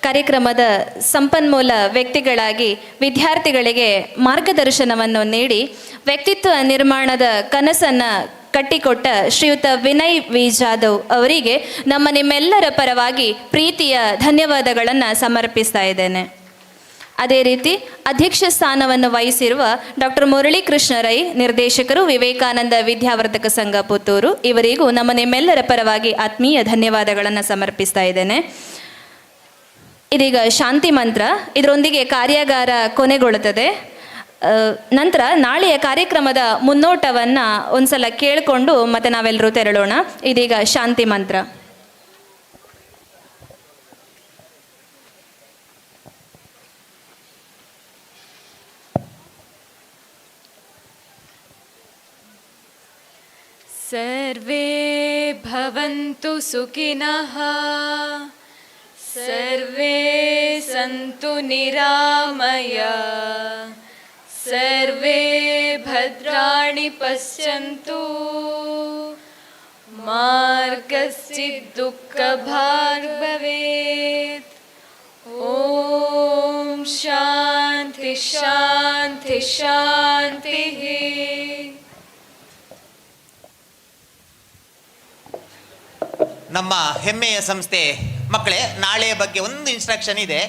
ಕಾರ್ಯಕ್ರಮದ ಸಂಪನ್ಮೂಲ ವ್ಯಕ್ತಿಗಳಾಗಿ ವಿದ್ಯಾರ್ಥಿಗಳಿಗೆ ಮಾರ್ಗದರ್ಶನವನ್ನು ನೀಡಿ ವ್ಯಕ್ತಿತ್ವ ನಿರ್ಮಾಣದ ಕನಸನ್ನು ಕಟ್ಟಿಕೊಟ್ಟ ಶ್ರೀಯುತ ವಿನಯ್ ವಿ ಜಾಧವ್ ಅವರಿಗೆ ನಿಮ್ಮೆಲ್ಲರ ಪರವಾಗಿ ಪ್ರೀತಿಯ ಧನ್ಯವಾದಗಳನ್ನು ಸಮರ್ಪಿಸ್ತಾ ಇದ್ದೇನೆ. ಅದೇ ರೀತಿ ಅಧ್ಯಕ್ಷ ಸ್ಥಾನವನ್ನು ವಹಿಸಿರುವ ಡಾಕ್ಟರ್ ಮುರಳೀಕೃಷ್ಣ ರೈ, ನಿರ್ದೇಶಕರು, ವಿವೇಕಾನಂದ ವಿದ್ಯಾವರ್ಧಕ ಸಂಘ ಪುತ್ತೂರು, ಇವರಿಗೂ ನಿಮ್ಮೆಲ್ಲರ ಪರವಾಗಿ ಆತ್ಮೀಯ ಧನ್ಯವಾದಗಳನ್ನು ಸಮರ್ಪಿಸ್ತಾ ಇದ್ದೇನೆ. ಇದೀಗ ಶಾಂತಿ ಮಂತ್ರ, ಇದರೊಂದಿಗೆ ಕಾರ್ಯಾಗಾರ ಕೊನೆಗೊಳ್ಳುತ್ತದೆ. ನಂತರ ನಾಳೆಯ ಕಾರ್ಯಕ್ರಮದ ಮುನ್ನೋಟವನ್ನು ಒಂದ್ಸಲ ಕೇಳಿಕೊಂಡು ಮತ್ತೆ ನಾವೆಲ್ಲರೂ ತೆರಳೋಣ. ಇದೀಗ ಶಾಂತಿ ಮಂತ್ರ. ಸರ್ವೇ ಭವಂತು ಸುಖಿನಃ, ಸರ್ವೇ ಸಂತು ನಿರಾಮಯ, ಸರ್ವೇ ಭದ್ರಾಣಿ ಪಶ್ಯಂತು, ಮಾ ಕಶ್ಚಿತ್ ದುಃಖ ಭಾಗ್ ಭವೇತ್. ಓಂ ಶಾಂತಿ ಶಾಂತಿ ಶಾಂತಿ. ನಮ್ಮ ಹೆಮ್ಮೆಯ ಸಂಸ್ಥೆ ಮಕ್ಕಳೇ, ನಾಳೆಯ ಬಗ್ಗೆ ಒಂದು ಇನ್ಸ್ಟ್ರಕ್ಷನ್ ಇದೆ.